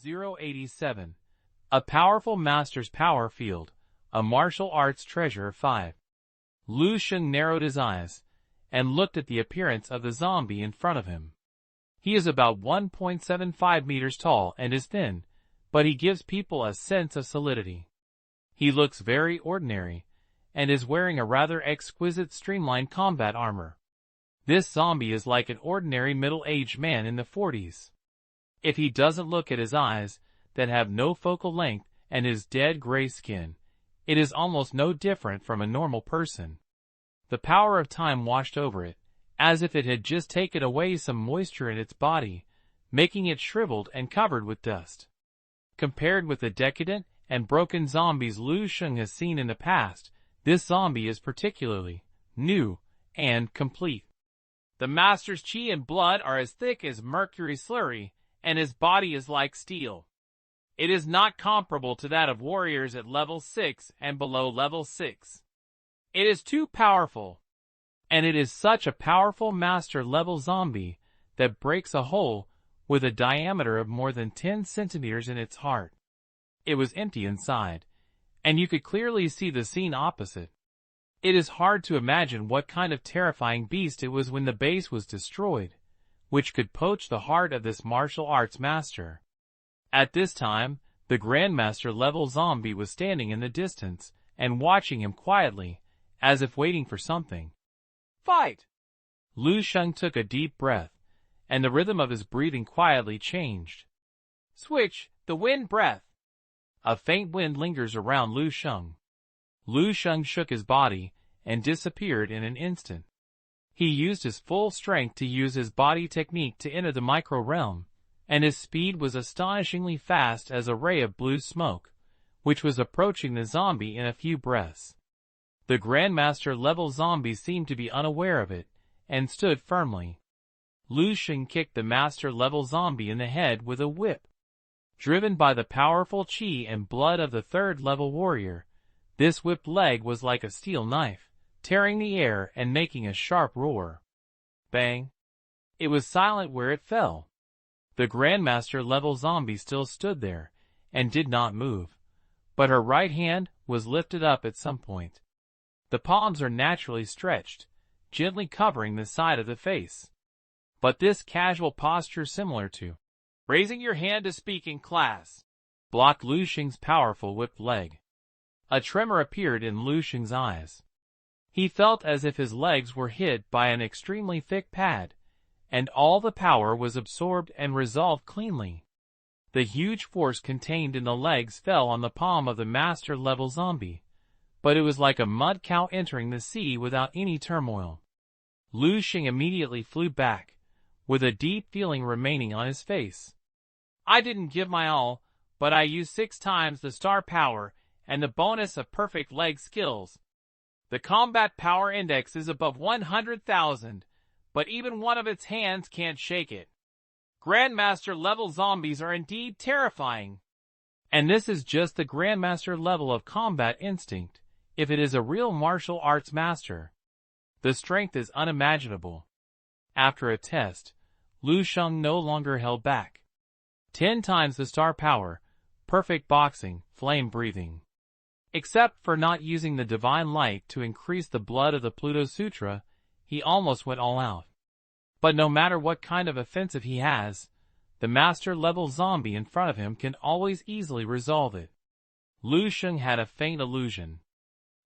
087. A powerful master's power field, a martial arts treasure 5. Lu Sheng narrowed his eyes and looked at the appearance of the zombie in front of him. He is about 1.75 meters tall and is thin, but he gives people a sense of solidity. He looks very ordinary, and is wearing a rather exquisite streamlined combat armor. This zombie is like an ordinary middle-aged man in the 40s. If he doesn't look at his eyes, that have no focal length, and his dead gray skin, it is almost no different from a normal person. The power of time washed over it, as if it had just taken away some moisture in its body, making it shriveled and covered with dust. Compared with the decadent and broken zombies Lu Sheng has seen in the past, this zombie is particularly new and complete. The master's chi and blood are as thick as mercury slurry, and his body is like steel. It is not comparable to that of warriors at level 6 and below level 6. It is too powerful. And it is such a powerful master-level zombie that breaks a hole with a diameter of more than 10 centimeters in its heart. It was empty inside, and you could clearly see the scene opposite. It is hard to imagine what kind of terrifying beast it was when the base was destroyed, which could poach the heart of this martial arts master. At this time, the Grandmaster-level zombie was standing in the distance and watching him quietly, as if waiting for something. Fight! Lu Sheng took a deep breath, and the rhythm of his breathing quietly changed. Switch, the wind breath. A faint wind lingers around Lu Sheng. Lu Sheng shook his body and disappeared in an instant. He used his full strength to use his body technique to enter the micro-realm, and his speed was astonishingly fast as a ray of blue smoke, which was approaching the zombie in a few breaths. The Grandmaster-level zombie seemed to be unaware of it, and stood firmly. Lu Sheng kicked the Master-level zombie in the head with a whip. Driven by the powerful chi and blood of the third-level warrior, this whipped leg was like a steel knife, tearing the air and making a sharp roar. Bang! It was silent where it fell. The Grandmaster-level zombie still stood there, and did not move, but her right hand was lifted up at some point. The palms are naturally stretched, gently covering the side of the face. But this casual posture similar to raising your hand to speak in class blocked Lu Sheng's powerful whipped leg. A tremor appeared in Lu Sheng's eyes. He felt as if his legs were hid by an extremely thick pad, and all the power was absorbed and resolved cleanly. The huge force contained in the legs fell on the palm of the master-level zombie, but it was like a mud cow entering the sea without any turmoil. Lu Sheng immediately flew back, with a deep feeling remaining on his face. I didn't give my all, but I used 6 times the star power and the bonus of perfect leg skills. The combat power index is above 100,000, but even one of its hands can't shake it. Grandmaster-level zombies are indeed terrifying. And this is just the Grandmaster level of combat instinct, if it is a real martial arts master. The strength is unimaginable. After a test, Lu Sheng no longer held back. 10 times the star power, perfect boxing, flame breathing. Except for not using the divine light to increase the blood of the Pluto Sutra, he almost went all out. But no matter what kind of offensive he has, the master-level zombie in front of him can always easily resolve it. Lu Sheng had a faint illusion.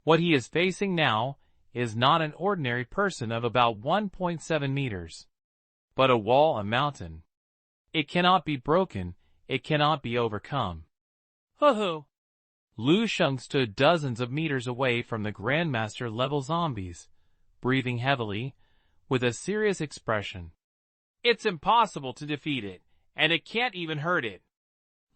What he is facing now is not an ordinary person of about 1.7 meters, but a wall, a mountain. It cannot be broken, it cannot be overcome. Hoo-hoo! Lu Sheng stood dozens of meters away from the Grandmaster-level zombies, breathing heavily, with a serious expression. It's impossible to defeat it, and it can't even hurt it.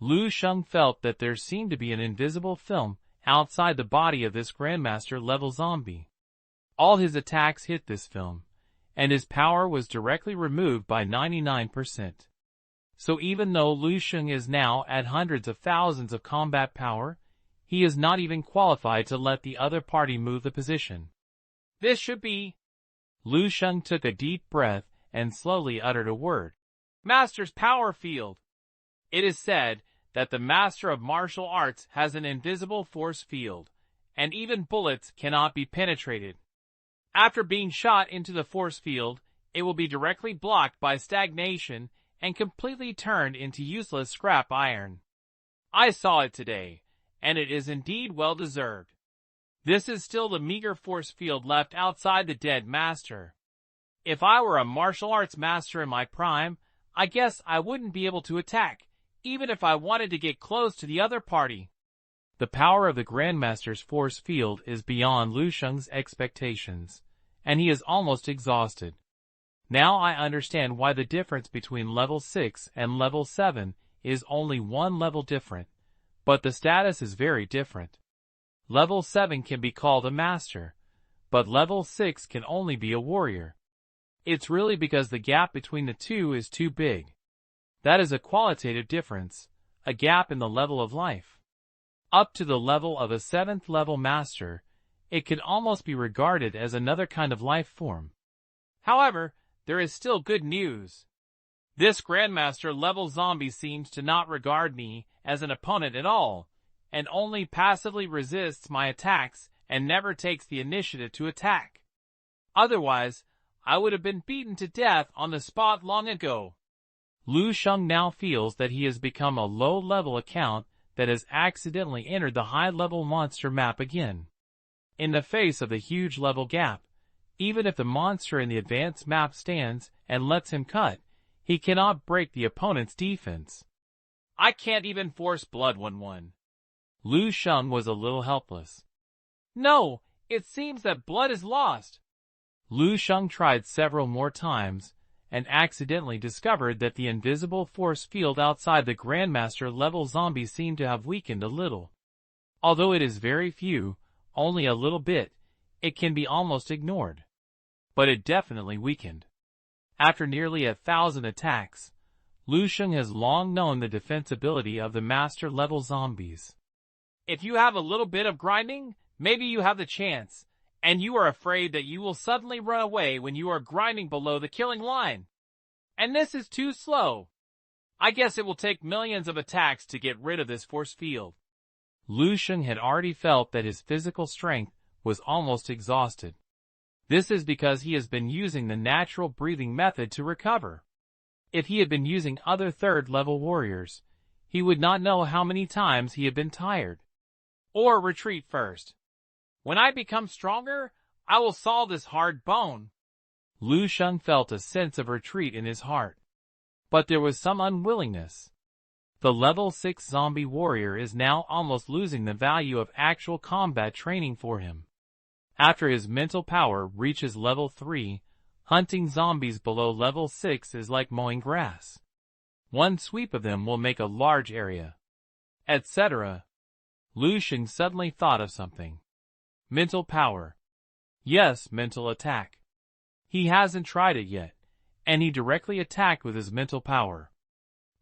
Lu Sheng felt that there seemed to be an invisible film outside the body of this Grandmaster-level zombie. All his attacks hit this film, and his power was directly removed by 99%. So even though Lu Sheng is now at hundreds of thousands of combat power, he is not even qualified to let the other party move the position. This should be... Lu Sheng took a deep breath and slowly uttered a word. Master's power field. It is said that the master of martial arts has an invisible force field, and even bullets cannot be penetrated. After being shot into the force field, it will be directly blocked by stagnation and completely turned into useless scrap iron. I saw it today, and it is indeed well deserved. This is still the meager force field left outside the dead master. If I were a martial arts master in my prime, I guess I wouldn't be able to attack, even if I wanted to get close to the other party. The power of the Grandmaster's force field is beyond Lu Sheng's expectations, and he is almost exhausted. Now I understand why the difference between level 6 and level 7 is only one level different, but the status is very different. Level 7 can be called a master, but level 6 can only be a warrior. It's really because the gap between the two is too big. That is a qualitative difference, a gap in the level of life. Up to the level of a 7th level master, it can almost be regarded as another kind of life form. However, there is still good news. This Grandmaster level zombie seems to not regard me as an opponent at all, and only passively resists my attacks and never takes the initiative to attack. Otherwise, I would have been beaten to death on the spot long ago. Lu Sheng now feels that he has become a low-level account that has accidentally entered the high-level monster map again. In the face of the huge level gap, even if the monster in the advanced map stands and lets him cut, he cannot break the opponent's defense. I can't even force Blood 1-1. Lu Sheng was a little helpless. No, it seems that blood is lost. Lu Sheng tried several more times, and accidentally discovered that the invisible force field outside the Grandmaster level zombie seemed to have weakened a little. Although it is very few, only a little bit, it can be almost ignored. But it definitely weakened. After nearly 1,000 attacks, Lu Sheng has long known the defensibility of the master level zombies. If you have a little bit of grinding, maybe you have the chance, and you are afraid that you will suddenly run away when you are grinding below the killing line. And this is too slow. I guess it will take millions of attacks to get rid of this force field. Lu Sheng had already felt that his physical strength was almost exhausted. This is because he has been using the natural breathing method to recover. If he had been using other third-level warriors, he would not know how many times he had been tired. Or retreat first. When I become stronger, I will saw this hard bone. Lu Sheng felt a sense of retreat in his heart. But there was some unwillingness. The level 6 zombie warrior is now almost losing the value of actual combat training for him. After his mental power reaches level 3, hunting zombies below level 6 is like mowing grass. One sweep of them will make a large area. Etc. Lu Sheng suddenly thought of something. Mental power. Yes, mental attack. He hasn't tried it yet, and he directly attacked with his mental power.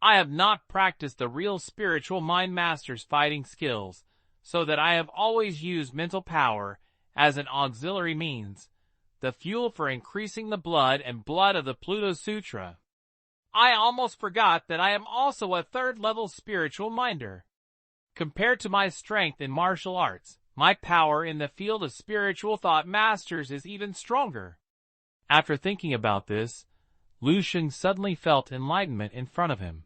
I have not practiced the real spiritual mind master's fighting skills, so that I have always used mental power as an auxiliary means, the fuel for increasing the blood and blood of the Pluto Sutra. I almost forgot that I am also a third-level spiritual minder. Compared to my strength in martial arts, my power in the field of spiritual thought masters is even stronger. After thinking about this, Lu Sheng suddenly felt enlightenment in front of him.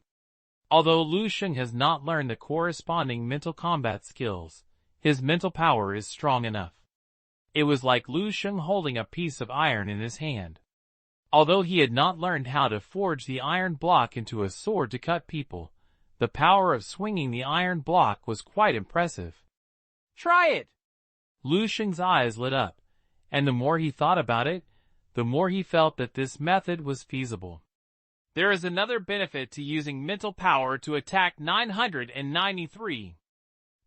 Although Lu Sheng has not learned the corresponding mental combat skills, his mental power is strong enough. It was like Lu Sheng holding a piece of iron in his hand. Although he had not learned how to forge the iron block into a sword to cut people, the power of swinging the iron block was quite impressive. Try it! Lu Sheng's eyes lit up, and the more he thought about it, the more he felt that this method was feasible. There is another benefit to using mental power to attack 993.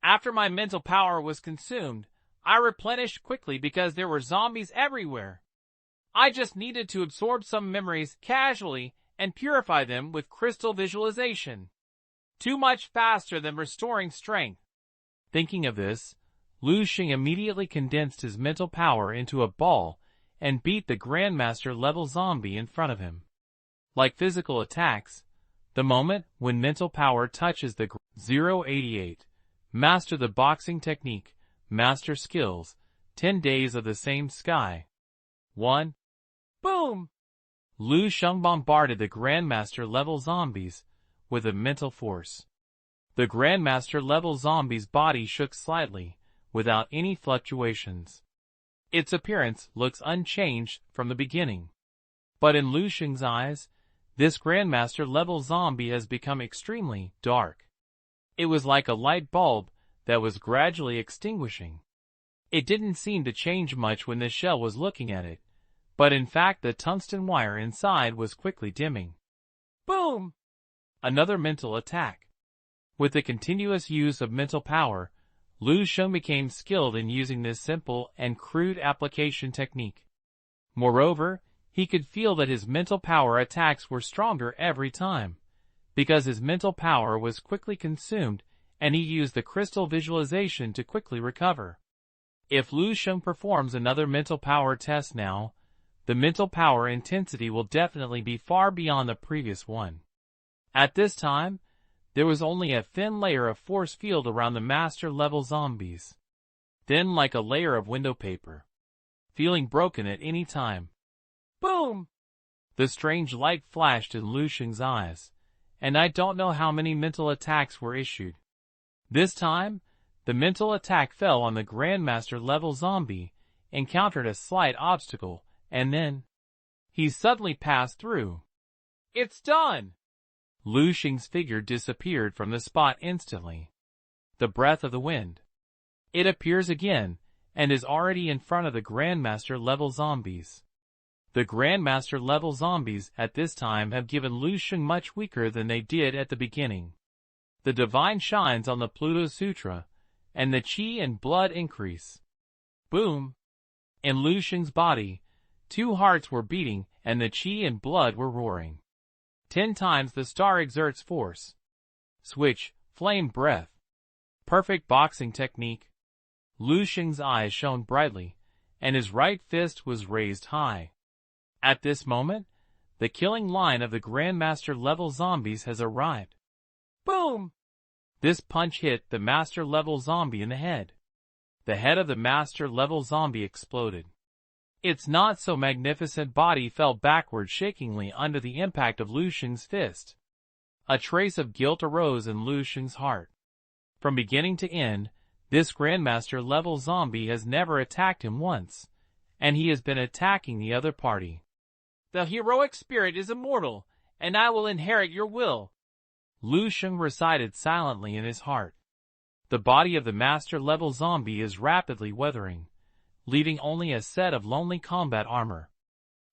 After my mental power was consumed, I replenished quickly because there were zombies everywhere. I just needed to absorb some memories casually and purify them with crystal visualization. Too much faster than restoring strength. Thinking of this, Lu Sheng immediately condensed his mental power into a ball and beat the Grandmaster level zombie in front of him. Like physical attacks, The moment when mental power touches the 088. Master the boxing technique. Master skills. 10 days of the same sky. 1. Boom! Lu Sheng bombarded the Grandmaster-level zombies with a mental force. The Grandmaster-level zombie's body shook slightly, without any fluctuations. Its appearance looks unchanged from the beginning. But in Lu Sheng's eyes, this Grandmaster-level zombie has become extremely dark. It was like a light bulb that was gradually extinguishing. It didn't seem to change much when the shell was looking at it, but in fact the tungsten wire inside was quickly dimming. Boom! Another mental attack. With the continuous use of mental power, Lu Sheng became skilled in using this simple and crude application technique. Moreover, he could feel that his mental power attacks were stronger every time, because his mental power was quickly consumed and he used the crystal visualization to quickly recover. If Lu Sheng performs another mental power test now, the mental power intensity will definitely be far beyond the previous one. At this time, there was only a thin layer of force field around the master-level zombies. Thin like a layer of window paper. Feeling broken at any time. Boom! The strange light flashed in Lu Sheng's eyes, and I don't know how many mental attacks were issued. This time, the mental attack fell on the Grandmaster-level zombie, encountered a slight obstacle, and then he suddenly passed through. It's done! Lu Sheng's figure disappeared from the spot instantly. The breath of the wind. It appears again, and is already in front of the Grandmaster-level zombies. The Grandmaster-level zombies at this time have given Lu Sheng much weaker than they did at the beginning. The divine shines on the Pluto Sutra, and the chi and blood increase. Boom! In Lu Sheng's body, 2 hearts were beating and the chi and blood were roaring. 10 times the star exerts force. Switch, flame breath. Perfect boxing technique. Lu Sheng's eyes shone brightly, and his right fist was raised high. At this moment, the killing line of the Grandmaster-level zombies has arrived. Boom! This punch hit the Master-level zombie in the head. The head of the Master-level zombie exploded. Its not-so-magnificent body fell backward shakingly under the impact of Lu Sheng's fist. A trace of guilt arose in Lu Sheng's heart. From beginning to end, this Grandmaster-level zombie has never attacked him once, and he has been attacking the other party. The heroic spirit is immortal, and I will inherit your will. Lu Sheng recited silently in his heart. The body of the Master-level zombie is rapidly weathering, leaving only a set of lonely combat armor.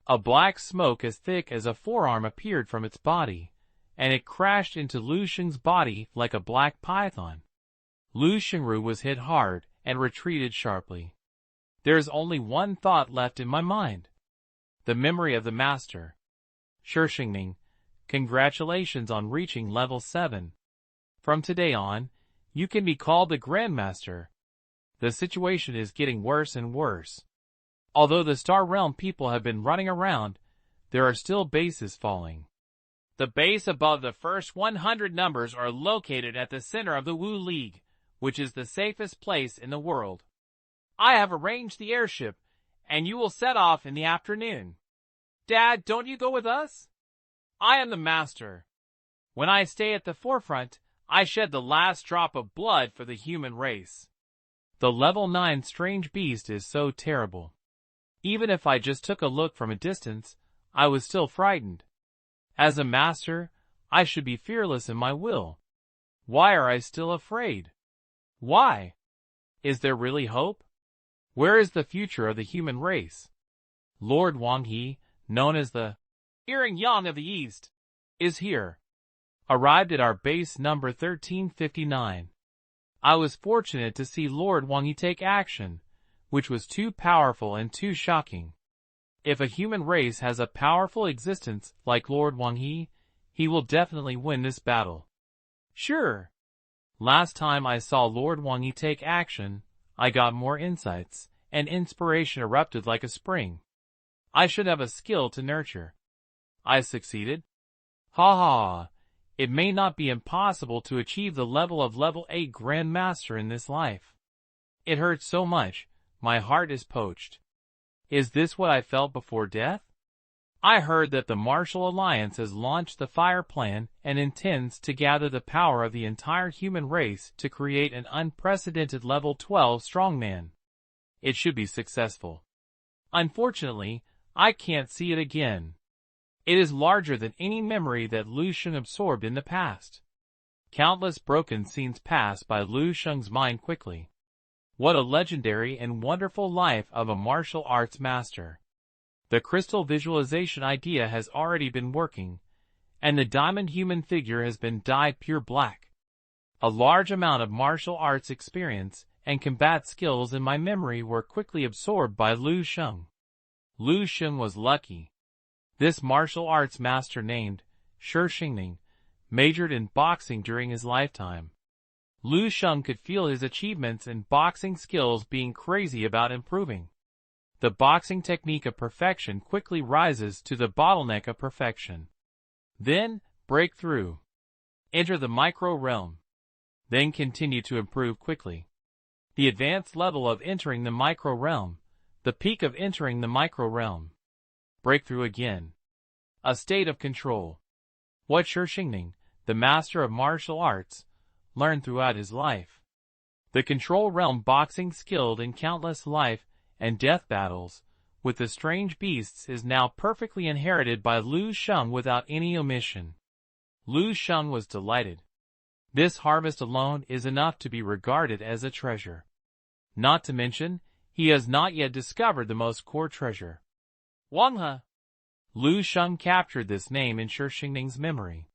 A black smoke as thick as a forearm appeared from its body, and it crashed into Lu Sheng's body like a black python. Lu Shengru was hit hard and retreated sharply. There is only one thought left in my mind. The memory of the master. Shengning, congratulations on reaching level 7. From today on, you can be called the Grandmaster. The situation is getting worse and worse. Although the Star Realm people have been running around, there are still bases falling. The base above the first 100 numbers are located at the center of the Wu League, which is the safest place in the world. I have arranged the airship, and you will set off in the afternoon. Dad, don't you go with us? I am the master. When I stay at the forefront, I shed the last drop of blood for the human race. The level 9 strange beast is so terrible. Even if I just took a look from a distance, I was still frightened. As a master, I should be fearless in my will. Why are I still afraid? Why? Is there really hope? Where is the future of the human race? Lord Wang He, known as the Earring Yang of the East, is here. Arrived at our base number 1359. I was fortunate to see Lord Wang He take action, which was too powerful and too shocking. If a human race has a powerful existence like Lord Wang He, he will definitely win this battle. Sure. Last time I saw Lord Wang He take action, I got more insights, and inspiration erupted like a spring. I should have a skill to nurture. I succeeded. Ha ha, it may not be impossible to achieve the level of level 8 Grandmaster in this life. It hurts so much, my heart is poached. Is this what I felt before death? I heard that the Martial Alliance has launched the Fire Plan and intends to gather the power of the entire human race to create an unprecedented level 12 strongman. It should be successful. Unfortunately, I can't see it again. It is larger than any memory that Lu Sheng absorbed in the past. Countless broken scenes pass by Lu Sheng's mind quickly. What a legendary and wonderful life of a martial arts master. The crystal visualization idea has already been working, and the diamond human figure has been dyed pure black. A large amount of martial arts experience and combat skills in my memory were quickly absorbed by Lu Sheng. Lu Sheng was lucky. This martial arts master named Sheng majored in boxing during his lifetime. Lu Sheng could feel his achievements in boxing skills being crazy about improving. The boxing technique of perfection quickly rises to the bottleneck of perfection. Then, break through. Enter the micro realm. Then continue to improve quickly. The advanced level of entering the micro realm. The peak of entering the micro realm. Breakthrough again. A state of control. What Sheng, the master of martial arts, learned throughout his life. The control realm boxing skilled in countless life and death battles with the strange beasts is now perfectly inherited by Lu Sheng without any omission. Lu Sheng was delighted. This harvest alone is enough to be regarded as a treasure. Not to mention, he has not yet discovered the most core treasure. Wanghe. Lu Sheng captured this name in Sheng's memory.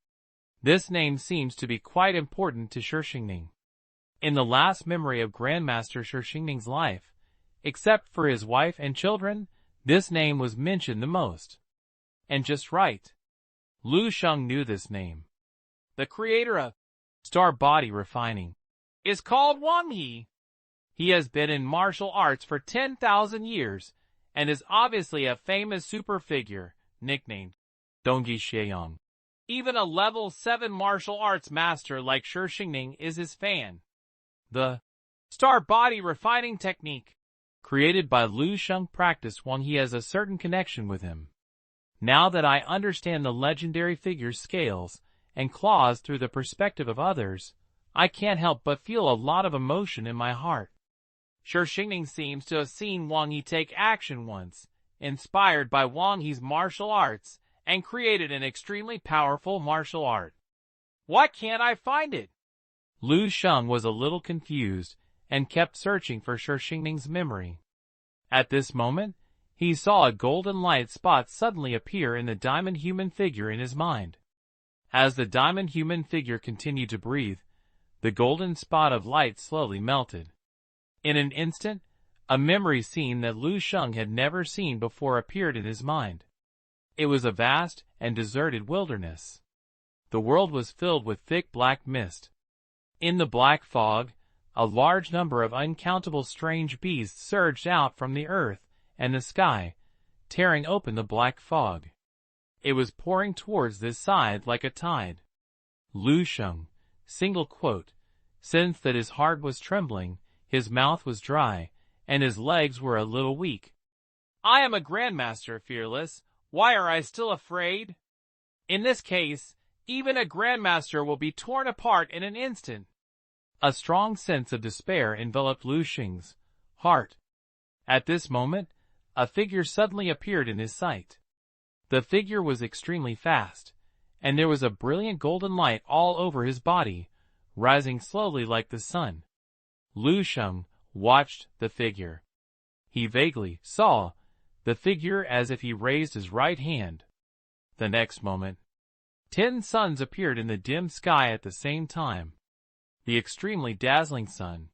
This name seems to be quite important to Sheng. In the last memory of Grandmaster Sheng's life, except for his wife and children, this name was mentioned the most. And just right. Lu Sheng knew this name. The creator of Star Body Refining is called Wanghe. He has been in martial arts for 10,000 years and is obviously a famous super figure, nicknamed Dongyi Xieyang. Even a level 7 martial arts master like Sheng is his fan. The Star Body Refining technique created by Lu Sheng practiced when he has a certain connection with him. Now that I understand the legendary figure's scales and claws through the perspective of others, I can't help but feel a lot of emotion in my heart. Sheng seems to have seen Wanghe take action once, inspired by Wanghe's martial arts, and created an extremely powerful martial art. Why can't I find it? Lu Sheng was a little confused and kept searching for Sheng's memory. At this moment, he saw a golden light spot suddenly appear in the diamond human figure in his mind. As the diamond human figure continued to breathe, the golden spot of light slowly melted. In an instant, a memory scene that Lu Sheng had never seen before appeared in his mind. It was a vast and deserted wilderness. The world was filled with thick black mist. In the black fog, a large number of uncountable strange beasts surged out from the earth and the sky, tearing open the black fog. It was pouring towards this side like a tide. Lu Sheng, sensed that his heart was trembling, his mouth was dry, and his legs were a little weak. I am a Grandmaster, fearless. Why are I still afraid? In this case, even a Grandmaster will be torn apart in an instant. A strong sense of despair enveloped Lu Sheng's heart. At this moment, a figure suddenly appeared in his sight. The figure was extremely fast, and there was a brilliant golden light all over his body, rising slowly like the sun. Lu Sheng watched the figure. He vaguely saw the figure as if he raised his right hand. The next moment, 10 suns appeared in the dim sky at the same time. The extremely dazzling sun.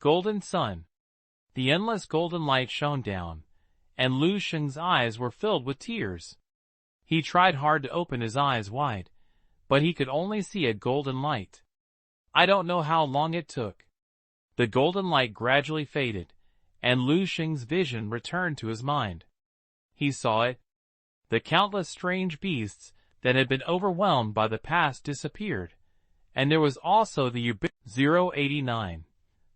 Golden sun. The endless golden light shone down, and Lu Sheng's eyes were filled with tears. He tried hard to open his eyes wide, but he could only see a golden light. I don't know how long it took. The golden light gradually faded, and Lu Sheng's vision returned to his mind. He saw it. The countless strange beasts that had been overwhelmed by the past disappeared, and there was also the 089,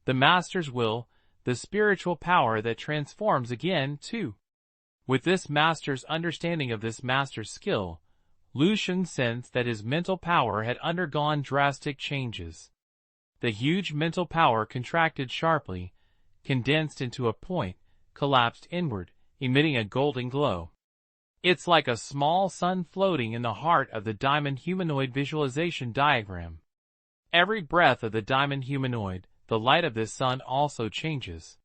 the Master's will, the spiritual power that transforms again, too. With this Master's understanding of this Master's skill, Lu Sheng sensed that his mental power had undergone drastic changes. The huge mental power contracted sharply, condensed into a point, collapsed inward, emitting a golden glow. It's like a small sun floating in the heart of the diamond humanoid visualization diagram. Every breath of the diamond humanoid, the light of this sun also changes.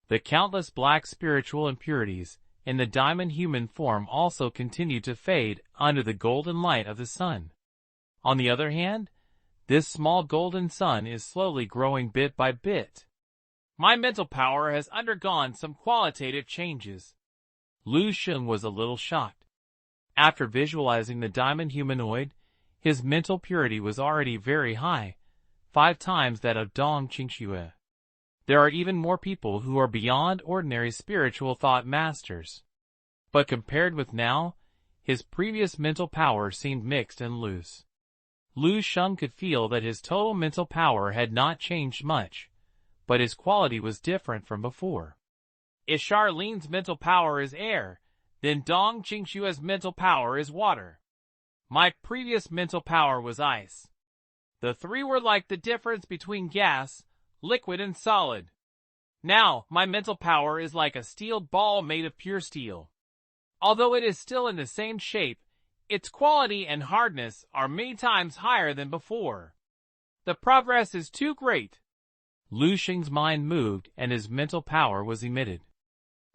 The countless black spiritual impurities in the diamond human form also continue to fade under the golden light of the sun. On the other hand, this small golden sun is slowly growing bit by bit. My mental power has undergone some qualitative changes. Lu Sheng was a little shocked. After visualizing the diamond humanoid, his mental purity was already very high, 5 times that of Dong Qingxue. There are even more people who are beyond ordinary spiritual thought masters. But compared with now, his previous mental power seemed mixed and loose. Lu Sheng could feel that his total mental power had not changed much, but his quality was different from before. If Charlene's mental power is air, then Dong Qingxue's mental power is water. My previous mental power was ice. The 3 were like the difference between gas, liquid and solid. Now, my mental power is like a steel ball made of pure steel. Although it is still in the same shape, its quality and hardness are many times higher than before. The progress is too great. Lu Sheng's mind moved and his mental power was emitted.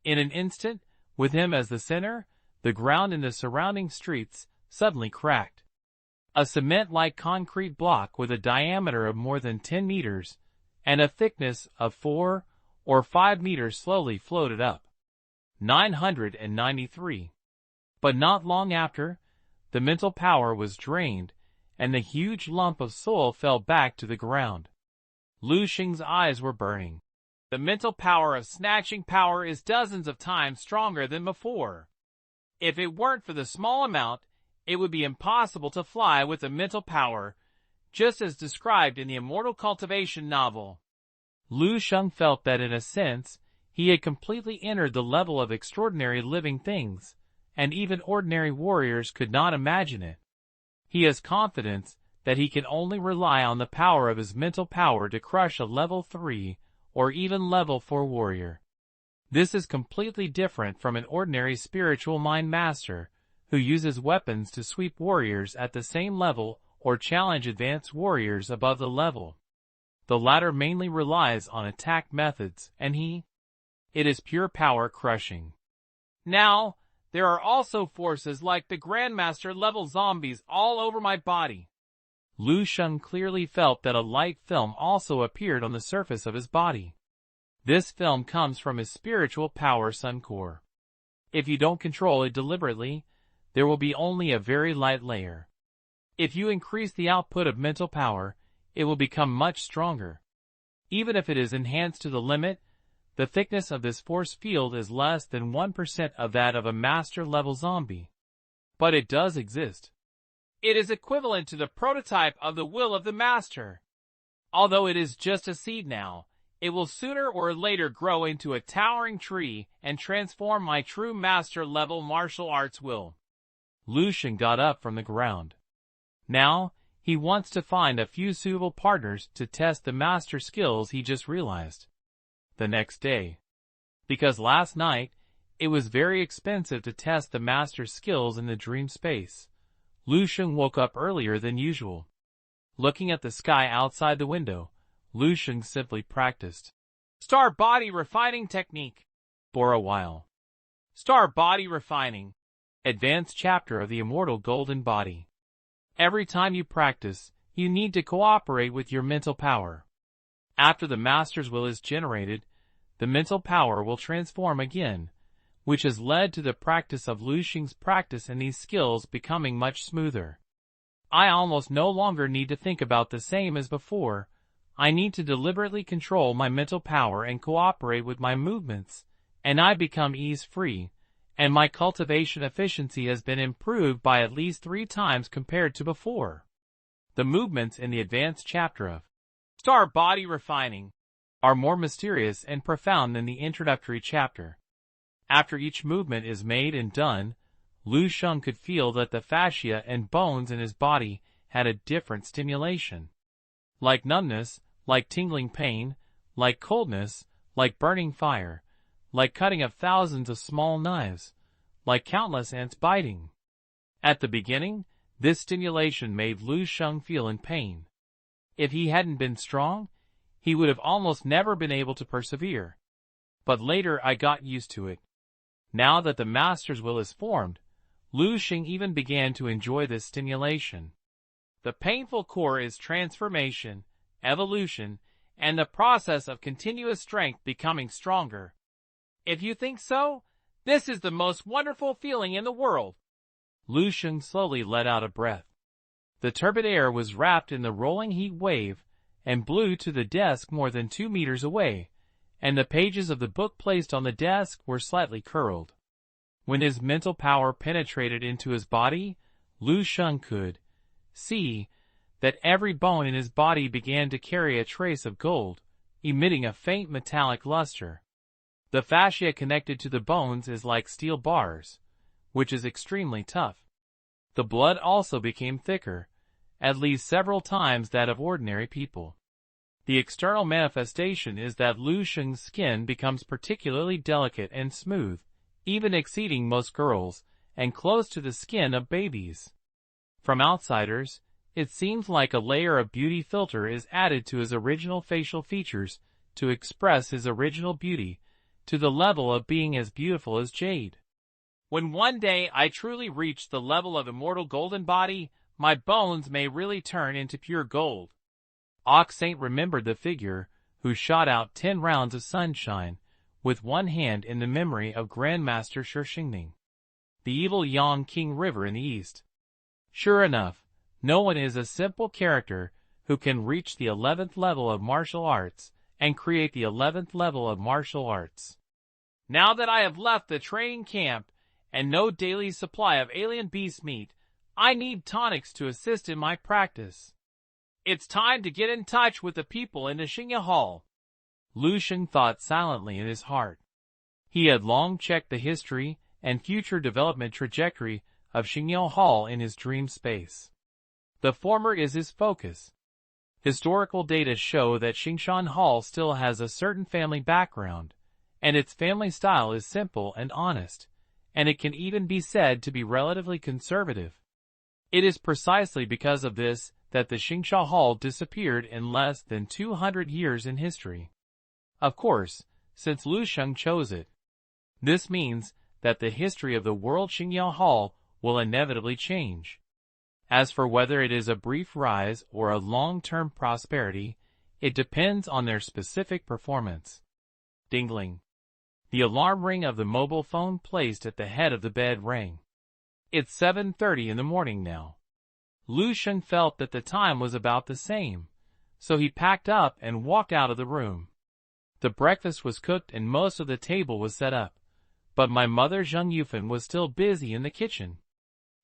In an instant, with him as the center, the ground in the surrounding streets suddenly cracked. A cement-like concrete block with a diameter of more than 10 meters and a thickness of 4 or 5 meters slowly floated up. 993. But not long after, the mental power was drained, and the huge lump of soil fell back to the ground. Lu Sheng's eyes were burning. The mental power of snatching power is dozens of times stronger than before. If it weren't for the small amount, it would be impossible to fly with the mental power, just as described in the Immortal Cultivation novel. Lu Sheng felt that in a sense, he had completely entered the level of extraordinary living things, and even ordinary warriors could not imagine it. He has confidence that he can only rely on the power of his mental power to crush a level 3 or even level 4 warrior. This is completely different from an ordinary spiritual mind master who uses weapons to sweep warriors at the same level or challenge advanced warriors above the level. The latter mainly relies on attack methods, and it is pure power crushing. Now, there are also forces like the Grandmaster level zombies all over my body. Lu Sheng clearly felt that a light film also appeared on the surface of his body. This film comes from his spiritual power sun core. If you don't control it deliberately, there will be only a very light layer. If you increase the output of mental power, it will become much stronger. Even if it is enhanced to the limit, the thickness of this force field is less than 1% of that of a master-level zombie. But it does exist. It is equivalent to the prototype of the will of the master. Although it is just a seed now, it will sooner or later grow into a towering tree and transform my true master-level martial arts will. Lu Sheng got up from the ground. Now, he wants to find a few suitable partners to test the master skills he just realized. The next day. Because last night, it was very expensive to test the master's skills in the dream space. Lu Sheng woke up earlier than usual. Looking at the sky outside the window, Lu Sheng simply practiced Star Body Refining Technique for a while. Star Body Refining. Advanced chapter of the Immortal Golden Body. Every time you practice, you need to cooperate with your mental power. After the master's will is generated, the mental power will transform again, which has led to the practice of Lu Sheng's practice in these skills becoming much smoother. I almost no longer need to think about the same as before. I need to deliberately control my mental power and cooperate with my movements, and I become ease-free, and my cultivation efficiency has been improved by at least 3 times compared to before. The movements in the advanced chapter of Star Body Refining are more mysterious and profound than the introductory chapter. After each movement is made and done, Lu Sheng could feel that the fascia and bones in his body had a different stimulation. Like numbness, like tingling pain, like coldness, like burning fire, like cutting of thousands of small knives, like countless ants biting. At the beginning, this stimulation made Lu Sheng feel in pain. If he hadn't been strong, he would have almost never been able to persevere. But later I got used to it. Now that the master's will is formed, Lu Sheng even began to enjoy this stimulation. The painful core is transformation, evolution, and the process of continuous strength becoming stronger. If you think so, this is the most wonderful feeling in the world. Lu Sheng slowly let out a breath. The turbid air was wrapped in the rolling heat wave and blew to the desk more than 2 meters away, and the pages of the book placed on the desk were slightly curled. When his mental power penetrated into his body, Lu Sheng could see that every bone in his body began to carry a trace of gold, emitting a faint metallic luster. The fascia connected to the bones is like steel bars, which is extremely tough. The blood also became thicker, at least several times that of ordinary people. The external manifestation is that Lu Sheng's skin becomes particularly delicate and smooth, even exceeding most girls, and close to the skin of babies. From outsiders, it seems like a layer of beauty filter is added to his original facial features to express his original beauty, to the level of being as beautiful as jade. When one day I truly reach the level of immortal golden body, my bones may really turn into pure gold. Saint remembered the figure who shot out 10 rounds of sunshine with one hand in the memory of Grandmaster Sheng, the evil Yang King River in the east. Sure enough, no one is a simple character who can reach the 11th level of martial arts and create the 11th level of martial arts. Now that I have left the training camp and no daily supply of alien beast meat, I need tonics to assist in my practice. It's time to get in touch with the people in the Sheng Hall. Lu Sheng thought silently in his heart. He had long checked the history and future development trajectory of Sheng Hall in his dream space. The former is his focus. Historical data show that Shingshan Hall still has a certain family background, and its family style is simple and honest, and it can even be said to be relatively conservative. It is precisely because of this that the Shingsha Hall disappeared in less than 200 years in history. Of course, since Lu Sheng chose it. This means that the history of the World Shengya Hall will inevitably change. As for whether it is a brief rise or a long-term prosperity, it depends on their specific performance. Dingling. The alarm ring of the mobile phone placed at the head of the bed rang. It's 7:30 in the morning now. Lu Sheng felt that the time was about the same, so he packed up and walked out of the room. The breakfast was cooked and most of the table was set up, but my mother Zheng Yufan was still busy in the kitchen.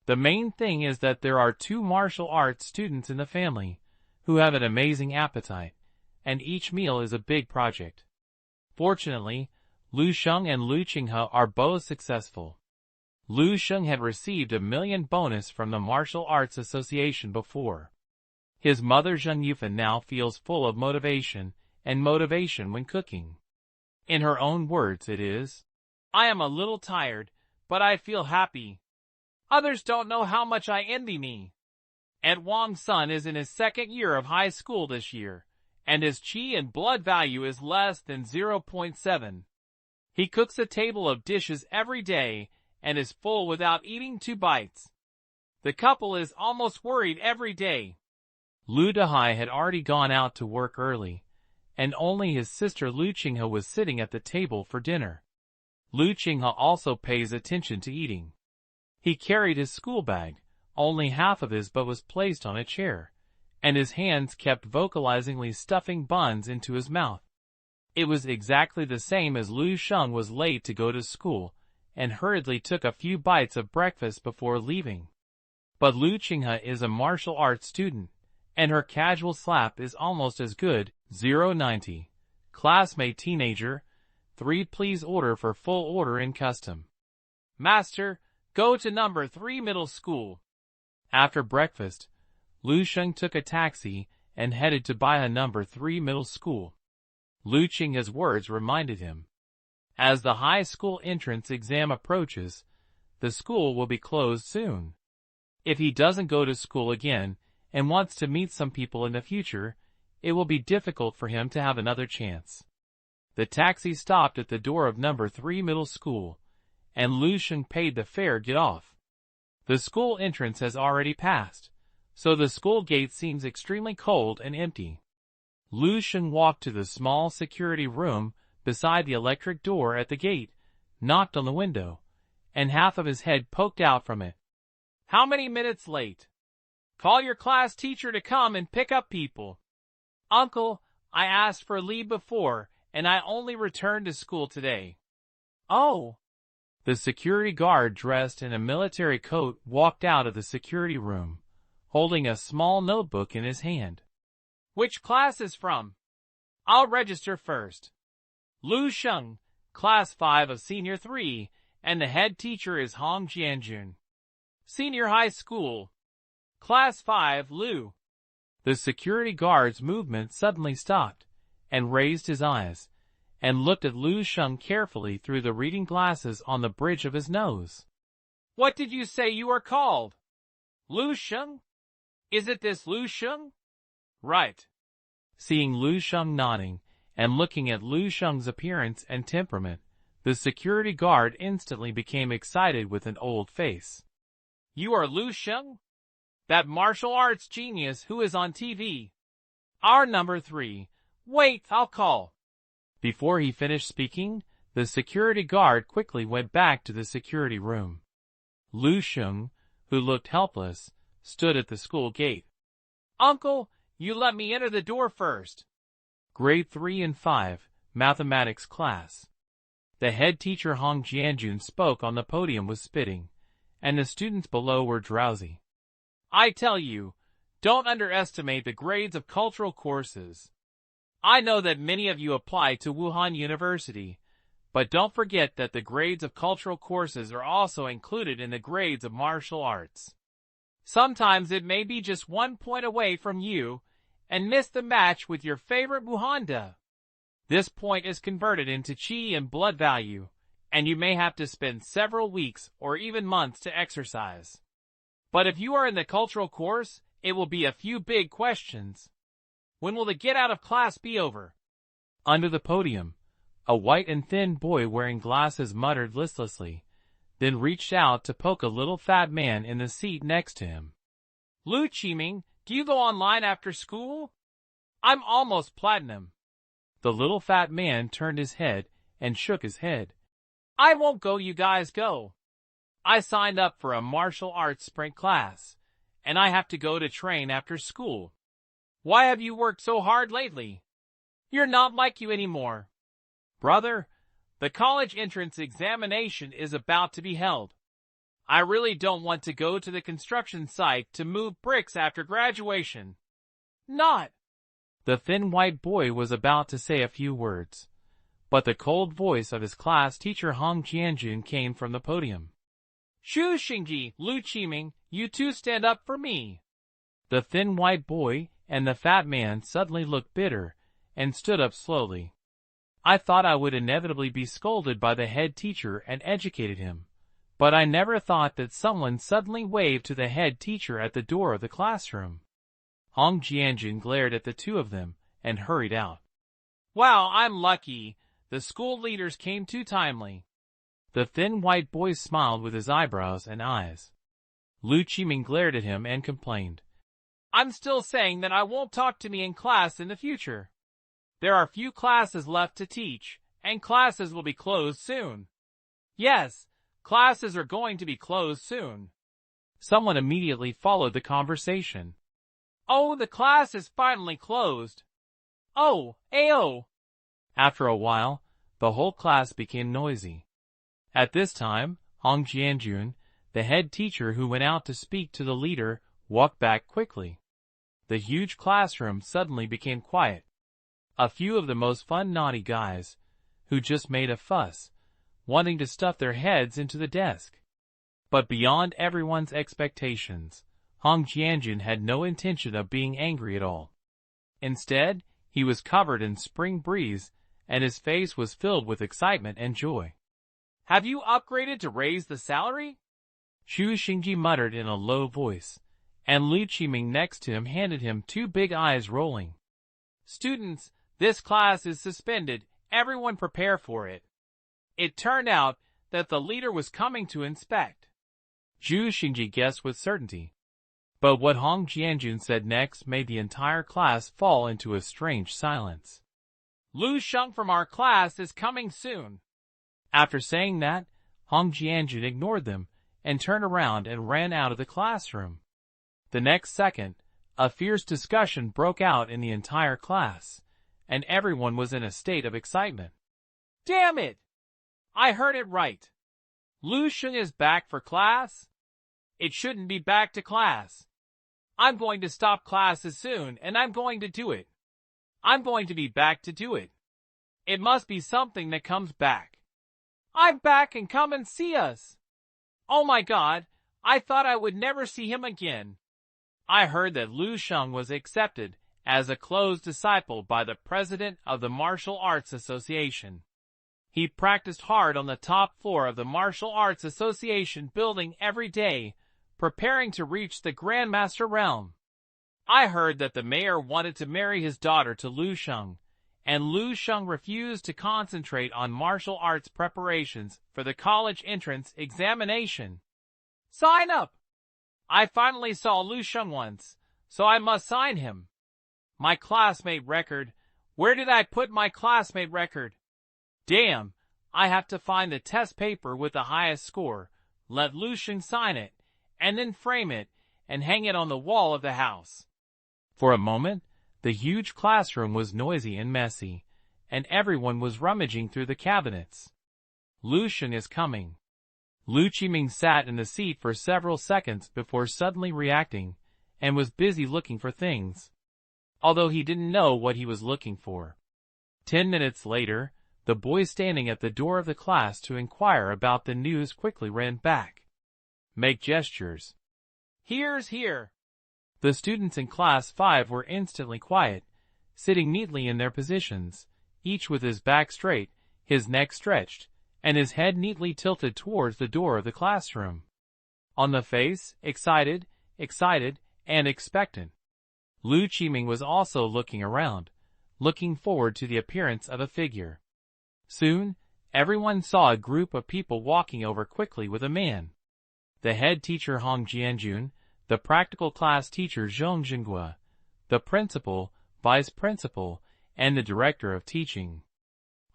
The main thing is that there are 2 martial arts students in the family who have an amazing appetite, and each meal is a big project. Fortunately, Lu Sheng and Lu Qinghe are both successful. Lu Sheng had received a $1 million bonus from the Martial Arts Association before. His mother Zheng Yufan now feels full of motivation when cooking. In her own words it is, "I am a little tired, but I feel happy. Others don't know how much I envy me." Aunt Wang's son is in his 2nd year of high school this year, and his qi and blood value is less than 0.7. He cooks a table of dishes every day and is full without eating 2 bites. The couple is almost worried every day. Lu Dehai had already gone out to work early, and only his sister Lu Qinghe was sitting at the table for dinner. Lu Qinghe also pays attention to eating. He carried his school bag, only half of his but was placed on a chair, and his hands kept vocalizingly stuffing buns into his mouth. It was exactly the same as Lu Sheng was late to go to school, and hurriedly took a few bites of breakfast before leaving. But Lu Qinghe is a martial arts student, and her casual slap is almost as good. 090. Classmate teenager, 3 please order for full order in custom. Master, go to number 3 middle school. After breakfast, Lu Sheng took a taxi and headed to Baihe number 3 middle school. Lu Qinghe's words reminded him. As the high school entrance exam approaches, the school will be closed soon. If he doesn't go to school again and wants to meet some people in the future, it will be difficult for him to have another chance. The taxi stopped at the door of number 3 middle school, and Lu Sheng paid the fare to get off. The school entrance has already passed, so the school gate seems extremely cold and empty. Lu Sheng walked to the small security room beside the electric door at the gate, knocked on the window, and half of his head poked out from it. How many minutes late? Call your class teacher to come and pick up people. Uncle, I asked for leave before, and I only returned to school today. Oh. The security guard dressed in a military coat walked out of the security room, holding a small notebook in his hand. Which class is from? I'll register first. Lu Sheng, class 5 of senior 3, and the head teacher is Hong Jianjun. Senior high school. Class 5, Lu. The security guard's movement suddenly stopped, and raised his eyes, and looked at Lu Sheng carefully through the reading glasses on the bridge of his nose. What did you say you are called? Lu Sheng? Is it this Lu Sheng? Right. Seeing Lu Sheng nodding, and looking at Lu Sheng's appearance and temperament, the security guard instantly became excited with an old face. You are Lu Sheng? That martial arts genius who is on TV. Our number 3. Wait, I'll call. Before he finished speaking, the security guard quickly went back to the security room. Lu Sheng, who looked helpless, stood at the school gate. Uncle, you let me enter the door first. Grade 3 and 5, mathematics class. The head teacher Hong Jianjun spoke on the podium with spitting, and the students below were drowsy. I tell you, don't underestimate the grades of cultural courses. I know that many of you apply to Wuhan University, but don't forget that the grades of cultural courses are also included in the grades of martial arts. Sometimes it may be just 1 point away from you and miss the match with your favorite Wuhanda. This point is converted into qi and blood value, and you may have to spend several weeks or even months to exercise. But if you are in the cultural course, it will be a few big questions. When will the get out of class be over? Under the podium, a white and thin boy wearing glasses muttered listlessly, then reached out to poke a little fat man in the seat next to him. Lu Qiming, do you go online after school? I'm almost platinum. The little fat man turned his head and shook his head. I won't go, you guys go. I signed up for a martial arts sprint class, and I have to go to train after school. Why have you worked so hard lately? You're not like you anymore. Brother, the college entrance examination is about to be held. I really don't want to go to the construction site to move bricks after graduation. Not. The thin white boy was about to say a few words, but the cold voice of his class teacher Hong Jianjun came from the podium. Shu Xingji, Lu Qiming, you two stand up for me. The thin white boy and the fat man suddenly looked bitter and stood up slowly. I thought I would inevitably be scolded by the head teacher and educated him, but I never thought that someone suddenly waved to the head teacher at the door of the classroom. Hong Jianjun glared at the two of them and hurried out. Wow, I'm lucky. The school leaders came too timely. The thin white boy smiled with his eyebrows and eyes. Lu Qiming glared at him and complained. I'm still saying that I won't talk to me in class in the future. There are few classes left to teach, and classes will be closed soon. Yes, classes are going to be closed soon. Someone immediately followed the conversation. Oh, the class is finally closed. Oh, ayo. After a while, the whole class became noisy. At this time, Hong Jianjun, the head teacher who went out to speak to the leader, walked back quickly. The huge classroom suddenly became quiet. A few of the most fun naughty guys, who just made a fuss, wanting to stuff their heads into the desk. But beyond everyone's expectations, Hong Jianjun had no intention of being angry at all. Instead, he was covered in spring breeze, and his face was filled with excitement and joy. "Have you upgraded to raise the salary?" Xu Xingji muttered in a low voice, and Lu Qiming next to him handed him two big eyes rolling. "Students, this class is suspended. Everyone prepare for it." It turned out that the leader was coming to inspect. Xu Xingji guessed with certainty. But what Hong Jianjun said next made the entire class fall into a strange silence. "Lu Sheng from our class is coming soon." After saying that, Hong Jianjun ignored them and turned around and ran out of the classroom. The next second, a fierce discussion broke out in the entire class, and everyone was in a state of excitement. "Damn it! I heard it right. Lu Sheng is back for class? It shouldn't be back to class. I'm going to stop classes soon, and I'm going to do it. I'm going to be back to do it. It must be something that comes back. I'm back and come and see us. Oh my God, I thought I would never see him again." I heard that Lu Sheng was accepted as a close disciple by the president of the Martial Arts Association. He practiced hard on the top floor of the Martial Arts Association building every day, preparing to reach the Grandmaster realm. I heard that the mayor wanted to marry his daughter to Lu Sheng, and Lu Sheng refused to concentrate on martial arts preparations for the college entrance examination. "Sign up! I finally saw Lu Sheng once, so I must sign him. My classmate record. Where did I put my classmate record? Damn, I have to find the test paper with the highest score, let Lu Sheng sign it, and then frame it and hang it on the wall of the house." For a moment, the huge classroom was noisy and messy, and everyone was rummaging through the cabinets. "Lu Sheng is coming." Lu Qiming sat in the seat for several seconds before suddenly reacting, and was busy looking for things, although he didn't know what he was looking for. 10 minutes later, the boy standing at the door of the class to inquire about the news quickly ran back. "Make gestures." "Here's here." The students in Class 5 were instantly quiet, sitting neatly in their positions, each with his back straight, his neck stretched, and his head neatly tilted towards the door of the classroom. On the face, excited, and expectant. Lu Qiming was also looking around, looking forward to the appearance of a figure. Soon, everyone saw a group of people walking over quickly with a man. The head teacher Hong Jianjun, the practical class teacher Zheng Jinghua, the principal, vice principal, and the director of teaching.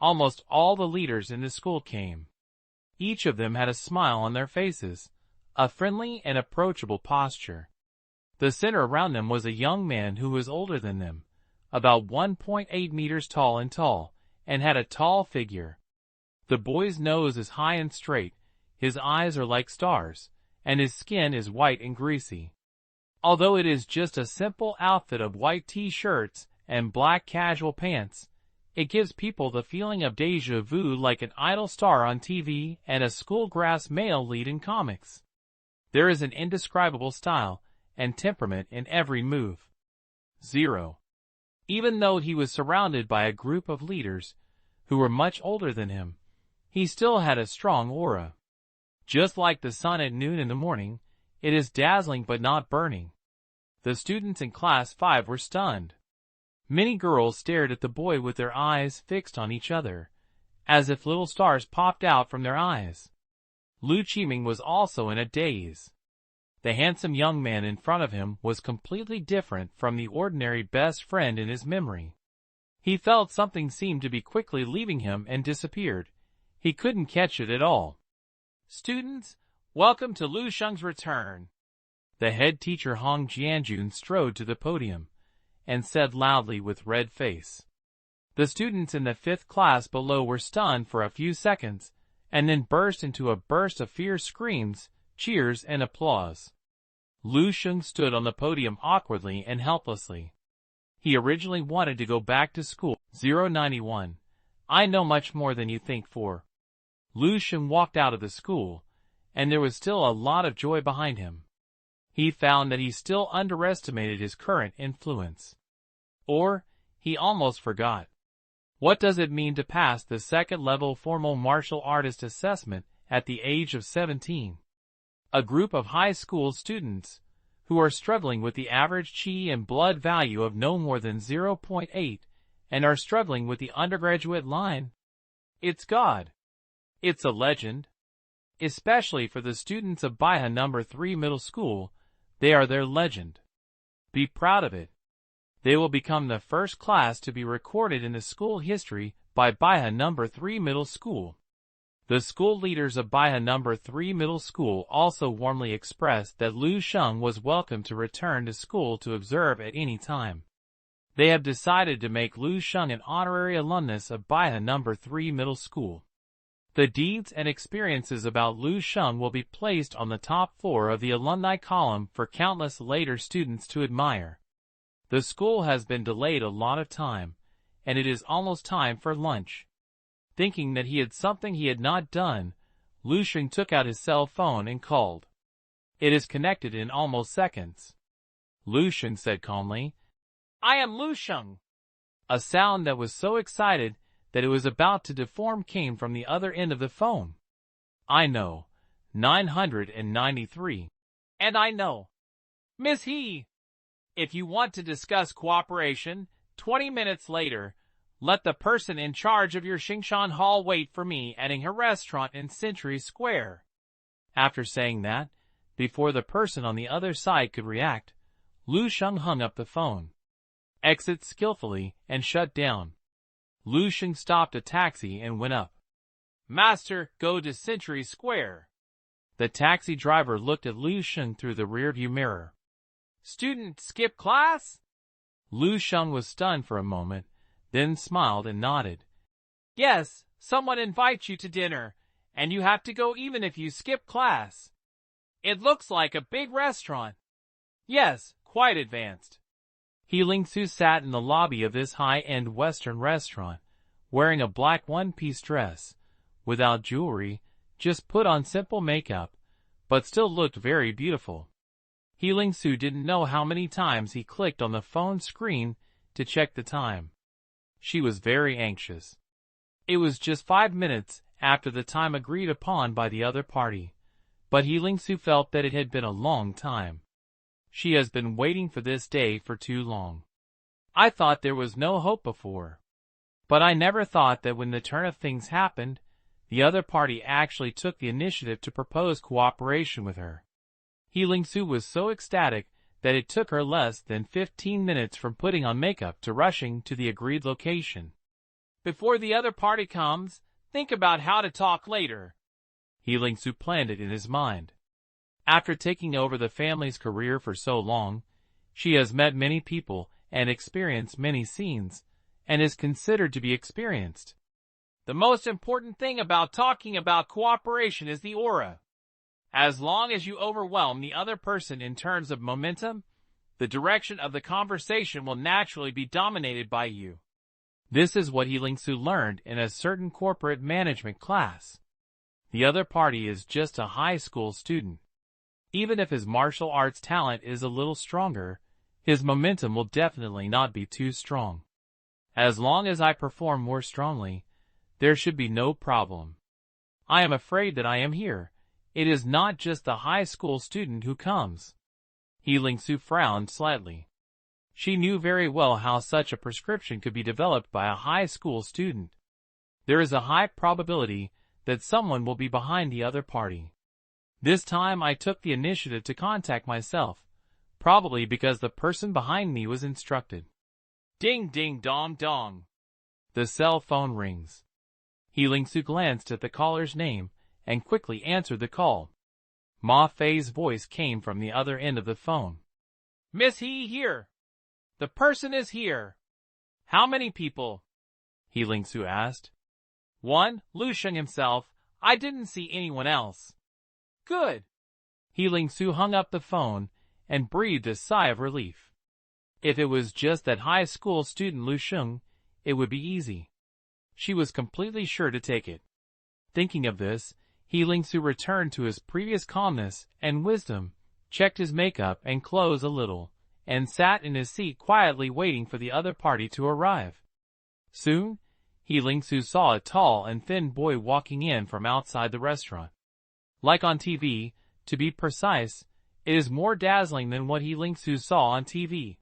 Almost all the leaders in the school came. Each of them had a smile on their faces, a friendly and approachable posture. The center around them was a young man who was older than them, about 1.8 meters tall and had a tall figure. The boy's nose is high and straight, his eyes are like stars, and his skin is white and greasy. Although it is just a simple outfit of white t-shirts and black casual pants, it gives people the feeling of déjà vu, like an idol star on TV and a schoolgrass male lead in comics. There is an indescribable style and temperament in every move. 0. Even though he was surrounded by a group of leaders who were much older than him, he still had a strong aura. Just like the sun at noon in the morning, it is dazzling but not burning. The students in Class 5 were stunned. Many girls stared at the boy with their eyes fixed on each other, as if little stars popped out from their eyes. Lu Qiming was also in a daze. The handsome young man in front of him was completely different from the ordinary best friend in his memory. He felt something seemed to be quickly leaving him and disappeared. He couldn't catch it at all. "Students, welcome to Lu Sheng's return." The head teacher Hong Jianjun strode to the podium and said loudly with red face. The students in the 5th class below were stunned for a few seconds, and then burst into a burst of fierce screams, cheers, and applause. Lu Sheng stood on the podium awkwardly and helplessly. He originally wanted to go back to school. 091. I know much more than you think for. Lu Sheng walked out of the school, and there was still a lot of joy behind him. He found that he still underestimated his current influence. Or, he almost forgot. What does it mean to pass the second-level formal martial artist assessment at the age of 17? A group of high school students, who are struggling with the average qi and blood value of no more than 0.8, and are struggling with the undergraduate line. It's God. It's a legend. Especially for the students of Baiha No. 3 Middle School, they are their legend. Be proud of it. They will become the first class to be recorded in the school history by Baiha No. 3 Middle School. The school leaders of Baiha No. 3 Middle School also warmly expressed that Lu Sheng was welcome to return to school to observe at any time. They have decided to make Lu Sheng an honorary alumnus of Baiha No. 3 Middle School. The deeds and experiences about Lu Sheng will be placed on the top floor of the alumni column for countless later students to admire. The school has been delayed a lot of time, and it is almost time for lunch. Thinking that he had something he had not done, Lu Sheng took out his cell phone and called. It is connected in almost seconds. Lu Sheng said calmly, "I am Lu Sheng." A sound that was so excited that it was about to deform came from the other end of the phone. I know. 993. And I know. Miss He. If you want to discuss cooperation, 20 minutes later, let the person in charge of your Xingshan Hall wait for me at her restaurant in Century Square. After saying that, before the person on the other side could react, Lu Sheng hung up the phone. Exit skillfully and shut down. Lu Sheng stopped a taxi and went up. Master, go to Century Square. The taxi driver looked at Lu Sheng through the rearview mirror. Student skip class? Lu Sheng was stunned for a moment, then smiled and nodded. Yes, someone invites you to dinner, and you have to go even if you skip class. It looks like a big restaurant. Yes, quite advanced. He Lingsu sat in the lobby of this high-end Western restaurant, wearing a black one-piece dress, without jewelry, just put on simple makeup, but still looked very beautiful. He Lingsu didn't know how many times he clicked on the phone screen to check the time. She was very anxious. It was just 5 minutes after the time agreed upon by the other party, but He Lingsu felt that it had been a long time. She has been waiting for this day for too long. I thought there was no hope before. But I never thought that when the turn of things happened, the other party actually took the initiative to propose cooperation with her. He Lingsu was so ecstatic that it took her less than 15 minutes from putting on makeup to rushing to the agreed location. Before the other party comes, think about how to talk later. He Lingsu planned it in his mind. After taking over the family's career for so long, she has met many people and experienced many scenes, and is considered to be experienced. The most important thing about talking about cooperation is the aura. As long as you overwhelm the other person in terms of momentum, the direction of the conversation will naturally be dominated by you. This is what He Lingsu learned in a certain corporate management class. The other party is just a high school student. Even if his martial arts talent is a little stronger, his momentum will definitely not be too strong. As long as I perform more strongly, there should be no problem. I am afraid that I am here. It is not just the high school student who comes. He Lingsu frowned slightly. She knew very well how such a prescription could be developed by a high school student. There is a high probability that someone will be behind the other party. This time I took the initiative to contact myself, probably because the person behind me was instructed. Ding ding dong dong. The cell phone rings. He Lingsu glanced at the caller's name and quickly answered the call. Ma Fei's voice came from the other end of the phone. Miss He here. The person is here. How many people? He Lingsu asked. One, Lu Sheng himself. I didn't see anyone else. Good. Healing Su hung up the phone and breathed a sigh of relief. If it was just that high school student Lu Sheng, it would be easy. She was completely sure to take it. Thinking of this, Healing Su returned to his previous calmness and wisdom, checked his makeup and clothes a little, and sat in his seat quietly waiting for the other party to arrive. Soon, Healing Su saw a tall and thin boy walking in from outside the restaurant. Like on TV, to be precise, it is more dazzling than what Healing Su saw on TV.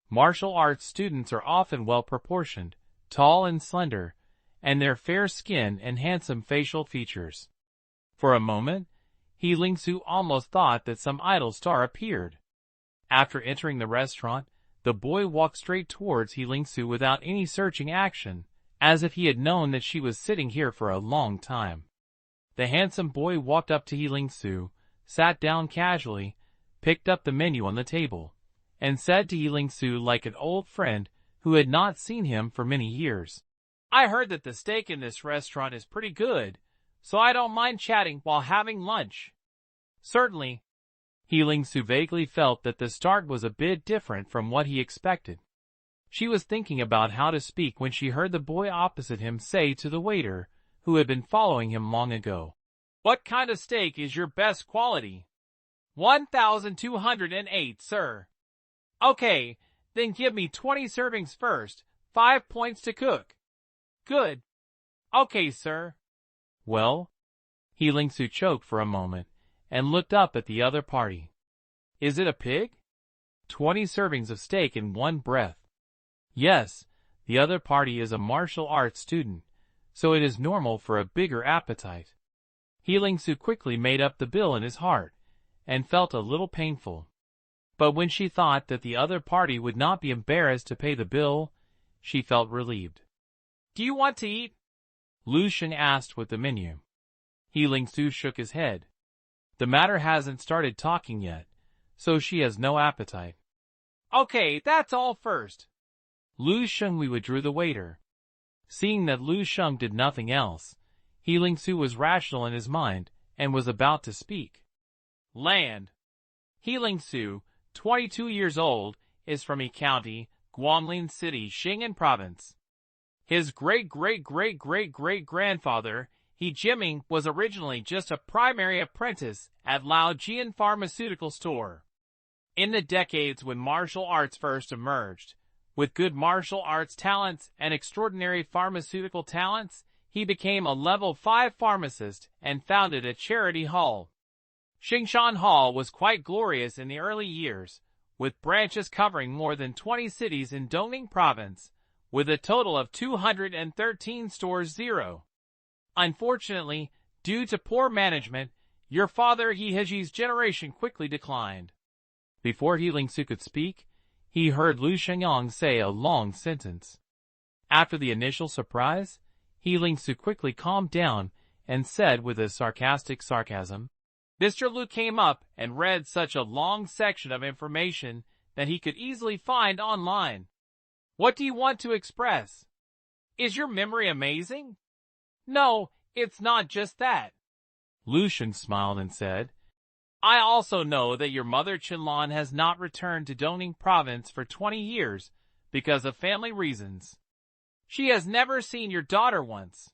Martial arts students are often well-proportioned, tall and slender, and their fair skin and handsome facial features. For a moment, Healing Su almost thought that some idol star appeared. After entering the restaurant, the boy walked straight towards Healing Su without any searching action, as if he had known that she was sitting here for a long time. The handsome boy walked up to Healing Su, sat down casually, picked up the menu on the table, and said to Healing Su like an old friend who had not seen him for many years, "I heard that the steak in this restaurant is pretty good, so I don't mind chatting while having lunch." "Certainly." Healing Su vaguely felt that the start was a bit different from what he expected. She was thinking about how to speak when she heard the boy opposite him say to the waiter, who had been following him long ago, "What kind of steak is your best quality?" 1,208, sir." "Okay, then give me 20 servings first, 5 points to cook." "Good. Okay, sir." "Well?" Healing Su choked for a moment and looked up at the other party. "Is it a pig?" 20 servings of steak in one breath. "Yes, the other party is a martial arts student, so it is normal for a bigger appetite." Healing Su quickly made up the bill in his heart, and felt a little painful. But when she thought that the other party would not be embarrassed to pay the bill, she felt relieved. "Do you want to eat?" Lu Sheng asked with the menu. Healing Su shook his head. The matter hasn't started talking yet, so she has no appetite. "Okay, that's all first." Lu Sheng withdrew the waiter. Seeing that Lu Sheng did nothing else, Healing Su was rational in his mind and was about to speak. Land. Healing Su, 22 years old, is from Yi County, Guanglin City, Sheng Province. His great-great-great-great-great-grandfather, He Jiming, was originally just a primary apprentice at Lao Jian Pharmaceutical Store. In the decades when martial arts first emerged, with good martial arts talents and extraordinary pharmaceutical talents, he became a level 5 pharmacist and founded a charity hall. Xingshan Hall was quite glorious in the early years, with branches covering more than 20 cities in Dongning Province, with a total of 213 stores. Unfortunately, due to poor management, your father Heji's generation quickly declined. Before Healing Su could speak, he heard Lu Shengyang say a long sentence. After the initial surprise, Healing Su quickly calmed down and said with a sarcastic sarcasm, "Mr. Lu came up and read such a long section of information that he could easily find online. What do you want to express? Is your memory amazing?" "No, it's not just that." Lu Sheng smiled and said, "I also know that your mother Qinlan has not returned to Dongning Province for 20 years because of family reasons. She has never seen your daughter once.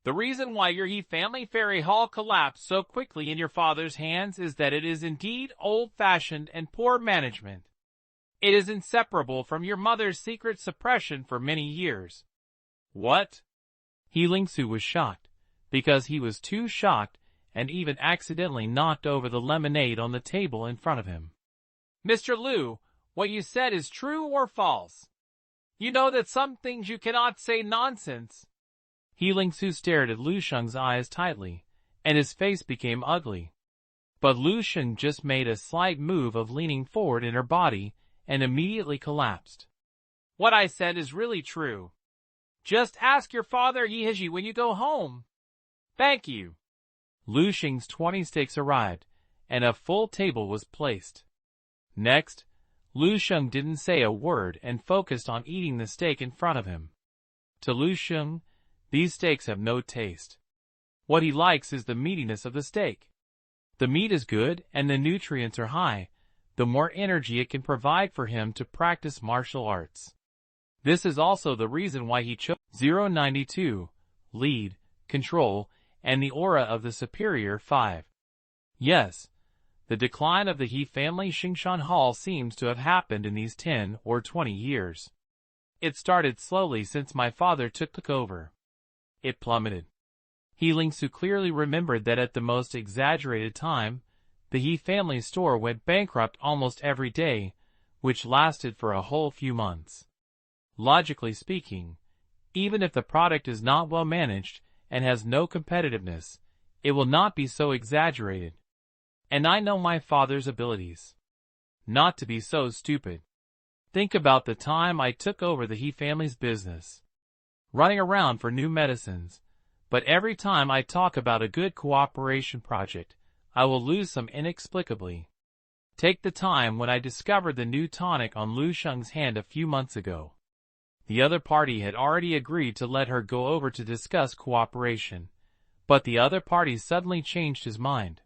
The reason why your He family fairy hall collapsed so quickly in your father's hands is that it is indeed old-fashioned and poor management. It is inseparable from your mother's secret suppression for many years." "What?" Healing Su was shocked, because he was too shocked and even accidentally knocked over the lemonade on the table in front of him. "Mr. Lu, what you said is true or false? You know that some things you cannot say nonsense." Healing Su stared at Lu Sheng's eyes tightly, and his face became ugly. But Lu Sheng just made a slight move of leaning forward in her body and immediately collapsed. "What I said is really true. Just ask your father Heji when you go home." "Thank you." Lu Sheng's 20 steaks arrived, and a full table was placed. Next, Lu Sheng didn't say a word and focused on eating the steak in front of him. To Lu Sheng, these steaks have no taste. What he likes is the meatiness of the steak. The meat is good and the nutrients are high, the more energy it can provide for him to practice martial arts. This is also the reason why he chose 092, lead, control, and the aura of the superior 5. Yes, the decline of the He family Xingshan Hall seems to have happened in these 10 or 20 years. It started slowly since my father took over. It plummeted. He Lingsu clearly remembered that at the most exaggerated time, the He family store went bankrupt almost every day, which lasted for a whole few months. Logically speaking, even if the product is not well managed and has no competitiveness, it will not be so exaggerated. And I know my father's abilities. Not to be so stupid. Think about the time I took over the He family's business. Running around for new medicines, but every time I talk about a good cooperation project, I will lose some inexplicably. Take the time when I discovered the new tonic on Lu Sheng's hand a few months ago. The other party had already agreed to let her go over to discuss cooperation, but the other party suddenly changed his mind.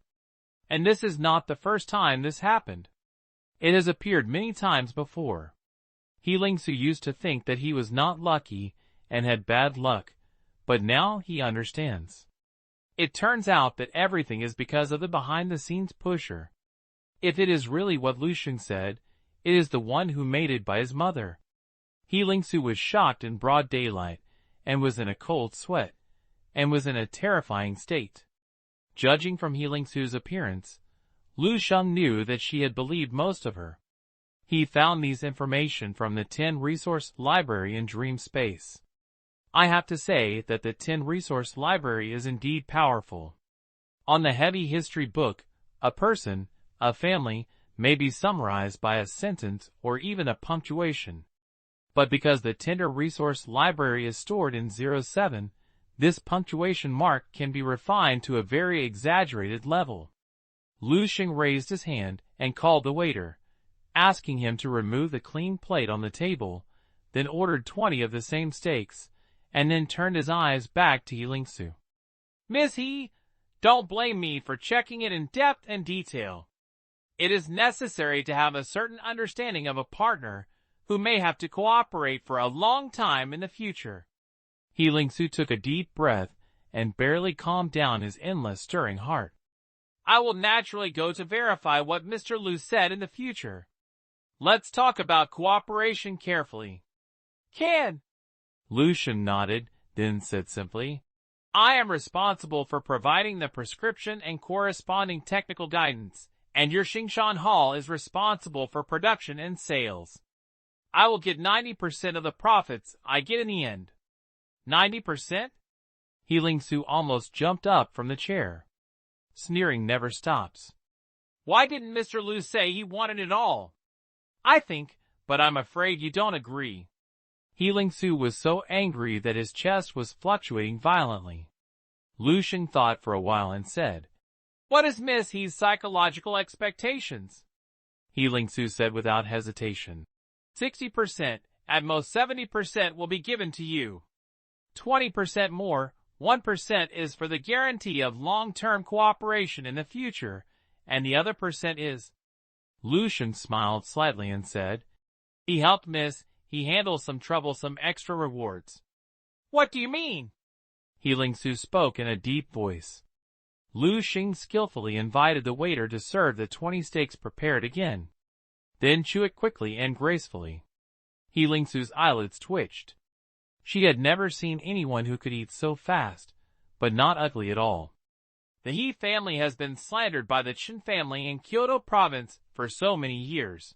And this is not the first time this happened. It has appeared many times before. He Lingsu used to think that he was not lucky and had bad luck, but now he understands. It turns out that everything is because of the behind-the-scenes pusher. If it is really what Lu Sheng said, it is the one who mated by his mother. He Lingsu was shocked in broad daylight, and was in a cold sweat, and was in a terrifying state. Judging from He Lingsu's appearance, Lu Sheng knew that she had believed most of her. He found these information from the 10 resource library in Dream Space. I have to say that the 10 resource library is indeed powerful. On the heavy history book, a person, a family, may be summarized by a sentence or even a punctuation. But because the tender resource library is stored in 07, this punctuation mark can be refined to a very exaggerated level. Lu Sheng raised his hand and called the waiter, asking him to remove the clean plate on the table, then ordered 20 of the same steaks, and then turned his eyes back to He Lingsu. Miss He, don't blame me for checking it in depth and detail. It is necessary to have a certain understanding of a partner who may have to cooperate for a long time in the future. He Lingsu took a deep breath and barely calmed down his endless stirring heart. I will naturally go to verify what Mr. Lu said in the future. Let's talk about cooperation carefully. Can. Lu Sheng nodded, then said simply, I am responsible for providing the prescription and corresponding technical guidance, and your Xingshan Hall is responsible for production and sales. I will get 90% of the profits I get in the end. 90%? He Lingsu almost jumped up from the chair. Sneering never stops. Why didn't Mr. Lu say he wanted it all? I think, but I'm afraid you don't agree. He Lingsu was so angry that his chest was fluctuating violently. Lu Sheng thought for a while and said, What is Miss He's psychological expectations? He Lingsu said without hesitation. 60%, at most 70% will be given to you. 20% more, 1% is for the guarantee of long-term cooperation in the future, and the other percent is... Lu Sheng smiled slightly and said, He helped Miss, he handles some troublesome extra rewards. What do you mean? He Lingsu spoke in a deep voice. Lu Sheng skillfully invited the waiter to serve the 20 steaks prepared again. Then chew it quickly and gracefully. He Lingsu's eyelids twitched. She had never seen anyone who could eat so fast, but not ugly at all. The He family has been slandered by the Chen family in Kyoto province for so many years.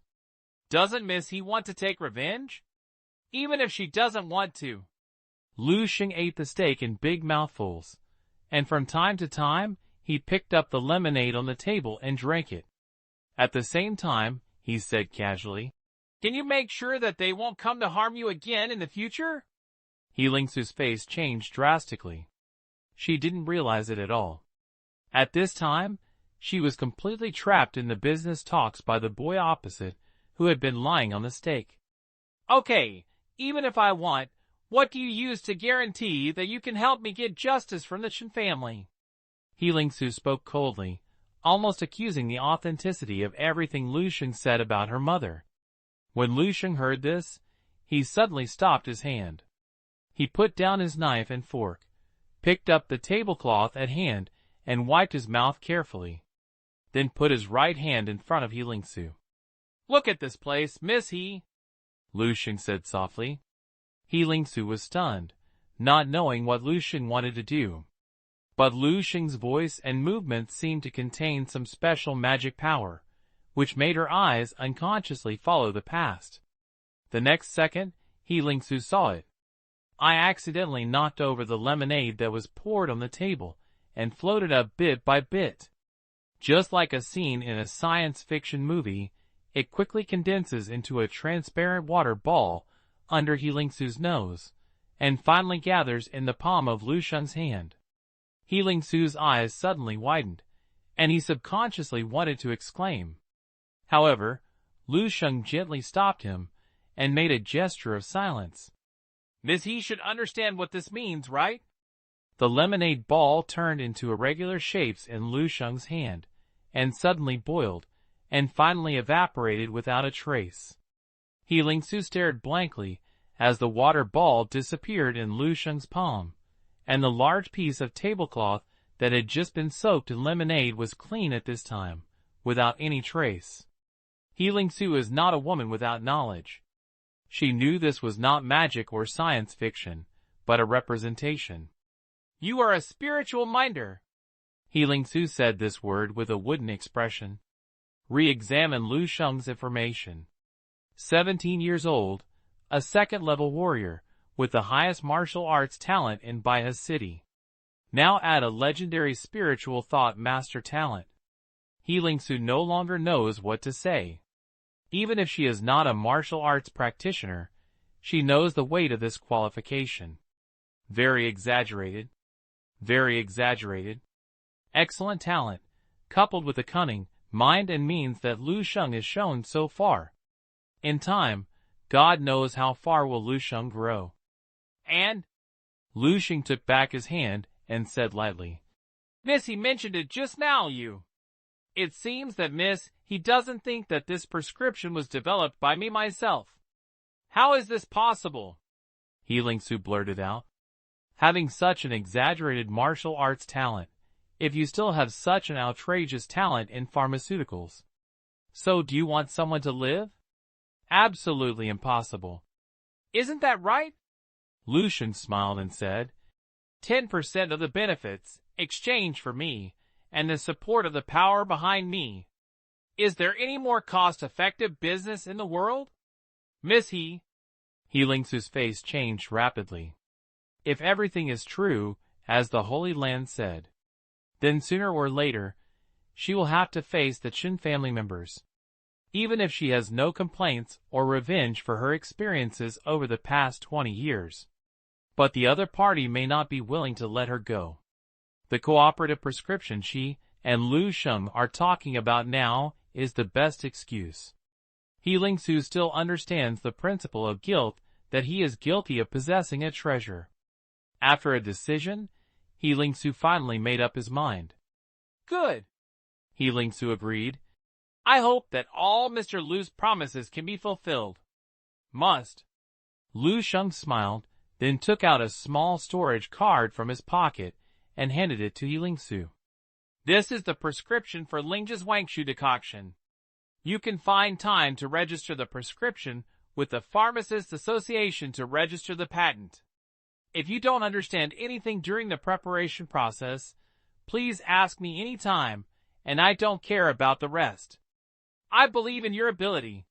Doesn't Miss He want to take revenge? Even if she doesn't want to. Lu Sheng ate the steak in big mouthfuls, and from time to time, he picked up the lemonade on the table and drank it. At the same time, he said casually, Can you make sure that they won't come to harm you again in the future? He Lingsu's face changed drastically. She didn't realize it at all. At this time, she was completely trapped in the business talks by the boy opposite, who had been lying on the steak. Okay, even if I want, what do you use to guarantee that you can help me get justice from the Chen family? Healing Su spoke coldly, almost accusing the authenticity of everything Lu Sheng said about her mother. When Lu Sheng heard this, he suddenly stopped his hand. He put down his knife and fork, picked up the tablecloth at hand, and wiped his mouth carefully. Then put his right hand in front of Healing Su. "Look at this place, Miss He," Lu Sheng said softly. Healing Su was stunned, not knowing what Lu Sheng wanted to do. But Lu Sheng's voice and movements seemed to contain some special magic power, which made her eyes unconsciously follow the past. The next second, Healing Su saw it. "I accidentally knocked over the lemonade that was poured on the table and floated up bit by bit." Just like a scene in a science fiction movie, it quickly condenses into a transparent water ball under Healing Su's nose, and finally gathers in the palm of Lu Sheng's hand. Healing Su's eyes suddenly widened, and he subconsciously wanted to exclaim. However, Lu Sheng gently stopped him and made a gesture of silence. "Miss He should understand what this means, right?" The lemonade ball turned into irregular shapes in Lu Sheng's hand, and suddenly boiled, and finally evaporated without a trace. Healing Su stared blankly as the water ball disappeared in Lu Sheng's palm, and the large piece of tablecloth that had just been soaked in lemonade was clean at this time, without any trace. Healing Su is not a woman without knowledge. She knew this was not magic or science fiction, but a representation. "You are a spiritual minder." Healing Su said this word with a wooden expression. Re-examine Lu Sheng's information. 17 years old, a second-level warrior, with the highest martial arts talent in Baihe City. Now add a legendary spiritual thought master talent. Healing Su no longer knows what to say. Even if she is not a martial arts practitioner, she knows the weight of this qualification. Very exaggerated. Very exaggerated. Excellent talent, coupled with the cunning, mind and means that Lu Sheng has shown so far. In time, God knows how far will Lu Sheng grow. "And?" Lu Sheng took back his hand and said lightly. "Miss He mentioned it just now, you. It seems that Miss He doesn't think that this prescription was developed by me myself. How is this possible?" Healing Su blurted out. "Having such an exaggerated martial arts talent, if you still have such an outrageous talent in pharmaceuticals. So do you want someone to live? Absolutely impossible. Isn't that right?" Lu Sheng smiled and said, 10% of the benefits, exchange for me, and the support of the power behind me. Is there any more cost-effective business in the world? Miss He. Healing Su's face changed rapidly. If everything is true, as the Holy Land said, then sooner or later, she will have to face the Chen family members. Even if she has no complaints or revenge for her experiences over the past 20 years. But the other party may not be willing to let her go. The cooperative prescription she and Lu Sheng are talking about now is the best excuse. Healing Su still understands the principle of guilt that he is guilty of possessing a treasure. After a decision, Healing Su finally made up his mind. Good, Healing Su agreed. I hope that all Mr. Lu's promises can be fulfilled. Must. Lu Sheng smiled, then took out a small storage card from his pocket and handed it to Healing Su. This is the prescription for Lingjia's Wangshu decoction. You can find time to register the prescription with the Pharmacists Association to register the patent. If you don't understand anything during the preparation process, please ask me any time, and I don't care about the rest. I believe in your ability.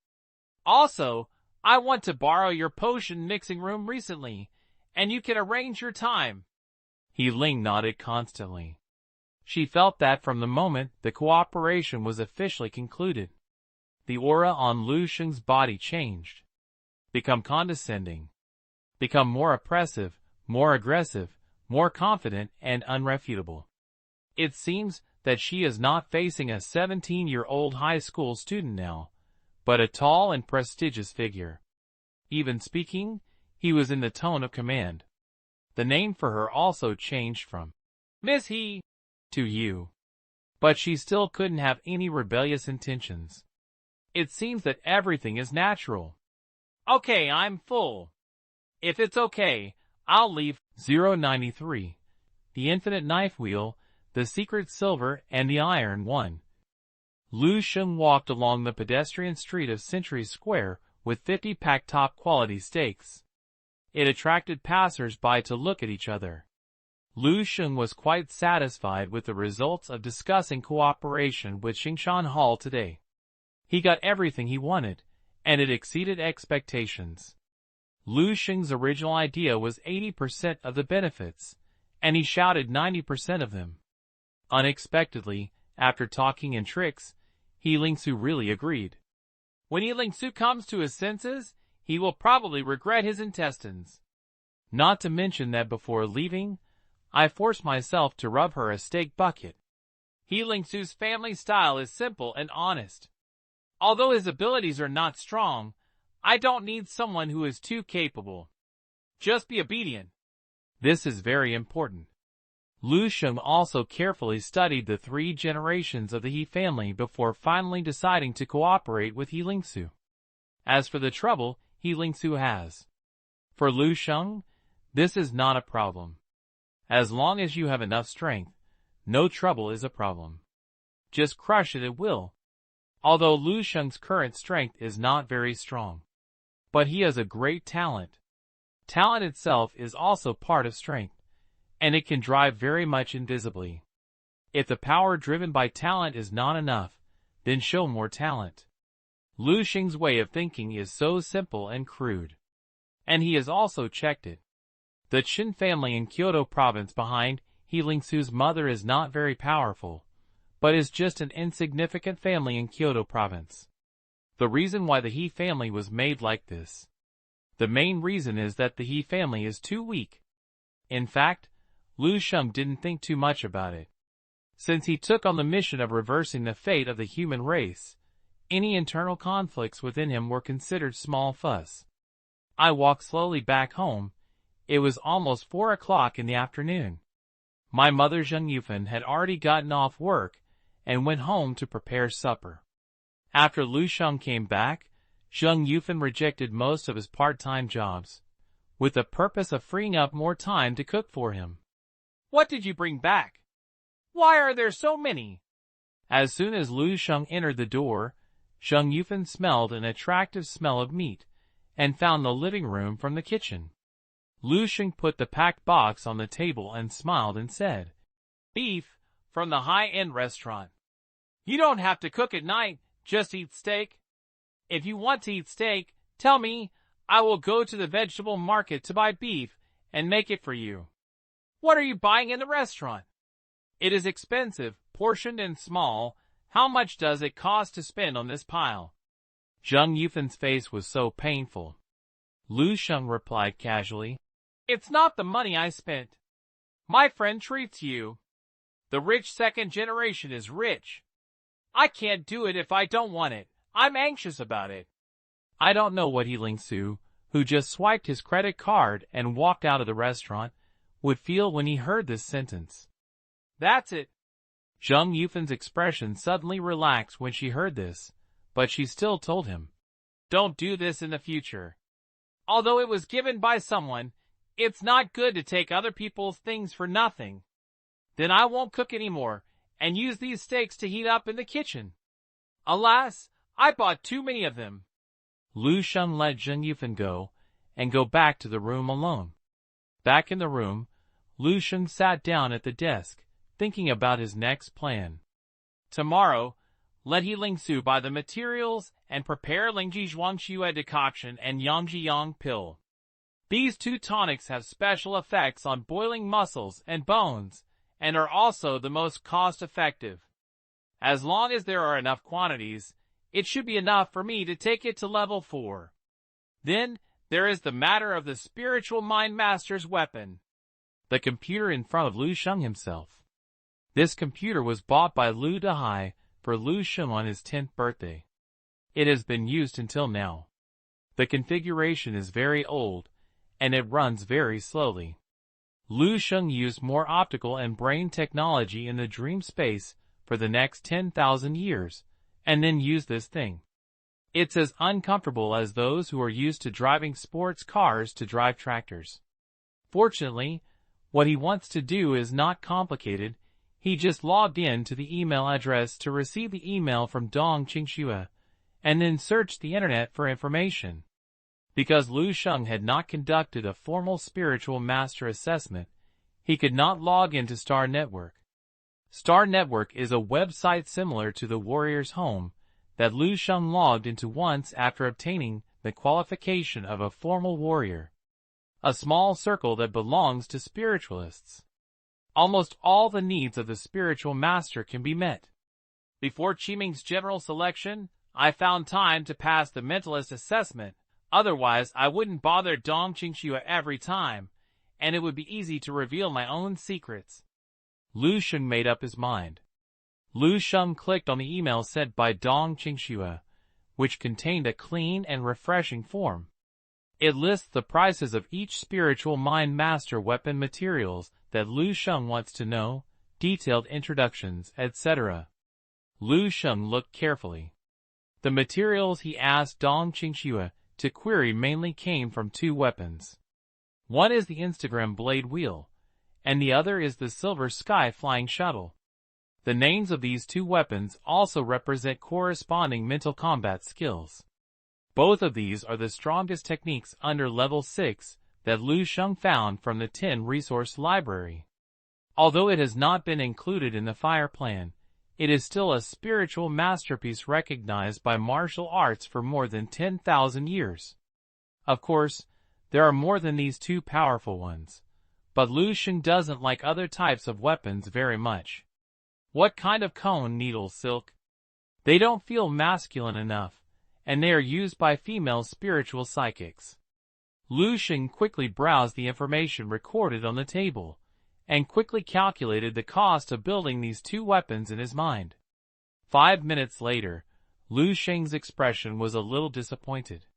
Also, I want to borrow your potion mixing room recently, and you can arrange your time. He Ling nodded constantly. She felt that from the moment the cooperation was officially concluded, the aura on Lu Sheng's body changed. Become condescending. Become more oppressive, more aggressive, more confident and unrefutable. It seems that she is not facing a 17-year-old high school student now, but a tall and prestigious figure. Even speaking, he was in the tone of command. The name for her also changed from Miss He to you. But she still couldn't have any rebellious intentions. It seems that everything is natural. Okay, I'm full. If it's okay, I'll leave. 093. The Infinite Knife Wheel, the Secret Silver, and the Iron One. Lu Sheng walked along the pedestrian street of Century Square with 50-pack top-quality steaks. It attracted passers-by to look at each other. Lu Sheng was quite satisfied with the results of discussing cooperation with Xingshan Hall today. He got everything he wanted, and it exceeded expectations. Lu Sheng's original idea was 80% of the benefits, and he shouted 90% of them. Unexpectedly, after talking in tricks, He Lingsu really agreed. When He Lingsu comes to his senses, he will probably regret his intestines. Not to mention that before leaving, I forced myself to rub her a steak bucket. He Lingsu's family style is simple and honest. Although his abilities are not strong, I don't need someone who is too capable. Just be obedient. This is very important. Lu Sheng also carefully studied the 3 generations of the He family before finally deciding to cooperate with He Lingsu. As for the trouble He Lingsu has, for Lu Sheng, this is not a problem. As long as you have enough strength, no trouble is a problem. Just crush it at will. Although Lu Sheng's current strength is not very strong, but he has a great talent. Talent itself is also part of strength, and it can drive very much invisibly. If the power driven by talent is not enough, then show more talent. Lu Sheng's way of thinking is so simple and crude. And he has also checked it. The Qin family in Kyoto province behind He Lingsu's mother is not very powerful, but is just an insignificant family in Kyoto province. The reason why the He family was made like this. The main reason is that the He family is too weak. In fact, Lu Sheng didn't think too much about it. Since he took on the mission of reversing the fate of the human race, any internal conflicts within him were considered small fuss. I walked slowly back home. It was almost 4 o'clock in the afternoon. My mother Zheng Yufan had already gotten off work and went home to prepare supper. After Lu Sheng came back, Zheng Yufan rejected most of his part-time jobs, with the purpose of freeing up more time to cook for him. What did you bring back? Why are there so many? As soon as Lu Sheng entered the door, Zheng Yufan smelled an attractive smell of meat and found the living room from the kitchen. Lu Sheng put the packed box on the table and smiled and said, "Beef, from the high-end restaurant. You don't have to cook at night, just eat steak. If you want to eat steak, tell me, I will go to the vegetable market to buy beef and make it for you." What are you buying in the restaurant? It is expensive, portioned and small. How much does it cost to spend on this pile? Zheng Yufan's face was so painful. Lu Sheng replied casually, "It's not the money I spent. My friend treats you. The rich second generation is rich. I can't do it if I don't want it. I'm anxious about it." I don't know what He Lingsu, who just swiped his credit card and walked out of the restaurant, would feel when he heard this sentence. That's it. Zheng Yufan's expression suddenly relaxed when she heard this, but she still told him, "Don't do this in the future. Although it was given by someone, it's not good to take other people's things for nothing. Then I won't cook anymore and use these steaks to heat up in the kitchen. Alas, I bought too many of them." Lu Sheng let Zheng Yufan go and go back to the room alone. Back in the room, Lu Sheng sat down at the desk, thinking about his next plan. Tomorrow, let He Lingsu buy the materials and prepare Lingji Zhuangxue decoction and Yangji Yang pill. These 2 tonics have special effects on boiling muscles and bones, and are also the most cost-effective. As long as there are enough quantities, it should be enough for me to take it to level 4. Then, there is the matter of the spiritual mind master's weapon. The computer in front of Lu Sheng himself. This computer was bought by Lu Dehai for Lu Sheng on his 10th birthday. It has been used until now. The configuration is very old, and it runs very slowly. Lu Sheng used more optical and brain technology in the dream space for the next 10,000 years, and then used this thing. It's as uncomfortable as those who are used to driving sports cars to drive tractors. Fortunately, what he wants to do is not complicated. He just logged in to the email address to receive the email from Dong Qingxue, and then searched the internet for information. Because Lu Sheng had not conducted a formal spiritual master assessment, he could not log into Star Network. Star Network is a website similar to the Warrior's Home that Lu Sheng logged into once after obtaining the qualification of a formal warrior. A small circle that belongs to spiritualists. Almost all the needs of the spiritual master can be met. Before Qiming's general selection, I found time to pass the mentalist assessment. Otherwise, I wouldn't bother Dong Qingxue every time, and it would be easy to reveal my own secrets. Lu Sheng made up his mind. Lu Sheng clicked on the email sent by Dong Qingxue, which contained a clean and refreshing form. It lists the prices of each spiritual mind master weapon materials that Lu Sheng wants to know, detailed introductions, etc. Lu Sheng looked carefully. The materials he asked Dong Qingxue to query mainly came from two weapons. One is the Instagram blade wheel, and the other is the silver sky flying shuttle. The names of these two weapons also represent corresponding mental combat skills. Both of these are the strongest techniques under level 6 that Lu Sheng found from the 10 resource library. Although it has not been included in the fire plan, it is still a spiritual masterpiece recognized by martial arts for more than 10,000 years. Of course, there are more than these two powerful ones, but Lu Sheng doesn't like other types of weapons very much. What kind of cone needle silk? They don't feel masculine enough, and they are used by female spiritual psychics. Lu Sheng quickly browsed the information recorded on the table, and quickly calculated the cost of building these two weapons in his mind. 5 minutes later, Lu Sheng's expression was a little disappointed.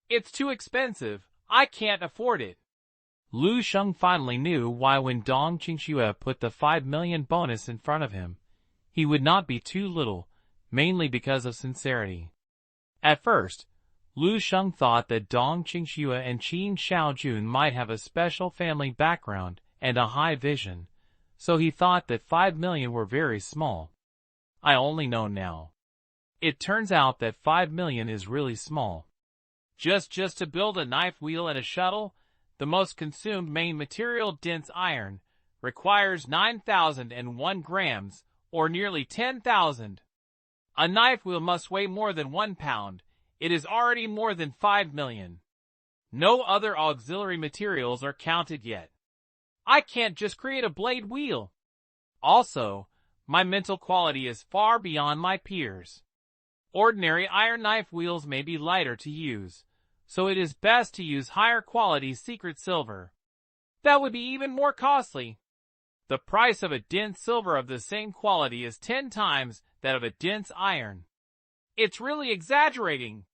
It's too expensive. I can't afford it. Lu Sheng finally knew why when Dong Qingxue put the 5 million bonus in front of him, he would not be too little, mainly because of sincerity. At first, Lu Sheng thought that Dong Qingxue and Qin Shaojun might have a special family background and a high vision, so he thought that 5 million were very small. I only know now. It turns out that 5 million is really small. Just to build a knife wheel and a shuttle, the most consumed main material, dense iron, requires 9,001 grams, or nearly 10,000. A knife wheel must weigh more than 1 pound. It is already more than 5 million. No other auxiliary materials are counted yet. I can't just create a blade wheel. Also, my mental quality is far beyond my peers. Ordinary iron knife wheels may be lighter to use, so it is best to use higher quality secret silver. That would be even more costly. The price of a dense silver of the same quality is 10 times that of a dense iron. It's really exaggerating.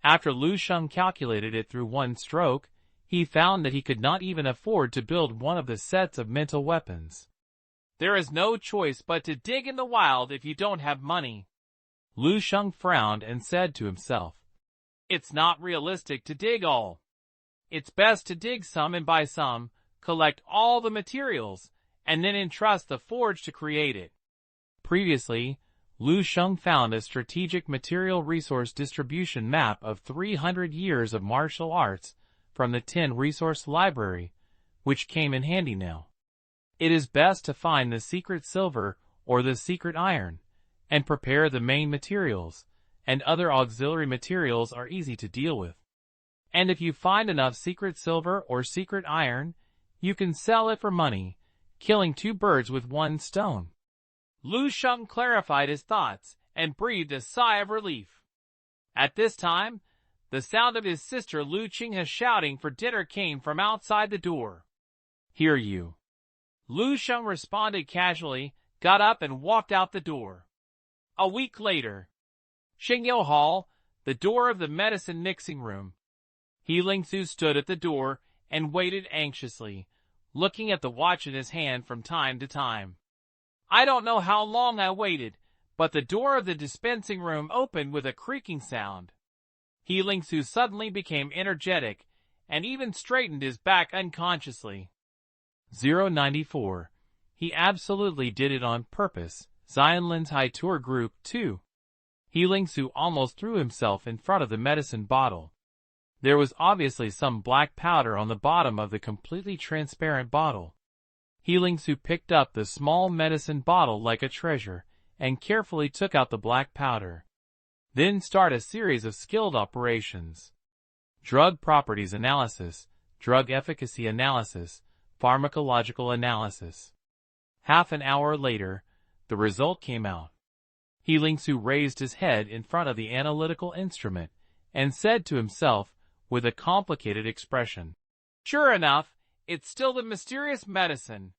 After Lu Sheng calculated it through one stroke, he found that he could not even afford to build one of the sets of mental weapons. There is no choice but to dig in the wild if you don't have money. Lu Sheng frowned and said to himself, "It's not realistic to dig all. It's best to dig some and buy some, collect all the materials, and then entrust the forge to create it." Previously, Lu Sheng found a strategic material resource distribution map of 300 years of martial arts from the 10 resource library, which came in handy now. It is best to find the secret silver or the secret iron, and prepare the main materials, and other auxiliary materials are easy to deal with. And if you find enough secret silver or secret iron, you can sell it for money, killing 2 birds with 1 stone. Lu Sheng clarified his thoughts and breathed a sigh of relief. At this time, the sound of his sister Lu Qinghe shouting for dinner came from outside the door. "Hear you." Lu Sheng responded casually, got up and walked out the door. A week later, Shengyou Hall, the door of the medicine mixing room. He Lingsu stood at the door and waited anxiously. looking at the watch in his hand from time to time. I don't know how long I waited, but the door of the dispensing room opened with a creaking sound. Healing Su suddenly became energetic and even straightened his back unconsciously. 094. He absolutely did it on purpose. Xianlin's High Tour Group 2. Healing Su almost threw himself in front of the medicine bottle. There was obviously some black powder on the bottom of the completely transparent bottle. Healing Su picked up the small medicine bottle like a treasure and carefully took out the black powder. Then start a series of skilled operations. Drug properties analysis, drug efficacy analysis, pharmacological analysis. Half an hour later, the result came out. Healing Su raised his head in front of the analytical instrument and said to himself with a complicated expression, "Sure enough, it's still the mysterious medicine.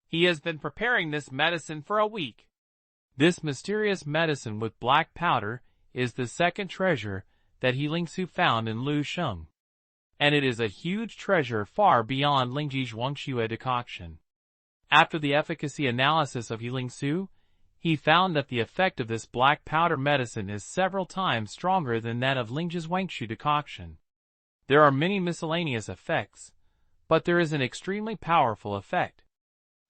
He has been preparing this medicine for a week." This mysterious medicine with black powder is the second treasure that Healing Su found in Lu Sheng. And it is a huge treasure far beyond Lingji's Wangxue decoction. After the efficacy analysis of Healing Su, he found that the effect of this black powder medicine is several times stronger than that of Lingji's Wangxue decoction. There are many miscellaneous effects, but there is an extremely powerful effect.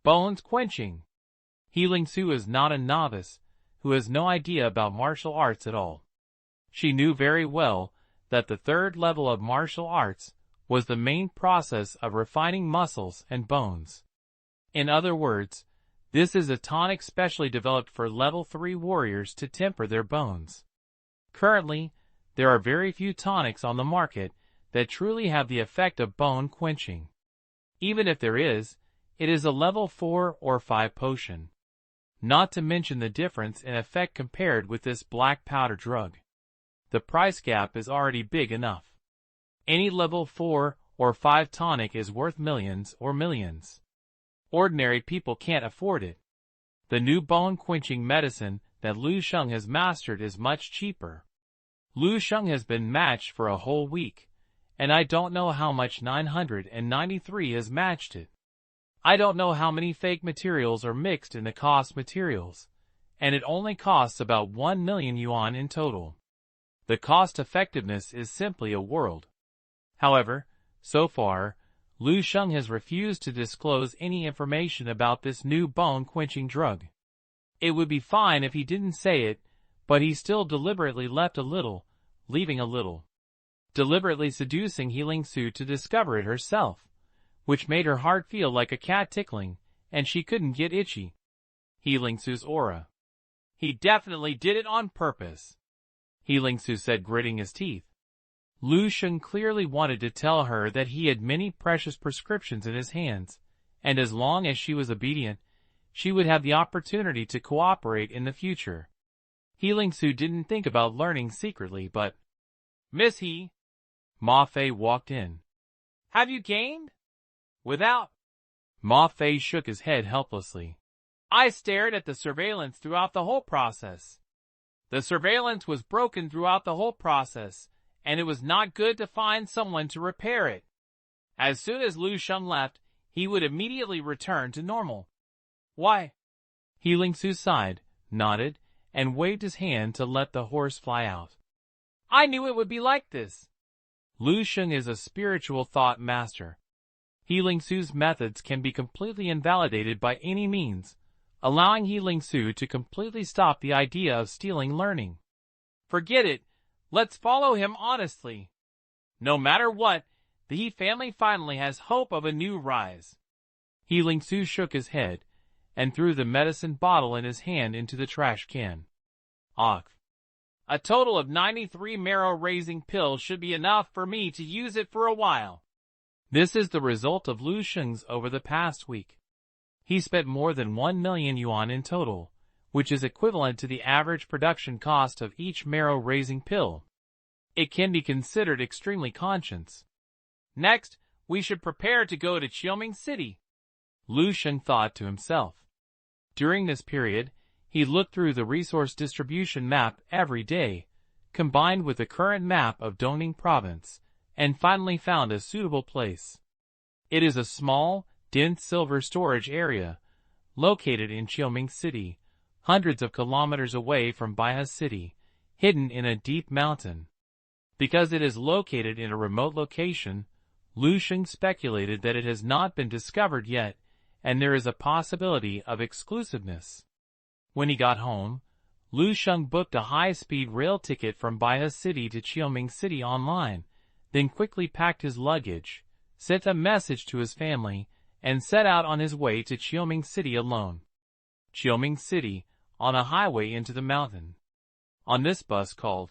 Bones quenching. Healing Su is not a novice who has no idea about martial arts at all. She knew very well that the third level of martial arts was the main process of refining muscles and bones. In other words, this is a tonic specially developed for level 3 warriors to temper their bones. Currently, there are very few tonics on the market that truly have the effect of bone quenching. Even if there is, it is a level 4 or 5 potion. Not to mention the difference in effect compared with this black powder drug. The price gap is already big enough. Any level 4 or 5 tonic is worth millions or millions. Ordinary people can't afford it. The new bone-quenching medicine that Lu Sheng has mastered is much cheaper. Lu Sheng has been matched for a whole week, and I don't know how much 993 has matched it. I don't know how many fake materials are mixed in the cost materials, and it only costs about 1 million yuan in total. The cost effectiveness is simply a world. However, so far, Lu Sheng has refused to disclose any information about this new bone-quenching drug. It would be fine if he didn't say it, but he still deliberately left a little, leaving a little. Deliberately seducing Healing Su to discover it herself, which made her heart feel like a cat tickling, and she couldn't get itchy. Healing Su's aura. He definitely did it on purpose, Healing Su said, gritting his teeth. Lu Sheng clearly wanted to tell her that he had many precious prescriptions in his hands, and as long as she was obedient, she would have the opportunity to cooperate in the future. Healing Su didn't think about learning secretly, but... "Miss He." Ma Fei walked in. "Have you gained?" "Without." Ma Fei shook his head helplessly. "I stared at the surveillance throughout the whole process. The surveillance was broken throughout the whole process, and it was not good to find someone to repair it. As soon as Lu Sheng left, he would immediately return to normal." "Why?" Healing Su sighed, nodded, and waved his hand to let the horse fly out. "I knew it would be like this." Lu Sheng is a spiritual thought master. Healing Su's methods can be completely invalidated by any means, allowing Healing Su to completely stop the idea of stealing learning. "Forget it. Let's follow him honestly. No matter what, the He family finally has hope of a new rise." Healing Su shook his head and threw the medicine bottle in his hand into the trash can. "Ugh. A total of 93 marrow-raising pills should be enough for me to use it for a while." This is the result of Lu Sheng's over the past week. He spent more than 1 million yuan in total, which is equivalent to the average production cost of each marrow-raising pill. It can be considered extremely conscious. "Next, we should prepare to go to Qiuming City," Lu Sheng thought to himself. During this period, he looked through the resource distribution map every day, combined with the current map of Dongning Province, and finally found a suitable place. It is a small, dense silver storage area, located in Xiaoming City, hundreds of kilometers away from Baihe City, hidden in a deep mountain. Because it is located in a remote location, Lu Sheng speculated that it has not been discovered yet, and there is a possibility of exclusiveness. When he got home, Lu Sheng booked a high-speed rail ticket from Baihe City to Xiaoming City online, then quickly packed his luggage, sent a message to his family, and set out on his way to Xiaoming City alone. Xiaoming City, on a highway into the mountain. On this bus called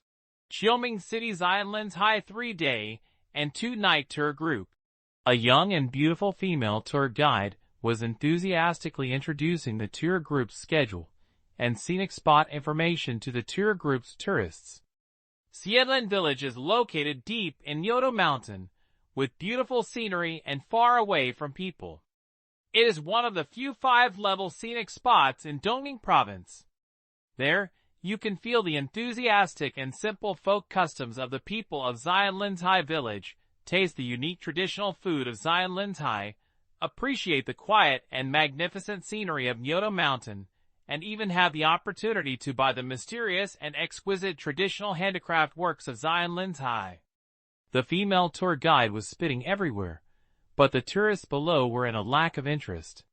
Xiaoming City Xianlin's High 3-day and 2-night tour group, a young and beautiful female tour guide was enthusiastically introducing the tour group's schedule and scenic spot information to the tour group's tourists. Xianlin village is located deep in Nyoto Mountain, with beautiful scenery and far away from people. It is one of the few 5-level scenic spots in Dongning Province. There, you can feel the enthusiastic and simple folk customs of the people of Xianlinzhai village, taste the unique traditional food of Xianlinzhai, appreciate the quiet and magnificent scenery of Nyoto Mountain, and even have the opportunity to buy the mysterious and exquisite traditional handicraft works of Xianlinzhai. The female tour guide was spitting everywhere, but the tourists below were in a lack of interest.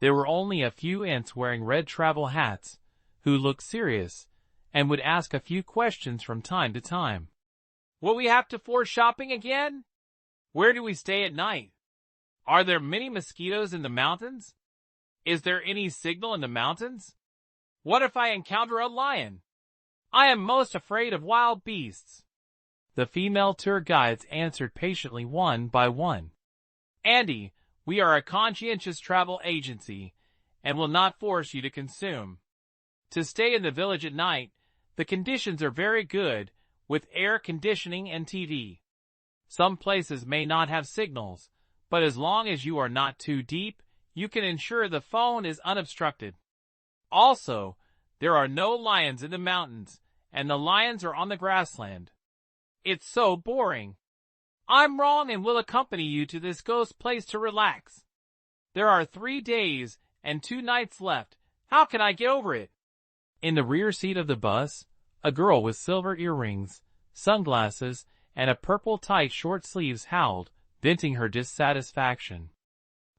There were only a few ants wearing red travel hats, who looked serious, and would ask a few questions from time to time. Will we have to force shopping again? Where do we stay at night? Are there many mosquitoes in the mountains? Is there any signal in the mountains? What if I encounter a lion? I am most afraid of wild beasts. The female tour guides answered patiently one by one. Andy, we are a conscientious travel agency, and will not force you to consume. To stay in the village at night, the conditions are very good, with air conditioning and TV. Some places may not have signals, but as long as you are not too deep, you can ensure the phone is unobstructed. Also, there are no lions in the mountains, and the lions are on the grassland. It's so boring. I'm wrong and will accompany you to this ghost place to relax. There are 3 days and 2 nights left. How can I get over it? In the rear seat of the bus, a girl with silver earrings, sunglasses, and a purple tight short sleeves howled, venting her dissatisfaction.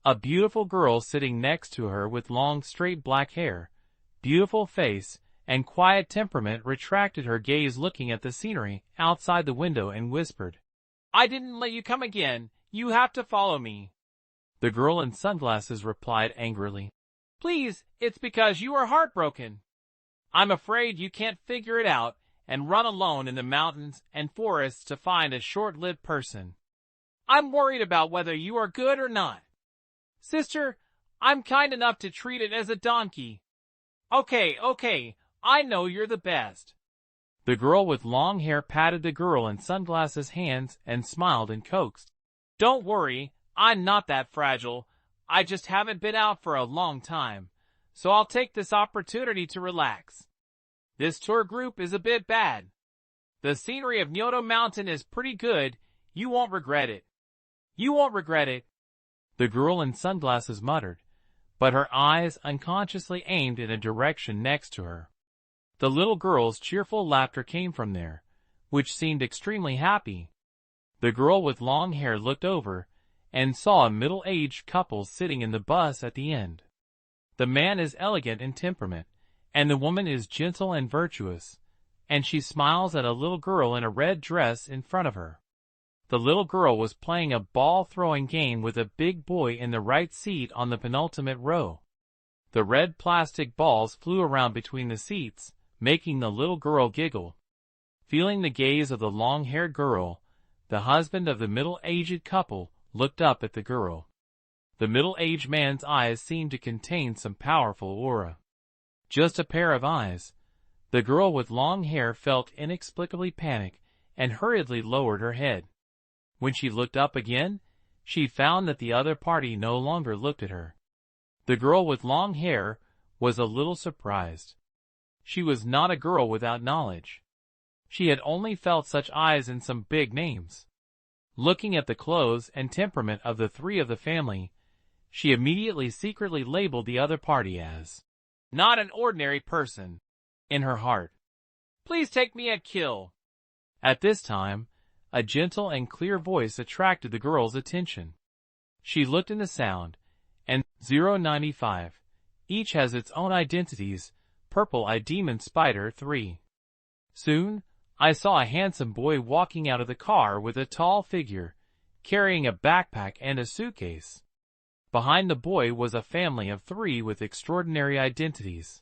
A beautiful girl sitting next to her with long straight black hair, beautiful face, and quiet temperament retracted her gaze looking at the scenery outside the window and whispered, I didn't let you come again, you have to follow me. The girl in sunglasses replied angrily, Please, it's because you are heartbroken. I'm afraid you can't figure it out and run alone in the mountains and forests to find a short-lived person. I'm worried about whether you are good or not. Sister, I'm kind enough to treat it as a donkey. Okay, I know you're the best. The girl with long hair patted the girl in sunglasses' hands and smiled and coaxed. Don't worry, I'm not that fragile. I just haven't been out for a long time, so I'll take this opportunity to relax. This tour group is a bit bad. The scenery of Nyoto Mountain is pretty good. You won't regret it. You won't regret it. The girl in sunglasses muttered, but her eyes unconsciously aimed in a direction next to her. The little girl's cheerful laughter came from there, which seemed extremely happy. The girl with long hair looked over and saw a middle-aged couple sitting in the bus at the end. The man is elegant in temperament, and the woman is gentle and virtuous, and she smiles at a little girl in a red dress in front of her. The little girl was playing a ball-throwing game with a big boy in the right seat on the penultimate row. The red plastic balls flew around between the seats, making the little girl giggle. Feeling the gaze of the long-haired girl, the husband of the middle-aged couple looked up at the girl. The middle-aged man's eyes seemed to contain some powerful aura. Just a pair of eyes. The girl with long hair felt inexplicably panicked and hurriedly lowered her head. When she looked up again, she found that the other party no longer looked at her. The girl with long hair was a little surprised. She was not a girl without knowledge. She had only felt such eyes in some big names. Looking at the clothes and temperament of the 3 of the family, she immediately secretly labeled the other party as not an ordinary person. In her heart, please take me a kill. At this time, a gentle and clear voice attracted the girl's attention. She looked in the sound, and 095. Each has its own identities. Purple-eyed demon spider 3. Soon, I saw a handsome boy walking out of the car with a tall figure, carrying a backpack and a suitcase. Behind the boy was a family of 3 with extraordinary identities.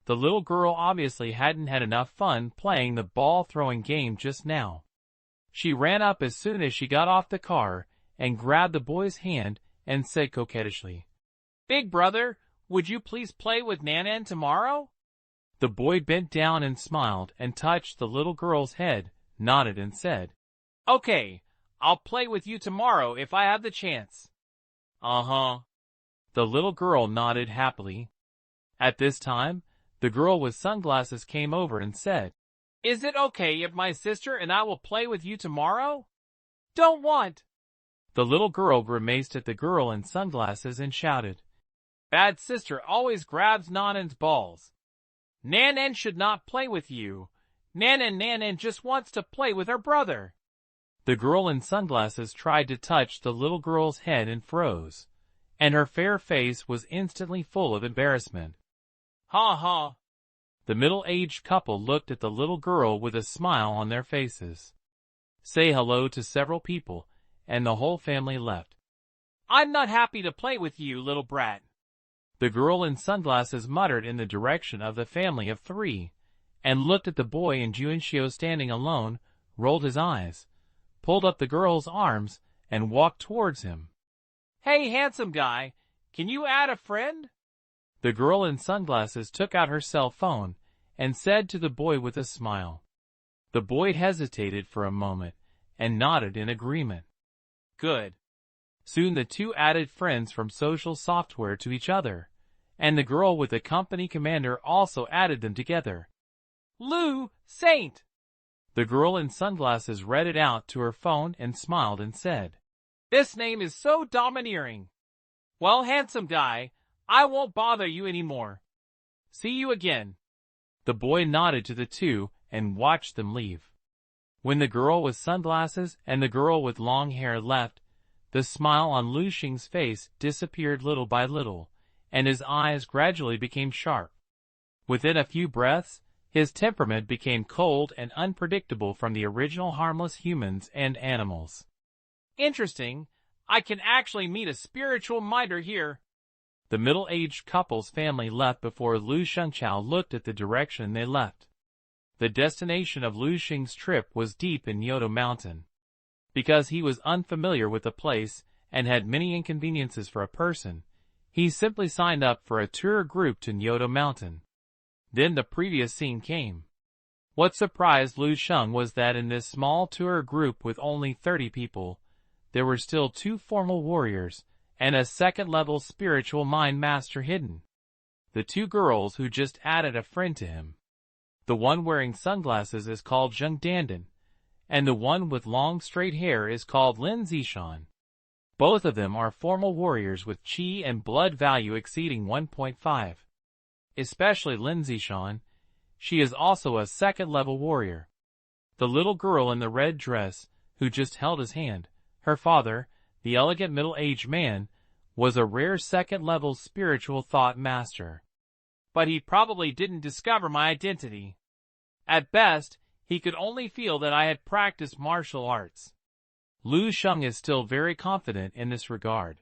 The little girl obviously hadn't had enough fun playing the ball-throwing game just now. She ran up as soon as she got off the car and grabbed the boy's hand and said coquettishly, "Big brother, would you please play with Nanan tomorrow?" The boy bent down and smiled and touched the little girl's head, nodded and said, "Okay, I'll play with you tomorrow if I have the chance." "Uh-huh." The little girl nodded happily. At this time, the girl with sunglasses came over and said, "Is it okay if my sister and I will play with you tomorrow?" "Don't want." The little girl grimaced at the girl in sunglasses and shouted, "Bad sister always grabs Nanan's balls. Nanan should not play with you. Nanan just wants to play with her brother." The girl in sunglasses tried to touch the little girl's head and froze, and her fair face was instantly full of embarrassment. "Ha ha." The middle-aged couple looked at the little girl with a smile on their faces. Say hello to several people, and the whole family left. "I'm not happy to play with you, little brat." The girl in sunglasses muttered in the direction of the family of 3, and looked at the boy in Juanxio standing alone, rolled his eyes, pulled up the girl's arms, and walked towards him. "Hey, handsome guy, can you add a friend?" The girl in sunglasses took out her cell phone and said to the boy with a smile. The boy hesitated for a moment and nodded in agreement. Good. Soon the 2 added friends from social software to each other, and the girl with the company commander also added them together. "Lou, Saint." The girl in sunglasses read it out to her phone and smiled and said, "This name is so domineering. Well, handsome guy, I won't bother you anymore. See you again." The boy nodded to the 2 and watched them leave. When the girl with sunglasses and the girl with long hair left, the smile on Lu Xing's face disappeared little by little, and his eyes gradually became sharp. Within a few breaths, his temperament became cold and unpredictable from the original harmless humans and animals. "Interesting. I can actually meet a spiritual minder here." The middle-aged couple's family left before Lu Shengqiao looked at the direction they left. The destination of Lu Xing's trip was deep in Nyoto Mountain. Because he was unfamiliar with the place and had many inconveniences for a person, he simply signed up for a tour group to Nyoto Mountain. Then the previous scene came. What surprised Lu Sheng was that in this small tour group with only 30 people, there were still 2 formal warriors and a second-level spiritual mind master hidden. The 2 girls who just added a friend to him. The one wearing sunglasses is called Zheng Dandan, and the one with long straight hair is called Lin Zishan. Both of them are formal warriors with qi and blood value exceeding 1.5. Especially Lin Zishan, she is also a second-level warrior. The little girl in the red dress, who just held his hand, her father, the elegant middle-aged man, was a rare second-level spiritual thought master. But he probably didn't discover my identity. At best, he could only feel that I had practiced martial arts. Lu Sheng is still very confident in this regard.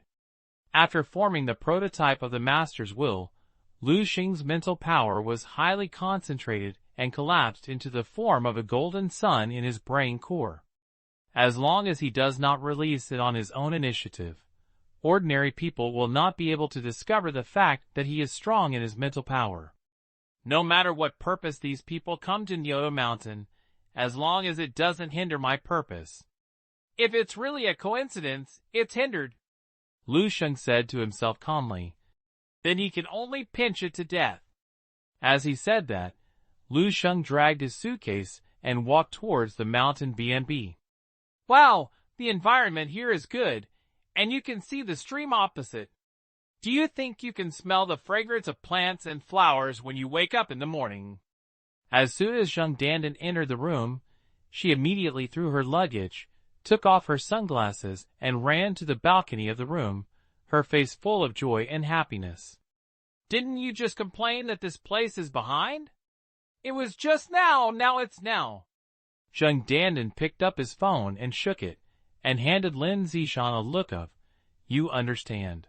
After forming the prototype of the master's will, Lu Xing's mental power was highly concentrated and collapsed into the form of a golden sun in his brain core. As long as he does not release it on his own initiative, ordinary people will not be able to discover the fact that he is strong in his mental power. No matter what purpose these people come to Nyoto Mountain, as long as it doesn't hinder my purpose. If it's really a coincidence, it's hindered, Lu Sheng said to himself calmly. Then he can only pinch it to death. As he said that, Lu Sheng dragged his suitcase and walked towards the mountain B&B. Wow, the environment here is good, and you can see the stream opposite. Do you think you can smell the fragrance of plants and flowers when you wake up in the morning? As soon as young Dandan entered the room, she immediately threw her luggage, took off her sunglasses, and ran to the balcony of the room, her face full of joy and happiness. Didn't you just complain that this place is behind? It was just now, now it's now. Young Dandan picked up his phone and shook it, and handed Lin Zishan a look of, "You understand."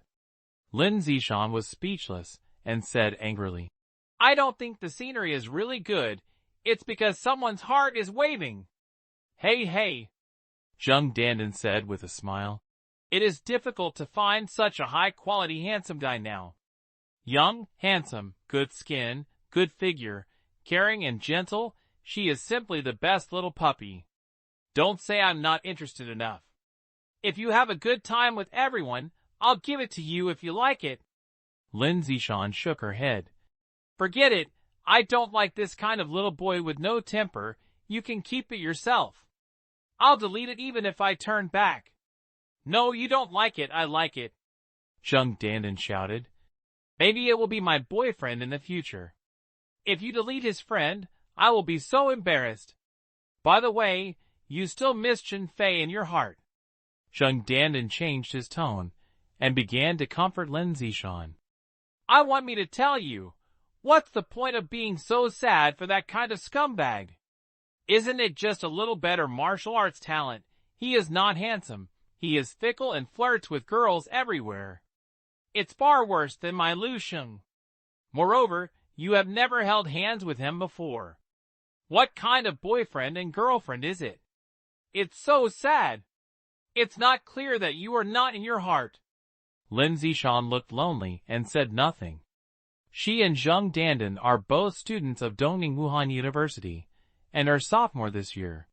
Lin Zishan was speechless, and said angrily, "I don't think the scenery is really good. It's because someone's heart is waving." "Hey, hey," Young Dandan said with a smile. "It is difficult to find such a high-quality handsome guy now. Young, handsome, good skin, good figure, caring and gentle, she is simply the best little puppy. Don't say I'm not interested enough. If you have a good time with everyone, I'll give it to you if you like it." Lin Zishan shook her head. "Forget it. I don't like this kind of little boy with no temper. You can keep it yourself. I'll delete it even if I turn back." "No, you don't like it. I like it," Young Dandan shouted. "Maybe it will be my boyfriend in the future. If you delete his friend, I will be so embarrassed. By the way, you still miss Chen Fei in your heart." Young Dandan changed his tone, and began to comfort Lin Zishan. "I want me to tell you, what's the point of being so sad for that kind of scumbag? Isn't it just a little better martial arts talent? He is not handsome. He is fickle and flirts with girls everywhere. It's far worse than my Lu Sheng. Moreover, you have never held hands with him before. What kind of boyfriend and girlfriend is it? It's so sad. It's not clear that you are not in your heart." Lin Zishan looked lonely and said nothing. She and Young Dandan are both students of Dongning Wuhan University, and are sophomore this year.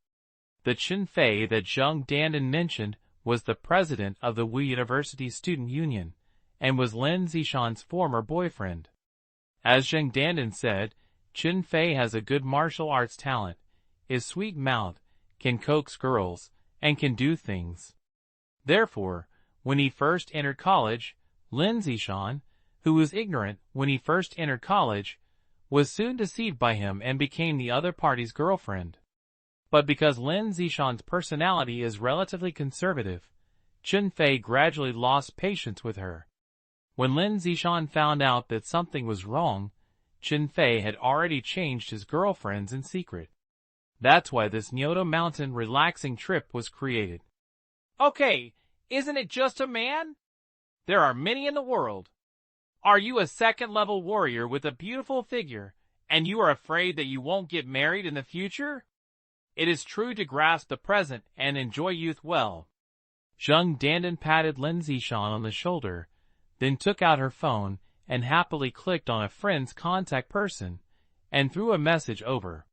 The Chen Fei that Young Dandan mentioned was the president of the Wu University Student Union, and was Lin Zishan's former boyfriend. As Young Dandan said, Chen Fei has a good martial arts talent, is sweet-mouthed, can coax girls, and can do things. Therefore, when he first entered college, Lin Zishan, who was ignorant when he first entered college, was soon deceived by him and became the other party's girlfriend. But because Lin Zishan's personality is relatively conservative, Chen Fei gradually lost patience with her. When Lin Zishan found out that something was wrong, Chen Fei had already changed his girlfriends in secret. That's why this Nyoto Mountain relaxing trip was created. "Okay, isn't it just a man? There are many in the world. Are you a second-level warrior with a beautiful figure, and you are afraid that you won't get married in the future? It is true to grasp the present and enjoy youth well." Young Dandan patted Lin Zishan on the shoulder, then took out her phone and happily clicked on a friend's contact person, and threw a message over.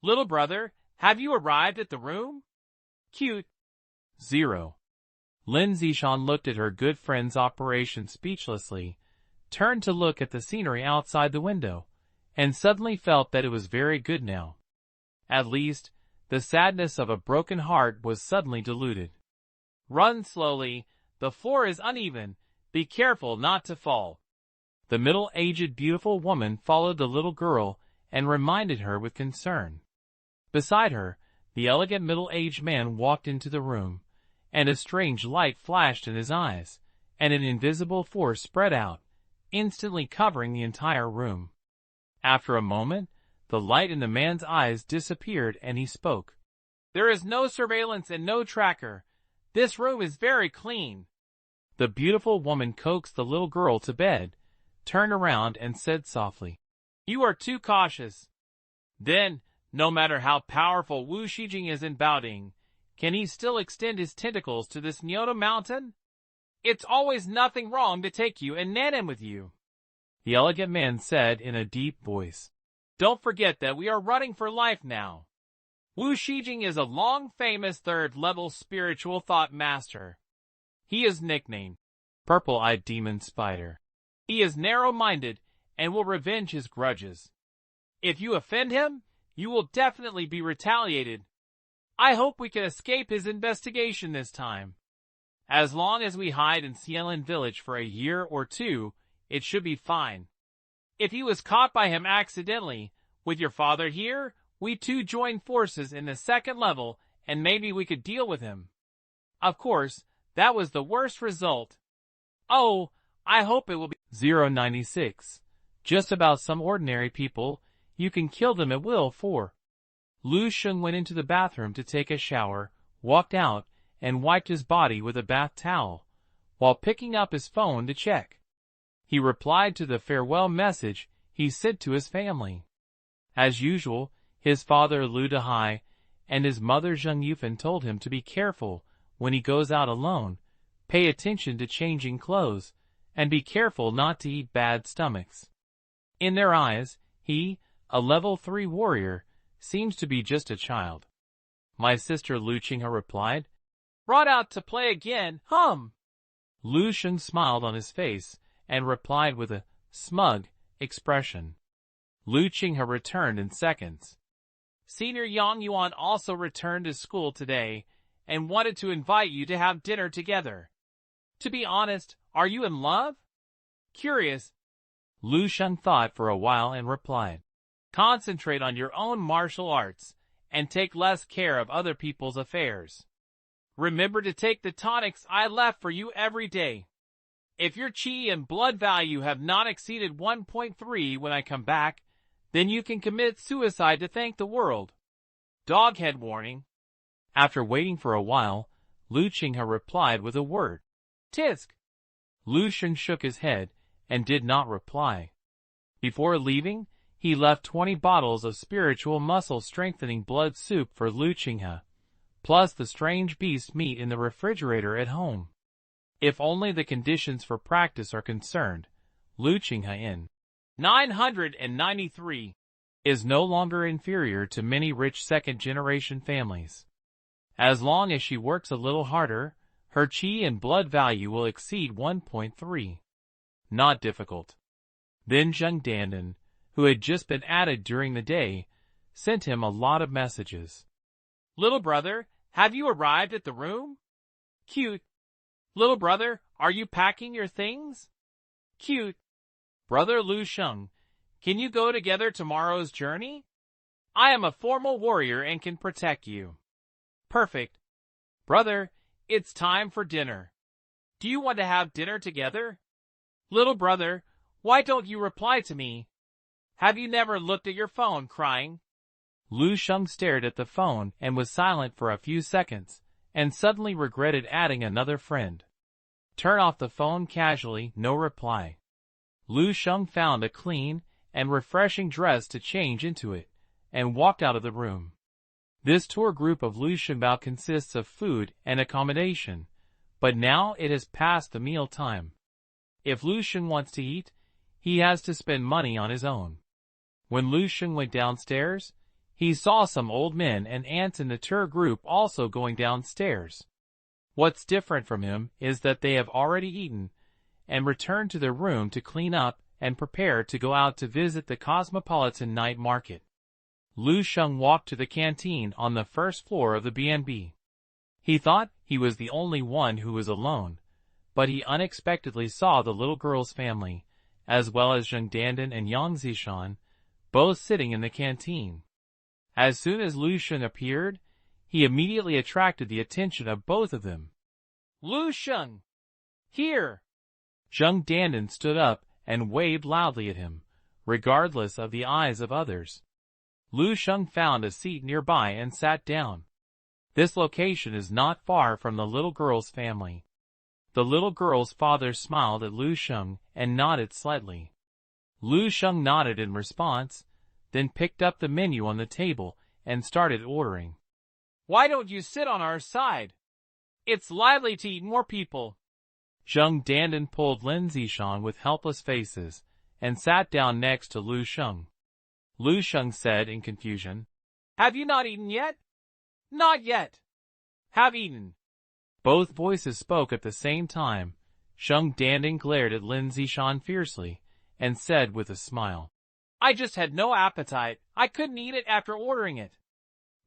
"Little brother, have you arrived at the room? Cute. 0. Lin Zishan looked at her good friend's operation speechlessly, turned to look at the scenery outside the window, and suddenly felt that it was very good now. At least, the sadness of a broken heart was suddenly diluted. "Run slowly, the floor is uneven, be careful not to fall." The middle-aged beautiful woman followed the little girl and reminded her with concern. Beside her, the elegant middle-aged man walked into the room, and a strange light flashed in his eyes, and an invisible force spread out, instantly covering the entire room. After a moment, the light in the man's eyes disappeared and he spoke. "There is no surveillance and no tracker. This room is very clean." The beautiful woman coaxed the little girl to bed, turned around and said softly, "You are too cautious." Then, no matter how powerful Wu Shijing is in Baoding, can he still extend his tentacles to this Nyoto Mountain? It's always nothing wrong to take you and Nanan with you," the elegant man said in a deep voice. "Don't forget that we are running for life now. Wu Shijing is a long-famous third-level spiritual thought master. He is nicknamed Purple-Eyed Demon Spider. He is narrow-minded and will revenge his grudges. If you offend him, you will definitely be retaliated. I hope we can escape his investigation this time." As long as we hide in Xianlin village for a year or two, it should be fine. If he was caught by him accidentally, with your father here, we two join forces in the second level and maybe we could deal with him. Of course, that was the worst result. Oh, I hope it will be 096. Just about some ordinary people, you can kill them at will for. Lu Sheng went into the bathroom to take a shower, walked out, and wiped his body with a bath towel, while picking up his phone to check. He replied to the farewell message he sent to his family. As usual, his father Lu Dehai and his mother Zheng Yufan told him to be careful when he goes out alone, pay attention to changing clothes, and be careful not to eat bad stomachs. In their eyes, he, a level 3 warrior, seems to be just a child. My sister Lu Qinghe replied, "Brought out to play again, hum." Lu Sheng smiled on his face and replied with a smug expression. Lu Qinghe returned in seconds. Senior Yang Yuan also returned to school today and wanted to invite you to have dinner together. To be honest, are you in love? Curious. Lu Sheng thought for a while and replied, "Concentrate on your own martial arts and take less care of other people's affairs. Remember to take the tonics I left for you every day. If your chi and blood value have not exceeded 1.3 when I come back, then you can commit suicide to thank the world." Doghead warning. After waiting for a while, Lu Qinghe replied with a word. "Tisk." Lu Sheng shook his head and did not reply. Before leaving, he left 20 bottles of spiritual muscle-strengthening blood soup for Lu Qinghe, plus the strange beast meat in the refrigerator at home. If only the conditions for practice are concerned, Lu Qinghe in 993 is no longer inferior to many rich second-generation families. As long as she works a little harder, her chi and blood value will exceed 1.3. Not difficult. Then Zheng Dandan, who had just been added during the day, sent him a lot of messages. "Little brother, have you arrived at the room? Cute. Little brother, are you packing your things? Cute. Brother Lu Sheng, can you go together tomorrow's journey? I am a formal warrior and can protect you. Perfect. Brother, it's time for dinner. Do you want to have dinner together? Little brother, why don't you reply to me? Have you never looked at your phone crying?" Lu Sheng stared at the phone and was silent for a few seconds, and suddenly regretted adding another friend. Turn off the phone casually, no reply. Lu Sheng found a clean and refreshing dress to change into it, and walked out of the room. This tour group of Lu Shenbao consists of food and accommodation, but now it has passed the meal time. If Lu Sheng wants to eat, he has to spend money on his own. When Lu Sheng went downstairs, he saw some old men and aunts in the tour group also going downstairs. What's different from him is that they have already eaten and returned to their room to clean up and prepare to go out to visit the cosmopolitan night market. Lu Sheng walked to the canteen on the first floor of the B&B. He thought he was the only one who was alone, but he unexpectedly saw the little girl's family, as well as Zheng Dandan and Yang Zishan, both sitting in the canteen. As soon as Lu Sheng appeared, he immediately attracted the attention of both of them. "Lu Sheng! Here!" Zheng Dandan stood up and waved loudly at him, regardless of the eyes of others. Lu Sheng found a seat nearby and sat down. This location is not far from the little girl's family. The little girl's father smiled at Lu Sheng and nodded slightly. Lu Sheng nodded in response, then picked up the menu on the table and started ordering. "Why don't you sit on our side? It's lively to eat more people." Zheng Dandan pulled Lin Zishan with helpless faces and sat down next to Lu Sheng. Lu Sheng said in confusion, "Have you not eaten yet?" "Not yet." "Have eaten." Both voices spoke at the same time. Zheng Dandan glared at Lin Zishan fiercely and said with a smile, "I just had no appetite. I couldn't eat it after ordering it.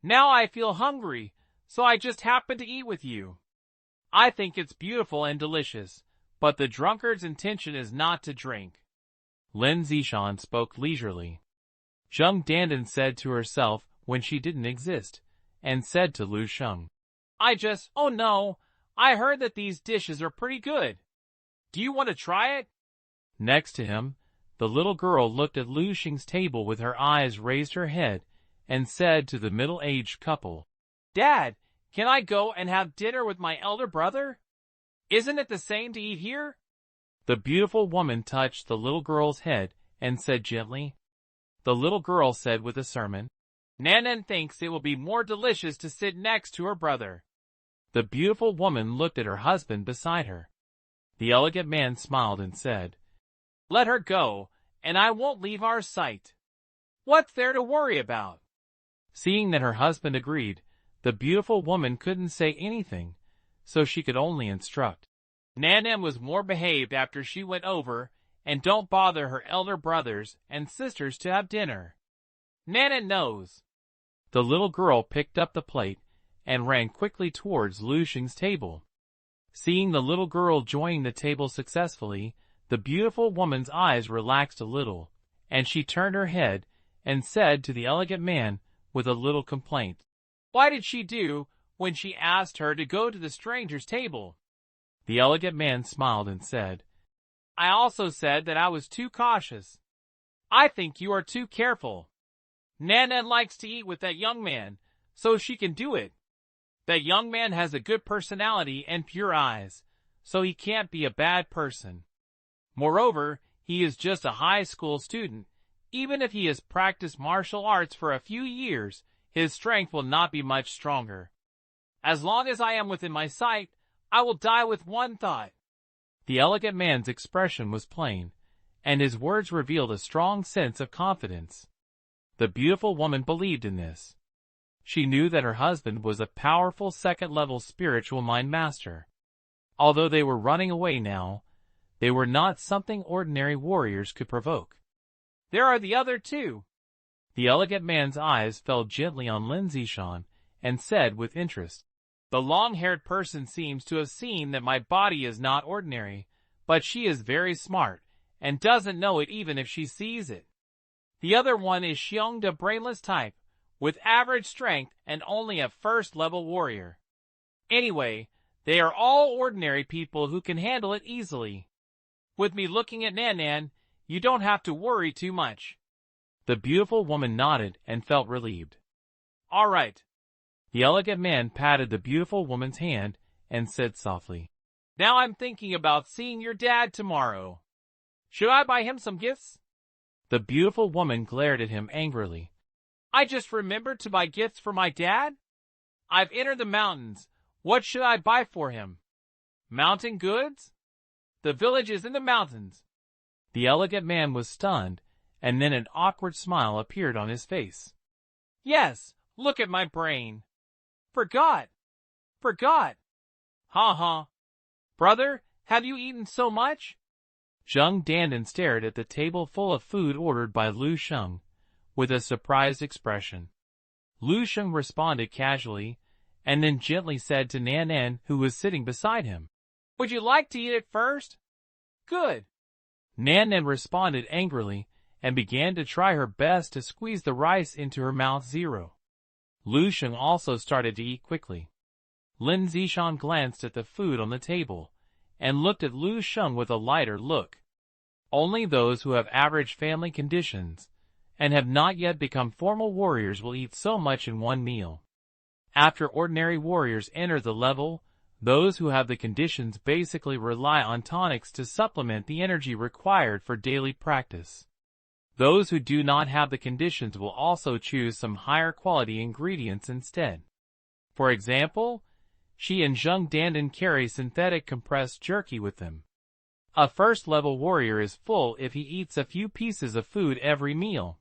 Now I feel hungry, so I just happened to eat with you." I think it's beautiful and delicious, but the drunkard's intention is not to drink. Lin Zishan spoke leisurely. Zheng Dandan said to herself when she didn't exist, and said to Lu Sheng, oh no, I heard that these dishes are pretty good. Do you want to try it? Next to him, the little girl looked at Lu Sheng's table with her eyes raised her head, and said to the middle-aged couple, Dad, can I go and have dinner with my elder brother? Isn't it the same to eat here? The beautiful woman touched the little girl's head and said gently. The little girl said with a sermon, Nanan thinks it will be more delicious to sit next to her brother. The beautiful woman looked at her husband beside her. The elegant man smiled and said, Let her go, and I won't leave our sight. What's there to worry about? Seeing that her husband agreed, the beautiful woman couldn't say anything, so she could only instruct. Nanan was more behaved after she went over, and don't bother her elder brothers and sisters to have dinner. Nanan knows. The little girl picked up the plate and ran quickly towards Lu Sheng's table. Seeing the little girl joining the table successfully, the beautiful woman's eyes relaxed a little, and she turned her head and said to the elegant man with a little complaint, Why did she do when she asked her to go to the stranger's table? The elegant man smiled and said, I also said that I was too cautious. I think you are too careful. Nanan likes to eat with that young man, so she can do it. That young man has a good personality and pure eyes, so he can't be a bad person. Moreover, he is just a high school student. Even if he has practiced martial arts for a few years, his strength will not be much stronger. As long as I am within my sight, I will die with one thought. The elegant man's expression was plain, and his words revealed a strong sense of confidence. The beautiful woman believed in this. She knew that her husband was a powerful second-level spiritual mind master. Although they were running away now, they were not something ordinary warriors could provoke. There are the other two. The elegant man's eyes fell gently on Lin Zishan and said with interest, The long-haired person seems to have seen that my body is not ordinary, but she is very smart and doesn't know it even if she sees it. The other one is Sheng, the brainless type, with average strength and only a first-level warrior. Anyway, they are all ordinary people who can handle it easily. With me looking at Nanan, you don't have to worry too much. The beautiful woman nodded and felt relieved. All right. The elegant man patted the beautiful woman's hand and said softly, Now I'm thinking about seeing your dad tomorrow. Should I buy him some gifts? The beautiful woman glared at him angrily. I just remembered to buy gifts for my dad? I've entered the mountains. What should I buy for him? Mountain goods? The village is in the mountains. The elegant man was stunned, and then an awkward smile appeared on his face. Yes, look at my brain. Forgot. Ha ha. Brother, have you eaten so much? Zheng Dandan stared at the table full of food ordered by Lu Sheng, with a surprised expression. Lu Sheng responded casually, and then gently said to Nanan, who was sitting beside him, Would you like to eat it first? Good. Nanan responded angrily, and began to try her best to squeeze the rice into her mouth. Lu Sheng also started to eat quickly. Lin Zishan glanced at the food on the table, and looked at Lu Sheng with a lighter look. Only those who have average family conditions, and have not yet become formal warriors will eat so much in one meal. After ordinary warriors enter the level, those who have the conditions basically rely on tonics to supplement the energy required for daily practice. Those who do not have the conditions will also choose some higher quality ingredients instead. For example, she and Zheng Dandan carry synthetic compressed jerky with them. A first-level warrior is full if he eats a few pieces of food every meal.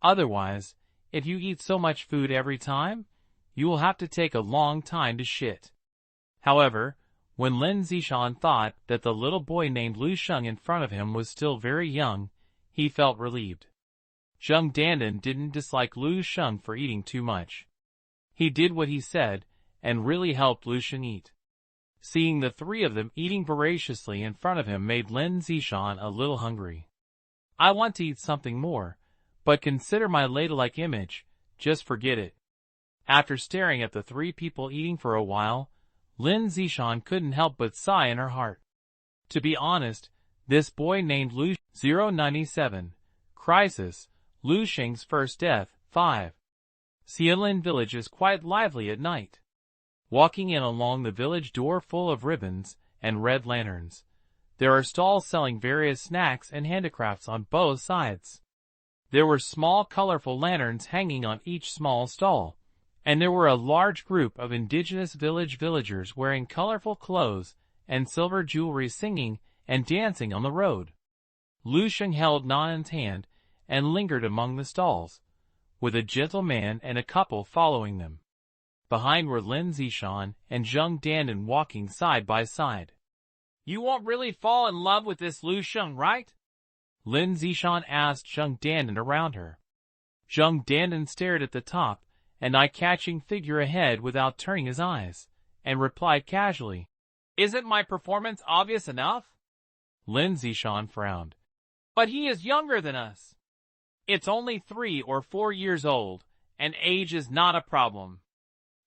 Otherwise, if you eat so much food every time, you will have to take a long time to shit. However, when Lin Zishan thought that the little boy named Lu Sheng in front of him was still very young, he felt relieved. Zheng Dandan didn't dislike Lu Sheng for eating too much. He did what he said, and really helped Lu Sheng eat. Seeing the three of them eating voraciously in front of him made Lin Zishan a little hungry. I want to eat something more, but consider my ladle-like image, just forget it. After staring at the three people eating for a while, Lin Zishan couldn't help but sigh in her heart. To be honest, this boy named Lu 097, Crisis, Lu Sheng's first death, 5. Xianlin village is quite lively at night. Walking in along the village door full of ribbons and red lanterns, there are stalls selling various snacks and handicrafts on both sides. There were small colorful lanterns hanging on each small stall, and there were a large group of indigenous villagers wearing colorful clothes and silver jewelry singing and dancing on the road. Lu Sheng held Nan's hand and lingered among the stalls, with a gentleman and a couple following them. Behind were Lin Zishan and Zheng Dandan walking side by side. "You won't really fall in love with this Lu Sheng, right?" Lin Zishan asked Zheng Dandan around her. Zheng Dandan stared at the top, an eye-catching figure ahead without turning his eyes, and replied casually, "Isn't my performance obvious enough?" Lin Zishan frowned. "But he is younger than us. It's only 3 or 4 years old, and age is not a problem.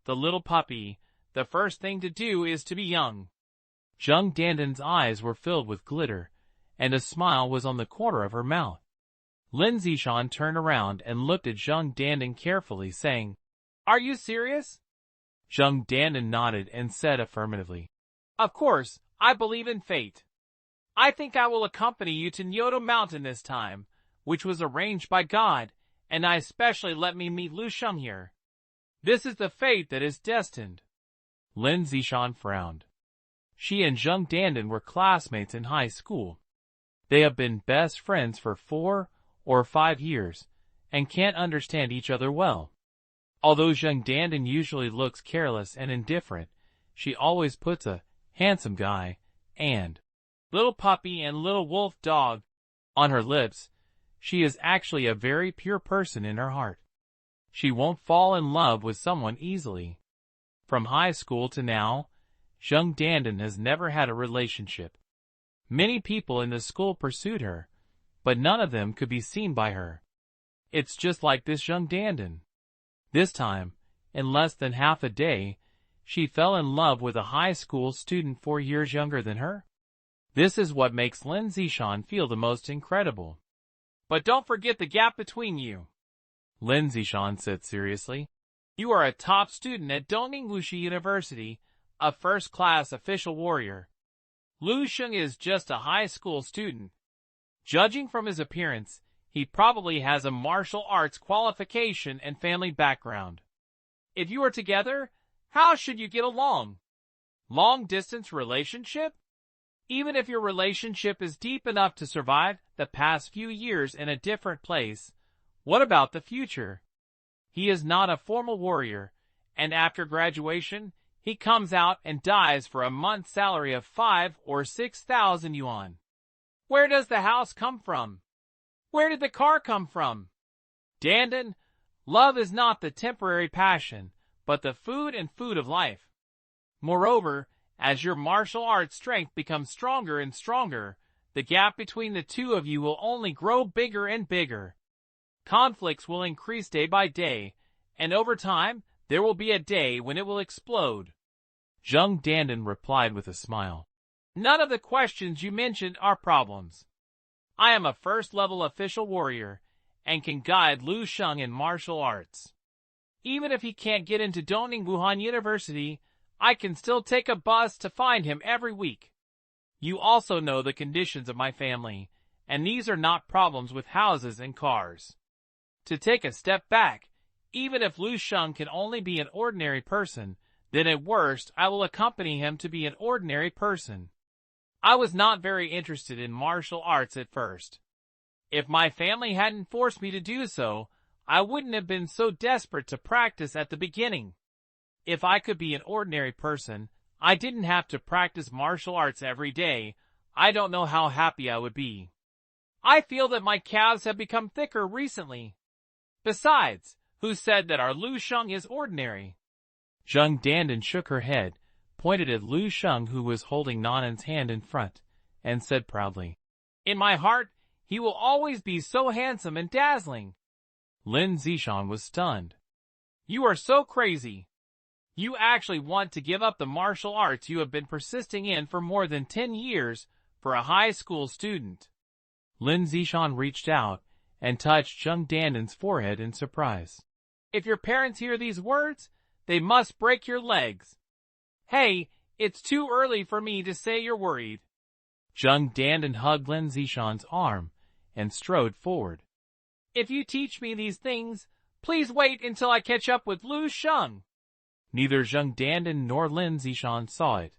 The little puppy, the first thing to do is to be young." Zheng Dandan's eyes were filled with glitter, and a smile was on the corner of her mouth. Lin Zishan turned around and looked at Zheng Dandan carefully, saying, "Are you serious?" Zheng Dandan nodded and said affirmatively, "Of course, I believe in fate. I think I will accompany you to Nyoto Mountain this time, which was arranged by God, and I especially let me meet Lu Sheng here. This is the fate that is destined." Lin Zishan frowned. She and Zheng Dandan were classmates in high school. They have been best friends for 4 or 5 years, and can't understand each other well. Although Zheng Dandan usually looks careless and indifferent, she always puts a handsome guy and little puppy and little wolf dog on her lips. She is actually a very pure person in her heart. She won't fall in love with someone easily. From high school to now, Zheng Dandan has never had a relationship. Many people in the school pursued her, but none of them could be seen by her. It's just like this Zheng Dandan. This time, in less than half a day, she fell in love with a high school student 4 years younger than her. This is what makes Lin Zishan feel the most incredible. "But don't forget the gap between you," Lin Zishan said seriously. "You are a top student at Dongning Wuxi University, a first-class official warrior. Lu Sheng is just a high school student. Judging from his appearance, he probably has a martial arts qualification and family background. If you are together, how should you get along? Long-distance relationship? Even if your relationship is deep enough to survive the past few years in a different place, what about the future? He is not a formal warrior, and after graduation, he comes out and dies for a month's salary of 5 or 6,000 yuan. Where does the house come from? Where did the car come from? Dandan, love is not the temporary passion, but the food and food of life. Moreover, as your martial arts strength becomes stronger and stronger, the gap between the two of you will only grow bigger and bigger. Conflicts will increase day by day, and over time, there will be a day when it will explode." Zheng Dandan replied with a smile. "None of the questions you mentioned are problems. I am a first-level official warrior, and can guide Lu Sheng in martial arts. Even if he can't get into Dongning Wuhan University, I can still take a bus to find him every week. You also know the conditions of my family, and these are not problems with houses and cars. To take a step back, even if Lu Sheng can only be an ordinary person, then at worst I will accompany him to be an ordinary person. I was not very interested in martial arts at first. If my family hadn't forced me to do so, I wouldn't have been so desperate to practice at the beginning. If I could be an ordinary person, I didn't have to practice martial arts every day, I don't know how happy I would be. I feel that my calves have become thicker recently. Besides, who said that our Lu Sheng is ordinary?" Zheng Dandan shook her head, pointed at Lu Sheng, who was holding Nanan's hand in front, and said proudly, "In my heart, he will always be so handsome and dazzling." Lin Zishan was stunned. "You are so crazy. You actually want to give up the martial arts you have been persisting in for more than 10 years for a high school student?" Lin Zishan reached out and touched Zheng Dandan's forehead in surprise. "If your parents hear these words, they must break your legs. Hey, it's too early for me to say you're worried." Zheng Dandan hugged Lin Zishan's arm and strode forward. "If you teach me these things, please wait until I catch up with Lu Sheng." Neither Zheng Dandan nor Lin Zishan saw it.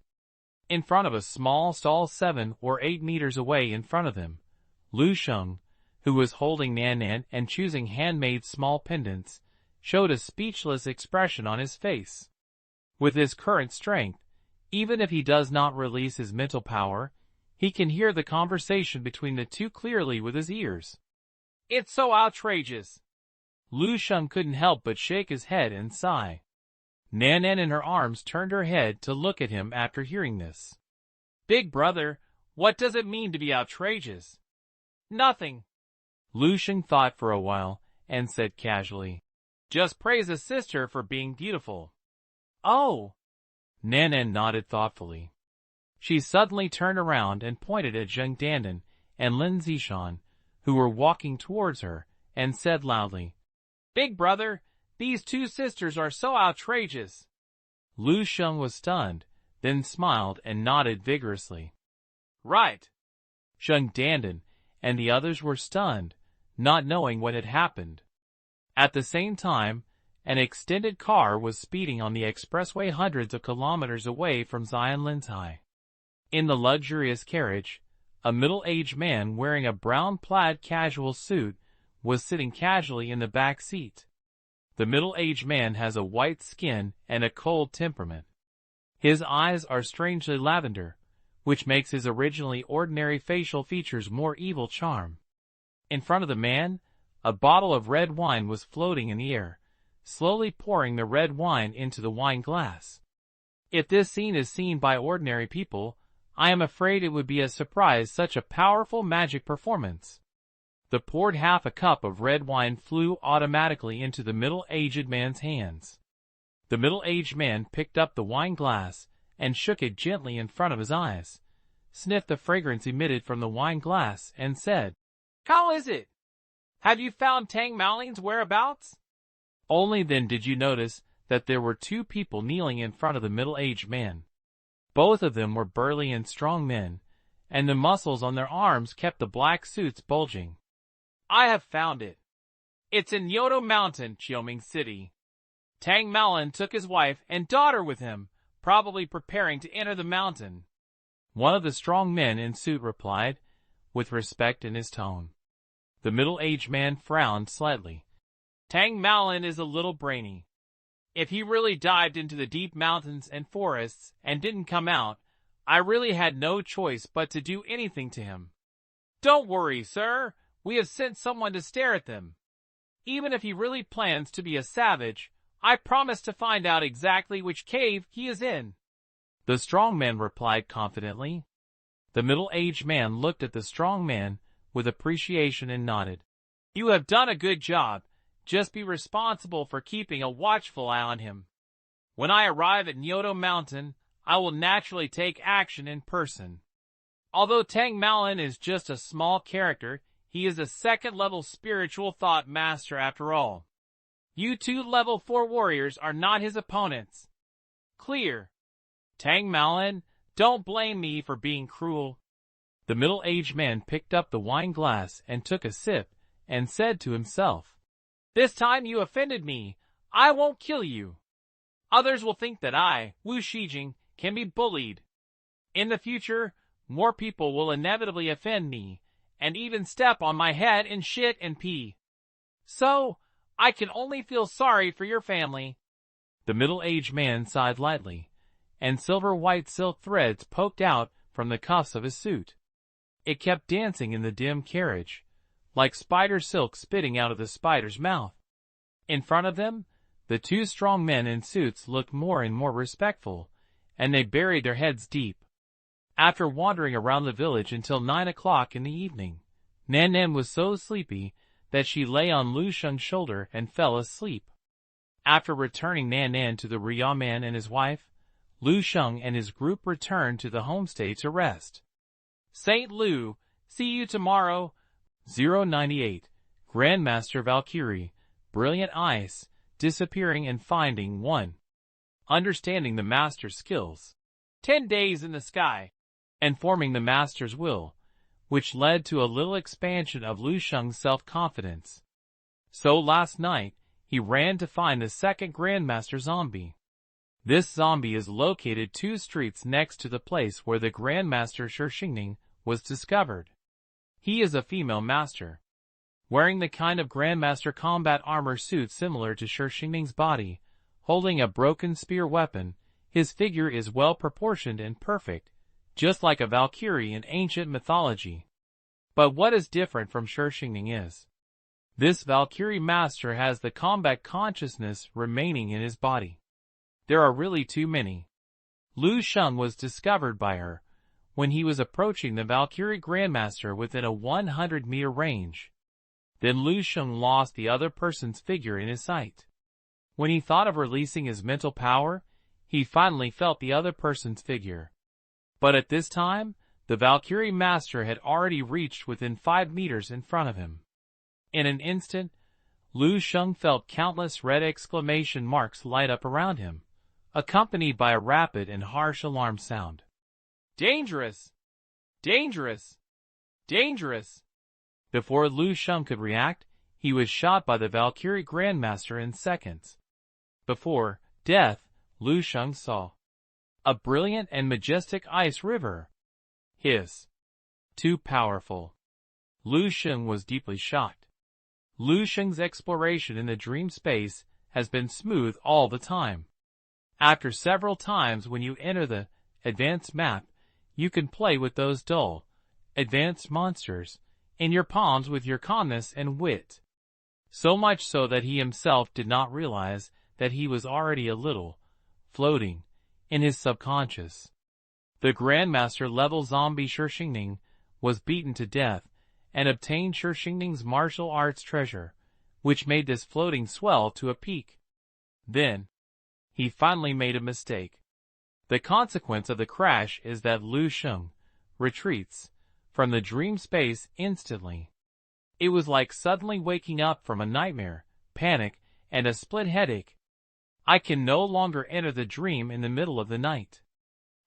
In front of a small stall 7 or 8 meters away in front of them, Lu Sheng, who was holding Nanan and choosing handmade small pendants, showed a speechless expression on his face. With his current strength, even if he does not release his mental power, he can hear the conversation between the two clearly with his ears. "It's so outrageous." Lu Sheng couldn't help but shake his head and sigh. Nanan in her arms turned her head to look at him after hearing this. "Big brother, what does it mean to be outrageous?" "Nothing." Lu Sheng thought for a while and said casually, "Just praise a sister for being beautiful." "Oh." Nanan nodded thoughtfully. She suddenly turned around and pointed at Zheng Dandan and Lin Zishan, who were walking towards her, and said loudly, "Big brother, these two sisters are so outrageous." Lu Sheng was stunned, then smiled and nodded vigorously. "Right." Zheng Dandan and the others were stunned, not knowing what had happened. At the same time, an extended car was speeding on the expressway hundreds of kilometers away from Xianlintai. In the luxurious carriage, a middle-aged man wearing a brown plaid casual suit was sitting casually in the back seat. The middle-aged man has a white skin and a cold temperament. His eyes are strangely lavender, which makes his originally ordinary facial features more evil charm. In front of the man, a bottle of red wine was floating in the air, slowly pouring the red wine into the wine glass. If this scene is seen by ordinary people, I am afraid it would be a surprise such a powerful magic performance. The poured half a cup of red wine flew automatically into the middle-aged man's hands. The middle-aged man picked up the wine glass and shook it gently in front of his eyes, sniffed the fragrance emitted from the wine glass, and said, "How is it? Have you found Tang Maolin's whereabouts?" Only then did you notice that there were two people kneeling in front of the middle-aged man. Both of them were burly and strong men, and the muscles on their arms kept the black suits bulging. "I have found it. It's in Nyoto Mountain, Qiuming City. Tang Maolin took his wife and daughter with him, probably preparing to enter the mountain." One of the strong men in suit replied, with respect in his tone. The middle-aged man frowned slightly. "Tang Maolin is a little brainy. If he really dived into the deep mountains and forests and didn't come out, I really had no choice but to do anything to him. Don't worry, sir. We have sent someone to stare at them. Even if he really plans to be a savage, I promise to find out exactly which cave he is in." The strong man replied confidently. The middle-aged man looked at the strong man with appreciation and nodded. "You have done a good job. Just be responsible for keeping a watchful eye on him. When I arrive at Nyoto Mountain, I will naturally take action in person. Although Tang Maolin is just a small character, he is a second-level spiritual thought master after all. You two level 4 warriors are not his opponents. Clear? Tang Maolin, don't blame me for being cruel." The middle-aged man picked up the wine glass and took a sip, and said to himself, "This time you offended me. I won't kill you. Others will think that I, Wu Shijing, can be bullied. In the future, more people will inevitably offend me, and even step on my head and shit and pee. So, I can only feel sorry for your family." The middle-aged man sighed lightly, and silver-white silk threads poked out from the cuffs of his suit. It kept dancing in the dim carriage, like spider silk spitting out of the spider's mouth. In front of them, the two strong men in suits looked more and more respectful, and they buried their heads deep. After wandering around the village until 9 o'clock in the evening, Nan Nan was so sleepy that she lay on Lu Sheng's shoulder and fell asleep. After returning Nan Nan to the Ria man and his wife, Lu Sheng and his group returned to the homestay to rest. Saint Lu, see you tomorrow. 098. Grandmaster Valkyrie, Brilliant Ice, Disappearing and Finding 1. Understanding the Master's skills. 10 days in the sky. And forming the Master's will, which led to a little expansion of Lu Sheng's self-confidence. So last night, he ran to find the second Grandmaster zombie. This zombie is located 2 streets next to the place where the Grandmaster Sheng was discovered. He is a female master, wearing the kind of Grandmaster combat armor suit similar to Sheng's body, holding a broken spear weapon. His figure is well proportioned and perfect, just like a Valkyrie in ancient mythology. But what is different from Sheng is, this Valkyrie master has the combat consciousness remaining in his body. There are really too many. Lu Sheng was discovered by her when he was approaching the Valkyrie Grandmaster within a 100-meter range. Then Lu Sheng lost the other person's figure in his sight. When he thought of releasing his mental power, he finally felt the other person's figure. But at this time, the Valkyrie master had already reached within 5 meters in front of him. In an instant, Lu Sheng felt countless red exclamation marks light up around him, accompanied by a rapid and harsh alarm sound. Dangerous! Dangerous! Dangerous! Before Lu Sheng could react, he was shot by the Valkyrie Grandmaster in seconds. Before death, Lu Sheng saw a brilliant and majestic ice river. His too powerful. Lu Sheng was deeply shocked. Lu Sheng's exploration in the dream space has been smooth all the time. After several times when you enter the advanced map, you can play with those dull, advanced monsters in your palms with your calmness and wit. So much so that he himself did not realize that he was already a little floating in his subconscious. The Grandmaster level zombie Sheng was beaten to death and obtained Sheng's martial arts treasure, which made this floating swell to a peak. Then, he finally made a mistake. The consequence of the crash is that Lu Sheng retreats from the dream space instantly. It was like suddenly waking up from a nightmare, panic, and a split headache. I can no longer enter the dream in the middle of the night.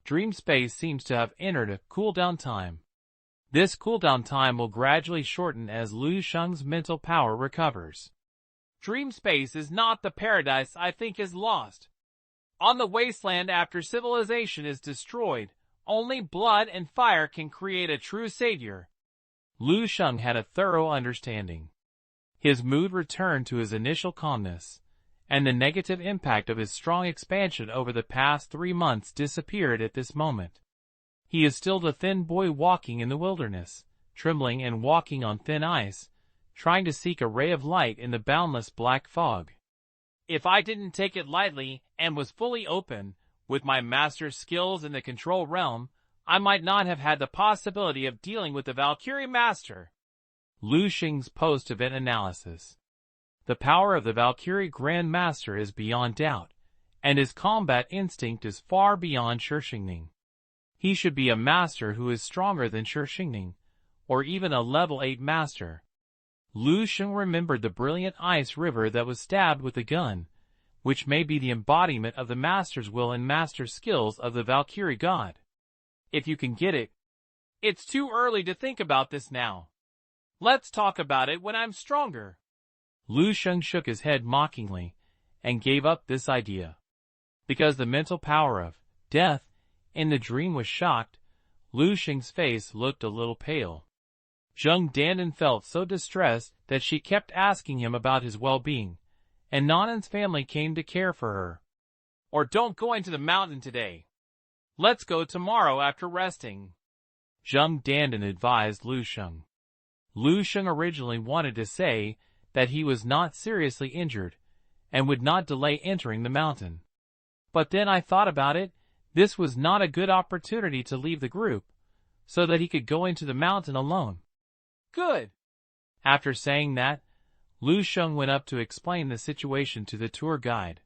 Dream space seems to have entered a cooldown time. This cooldown time will gradually shorten as Lu Sheng's mental power recovers. Dream space is not the paradise I think is lost. On the wasteland after civilization is destroyed, only blood and fire can create a true savior. Lu Sheng had a thorough understanding. His mood returned to his initial calmness, and the negative impact of his strong expansion over the past 3 months disappeared at this moment. He is still the thin boy walking in the wilderness, trembling and walking on thin ice, trying to seek a ray of light in the boundless black fog. If I didn't take it lightly and was fully open with my master's skills in the control realm, I might not have had the possibility of dealing with the Valkyrie Master. Lu Sheng's post-event analysis. The power of the Valkyrie Grand Master is beyond doubt, and his combat instinct is far beyond Sheng. He should be a master who is stronger than Sheng, or even a level 8 master. Lu Sheng remembered the brilliant ice river that was stabbed with a gun, which may be the embodiment of the master's will and master skills of the Valkyrie god. If you can get it. It's too early to think about this now. Let's talk about it when I'm stronger. Lu Sheng shook his head mockingly and gave up this idea. Because the mental power of death in the dream was shocked, Lu Sheng's face looked a little pale. Zheng Dandan felt so distressed that she kept asking him about his well-being, and Nanan's family came to care for her. Or don't go into the mountain today. Let's go tomorrow after resting. Zheng Dandan advised Lu Sheng. Lu Sheng originally wanted to say that he was not seriously injured and would not delay entering the mountain. But then I thought about it. This was not a good opportunity to leave the group, so that he could go into the mountain alone. Good. After saying that, Sheng went up to explain the situation to the tour guide.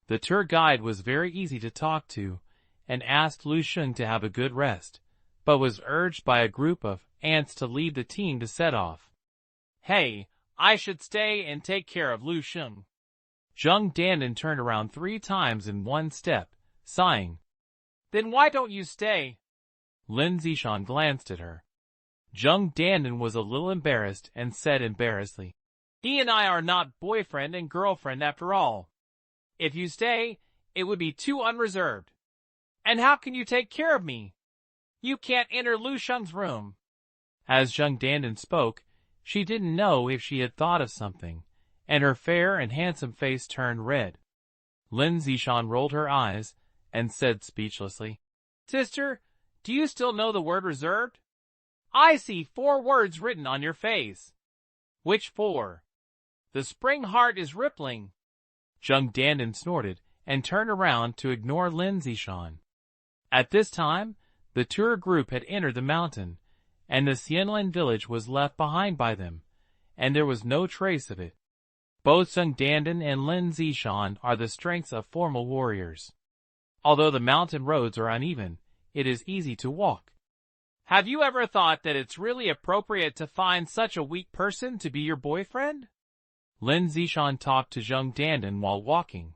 The tour guide was very easy to talk to, and asked Sheng to have a good rest, but was urged by a group of ants to leave the team to set off. Hey, I should stay and take care of Sheng. Zheng Dandan turned around 3 times in one step, sighing. Then why don't you stay? Lin Zishan glanced at her. Zheng Dandan was a little embarrassed and said embarrassedly, He and I are not boyfriend and girlfriend after all. If you stay, it would be too unreserved. And how can you take care of me? You can't enter Sheng's room. As Zheng Dandan spoke, she didn't know if she had thought of something, and her fair and handsome face turned red. Lin Zishan rolled her eyes and said speechlessly, Sister, do you still know the word reserved? I see 4 words written on your face. Which 4? The spring heart is rippling. Zheng Dandan snorted and turned around to ignore Lin Zishan. At this time, the tour group had entered the mountain, and the Xianlin village was left behind by them, and there was no trace of it. Both Zheng Dandan and Lin Zishan are the strengths of formal warriors. Although the mountain roads are uneven, it is easy to walk. Have you ever thought that it's really appropriate to find such a weak person to be your boyfriend? Lin Zishan talked to Zheng Dandan while walking.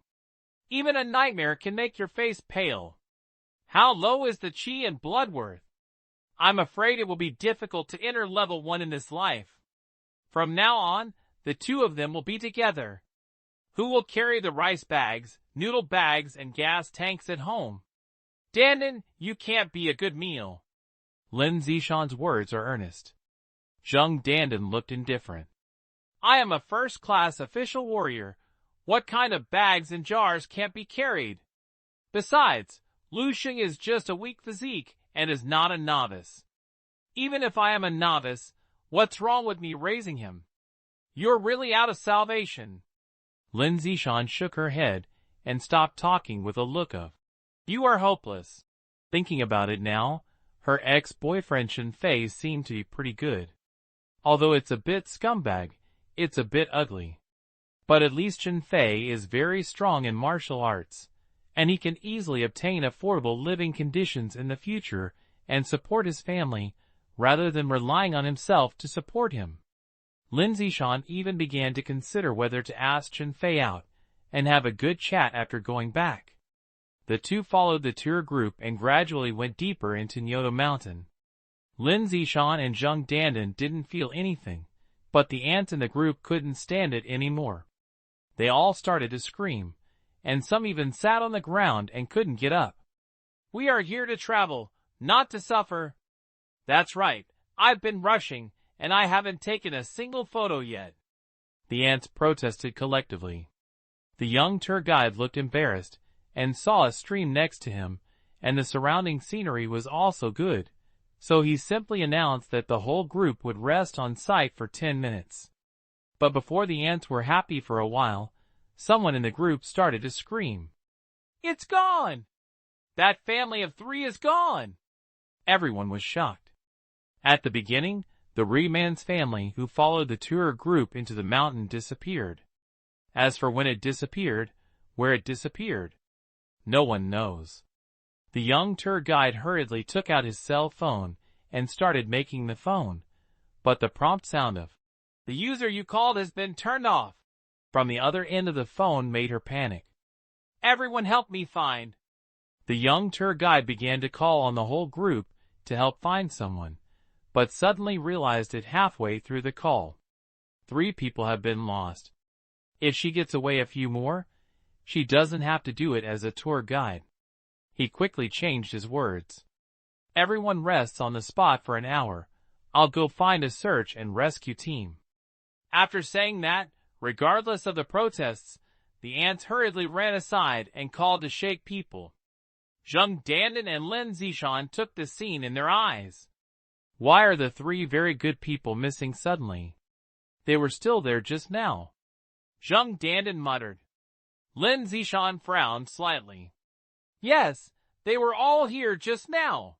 Even a nightmare can make your face pale. How low is the qi and blood worth? I'm afraid it will be difficult to enter level 1 in this life. From now on, the 2 of them will be together. Who will carry the rice bags, noodle bags, and gas tanks at home? Dandan, you can't be a good meal. Lin Zishan's words are earnest. Zheng Dandan looked indifferent. I am a first-class official warrior. What kind of bags and jars can't be carried? Besides, Sheng is just a weak physique and is not a novice. Even if I am a novice, what's wrong with me raising him? You're really out of salvation. Lin Zishan shook her head and stopped talking with a look of, You are hopeless. Thinking about it now, her ex-boyfriend Shen Fei seemed to be pretty good. Although it's a bit scumbag, it's a bit ugly. But at least Shen Fei is very strong in martial arts, and he can easily obtain affordable living conditions in the future and support his family, rather than relying on himself to support him. Lin Zishan even began to consider whether to ask Shen Fei out and have a good chat after going back. The 2 followed the tour group and gradually went deeper into Nyoto Mountain. Lin Zishan and Zheng Dandan didn't feel anything, but the ants in the group couldn't stand it anymore. They all started to scream, and some even sat on the ground and couldn't get up. We are here to travel, not to suffer. That's right, I've been rushing, and I haven't taken a single photo yet. The ants protested collectively. The young tour guide looked embarrassed and saw a stream next to him, and the surrounding scenery was also good, so he simply announced that the whole group would rest on site for 10 minutes. But before the ants were happy for a while, someone in the group started to scream. It's gone! That family of 3 is gone! Everyone was shocked. At the beginning, the Reman's family who followed the tour group into the mountain disappeared. As for when it disappeared, where it disappeared, no one knows. The young tour guide hurriedly took out his cell phone and started making the phone, but the prompt sound of, The user you called has been turned off, from the other end of the phone made her panic. Everyone help me find. The young tour guide began to call on the whole group to help find someone, but suddenly realized it halfway through the call. 3 people have been lost. If she gets away a few more, she doesn't have to do it as a tour guide. He quickly changed his words. Everyone rests on the spot for an hour. I'll go find a search and rescue team. After saying that, regardless of the protests, the ants hurriedly ran aside and called to shake people. Zheng Dandan and Lin Zishan took the scene in their eyes. Why are the 3 very good people missing suddenly? They were still there just now. Zheng Dandan muttered. Lin Zishan frowned slightly. Yes, They were all here just now.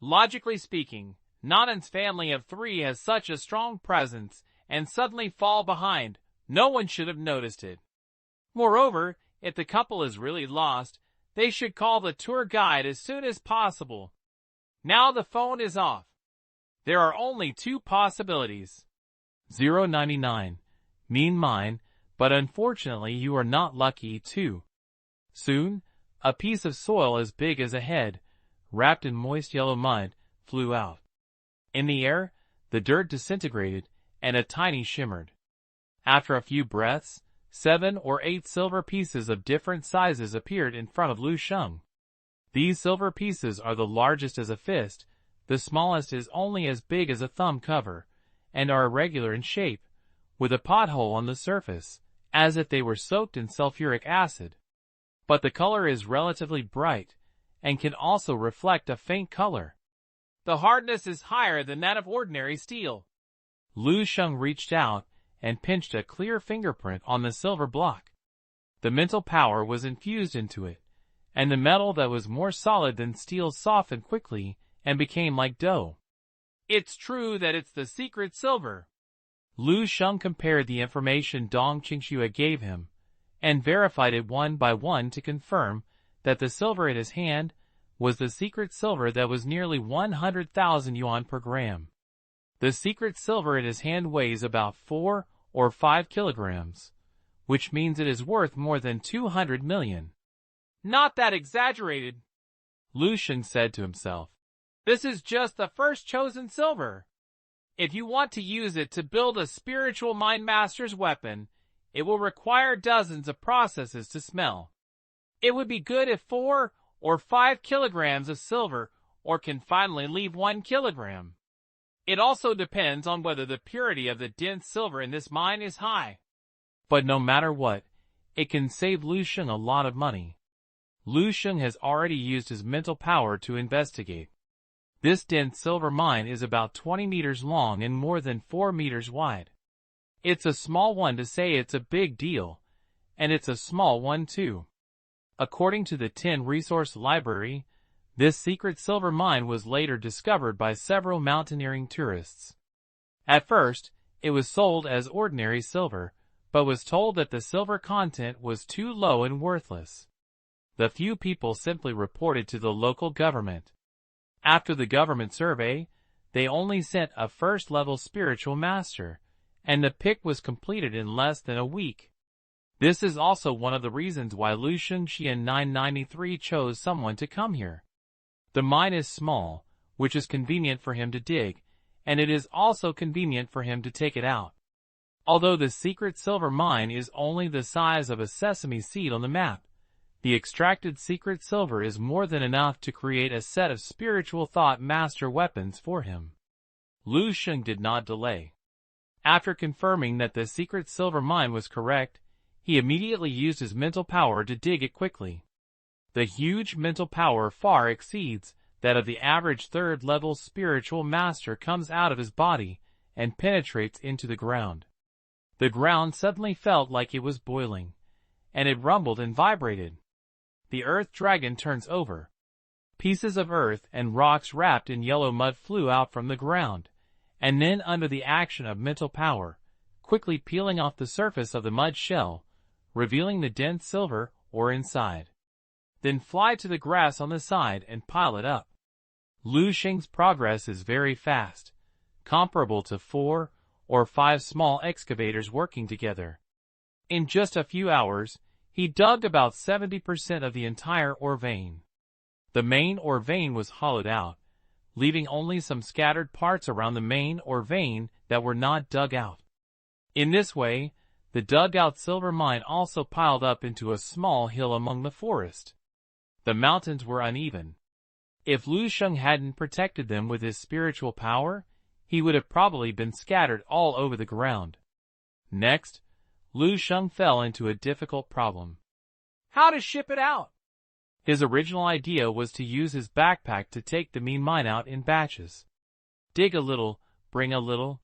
Logically speaking, Nanan's family of 3 has such a strong presence and suddenly fall behind. No one should have noticed it. Moreover, if the couple is really lost, they should call the tour guide as soon as possible. Now the phone is off. There are only 2 possibilities. 099. Mean mine, but unfortunately you are not lucky too. Soon, a piece of soil as big as a head, wrapped in moist yellow mud, flew out. In the air, the dirt disintegrated, and a tiny shimmered. After a few breaths, 7 or 8 silver pieces of different sizes appeared in front of Lu Sheng. These silver pieces are the largest as a fist, the smallest is only as big as a thumb cover, and are irregular in shape, with a pothole on the surface, as if they were soaked in sulfuric acid. But the color is relatively bright, and can also reflect a faint color. The hardness is higher than that of ordinary steel. Lu Sheng reached out and pinched a clear fingerprint on the silver block. The mental power was infused into it, and the metal that was more solid than steel softened quickly and became like dough. It's true that it's the secret silver. Lu Sheng compared the information Dong Qingxue gave him, and verified it one by one to confirm that the silver in his hand was the secret silver that was nearly 100,000 yuan per gram. The secret silver in his hand weighs about 4 or 5 kilograms, which means it is worth more than 200 million. Not that exaggerated, Lu Sheng said to himself. This is just the first chosen silver. If you want to use it to build a spiritual mind master's weapon, it will require dozens of processes to smell. It would be good if 4 or 5 kilograms of silver or can finally leave 1 kilogram. It also depends on whether the purity of the dense silver in this mine is high. But no matter what, it can save Lu Sheng a lot of money. Lu Sheng has already used his mental power to investigate. This dense silver mine is about 20 meters long and more than 4 meters wide. It's a small one to say it's a big deal, and it's a small one too. According to the Tin Resource Library, this secret silver mine was later discovered by several mountaineering tourists. At first, it was sold as ordinary silver, but was told that the silver content was too low and worthless. The few people simply reported to the local government. After the government survey, they only sent a first-level spiritual master, and the pick was completed in less than a week. This is also one of the reasons why Lu Shengxi in 993 chose someone to come here. The mine is small, which is convenient for him to dig, and it is also convenient for him to take it out. Although the secret silver mine is only the size of a sesame seed on the map, the extracted secret silver is more than enough to create a set of spiritual thought master weapons for him. Lu Sheng did not delay. After confirming that the secret silver mine was correct, he immediately used his mental power to dig it quickly. The huge mental power far exceeds that of the average third-level spiritual master comes out of his body and penetrates into the ground. The ground suddenly felt like it was boiling, and it rumbled and vibrated. The earth dragon turns over. Pieces of earth and rocks wrapped in yellow mud flew out from the ground, and then under the action of mental power, quickly peeling off the surface of the mud shell, revealing the dense silver ore inside. Then fly to the grass on the side and pile it up. Lu Sheng's progress is very fast, comparable to 4 or 5 small excavators working together. In just a few hours, he dug about 70% of the entire ore vein. The main ore vein was hollowed out, leaving only some scattered parts around the main ore vein that were not dug out. In this way, the dug-out silver mine also piled up into a small hill among the forest. The mountains were uneven. If Lu Sheng hadn't protected them with his spiritual power, he would have probably been scattered all over the ground. Next, Lu Sheng fell into a difficult problem. How to ship it out? His original idea was to use his backpack to take the mean mine out in batches. Dig a little, bring a little.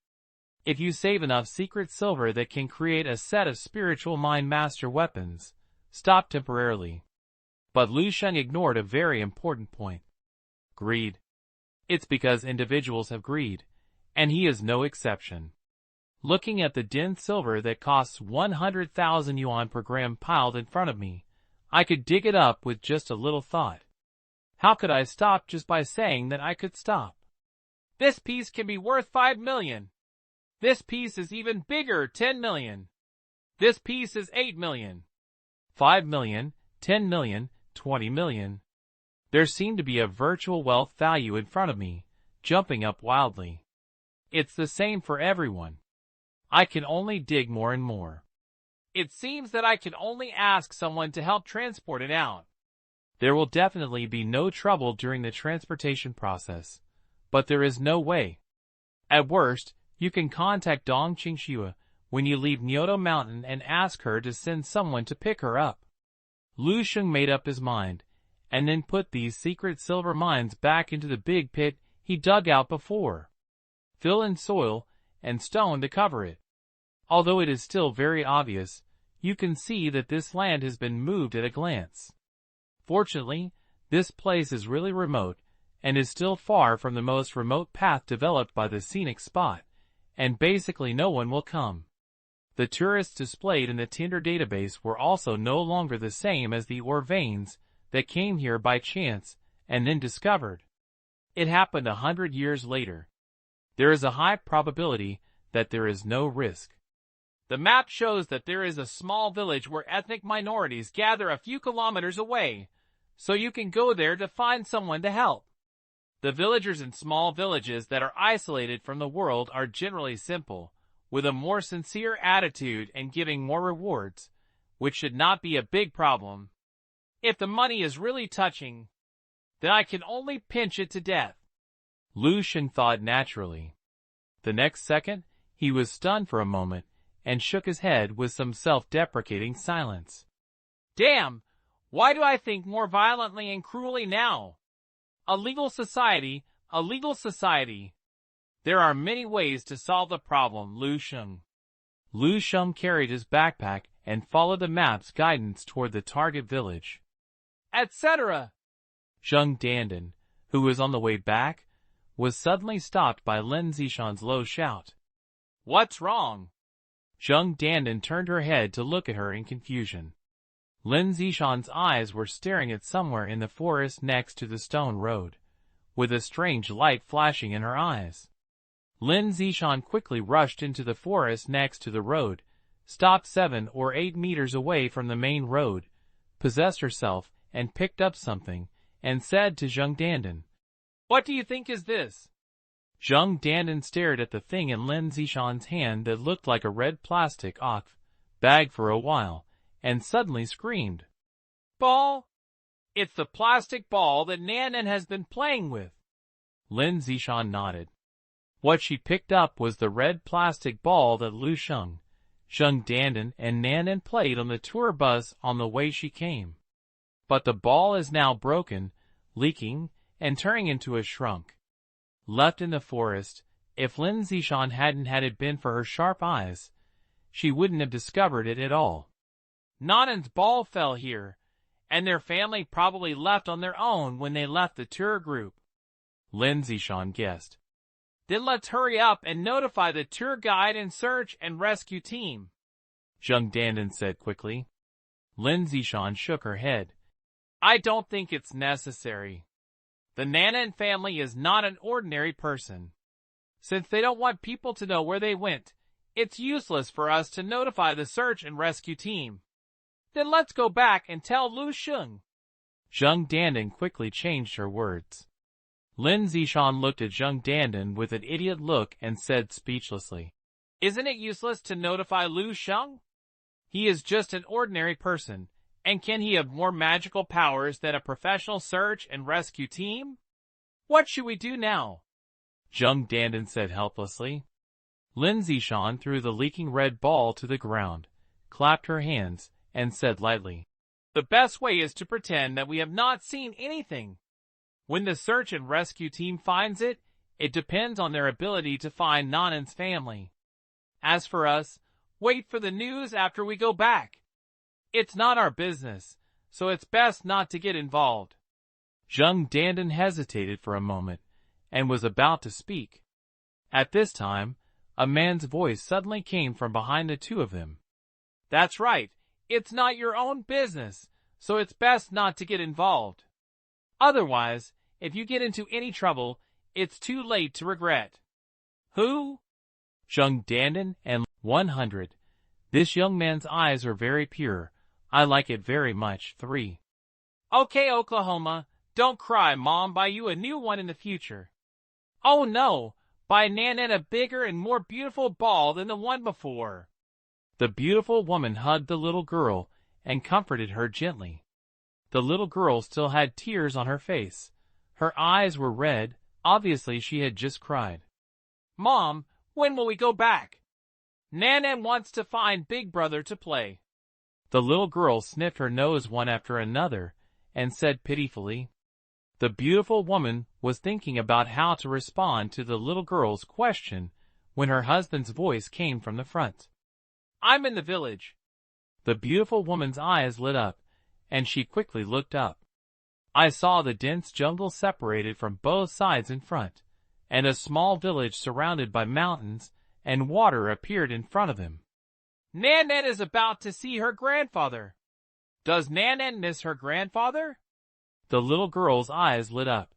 If you save enough secret silver that can create a set of spiritual mind master weapons, stop temporarily. But Lu Sheng ignored a very important point. Greed. It's because individuals have greed, and he is no exception. Looking at the Din silver that costs 100,000 yuan per gram piled in front of me, I could dig it up with just a little thought. How could I stop just by saying that I could stop? This piece can be worth 5 million. This piece is even bigger, 10 million. This piece is 8 million. 5 million, 10 million, 20 million. There seemed to be a virtual wealth value in front of me, jumping up wildly. It's the same for everyone. I can only dig more and more. It seems that I can only ask someone to help transport it out. There will definitely be no trouble during the transportation process, but there is no way. At worst, you can contact Dong Qingxue when you leave Nyoto Mountain and ask her to send someone to pick her up. Lu Sheng made up his mind, and then put these secret silver mines back into the big pit he dug out before. Fill in soil and stone to cover it. Although it is still very obvious, you can see that this land has been moved at a glance. Fortunately, this place is really remote, and is still far from the most remote path developed by the scenic spot, and basically no one will come. The tourists displayed in the Tinder database were also no longer the same as the ore veins that came here by chance and then discovered. It happened 100 years later. There is a high probability that there is no risk. The map shows that there is a small village where ethnic minorities gather a few kilometers away, so you can go there to find someone to help. The villagers in small villages that are isolated from the world are generally simple, with a more sincere attitude and giving more rewards, which should not be a big problem. If the money is really touching, then I can only pinch it to death. Lu Sheng thought naturally. The next second, he was stunned for a moment, and shook his head with some self-deprecating silence. Damn! Why do I think more violently and cruelly now? A legal society, a legal society. There are many ways to solve the problem, Lu Sheng. Lu Sheng carried his backpack and followed the map's guidance toward the target village. Etc. Zheng Dandan, who was on the way back, was suddenly stopped by Lin Zishan's low shout. What's wrong? Zheng Dandan turned her head to look at her in confusion. Lin Zishan's eyes were staring at somewhere in the forest next to the stone road, with a strange light flashing in her eyes. Lin Zishan quickly rushed into the forest next to the road, stopped 7 or 8 meters away from the main road, possessed herself, and picked up something, and said to Zheng Dandan, What do you think is this? Zheng Dandan stared at the thing in Lin Zishan's hand that looked like a red plastic bag for a while, and suddenly screamed. Ball? It's the plastic ball that Nanan has been playing with. Lin Zishan nodded. What she picked up was the red plastic ball that Lu Sheng, Zheng Dandan, and Nanan played on the tour bus on the way she came. But the ball is now broken, leaking, and turning into a shrunk. Left in the forest, if Lin Zishan hadn't had it been for her sharp eyes, she wouldn't have discovered it at all. Nanan's ball fell here, and their family probably left on their own when they left the tour group. Lin Zishan guessed. Then let's hurry up and notify the tour guide and search and rescue team, Zheng Dandan said quickly. Lin Zishan shook her head. I don't think it's necessary. The Nanan family is not an ordinary person. Since they don't want people to know where they went, it's useless for us to notify the search and rescue team. Then let's go back and tell Lu Sheng. Zheng Dandan quickly changed her words. Lin Zishan looked at Zheng Dandan with an idiot look and said speechlessly, Isn't it useless to notify Lu Sheng? He is just an ordinary person. And can he have more magical powers than a professional search and rescue team? What should we do now? Zheng Dandan said helplessly. Lin Zishan threw the leaking red ball to the ground, clapped her hands, and said lightly, The best way is to pretend that we have not seen anything. When the search and rescue team finds it, it depends on their ability to find Nanan's family. As for us, wait for the news after we go back. It's not our business, so it's best not to get involved. Zheng Dandan hesitated for a moment, and was about to speak. At this time, a man's voice suddenly came from behind the two of them. That's right, it's not your own business, so it's best not to get involved. Otherwise, if you get into any trouble, it's too late to regret. Who? Zheng Dandan and 100. This young man's eyes are very pure. I like it very much. 3. Okay, Oklahoma, don't cry, Mom, buy you a new one in the future. Oh no, buy Nan a bigger and more beautiful ball than the one before. The beautiful woman hugged the little girl and comforted her gently. The little girl still had tears on her face. Her eyes were red, obviously she had just cried. Mom, when will we go back? Nan wants to find Big Brother to play. The little girl sniffed her nose one after another and said pitifully. The beautiful woman was thinking about how to respond to the little girl's question when her husband's voice came from the front. I'm in the village. The beautiful woman's eyes lit up, and she quickly looked up. I saw the dense jungle separated from both sides in front, and a small village surrounded by mountains and water appeared in front of him. Nan is about to see her grandfather. Does Nan miss her grandfather? The little girl's eyes lit up,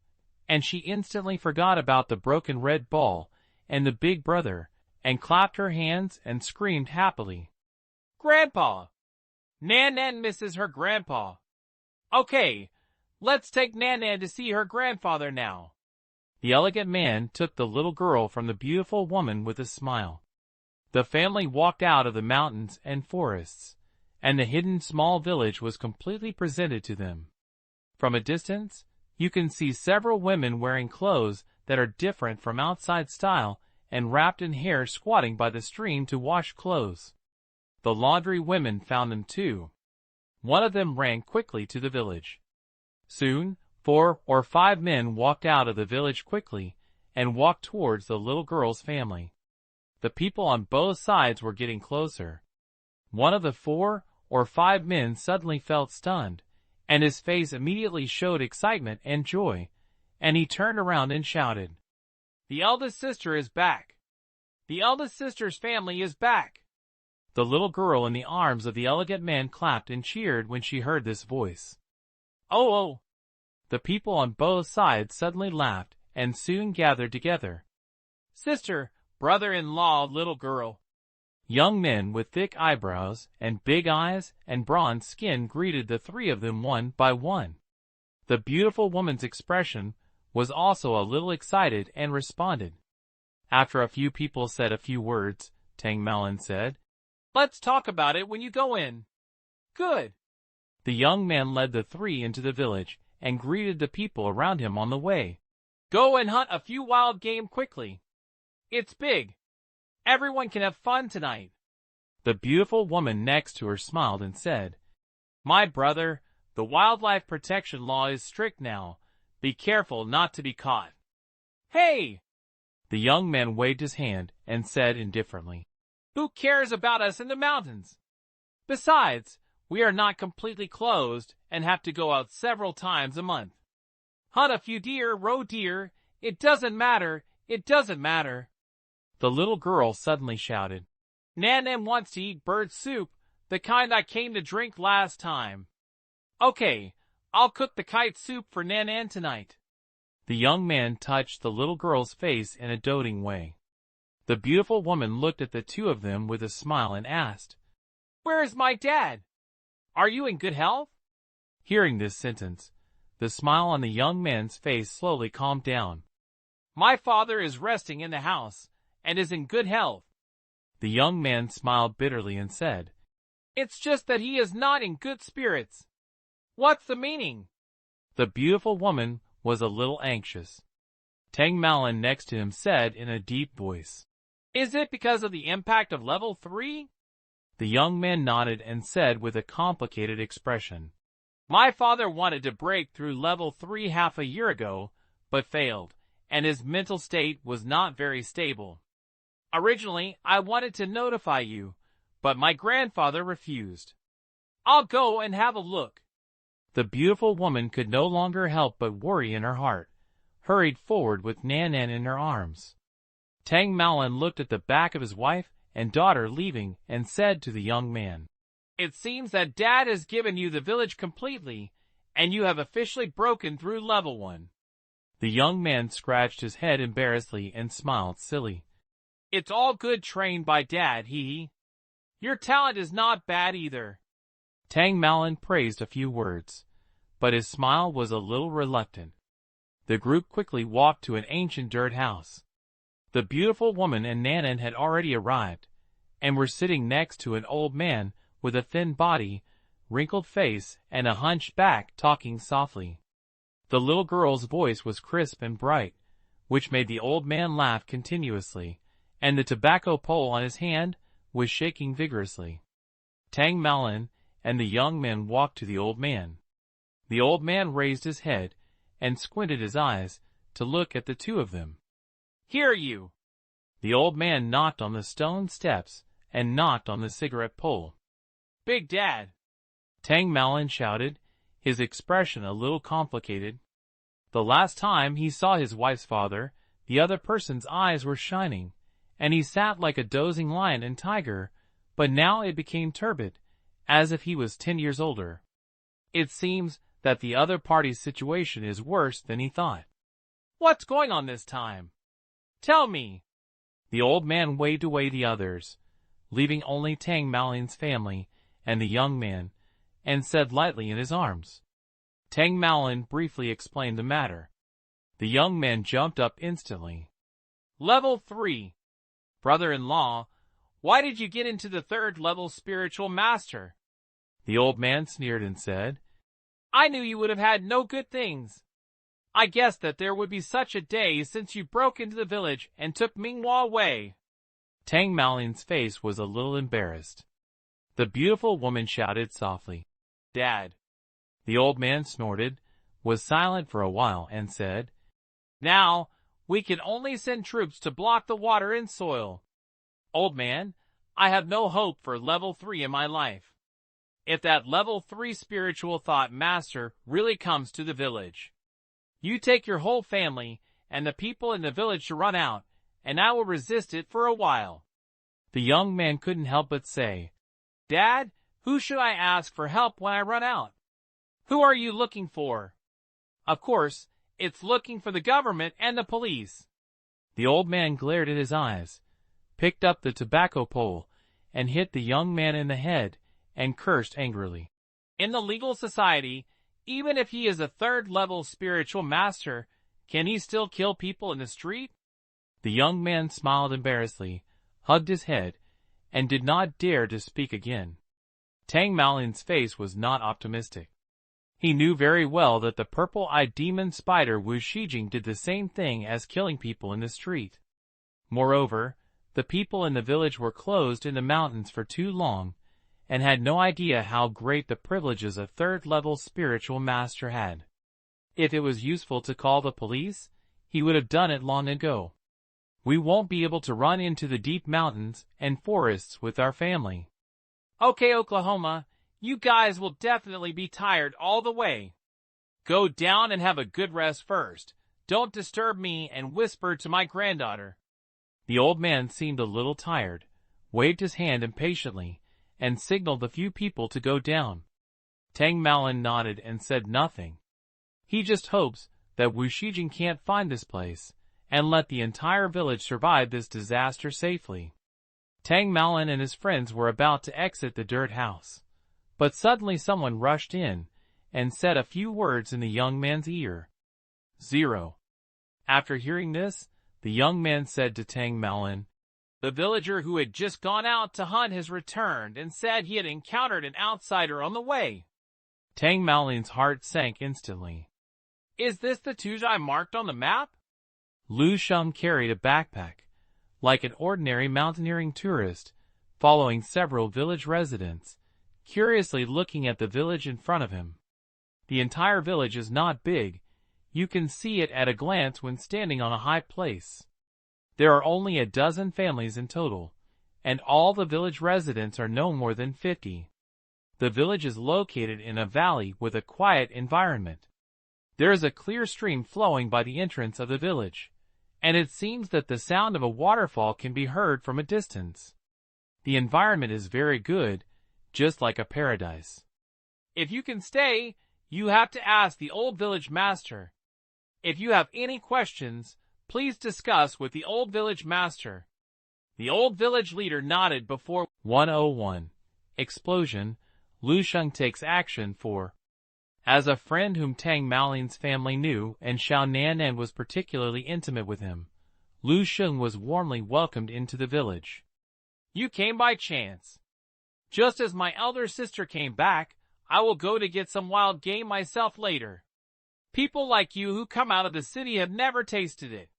and she instantly forgot about the broken red ball and the Big Brother, and clapped her hands and screamed happily. Grandpa! Nan misses her grandpa. Okay, let's take Nan to see her grandfather now. The elegant man took the little girl from the beautiful woman with a smile. The family walked out of the mountains and forests, and the hidden small village was completely presented to them. From a distance, you can see several women wearing clothes that are different from outside style and wrapped in hair squatting by the stream to wash clothes. The laundry women found them too. One of them ran quickly to the village. Soon, 4 or 5 men walked out of the village quickly and walked towards the little girl's family. The people on both sides were getting closer. One of the 4 or 5 men suddenly felt stunned, and his face immediately showed excitement and joy, and he turned around and shouted, The eldest sister is back! The eldest sister's family is back! The little girl in the arms of the elegant man clapped and cheered when she heard this voice. Oh! The people on both sides suddenly laughed and soon gathered together. Sister, brother-in-law, little girl. Young men with thick eyebrows and big eyes and bronze skin greeted the 3 of them one by one. The beautiful woman's expression was also a little excited and responded. After a few people said a few words, Tang Malin said, Let's talk about it when you go in. Good. The young man led the 3 into the village and greeted the people around him on the way. Go and hunt a few wild game quickly. It's big. Everyone can have fun tonight. The beautiful woman next to her smiled and said, My brother, the wildlife protection law is strict now. Be careful not to be caught. Hey! The young man waved his hand and said indifferently, Who cares about us in the mountains? Besides, we are not completely closed and have to go out several times a month. Hunt a few deer, roe deer, it doesn't matter, it doesn't matter. The little girl suddenly shouted, Nan wants to eat bird soup, the kind I came to drink last time. Okay, I'll cook the kite soup for Nan tonight. The young man touched the little girl's face in a doting way. The beautiful woman looked at the 2 of them with a smile and asked, Where is my dad? Are you in good health? Hearing this sentence, the smile on the young man's face slowly calmed down. My father is resting in the house and is in good health. The young man smiled bitterly and said, It's just that he is not in good spirits. What's the meaning? The beautiful woman was a little anxious. Tang Malin next to him said in a deep voice, Is it because of the impact of level 3? The young man nodded and said with a complicated expression, My father wanted to break through level 3 half a year ago, but failed, and his mental state was not very stable. Originally, I wanted to notify you, but my grandfather refused. I'll go and have a look. The beautiful woman could no longer help but worry in her heart, hurried forward with Nan Nan in her arms. Tang Malin looked at the back of his wife and daughter leaving and said to the young man, "It seems that Dad has given you the village completely, and you have officially broken through level 1. The young man scratched his head embarrassedly and smiled silly. "It's all good trained by Dad, hee. Your talent is not bad either." Tang Malin praised a few words, but his smile was a little reluctant. The group quickly walked to an ancient dirt house. The beautiful woman and Nanan had already arrived, and were sitting next to an old man with a thin body, wrinkled face, and a hunched back, talking softly. The little girl's voice was crisp and bright, which made the old man laugh continuously, and the tobacco pole on his hand was shaking vigorously. Tang Malin and the young man walked to the old man. The old man raised his head and squinted his eyes to look at the two of them. "Here you!" The old man knocked on the stone steps and knocked on the cigarette pole. "Big Dad!" Tang Malin shouted, his expression a little complicated. The last time he saw his wife's father, the other person's eyes were shining, and he sat like a dozing lion and tiger, but now it became turbid, as if he was 10 years older. It seems that the other party's situation is worse than he thought. "What's going on this time? Tell me." The old man waved away the others, leaving only Tang Malin's family and the young man, and said lightly in his arms. Tang Malin briefly explained the matter. The young man jumped up instantly. "Level 3. Brother-in-law, why did you get into the 3rd level spiritual master?" The old man sneered and said, "I knew you would have had no good things. I guessed that there would be such a day since you broke into the village and took Minghua away." Tang Malin's face was a little embarrassed. The beautiful woman shouted softly, "Dad." The old man snorted, was silent for a while, and said, "Now, we can only send troops to block the water and soil. Old man, I have no hope for level 3 in my life. If that level 3 spiritual thought master really comes to the village, you take your whole family and the people in the village to run out, and I will resist it for a while." The young man couldn't help but say, "Dad, who should I ask for help when I run out? Who are you looking for?" "Of course, it's looking for the government and the police." The old man glared at his eyes, picked up the tobacco pole, and hit the young man in the head, and cursed angrily. "In the legal society, even if he is a 3rd level spiritual master, can he still kill people in the street?" The young man smiled embarrassedly, hugged his head, and did not dare to speak again. Tang Malin's face was not optimistic. He knew very well that the purple-eyed demon spider Wu Shijing did the same thing as killing people in the street. Moreover, the people in the village were closed in the mountains for too long, and had no idea how great the privileges a 3rd-level spiritual master had. If it was useful to call the police, he would have done it long ago. "We won't be able to run into the deep mountains and forests with our family." "Okay, Oklahoma, you guys will definitely be tired all the way. Go down and have a good rest first. Don't disturb me and whisper to my granddaughter." The old man seemed a little tired, waved his hand impatiently, and signaled the few people to go down. Tang Malin nodded and said nothing. He just hopes that Wu Shijing can't find this place, and let the entire village survive this disaster safely. Tang Malin and his friends were about to exit the dirt house, but suddenly someone rushed in and said a few words in the young man's ear. 0. After hearing this, the young man said to Tang Malin, "The villager who had just gone out to hunt has returned and said he had encountered an outsider on the way." Tang Malin's heart sank instantly. "Is this the Tuzhai marked on the map?" Lu Sheng carried a backpack, like an ordinary mountaineering tourist, following several village residents, curiously looking at the village in front of him. The entire village is not big. You can see it at a glance when standing on a high place. There are only a dozen families in total, and all the village residents are no more than 50. The village is located in a valley with a quiet environment. There is a clear stream flowing by the entrance of the village, and it seems that the sound of a waterfall can be heard from a distance. The environment is very good, just like a paradise. If you can stay, you have to ask the old village master. If you have any questions, please discuss with the old village master. The old village leader nodded before 101. Explosion. Lu Sheng takes action for. As a friend whom Tang Maolin's family knew and Xiao Nanan was particularly intimate with him, Lu Sheng was warmly welcomed into the village. You came by chance. Just as my elder sister came back, I will go to get some wild game myself later. People like you who come out of the city have never tasted it.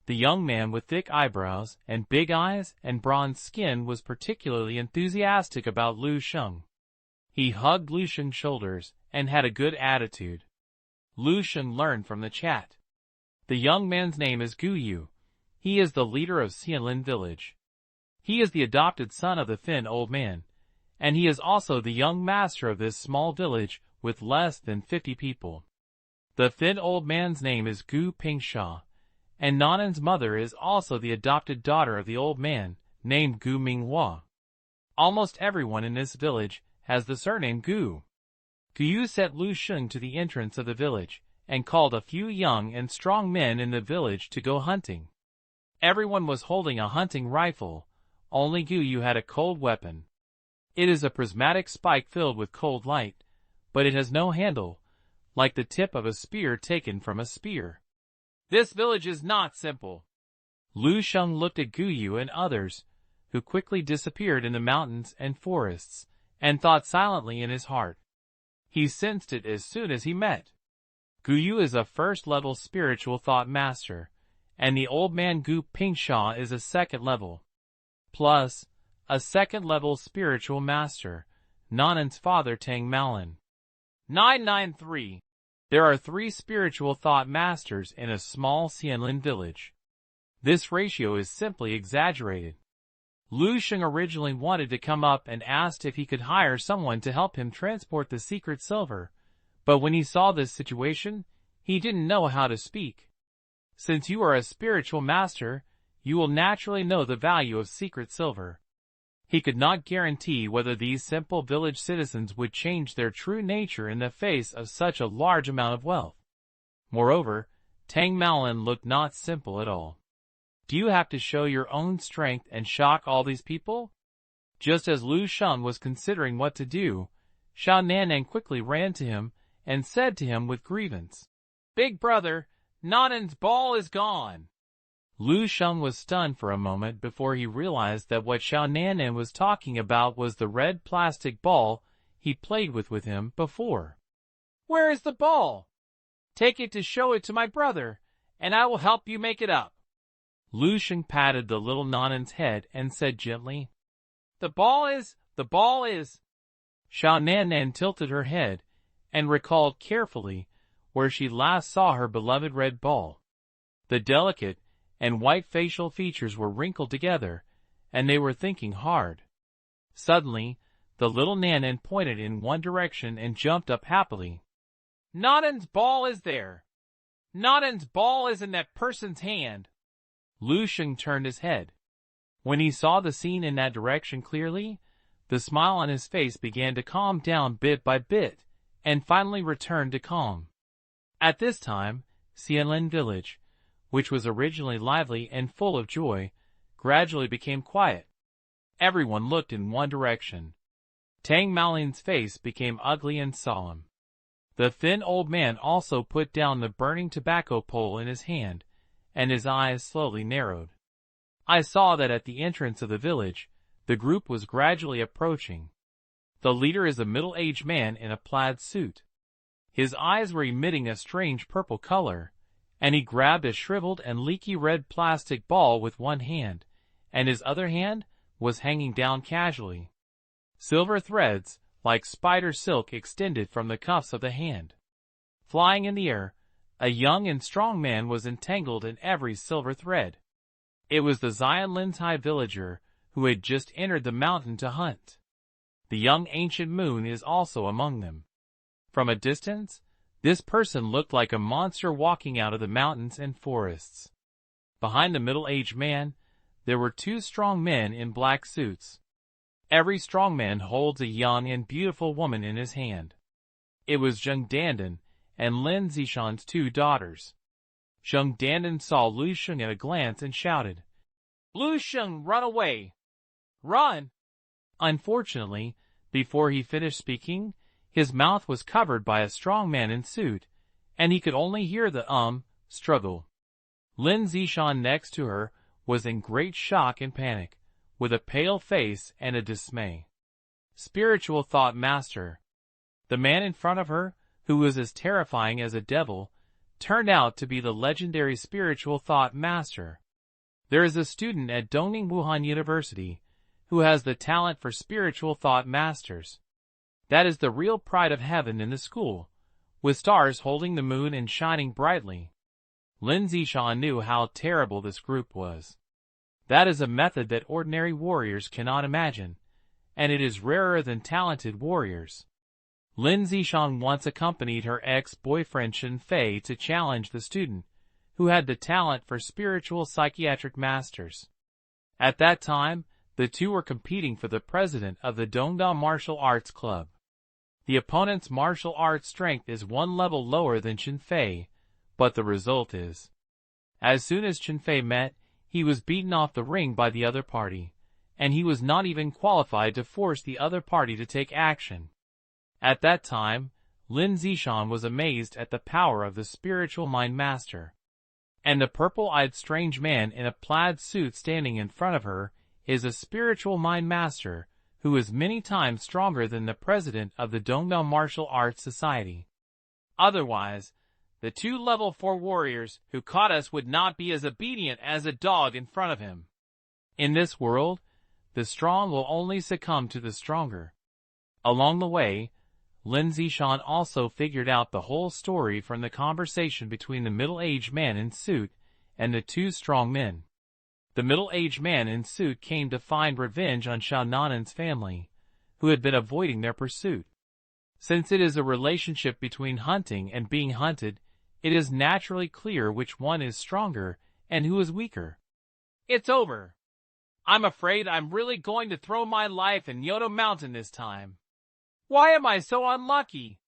The young man with thick eyebrows and big eyes and bronze skin was particularly enthusiastic about Lu Sheng. He hugged Lu Sheng's shoulders and had a good attitude. Lu Sheng learned from the chat. The young man's name is Gao Wu. He is the leader of Xianlin village. He is the adopted son of the thin old man, and he is also the young master of this small village with less than 50 people. The thin old man's name is Gu Pingsha, and Nanan's mother is also the adopted daughter of the old man, named Gu Minghua. Almost everyone in this village has the surname Gu. Gu sent Lu Sheng to the entrance of the village, and called a few young and strong men in the village to go hunting. Everyone was holding a hunting rifle, only Gu had a cold weapon. It is a prismatic spike filled with cold light, but it has no handle, like the tip of a spear taken from a spear. This village is not simple. Lu Sheng looked at Gu and others, who quickly disappeared in the mountains and forests, and thought silently in his heart. He sensed it as soon as he met. Gu is a first-level spiritual thought master, and the old man Gu Pingsha is a second-level. Plus, a second-level spiritual master, Nanan's father Tang Maolin. 993. There are 3 spiritual thought masters in a small Xianlin village. This ratio is simply exaggerated. Lu Sheng originally wanted to come up and asked if he could hire someone to help him transport the secret silver, but when he saw this situation, he didn't know how to speak. Since you are a spiritual master, you will naturally know the value of secret silver. He could not guarantee whether these simple village citizens would change their true nature in the face of such a large amount of wealth. Moreover, Tang Maolin looked not simple at all. Do you have to show your own strength and shock all these people? Just as Lu Sheng was considering what to do, Xiao Nanan quickly ran to him and said to him with grievance, "Big brother, Nanan's ball is gone." Lu Sheng was stunned for a moment before he realized that what Xiao Nanan was talking about was the red plastic ball he played with him before. "Where is the ball? Take it to show it to my brother, and I will help you make it up." Lu Sheng patted the little Nanan's head and said gently, The ball is. Xiao Nanan tilted her head and recalled carefully where she last saw her beloved red ball. The delicate and white facial features were wrinkled together, and they were thinking hard. Suddenly, the little Nanan pointed in one direction and jumped up happily. "Nanan's ball is there. Nanan's ball is in that person's hand." Lu Sheng turned his head. When he saw the scene in that direction clearly, the smile on his face began to calm down bit by bit, and finally returned to calm. At this time, Xianlin village, which was originally lively and full of joy, gradually became quiet. Everyone looked in one direction. Tang Maolin's face became ugly and solemn. The thin old man also put down the burning tobacco pole in his hand, and his eyes slowly narrowed. I saw that at the entrance of the village, the group was gradually approaching. The leader is a middle-aged man in a plaid suit. His eyes were emitting a strange purple color, and he grabbed a shriveled and leaky red plastic ball with one hand, and his other hand was hanging down casually. Silver threads, like spider silk, extended from the cuffs of the hand. Flying in the air, a young and strong man was entangled in every silver thread. It was the Xianlin's high villager who had just entered the mountain to hunt. The young ancient moon is also among them. From a distance, this person looked like a monster walking out of the mountains and forests. Behind the middle-aged man, there were two strong men in black suits. Every strong man holds a young and beautiful woman in his hand. It was Zheng Dandan and Lin Zishan's two daughters. Zheng Dandan saw Lu Sheng at a glance and shouted, "Lu Sheng, run away! Run!" Unfortunately, before he finished speaking, his mouth was covered by a strong man in suit, and he could only hear the struggle. Lin Zishan next to her was in great shock and panic, with a pale face and a dismay. Spiritual Thought Master. The man in front of her, who was as terrifying as a devil, turned out to be the legendary Spiritual Thought Master. There is a student at Dongning Wuhan University who has the talent for Spiritual Thought Masters. That is the real pride of heaven in the school, with stars holding the moon and shining brightly. Lin Zishan knew how terrible this group was. That is a method that ordinary warriors cannot imagine, and it is rarer than talented warriors. Lin Zishan once accompanied her ex-boyfriend Shen Fei to challenge the student, who had the talent for spiritual psychiatric masters. At that time, the two were competing for the president of the Dongda Martial Arts Club. The opponent's martial arts strength is one level lower than Shen Fei, but the result is, as soon as Shen Fei met, he was beaten off the ring by the other party, and he was not even qualified to force the other party to take action. At that time, Lin Zishan was amazed at the power of the spiritual mind master. And the purple-eyed strange man in a plaid suit standing in front of her is a spiritual mind master who is many times stronger than the president of the Dongda Martial Arts Society. Otherwise, the two level 4 warriors who caught us would not be as obedient as a dog in front of him. In this world, the strong will only succumb to the stronger. Along the way, Lin Zishan also figured out the whole story from the conversation between the middle-aged man in suit and the two strong men. The middle-aged man in suit came to find revenge on Xiao Nanan's family, who had been avoiding their pursuit. Since it is a relationship between hunting and being hunted, it is naturally clear which one is stronger and who is weaker. It's over. I'm afraid I'm really going to throw my life in Yodo Mountain this time. Why am I so unlucky?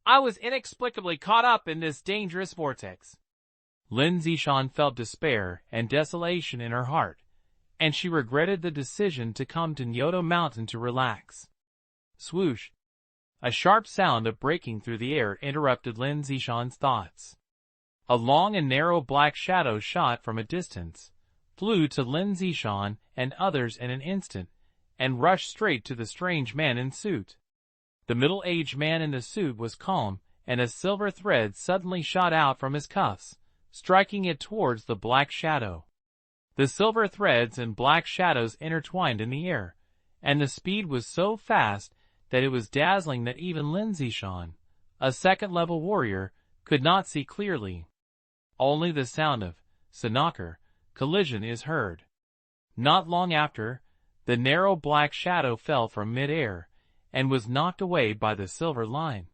I was inexplicably caught up in this dangerous vortex. Lin Zishan felt despair and desolation in her heart, and she regretted the decision to come to Nyoto Mountain to relax. Swoosh! A sharp sound of breaking through the air interrupted Lin Zishan's thoughts. A long and narrow black shadow shot from a distance, flew to Lin Zishan and others in an instant, and rushed straight to the strange man in suit. The middle-aged man in the suit was calm, and a silver thread suddenly shot out from his cuffs, striking it towards the black shadow. The silver threads and black shadows intertwined in the air, and the speed was so fast that it was dazzling that even Lin Zishan, a second-level warrior, could not see clearly. Only the sound of Sanaker collision is heard. Not long after, the narrow black shadow fell from mid-air and was knocked away by the silver line.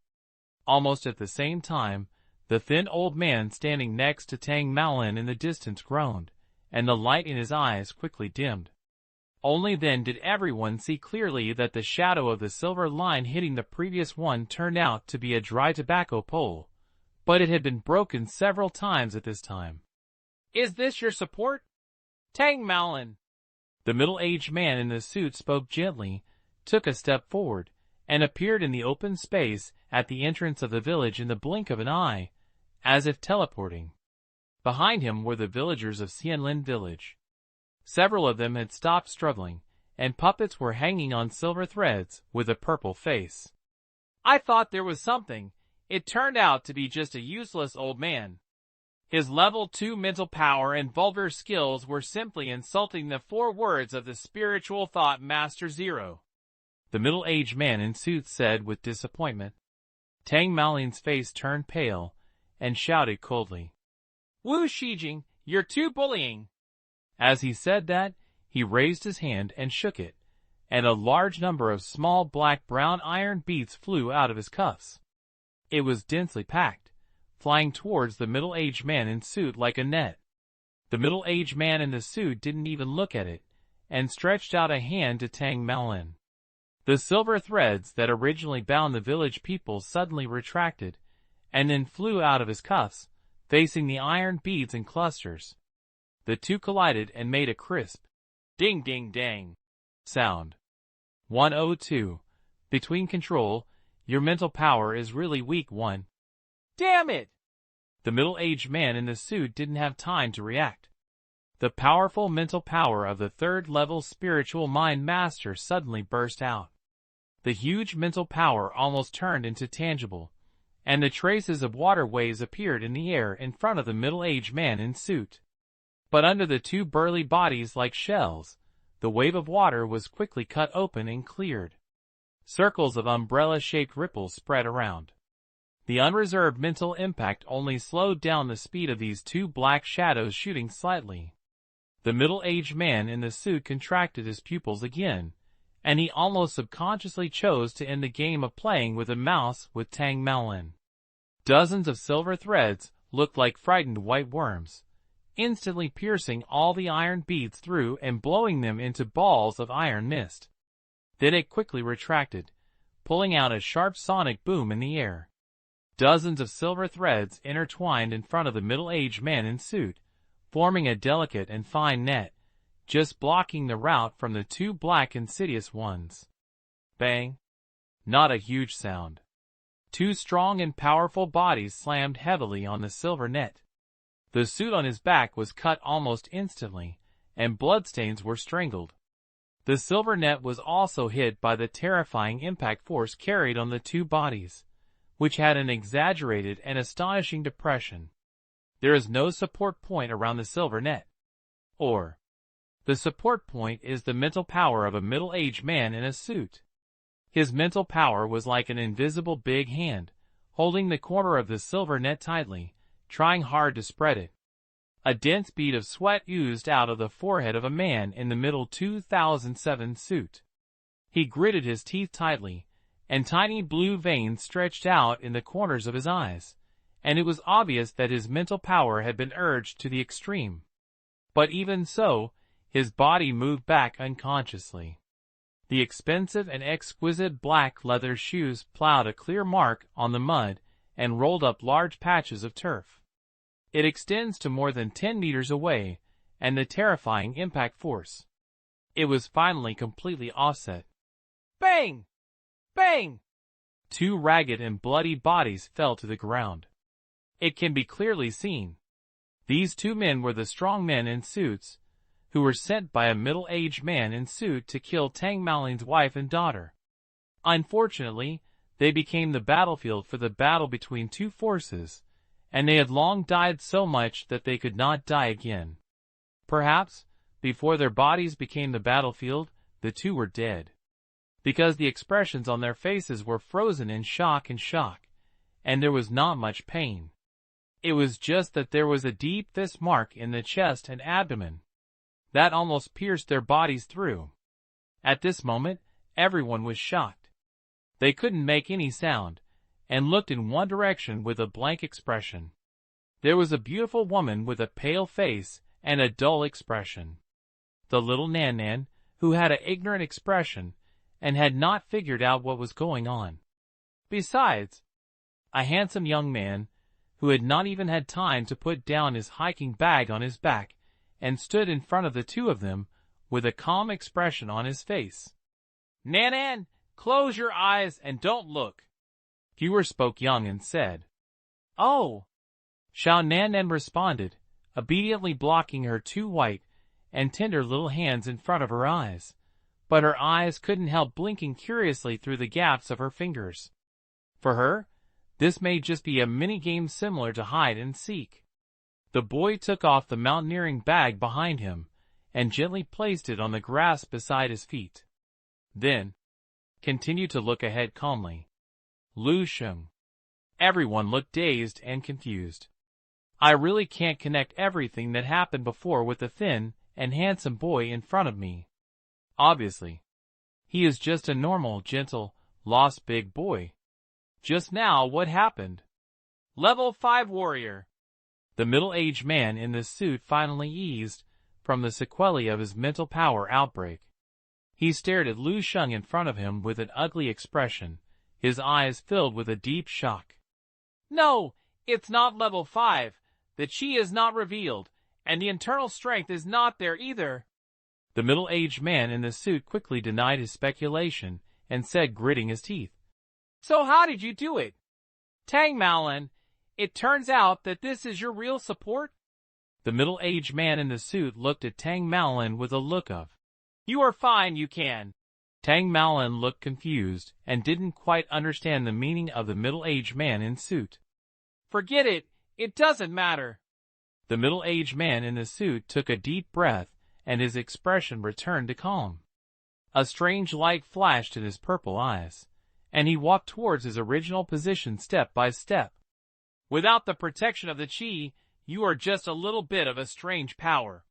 Almost at the same time, the thin old man standing next to Tang Maolin in the distance groaned, and the light in his eyes quickly dimmed. Only then did everyone see clearly that the shadow of the silver line hitting the previous one turned out to be a dry tobacco pole, but it had been broken several times at this time. "Is this your support? Tang Maolin?" The middle-aged man in the suit spoke gently, took a step forward, and appeared in the open space at the entrance of the village in the blink of an eye, as if teleporting. Behind him were the villagers of Xianlin village. Several of them had stopped struggling, and puppets were hanging on silver threads with a purple face. "I thought there was something. It turned out to be just a useless old man. His level 2 mental power and vulgar skills were simply insulting the 4 words of the spiritual thought Master Zero," the middle-aged man in suit said with disappointment. Tang Maolin's face turned pale, and shouted coldly, "Wu Shijing, you're too bullying." As he said that, he raised his hand and shook it, and a large number of small black-brown iron beads flew out of his cuffs. It was densely packed, flying towards the middle-aged man in suit like a net. The middle-aged man in the suit didn't even look at it, and stretched out a hand to Tang Maolin. The silver threads that originally bound the village people suddenly retracted, and then flew out of his cuffs, facing the iron beads in clusters. The two collided and made a crisp, ding-ding-dang sound. 102. Between control, your mental power is really weak. 1. Damn it! The middle-aged man in the suit didn't have time to react. The powerful mental power of the third-level spiritual mind master suddenly burst out. The huge mental power almost turned into tangible, and the traces of waterways appeared in the air in front of the middle-aged man in suit. But under the two burly bodies like shells, the wave of water was quickly cut open and cleared. Circles of umbrella-shaped ripples spread around. The unreserved mental impact only slowed down the speed of these two black shadows shooting slightly. The middle-aged man in the suit contracted his pupils again, and he almost subconsciously chose to end the game of playing with a mouse with Tang Maolin. Dozens of silver threads looked like frightened white worms, instantly piercing all the iron beads through and blowing them into balls of iron mist. Then it quickly retracted, pulling out a sharp sonic boom in the air. Dozens of silver threads intertwined in front of the middle-aged man in suit, forming a delicate and fine net, just blocking the route from the two black insidious ones. Bang! Not a huge sound. Two strong and powerful bodies slammed heavily on the silver net. The suit on his back was cut almost instantly, and bloodstains were strangled. The silver net was also hit by the terrifying impact force carried on the two bodies, which had an exaggerated and astonishing depression. There is no support point around the silver net. Or, the support point is the mental power of a middle-aged man in a suit. His mental power was like an invisible big hand, holding the corner of the silver net tightly, trying hard to spread it. A dense bead of sweat oozed out of the forehead of a man in the middle 2007 suit. He gritted his teeth tightly, and tiny blue veins stretched out in the corners of his eyes, and it was obvious that his mental power had been urged to the extreme. But even so, his body moved back unconsciously. The expensive and exquisite black leather shoes plowed a clear mark on the mud and rolled up large patches of turf. It extends to more than 10 meters away, and the terrifying impact force. It was finally completely offset. Bang! Bang! Two ragged and bloody bodies fell to the ground. It can be clearly seen. These two men were the strong men in suits, who were sent by a middle-aged man in suit to kill Tang Maolin's wife and daughter. Unfortunately, they became the battlefield for the battle between two forces, and they had long died so much that they could not die again. Perhaps, before their bodies became the battlefield, the two were dead. Because the expressions on their faces were frozen in shock, and there was not much pain. It was just that there was a deep fist mark in the chest and abdomen that almost pierced their bodies through. At this moment, everyone was shocked. They couldn't make any sound, and looked in one direction with a blank expression. There was a beautiful woman with a pale face and a dull expression. The little Nan, who had an ignorant expression, and had not figured out what was going on. Besides, a handsome young man, who had not even had time to put down his hiking bag on his back, and stood in front of the two of them, with a calm expression on his face. Nan, close your eyes and don't look. Hewer spoke young and said. Oh! Xiao Nan responded, obediently blocking her two white and tender little hands in front of her eyes, but her eyes couldn't help blinking curiously through the gaps of her fingers. For her, this may just be a mini-game similar to hide and seek. The boy took off the mountaineering bag behind him, and gently placed it on the grass beside his feet. Then, continued to look ahead calmly. Sheng. Everyone looked dazed and confused. I really can't connect everything that happened before with the thin and handsome boy in front of me. Obviously. He is just a normal, gentle, lost big boy. Just now, what happened? Level 5 warrior. The middle-aged man in the suit finally eased from the sequelae of his mental power outbreak. He stared at Lu Sheng in front of him with an ugly expression, his eyes filled with a deep shock. No, it's not level 5. The chi is not revealed, and the internal strength is not there either. The middle-aged man in the suit quickly denied his speculation and said, gritting his teeth. So how did you do it? Tang Maolin, it turns out that this is your real support? The middle-aged man in the suit looked at Tang Maolin with a look of, you are fine, you can. Tang Maolin looked confused and didn't quite understand the meaning of the middle-aged man in suit. Forget it, it doesn't matter. The middle-aged man in the suit took a deep breath and his expression returned to calm. A strange light flashed in his purple eyes, and he walked towards his original position step by step. Without the protection of the chi, you are just a little bit of a strange power.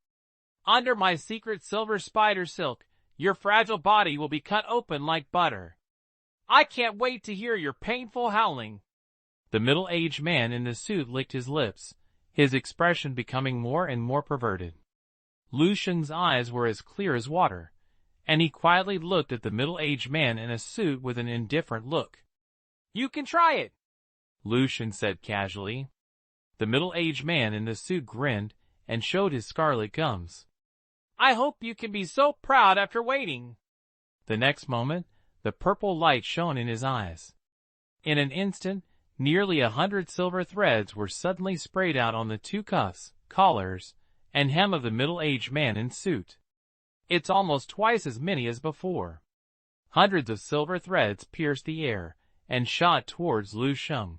Under my secret silver spider silk, your fragile body will be cut open like butter. I can't wait to hear your painful howling. The middle-aged man in the suit licked his lips, his expression becoming more and more perverted. Lu Sheng's eyes were as clear as water, and he quietly looked at the middle-aged man in a suit with an indifferent look. You can try it, Lu Sheng said casually. The middle-aged man in the suit grinned and showed his scarlet gums. I hope you can be so proud after waiting. The next moment, the purple light shone in his eyes. In an instant, nearly 100 silver threads were suddenly sprayed out on the two cuffs, collars, and hem of the middle-aged man in suit. It's almost twice as many as before. Hundreds of silver threads pierced the air and shot towards Lu Sheng.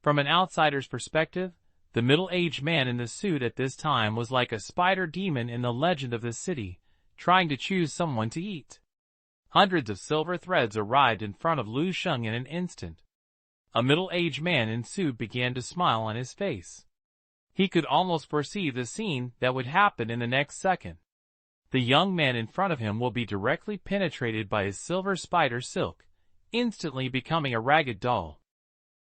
From an outsider's perspective, the middle-aged man in the suit at this time was like a spider demon in the legend of the city, trying to choose someone to eat. Hundreds of silver threads arrived in front of Lu Sheng in an instant. A middle-aged man in suit began to smile on his face. He could almost foresee the scene that would happen in the next second. The young man in front of him will be directly penetrated by his silver spider silk, instantly becoming a ragged doll.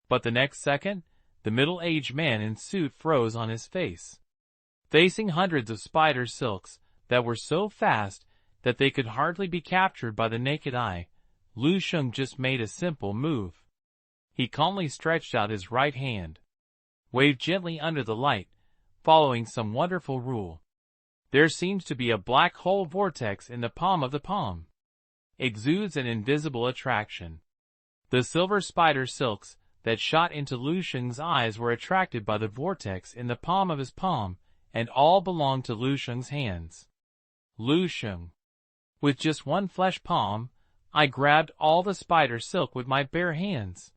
But the next second, the middle-aged man in suit froze on his face. Facing hundreds of spider silks that were so fast that they could hardly be captured by the naked eye, Lu Sheng just made a simple move. He calmly stretched out his right hand, waved gently under the light, following some wonderful rule. There seems to be a black hole vortex in the palm of the palm. Exudes an invisible attraction. The silver spider silks that shot into Lu Sheng's eyes were attracted by the vortex in the palm of his palm, and all belonged to Lu Sheng's hands. Lu Sheng. With just one flesh palm, I grabbed all the spider silk with my bare hands.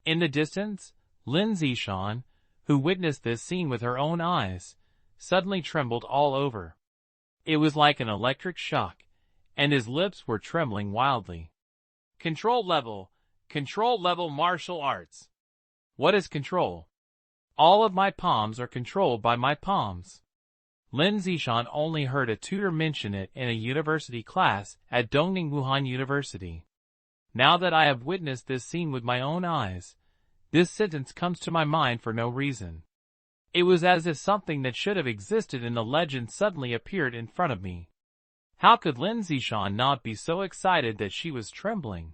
In the distance, Lin Zishan, who witnessed this scene with her own eyes, suddenly trembled all over. It was like an electric shock, and his lips were trembling wildly. Control level martial arts. What is control? All of my palms are controlled by my palms. Lin Zishan only heard a tutor mention it in a university class at Dongning Wuhan University. Now that I have witnessed this scene with my own eyes, this sentence comes to my mind for no reason. It was as if something that should have existed in the legend suddenly appeared in front of me. How could Lin Zishan not be so excited that she was trembling?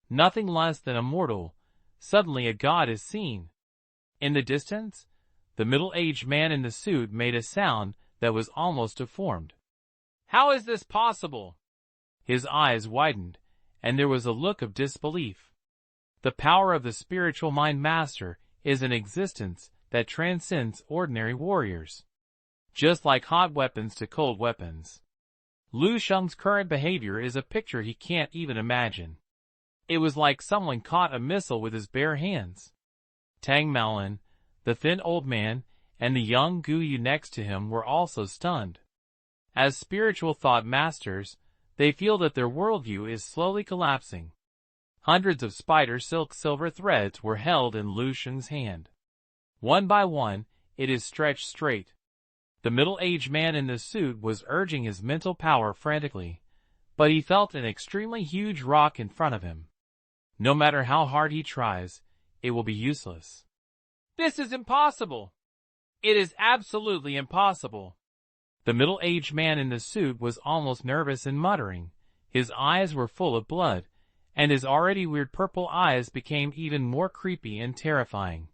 Nothing less than a mortal. Suddenly a god is seen. In the distance, the middle-aged man in the suit made a sound that was almost deformed. How is this possible? His eyes widened, and there was a look of disbelief. The power of the spiritual mind master is an existence that transcends ordinary warriors. Just like hot weapons to cold weapons. Lu Sheng's current behavior is a picture he can't even imagine. It was like someone caught a missile with his bare hands. Tang Maolin, the thin old man, and the young Gu Yu next to him were also stunned. As spiritual thought masters, they feel that their worldview is slowly collapsing. Hundreds of spider silk silver threads were held in Lu Sheng's hand. One by one, it is stretched straight. The middle-aged man in the suit was urging his mental power frantically, but he felt an extremely huge rock in front of him. No matter how hard he tries, it will be useless. This is impossible. It is absolutely impossible. The middle-aged man in the suit was almost nervous and muttering. His eyes were full of blood, and his already weird purple eyes became even more creepy and terrifying.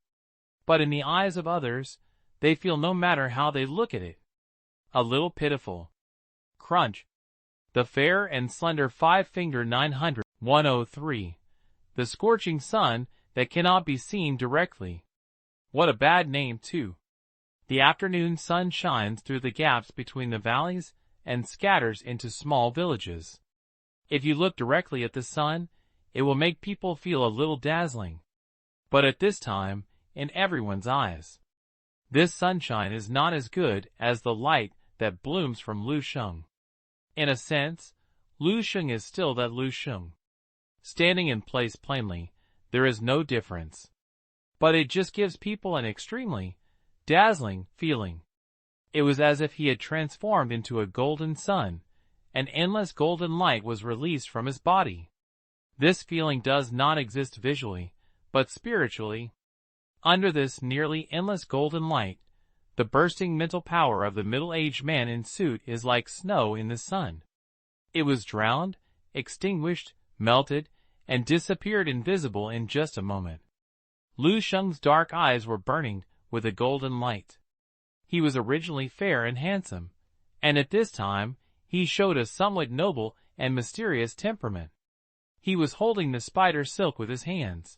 But in the eyes of others, they feel no matter how they look at it. A little pitiful. Crunch. The fair and slender five-finger 900-103. The scorching sun that cannot be seen directly. What a bad name, too. The afternoon sun shines through the gaps between the valleys and scatters into small villages. If you look directly at the sun, it will make people feel a little dazzling. But at this time, in everyone's eyes, this sunshine is not as good as the light that blooms from Lu Sheng. In a sense, Lu Sheng is still that Lu Sheng. Standing in place plainly, there is no difference. But it just gives people an extremely dazzling feeling. It was as if he had transformed into a golden sun. An endless golden light was released from his body. This feeling does not exist visually, but spiritually. Under this nearly endless golden light, the bursting mental power of the middle-aged man in suit is like snow in the sun. It was drowned, extinguished, melted, and disappeared invisible in just a moment. Lu Sheng's dark eyes were burning with a golden light. He was originally fair and handsome, and at this time, he showed a somewhat noble and mysterious temperament. He was holding the spider silk with his hands,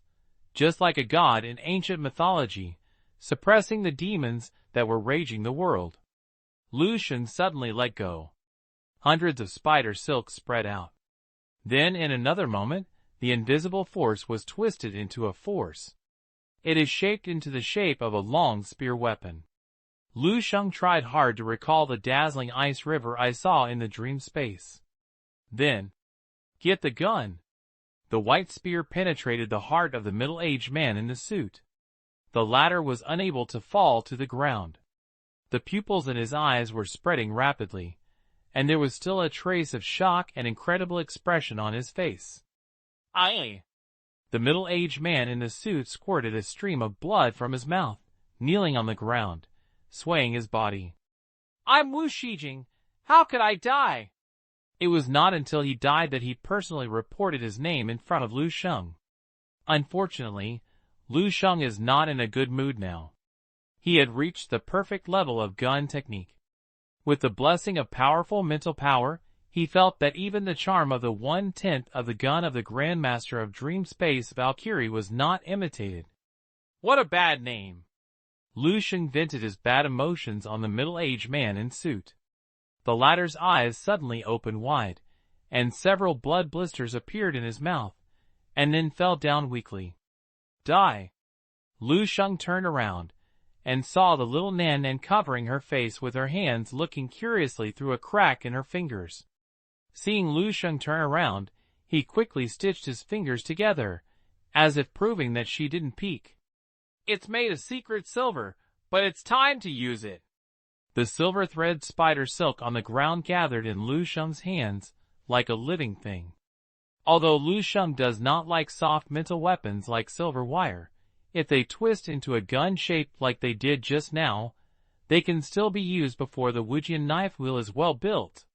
just like a god in ancient mythology, suppressing the demons that were raging the world. Lu Sheng suddenly let go. Hundreds of spider silks spread out. Then, in another moment, the invisible force was twisted into a force. It is shaped into the shape of a long spear weapon. Lu Sheng tried hard to recall the dazzling ice river I saw in the dream space. Then, get the gun. The white spear penetrated the heart of the middle-aged man in the suit. The latter was unable to fall to the ground. The pupils in his eyes were spreading rapidly, and there was still a trace of shock and incredible expression on his face. Aye! The middle-aged man in the suit squirted a stream of blood from his mouth, kneeling on the ground, swaying his body. I'm Wu Shijing. How could I die? It was not until he died that he personally reported his name in front of Lu Sheng. Unfortunately, Lu Sheng is not in a good mood now. He had reached the perfect level of gun technique. With the blessing of powerful mental power, he felt that even the charm of the 1/10 of the gun of the Grandmaster of Dream Space Valkyrie was not imitated. What a bad name! Lu Sheng vented his bad emotions on the middle-aged man in suit. The latter's eyes suddenly opened wide, and several blood blisters appeared in his mouth, and then fell down weakly. Die! Lu Sheng turned around, and saw the little Nan covering her face with her hands, looking curiously through a crack in her fingers. Seeing Lu Sheng turn around, he quickly stitched his fingers together, as if proving that she didn't peek. It's made of secret silver, but it's time to use it. The silver thread spider silk on the ground gathered in Lu Sheng's hands like a living thing. Although Lu Sheng does not like soft mental weapons like silver wire, if they twist into a gun shaped like they did just now, they can still be used before the Wujian knife wheel is well built.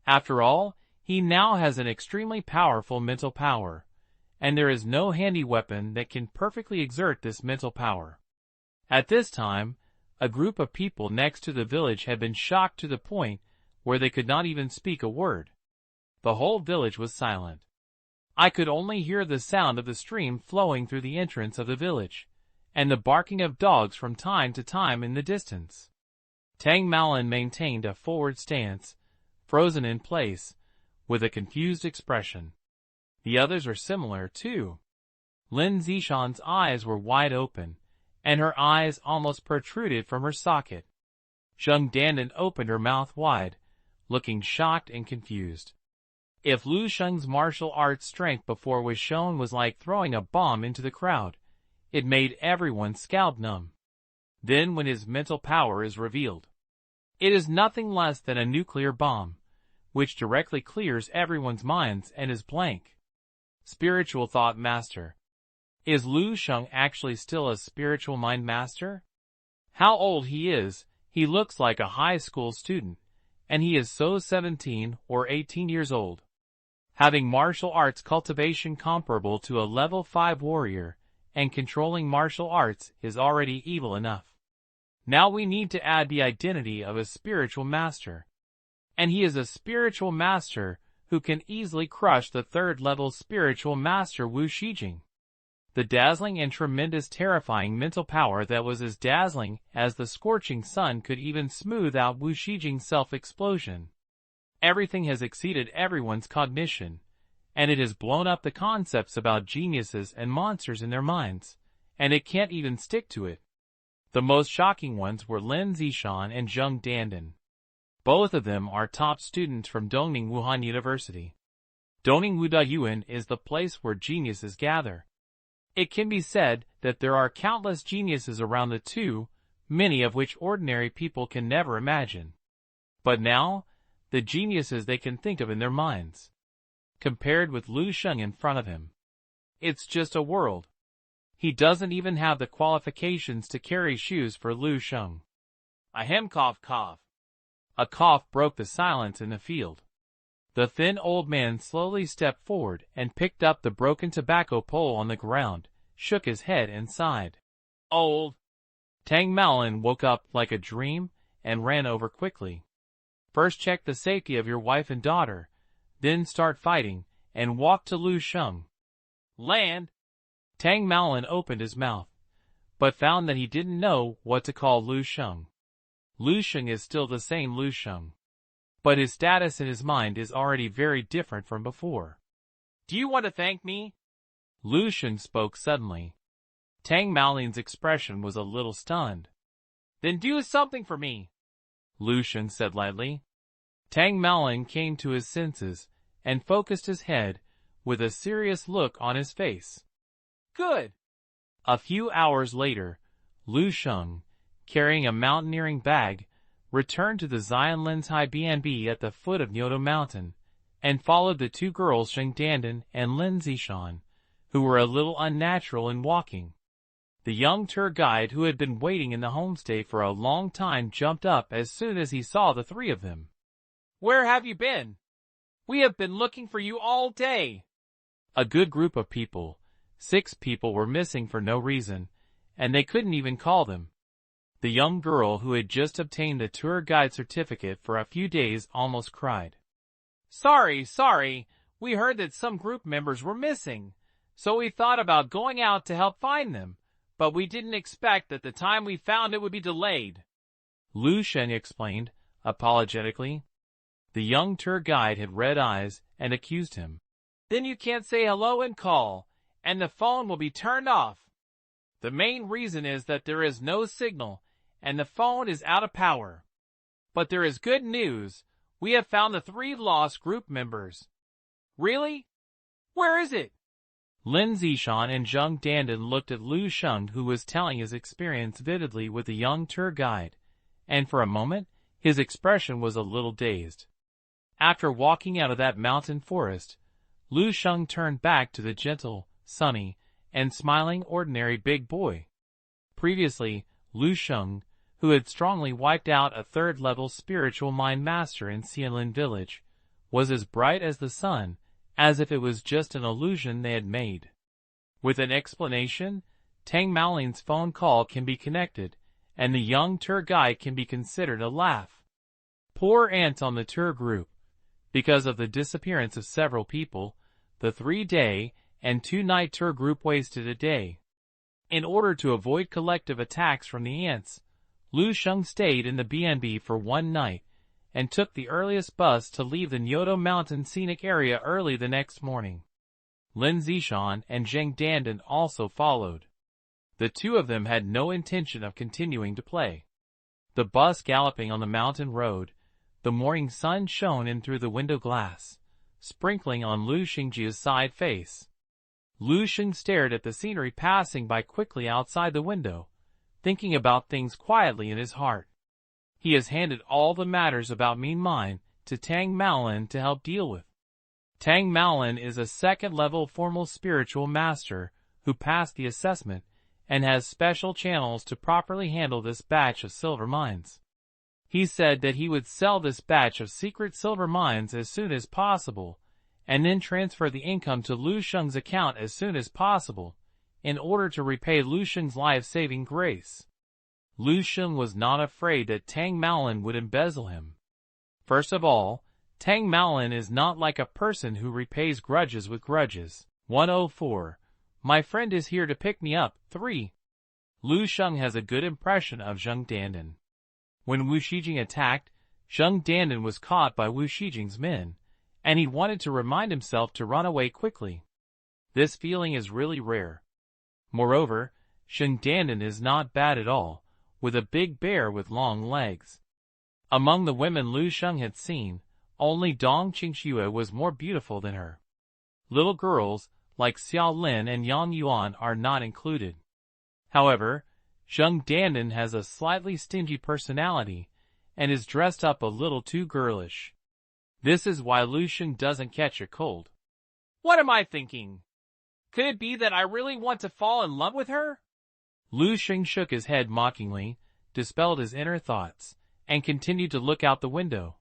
After all, he now has an extremely powerful mental power, and there is no handy weapon that can perfectly exert this mental power. At this time, a group of people next to the village had been shocked to the point where they could not even speak a word. The whole village was silent. I could only hear the sound of the stream flowing through the entrance of the village, and the barking of dogs from time to time in the distance. Tang Maolin maintained a forward stance, frozen in place, with a confused expression. The others were similar, too. Lin Zishan's eyes were wide open, and her eyes almost protruded from her socket. Zheng Dandan opened her mouth wide, looking shocked and confused. If Lu Sheng's martial arts strength before was shown was like throwing a bomb into the crowd, it made everyone's scalp numb. Then when his mental power is revealed, it is nothing less than a nuclear bomb, which directly clears everyone's minds and is blank. Spiritual Thought Master. Is Lu Sheng actually still a spiritual mind master? How old he is, he looks like a high school student, and he is so 17 or 18 years old. Having martial arts cultivation comparable to a level 5 warrior, and controlling martial arts is already evil enough. Now we need to add the identity of a spiritual master. And he is a spiritual master who can easily crush the third-level spiritual master Wu Shijing. The dazzling and tremendous terrifying mental power that was as dazzling as the scorching sun could even smooth out Wu Shijing's self-explosion. Everything has exceeded everyone's cognition, and it has blown up the concepts about geniuses and monsters in their minds, and it can't even stick to it. The most shocking ones were Lin Zishan and Zheng Dandan. Both of them are top students from Dongning Wuhan University. Dongning Wudayuan is the place where geniuses gather. It can be said that there are countless geniuses around the two, many of which ordinary people can never imagine. But now, the geniuses they can think of in their minds. Compared with Lu Sheng in front of him, it's just a world. He doesn't even have the qualifications to carry shoes for Lu Sheng. Ahem, cough, cough. A cough broke the silence in the field. The thin old man slowly stepped forward and picked up the broken tobacco pole on the ground, shook his head and sighed. Old. Tang Maolin woke up like a dream and ran over quickly. First check the safety of your wife and daughter, then start fighting, and walk to Lu Sheng. Land! Tang Maolin opened his mouth, but found that he didn't know what to call Lu Sheng. Lu Sheng is still the same Lu Sheng, but his status in his mind is already very different from before. Do you want to thank me? Lu Sheng spoke suddenly. Tang Maolin's expression was a little stunned. Then do something for me, Lu Sheng said lightly. Tang Maolin came to his senses and focused his head with a serious look on his face. Good. A few hours later, Lu Sheng, carrying a mountaineering bag, returned to the Xianlensai BNB at the foot of Nyoto Mountain, and followed the two girls Sheng Dandan and Lin Zishan, who were a little unnatural in walking. The young tour guide who had been waiting in the homestay for a long time jumped up as soon as he saw the three of them. Where have you been? We have been looking for you all day. A good group of people, 6 people were missing for no reason, and they couldn't even call them. The young girl who had just obtained the tour guide certificate for a few days almost cried. Sorry, we heard that some group members were missing, so we thought about going out to help find them, but we didn't expect that the time we found it would be delayed. Lu Sheng explained, apologetically. The young tour guide had red eyes and accused him. Then you can't say hello and call, and the phone will be turned off. The main reason is that there is no signal, and the phone is out of power. But there is good news. We have found the 3 lost group members. Really? Where is it? Lin Zishan and Zheng Dandan looked at Lu Sheng, who was telling his experience vividly with the young tour guide, and for a moment, his expression was a little dazed. After walking out of that mountain forest, Lu Sheng turned back to the gentle, sunny, and smiling ordinary big boy. Previously, Lu Sheng, who had strongly wiped out a third-level spiritual mind master in Xianlin village, was as bright as the sun, as if it was just an illusion they had made. With an explanation, Tang Maolin's phone call can be connected, and the young tour guide can be considered a laugh. Poor ant on the tour group. Because of the disappearance of several people, the 3-day and 2-night tour group wasted a day. In order to avoid collective attacks from the ants, Lu Sheng stayed in the BNB for 1 night, and took the earliest bus to leave the Nyoto Mountain scenic area early the next morning. Lin Zishan and Zheng Dandan also followed. The two of them had no intention of continuing to play. The bus galloping on the mountain road, the morning sun shone in through the window glass, sprinkling on Lu Shengji's side face. Lu Sheng stared at the scenery passing by quickly outside the window, thinking about things quietly in his heart. He has handed all the matters about Mean Mine to Tang Maolin to help deal with. Tang Maolin is a second-level formal spiritual master who passed the assessment and has special channels to properly handle this batch of silver mines. He said that he would sell this batch of secret silver mines as soon as possible, and then transfer the income to Lu Sheng's account as soon as possible, in order to repay Lu Sheng's life-saving grace. Lu Sheng was not afraid that Tang Maolin would embezzle him. First of all, Tang Maolin is not like a person who repays grudges with grudges. 104. My friend is here to pick me up. 3. Lu Sheng has a good impression of Zheng Dandan. When Wu Shijing attacked, Zheng Dandan was caught by Wu Shijing's men, and he wanted to remind himself to run away quickly. This feeling is really rare. Moreover, Zheng Dandan is not bad at all, with a big bear with long legs. Among the women Lu Sheng had seen, only Dong Qingxue was more beautiful than her. Little girls, like Xiao Lin and Yang Yuan, are not included. However, Zheng Dandan has a slightly stingy personality, and is dressed up a little too girlish. This is why Lu Sheng doesn't catch a cold. What am I thinking? Could it be that I really want to fall in love with her? Lu Sheng shook his head mockingly, dispelled his inner thoughts, and continued to look out the window.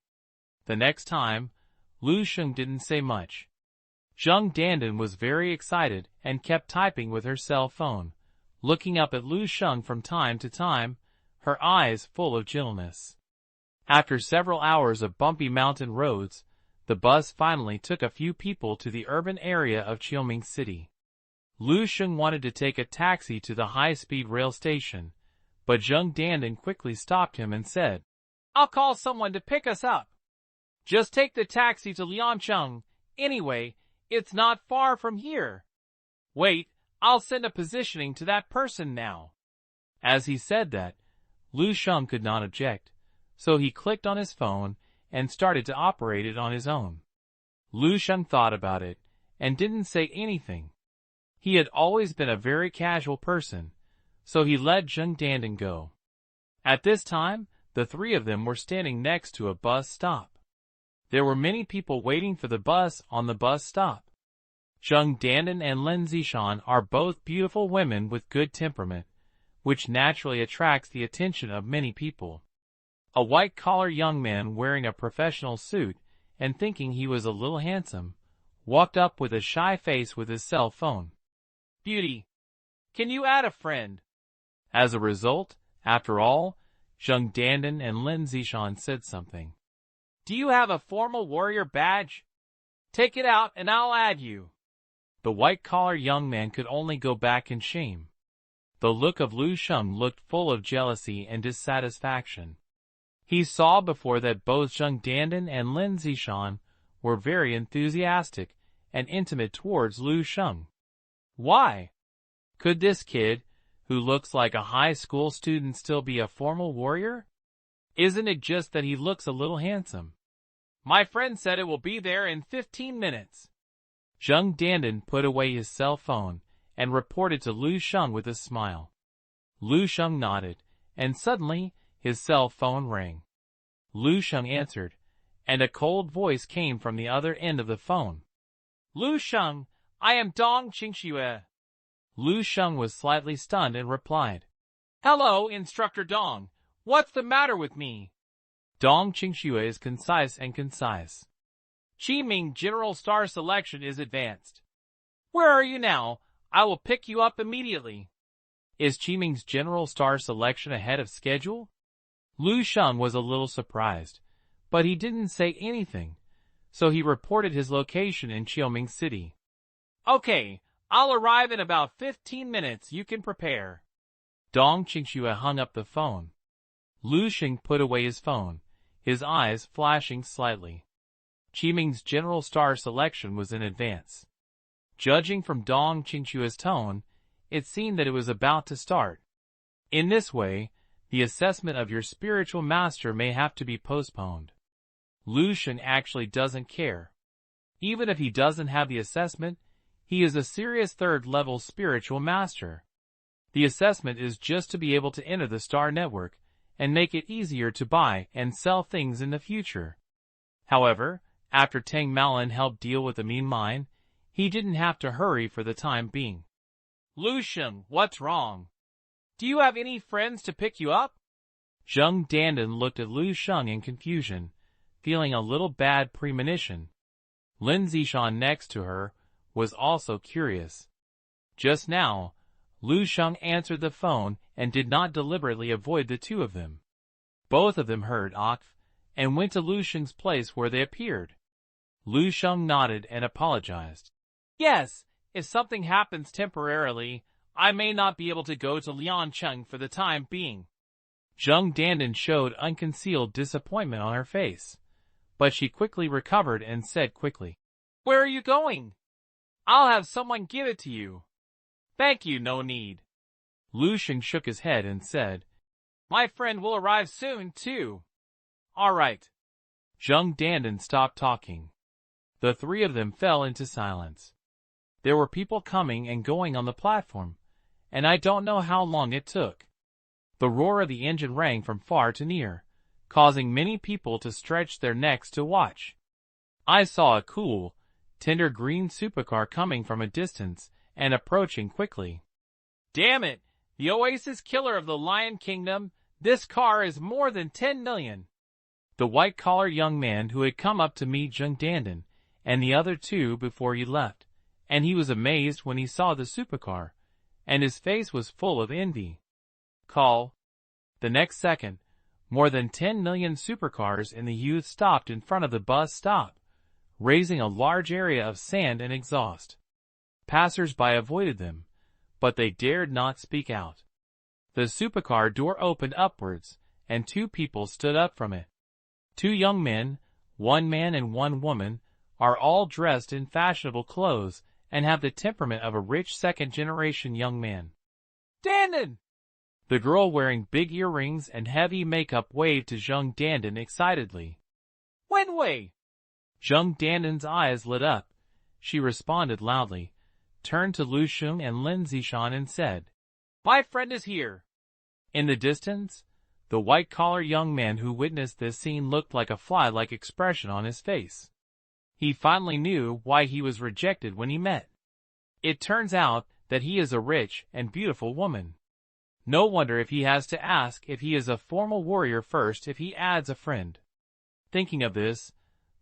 The next time, Lu Sheng didn't say much. Zheng Dandan was very excited and kept typing with her cell phone, looking up at Lu Sheng from time to time, her eyes full of gentleness. After several hours of bumpy mountain roads, the bus finally took a few people to the urban area of Qiuming City. Lu Sheng wanted to take a taxi to the high-speed rail station, but Zheng Dandan quickly stopped him and said, I'll call someone to pick us up. Just take the taxi to Liancheng. Anyway, it's not far from here. Wait, I'll send a positioning to that person now. As he said that, Lu Sheng could not object, so he clicked on his phone and started to operate it on his own. Lu Sheng thought about it and didn't say anything. He had always been a very casual person, so he let Zheng Dandan go. At this time, the three of them were standing next to a bus stop. There were many people waiting for the bus on the bus stop. Zheng Dandan and Lin Zishan are both beautiful women with good temperament, which naturally attracts the attention of many people. A white-collar young man wearing a professional suit and thinking he was a little handsome, walked up with a shy face with his cell phone. Beauty, can you add a friend? As a result, after all, Zheng Dandan and Lin Zishan said something. Do you have a formal warrior badge? Take it out and I'll add you. The white-collar young man could only go back in shame. The look of Lu Sheng looked full of jealousy and dissatisfaction. He saw before that both Zheng Dandan and Lin Zishan were very enthusiastic and intimate towards Lu Sheng. Why? Could this kid, who looks like a high school student, still be a formal warrior? Isn't it just that he looks a little handsome? My friend said it will be there in 15 minutes. Zheng Dandan put away his cell phone and reported to Lu Sheng with a smile. Lu Sheng nodded, and suddenly his cell phone rang. Lu Sheng answered, and a cold voice came from the other end of the phone. Lu Sheng, I am Dong Qingxue. Lu Sheng was slightly stunned and replied, Hello, Instructor Dong. What's the matter with me? Dong Qingxue is concise and concise. Qiming General Star Selection is advanced. Where are you now? I will pick you up immediately. Is Qiming's General Star Selection ahead of schedule? Lu Sheng was a little surprised, but he didn't say anything, so he reported his location in Qiuming City. Okay, I'll arrive in about 15 minutes. You can prepare. Dong Qingxue hung up the phone. Lu Sheng put away his phone, his eyes flashing slightly. Qiming's General Star Selection was in advance. Judging from Dong Qingxue's tone, it seemed that it was about to start. In this way, the assessment of your spiritual master may have to be postponed. Lu Sheng actually doesn't care. Even if he doesn't have the assessment, he is a serious third-level spiritual master. The assessment is just to be able to enter the star network and make it easier to buy and sell things in the future. However, after Tang Malin helped deal with the mean mine, he didn't have to hurry for the time being. Lu Sheng, what's wrong? Do you have any friends to pick you up? Zheng Dandan looked at Lu Sheng in confusion, feeling a little bad premonition. Lin Zishan next to her was also curious. Just now, Lu Sheng answered the phone and did not deliberately avoid the two of them. Both of them heard Akf and went to Lu Sheng's place where they appeared. Lu Sheng nodded and apologized. Yes, if something happens temporarily, I may not be able to go to Liancheng for the time being. Zheng Dandan showed unconcealed disappointment on her face, but she quickly recovered and said quickly, Where are you going? I'll have someone give it to you. Thank you, no need. Lu Sheng shook his head and said, My friend will arrive soon, too. All right. Zheng Dandan stopped talking. The three of them fell into silence. There were people coming and going on the platform, and I don't know how long it took. The roar of the engine rang from far to near, causing many people to stretch their necks to watch. I saw a cool, tender green supercar coming from a distance and approaching quickly. Damn it! The Oasis killer of the Lion Kingdom, this car is more than 10 million. The white-collar young man who had come up to meet Zheng Dandan and the other two before he left, and he was amazed when he saw the supercar, and his face was full of envy. Call. The next second, more than 10 million supercars in the youth stopped in front of the bus stop, raising a large area of sand and exhaust. Passers-by avoided them, but they dared not speak out. The supercar door opened upwards, and two people stood up from it. Two young men, one man and one woman, are all dressed in fashionable clothes and have the temperament of a rich second-generation young man. Dandan! The girl wearing big earrings and heavy makeup waved to Zheng Dandan excitedly. Wenwei! Zheng Dandan's eyes lit up. She responded loudly, turned to Lu Sheng and Lin Zishan and said, My friend is here. In the distance, the white-collar young man who witnessed this scene looked like a fly-like expression on his face. He finally knew why he was rejected when he met. It turns out that he is a rich and beautiful woman. No wonder if he has to ask if he is a formal warrior first if he adds a friend. Thinking of this,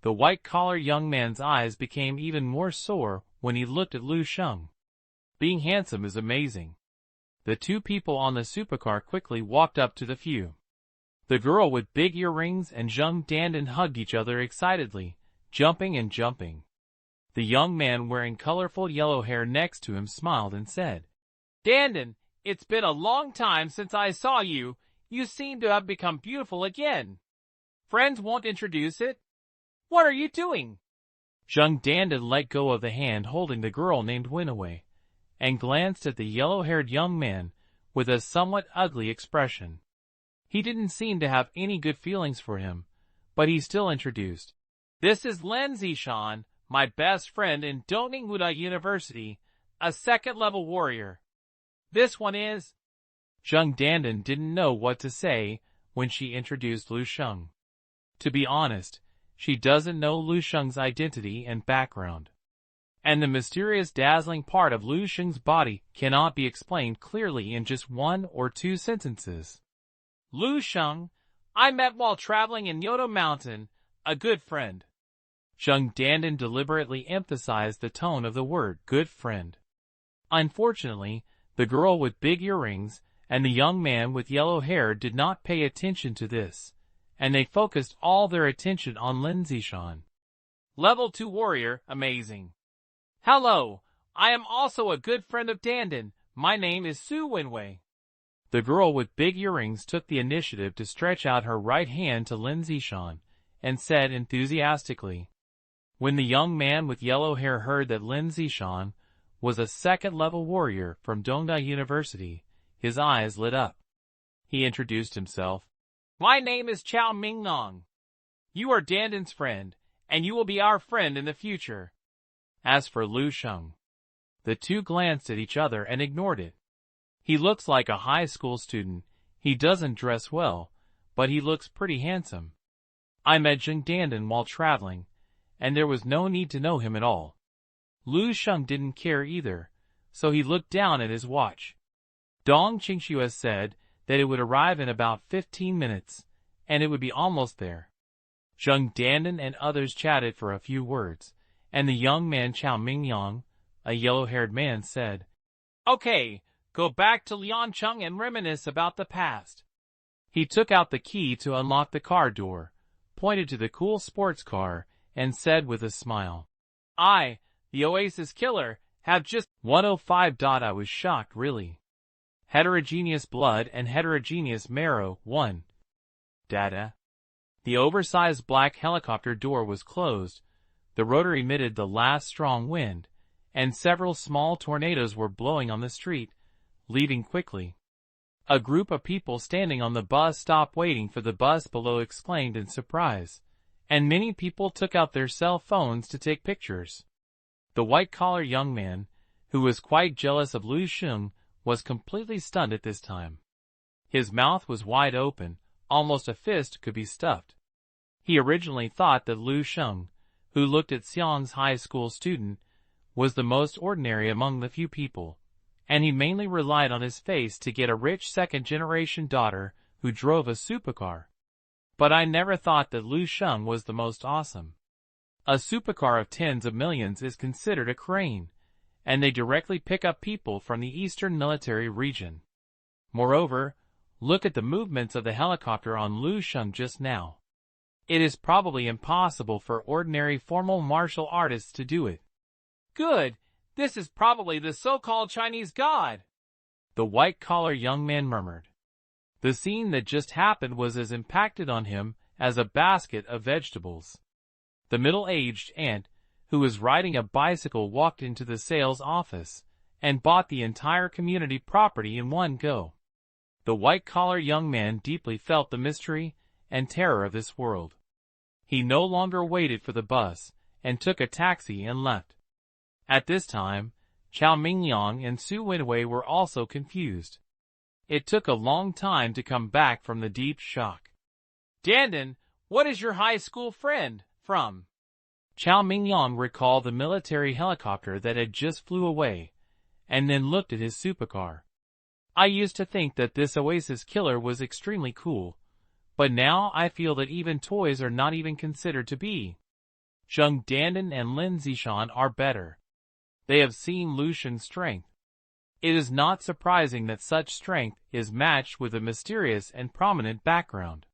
the white-collar young man's eyes became even more sore when he looked at Lu Sheng. Being handsome is amazing. The two people on the supercar quickly walked up to the few. The girl with big earrings and Zheng Dandan hugged each other excitedly, jumping and jumping. The young man wearing colorful yellow hair next to him smiled and said, Dandan, it's been a long time since I saw you. You seem to have become beautiful again. Friends won't introduce it? What are you doing? Zheng Dandan let go of the hand holding the girl named Winaway, and glanced at the yellow-haired young man with a somewhat ugly expression. He didn't seem to have any good feelings for him, but he still introduced. This is Lin Zishan, my best friend in Dongninghuda University, a second-level warrior. This one is... Zheng Dandan didn't know what to say when she introduced Lu Sheng. To be honest, she doesn't know Lu Sheng's identity and background. And the mysterious dazzling part of Lu Sheng's body cannot be explained clearly in just one or two sentences. Lu Sheng, I met while traveling in Yodo Mountain, a good friend. Zheng Dandan deliberately emphasized the tone of the word good friend. Unfortunately, the girl with big earrings and the young man with yellow hair did not pay attention to this, and they focused all their attention on Lin Zishan. Level 2 warrior, amazing. Hello, I am also a good friend of Dandan. My name is Su Wenwei. The girl with big earrings took the initiative to stretch out her right hand to Lin Zishan and said enthusiastically. When the young man with yellow hair heard that Lin Zishan was a second-level warrior from Dongda University, his eyes lit up. He introduced himself. My name is Chao Mingnong. You are Dandan's friend, and you will be our friend in the future. As for Lu Sheng, the two glanced at each other and ignored it. He looks like a high school student. He doesn't dress well, but he looks pretty handsome. I met Zheng Dandan while traveling, and there was no need to know him at all. Lu Sheng didn't care either, so he looked down at his watch. Dong Qingxue said that it would arrive in about 15 minutes, and it would be almost there. Zheng Dandan and others chatted for a few words, and the young man Chao Mingyang, a yellow-haired man, said, "Okay, go back to Liancheng and reminisce about the past." He took out the key to unlock the car door, pointed to the cool sports car, and said with a smile, "I, the Oasis Killer, have just 105. I was shocked, really. Heterogeneous blood and heterogeneous marrow, 1. Data." The oversized black helicopter door was closed, the rotor emitted the last strong wind, and several small tornadoes were blowing on the street, leaving quickly. A group of people standing on the bus stop waiting for the bus below exclaimed in surprise, and many people took out their cell phones to take pictures. The white-collar young man, who was quite jealous of Lu Sheng, was completely stunned at this time. His mouth was wide open, almost a fist could be stuffed. He originally thought that Lu Sheng, who looked at Xiang's high school student, was the most ordinary among the few people, and he mainly relied on his face to get a rich second-generation daughter who drove a supercar. But I never thought that Lu Sheng was the most awesome. A supercar of tens of millions is considered a crane, and they directly pick up people from the Eastern Military Region. Moreover, look at the movements of the helicopter on Lu Sheng just now. It is probably impossible for ordinary formal martial artists to do it. "Good, this is probably the so-called Chinese god," the white-collar young man murmured. The scene that just happened was as impacted on him as a basket of vegetables. The middle-aged aunt, who was riding a bicycle, walked into the sales office and bought the entire community property in one go. The white-collar young man deeply felt the mystery and terror of this world. He no longer waited for the bus and took a taxi and left. At this time, Chao Mingyang and Su Wenwei were also confused. It took a long time to come back from the deep shock. "Dandan, what is your high school friend from?" Chao Mingyang recalled the military helicopter that had just flew away, and then looked at his supercar. "I used to think that this Oasis Killer was extremely cool, but now I feel that even toys are not even considered to be. Zheng Dandan and Lin Zishan are better. They have seen Lu Sheng's strength. It is not surprising that such strength is matched with a mysterious and prominent background."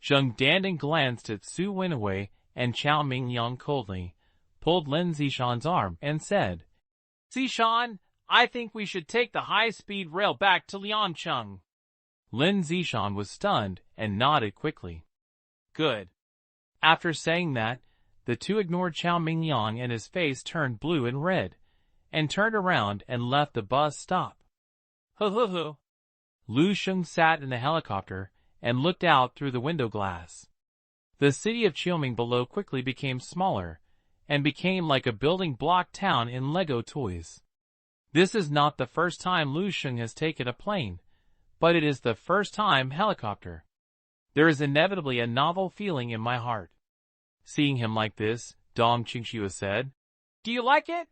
Zheng Dandan glanced at Su Wenwei and Chao Mingyang coldly, pulled Lin Zishan's arm, and said, "Zishan, I think we should take the high-speed rail back to Liancheng." Lin Zishan was stunned and nodded quickly. "Good." After saying that, the two ignored Chao Mingyang, and his face turned blue and red, and turned around and left the bus stop. "Ho. Lu Sheng sat in the helicopter and looked out through the window glass. The city of Qiuming below quickly became smaller, and became like a building block town in Lego toys. This is not the first time Lu Sheng has taken a plane, but it is the first time helicopter. There is inevitably a novel feeling in my heart. Seeing him like this, Dong Qingxue said, "Do you like it?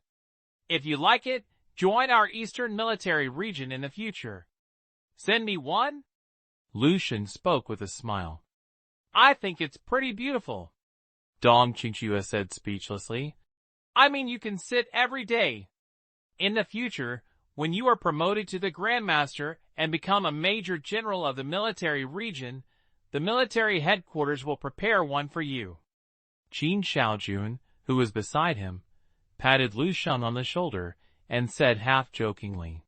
If you like it, join our Eastern Military Region in the future. Send me one?" Lu Sheng spoke with a smile. "I think it's pretty beautiful," Dong Qingxue said speechlessly. "I mean, you can sit every day. In the future, when you are promoted to the Grandmaster and become a Major General of the military region, the military headquarters will prepare one for you." Qin Shaojun, who was beside him, patted Lu Sheng on the shoulder and said half-jokingly.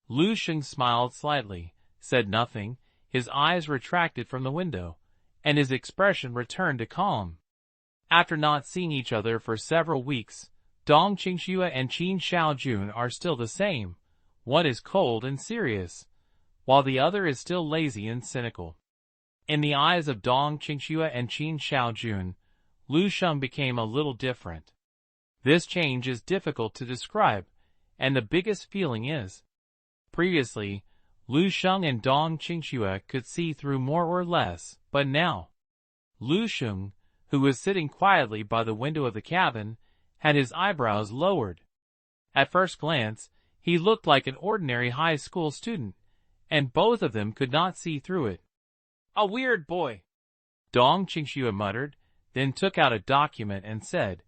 Lu Sheng smiled slightly, said nothing, his eyes retracted from the window, and his expression returned to calm. After not seeing each other for several weeks, Dong Qingxue and Qin Shaojun are still the same. One is cold and serious, while the other is still lazy and cynical. In the eyes of Dong Qingxue and Qin Shaojun, Lu Sheng became a little different. This change is difficult to describe, and the biggest feeling is, previously, Lu Sheng and Dong Qingxue could see through more or less, but now, Lu Sheng, who was sitting quietly by the window of the cabin, had his eyebrows lowered. At first glance, he looked like an ordinary high school student, and both of them could not see through it. "A weird boy," Dong Qingxue muttered, then took out a document and said,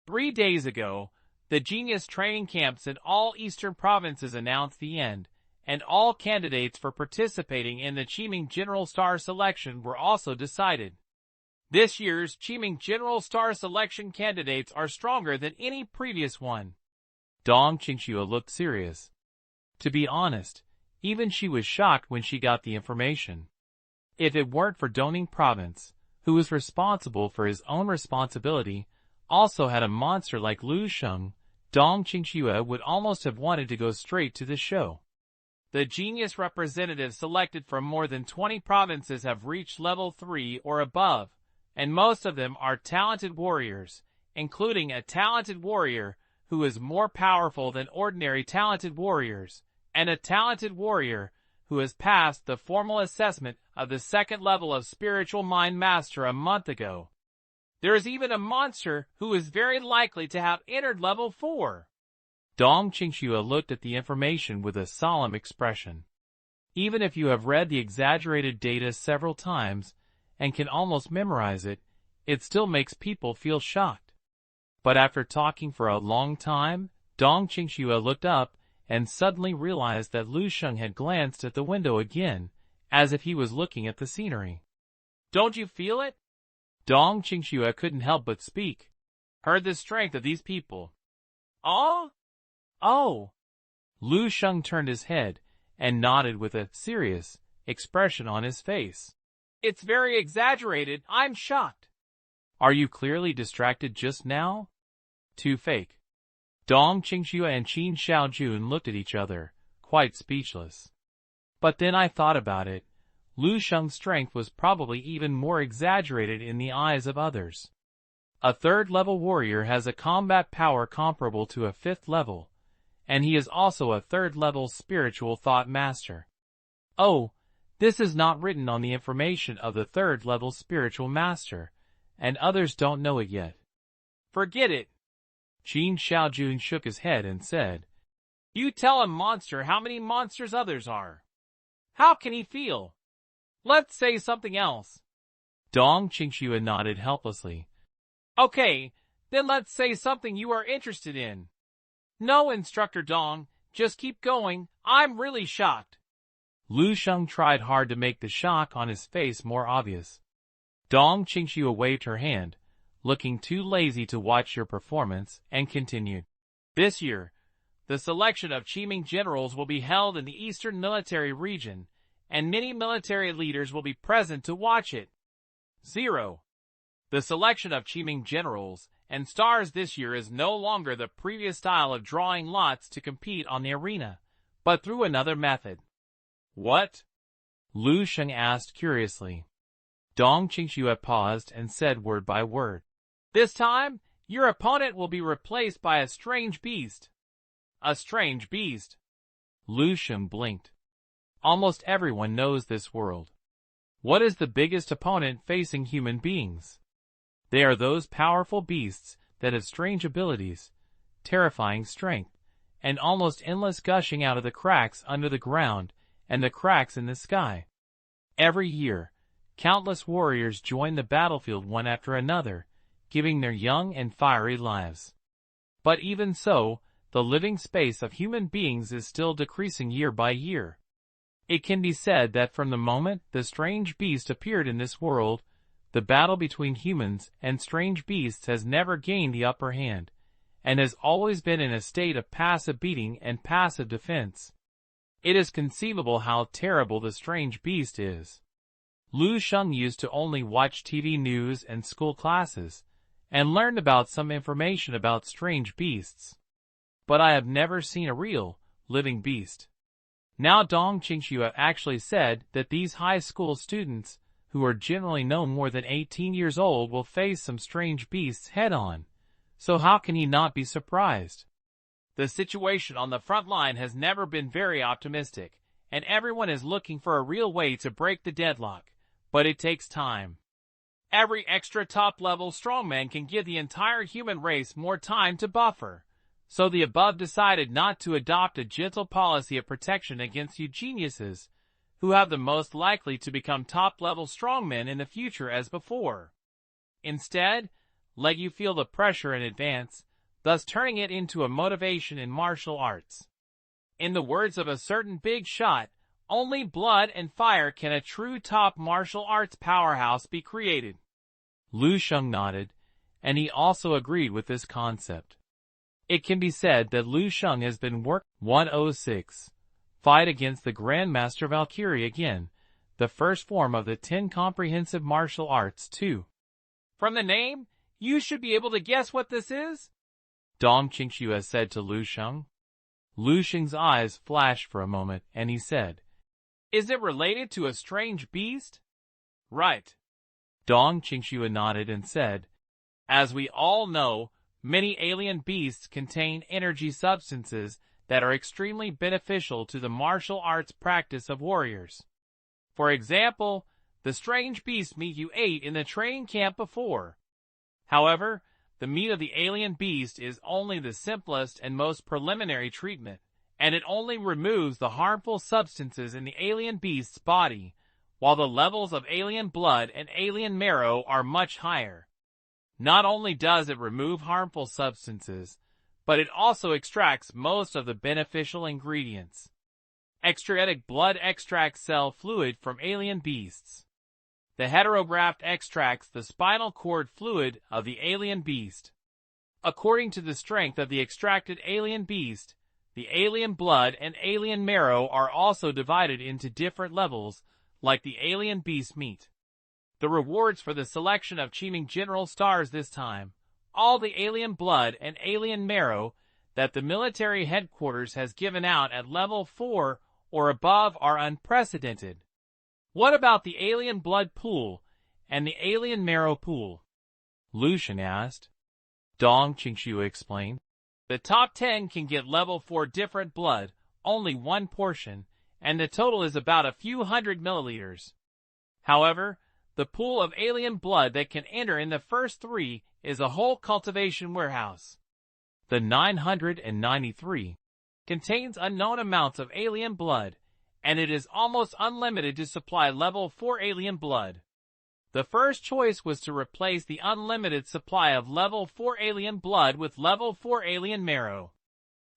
3 days ago, the genius training camps in all eastern provinces announced the end, and all candidates for participating in the Qiming General Star Selection were also decided. This year's Qiming General Star Selection candidates are stronger than any previous one. Dong Qingxue looked serious. To be honest, even she was shocked when she got the information. If it weren't for Dongning Province, who was responsible for his own responsibility, also had a monster like Lu Sheng, Dong Qingxue would almost have wanted to go straight to the show. The genius representatives selected from more than 20 provinces have reached level 3 or above, and most of them are talented warriors, including a talented warrior who is more powerful than ordinary talented warriors, and a talented warrior who has passed the formal assessment of the second level of Spiritual Mind Master a month ago. There is even a monster who is very likely to have entered level 4. Dong Qingxue looked at the information with a solemn expression. Even if you have read the exaggerated data several times and can almost memorize it, it still makes people feel shocked. But after talking for a long time, Dong Qingxue looked up and suddenly realized that Lu Sheng had glanced at the window again, as if he was looking at the scenery. "Don't you feel it?" Dong Qingxue couldn't help but speak. "Heard the strength of these people." "Oh? Oh." Lu Sheng turned his head and nodded with a serious expression on his face. "It's very exaggerated. I'm shocked." "Are you clearly distracted just now?" "Too fake." Dong Qingxue and Qin Shaojun looked at each other, quite speechless. But then I thought about it. Lu Sheng's strength was probably even more exaggerated in the eyes of others. A third-level warrior has a combat power comparable to a fifth level, and he is also a third-level spiritual thought master. Oh, this is not written on the information of the third-level spiritual master, and others don't know it yet. "Forget it." Qin Shaojun shook his head and said, "You tell a monster how many monsters others are. How can he feel? Let's say something else." Dong Qingxue nodded helplessly. "Okay, then let's say something you are interested in." "No, Instructor Dong, just keep going. I'm really shocked." Lu Sheng tried hard to make the shock on his face more obvious. Dong Qingxue waved her hand, looking too lazy to watch your performance, and continued. "This year, the selection of Qiming generals will be held in the Eastern Military Region, and many military leaders will be present to watch it. 0. The selection of Qiming generals and stars this year is no longer the previous style of drawing lots to compete on the arena, but through another method." "What?" Lu Sheng asked curiously. Dong Qingxue paused and said word by word. "This time, your opponent will be replaced by a strange beast." "A strange beast?" Lu Sheng blinked. Almost everyone knows this world. What is the biggest opponent facing human beings? They are those powerful beasts that have strange abilities, terrifying strength, and almost endless gushing out of the cracks under the ground and the cracks in the sky. Every year, countless warriors join the battlefield one after another, giving their young and fiery lives. But even so, the living space of human beings is still decreasing year by year. It can be said that from the moment the strange beast appeared in this world, the battle between humans and strange beasts has never gained the upper hand, and has always been in a state of passive beating and passive defense. It is conceivable how terrible the strange beast is. Lu Sheng used to only watch TV news and school classes, and learned about some information about strange beasts. But I have never seen a real, living beast. Now Dong Qingxue actually said that these high school students, who are generally no more than 18 years old, will face some strange beasts head-on. So how can he not be surprised? The situation on the front line has never been very optimistic, and everyone is looking for a real way to break the deadlock, but it takes time. Every extra top-level strongman can give the entire human race more time to buffer, so the above decided not to adopt a gentle policy of protection against you geniuses, who have the most likely to become top-level strongmen in the future as before. Instead, let you feel the pressure in advance, thus turning it into a motivation in martial arts. In the words of a certain big shot, only blood and fire can a true top martial arts powerhouse be created. Lu Sheng nodded, and he also agreed with this concept. It can be said that Lu Sheng has been working 106. Fight against the Grandmaster Valkyrie again, the first form of the 10 comprehensive martial arts too. From the name, you should be able to guess what this is? Dong Qingxue said to Lu Sheng. Lu Sheng's eyes flashed for a moment, and he said, "Is it related to a strange beast?" "Right." Dong Qingxue nodded and said, "As we all know, many alien beasts contain energy substances that are extremely beneficial to the martial arts practice of warriors. For example, the strange beast meat you ate in the training camp before. However, the meat of the alien beast is only the simplest and most preliminary treatment, and it only removes the harmful substances in the alien beast's body, while the levels of alien blood and alien marrow are much higher. Not only does it remove harmful substances, but it also extracts most of the beneficial ingredients. Extraetic blood extracts cell fluid from alien beasts. The heterograft extracts the spinal cord fluid of the alien beast. According to the strength of the extracted alien beast, the alien blood and alien marrow are also divided into different levels, like the alien beast meat. The rewards for the selection of Qiming General stars this time, all the alien blood and alien marrow that the military headquarters has given out at level 4 or above are unprecedented. What about the alien blood pool and the alien marrow pool? Lu Sheng asked. Dong Qingxue explained. The top 10 can get level 4 different blood, only one portion, and the total is about a few hundred milliliters. However, the pool of alien blood that can enter in the first 3 is a whole cultivation warehouse. The 993 contains unknown amounts of alien blood, and it is almost unlimited to supply level 4 alien blood. The first choice was to replace the unlimited supply of level 4 alien blood with level 4 alien marrow.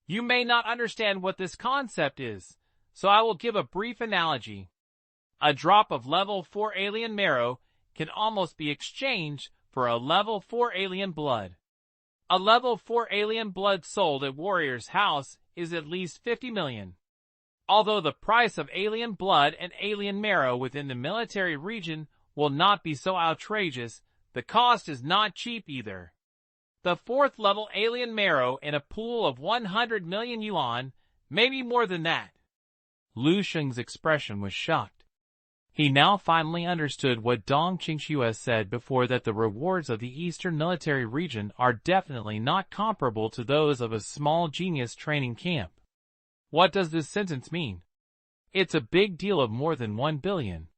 You may not understand what this concept is, so I will give a brief analogy. A drop of level 4 alien marrow can almost be exchanged for a level 4 alien blood. A level 4 alien blood sold at Warrior's House is at least 50 million. Although the price of alien blood and alien marrow within the military region will not be so outrageous, the cost is not cheap either. The 4th level alien marrow in a pool of 100 million yuan, maybe more than that. Lu Sheng's expression was shocked. He now finally understood what Dong Qingxue said before, that the rewards of the Eastern military region are definitely not comparable to those of a small genius training camp. What does this sentence mean? It's a big deal of more than 1 billion.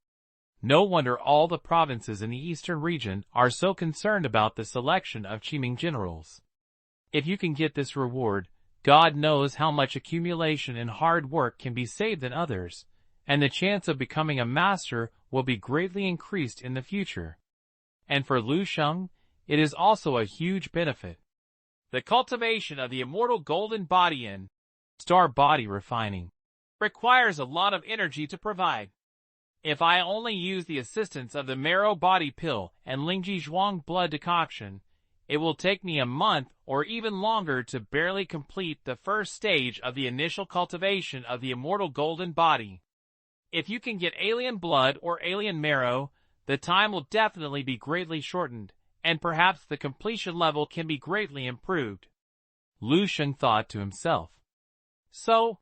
No wonder all the provinces in the Eastern region are so concerned about the selection of Qiming generals. If you can get this reward, God knows how much accumulation and hard work can be saved in others, and the chance of becoming a master will be greatly increased in the future. And for Lu Sheng, it is also a huge benefit. The cultivation of the immortal golden body in star body refining requires a lot of energy to provide. If I only use the assistance of the marrow body pill and Lingji Zhuang blood decoction, it will take me a month or even longer to barely complete the first stage of the initial cultivation of the immortal golden body. If you can get alien blood or alien marrow, the time will definitely be greatly shortened, and perhaps the completion level can be greatly improved. Lu Sheng thought to himself. So,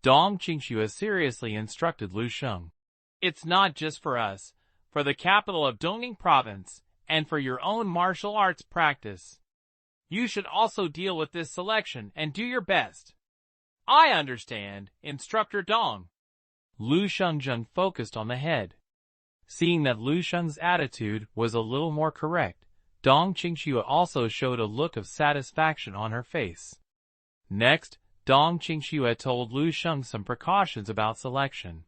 Dong Qingxue seriously instructed Lu Sheng. It's not just for us, for the capital of Dongning province, and for your own martial arts practice. You should also deal with this selection and do your best. I understand, Instructor Dong. Lu Sheng focused on the head. Seeing that Lu Sheng's attitude was a little more correct, Dong Qingxue also showed a look of satisfaction on her face. Next, Dong Qingxue told Lu Sheng some precautions about selection.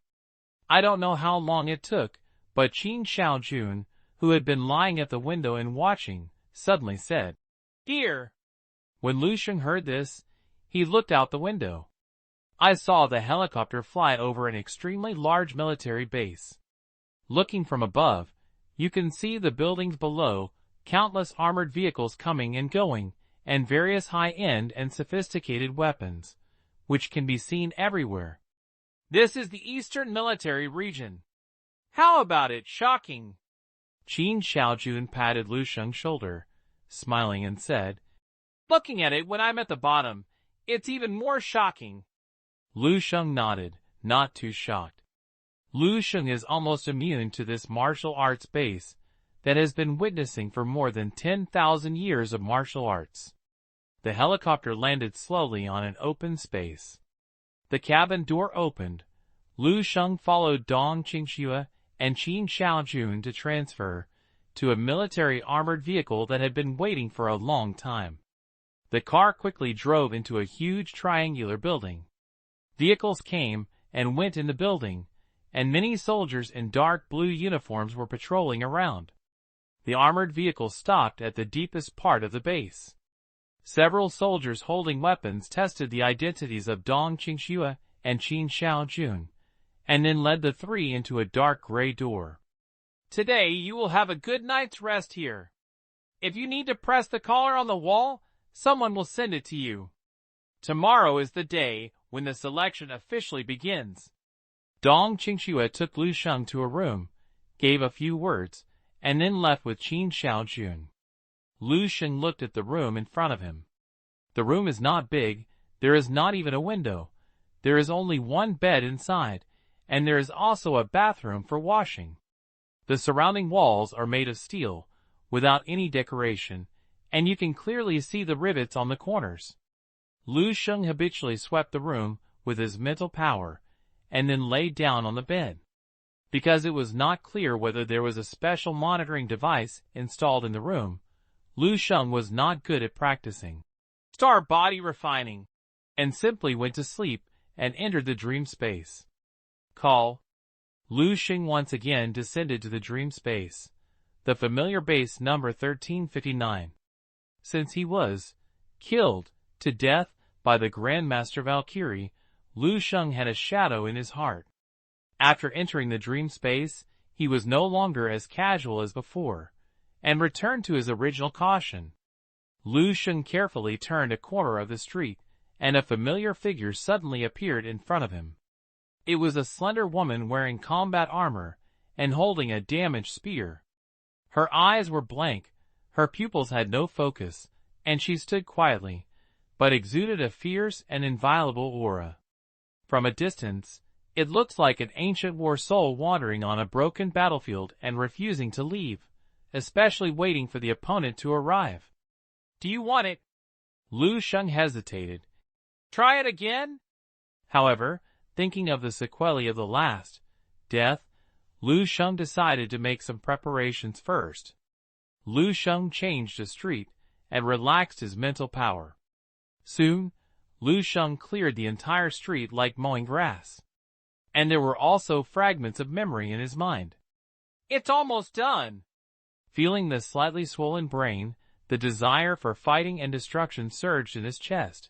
I don't know how long it took, but Qin Xiaojun, who had been lying at the window and watching, suddenly said, "Here!" When Lu Sheng heard this, he looked out the window. I saw the helicopter fly over an extremely large military base. Looking from above, you can see the buildings below, countless armored vehicles coming and going, and various high-end and sophisticated weapons, which can be seen everywhere. This is the Eastern Military Region. How about it, shocking? Qin Xiaojun patted Lu Sheng's shoulder, smiling and said, "Looking at it when I'm at the bottom, it's even more shocking." Lu Sheng nodded, not too shocked. Lu Sheng is almost immune to this martial arts base that has been witnessing for more than 10,000 years of martial arts. The helicopter landed slowly on an open space. The cabin door opened. Lu Sheng followed Dong Qingxue and Qin Xiaojun to transfer to a military armored vehicle that had been waiting for a long time. The car quickly drove into a huge triangular building. Vehicles came and went in the building, and many soldiers in dark blue uniforms were patrolling around. The armored vehicle stopped at the deepest part of the base. Several soldiers holding weapons tested the identities of Dong Qingxue and Qin Xiaojun, and then led the three into a dark gray door. Today you will have a good night's rest here. If you need to press the collar on the wall, someone will send it to you. Tomorrow is the day when the selection officially begins. Dong Qingxue took Lu Sheng to a room, gave a few words, and then left with Qin Xiaojun. Lu Sheng looked at the room in front of him. The room is not big, there is not even a window. There is only one bed inside, and there is also a bathroom for washing. The surrounding walls are made of steel, without any decoration, and you can clearly see the rivets on the corners. Lu Sheng habitually swept the room with his mental power, and then lay down on the bed. Because it was not clear whether there was a special monitoring device installed in the room, Lu Sheng was not good at practicing. Star body refining, and simply went to sleep and entered the dream space. Call. Lu Sheng once again descended to the dream space, the familiar base number 1359. Since he was killed to death by the Grandmaster Valkyrie, Lu Sheng had a shadow in his heart. After entering the dream space, he was no longer as casual as before, and returned to his original caution. Lu Sheng carefully turned a corner of the street, and a familiar figure suddenly appeared in front of him. It was a slender woman wearing combat armor and holding a damaged spear. Her eyes were blank, her pupils had no focus, and she stood quietly, but exuded a fierce and inviolable aura. From a distance, it looked like an ancient war soul wandering on a broken battlefield and refusing to leave, especially waiting for the opponent to arrive. Do you want it? Lu Sheng hesitated. Try it again? However, thinking of the sequelae of the last death, Lu Sheng decided to make some preparations first. Lu Sheng changed a street and relaxed his mental power. Soon, Lu Sheng cleared the entire street like mowing grass. And there were also fragments of memory in his mind. It's almost done. Feeling the slightly swollen brain, the desire for fighting and destruction surged in his chest.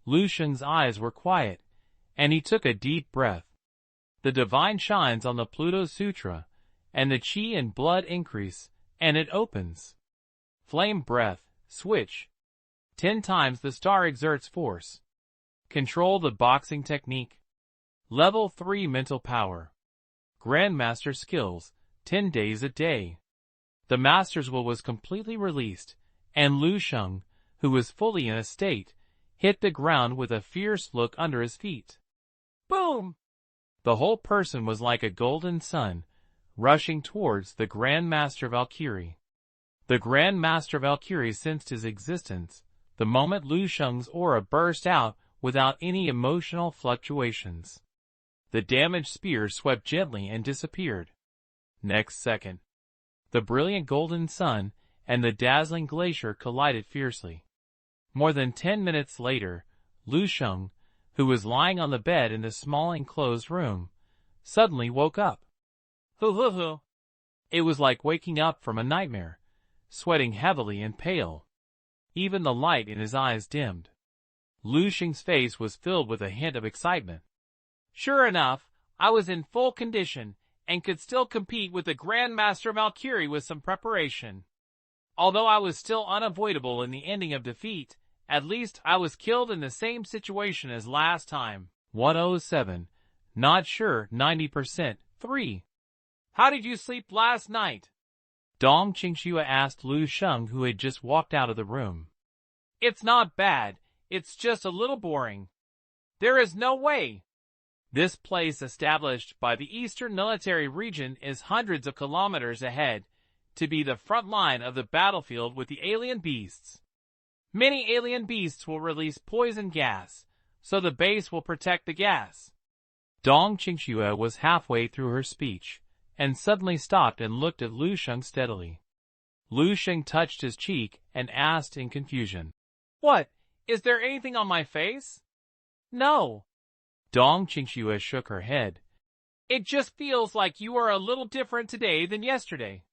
Lu Sheng's eyes were quiet, and he took a deep breath. The divine shines on the Pluto Sutra, and the chi and blood increase, and it opens. Flame breath, switch. 10 times the star exerts force. Control the boxing technique. Level 3 mental power. Grandmaster skills, 10 days a day. The master's will was completely released, and Lu Sheng, who was fully in a state, hit the ground with a fierce look under his feet. Boom! The whole person was like a golden sun, rushing towards the Grandmaster Valkyrie. The Grandmaster Valkyrie sensed his existence the moment Lu Sheng's aura burst out without any emotional fluctuations. The damaged spear swept gently and disappeared. Next second, the brilliant golden sun and the dazzling glacier collided fiercely. More than 10 minutes later, Lu Sheng, who was lying on the bed in the small enclosed room, suddenly woke up. Hoo. It was like waking up from a nightmare, sweating heavily and pale. Even the light in his eyes dimmed. Lu Sheng's face was filled with a hint of excitement. Sure enough, I was in full condition, and could still compete with the Grandmaster Valkyrie with some preparation. Although I was still unavoidable in the ending of defeat, at least I was killed in the same situation as last time. 107. Not sure, 90%. 3. How did you sleep last night? Dong Qingxue asked Lu Sheng, who had just walked out of the room. It's not bad, it's just a little boring. There is no way. This place established by the Eastern Military Region is hundreds of kilometers ahead, to be the front line of the battlefield with the alien beasts. Many alien beasts will release poison gas, so the base will protect the gas. Dong Qingxue was halfway through her speech, and suddenly stopped and looked at Lu Sheng steadily. Lu Sheng touched his cheek and asked in confusion, What? Is there anything on my face? No. Dong Qingxue shook her head. It just feels like you are a little different today than yesterday.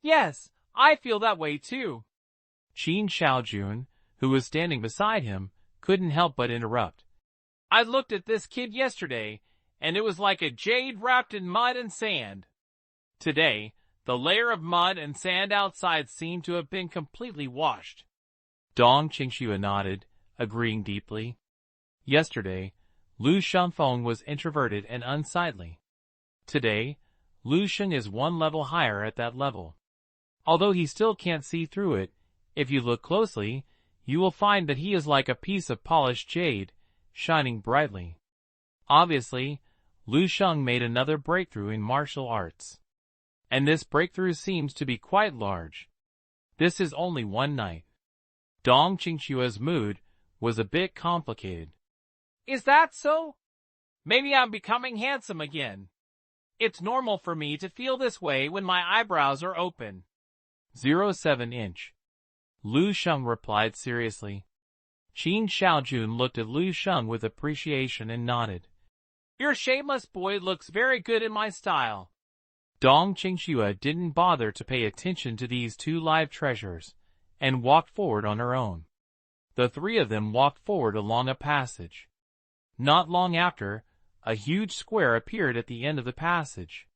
Yes, I feel that way too. Qin Shaojun, who was standing beside him, couldn't help but interrupt. I looked at this kid yesterday, and it was like a jade wrapped in mud and sand. Today, the layer of mud and sand outside seemed to have been completely washed. Dong Qingxue nodded, agreeing deeply. Yesterday, Lu Shengfeng was introverted and unsightly. Today, Lu Sheng is one level higher at that level. Although he still can't see through it, if you look closely, you will find that he is like a piece of polished jade, shining brightly. Obviously, Lu Sheng made another breakthrough in martial arts. And this breakthrough seems to be quite large. This is only one night. Dong Qingxue's mood was a bit complicated. Is that so? Maybe I'm becoming handsome again. It's normal for me to feel this way when my eyebrows are open. 07 inch. Lu Sheng replied seriously. Qin Shaojun looked at Lu Sheng with appreciation and nodded. Your shameless boy looks very good in my style. Dong Qingxue didn't bother to pay attention to these two live treasures, and walked forward on her own. The three of them walked forward along a passage. Not long after, a huge square appeared at the end of the passage.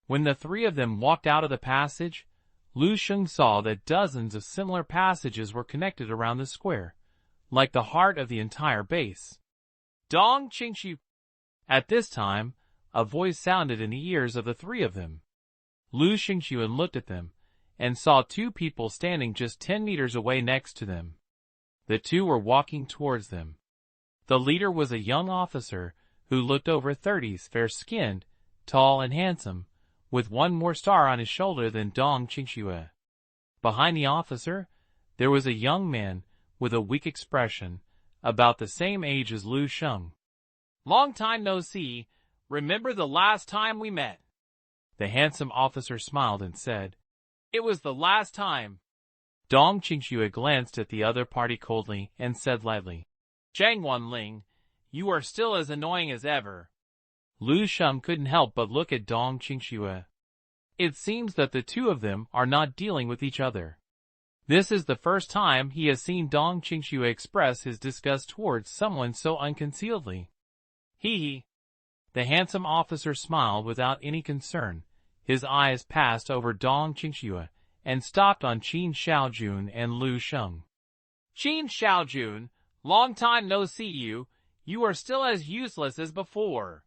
When the three of them walked out of the passage, Lu Sheng saw that dozens of similar passages were connected around the square, like the heart of the entire base. Dong Qingxue. At this time, a voice sounded in the ears of the three of them. Lu Xingxuan looked at them, and saw two people standing just 10 meters away next to them. The two were walking towards them. The leader was a young officer who looked over 30s, fair-skinned, tall and handsome, with one more star on his shoulder than Dong Qingxue. Behind the officer, there was a young man with a weak expression, about the same age as Lu Sheng. Long time no see, remember the last time we met? The handsome officer smiled and said, It was the last time. Dong Qingxue glanced at the other party coldly and said lightly, Zhang Wanling, you are still as annoying as ever. Lu Sheng couldn't help but look at Dong Qingxue. It seems that the two of them are not dealing with each other. This is the first time he has seen Dong Qingxue express his disgust towards someone so unconcealedly. Hee. The handsome officer smiled without any concern. His eyes passed over Dong Qingxue and stopped on Qin Shaojun and Lu Sheng. Qin Shaojun, long time no see you. You are still as useless as before.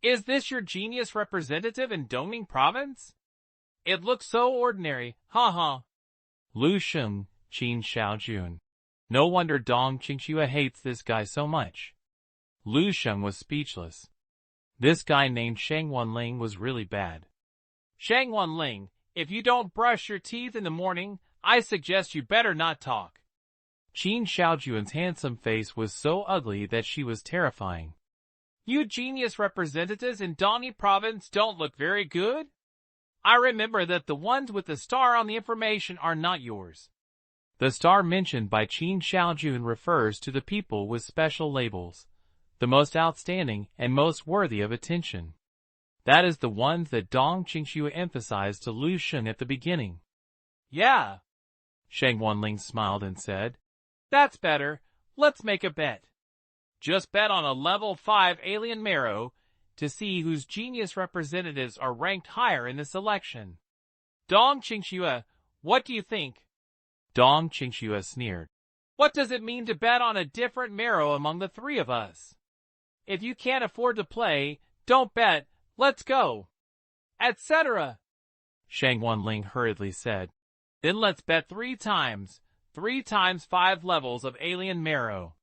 Is this your genius representative in Dongning Province? It looks so ordinary, haha. Lu Sheng, Qin Shaojun. No wonder Dong Qingxue hates this guy so much. Lu Sheng was speechless. This guy named Sheng Wanling was really bad. Sheng Wanling, if you don't brush your teeth in the morning, I suggest you better not talk. Qin Shaojun's handsome face was so ugly that she was terrifying. You genius representatives in Dongyi Province don't look very good. I remember that the ones with the star on the information are not yours. The star mentioned by Qin Xiaojun refers to the people with special labels, the most outstanding and most worthy of attention. That is the ones that Dong Qingxue emphasized to Lu Sheng at the beginning. Yeah. Sheng Wanling smiled and said, That's better. Let's make a bet. Just bet on a level 5 alien marrow to see whose genius representatives are ranked higher in this election. Dong Qingxue, what do you think? Dong Qingxue sneered. What does it mean to bet on a different marrow among the three of us? If you can't afford to play, don't bet. Let's go. Etc. Sheng Wanling hurriedly said. Then let's bet 3 times. 3 times 5 levels of alien marrow.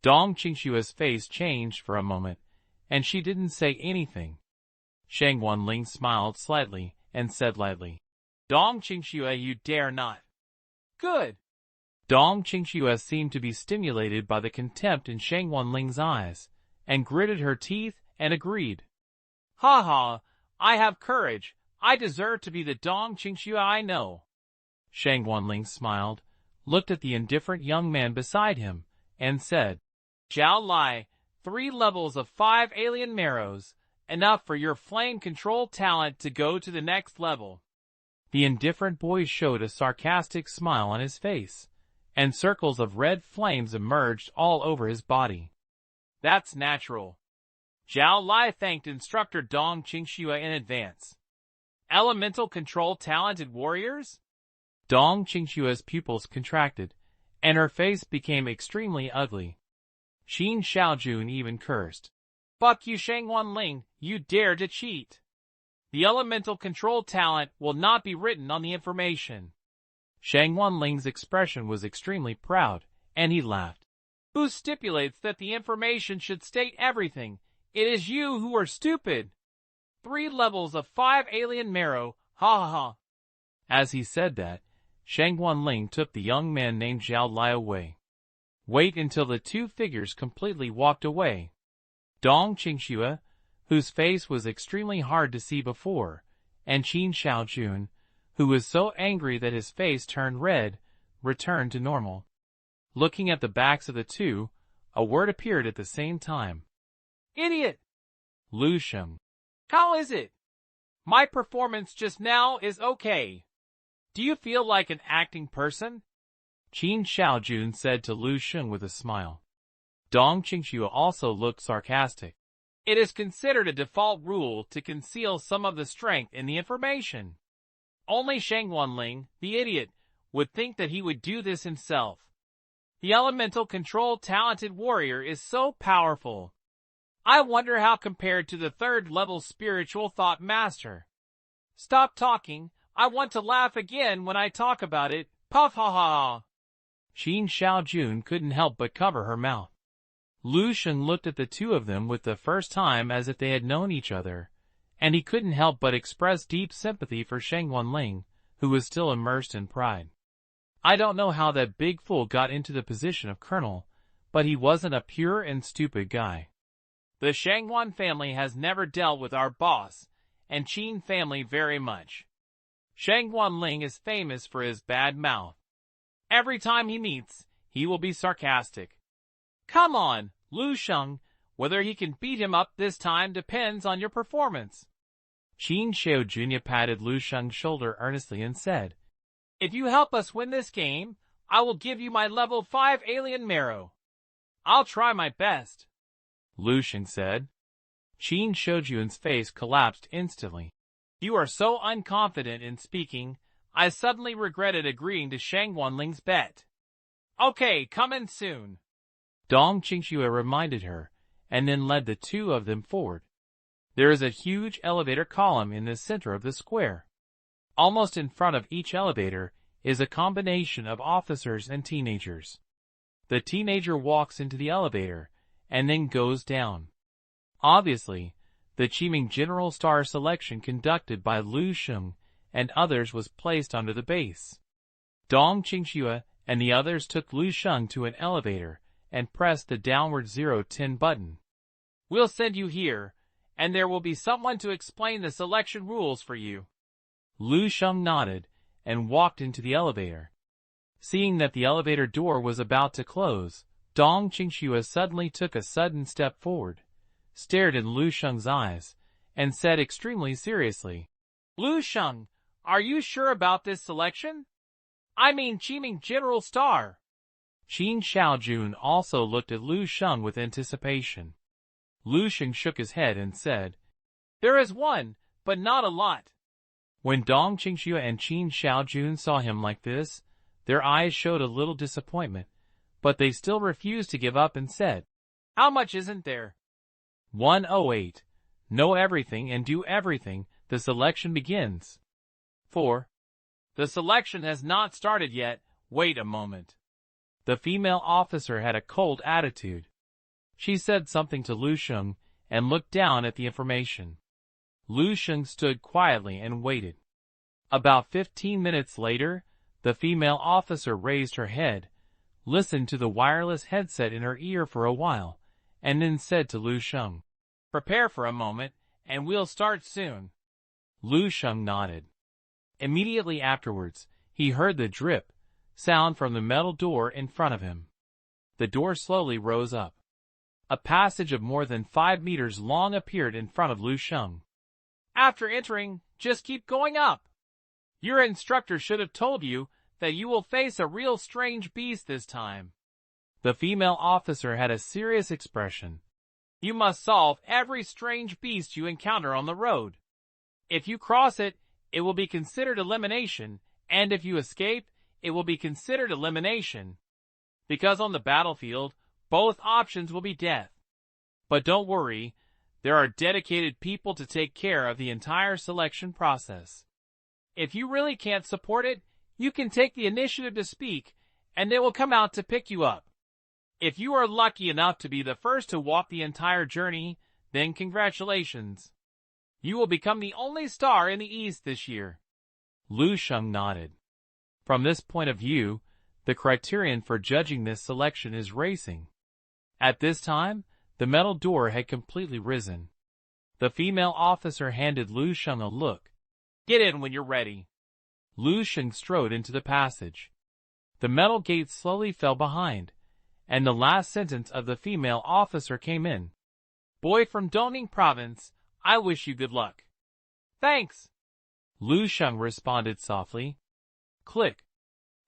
Dong Qingxue's face changed for a moment, and she didn't say anything. Sheng Wanling smiled slightly and said lightly, Dong Qingxue, you dare not. Good. Dong Qingxue seemed to be stimulated by the contempt in Sheng Wanling's eyes, and gritted her teeth and agreed. Ha ha, I have courage. I deserve to be the Dong Qingxue I know. Sheng Wanling smiled, looked at the indifferent young man beside him, and said, Zhao Lai, 3 levels of 5 alien marrows, enough for your flame control talent to go to the next level. The indifferent boy showed a sarcastic smile on his face, and circles of red flames emerged all over his body. That's natural. Zhao Lai thanked instructor Dong Qingxue in advance. Elemental control talented warriors? Dong Qingxue's pupils contracted, and her face became extremely ugly. Qin Xiaojun even cursed. Fuck you, Sheng Wanling, you dare to cheat. The elemental control talent will not be written on the information. Sheng Wanling's expression was extremely proud, and he laughed. Who stipulates that the information should state everything? It is you who are stupid. 3 levels of 5 alien marrow, ha ha ha. As he said that, Sheng Wanling took the young man named Zhao Lai away. Wait until the 2 figures completely walked away. Dong Qingxue, whose face was extremely hard to see before, and Qin Xiaojun, who was so angry that his face turned red, returned to normal. Looking at the backs of the 2, a word appeared at the same time. Idiot! Lu Sheng. How is it? My performance just now is okay. Do you feel like an acting person? Qin Xiaojun said to Lu Sheng with a smile. Dong Qingxue also looked sarcastic. It is considered a default rule to conceal some of the strength in the information. Only Sheng Wanling, the idiot, would think that he would do this himself. The elemental control talented warrior is so powerful. I wonder how compared to the 3rd level spiritual thought master. Stop talking, I want to laugh again when I talk about it, puff ha ha. Qin Xiaojun couldn't help but cover her mouth. Lu Sheng looked at the 2 of them with the first time as if they had known each other, and he couldn't help but express deep sympathy for Sheng Wanling, who was still immersed in pride. I don't know how that big fool got into the position of colonel, but he wasn't a pure and stupid guy. The Shangwan family has never dealt with our boss, and Qin family very much. Sheng Wanling is famous for his bad mouth. Every time he meets, he will be sarcastic. Come on, Lu Sheng, whether he can beat him up this time depends on your performance. Qin Xiaojun patted Lu Sheng's shoulder earnestly and said, If you help us win this game, I will give you my level 5 alien marrow. I'll try my best. Lu Sheng said. Qin Xiaojun's face collapsed instantly. You are so unconfident in speaking, I suddenly regretted agreeing to Sheng Wanling's bet. Okay, come in soon. Dong Qingxue reminded her, and then led the 2 of them forward. There is a huge elevator column in the center of the square. Almost in front of each elevator is a combination of officers and teenagers. The teenager walks into the elevator, and then goes down. Obviously, the Qiming General Star selection conducted by Lu Sheng and others was placed under the base. Dong Qingxue and the others took Lu Sheng to an elevator and pressed the downward 010 button. We'll send you here, and there will be someone to explain the selection rules for you. Lu Sheng nodded and walked into the elevator. Seeing that the elevator door was about to close, Dong Qingxue suddenly took a sudden step forward, stared in Lu Sheng's eyes, and said extremely seriously, "Lu Sheng, are you sure about this selection? I mean Qiming General Star." Qin Xiaojun also looked at Lu Sheng with anticipation. Lu Sheng shook his head and said, "There is one, but not a lot." When Dong Qingxue and Qin Xiaojun saw him like this, their eyes showed a little disappointment, but they still refused to give up and said, "How much isn't there?" 108. Know everything and do everything, the selection begins. 4. The selection has not started yet, wait a moment. The female officer had a cold attitude. She said something to Lu Sheng and looked down at the information. Lu Sheng stood quietly and waited. About 15 minutes later, the female officer raised her head, listened to the wireless headset in her ear for a while, and then said to Lu Sheng, "Prepare for a moment, and we'll start soon." Lu Sheng nodded. Immediately afterwards, he heard the drip sound from the metal door in front of him. The door slowly rose up. A passage of more than 5 meters long appeared in front of Lu Sheng. "After entering, just keep going up. Your instructor should have told you that you will face a real strange beast this time." The female officer had a serious expression. "You must solve every strange beast you encounter on the road. If you cross it, it will be considered elimination, and if you escape, it will be considered elimination. Because on the battlefield, both options will be death. But don't worry, there are dedicated people to take care of the entire selection process. If you really can't support it, you can take the initiative to speak, and they will come out to pick you up. If you are lucky enough to be the first to walk the entire journey, then congratulations. You will become the only star in the East this year." Lu Sheng nodded. From this point of view, the criterion for judging this selection is racing. At this time, the metal door had completely risen. The female officer handed Lu Sheng a look. "Get in when you're ready." Lu Sheng strode into the passage. The metal gate slowly fell behind, and the last sentence of the female officer came in. "Boy from Dongning Province, I wish you good luck." "Thanks." Lu Sheng responded softly. Click.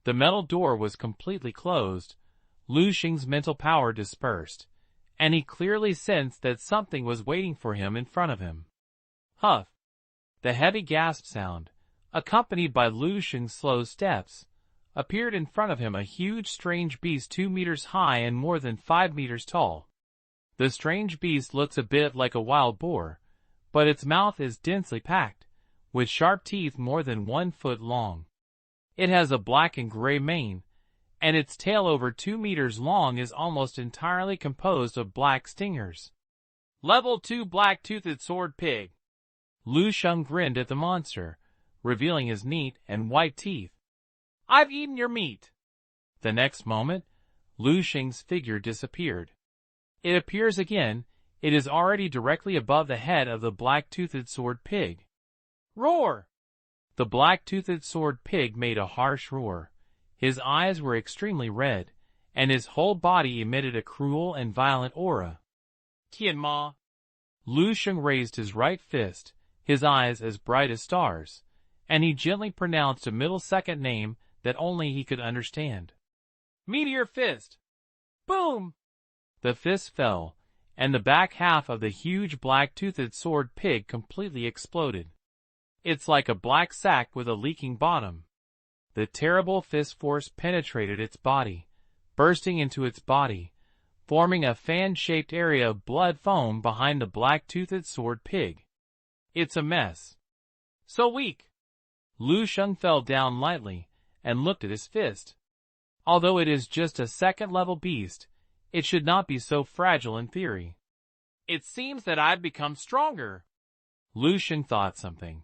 The metal door was completely closed. Lu Sheng's mental power dispersed, and he clearly sensed that something was waiting for him in front of him. Huff. The heavy gasp sound, accompanied by Lu Sheng's slow steps, appeared in front of him, a huge strange beast 2 meters high and more than 5 meters tall. The strange beast looks a bit like a wild boar, but its mouth is densely packed, with sharp teeth more than 1 foot long. It has a black and gray mane, and its tail over 2 meters long is almost entirely composed of black stingers. Level 2 black-toothed sword pig. Lu Sheng grinned at the monster, revealing his neat and white teeth. "I've eaten your meat." The next moment, Lu Sheng's figure disappeared. It appears again. It is already directly above the head of the black-toothed sword pig. Roar! The black-toothed sword pig made a harsh roar. His eyes were extremely red, and his whole body emitted a cruel and violent aura. Tianma! Lu Sheng raised his right fist, his eyes as bright as stars, and he gently pronounced a middle second name that only he could understand. Meteor fist! Boom! The fist fell, and the back half of the huge black-toothed sword pig completely exploded. It's like a black sack with a leaking bottom. The terrible fist force penetrated its body, bursting into its body, forming a fan-shaped area of blood foam behind the black-toothed sword pig. It's a mess. So weak. Lu Sheng fell down lightly and looked at his fist. Although it is just a second-level beast, it should not be so fragile in theory. It seems that I've become stronger. Lu Sheng thought something.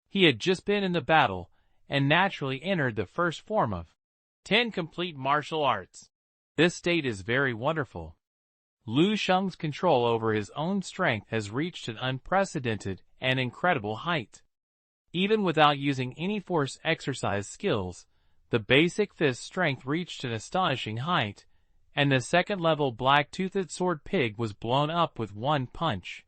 He had just been in the battle and naturally entered the first form of 10 complete martial arts. This state is very wonderful. Lu Sheng's control over his own strength has reached an unprecedented and incredible height. Even without using any force exercise skills, the basic fist strength reached an astonishing height, and the second-level black-toothed sword pig was blown up with one punch.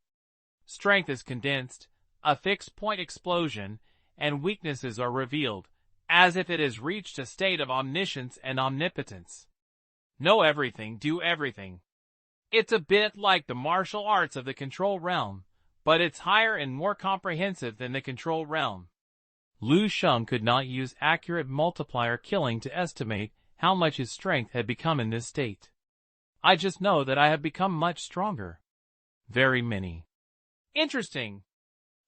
Strength is condensed, a fixed-point explosion, and weaknesses are revealed, as if it has reached a state of omniscience and omnipotence. Know everything, do everything. It's a bit like the martial arts of the control realm, but it's higher and more comprehensive than the control realm. Lu Sheng could not use accurate multiplier killing to estimate how much his strength had become in this state. I just know that I have become much stronger. Very many. Interesting.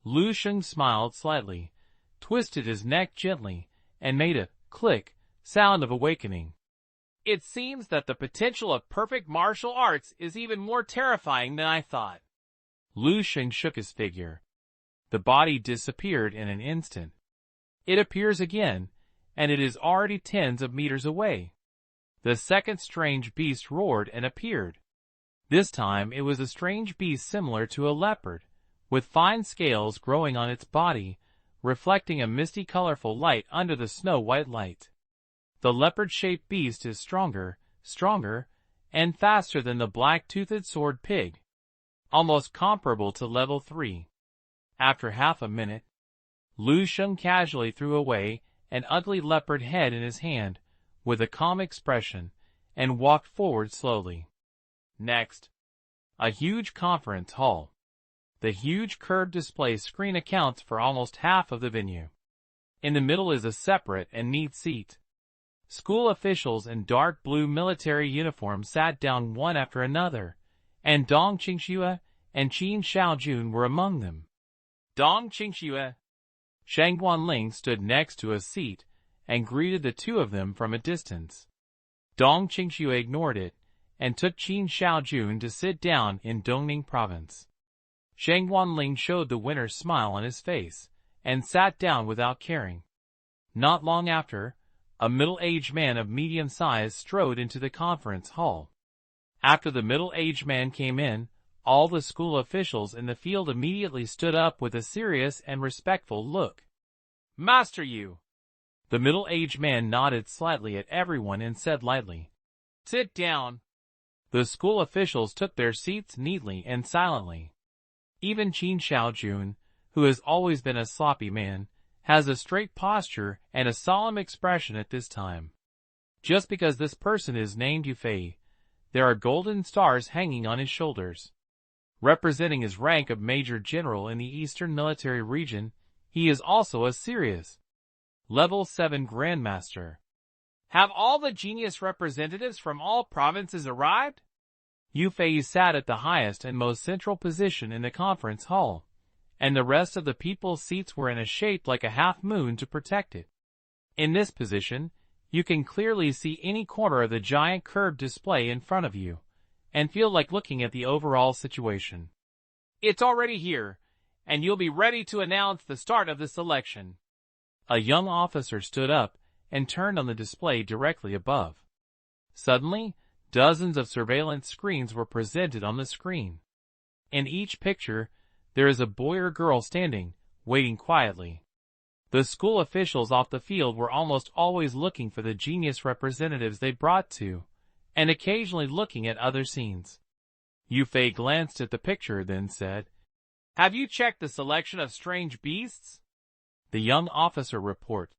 Lu Sheng smiled slightly, twisted his neck gently, and made a click sound of awakening. It seems that the potential of perfect martial arts is even more terrifying than I thought. Lu Sheng shook his figure. The body disappeared in an instant. It appears again, and it is already tens of meters away. The second strange beast roared and appeared. This time it was a strange beast similar to a leopard, with fine scales growing on its body, reflecting a misty colorful light under the snow-white light. The leopard-shaped beast is stronger, and faster than the black-toothed sword pig, almost comparable to level 3. After half a minute, Lu Sheng casually threw away an ugly leopard head in his hand, with a calm expression, and walked forward slowly. Next, a huge conference hall. The huge curved display screen accounts for almost half of the venue. In the middle is a separate and neat seat. School officials in dark blue military uniforms sat down one after another, and Dong Qingxue and Qin Shaojun were among them. Dong Qingxue. Sheng Guanling stood next to a seat and greeted the two of them from a distance. Dong Qingxue ignored it and took Qin Shaojun to sit down in Dongning Province. Sheng Guanling showed the winner's smile on his face and sat down without caring. Not long after, a middle-aged man of medium size strode into the conference hall. After the middle-aged man came in, all the school officials in the field immediately stood up with a serious and respectful look. Master Yu. The middle-aged man nodded slightly at everyone and said lightly, Sit down. The school officials took their seats neatly and silently. Even Qin Shaojun, who has always been a sloppy man, has a straight posture and a solemn expression at this time. Just because this person is named Yufei, there are golden stars hanging on his shoulders. Representing his rank of Major General in the Eastern Military Region, he is also a serious Level 7 Grandmaster. Have all the genius representatives from all provinces arrived? Yufei sat at the highest and most central position in the conference hall, and the rest of the people's seats were in a shape like a half-moon to protect it. In this position, you can clearly see any corner of the giant curved display in front of you, and feel like looking at the overall situation. It's already here, and you'll be ready to announce the start of the selection. A young officer stood up and turned on the display directly above. Suddenly, dozens of surveillance screens were presented on the screen. In each picture, there is a boy or girl standing, waiting quietly. The school officials off the field were almost always looking for the genius representatives they brought to, and occasionally looking at other scenes. Yufei glanced at the picture, then said, Have you checked the selection of strange beasts? The young officer reported.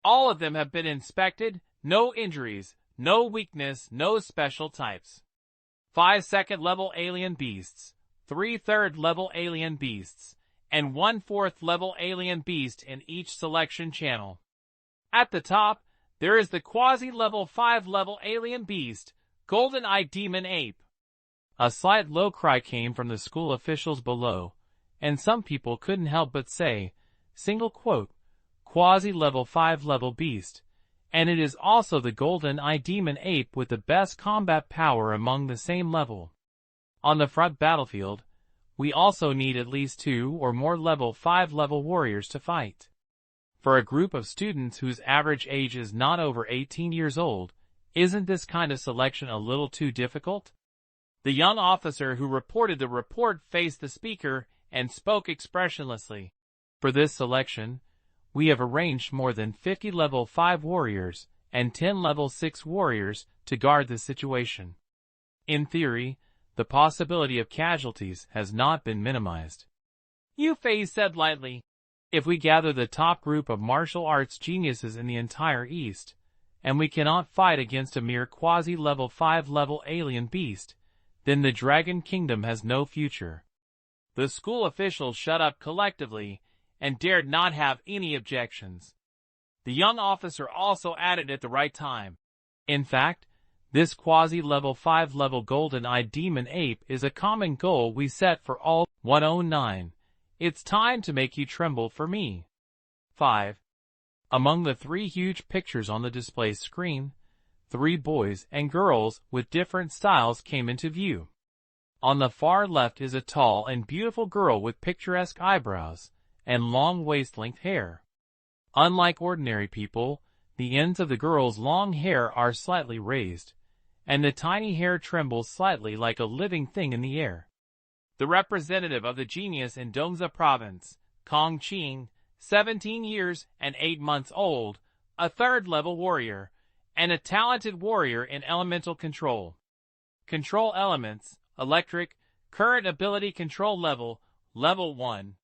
All of them have been inspected, no injuries, no weakness, no special types. 5 second-level alien beasts, 3 third-level alien beasts, and 1 fourth-level alien beast in each selection channel. At the top, there is the quasi-level 5-level alien beast, Golden-Eye Demon Ape. A slight low cry came from the school officials below, and some people couldn't help but say, single quote, quasi-level 5-level beast, and it is also the Golden-Eye Demon Ape with the best combat power among the same level. On the front battlefield, we also need at least 2 or more level 5 warriors to fight. For a group of students whose average age is not over 18 years old, isn't this kind of selection a little too difficult? The young officer who reported the report faced the speaker and spoke expressionlessly. For this selection, we have arranged more than 50 level 5 warriors and 10 level 6 warriors to guard the situation. In theory, the possibility of casualties has not been minimized. Yu Fei said lightly, if we gather the top group of martial arts geniuses in the entire East, and we cannot fight against a mere quasi-level 5 level alien beast, then the Dragon Kingdom has no future. The school officials shut up collectively and dared not have any objections. The young officer also added at the right time. In fact, this quasi-level 5 level golden-eyed demon ape is a common goal we set for all 109. It's time to make you tremble for me. 5. Among the 3 huge pictures on the display screen, 3 boys and girls with different styles came into view. On the far left is a tall and beautiful girl with picturesque eyebrows and long waist-length hair. Unlike ordinary people, the ends of the girl's long hair are slightly raised, and the tiny hair trembles slightly like a living thing in the air. The representative of the genius in Dongza Province, Kong Qing, 17 years and 8 months old, a 3rd-level warrior, and a talented warrior in elemental control. Control elements, electric, current ability control level, level 1.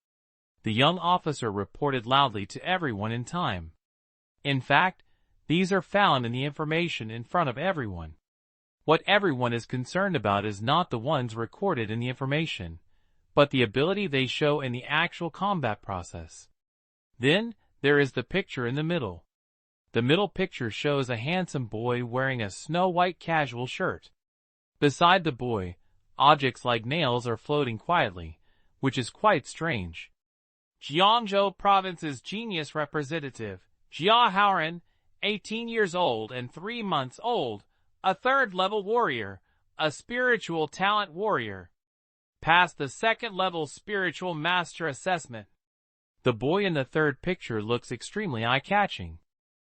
The young officer reported loudly to everyone in time. In fact, these are found in the information in front of everyone. What everyone is concerned about is not the ones recorded in the information, but the ability they show in the actual combat process. Then, there is the picture in the middle. The middle picture shows a handsome boy wearing a snow-white casual shirt. Beside the boy, objects like nails are floating quietly, which is quite strange. Jiangzhou Province's genius representative, Jia Haoran, 18 years old and 3 months old, a 3rd-level warrior, a spiritual talent warrior. Passed the 2nd-level spiritual master assessment. The boy in the 3rd picture looks extremely eye-catching.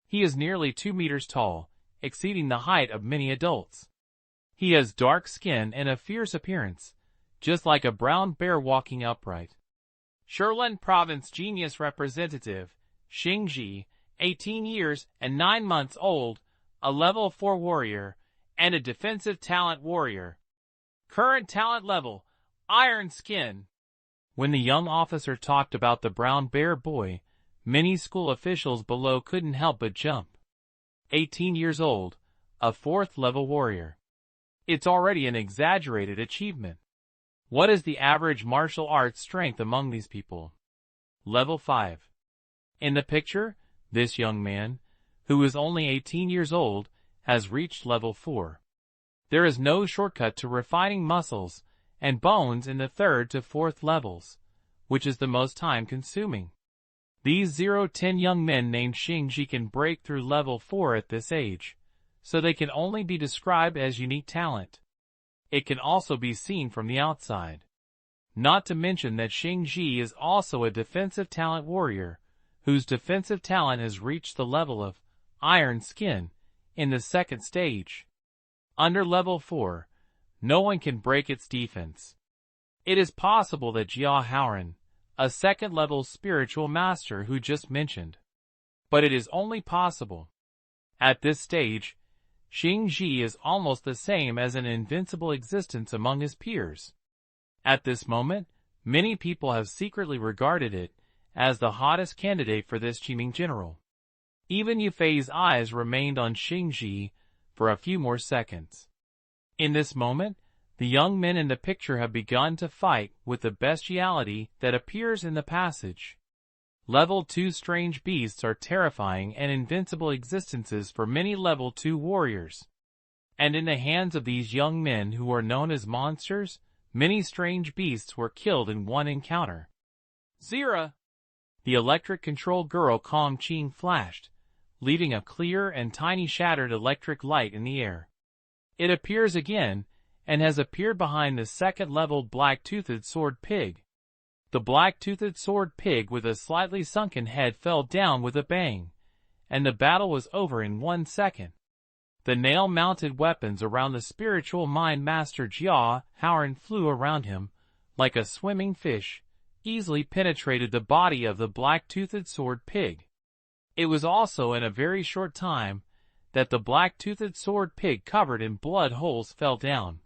He is nearly 2 meters tall, exceeding the height of many adults. He has dark skin and a fierce appearance, just like a brown bear walking upright. Shilin Province Genius Representative, Sheng, 18 years and 9 months old, a level 4 warrior, and a defensive talent warrior. Current talent level, Iron Skin. When the young officer talked about the brown bear boy, many school officials below couldn't help but jump. 18 years old, a 4th level warrior. It's already an exaggerated achievement. What is the average martial arts strength among these people? Level 5. In the picture, this young man, who is only 18 years old, has reached level 4. There is no shortcut to refining muscles and bones in the 3rd to 4th levels, which is the most time-consuming. These 0-10 young men named Xingji can break through level 4 at this age, so they can only be described as unique talent. It can also be seen from the outside. Not to mention that Xingji is also a defensive talent warrior, whose defensive talent has reached the level of Iron Skin in the 2nd stage. Under level 4, no one can break its defense. It is possible that Jia Haoran, a 2nd-level spiritual master who just mentioned. But it is only possible. At this stage, Xingji is almost the same as an invincible existence among his peers. At this moment, many people have secretly regarded it as the hottest candidate for this Qiming general. Even Yu Fei's eyes remained on Xingji for a few more seconds. In this moment, the young men in the picture have begun to fight with the bestiality that appears in the passage. Level 2 strange beasts are terrifying and invincible existences for many level 2 warriors. And in the hands of these young men who are known as monsters, many strange beasts were killed in one encounter. Zira! The electric control girl Kong Qing flashed, leaving a clear and tiny shattered electric light in the air. It appears again, and has appeared behind the 2nd-level black-toothed sword pig. The black-toothed sword pig with a slightly sunken head fell down with a bang, and the battle was over in 1 second. The nail-mounted weapons around the spiritual mind master Jia Haoran flew around him like a swimming fish, easily penetrated the body of the black-toothed sword pig. It was also in a very short time that the black-toothed sword pig covered in blood holes fell down.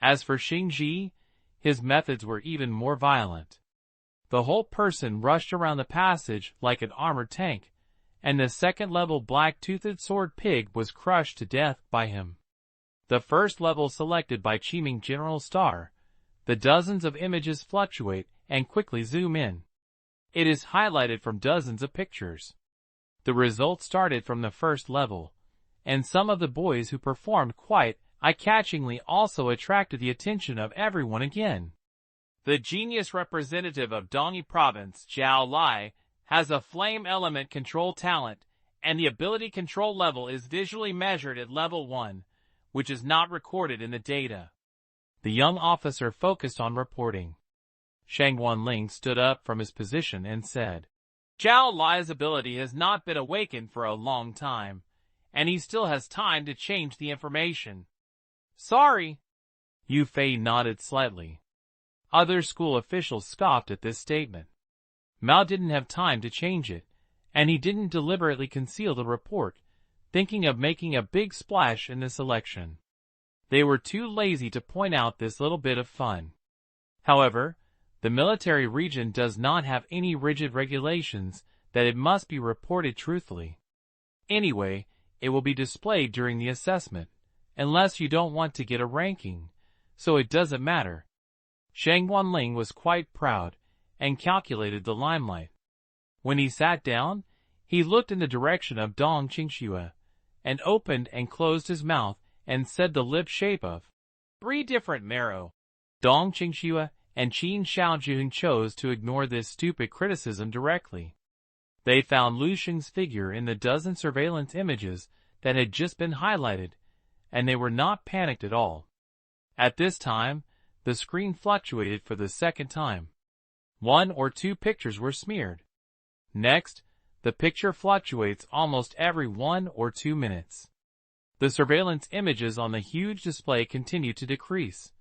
As for Sheng, his methods were even more violent. The whole person rushed around the passage like an armored tank, and the second-level black-toothed sword pig was crushed to death by him. The first level selected by Qiming General Star, the dozens of images fluctuate and quickly zoom in. It is highlighted from dozens of pictures. The results started from the first level, and some of the boys who performed quite eye-catchingly also attracted the attention of everyone again. The genius representative of Dongyi Province, Zhao Lai, has a flame element control talent, and the ability control level is visually measured at level 1, which is not recorded in the data. The young officer focused on reporting. Sheng Wanling stood up from his position and said, Zhao Lai's ability has not been awakened for a long time, and he still has time to change the information. Sorry. Yu Fei nodded slightly. Other school officials scoffed at this statement. Mao didn't have time to change it, and he didn't deliberately conceal the report, thinking of making a big splash in this election. They were too lazy to point out this little bit of fun. However, the military region does not have any rigid regulations that it must be reported truthfully. Anyway, it will be displayed during the assessment, unless you don't want to get a ranking, so it doesn't matter. Sheng Wanling was quite proud, and calculated the limelight. When he sat down, he looked in the direction of Dong Qingxue, and opened and closed his mouth, and said the lip shape of 3 different marrow. Dong Qingxue and Qin Shaojun chose to ignore this stupid criticism directly. They found Lu Sheng's figure in the dozen surveillance images that had just been highlighted, and they were not panicked at all. At this time, the screen fluctuated for the second time. 1 or 2 pictures were smeared. Next, the picture fluctuates almost every 1 or 2 minutes. The surveillance images on the huge display continue to decrease,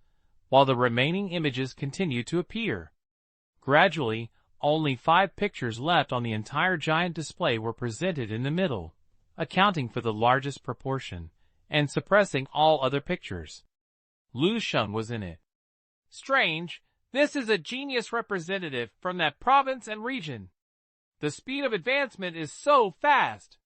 while the remaining images continue to appear. Gradually, only 5 pictures left on the entire giant display were presented in the middle, accounting for the largest proportion, and suppressing all other pictures. Lu Sheng was in it. Strange, this is a genius representative from that province and region. The speed of advancement is so fast.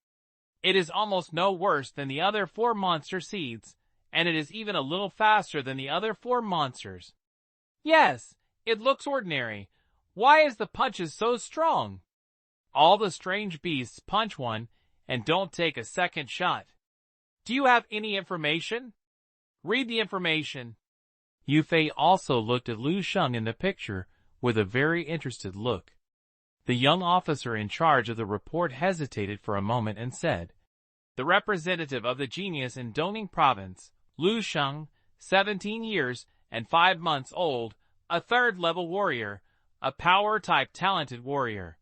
It is almost no worse than the other 4 monster seeds, and it is even a little faster than the other 4 monsters. Yes, it looks ordinary. Why is the punches so strong? All the strange beasts punch one and don't take a second shot. Do you have any information? Read the information. Yu Fei also looked at Lu Sheng in the picture with a very interested look. The young officer in charge of the report hesitated for a moment and said, The representative of the genius in Dongning Province, Lu Sheng, 17 years and 5 months old, a 3rd-level warrior, a power-type talented warrior.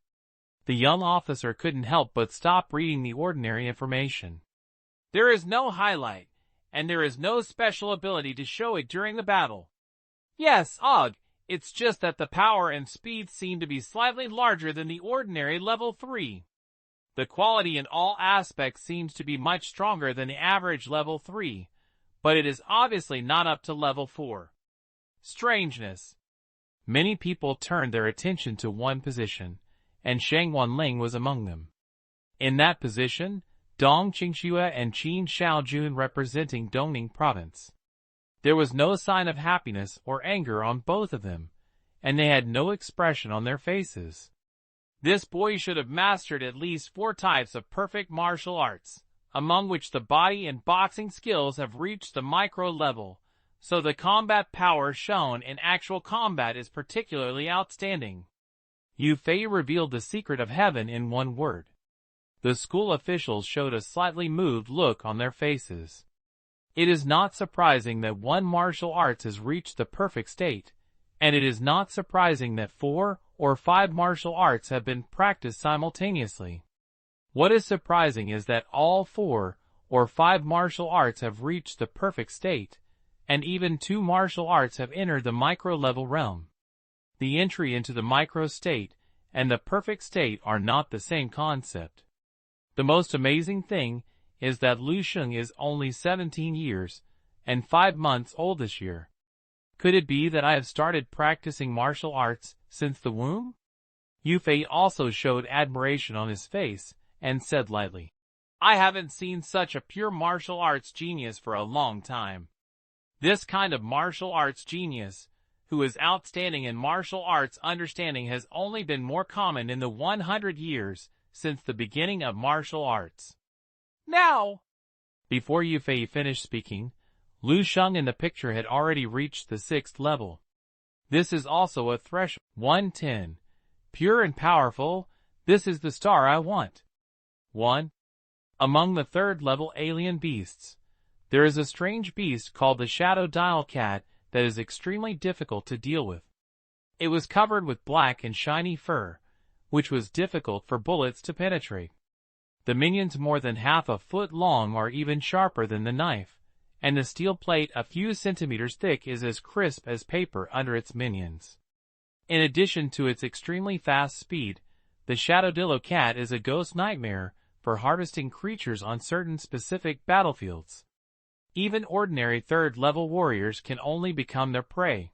The young officer couldn't help but stop reading the ordinary information. There is no highlight, and there is no special ability to show it during the battle. Yes, it's just that the power and speed seem to be slightly larger than the ordinary level 3. The quality in all aspects seems to be much stronger than the average level 3, but it is obviously not up to level 4. Strangeness. Many people turned their attention to one position, and Sheng Wanling was among them. In that position, Dong Qingxue and Qin Shaojun representing Dongning Province. There was no sign of happiness or anger on both of them, and they had no expression on their faces. This boy should have mastered at least 4 types of perfect martial arts, among which the body and boxing skills have reached the micro level, so the combat power shown in actual combat is particularly outstanding. Yu Fei revealed the secret of heaven in one word. The school officials showed a slightly moved look on their faces. It is not surprising that one martial arts has reached the perfect state, and it is not surprising that 4 or 5 martial arts have been practiced simultaneously. What is surprising is that all 4 or 5 martial arts have reached the perfect state, and even 2 martial arts have entered the micro-level realm. The entry into the micro-state and the perfect state are not the same concept. The most amazing thing is that Lu Sheng is only 17 years and 5 months old this year. Could it be that I have started practicing martial arts since the womb? Yufei also showed admiration on his face and said lightly, I haven't seen such a pure martial arts genius for a long time. This kind of martial arts genius, who is outstanding in martial arts understanding, has only been more common in the 100 years since the beginning of martial arts. Now! Before Yufei finished speaking, Lu Sheng in the picture had already reached the 6th level. This is also a threshold. 110. Pure and powerful, this is the star I want. 1. Among the 3rd level alien beasts, there is a strange beast called the Shadow Dial Cat that is extremely difficult to deal with. It was covered with black and shiny fur, which was difficult for bullets to penetrate. The minions more than half a foot long are even sharper than the knife, and the steel plate a few centimeters thick is as crisp as paper under its minions. In addition to its extremely fast speed, the Shadow Cat is a ghost nightmare for harvesting creatures on certain specific battlefields. Even ordinary 3rd level warriors can only become their prey.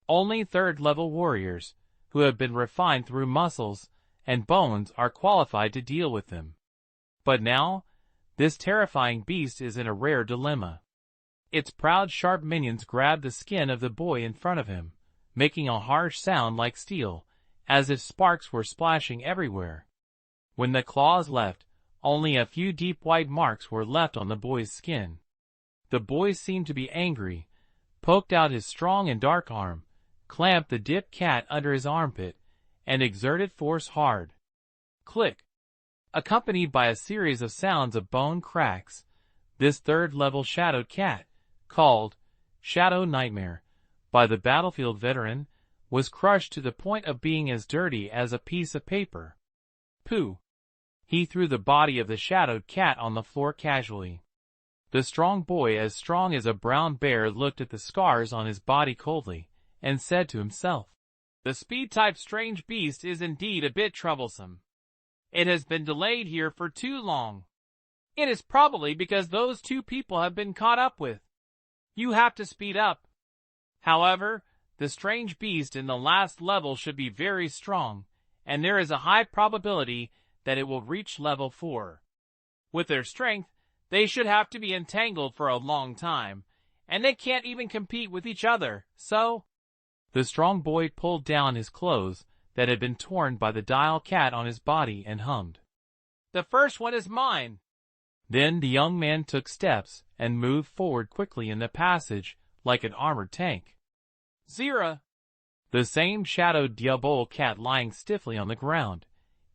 Only 3rd level warriors, who have been refined through muscles and bones, are qualified to deal with them. But now, this terrifying beast is in a rare dilemma. Its proud sharp minions grab the skin of the boy in front of him, making a harsh sound like steel, as if sparks were splashing everywhere. When the claws left, only a few deep white marks were left on the boy's skin. The boy seemed to be angry, poked out his strong and dark arm, clamped the dipped cat under his armpit, and exerted force hard. Click! Accompanied by a series of sounds of bone cracks, this 3rd level shadowed cat, called Shadow Nightmare by the battlefield veteran, was crushed to the point of being as dirty as a piece of paper. Pooh! He threw the body of the shadowed cat on the floor casually. The strong boy, as strong as a brown bear, looked at the scars on his body coldly, and said to himself, The speed-type strange beast is indeed a bit troublesome. It has been delayed here for too long. It is probably because those 2 people have been caught up with. You have to speed up. However, the strange beast in the last level should be very strong, and there is a high probability that it will reach level 4. With their strength, they should have to be entangled for a long time, and they can't even compete with each other, so... The strong boy pulled down his clothes that had been torn by the dial cat on his body and hummed. The first one is mine. Then the young man took steps and moved forward quickly in the passage like an armored tank. Zira! The same shadowed Diabol cat lying stiffly on the ground,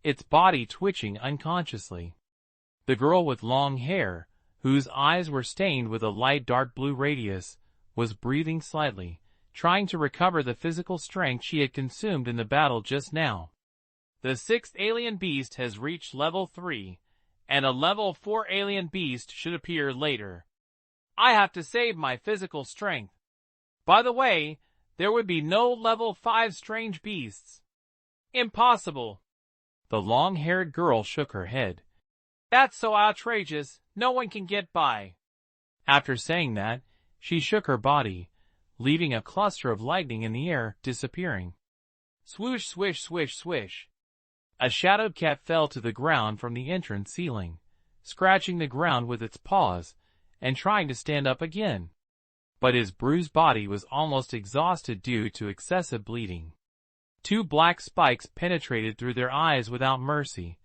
its body twitching unconsciously. The girl with long hair, whose eyes were stained with a light dark blue radius, was breathing slightly, trying to recover the physical strength she had consumed in the battle just now. The 6th alien beast has reached level 3, and a level 4 alien beast should appear later. I have to save my physical strength. By the way, there would be no level 5 strange beasts. Impossible. The long-haired girl shook her head. That's so outrageous, no one can get by. After saying that, she shook her body, leaving a cluster of lightning in the air, disappearing. Swoosh, swish, swish, swish. A shadowed cat fell to the ground from the entrance ceiling, scratching the ground with its paws, and trying to stand up again. But his bruised body was almost exhausted due to excessive bleeding. 2 black spikes penetrated through their eyes without mercy,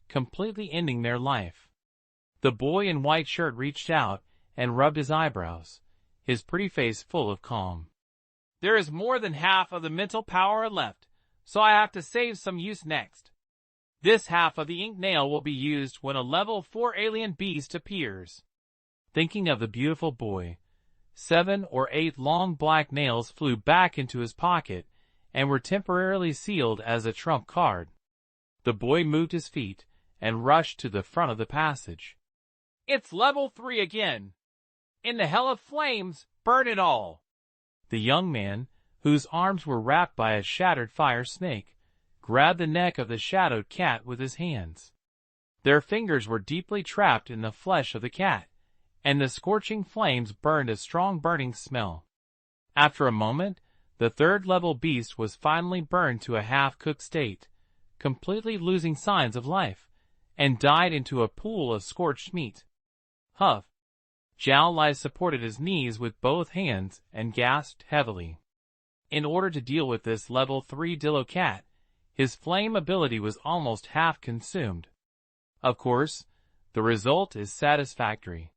completely ending their life. The boy in white shirt reached out and rubbed his eyebrows, his pretty face full of calm. There is more than half of the mental power left, so I have to save some use next. This half of the ink nail will be used when a level 4 alien beast appears. Thinking of the beautiful boy, 7 or 8 long black nails flew back into his pocket and were temporarily sealed as a trump card. The boy moved his feet and rushed to the front of the passage. It's level 3 again. In the hell of flames, burn it all. The young man, whose arms were wrapped by a shattered fire snake, grabbed the neck of the shadowed cat with his hands. Their fingers were deeply trapped in the flesh of the cat, and the scorching flames burned a strong burning smell. After a moment, the third-level beast was finally burned to a half-cooked state, completely losing signs of life, and died into a pool of scorched meat. Huff! Zhao Lai supported his knees with both hands and gasped heavily. In order to deal with this level 3 Dillo cat, his flame ability was almost half consumed. Of course, the result is satisfactory.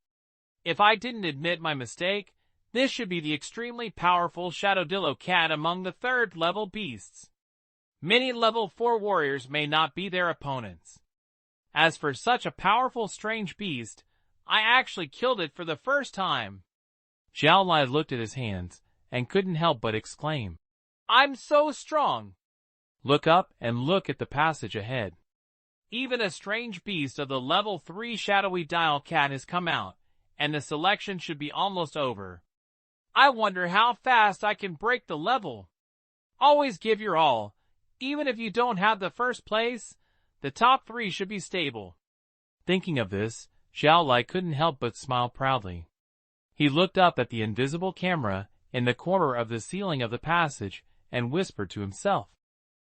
If I didn't admit my mistake, this should be the extremely powerful Shadow Dillo cat among the third-level beasts. Many level 4 warriors may not be their opponents. As for such a powerful strange beast, I actually killed it for the first time. Zhao Lai looked at his hands and couldn't help but exclaim, "I'm so strong!" Look up and look at the passage ahead. Even a strange beast of the level 3 shadowy dial cat has come out, and the selection should be almost over. I wonder how fast I can break the level. Always give your all. Even if you don't have the first place, the top 3 should be stable. Thinking of this, Zhao Lai couldn't help but smile proudly. He looked up at the invisible camera in the corner of the ceiling of the passage and whispered to himself.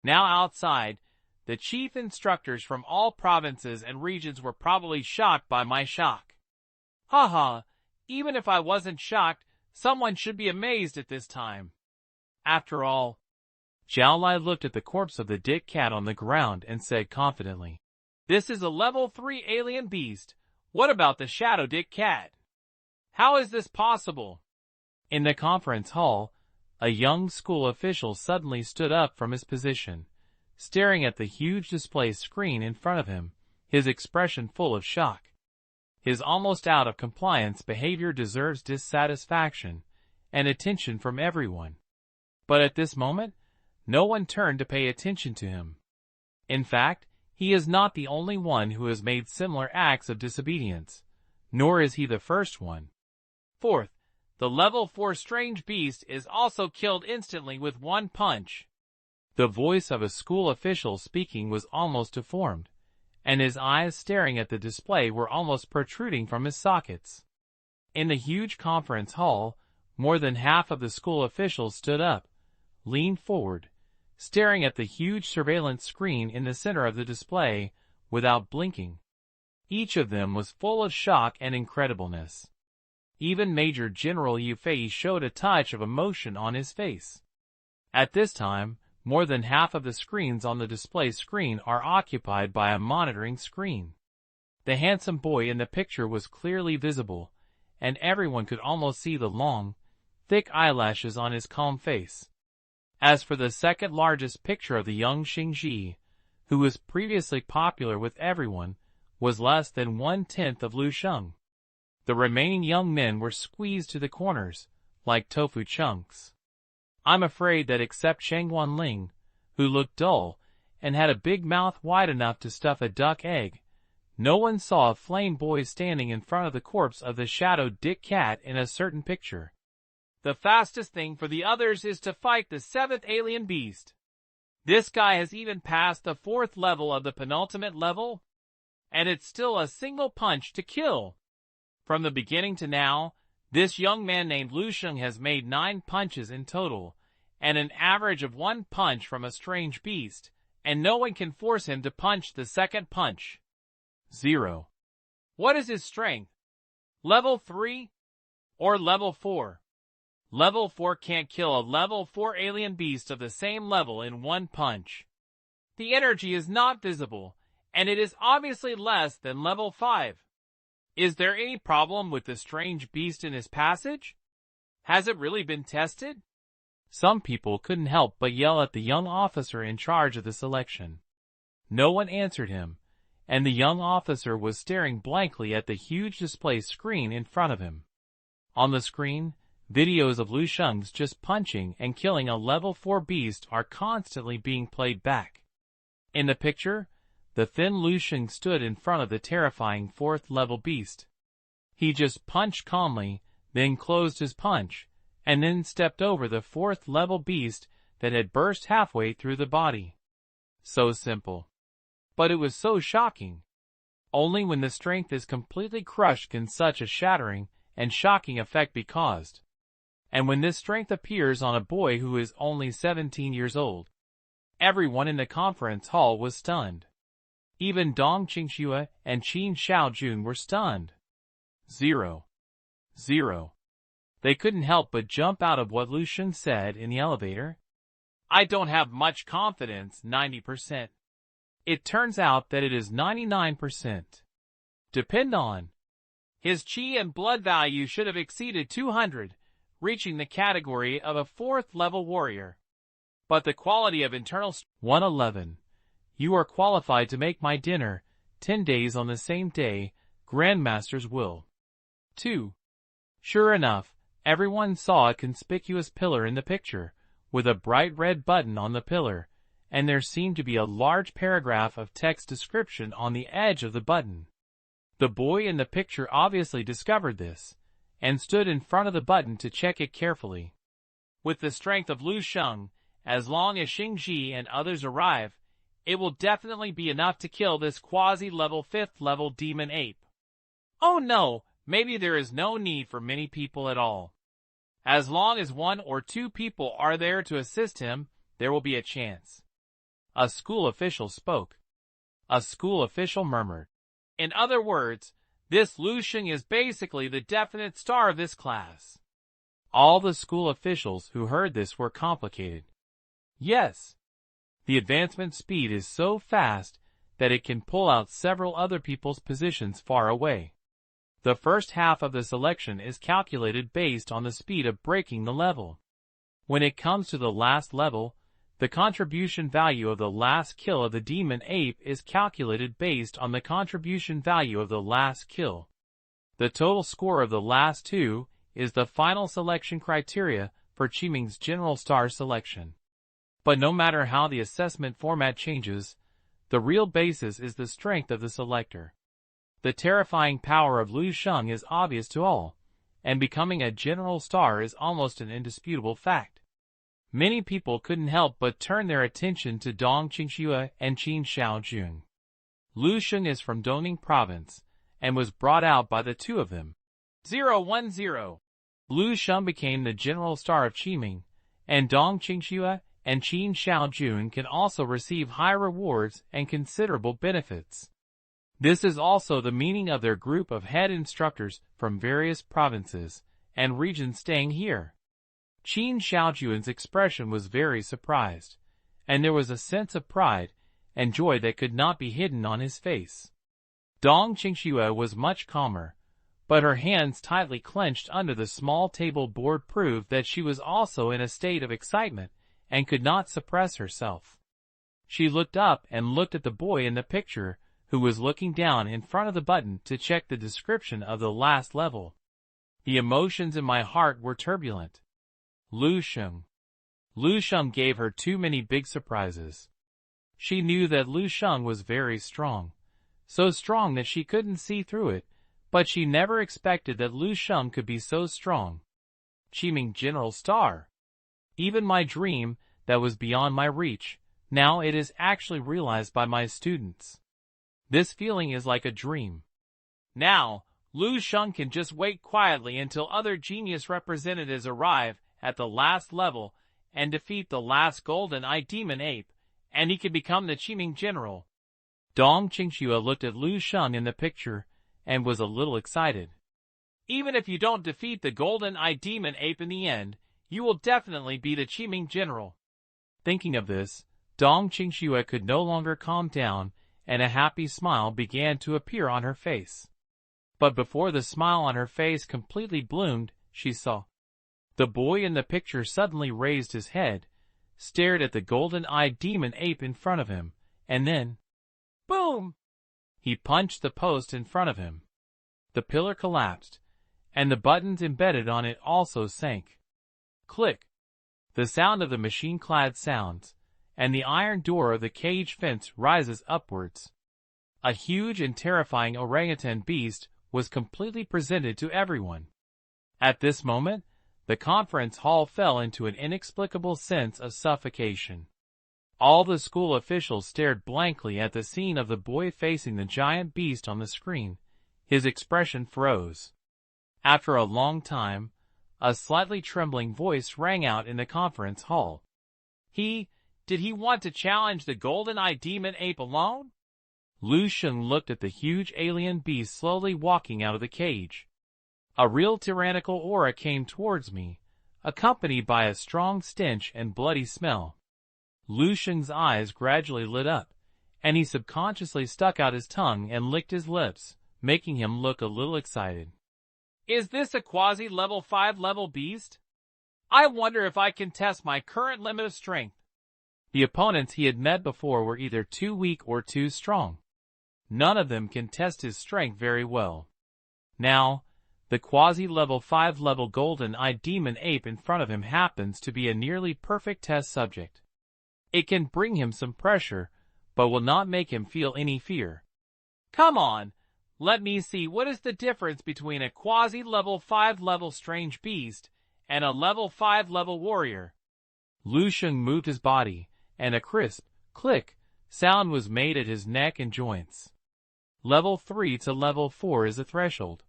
Now outside, the chief instructors from all provinces and regions were probably shocked by my shock. Haha, even if I wasn't shocked, someone should be amazed at this time. After all, Zhao Lai looked at the corpse of the dick cat on the ground and said confidently, "This is a level 3 alien beast. What about the shadow dick cat? How is this possible?" In the conference hall, a young school official suddenly stood up from his position, staring at the huge display screen in front of him, his expression full of shock. His almost out-of-compliance behavior deserves dissatisfaction and attention from everyone. But at this moment, no one turned to pay attention to him. In fact, he is not the only one who has made similar acts of disobedience, nor is he the first one. Fourth, the level 4 strange beast is also killed instantly with one punch. The voice of a school official speaking was almost deformed, and his eyes staring at the display were almost protruding from his sockets. In the huge conference hall, more than half of the school officials stood up, leaned forward, staring at the huge surveillance screen in the center of the display without blinking. Each of them was full of shock and incredibleness. Even Major General Yufei showed a touch of emotion on his face. At this time, more than half of the screens on the display screen are occupied by a monitoring screen. The handsome boy in the picture was clearly visible, and everyone could almost see the long, thick eyelashes on his calm face. As for the second largest picture of the young Sheng, who was previously popular with everyone, was less than 1/10 of Lu Sheng. The remaining young men were squeezed to the corners, like tofu chunks. I'm afraid that except Sheng Wanling, who looked dull and had a big mouth wide enough to stuff a duck egg, no one saw a flame boy standing in front of the corpse of the shadowed dick cat in a certain picture. The fastest thing for the others is to fight the 7th alien beast. This guy has even passed the 4th level of the penultimate level, and it's still a single punch to kill. From the beginning to now, this young man named Lu Sheng has made 9 punches in total, and an average of 1 punch from a strange beast, and no one can force him to punch the second punch. 0. What is his strength? Level 3? Or level 4? Level 4 can't kill a level 4 alien beast of the same level in 1 punch. The energy is not visible, and it is obviously less than level 5. Is there any problem with the strange beast in his passage? Has it really been tested? Some people couldn't help but yell at the young officer in charge of the selection. No one answered him, and the young officer was staring blankly at the huge display screen in front of him. On the screen, videos of Lu Sheng's just punching and killing a level 4 beast are constantly being played back. In the picture, the thin Lu Sheng stood in front of the terrifying 4th level beast. He just punched calmly, then closed his punch, and then stepped over the 4th level beast that had burst halfway through the body. So simple. But it was so shocking. Only when the strength is completely crushed can such a shattering and shocking effect be caused. And when this strength appears on a boy who is only 17 years old, everyone in the conference hall was stunned. Even Dong Qingxue and Qin Shaojun were stunned. 0. They couldn't help but jump out of what Lu Sheng said in the elevator. I don't have much confidence, 90%. It turns out that it is 99%. Depend on. His qi and blood value should have exceeded 200, reaching the category of a 4th level warrior. But the quality of internal 111. You are qualified to make my dinner, 10 days on the same day, Grandmaster's will. 2. Sure enough, everyone saw a conspicuous pillar in the picture, with a bright red button on the pillar, and there seemed to be a large paragraph of text description on the edge of the button. The boy in the picture obviously discovered this, and stood in front of the button to check it carefully. With the strength of Lu Sheng, as long as Xing Ji and others arrive, it will definitely be enough to kill this quasi-level 5th level demon ape. Oh no, maybe there is no need for many people at all. As long as 1 or 2 people are there to assist him, there will be a chance. A school official spoke. A school official murmured. In other words, this Lu Sheng is basically the definite star of this class. All the school officials who heard this were complicated. Yes. The advancement speed is so fast that it can pull out several other people's positions far away. The first half of the selection is calculated based on the speed of breaking the level. When it comes to the last level, the contribution value of the last kill of the demon ape is calculated based on the contribution value of the last kill. The total score of the last 2 is the final selection criteria for Qiming's general star selection. But no matter how the assessment format changes, the real basis is the strength of the selector. The terrifying power of Lu Sheng is obvious to all, and becoming a general star is almost an indisputable fact. Many people couldn't help but turn their attention to Dong Qingxue and Qin Shaojun. Lu Sheng is from Dongning Province, and was brought out by the 2 of them. 010. Lu Sheng became the general star of Qiming, and Dong Qingxue and Qin Shaojun can also receive high rewards and considerable benefits. This is also the meaning of their group of head instructors from various provinces and regions staying here. Qin Shaojun's expression was very surprised, and there was a sense of pride and joy that could not be hidden on his face. Dong Qingxue was much calmer, but her hands tightly clenched under the small table board proved that she was also in a state of excitement and could not suppress herself. She looked up and looked at the boy in the picture, who was looking down in front of the button to check the description of the last level. The emotions in my heart were turbulent. Lu Sheng. Lu Sheng gave her too many big surprises. She knew that Lu Sheng was very strong, so strong that she couldn't see through it, but she never expected that Lu Sheng could be so strong. Qiming General Star. Even my dream, that was beyond my reach, now it is actually realized by my students. This feeling is like a dream. Now, Lu Sheng can just wait quietly until other genius representatives arrive at the last level and defeat the last golden eye demon ape, and he can become the Qiming general. Dong Qingxue looked at Lu Sheng in the picture and was a little excited. Even if you don't defeat the golden eye demon ape in the end, you will definitely be the Qiming general. Thinking of this, Dong Qingxue could no longer calm down, and a happy smile began to appear on her face. But before the smile on her face completely bloomed, she saw. The boy in the picture suddenly raised his head, stared at the golden-eyed demon ape in front of him, and then, boom! He punched the post in front of him. The pillar collapsed, and the buttons embedded on it also sank. Click! The sound of the machine-clad sounds, and the iron door of the cage fence rises upwards. A huge and terrifying orangutan beast was completely presented to everyone. At this moment, The conference hall fell into an inexplicable sense of suffocation. All the school officials stared blankly at the scene of the boy facing the giant beast on the screen. His expression froze. After a long time, a slightly trembling voice rang out in the conference hall. Did he want to challenge the golden-eyed demon ape alone? Sheng looked at the huge alien beast slowly walking out of the cage. A real tyrannical aura came towards me, accompanied by a strong stench and bloody smell. Sheng's eyes gradually lit up, and he subconsciously stuck out his tongue and licked his lips, making him look a little excited. Is this a quasi-level 5 level beast? I wonder if I can test my current limit of strength. The opponents he had met before were either too weak or too strong. None of them can test his strength very well. Now, the quasi-level 5 level golden-eyed demon ape in front of him happens to be a nearly perfect test subject. It can bring him some pressure, but will not make him feel any fear. Come on, let me see what is the difference between a quasi-level 5 level strange beast and a level 5 level warrior. Sheng moved his body, and a crisp, click, sound was made at his neck and joints. Level 3 to level 4 is a threshold,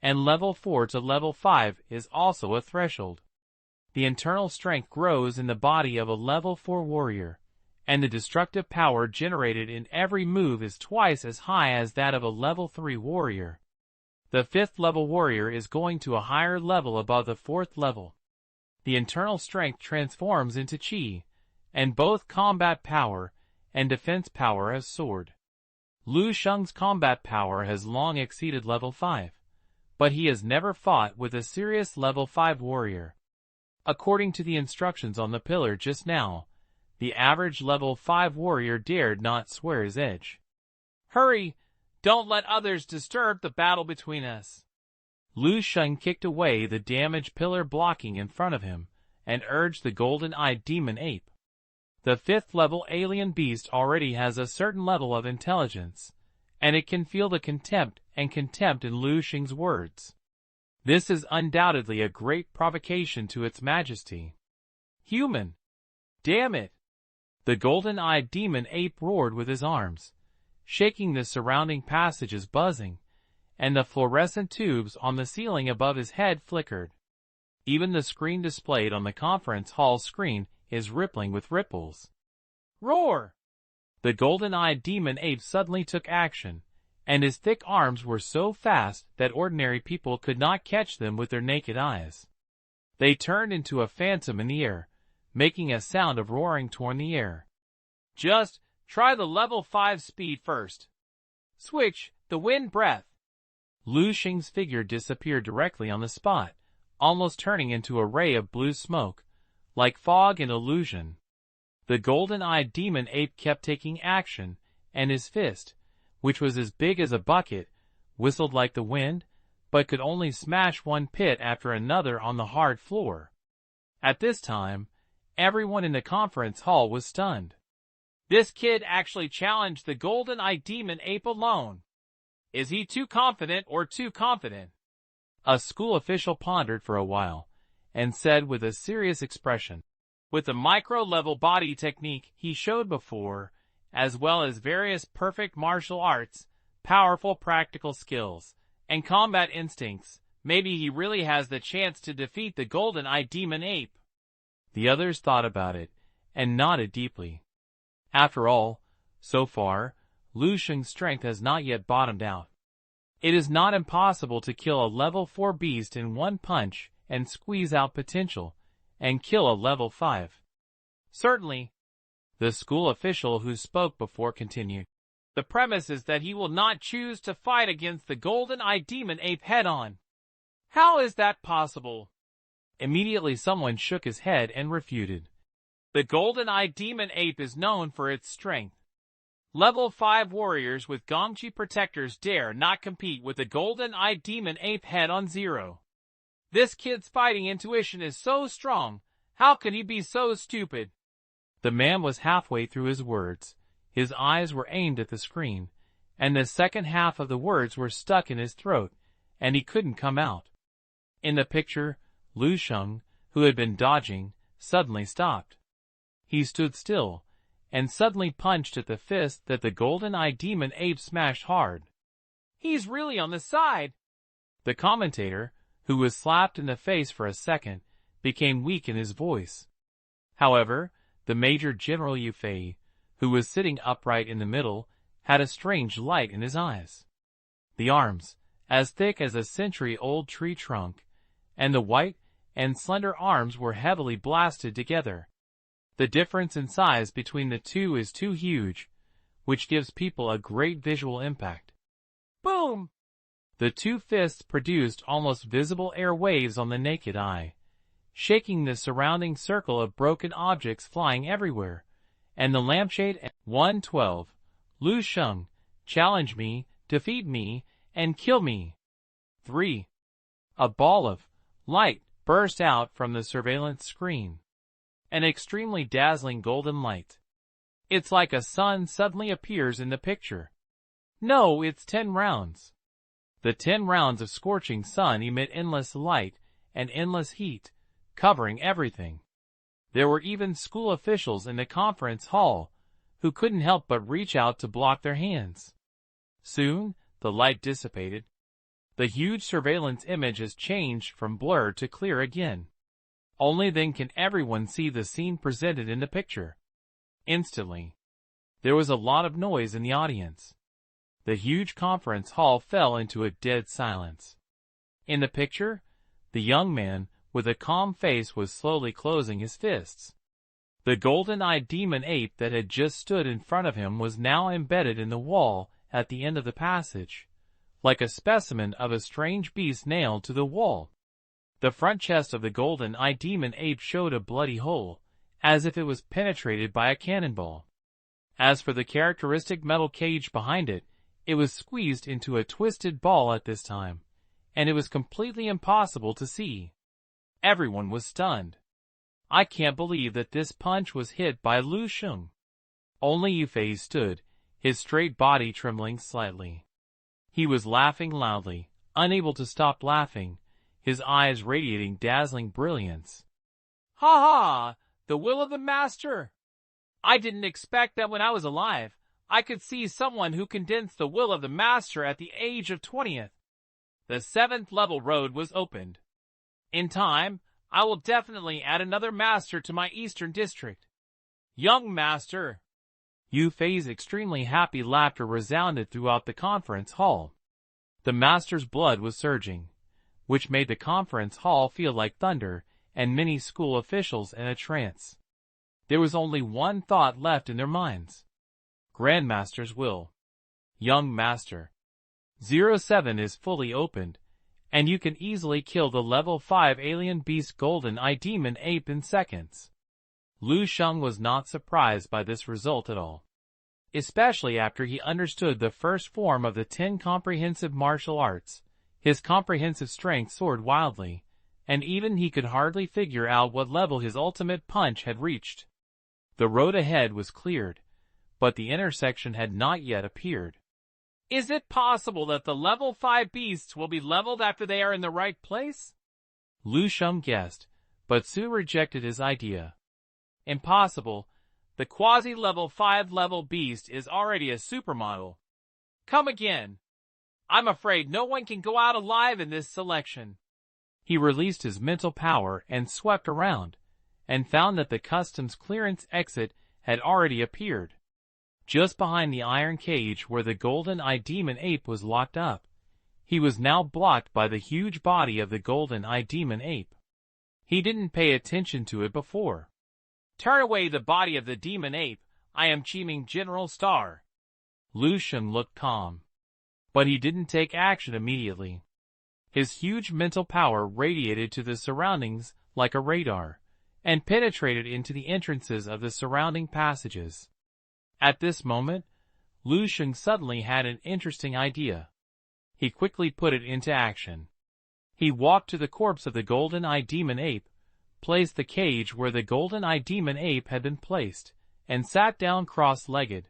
and level 4 to level 5 is also a threshold. The internal strength grows in the body of a level 4 warrior, and the destructive power generated in every move is twice as high as that of a level 3 warrior. The 5th level warrior is going to a higher level above the 4th level. The internal strength transforms into chi, and both combat power and defense power have soared. Sheng's combat power has long exceeded level 5, but he has never fought with a serious level 5 warrior. According to the instructions on the pillar just now, the average level 5 warrior dared not swear his edge. Hurry! Don't let others disturb the battle between us. Sheng kicked away the damaged pillar blocking in front of him, and urged the golden-eyed demon ape. The 5th level alien beast already has a certain level of intelligence, and it can feel the contempt in Sheng's words. This is undoubtedly a great provocation to its majesty. Human! Damn it! The golden-eyed demon ape roared with his arms, shaking the surrounding passages buzzing, and the fluorescent tubes on the ceiling above his head flickered. Even the screen displayed on the conference hall screen is rippling with ripples. Roar! The golden-eyed demon ape suddenly took action, and his thick arms were so fast that ordinary people could not catch them with their naked eyes. They turned into a phantom in the air, making a sound of roaring torn the air. Just try the level 5 speed first. Switch the wind breath. Sheng's figure disappeared directly on the spot, almost turning into a ray of blue smoke, like fog and illusion. The golden-eyed demon ape kept taking action, and his fist, which was as big as a bucket, whistled like the wind, but could only smash one pit after another on the hard floor. At this time, everyone in the conference hall was stunned. This kid actually challenged the golden-eyed demon ape alone. Is he too confident or too confident? A school official pondered for a while, and said with a serious expression, with the micro-level body technique he showed before, as well as various perfect martial arts, powerful practical skills, and combat instincts, maybe he really has the chance to defeat the golden-eyed demon ape. The others thought about it, and nodded deeply. After all, so far, Sheng's strength has not yet bottomed out. It is not impossible to kill a level 4 beast in one punch and squeeze out potential, and kill a level 5. Certainly. The school official who spoke before continued. The premise is that he will not choose to fight against the golden-eyed demon ape head-on. How is that possible? Immediately someone shook his head and refuted. The golden-eyed demon ape is known for its strength. Level 5 warriors with Gongchi protectors dare not compete with the golden-eyed demon ape head-on 0. This kid's fighting intuition is so strong, how could he be so stupid? The man was halfway through his words, his eyes were aimed at the screen, and the second half of the words were stuck in his throat, and he couldn't come out. In the picture, Sheng, who had been dodging, suddenly stopped. He stood still, and suddenly punched at the fist that the golden-eyed demon ape smashed hard. "He's really on the side!" The commentator, who was slapped in the face for a second, became weak in his voice. However, the Major General Yu Fei, who was sitting upright in the middle, had a strange light in his eyes. The arms, as thick as a century-old tree trunk, and the white and slender arms were heavily blasted together. The difference in size between the two is too huge, which gives people a great visual impact. Boom! The two fists produced almost visible air waves on the naked eye, shaking the surrounding circle of broken objects flying everywhere, and the lampshade 112, Lu Sheng, challenge me, defeat me, and kill me. 3. A ball of light burst out from the surveillance screen. An extremely dazzling golden light. It's like a sun suddenly appears in the picture. No, it's 10 rounds. The 10 rounds of scorching sun emit endless light and endless heat, covering everything. There were even school officials in the conference hall who couldn't help but reach out to block their hands. Soon, the light dissipated. The huge surveillance image has changed from blur to clear again. Only then can everyone see the scene presented in the picture. Instantly, there was a lot of noise in the audience. The huge conference hall fell into a dead silence. In the picture, the young man with a calm face was slowly closing his fists. The golden-eyed demon ape that had just stood in front of him was now embedded in the wall at the end of the passage, like a specimen of a strange beast nailed to the wall. The front chest of the golden-eyed demon ape showed a bloody hole, as if it was penetrated by a cannonball. As for the characteristic metal cage behind it, it was squeezed into a twisted ball at this time, and it was completely impossible to see. Everyone was stunned. I can't believe that this punch was hit by Lu Sheng. Only Yu Fei stood, his straight body trembling slightly. He was laughing loudly, unable to stop laughing, his eyes radiating dazzling brilliance. "Ha ha! The will of the master! I didn't expect that when I was alive, I could see someone who condensed the will of the master at the age of 20th. The 7th level road was opened. In time, I will definitely add another master to my eastern district. Young master!" Yu Fei's extremely happy laughter resounded throughout the conference hall. The master's blood was surging, which made the conference hall feel like thunder and many school officials in a trance. There was only one thought left in their minds. Grandmaster's will. Young master. 07 is fully opened, and you can easily kill the level 5 alien beast golden-eyed demon ape in seconds. Lu Sheng was not surprised by this result at all, especially after he understood the first form of the 10 comprehensive martial arts. His comprehensive strength soared wildly, and even he could hardly figure out what level his ultimate punch had reached. The road ahead was cleared, but the intersection had not yet appeared. Is it possible that the level 5 beasts will be leveled after they are in the right place? Lu Sheng guessed, but soon rejected his idea. Impossible. The quasi-level 5 level beast is already a supermodel. Come again. I'm afraid no one can go out alive in this selection. He released his mental power and swept around, and found that the customs clearance exit had already appeared. Just behind the iron cage where the golden-eyed demon ape was locked up, he was now blocked by the huge body of the golden-eyed demon ape. He didn't pay attention to it before. Turn away the body of the demon ape, I am Qiming General Star. Lu Sheng looked calm, but he didn't take action immediately. His huge mental power radiated to the surroundings like a radar, and penetrated into the entrances of the surrounding passages. At this moment, Lu Sheng suddenly had an interesting idea. He quickly put it into action. He walked to the corpse of the golden-eyed demon ape, placed the cage where the golden-eyed demon ape had been placed, and sat down cross-legged.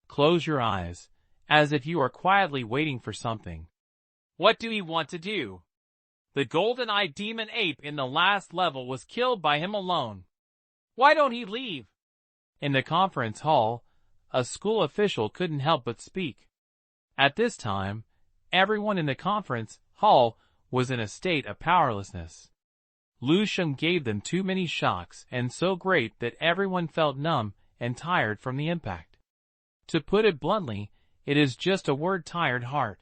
Close your eyes, as if you are quietly waiting for something. What do you want to do? The golden-eyed demon ape in the last level was killed by him alone. Why don't he leave? In the conference hall, a school official couldn't help but speak. At this time, everyone in the conference hall was in a state of powerlessness. Sheng gave them too many shocks and so great that everyone felt numb and tired from the impact. To put it bluntly, it is just a word: tired heart.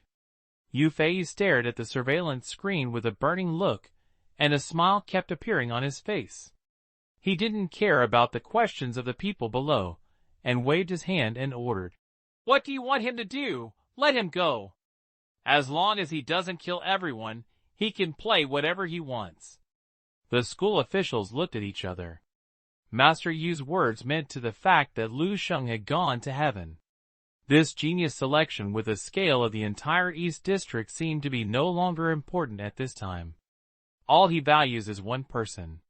Yufei stared at the surveillance screen with a burning look, and a smile kept appearing on his face. He didn't care about the questions of the people below, and waved his hand and ordered, "What do you want him to do? Let him go. As long as he doesn't kill everyone, he can play whatever he wants." The school officials looked at each other. Master Yu's words meant to the fact that Sheng had gone to heaven. This genius selection with a scale of the entire East District seemed to be no longer important at this time. All he values is one person.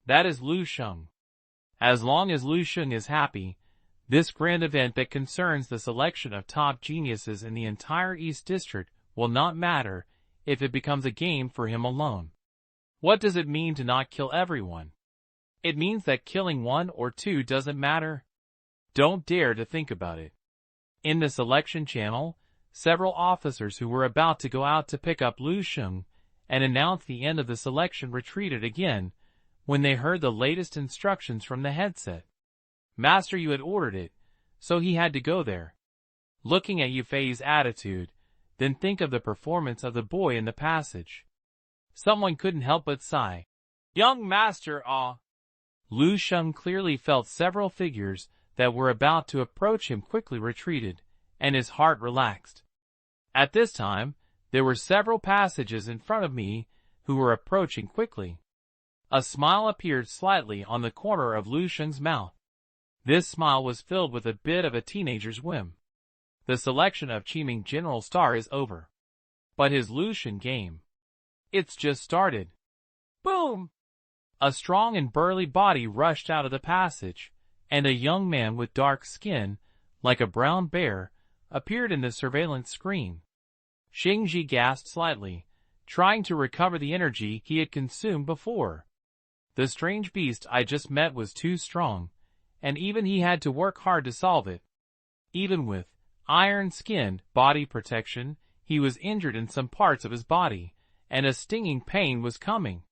That is Sheng. As long as Sheng is happy, this grand event that concerns the selection of top geniuses in the entire East District will not matter if it becomes a game for him alone. What does it mean to not kill everyone? It means that killing one or two doesn't matter. Don't dare to think about it. In the selection channel, several officers who were about to go out to pick up Sheng and announce the end of the selection retreated again when they heard the latest instructions from the headset. Master Yu had ordered it, so he had to go there. Looking at Yufei's attitude, then think of the performance of the boy in the passage. Someone couldn't help but sigh. "Young master, Sheng clearly felt several figures that were about to approach him quickly retreated, and his heart relaxed. At this time, there were several passages in front of me who were approaching quickly. A smile appeared slightly on the corner of Sheng's mouth. This smile was filled with a bit of a teenager's whim. The selection of Qiming General Star is over. But his Sheng game, it's just started. Boom! A strong and burly body rushed out of the passage, and a young man with dark skin, like a brown bear, appeared in the surveillance screen. Sheng gasped slightly, trying to recover the energy he had consumed before. The strange beast I just met was too strong, and even he had to work hard to solve it. Even with iron-skinned body protection, he was injured in some parts of his body, and a stinging pain was coming.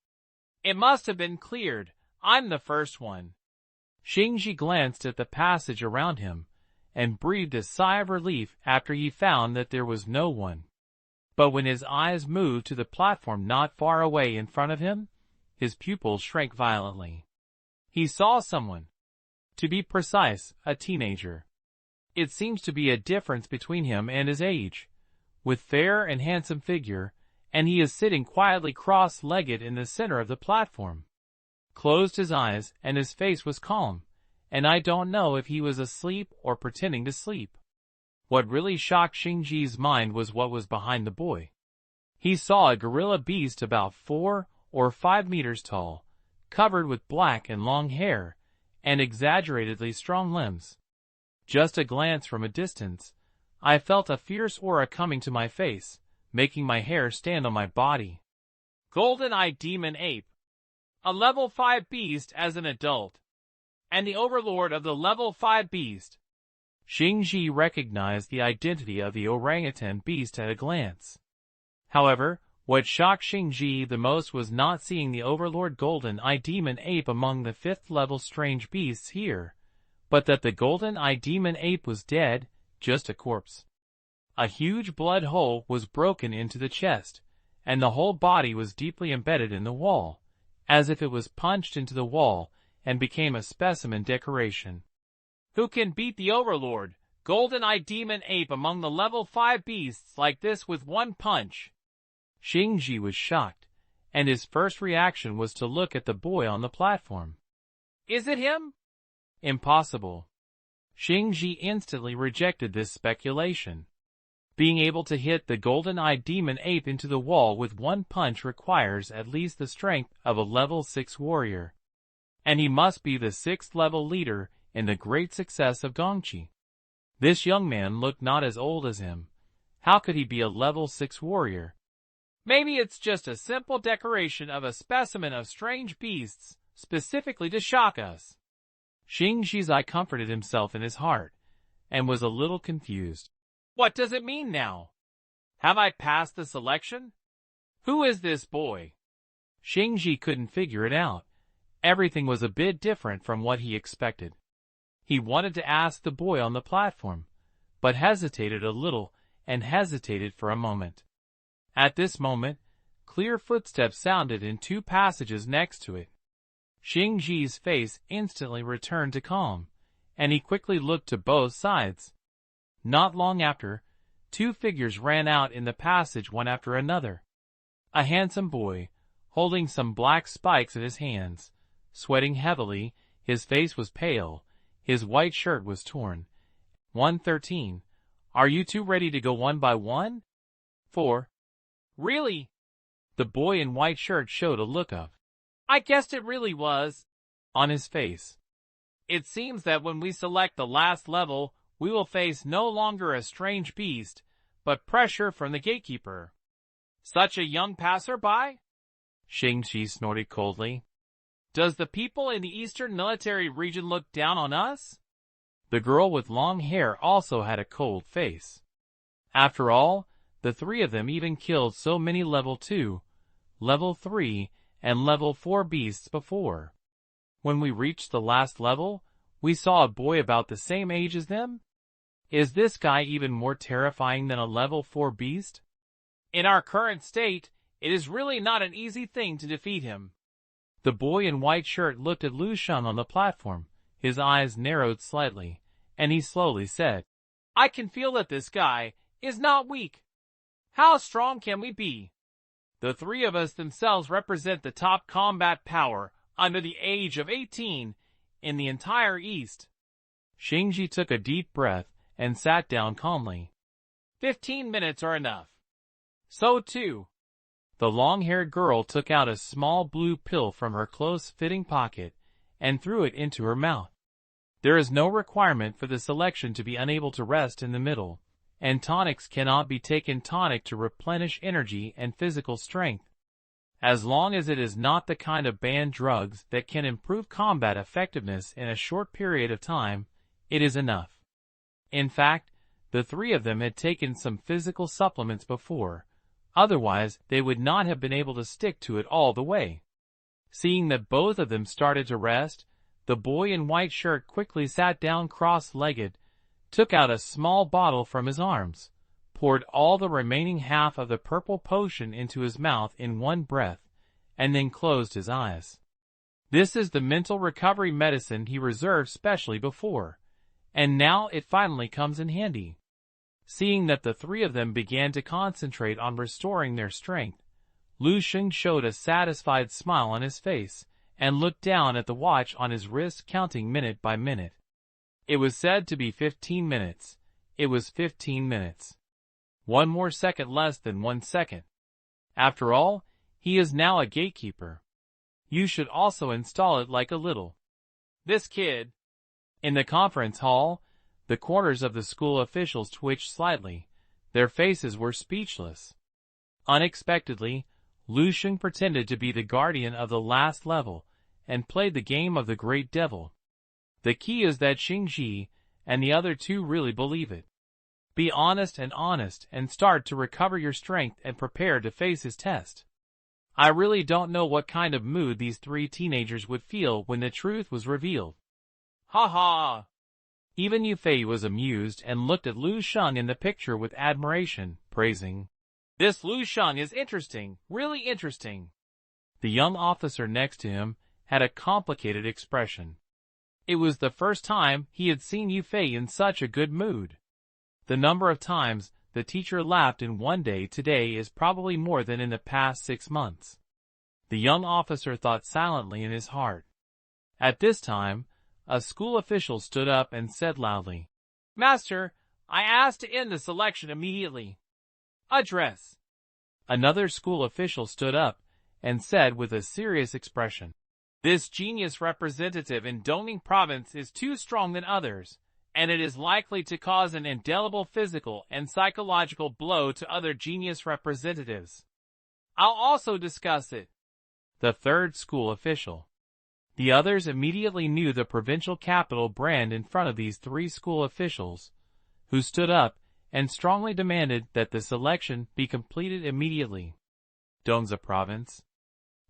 It must have been cleared. I'm the first one. Sheng glanced at the passage around him, and breathed a sigh of relief after he found that there was no one. But when his eyes moved to the platform not far away in front of him, his pupils shrank violently. He saw someone. To be precise, a teenager. It seems to be a difference between him and his age, with fair and handsome figure, and he is sitting quietly cross-legged in the center of the platform. Closed his eyes, and his face was calm, and I don't know if he was asleep or pretending to sleep. What really shocked Sheng's mind was what was behind the boy. He saw a gorilla beast about 4 or 5 meters tall, covered with black and long hair, and exaggeratedly strong limbs. Just a glance from a distance, I felt a fierce aura coming to my face, making my hair stand on my body. Golden-eyed demon ape. A level 5 beast as an adult. And the overlord of the level 5 beast. Sheng recognized the identity of the orangutan beast at a glance. However, what shocked Sheng the most was not seeing the overlord golden-eyed demon ape among the 5th level strange beasts here, but that the golden-eyed demon ape was dead, just a corpse. A huge blood hole was broken into the chest, and the whole body was deeply embedded in the wall, as if it was punched into the wall and became a specimen decoration. Who can beat the overlord, golden-eyed demon ape among the level 5 beasts like this with one punch? Sheng was shocked, and his first reaction was to look at the boy on the platform. Is it him? Impossible. Sheng instantly rejected this speculation. Being able to hit the golden-eyed demon ape into the wall with one punch requires at least the strength of a level 6 warrior. And he must be the 6th level leader in the great success of Gongqi. This young man looked not as old as him. How could he be a level 6 warrior? Maybe it's just a simple decoration of a specimen of strange beasts, specifically to shock us. Sheng Shizai comforted himself in his heart, and was a little confused. What does it mean now? Have I passed the selection? Who is this boy? Sheng Ji couldn't figure it out. Everything was a bit different from what he expected. He wanted to ask the boy on the platform, but hesitated a little and hesitated for a moment. At this moment, clear footsteps sounded in two passages next to it. Sheng Ji's face instantly returned to calm, and he quickly looked to both sides. Not long after, two figures ran out in the passage one after another. A handsome boy, holding some black spikes in his hands, sweating heavily, his face was pale, his white shirt was torn. 113. Are you two ready to go one by one? 4. Really? The boy in white shirt showed a look of, I guessed it really was, on his face. It seems that when we select the last level, we will face no longer a strange beast, but pressure from the gatekeeper. Such a young passerby? Sheng Shi snorted coldly. Does the people in the eastern military region look down on us? The girl with long hair also had a cold face. After all, the three of them even killed so many level 2, level 3, and level 4 beasts before. When we reached the last level, we saw a boy about the same age as them? Is this guy even more terrifying than a level 4 beast? In our current state, it is really not an easy thing to defeat him. The boy in white shirt looked at Lu Sheng on the platform. His eyes narrowed slightly, and he slowly said, I can feel that this guy is not weak. How strong can we be? The three of us themselves represent the top combat power under the age of 18 in the entire East. Sheng Ji took a deep breath and sat down calmly. 15 minutes are enough. So too. The long-haired girl took out a small blue pill from her close-fitting pocket and threw it into her mouth. There is no requirement for the selection to be unable to rest in the middle, and tonics cannot be taken tonic to replenish energy and physical strength. As long as it is not the kind of banned drugs that can improve combat effectiveness in a short period of time, it is enough. In fact, the three of them had taken some physical supplements before, otherwise they would not have been able to stick to it all the way. Seeing that both of them started to rest, the boy in white shirt quickly sat down cross-legged, took out a small bottle from his arms, poured all the remaining half of the purple potion into his mouth in one breath, and then closed his eyes. This is the mental recovery medicine he reserved specially before, and now it finally comes in handy. Seeing that the three of them began to concentrate on restoring their strength, Lu Sheng showed a satisfied smile on his face and looked down at the watch on his wrist, counting minute by minute. It was said to be 15 minutes. It was 15 minutes. One more second less than 1 second. After all, he is now a gatekeeper. You should also install it like a little. This kid. In the conference hall, the corners of the school officials twitched slightly. Their faces were speechless. Unexpectedly, Lu Sheng pretended to be the guardian of the last level and played the game of the great devil. The key is that Sheng Ji and the other two really believe it. Be honest and start to recover your strength and prepare to face his test. I really don't know what kind of mood these three teenagers would feel when the truth was revealed. Ha ha! Even Yu Fei was amused and looked at Lu Sheng in the picture with admiration, praising, This Lu Sheng is interesting, really interesting. The young officer next to him had a complicated expression. It was the first time he had seen Yu Fei in such a good mood. The number of times the teacher laughed in one day today is probably more than in the past 6 months. The young officer thought silently in his heart. At this time, a school official stood up and said loudly, Master, I asked to end the selection immediately. Address. Another school official stood up and said with a serious expression, This genius representative in Dongning province is too strong than others, and it is likely to cause an indelible physical and psychological blow to other genius representatives. I'll also discuss it. The third school official. The others immediately knew the provincial capital brand in front of these three school officials, who stood up and strongly demanded that the selection be completed immediately. Dongza Province,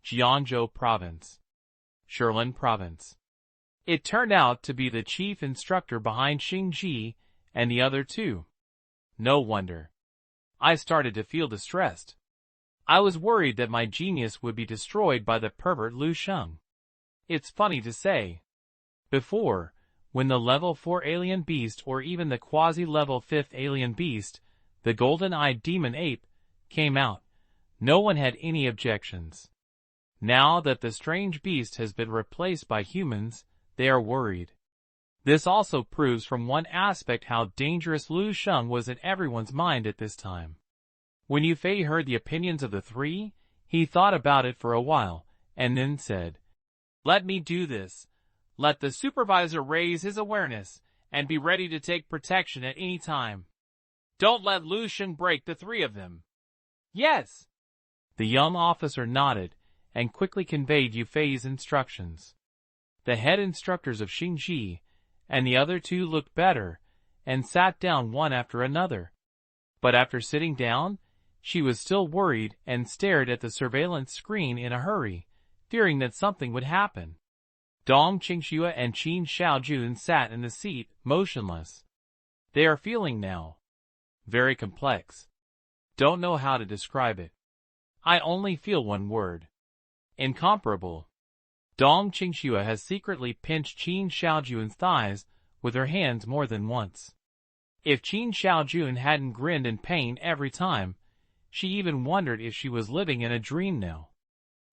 Jiangzhou Province, Shilin Province. It turned out to be the chief instructor behind Sheng and the other two. No wonder. I started to feel distressed. I was worried that my genius would be destroyed by the pervert Lu Sheng. It's funny to say. Before, when the level 4 alien beast or even the quasi-level 5th alien beast, the golden-eyed demon ape, came out, no one had any objections. Now that the strange beast has been replaced by humans, they are worried. This also proves from one aspect how dangerous Lu Sheng was in everyone's mind at this time. When Yu Fei heard the opinions of the three, he thought about it for a while, and then said, "Let me do this. Let the supervisor raise his awareness, and be ready to take protection at any time. Don't let Lu Sheng break the three of them." "Yes." The young officer nodded, and quickly conveyed Yu Fei's instructions. The head instructors of Sheng and the other two looked better, and sat down one after another. But after sitting down, she was still worried and stared at the surveillance screen in a hurry, fearing that something would happen. Dong Qingxue and Qin Shaojun sat in the seat, motionless. They are feeling now. Very complex. Don't know how to describe it. I only feel one word. Incomparable. Dong Qingxue has secretly pinched Qin Shaojun's thighs with her hands more than once. If Qin Shaojun hadn't grinned in pain every time, she even wondered if she was living in a dream now.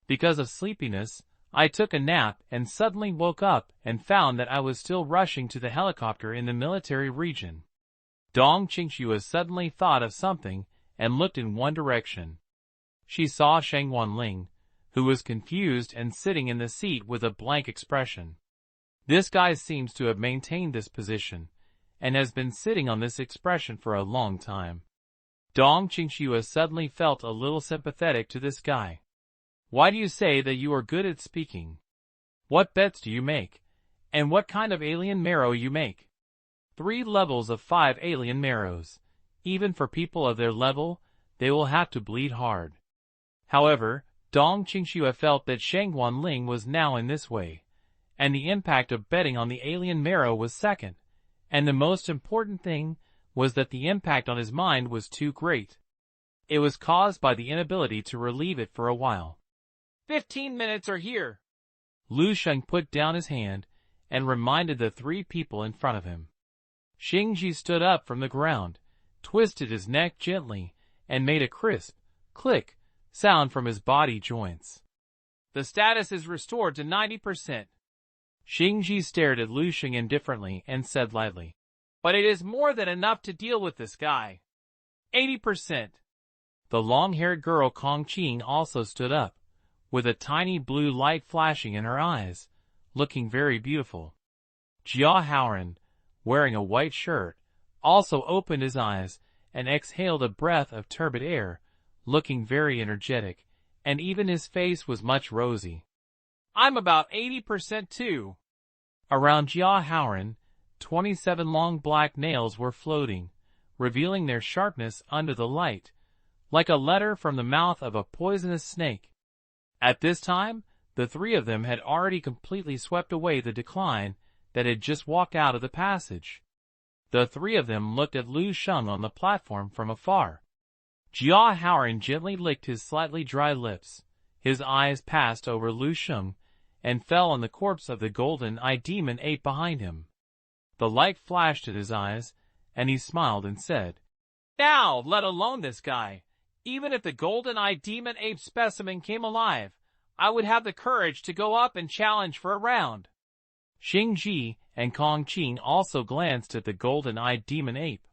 Because of sleepiness, I took a nap and suddenly woke up and found that I was still rushing to the helicopter in the military region. Dong Qingxue suddenly thought of something and looked in one direction. She saw Sheng Wanling, who was confused and sitting in the seat with a blank expression. This guy seems to have maintained this position, and has been sitting on this expression for a long time. Dong Qingxue suddenly felt a little sympathetic to this guy. "Why do you say that you are good at speaking? What bets do you make? And what kind of alien marrow you make?" 3 levels of 5 alien marrows. Even for people of their level, they will have to bleed hard. However, Dong Qingxue felt that Sheng Wanling was now in this way, and the impact of betting on the alien marrow was second, and the most important thing was that the impact on his mind was too great. It was caused by the inability to relieve it for a while. 15 minutes are here. Lu Sheng put down his hand and reminded the 3 people in front of him. Shengji stood up from the ground, twisted his neck gently, and made a crisp, click, sound from his body joints. "The status is restored to 90%. Shengji stared at Lu Sheng indifferently and said lightly, "But it is more than enough to deal with this guy." 80%. The long-haired girl Kong Qing also stood up, with a tiny blue light flashing in her eyes, looking very beautiful. Jia Haoran, wearing a white shirt, also opened his eyes and exhaled a breath of turbid air, looking very energetic, and even his face was much rosy. "I'm about 80% too." Around Jia Haoran, 27 long black nails were floating, revealing their sharpness under the light, like a letter from the mouth of a poisonous snake. At this time, the 3 of them had already completely swept away the decline that had just walked out of the passage. The 3 of them looked at Lu Sheng on the platform from afar. Jia Haoran gently licked his slightly dry lips. His eyes passed over Lu Sheng and fell on the corpse of the golden-eyed demon ape behind him. The light flashed at his eyes, and he smiled and said, "Now, let alone this guy. Even if the golden-eyed demon ape specimen came alive, I would have the courage to go up and challenge for a round." Shengji and Kong Qing also glanced at the golden-eyed demon ape.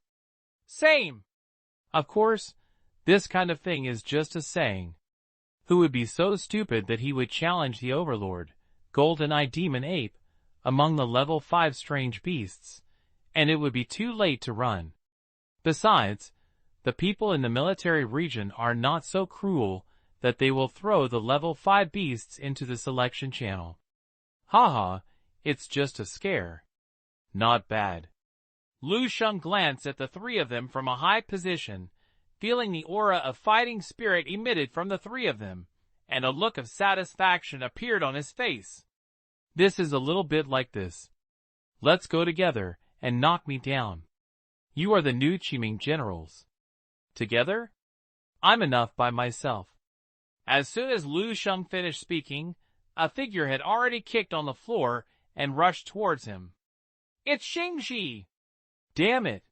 "Same." Of course, this kind of thing is just a saying. Who would be so stupid that he would challenge the overlord, golden-eyed demon ape, among the level 5 strange beasts, and it would be too late to run. Besides, the people in the military region are not so cruel that they will throw the level 5 beasts into the selection channel. Haha, it's just a scare. Not bad. Lu Sheng glanced at the three of them from a high position, feeling the aura of fighting spirit emitted from the three of them, and a look of satisfaction appeared on his face. This is a little bit like this. Let's go together and knock me down. You are the new Qiming generals. Together? I'm enough by myself. As soon as Lu Sheng finished speaking, a figure had already kicked on the floor and rushed towards him. It's Sheng! Damn it!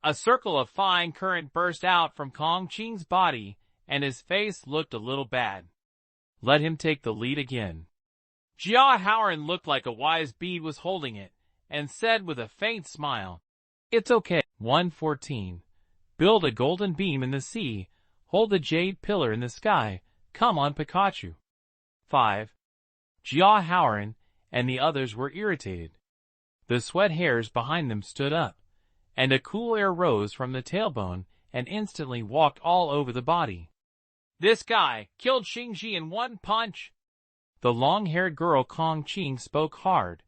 A circle of fine current burst out from Kong Qing's body, and his face looked a little bad. Let him take the lead again. Jia Haoran looked like a wise bead was holding it, and said with a faint smile, It's okay. 114. Build a golden beam in the sea, hold a jade pillar in the sky, come on Pikachu. 5. Jia Haoran and the others were irritated. The sweat hairs behind them stood up, and a cool air rose from the tailbone and instantly walked all over the body. This guy killed Shingji in one punch. The long-haired girl Kong Qing spoke hard,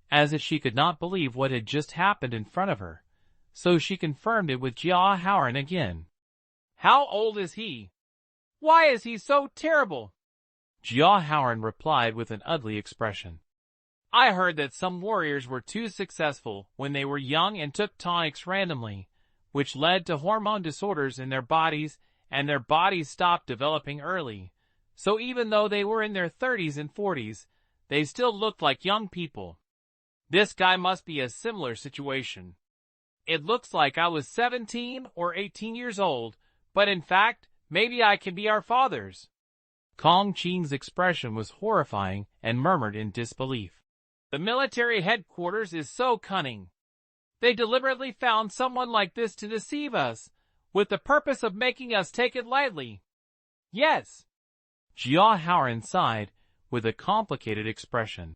as if she could not believe what had just happened in front of her, so she confirmed it with Jia Haoran again. How old is he? Why is he so terrible? Jia Haoran replied with an ugly expression. I heard that some warriors were too successful when they were young and took tonics randomly, which led to hormone disorders in their bodies, and their bodies stopped developing early. So even though they were in their 30s and 40s, they still looked like young people. This guy must be a similar situation. It looks like I was 17 or 18 years old, but in fact, maybe I can be our fathers. Kong Qing's expression was horrifying and murmured in disbelief. The military headquarters is so cunning. They deliberately found someone like this to deceive us, with the purpose of making us take it lightly. Yes. Jia Haoran sighed, with a complicated expression.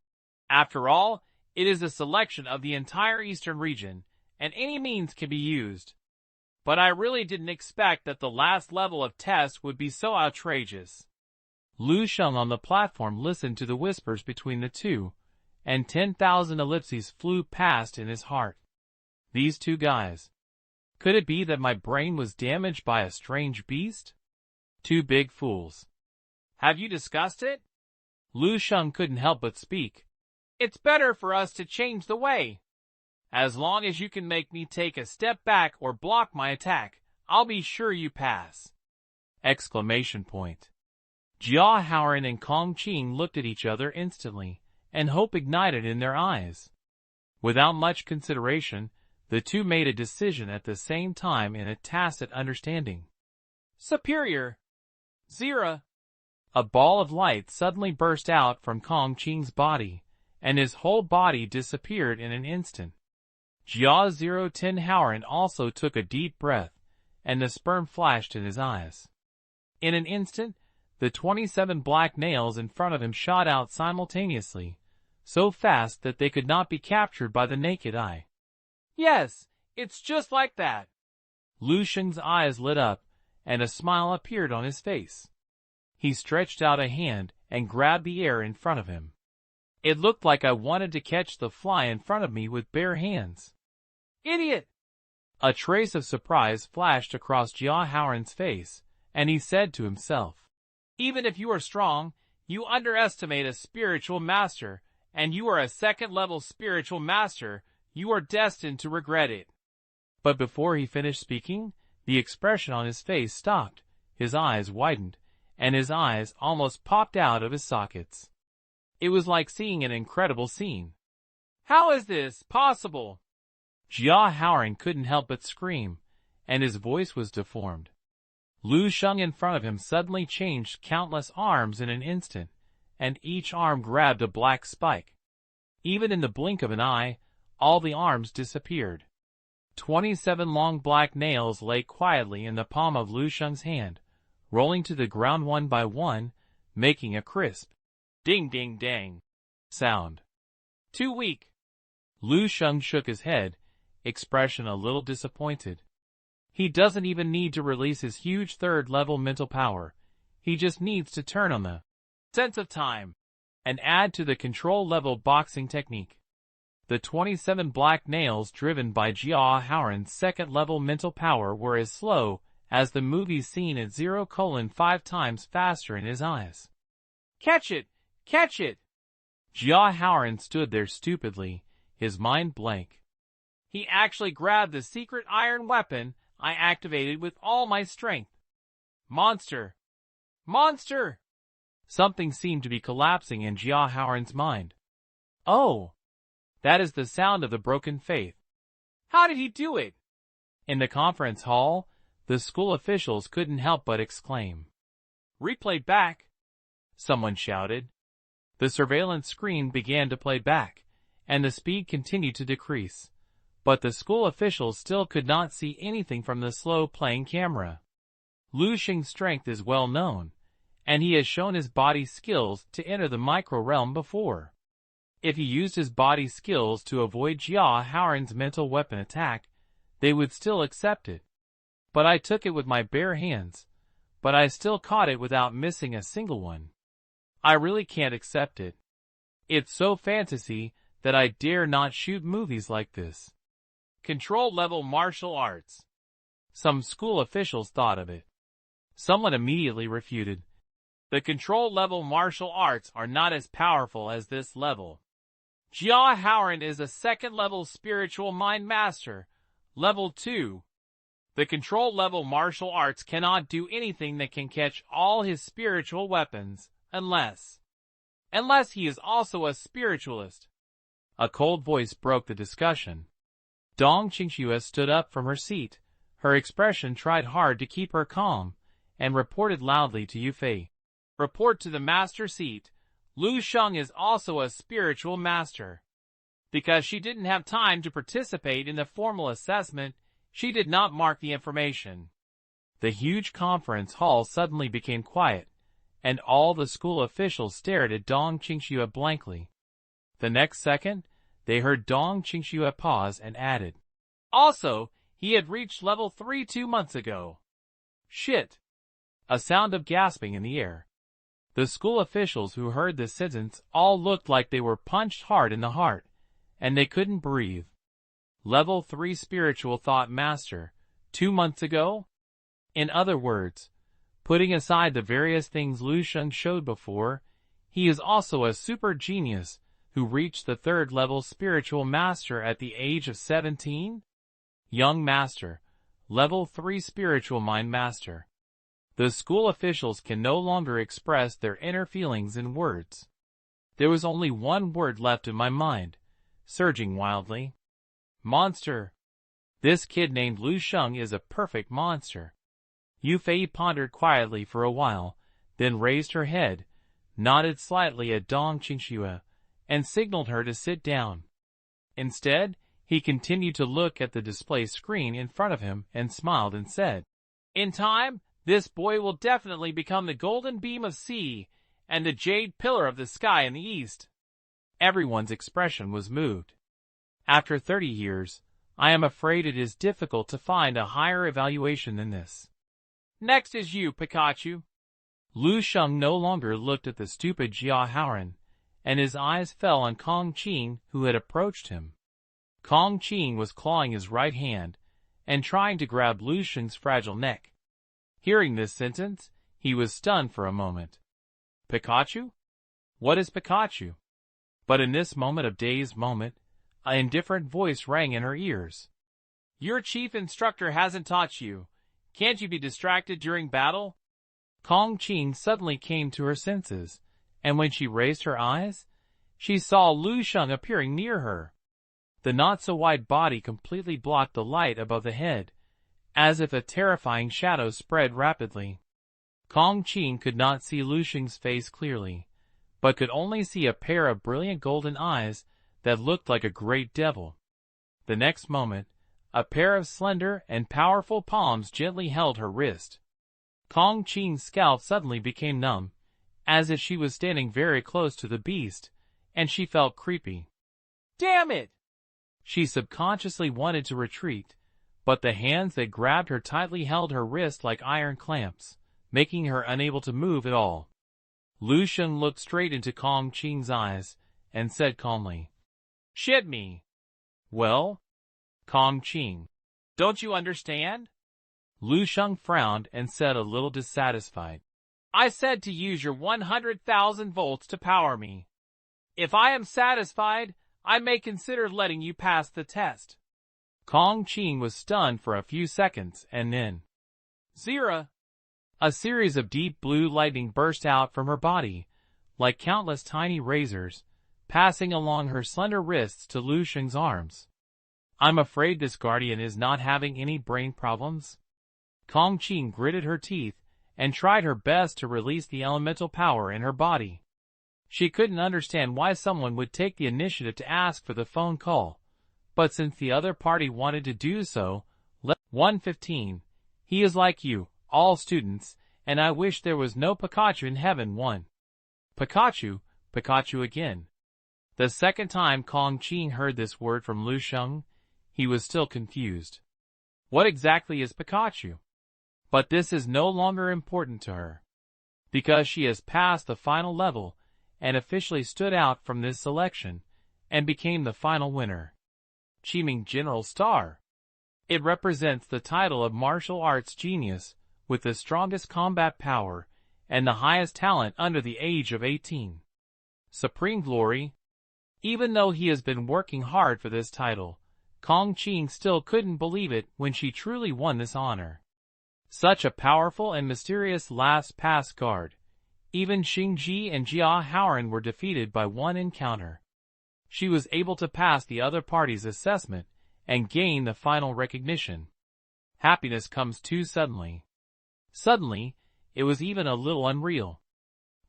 After all, it is a selection of the entire eastern region, and any means can be used. But I really didn't expect that the last level of test would be so outrageous. Lu Sheng on the platform listened to the whispers between the two, and 10,000 ellipses flew past in his heart. These two guys. Could it be that my brain was damaged by a strange beast? Two big fools. Have you discussed it? Lu Sheng couldn't help but speak. It's better for us to change the way. As long as you can make me take a step back or block my attack, I'll be sure you pass. Exclamation point. Jia Haoran and Kong Qing looked at each other instantly, and hope ignited in their eyes. Without much consideration, the two made a decision at the same time in a tacit understanding. Superior. Zira. A ball of light suddenly burst out from Kong Qing's body, and his whole body disappeared in an instant. Jia 010 Haoran also took a deep breath, and the sperm flashed in his eyes. In an instant, the 27 black nails in front of him shot out simultaneously, so fast that they could not be captured by the naked eye. Yes, it's just like that. Lu Sheng's eyes lit up, and a smile appeared on his face. He stretched out a hand and grabbed the air in front of him. It looked like I wanted to catch the fly in front of me with bare hands. Idiot! A trace of surprise flashed across Jia Haoran's face, and he said to himself, Even if you are strong, you underestimate a spiritual master, and you are a second-level spiritual master. You are destined to regret it. But before he finished speaking, the expression on his face stopped, his eyes widened, and his eyes almost popped out of his sockets. It was like seeing an incredible scene. How is this possible? Jia Haoran couldn't help but scream, and his voice was deformed. Lu Sheng in front of him suddenly changed countless arms in an instant, and each arm grabbed a black spike. Even in the blink of an eye, all the arms disappeared. 27 long black nails lay quietly in the palm of Lu Sheng's hand, rolling to the ground one by one, making a crisp ding-ding-dang sound. Too weak. Lu Sheng shook his head, expression a little disappointed. He doesn't even need to release his huge third-level mental power. He just needs to turn on the sense of time and add to the control-level boxing technique. The 27 black nails driven by Gao Wu's second-level mental power were as slow as the movie scene at 0:5 times faster in his eyes. Catch it! Catch it! Gao Wu stood there stupidly, his mind blank. He actually grabbed the secret iron weapon I activated with all my strength. Monster! Monster! Something seemed to be collapsing in Gao Wu's mind. Oh! That is the sound of the broken faith. How did he do it? In the conference hall, the school officials couldn't help but exclaim. Replay back! Someone shouted. The surveillance screen began to play back, and the speed continued to decrease. But the school officials still could not see anything from the slow-playing camera. Lu Sheng's strength is well known, and he has shown his body skills to enter the micro-realm before. If he used his body skills to avoid Gao Wu's mental weapon attack, they would still accept it. But I took it with my bare hands, but I still caught it without missing a single one. I really can't accept it. It's so fantasy that I dare not shoot movies like this. Control-level martial arts. Some school officials thought of it. Someone immediately refuted. The control-level martial arts are not as powerful as this level. Gao Wu is a second-level spiritual mind master, level 2. The control-level martial arts cannot do anything that can catch all his spiritual weapons, unless he is also a spiritualist. A cold voice broke the discussion. Dong Qingxue stood up from her seat. Her expression tried hard to keep her calm, and reported loudly to Yufei. Report to the master seat. Lu Sheng is also a spiritual master. Because she didn't have time to participate in the formal assessment, she did not mark the information. The huge conference hall suddenly became quiet, and all the school officials stared at Dong Qingxue blankly. The next second, they heard Dong Qingxue pause and added. Also, he had reached level 3 2 months ago. Shit! A sound of gasping in the air. The school officials who heard this sentence all looked like they were punched hard in the heart, and they couldn't breathe. Level 3 spiritual thought master, 2 months ago? In other words, putting aside the various things Lu Sheng showed before, he is also a super genius who reached the 3rd level spiritual master at the age of 17? Young master, level 3 spiritual mind master. The school officials can no longer express their inner feelings in words. There was only one word left in my mind, surging wildly. Monster. This kid named Lu Sheng is a perfect monster. Yufei pondered quietly for a while, then raised her head, nodded slightly at Dong Qingxue, and signaled her to sit down. Instead, he continued to look at the display screen in front of him and smiled and said, In time, this boy will definitely become the golden beam of sea and the jade pillar of the sky in the east. Everyone's expression was moved. After 30 years, I am afraid it is difficult to find a higher evaluation than this. Next is you, Pikachu. Lu Sheng no longer looked at the stupid Gao Wu, and his eyes fell on Kong Qing, who had approached him. Kong Qing was clawing his right hand and trying to grab Lu Sheng's fragile neck. Hearing this sentence, he was stunned for a moment. Pikachu? What is Pikachu? But in this moment of dazed moment, an indifferent voice rang in her ears. Your chief instructor hasn't taught you. Can't you be distracted during battle? Kong Qing suddenly came to her senses, and when she raised her eyes, she saw Lu Sheng appearing near her. The not-so-wide body completely blocked the light above the head, as if a terrifying shadow spread rapidly. Kong Qing could not see Lu Sheng's face clearly, but could only see a pair of brilliant golden eyes that looked like a great devil. The next moment, a pair of slender and powerful palms gently held her wrist. Kong Qing's scalp suddenly became numb, as if she was standing very close to the beast, and she felt creepy. Damn it! She subconsciously wanted to retreat, but the hands that grabbed her tightly held her wrist like iron clamps, making her unable to move at all. Lu Sheng looked straight into Kong Qing's eyes and said calmly, "Shit me." "Well?" Kong Qing. "Don't you understand?" Lu Sheng frowned and said a little dissatisfied, "I said to use your 100,000 volts to power me. If I am satisfied, I may consider letting you pass the test." Kong Qing was stunned for a few seconds and then, Zira! A series of deep blue lightning burst out from her body, like countless tiny razors, passing along her slender wrists to Lu Sheng's arms. "I'm afraid this guardian is not having any brain problems." Kong Qing gritted her teeth and tried her best to release the elemental power in her body. She couldn't understand why someone would take the initiative to ask for the phone call, but since the other party wanted to do so, 115, he is like you, all students, and I wish there was no Pikachu in heaven. 1. Pikachu, Pikachu again. The second time Kong Qing heard this word from Lu Sheng, he was still confused. What exactly is Pikachu? But this is no longer important to her, because she has passed the final level and officially stood out from this selection and became the final winner. Qiming General Star. It represents the title of martial arts genius with the strongest combat power and the highest talent under the age of 18. Supreme Glory. Even though he has been working hard for this title, Kong Qing still couldn't believe it when she truly won this honor. Such a powerful and mysterious last-pass guard. Even Xing Ji and Jia Haoran were defeated by one encounter. She was able to pass the other party's assessment and gain the final recognition. Happiness comes too suddenly. Suddenly, it was even a little unreal.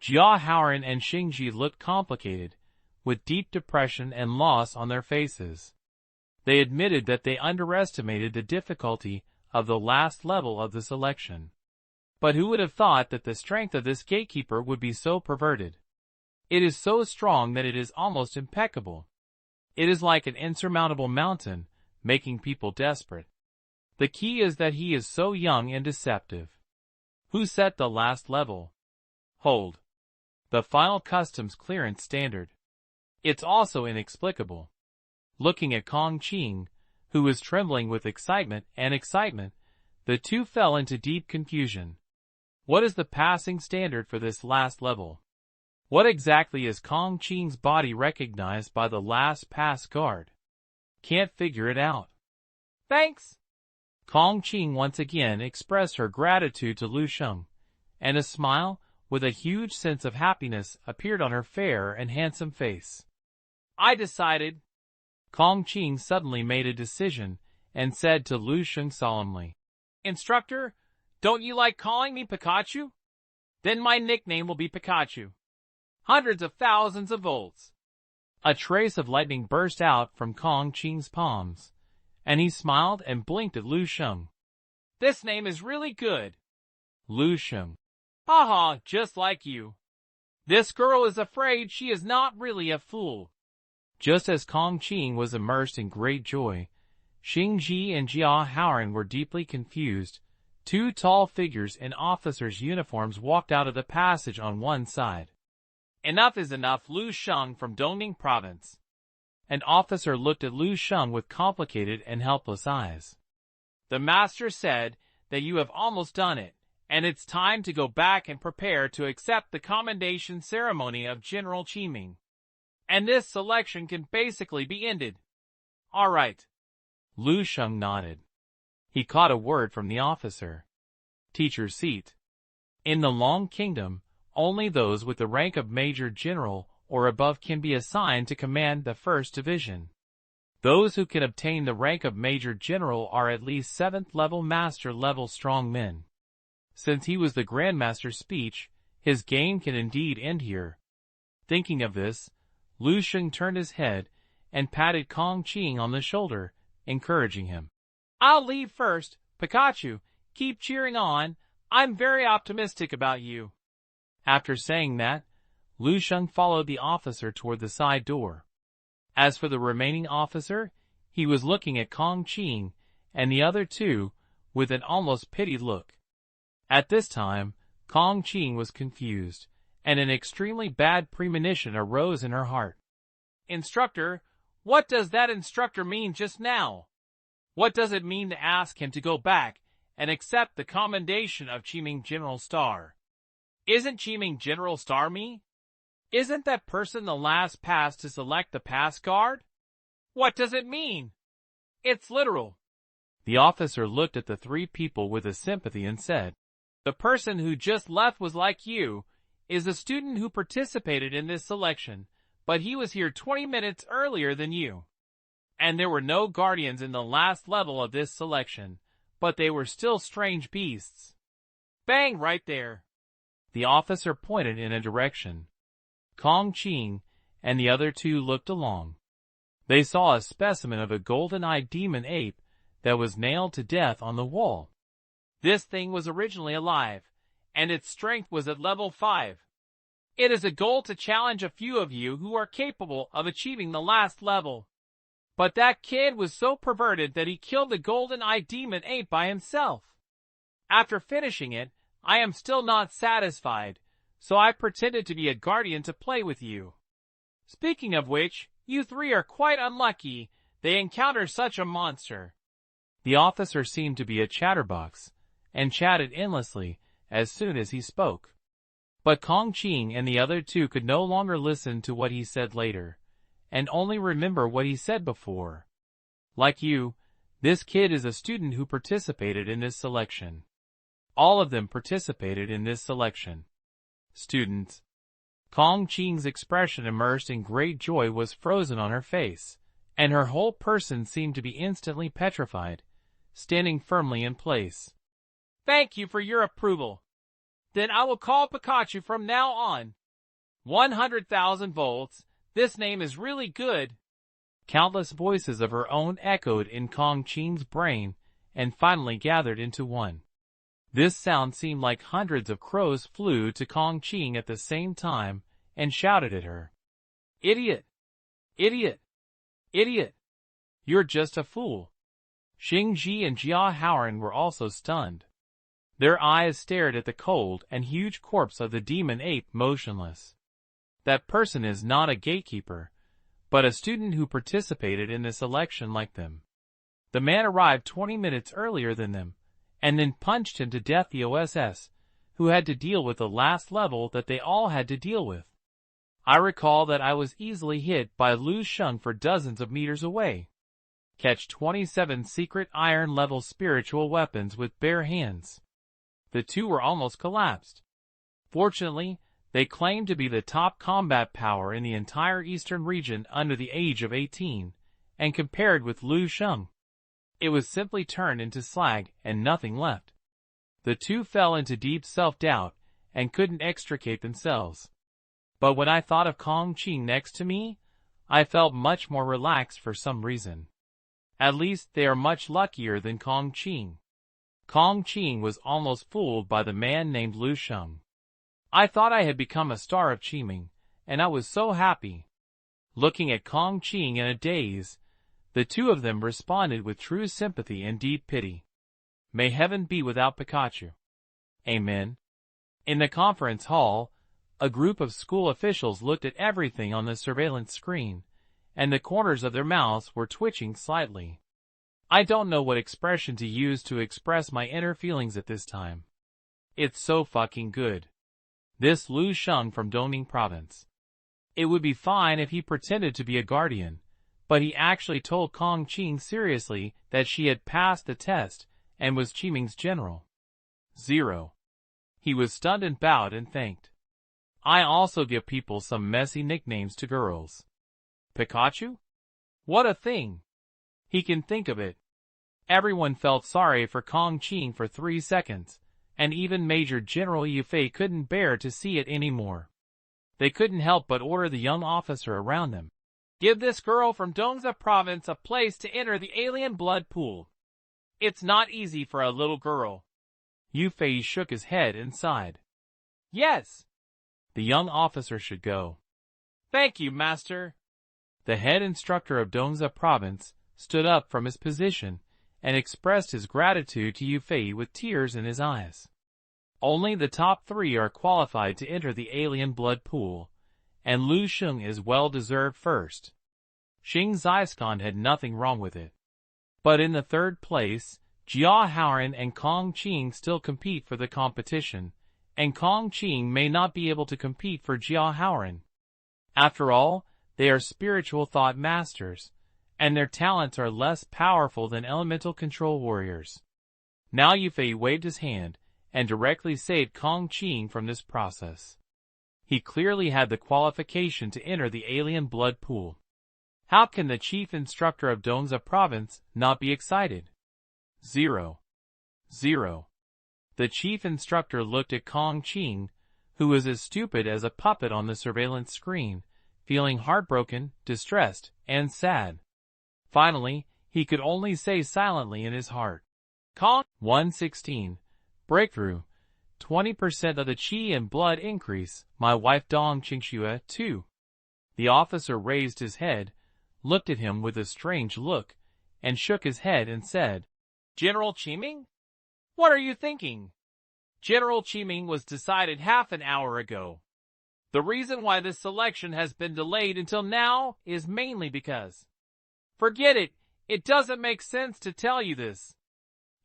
Jia Haoran and Xing Ji looked complicated, with deep depression and loss on their faces. They admitted that they underestimated the difficulty of the last level of the selection. But who would have thought that the strength of this gatekeeper would be so perverted? It is so strong that it is almost impeccable. It is like an insurmountable mountain, making people desperate. The key is that he is so young and deceptive. Who set the last level? Hold. The final customs clearance standard. It's also inexplicable. Looking at Kong Qing, who was trembling with excitement, the two fell into deep confusion. What is the passing standard for this last level? What exactly is Kong Qing's body recognized by the last pass guard? Can't figure it out. Thanks! Kong Qing once again expressed her gratitude to Lu Sheng, and a smile, with a huge sense of happiness, appeared on her fair and handsome face. I decided. Kong Qing suddenly made a decision and said to Lu Sheng solemnly, Instructor, don't you like calling me Pikachu? Then my nickname will be Pikachu. Hundreds of thousands of volts. A trace of lightning burst out from Kong Qing's palms, and he smiled and blinked at Lu Sheng. This name is really good. Lu Sheng. Haha, just like you. This girl is afraid she is not really a fool. Just as Kong Qing was immersed in great joy, Xing Ji and Jia Haoran were deeply confused. Two tall figures in officers' uniforms walked out of the passage on one side. Enough is enough, Lu Sheng from Dongning Province. An officer looked at Lu Sheng with complicated and helpless eyes. The master said that you have almost done it, and it's time to go back and prepare to accept the commendation ceremony of General Qiming. And this selection can basically be ended. All right. Lu Sheng nodded. He caught a word from the officer. Teacher's seat. In the Long Kingdom, only those with the rank of Major General or above can be assigned to command the 1st Division. Those who can obtain the rank of Major General are at least 7th level Master level strong men. Since he was the Grandmaster's speech, his game can indeed end here. Thinking of this, Lu Sheng turned his head and patted Kong Qing on the shoulder, encouraging him. I'll leave first, Pikachu. Keep cheering on. I'm very optimistic about you. After saying that, Lu Sheng followed the officer toward the side door. As for the remaining officer, he was looking at Kong Qing and the other two with an almost pitied look. At this time, Kong Qing was confused, and an extremely bad premonition arose in her heart. Instructor, what does that instructor mean just now? What does it mean to ask him to go back and accept the commendation of Qiming General Star? Isn't Qiming General Star me? Isn't that person the last pass to select the pass guard? What does it mean? It's literal. The officer looked at the three people with a sympathy and said, the person who just left was like you, is a student who participated in this selection, but he was here 20 minutes earlier than you. And there were no guardians in the last level of this selection, but they were still strange beasts. Bang right there. The officer pointed in a direction. Kong Qing and the other two looked along. They saw a specimen of a golden-eyed demon ape that was nailed to death on the wall. This thing was originally alive, and its strength was at level 5. It is a goal to challenge a few of you who are capable of achieving the last level. But that kid was so perverted that he killed the golden-eyed demon ape by himself. After finishing it, I am still not satisfied, so I pretended to be a guardian to play with you. Speaking of which, you three are quite unlucky they encounter such a monster. The officer seemed to be a chatterbox, and chatted endlessly as soon as he spoke. But Kong Qing and the other two could no longer listen to what he said later, and only remember what he said before. Like you, this kid is a student who participated in this selection. All of them participated in this selection. Students. Kong Qing's expression immersed in great joy was frozen on her face, and her whole person seemed to be instantly petrified, standing firmly in place. Thank you for your approval. Then I will call Pikachu from now on. 100,000 volts, this name is really good. Countless voices of her own echoed in Kong Qing's brain and finally gathered into one. This sound seemed like hundreds of crows flew to Kong Qing at the same time and shouted at her. Idiot! Idiot! Idiot! You're just a fool. Xing Ji and Jia Haoran were also stunned. Their eyes stared at the cold and huge corpse of the demon ape motionless. That person is not a gatekeeper, but a student who participated in this election like them. The man arrived 20 minutes earlier than them, and then punched him to death. The OSS, who had to deal with the last level that they all had to deal with. I recall that I was easily hit by Lu Sheng for dozens of meters away. Catch 27 secret iron-level spiritual weapons with bare hands. The two were almost collapsed. Fortunately, they claimed to be the top combat power in the entire eastern region under the age of 18, and compared with Lu Sheng, it was simply turned into slag and nothing left. The two fell into deep self-doubt and couldn't extricate themselves. But when I thought of Kong Qing next to me, I felt much more relaxed for some reason. At least they are much luckier than Kong Qing. Kong Qing was almost fooled by the man named Lu Sheng. I thought I had become a star of Qiming, and I was so happy. Looking at Kong Qing in a daze, the two of them responded with true sympathy and deep pity. May heaven be without Pikachu. Amen. In the conference hall, a group of school officials looked at everything on the surveillance screen, and the corners of their mouths were twitching slightly. I don't know what expression to use to express my inner feelings at this time. It's so fucking good. This Lu Sheng from Dongning province. It would be fine if he pretended to be a guardian, but he actually told Kong Qing seriously that she had passed the test and was Qiming's general. 0. He was stunned and bowed and thanked. I also give people some messy nicknames to girls. Pikachu? What a thing! He can think of it. Everyone felt sorry for Kong Qing for 3 seconds, and even Major General Yufei couldn't bear to see it anymore. They couldn't help but order the young officer around them. Give this girl from Dongza province a place to enter the alien blood pool. It's not easy for a little girl. Yufei shook his head and sighed. Yes. The young officer should go. Thank you, master. The head instructor of Dongza province stood up from his position and expressed his gratitude to Yufei with tears in his eyes. Only the top 3 are qualified to enter the alien blood pool, and Lu Sheng is well-deserved first. Xing Ziscon had nothing wrong with it. But in the 3rd place, Jia Haoran and Kong Qing still compete for the competition, and Kong Qing may not be able to compete for Jia Haoran. After all, they are spiritual thought masters, and their talents are less powerful than elemental control warriors. Now Yufei waved his hand and directly saved Kong Qing from this process. He clearly had the qualification to enter the alien blood pool. How can the chief instructor of Dongza province not be excited? 0. The chief instructor looked at Kong Qing, who was as stupid as a puppet on the surveillance screen, feeling heartbroken, distressed, and sad. Finally, he could only say silently in his heart, Kong 116. Breakthrough. 20% of the qi and blood increase, my wife Dong Qingxue, too. The officer raised his head, looked at him with a strange look, and shook his head and said, General Qiming? What are you thinking? General Qiming was decided half an hour ago. The reason why this selection has been delayed until now is mainly because. Forget it, it doesn't make sense to tell you this.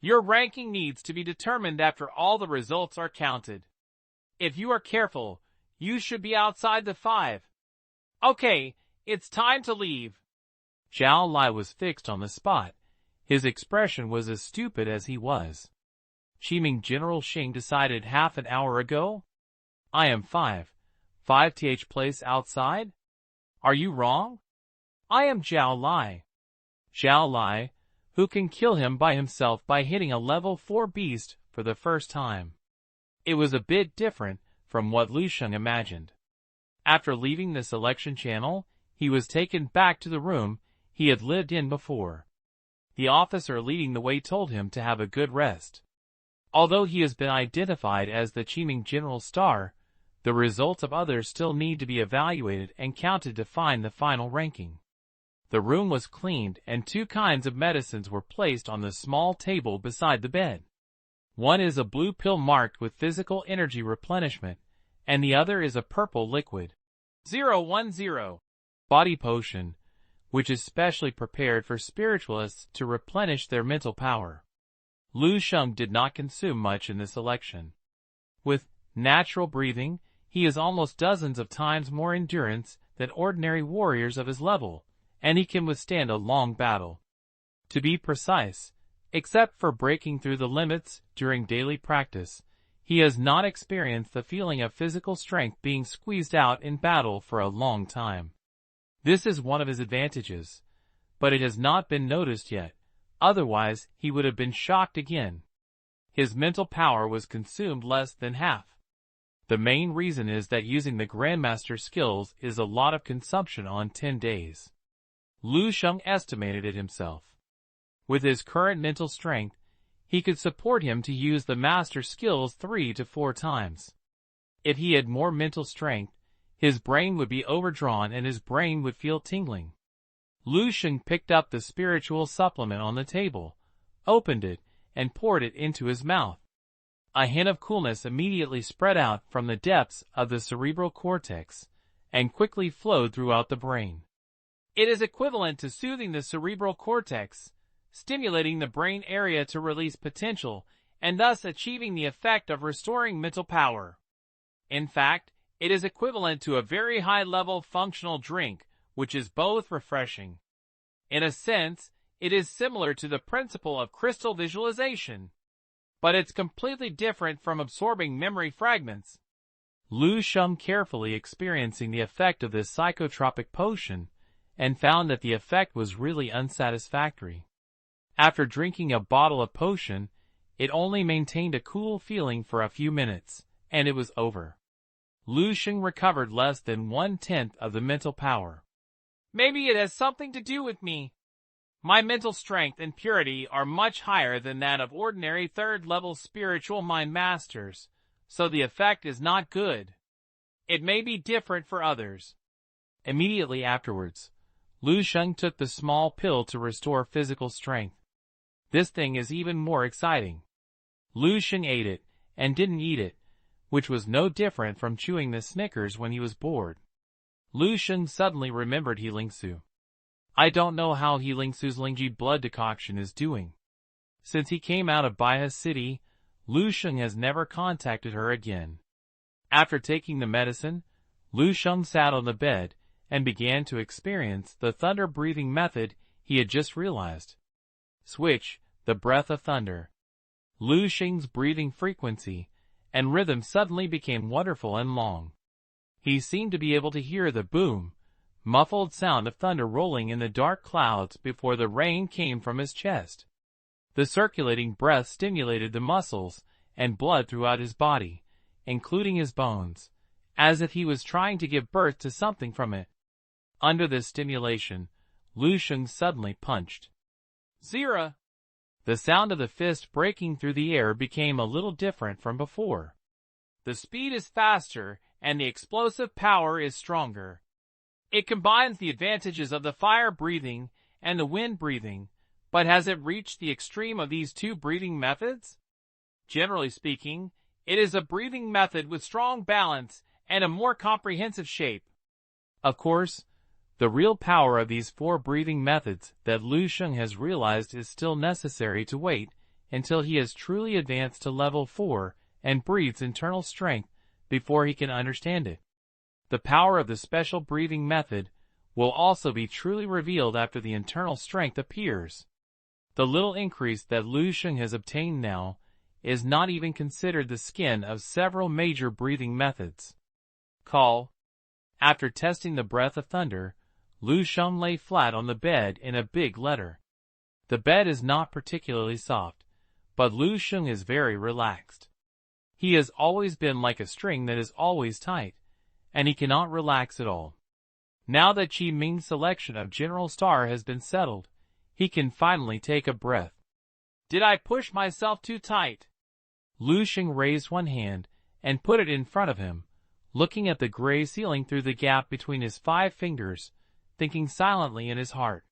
Your ranking needs to be determined after all the results are counted. If you are careful, you should be outside the 5. Okay, it's time to leave. Zhao Lai was fixed on the spot. His expression was as stupid as he was. Qiming General Sheng decided half an hour ago? I am 5th place outside? Are you wrong? I am Zhao Lai. Zhao Lai, who can kill him by himself by hitting a level 4 beast for the first time. It was a bit different from what Lu Sheng imagined. After leaving the selection channel, he was taken back to the room he had lived in before. The officer leading the way told him to have a good rest. Although he has been identified as the Qiming General Star, the results of others still need to be evaluated and counted to find the final ranking. The room was cleaned and 2 kinds of medicines were placed on the small table beside the bed. One is a blue pill marked with physical energy replenishment, and the other is a purple liquid. 010. Body potion, which is specially prepared for spiritualists to replenish their mental power. Lu Sheng did not consume much in this election. With natural breathing, he has almost dozens of times more endurance than ordinary warriors of his level, and he can withstand a long battle. To be precise, except for breaking through the limits during daily practice, he has not experienced the feeling of physical strength being squeezed out in battle for a long time. This is one of his advantages, but it has not been noticed yet, otherwise he would have been shocked again. His mental power was consumed less than half. The main reason is that using the Grandmaster skills is a lot of consumption on 10 days. Lu Sheng estimated it himself. With his current mental strength, he could support him to use the Master skills 3 to 4 times. If he had more mental strength, his brain would be overdrawn and his brain would feel tingling. Lu Sheng picked up the spiritual supplement on the table, opened it, and poured it into his mouth. A hint of coolness immediately spread out from the depths of the cerebral cortex, and quickly flowed throughout the brain. It is equivalent to soothing the cerebral cortex, stimulating the brain area to release potential, and thus achieving the effect of restoring mental power. In fact, it is equivalent to a very high-level functional drink, which is both refreshing. In a sense, it is similar to the principle of crystal visualization. But it's completely different from absorbing memory fragments. Lu Sheng carefully experiencing the effect of this psychotropic potion, and found that the effect was really unsatisfactory. After drinking a bottle of potion, it only maintained a cool feeling for a few minutes, and it was over. Lu Sheng recovered less than 1/10 of the mental power. Maybe it has something to do with me. My mental strength and purity are much higher than that of ordinary 3rd-level spiritual mind masters, so the effect is not good. It may be different for others. Immediately afterwards, Lu Sheng took the small pill to restore physical strength. This thing is even more exciting. Lu Sheng ate it, and didn't eat it, which was no different from chewing the Snickers when he was bored. Lu Sheng suddenly remembered Healingsu. I don't know how Healingsu's Lingji blood decoction is doing. Since he came out of Baihe City, Lu Sheng has never contacted her again. After taking the medicine, Lu Sheng sat on the bed and began to experience the thunder breathing method he had just realized. Switch, the breath of thunder. Lu Sheng's breathing frequency and rhythm suddenly became wonderful and long. He seemed to be able to hear the boom, muffled sound of thunder rolling in the dark clouds before the rain came from his chest. The circulating breath stimulated the muscles and blood throughout his body, including his bones, as if he was trying to give birth to something from it. Under this stimulation, Lu Sheng suddenly punched. Zira! The sound of the fist breaking through the air became a little different from before. The speed is faster and the explosive power is stronger. It combines the advantages of the fire breathing and the wind breathing, but has it reached the extreme of these two breathing methods? Generally speaking, it is a breathing method with strong balance and a more comprehensive shape. Of course, the real power of these four breathing methods that Lu Sheng has realized is still necessary to wait until he has truly advanced to level 4 and breathes internal strength before he can understand it. The power of the special breathing method will also be truly revealed after the internal strength appears. The little increase that Lu Sheng has obtained now is not even considered the skin of several major breathing methods. Call. After testing the breath of thunder, Lu Sheng lay flat on the bed in a big letter. The bed is not particularly soft, but Lu Sheng is very relaxed. He has always been like a string that is always tight, and he cannot relax at all. Now that Qi Ming's selection of General Star has been settled, he can finally take a breath. Did I push myself too tight? Lu Sheng raised one hand and put it in front of him, looking at the gray ceiling through the gap between his 5 fingers, thinking silently in his heart.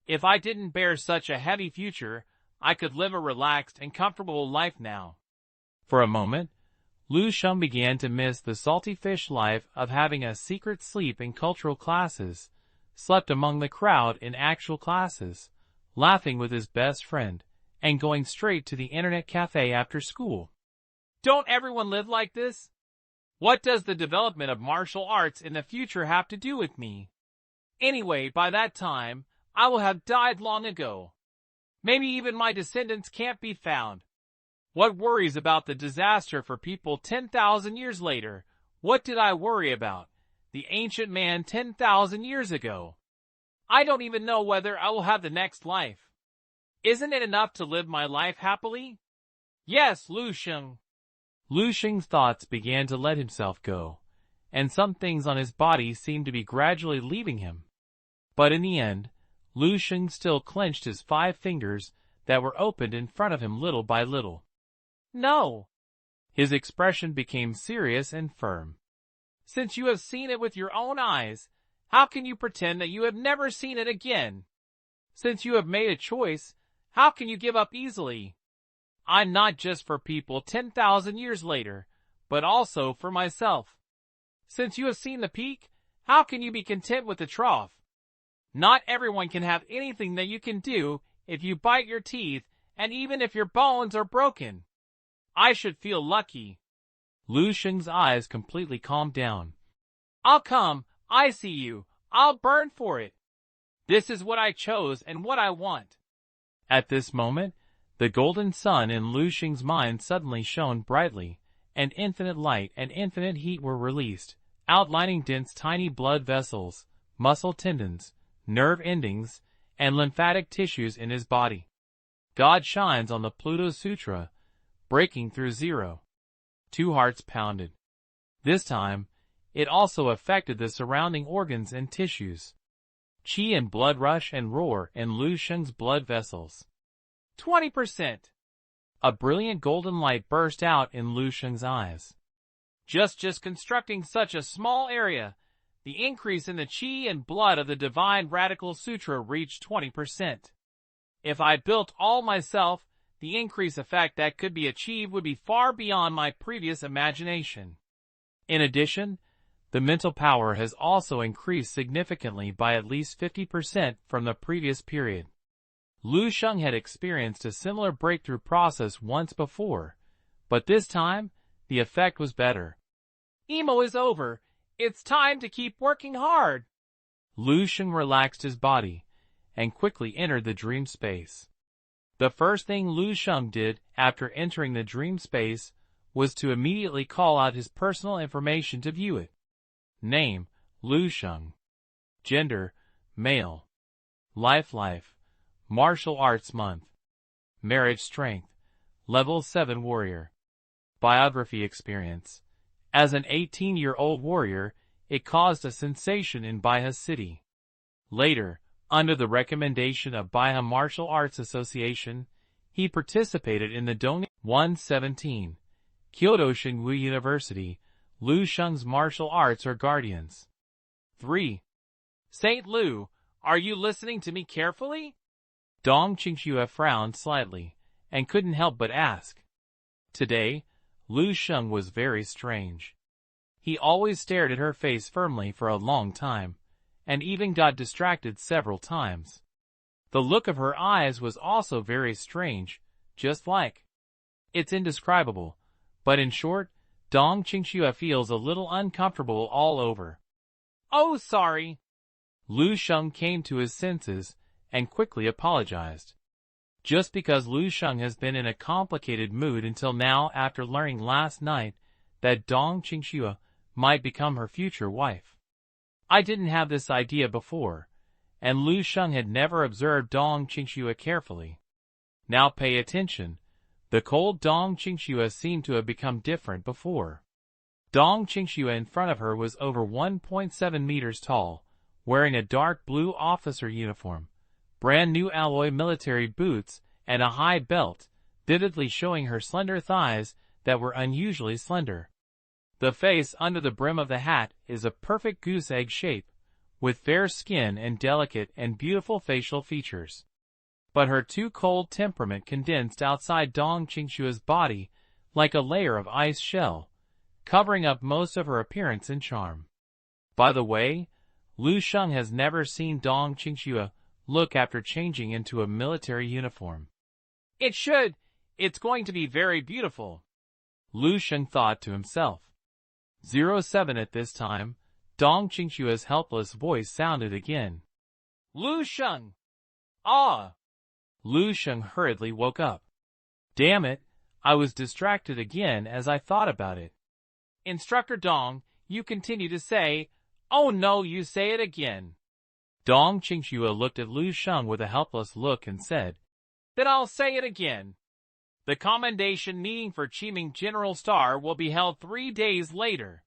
If I didn't bear such a heavy future, I could live a relaxed and comfortable life now. For a moment, Lu Sheng began to miss the salty fish life of having a secret sleep in cultural classes, slept among the crowd in actual classes, laughing with his best friend, and going straight to the internet cafe after school. Don't everyone live like this? What does the development of martial arts in the future have to do with me? Anyway, by that time, I will have died long ago. Maybe even my descendants can't be found. What worries about the disaster for people 10,000 years later? What did I worry about? The ancient man 10,000 years ago. I don't even know whether I will have the next life. Isn't it enough to live my life happily? Yes, Lu Sheng. Lu Sheng's thoughts began to let himself go, and some things on his body seemed to be gradually leaving him. But in the end, Lu Sheng still clenched his 5 fingers that were opened in front of him little by little. No. His expression became serious and firm. Since you have seen it with your own eyes, how can you pretend that you have never seen it again? Since you have made a choice, how can you give up easily? I'm not just for people 10,000 years later, but also for myself. Since you have seen the peak, how can you be content with the trough? Not everyone can have anything that you can do if you bite your teeth, and even if your bones are broken. I should feel lucky. Lu Sheng's eyes completely calmed down. I'll come, I see you, I'll burn for it. This is what I chose and what I want. At this moment, the golden sun in Lu Sheng's mind suddenly shone brightly, and infinite light and infinite heat were released, outlining dense tiny blood vessels, muscle tendons, nerve endings, and lymphatic tissues in his body. God shines on the Pluto Sutra, breaking through 0. 2 hearts pounded. This time, it also affected the surrounding organs and tissues. Qi and blood rush and roar in Lu Sheng's blood vessels. 20%. A brilliant golden light burst out in Lu Sheng's eyes. Just constructing such a small area, the increase in the Qi and blood of the Divine Radical Sutra reached 20%. If I built all myself, the increase effect that could be achieved would be far beyond my previous imagination. In addition, the mental power has also increased significantly by at least 50% from the previous period. Lu Sheng had experienced a similar breakthrough process once before, but this time, the effect was better. Emo is over. It's time to keep working hard. Lu Sheng relaxed his body and quickly entered the dream space. The first thing Lu Sheng did after entering the dream space was to immediately call out his personal information to view it. Name, Lu Sheng. Gender, male. Life, martial arts month. Marriage strength, level 7 warrior. Biography experience. As an 18-year-old warrior, it caused a sensation in Baiha City. Later, under the recommendation of Baiha Martial Arts Association, he participated in the Dongning 117, Kyoto Shingwu University, Lu Sheng's martial arts or guardians. 3. Saint Lu, are you listening to me carefully? Dong Qingxue frowned slightly, and couldn't help but ask. Today, Lu Sheng was very strange. He always stared at her face firmly for a long time, and even got distracted several times. The look of her eyes was also very strange, just like. It's indescribable, but in short, Dong Qingxue feels a little uncomfortable all over. Oh, sorry. Lu Sheng came to his senses and quickly apologized. Just because Lu Sheng has been in a complicated mood until now after learning last night that Dong Qingxue might become her future wife. I didn't have this idea before, and Lu Sheng had never observed Dong Qingxue carefully. Now pay attention. The cold Dong Qingxue seemed to have become different before. Dong Qingxue in front of her was over 1.7 meters tall, wearing a dark blue officer uniform, brand new alloy military boots, and a high belt, vividly showing her slender thighs that were unusually slender. The face under the brim of the hat is a perfect goose egg shape, with fair skin and delicate and beautiful facial features. But her too cold temperament condensed outside Dong Qingxue's body like a layer of ice shell, covering up most of her appearance and charm. By the way, Lu Sheng has never seen Dong Qingxue look after changing into a military uniform. It's going to be very beautiful. Lu Sheng thought to himself. 07 At this time, Dong Qingxue's helpless voice sounded again. Lu Sheng! Ah! Lu Sheng hurriedly woke up. Damn it, I was distracted again as I thought about it. Instructor Dong, you continue to say, oh no, you say it again. Dong Qingxue looked at Lu Sheng with a helpless look and said, then I'll say it again. The commendation meeting for Qiming General Star will be held 3 days later.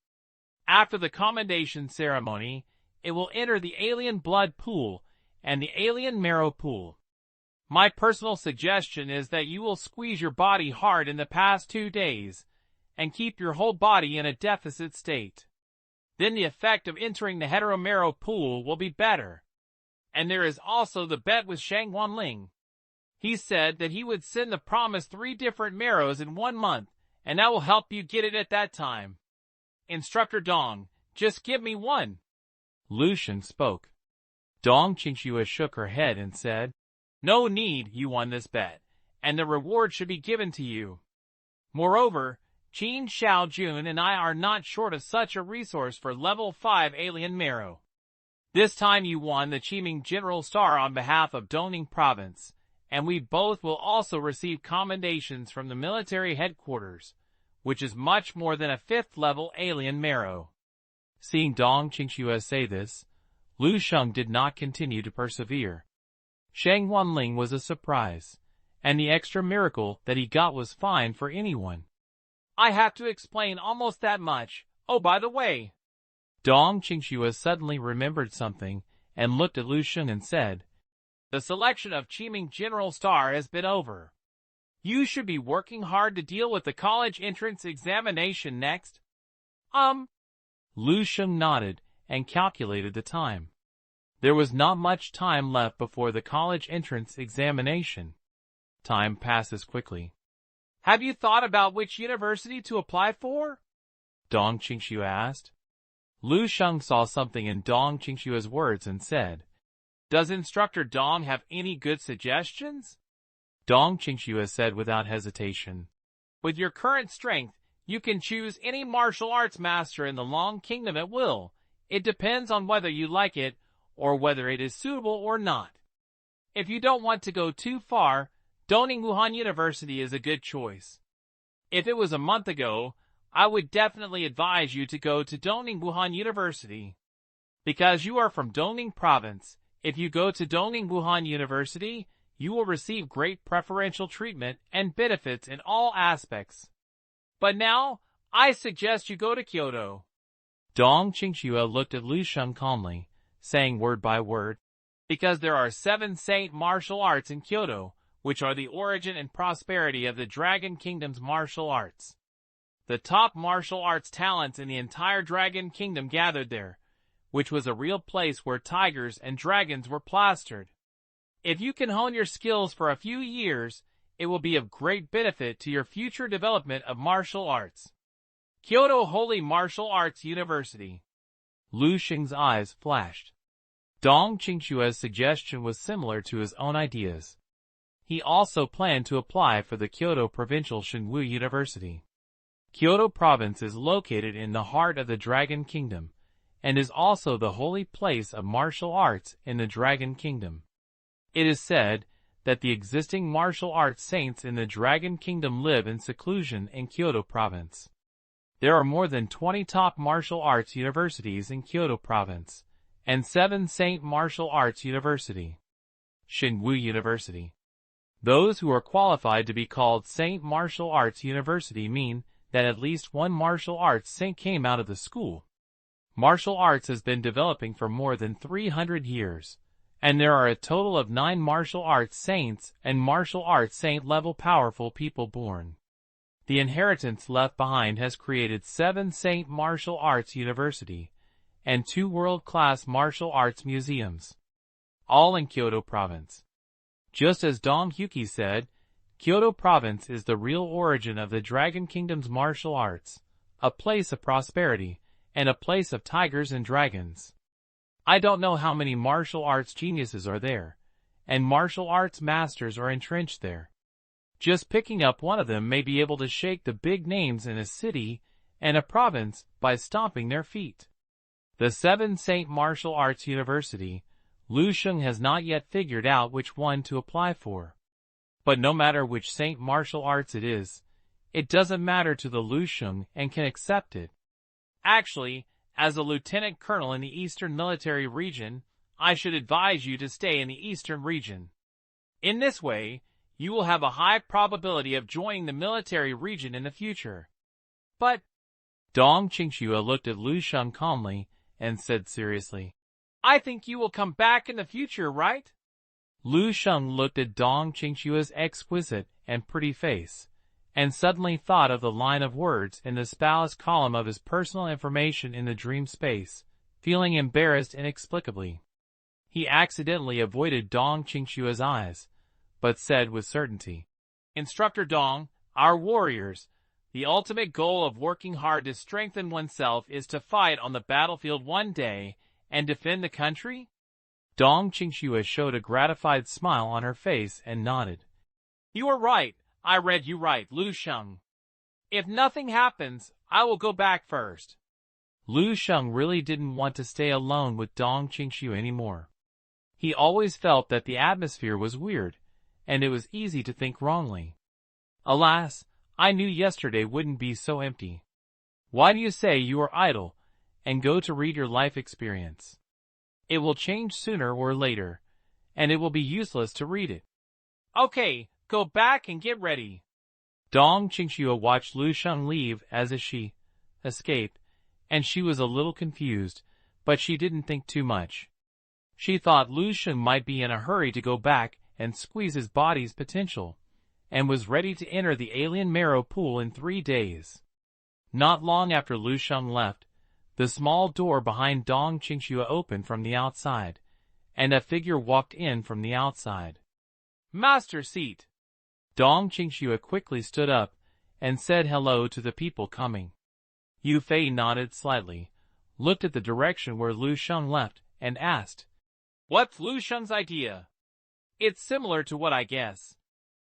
After the commendation ceremony, it will enter the alien blood pool and the alien marrow pool. My personal suggestion is that you will squeeze your body hard in the past 2 days and keep your whole body in a deficit state. Then the effect of entering the hetero-marrow pool will be better. And there is also the bet with Sheng Wanling. He said that he would send the promised 3 different marrows in 1 month, and that will help you get it at that time. Instructor Dong, just give me one. Lu Sheng spoke. Dong Qingxue shook her head and said, no need, you won this bet, and the reward should be given to you. Moreover, Qin Xiaojun and I are not short of such a resource for level 5 alien marrow. This time you won the Qiming General Star on behalf of Dongning Province, and we both will also receive commendations from the military headquarters, which is much more than a 5th level alien marrow. Seeing Dong Qingxue say this, Lu Sheng did not continue to persevere. Sheng Wanling was a surprise, and the extra miracle that he got was fine for anyone. I have to explain almost that much. Oh, by the way. Dong Qingxue suddenly remembered something and looked at Lu Sheng and said, the selection of Qiming General Star has been over. You should be working hard to deal with the college entrance examination next. Lu Sheng nodded and calculated the time. There was not much time left before the college entrance examination. Time passes quickly. Have you thought about which university to apply for? Dong Qingxue asked. Lu Sheng saw something in Dong Qingxue's words and said, Does Instructor Dong have any good suggestions? Dong Qingxue said without hesitation, With your current strength, you can choose any martial arts master in the Long Kingdom at will. It depends on whether you like it or whether it is suitable or not. If you don't want to go too far, Dongning Wuhan University is a good choice. If it was a month ago, I would definitely advise you to go to Dongning Wuhan University. Because you are from Dongning Province, if you go to Dongning Wuhan University, you will receive great preferential treatment and benefits in all aspects. But now, I suggest you go to Kyoto. Dong Qingxue looked at Lu Sheng calmly, saying word by word, Because there are 7 saint martial arts in Kyoto, which are the origin and prosperity of the Dragon Kingdom's martial arts. The top martial arts talents in the entire Dragon Kingdom gathered there, which was a real place where tigers and dragons were plastered. If you can hone your skills for a few years, it will be of great benefit to your future development of martial arts. Kyoto Holy Martial Arts University. Lu Sheng's eyes flashed. Dong Qingxue's suggestion was similar to his own ideas. He also planned to apply for the Kyoto Provincial Shengwu University. Kyoto Province is located in the heart of the Dragon Kingdom, and is also the holy place of martial arts in the Dragon Kingdom. It is said that the existing martial arts saints in the Dragon Kingdom live in seclusion in Kyoto Province. There are more than 20 top martial arts universities in Kyoto Province, and 7 Saint Martial Arts University. Shengwu University. Those who are qualified to be called Saint Martial Arts University mean that at least one martial arts saint came out of the school. Martial arts has been developing for more than 300 years, and there are a total of 9 martial arts saints and martial arts saint-level powerful people born. The inheritance left behind has created 7 Saint Martial Arts University and 2 world-class martial arts museums, all in Kyoto Province. Just as Dong Hyuki said, Kyoto Province is the real origin of the Dragon Kingdom's martial arts, a place of prosperity, and a place of tigers and dragons. I don't know how many martial arts geniuses are there, and martial arts masters are entrenched there. Just picking up one of them may be able to shake the big names in a city and a province by stomping their feet. The 7 Saint Martial Arts University, Lu Sheng has not yet figured out which one to apply for. But no matter which Saint Martial Arts it is, it doesn't matter to the Lu Sheng and can accept it. Actually, as a lieutenant colonel in the Eastern Military Region, I should advise you to stay in the Eastern Region. In this way, you will have a high probability of joining the military region in the future. But Dong Qingxue looked at Lu Sheng calmly and said seriously, I think you will come back in the future, right? Lu Sheng looked at Dong Qingxue's exquisite and pretty face, and suddenly thought of the line of words in the spouse column of his personal information in the dream space, feeling embarrassed inexplicably. He accidentally avoided Dong Qingxue's eyes, but said with certainty, Instructor Dong, our warriors, the ultimate goal of working hard to strengthen oneself is to fight on the battlefield one day and defend the country? Dong Qingxue showed a gratified smile on her face and nodded. You are right. I read you right, Lu Sheng. If nothing happens, I will go back first. Lu Sheng really didn't want to stay alone with Dong Qingxue anymore. He always felt that the atmosphere was weird, and it was easy to think wrongly. Alas, I knew yesterday wouldn't be so empty. Why do you say you are idle, and go to read your life experience? It will change sooner or later, and it will be useless to read it. Okay, go back and get ready. Dong Qingxue watched Lu Sheng leave as she escaped, and she was a little confused, but she didn't think too much. She thought Lu Sheng might be in a hurry to go back and squeeze his body's potential, and was ready to enter the alien marrow pool in 3 days. Not long after Lu Sheng left, the small door behind Dong Qingxue opened from the outside, and a figure walked in from the outside. Master seat. Dong Qingxue quickly stood up and said hello to the people coming. Yu Fei nodded slightly, looked at the direction where Lu Sheng left, and asked, "What's Lu Sheng's idea?" "It's similar to what I guess.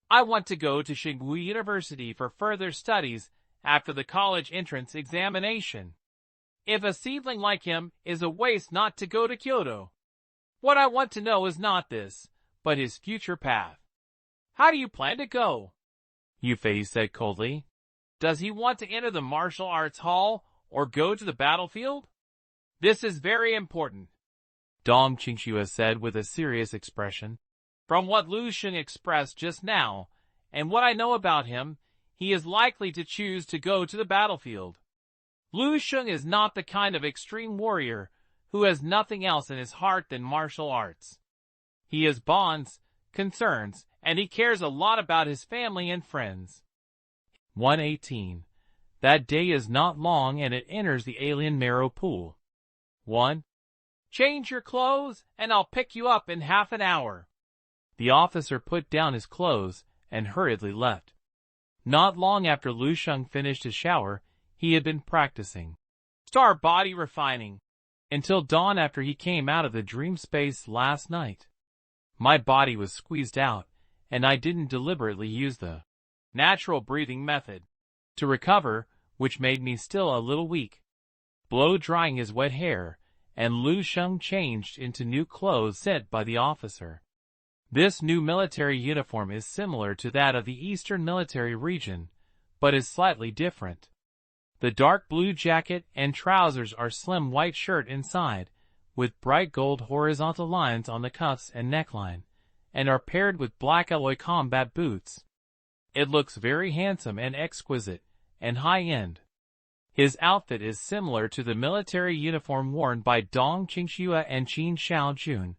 I want to go to Tsinghua University for further studies after the college entrance examination. If a seedling like him is a waste not to go to Kyoto. What I want to know is not this, but his future path." "How do you plan to go?" Yu Fei said coldly. "Does he want to enter the martial arts hall or go to the battlefield? This is very important," Dong Qingxue said with a serious expression. "From what Lu Sheng expressed just now, and what I know about him, he is likely to choose to go to the battlefield. Lu Sheng is not the kind of extreme warrior who has nothing else in his heart than martial arts. He has bonds, concerns, and he cares a lot about his family and friends." 118. That day is not long and it enters the alien marrow pool. 1. "Change your clothes and I'll pick you up in half an hour." The officer put down his clothes and hurriedly left. Not long after Lu Sheng finished his shower, he had been practicing star body refining until dawn after he came out of the dream space last night. "My body was squeezed out, and I didn't deliberately use the natural breathing method to recover, which made me still a little weak." Blow drying his wet hair, and Lu Sheng changed into new clothes sent by the officer. This new military uniform is similar to that of the Eastern Military Region, but is slightly different. The dark blue jacket and trousers are slim white shirt inside, with bright gold horizontal lines on the cuffs and neckline, and are paired with black alloy combat boots. It looks very handsome and exquisite, and high-end. His outfit is similar to the military uniform worn by Dong Qingxue and Qin Shaojun,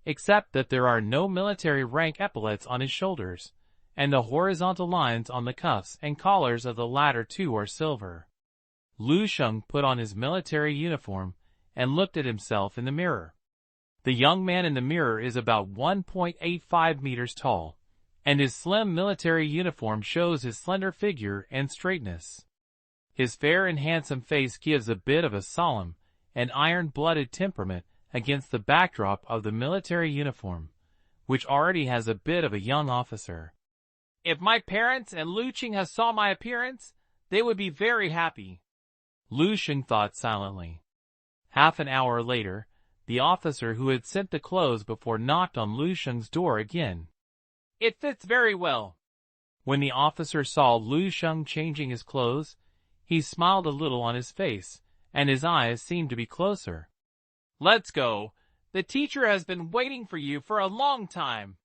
except that there are no military rank epaulets on his shoulders, and the horizontal lines on the cuffs and collars of the latter two are silver. Lu Sheng put on his military uniform and looked at himself in the mirror. The young man in the mirror is about 1.85 meters tall, and his slim military uniform shows his slender figure and straightness. His fair and handsome face gives a bit of a solemn and iron-blooded temperament against the backdrop of the military uniform, which already has a bit of a young officer. "If my parents and Lu Qinghe saw my appearance, they would be very happy," Lu Sheng thought silently. Half an hour later, the officer who had sent the clothes before knocked on Lu Sheng's door again. "It fits very well." When the officer saw Lu Sheng changing his clothes, he smiled a little on his face, and his eyes seemed to be closer. "Let's go. The teacher has been waiting for you for a long time."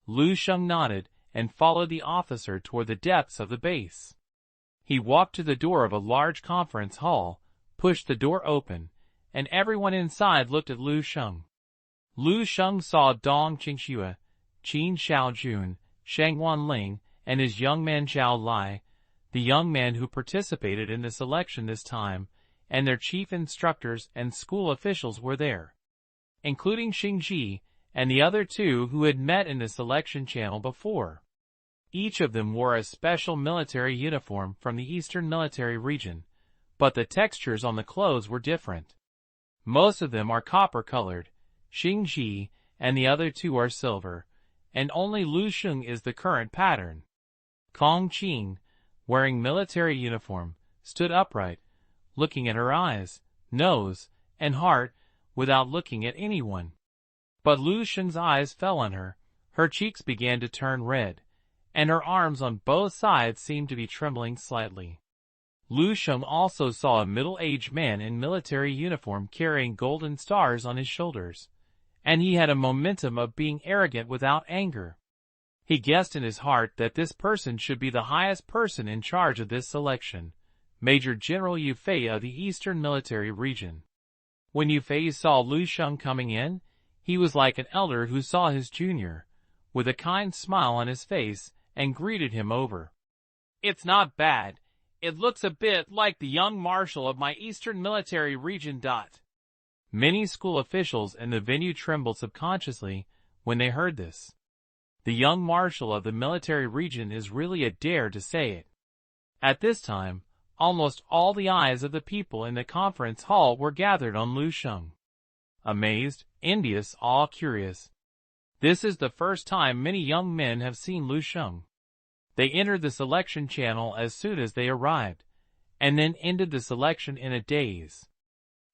Lu Sheng nodded and followed the officer toward the depths of the base. He walked to the door of a large conference hall, pushed the door open, and everyone inside looked at Lu Sheng. Lu Sheng saw Dong Qingxue, Qin Shaojun, Sheng Wanling, and his young man Zhao Lai, the young man who participated in the selection this time, and their chief instructors and school officials were there, including Xing Ji and the other two who had met in the selection channel before. Each of them wore a special military uniform from the Eastern Military Region, but the textures on the clothes were different. Most of them are copper-colored, Xing Ji and the other two are silver, and only Lu Sheng is the current pattern. Kong Qing, wearing military uniform, stood upright, looking at her eyes, nose, and heart, without looking at anyone. But Lu Sheng's eyes fell on her, her cheeks began to turn red, and her arms on both sides seemed to be trembling slightly. Lu Sheng also saw a middle-aged man in military uniform carrying golden stars on his shoulders, and he had a momentum of being arrogant without anger. He guessed in his heart that this person should be the highest person in charge of this selection, Major General Yu Fei of the Eastern Military Region. When Yu Fei saw Lu Sheng coming in, he was like an elder who saw his junior, with a kind smile on his face, and greeted him over. "It's not bad. It looks a bit like the young marshal of my Eastern Military Region. Many school officials in the venue trembled subconsciously when they heard this. The young marshal of the military region is really a dare to say it. At this time, almost all the eyes of the people in the conference hall were gathered on Lu Sheng. Amazed, envious, all curious. This is the first time many young men have seen Lu Sheng. They entered the selection channel as soon as they arrived, and then ended the selection in a daze.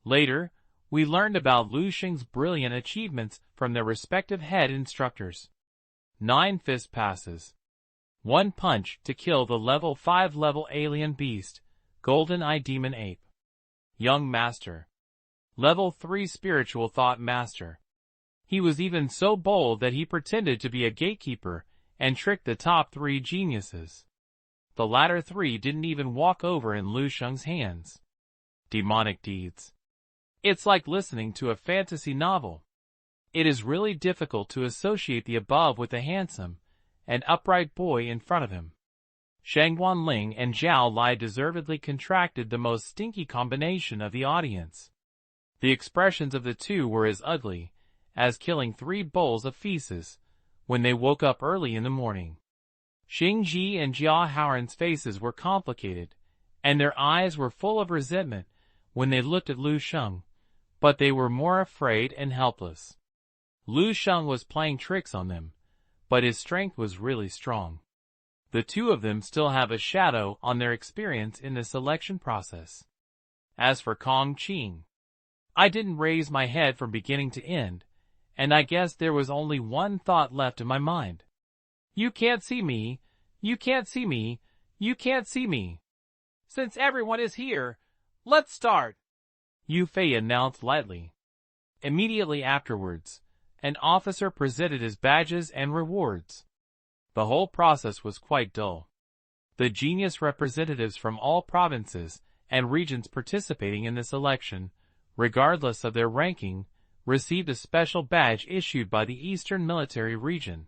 Later, we learned about Lu Sheng's brilliant achievements from their respective head instructors. 9 fist passes. 1 punch to kill the level 5 level alien beast, Golden Eye Demon Ape. Young Master. Level 3 Spiritual Thought Master. He was even so bold that he pretended to be a gatekeeper and tricked the top 3 geniuses. The latter 3 didn't even walk over in Lu Sheng's hands. Demonic deeds. It's like listening to a fantasy novel. It is really difficult to associate the above with the handsome and upright boy in front of him. Sheng Guanling and Zhao Lai deservedly contracted the most stinky combination of the audience. The expressions of the two were as ugly as killing 3 bowls of feces when they woke up early in the morning. Xing Ji and Jia Haoran's faces were complicated, and their eyes were full of resentment when they looked at Lu Sheng, but they were more afraid and helpless. Lu Sheng was playing tricks on them, but his strength was really strong. The two of them still have a shadow on their experience in the selection process. As for Kong Qing, I didn't raise my head from beginning to end, and I guess there was only one thought left in my mind. You can't see me, you can't see me, you can't see me. Since everyone is here, let's start, Yu Fei announced lightly. Immediately afterwards, an officer presented his badges and rewards. The whole process was quite dull. The genius representatives from all provinces and regions participating in this election, regardless of their ranking, received a special badge issued by the Eastern Military Region.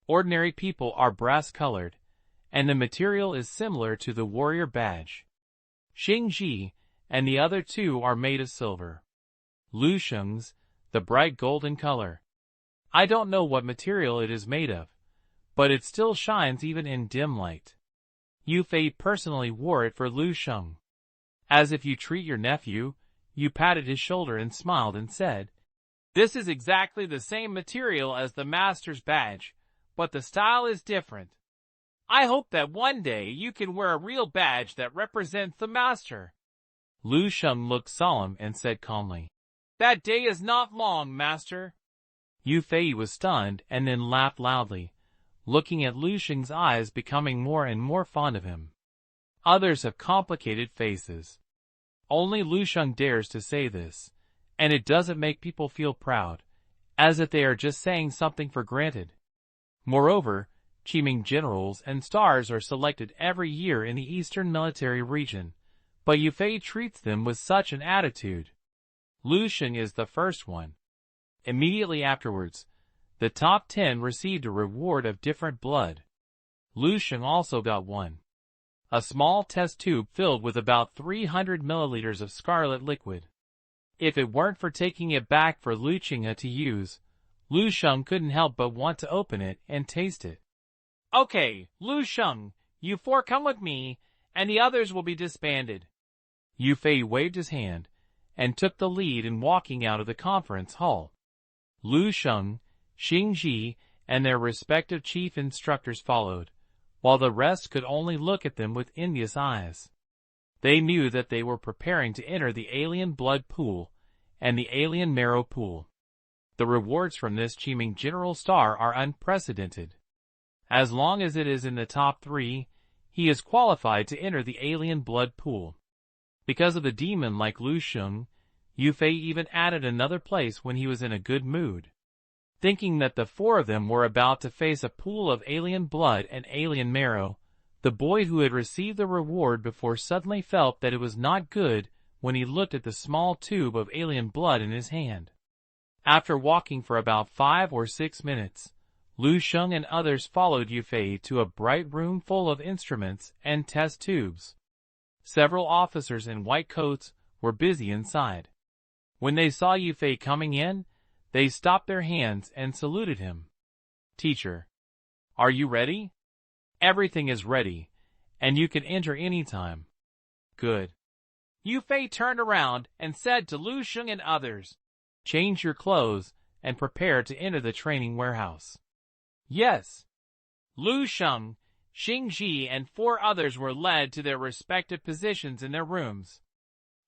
Ordinary people are brass-colored, and the material is similar to the warrior badge. Xing Ji and the other 2 are made of silver. Lu Sheng's, the bright golden color. I don't know what material it is made of, but it still shines even in dim light. Yu Fei personally wore it for Lu Sheng. As if you treat your nephew, you patted his shoulder and smiled and said, "This is exactly the same material as the master's badge, but the style is different. I hope that one day you can wear a real badge that represents the master." Lu Sheng looked solemn and said calmly, "That day is not long, master." Yu Fei was stunned and then laughed loudly, looking at Lu Sheng's eyes becoming more and more fond of him. Others have complicated faces. Only Lu Sheng dares to say this, and it doesn't make people feel proud, as if they are just saying something for granted. Moreover, Qiming generals and stars are selected every year in the Eastern Military Region, but Yu Fei treats them with such an attitude. Lu Sheng is the first one. Immediately afterwards, the top 10 received a reward of different blood. Lu Sheng also got one. A small test tube filled with about 300 milliliters of scarlet liquid. If it weren't for taking it back for Lu Qinghe to use, Lu Sheng couldn't help but want to open it and taste it. "Okay, Lu Sheng, you 4 come with me, and the others will be disbanded." Yu Fei waved his hand and took the lead in walking out of the conference hall. Lu Sheng, Xing Ji, and their respective chief instructors followed, while the rest could only look at them with envious eyes. They knew that they were preparing to enter the alien blood pool and the alien marrow pool. The rewards from this Qiming General Star are unprecedented. As long as it is in the top 3, he is qualified to enter the alien blood pool. Because of the demon like Lu Sheng, Yu Fei even added another place when he was in a good mood. Thinking that the 4 of them were about to face a pool of alien blood and alien marrow, the boy who had received the reward before suddenly felt that it was not good when he looked at the small tube of alien blood in his hand. After walking for about 5 or 6 minutes, Lu Sheng and others followed Yu Fei to a bright room full of instruments and test tubes. Several officers in white coats were busy inside. When they saw Yu Fei coming in, they stopped their hands and saluted him. "Teacher, Are you ready? Everything is ready, and you can enter anytime. Good. Yu Fei turned around and said to Lu Sheng and others, change your clothes and prepare to enter the training warehouse. Yes. Lu Sheng, Xing Ji and 4 others were led to their respective positions in their rooms.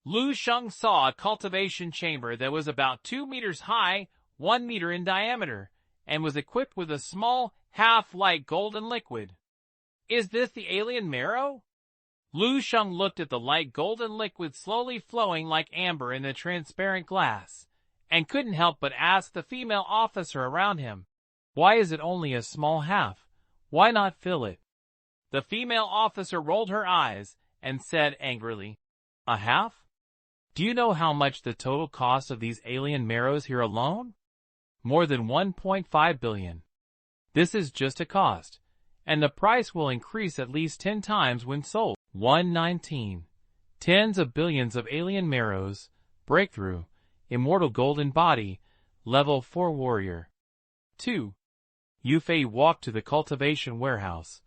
Lu Sheng saw a cultivation chamber that was about 2 meters high, 1 meter in diameter, and was equipped with a small, half-light golden liquid. Is this the alien marrow? Lu Sheng looked at the light golden liquid slowly flowing like amber in the transparent glass, and couldn't help but ask the female officer around him, why is it only a small half? Why not fill it? The female officer rolled her eyes and said angrily, a half? Do you know how much the total cost of these alien marrows here alone? More than 1.5 billion. This is just a cost, and the price will increase at least 10 times when sold. 119. Tens of billions of alien marrows, breakthrough, immortal golden body, level 4 warrior. 2. Yu Fei walked to the cultivation warehouse,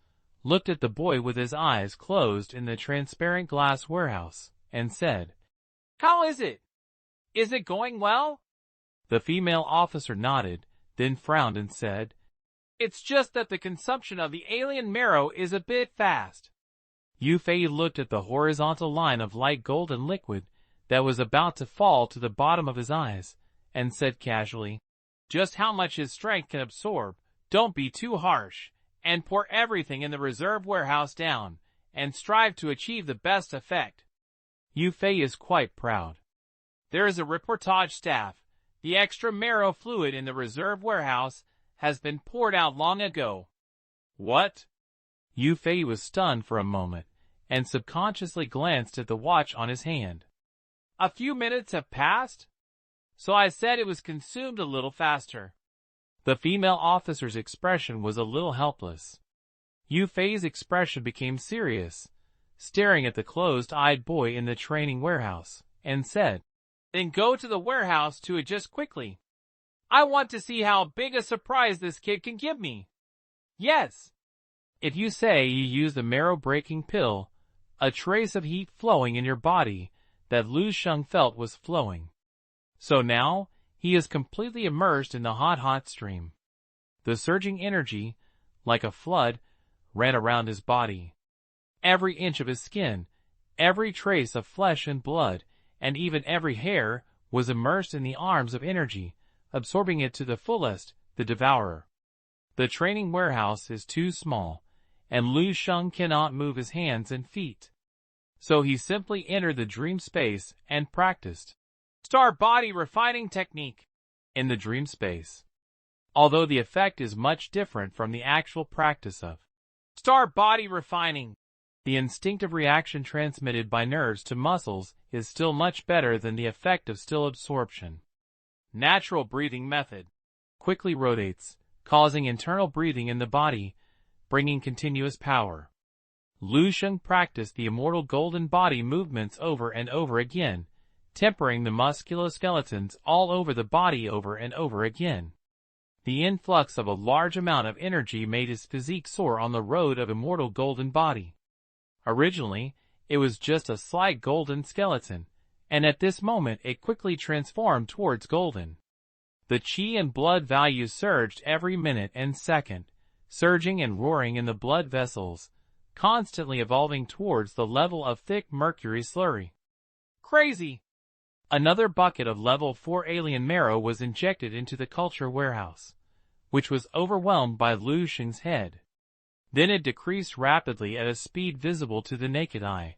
looked at the boy with his eyes closed in the transparent glass warehouse, and said, how is it? Is it going well? The female officer nodded, then frowned and said, it's just that the consumption of the alien marrow is a bit fast. Yu Fei looked at the horizontal line of light golden liquid that was about to fall to the bottom of his eyes, and said casually, just how much his strength can absorb, don't be too harsh, and pour everything in the reserve warehouse down, and strive to achieve the best effect. Yu Fei is quite proud. There is a reportage staff. The extra marrow fluid in the reserve warehouse has been poured out long ago. What? Yu Fei was stunned for a moment, and subconsciously glanced at the watch on his hand. A few minutes have passed? So I said it was consumed a little faster. The female officer's expression was a little helpless. Yu Fei's expression became serious, staring at the closed-eyed boy in the training warehouse, and said, then go to the warehouse to adjust quickly. I want to see how big a surprise this kid can give me. Yes. If you say you used a marrow-breaking pill, a trace of heat flowing in your body that Lu Sheng felt was flowing. So now, he is completely immersed in the hot stream. The surging energy, like a flood, ran around his body. Every inch of his skin, every trace of flesh and blood, and even every hair was immersed in the arms of energy, absorbing it to the fullest, the devourer. The training warehouse is too small, and Lu Sheng cannot move his hands and feet. So he simply entered the dream space and practiced star body refining technique in the dream space. Although the effect is much different from the actual practice of star body refining, the instinctive reaction transmitted by nerves to muscles is still much better than the effect of still absorption. Natural breathing method quickly rotates, causing internal breathing in the body, bringing continuous power. Lu Sheng practiced the immortal golden body movements over and over again, tempering the musculoskeletons all over the body over and over again. The influx of a large amount of energy made his physique soar on the road of immortal golden body. Originally, it was just a slight golden skeleton, and at this moment it quickly transformed towards golden. The chi and blood values surged every minute and second, surging and roaring in the blood vessels, constantly evolving towards the level of thick mercury slurry. Crazy! Another bucket of level 4 alien marrow was injected into the culture warehouse, which was overwhelmed by Lu Sheng's head. Then it decreased rapidly at a speed visible to the naked eye,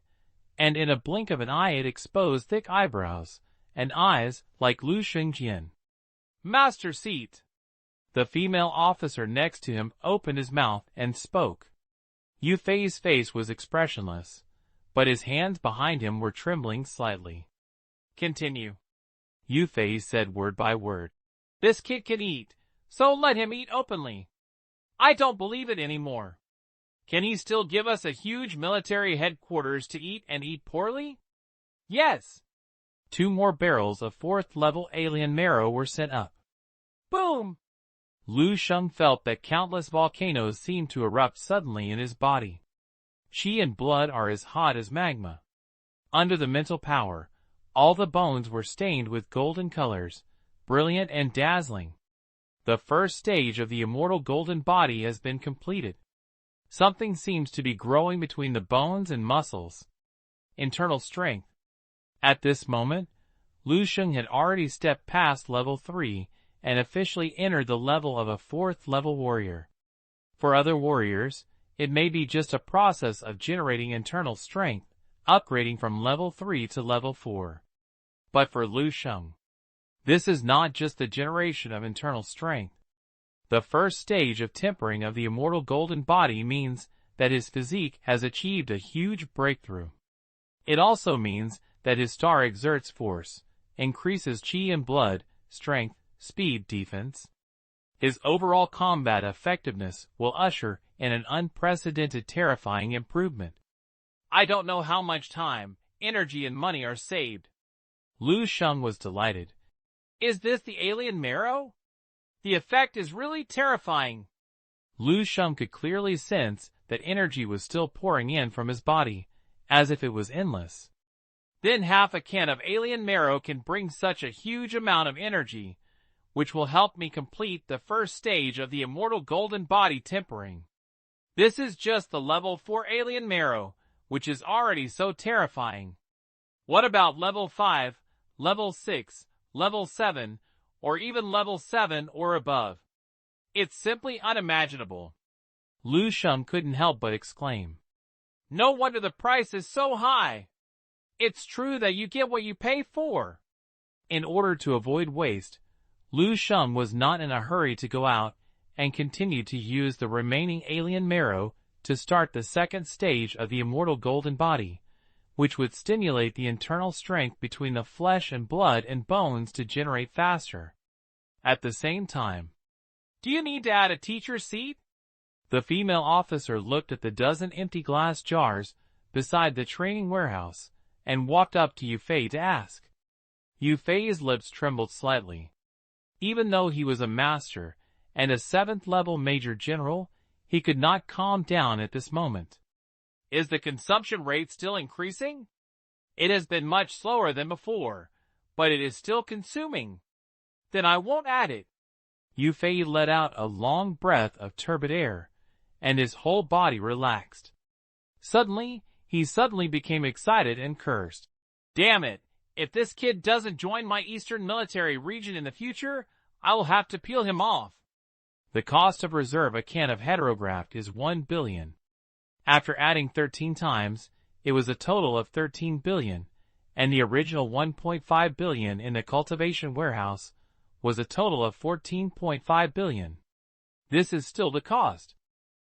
and in a blink of an eye it exposed thick eyebrows and eyes like Lu Shengjian. Master Seat! The female officer next to him opened his mouth and spoke. Yu Fei's face was expressionless, but his hands behind him were trembling slightly. Continue. Yu Fei said word by word. This kid can eat, so let him eat openly. I don't believe it anymore. Can he still give us a huge military headquarters to eat and eat poorly? Yes. 2 more barrels of 4th level alien marrow were sent up. Boom! Lu Sheng felt that countless volcanoes seemed to erupt suddenly in his body. Qi and blood are as hot as magma. Under the mental power, all the bones were stained with golden colors, brilliant and dazzling. The first stage of the immortal golden body has been completed. Something seems to be growing between the bones and muscles. Internal strength. At this moment, Lu Sheng had already stepped past level 3 and officially entered the level of a 4th level warrior. For other warriors, it may be just a process of generating internal strength, upgrading from level 3 to level 4. But for Lu Sheng, this is not just the generation of internal strength. The first stage of tempering of the immortal golden body means that his physique has achieved a huge breakthrough. It also means that his star exerts force, increases qi and blood, strength, speed, defense. His overall combat effectiveness will usher in an unprecedented terrifying improvement. I don't know how much time, energy and money are saved. Lu Sheng was delighted. Is this the alien marrow? The effect is really terrifying. Lu Sheng could clearly sense that energy was still pouring in from his body, as if it was endless. Then half a can of alien marrow can bring such a huge amount of energy, which will help me complete the first stage of the immortal golden body tempering. This is just the level 4 alien marrow, which is already so terrifying. What about level 5, level 6, level 7, or even level 7 or above? It's simply unimaginable. Lu Sheng couldn't help but exclaim. No wonder the price is so high. It's true that you get what you pay for. In order to avoid waste, Lu Sheng was not in a hurry to go out and continued to use the remaining alien marrow to start the second stage of the immortal golden body, which would stimulate the internal strength between the flesh and blood and bones to generate faster. At the same time, do you need to add a teacher's seat? The female officer looked at the dozen empty glass jars beside the training warehouse and walked up to Yufei to ask. Yufei's lips trembled slightly. Even though he was a master and a 7th level major general, he could not calm down at this moment. Is the consumption rate still increasing? It has been much slower than before, but it is still consuming. Then I won't add it. Yufei let out a long breath of turbid air, and his whole body relaxed. Suddenly, he became excited and cursed. Damn it! If this kid doesn't join my Eastern Military Region in the future, I will have to peel him off. The cost of reserve a can of heterograft is 1 billion. After adding 13 times, it was a total of 13 billion, and the original 1.5 billion in the cultivation warehouse was a total of 14.5 billion. This is still the cost.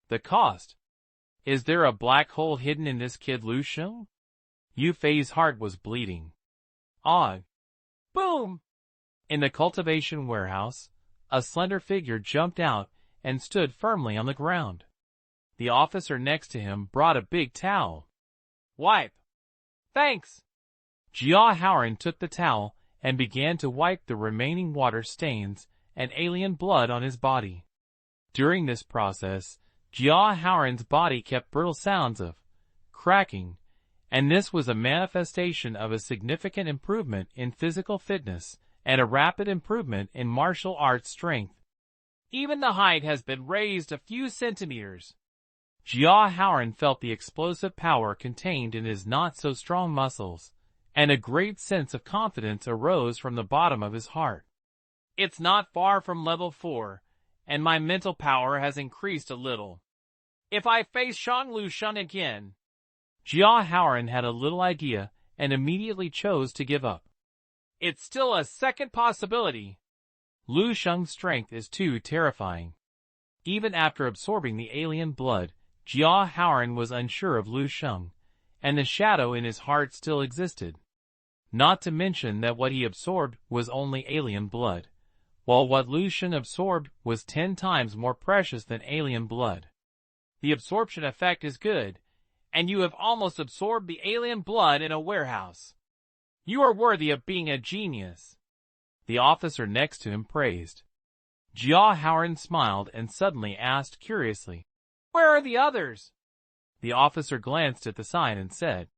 The cost. Is there a black hole hidden in this kid Lu Sheng? Yufei's heart was bleeding. Og. Boom! In the cultivation warehouse, a slender figure jumped out and stood firmly on the ground. The officer next to him brought a big towel. Wipe. Thanks. Jia Haoran took the towel and began to wipe the remaining water stains and alien blood on his body. During this process, Jia Haoran's body kept brittle sounds of cracking, and this was a manifestation of a significant improvement in physical fitness and a rapid improvement in martial arts strength. Even the height has been raised a few centimeters. Jia Haoran felt the explosive power contained in his not-so-strong muscles, and a great sense of confidence arose from the bottom of his heart. It's not far from level 4, and my mental power has increased a little. If I face Shang Lu Sheng again... Jia Haoran had a little idea and immediately chose to give up. It's still a second possibility. Lu Sheng's strength is too terrifying. Even after absorbing the alien blood, Jia Haoran was unsure of Lu Sheng, and the shadow in his heart still existed. Not to mention that what he absorbed was only alien blood, while what Lu Sheng absorbed was 10 times more precious than alien blood. The absorption effect is good, and you have almost absorbed the alien blood in a warehouse. You are worthy of being a genius. The officer next to him praised. Jia Haoran smiled and suddenly asked curiously, "Where are the others?" The officer glanced at the sign and said,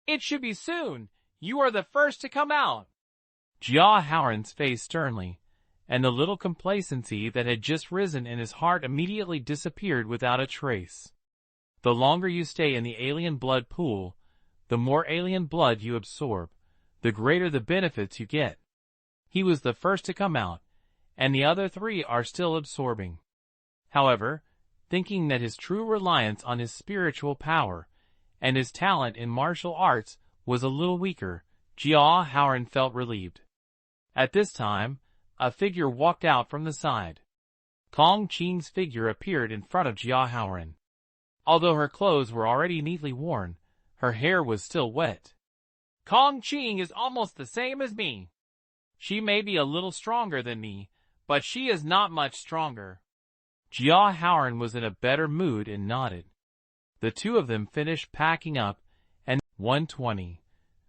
"It should be soon. You are the first to come out." Jia Haoran's face sternly, and the little complacency that had just risen in his heart immediately disappeared without a trace. The longer you stay in the alien blood pool, the more alien blood you absorb, the greater the benefits you get. He was the first to come out, and the other three are still absorbing. However, thinking that his true reliance on his spiritual power and his talent in martial arts was a little weaker, Jia Haoran felt relieved. At this time, a figure walked out from the side. Kong Qing's figure appeared in front of Jia Haoran. Although her clothes were already neatly worn, her hair was still wet. "Kong Qing is almost the same as me. She may be a little stronger than me, but she is not much stronger." Jia Haoran was in a better mood and nodded. The two of them finished packing up, and 120.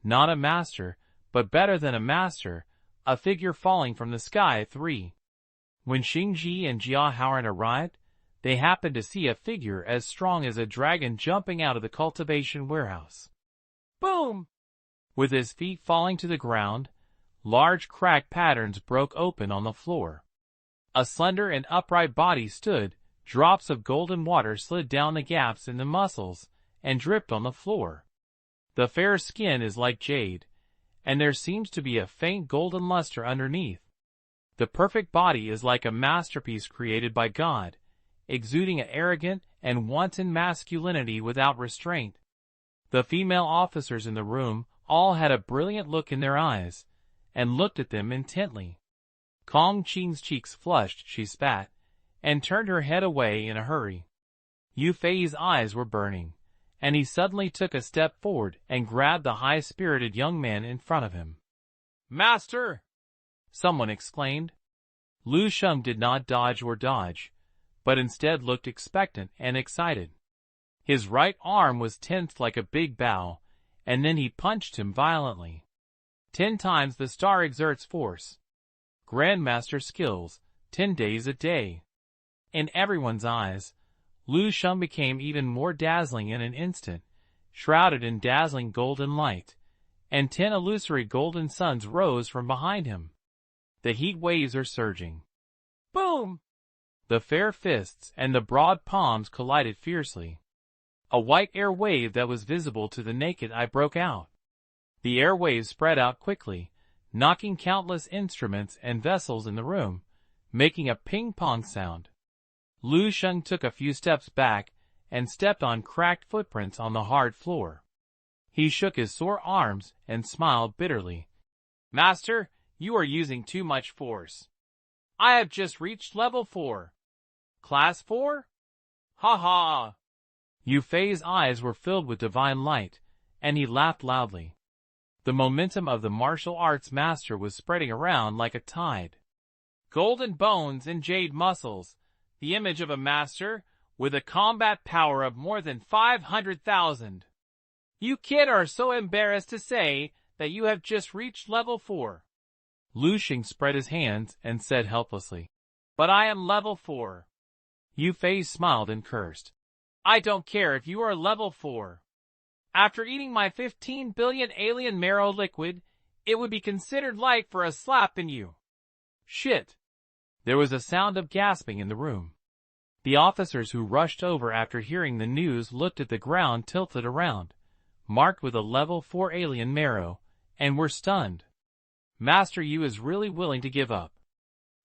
Not a master, but better than a master, a figure falling from the sky 3. When Xingji and Jia Haoran arrived, they happened to see a figure as strong as a dragon jumping out of the cultivation warehouse. Boom! With his feet falling to the ground, large crack patterns broke open on the floor. A slender and upright body stood, drops of golden water slid down the gaps in the muscles, and dripped on the floor. The fair skin is like jade, and there seems to be a faint golden luster underneath. The perfect body is like a masterpiece created by God, exuding an arrogant and wanton masculinity without restraint. The female officers in the room all had a brilliant look in their eyes, and looked at them intently. Kong Qing's cheeks flushed, she spat, and turned her head away in a hurry. Yu Fei's eyes were burning, and he suddenly took a step forward and grabbed the high-spirited young man in front of him. "Master!" someone exclaimed. Lu Sheng did not dodge or dodge, but instead looked expectant and excited. His right arm was tensed like a big bow, and then he punched him violently. 10 times the star exerts force. Grandmaster skills, 10 days a day. In everyone's eyes, Lu Sheng became even more dazzling in an instant, shrouded in dazzling golden light, and 10 illusory golden suns rose from behind him. The heat waves are surging. Boom! The fair fists and the broad palms collided fiercely. A white air wave that was visible to the naked eye broke out. The air waves spread out quickly, knocking countless instruments and vessels in the room, making a ping-pong sound. Lu Sheng took a few steps back and stepped on cracked footprints on the hard floor. He shook his sore arms and smiled bitterly. "Master, you are using too much force. I have just reached level 4. Class 4? Ha ha!" Yu Fei's eyes were filled with divine light, and he laughed loudly. The momentum of the martial arts master was spreading around like a tide. Golden bones and jade muscles, the image of a master, with a combat power of more than 500,000. You kid are so embarrassed to say that you have just reached level 4. Lu Sheng spread his hands and said helplessly, "But I am level 4. Yu Fei smiled and cursed. "I don't care if you are level 4. After eating my 15 billion alien marrow liquid, it would be considered light for a slap in you." Shit! There was a sound of gasping in the room. The officers who rushed over after hearing the news looked at the ground tilted around, marked with a level 4 alien marrow, and were stunned. Master Yu is really willing to give up.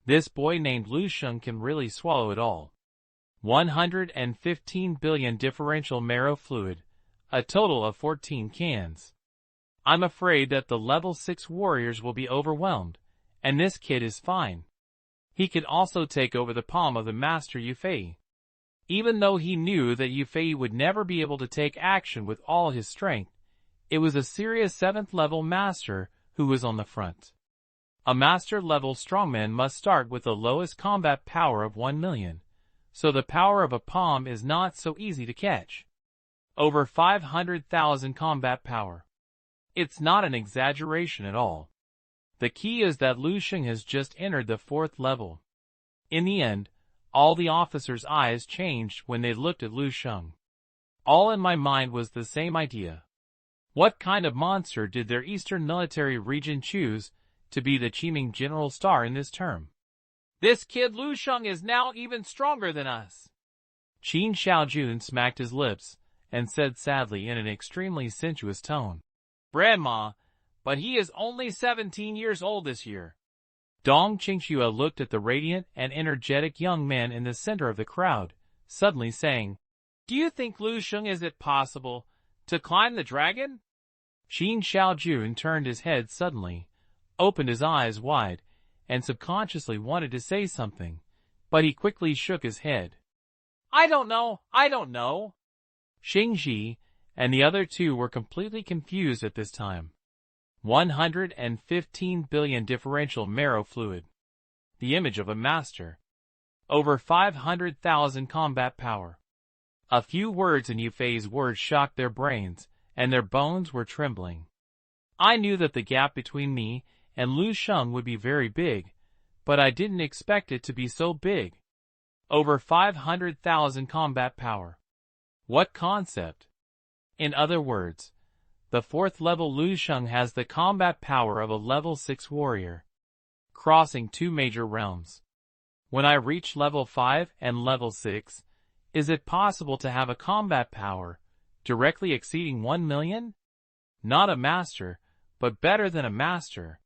This boy named Lu Sheng can really swallow it all. 115 billion differential marrow fluid, a total of 14 cans. I'm afraid that the level 6 warriors will be overwhelmed, and this kid is fine. He could also take over the palm of the master Yu Fei. Even though he knew that Yu Fei would never be able to take action with all his strength, it was a serious 7th level master who was on the front. A master level strongman must start with the lowest combat power of 1 million. So the power of a palm is not so easy to catch. Over 500,000 combat power. It's not an exaggeration at all. The key is that Lu Sheng has just entered the 4th level. In the end, all the officers' eyes changed when they looked at Lu Sheng. All in my mind was the same idea. What kind of monster did their Eastern Military Region choose to be the Qiming General Star in this term? This kid Lu Sheng is now even stronger than us. Qin Shaojun smacked his lips and said sadly in an extremely sensuous tone, Grandma, but he is only 17 years old this year. Dong Qingxue looked at the radiant and energetic young man in the center of the crowd, suddenly saying, Do you think Lu Sheng is it possible to climb the dragon? Qin Shaojun turned his head suddenly, opened his eyes wide, and subconsciously wanted to say something, but he quickly shook his head. I don't know. Xing Ji and the other two were completely confused at this time. 115 billion differential marrow fluid. The image of a master. Over 500,000 combat power. A few words in Yufei's words shocked their brains, and their bones were trembling. I knew that the gap between me and Lu Sheng would be very big, but I didn't expect it to be so big. Over 500,000 combat power. What concept? In other words, the 4th level Lu Sheng has the combat power of a level 6 warrior, crossing 2 major realms. When I reach level 5 and level 6, is it possible to have a combat power directly exceeding 1 million? Not a master, but better than a master.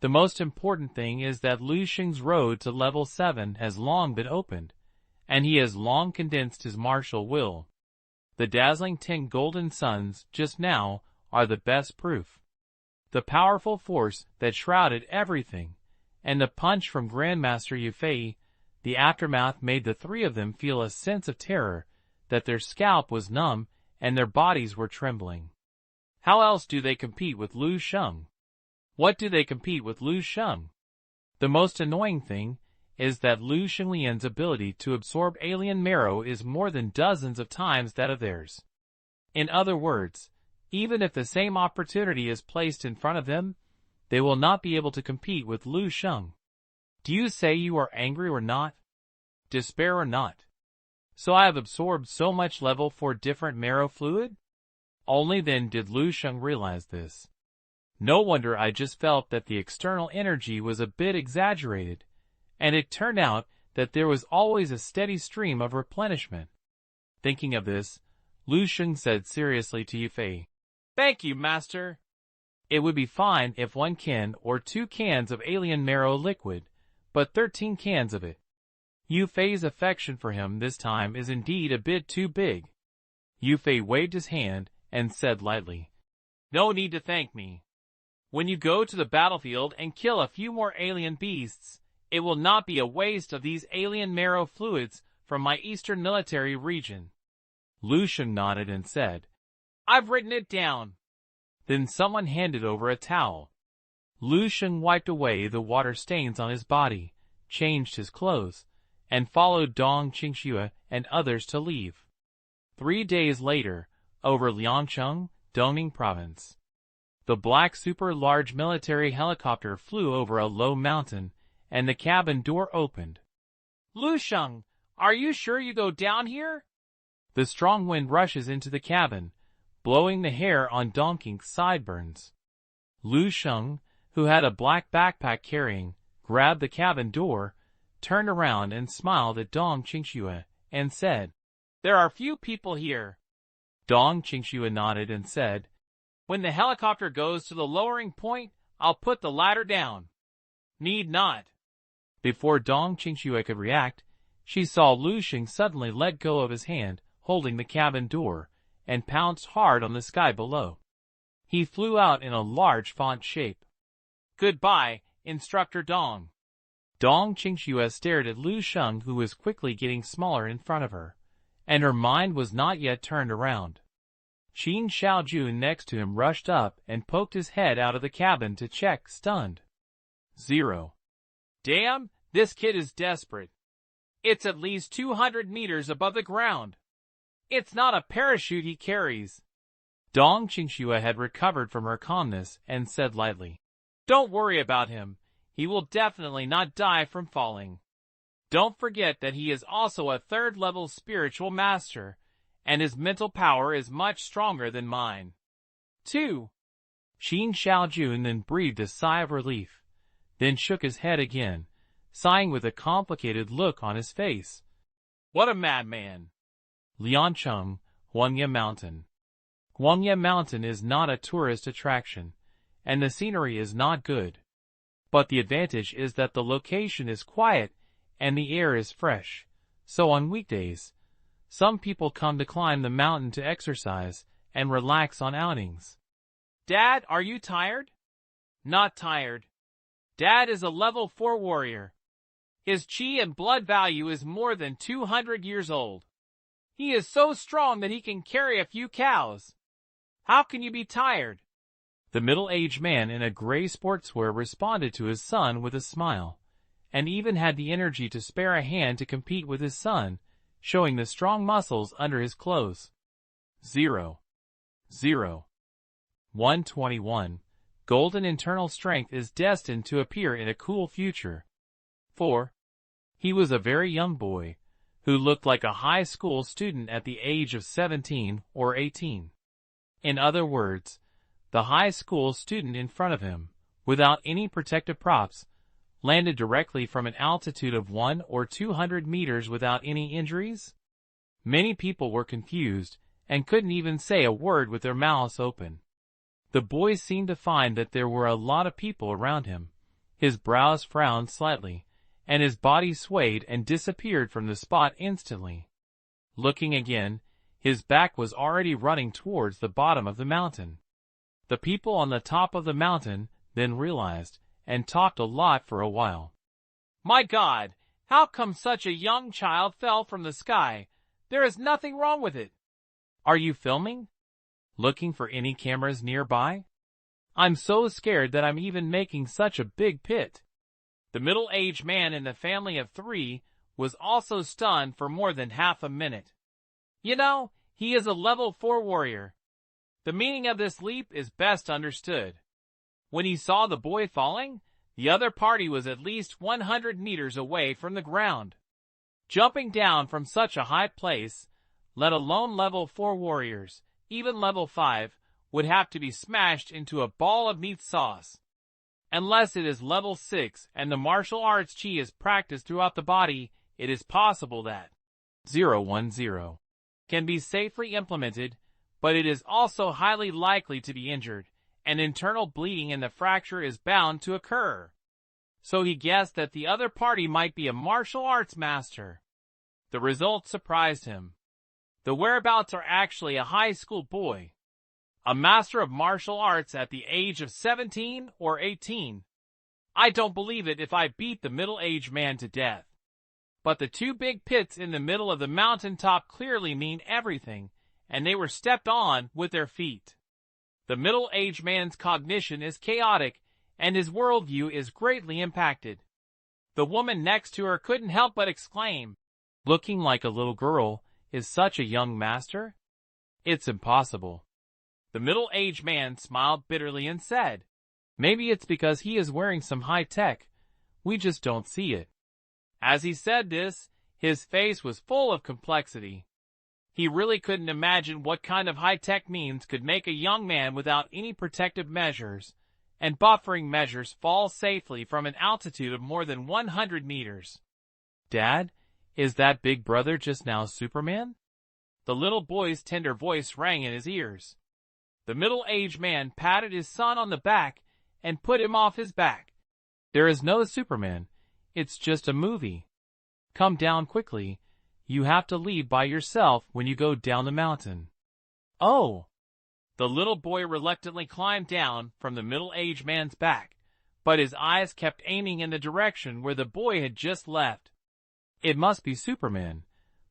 The most important thing is that Lu Sheng's road to level 7 has long been opened, and he has long condensed his martial will. The dazzling 10 golden suns just now are the best proof. The powerful force that shrouded everything, and the punch from Grandmaster Yufei, the aftermath made the three of them feel a sense of terror, that their scalp was numb and their bodies were trembling. How else do they compete with Lu Sheng? What do they compete with Lu Sheng? The most annoying thing is that Lu Shenglian's ability to absorb alien marrow is more than dozens of times that of theirs. In other words, even if the same opportunity is placed in front of them, they will not be able to compete with Lu Sheng. Do you say you are angry or not? Despair or not? So I have absorbed so much level 4 different marrow fluid? Only then did Lu Sheng realize this. No wonder I just felt that the external energy was a bit exaggerated, and it turned out that there was always a steady stream of replenishment. Thinking of this, Lu Sheng said seriously to Yufei, Thank you, Master. It would be fine if 1 can or 2 cans of alien marrow liquid, but 13 cans of it. Yufei's affection for him this time is indeed a bit too big. Yufei waved his hand and said lightly, No need to thank me. When you go to the battlefield and kill a few more alien beasts, it will not be a waste of these alien marrow fluids from my Eastern Military Region. Lu Sheng nodded and said, I've written it down. Then someone handed over a towel. Lu Sheng wiped away the water stains on his body, changed his clothes, and followed Dong Qingxue and others to leave. 3 days later, over Liangcheng, Dongning Province. The black super-large military helicopter flew over a low mountain, and the cabin door opened. Lu Sheng, are you sure you go down here? The strong wind rushes into the cabin, blowing the hair on Dongqing's sideburns. Lu Sheng, who had a black backpack carrying, grabbed the cabin door, turned around and smiled at Dong Qingxue, and said, There are few people here. Dong Qingxue nodded and said, When the helicopter goes to the lowering point, I'll put the ladder down. Need not. Before Dong Qingxue could react, she saw Lu Sheng suddenly let go of his hand, holding the cabin door, and pounced hard on the sky below. He flew out in a large font shape. Goodbye, Instructor Dong. Dong Qingxue stared at Lu Sheng, who was quickly getting smaller in front of her, and her mind was not yet turned around. Qin Shaojun next to him rushed up and poked his head out of the cabin to check, stunned. 0. Damn, this kid is desperate. It's at least 200 meters above the ground. It's not a parachute he carries. Dong Qingxue had recovered from her calmness and said lightly, Don't worry about him. He will definitely not die from falling. Don't forget that he is also a third-level spiritual master, and his mental power is much stronger than mine. 2. Qin Shaojun then breathed a sigh of relief, then shook his head again, sighing with a complicated look on his face. What a madman! Liancheng, Huangye Mountain. Huangye Mountain is not a tourist attraction, and the scenery is not good. But the advantage is that the location is quiet and the air is fresh, so on weekdays, some people come to climb the mountain to exercise and relax on outings. Dad, are you tired? Not tired. Dad is a level 4 warrior. His chi and blood value is more than 200 years old. He is so strong that he can carry a few cows. How can you be tired? The middle-aged man in a gray sportswear responded to his son with a smile, and even had the energy to spare a hand to compete with his son, showing the strong muscles under his clothes. 0. 121. Golden internal strength is destined to appear in a cool future. 4. He was a very young boy, who looked like a high school student at the age of 17 or 18. In other words, the high school student in front of him, without any protective props, landed directly from an altitude of 100 or 200 meters without any injuries? Many people were confused and couldn't even say a word with their mouths open. The boy seemed to find that there were a lot of people around him. His brows frowned slightly, and his body swayed and disappeared from the spot instantly. Looking again, his back was already running towards the bottom of the mountain. The people on the top of the mountain then realized, and talked a lot for a while. My God, how come such a young child fell from the sky? There is nothing wrong with it. Are you filming? Looking for any cameras nearby? I'm so scared that I'm even making such a big pit. The middle-aged man in the family of 3 was also stunned for more than half a minute. You know, he is a level 4 warrior. The meaning of this leap is best understood. When he saw the boy falling, the other party was at least 100 meters away from the ground. Jumping down from such a high place, let alone level 4 warriors, even level 5, would have to be smashed into a ball of meat sauce. Unless it is level 6 and the martial arts chi is practiced throughout the body, it is possible that 010 can be safely implemented, but it is also highly likely to be injured, and internal bleeding in the fracture is bound to occur. So he guessed that the other party might be a martial arts master. The result surprised him. The whereabouts are actually a high school boy, a master of martial arts at the age of 17 or 18. I don't believe it if I beat the middle-aged man to death. But the 2 big pits in the middle of the mountaintop clearly mean everything, and they were stepped on with their feet. The middle-aged man's cognition is chaotic, and his worldview is greatly impacted. The woman next to her couldn't help but exclaim, looking like a little girl, is such a young master? It's impossible. The middle-aged man smiled bitterly and said, maybe it's because he is wearing some high tech. We just don't see it. As he said this, his face was full of complexity. He really couldn't imagine what kind of high-tech means could make a young man without any protective measures and buffering measures fall safely from an altitude of more than 100 meters. Dad, is that big brother just now Superman? The little boy's tender voice rang in his ears. The middle-aged man patted his son on the back and put him off his back. There is no Superman. It's just a movie. Come down quickly. You have to leave by yourself when you go down the mountain. Oh! The little boy reluctantly climbed down from the middle-aged man's back, but his eyes kept aiming in the direction where the boy had just left. It must be Superman,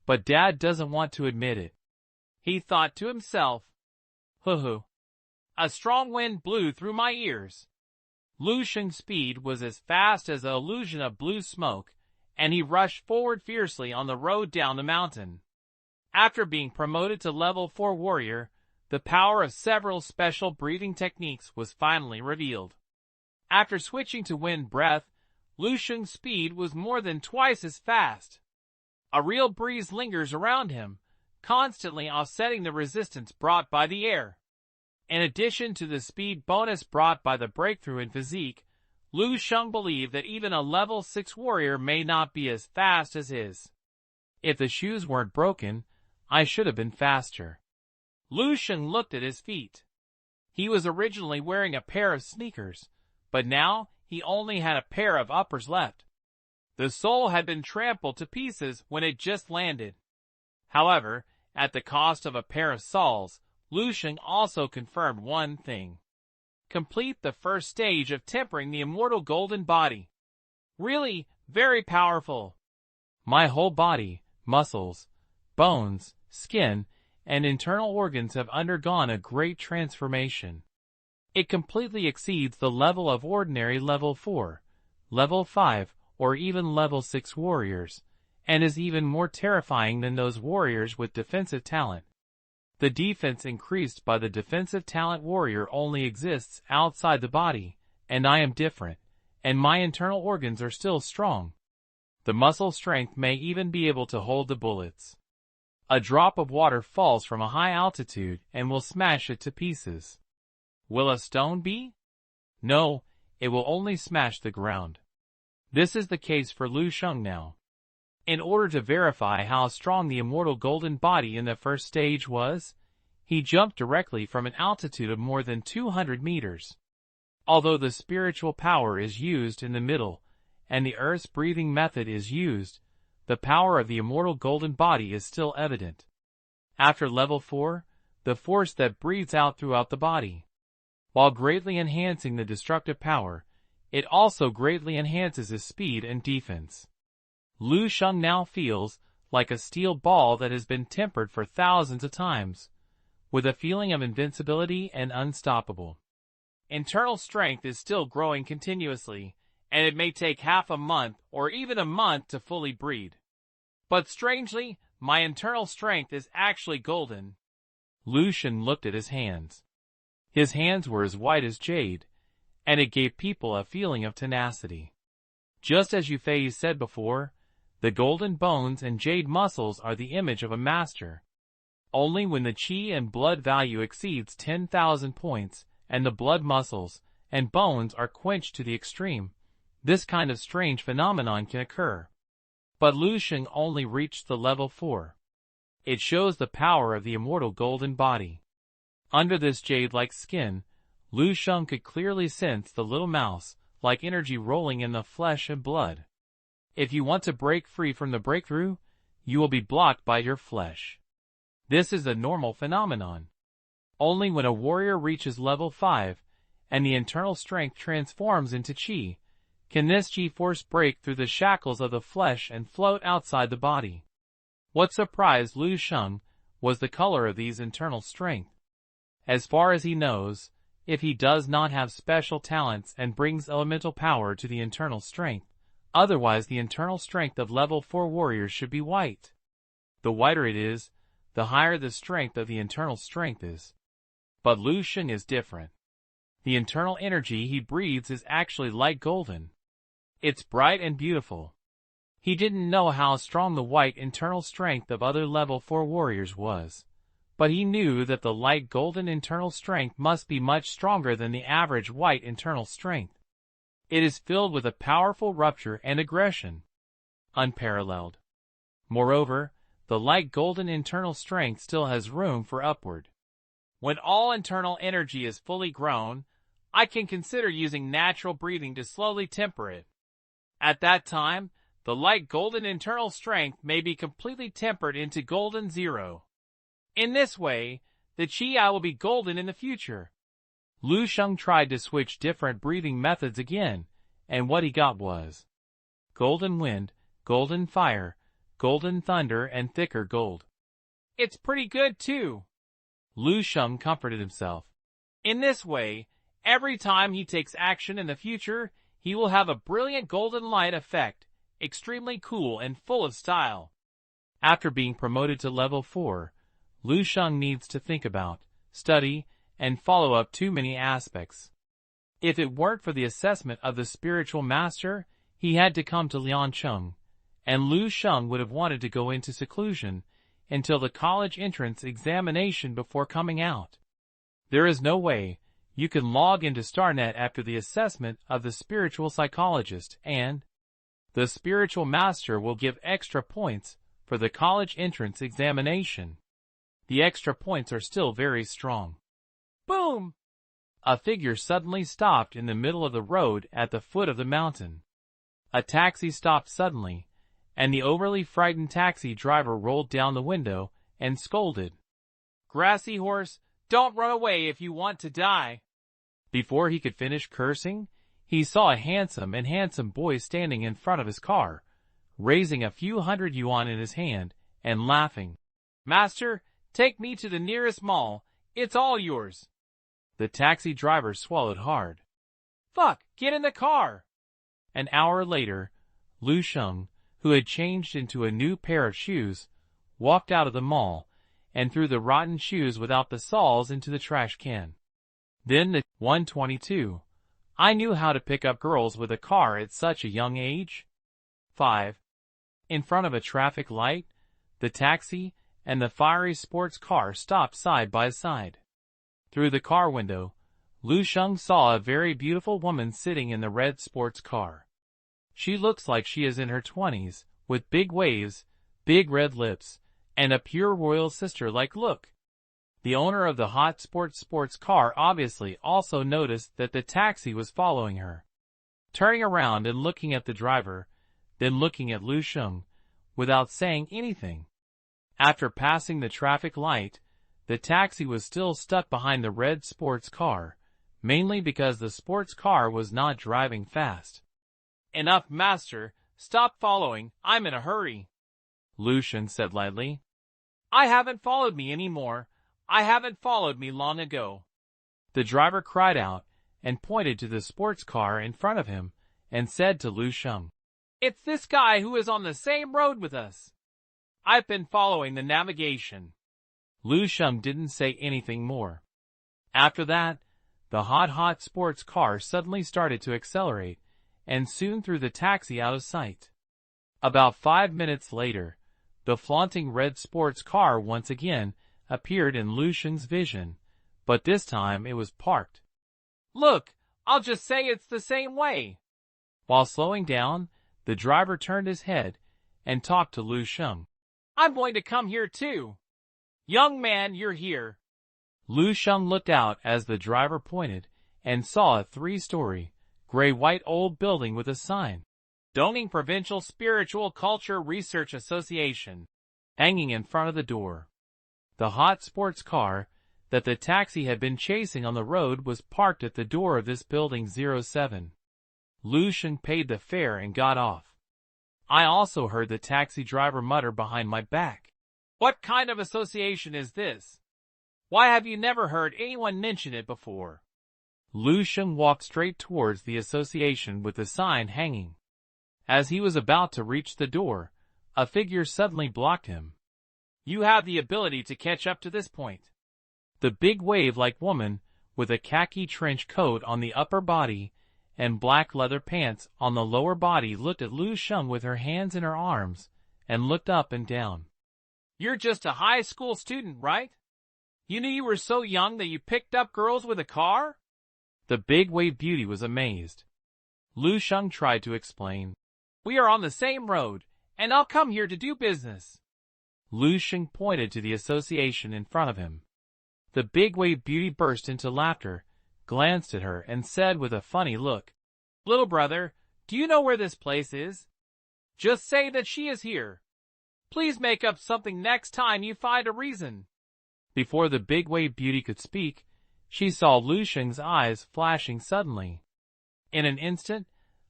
but Dad doesn't want to admit it. He thought to himself, hoo-hoo. A strong wind blew through my ears. Lu Sheng's speed was as fast as the illusion of blue smoke, and he rushed forward fiercely on the road down the mountain. After being promoted to level 4 warrior, the power of several special breathing techniques was finally revealed. After switching to wind breath, Lu Sheng's speed was more than twice as fast. A real breeze lingers around him, constantly offsetting the resistance brought by the air. In addition to the speed bonus brought by the breakthrough in physique, Lu Sheng believed that even a level 6 warrior may not be as fast as his. If the shoes weren't broken, I should have been faster. Lu Sheng looked at his feet. He was originally wearing a pair of sneakers, but now he only had a pair of uppers left. The sole had been trampled to pieces when it just landed. However, at the cost of a pair of soles, Lu Sheng also confirmed one thing. Complete the first stage of tempering the immortal golden body. Really, very powerful. My whole body, muscles, bones, skin, and internal organs have undergone a great transformation. It completely exceeds the level of ordinary level 4, level 5, or even level 6 warriors, and is even more terrifying than those warriors with defensive talent. The defense increased by the defensive talent warrior only exists outside the body, and I am different, and my internal organs are still strong. The muscle strength may even be able to hold the bullets. A drop of water falls from a high altitude and will smash it to pieces. Will a stone be? No, it will only smash the ground. This is the case for Lu Sheng now. In order to verify how strong the immortal golden body in the first stage was, he jumped directly from an altitude of more than 200 meters. Although the spiritual power is used in the middle, and the earth's breathing method is used, the power of the immortal golden body is still evident. After level 4, the force that breathes out throughout the body. While greatly enhancing the destructive power, it also greatly enhances his speed and defense. Lu Sheng now feels like a steel ball that has been tempered for thousands of times, with a feeling of invincibility and unstoppable. Internal strength is still growing continuously, and it may take half a month or even a month to fully breed. But strangely, my internal strength is actually golden. Lu Sheng looked at his hands. His hands were as white as jade, and it gave people a feeling of tenacity. Just as Yufei said before, the golden bones and jade muscles are the image of a master. Only when the qi and blood value exceeds 10,000 points, and the blood muscles and bones are quenched to the extreme, this kind of strange phenomenon can occur. But Lu Sheng only reached the level 4. It shows the power of the immortal golden body. Under this jade-like skin, Lu Sheng could clearly sense the little mouse-like energy rolling in the flesh and blood. If you want to break free from the breakthrough, you will be blocked by your flesh. This is a normal phenomenon. Only when a warrior reaches level 5, and the internal strength transforms into qi, can this qi force break through the shackles of the flesh and float outside the body. What surprised Lu Sheng was the color of these internal strength. As far as he knows, if he does not have special talents and brings elemental power to the internal strength, otherwise the internal strength of level 4 warriors should be white. The whiter it is, the higher the strength of the internal strength is. But Lu Sheng is different. The internal energy he breathes is actually light golden. It's bright and beautiful. He didn't know how strong the white internal strength of other level 4 warriors was, but he knew that the light golden internal strength must be much stronger than the average white internal strength. It is filled with a powerful rupture and aggression. Unparalleled. Moreover, the light golden internal strength still has room for upward. When all internal energy is fully grown, I can consider using natural breathing to slowly temper it. At that time, the light golden internal strength may be completely tempered into golden 0. In this way, the qi will be golden in the future. Lu Sheng tried to switch different breathing methods again, and what he got was golden wind, golden fire, golden thunder, and thicker gold. It's pretty good too. Lu Sheng comforted himself. In this way, every time he takes action in the future, he will have a brilliant golden light effect, extremely cool and full of style. After being promoted to level 4, Lu Sheng needs to think about, study, and follow up too many aspects. If it weren't for the assessment of the spiritual master, he had to come to Liancheng, and Lu Sheng would have wanted to go into seclusion until the college entrance examination before coming out. There is no way you can log into StarNet after the assessment of the spiritual psychologist, and the spiritual master will give extra points for the college entrance examination. The extra points are still very strong. Boom! A figure suddenly stopped in the middle of the road at the foot of the mountain. A taxi stopped suddenly, and the overly frightened taxi driver rolled down the window and scolded, "Grassy horse, don't run away if you want to die." Before he could finish cursing, he saw a handsome boy standing in front of his car, raising a few hundred yuan in his hand and laughing. "Master, take me to the nearest mall. It's all yours." The taxi driver swallowed hard. "Fuck, get in the car." An hour later, Lu Sheng, who had changed into a new pair of shoes, walked out of the mall and threw the rotten shoes without the soles into the trash can. Then the 122. I knew how to pick up girls with a car at such a young age. 5. In front of a traffic light, the taxi and the fiery sports car stopped side by side. Through the car window, Lu Sheng saw a very beautiful woman sitting in the red sports car. She looks like she is in her 20s, with big waves, big red lips, and a pure royal sister-like look. The owner of the hot sports car obviously also noticed that the taxi was following her. Turning around and looking at the driver, then looking at Lu Sheng, without saying anything. After passing the traffic light, the taxi was still stuck behind the red sports car, mainly because the sports car was not driving fast. "Enough, master. Stop following. I'm in a hurry," Lu Sheng said lightly. "I haven't followed me anymore. I haven't followed me long ago." The driver cried out and pointed to the sports car in front of him and said to Lu Sheng, "It's this guy who is on the same road with us. I've been following the navigation." Lu Sheng didn't say anything more. After that, the hot sports car suddenly started to accelerate and soon threw the taxi out of sight. About 5 minutes later, the flaunting red sports car once again appeared in Lu Sheng's vision, but this time it was parked. "Look, I'll just say it's the same way." While slowing down, the driver turned his head and talked to Lu Sheng. "I'm going to come here too. Young man, you're here." Lu Sheng looked out as the driver pointed and saw a 3-story, gray-white old building with a sign, "Dongning Provincial Spiritual Culture Research Association," hanging in front of the door. The hot sports car that the taxi had been chasing on the road was parked at the door of this building 07. Lu Sheng paid the fare and got off. I also heard the taxi driver mutter behind my back, "What kind of association is this? Why have you never heard anyone mention it before?" Lu Sheng walked straight towards the association with the sign hanging. As he was about to reach the door, a figure suddenly blocked him. "You have the ability to catch up to this point." The big wave-like woman, with a khaki trench coat on the upper body and black leather pants on the lower body, looked at Lu Sheng with her hands in her arms and looked up and down. "You're just a high school student, right? You knew you were so young that you picked up girls with a car?" The big wave beauty was amazed. Lu Sheng tried to explain, "We are on the same road, and I'll come here to do business." Lu Sheng pointed to the association in front of him. The big wave beauty burst into laughter, glanced at her, and said with a funny look, "Little brother, do you know where this place is? Just say that she is here. Please make up something next time you find a reason." Before the big wave beauty could speak, she saw Lu Sheng's eyes flashing suddenly. In an instant,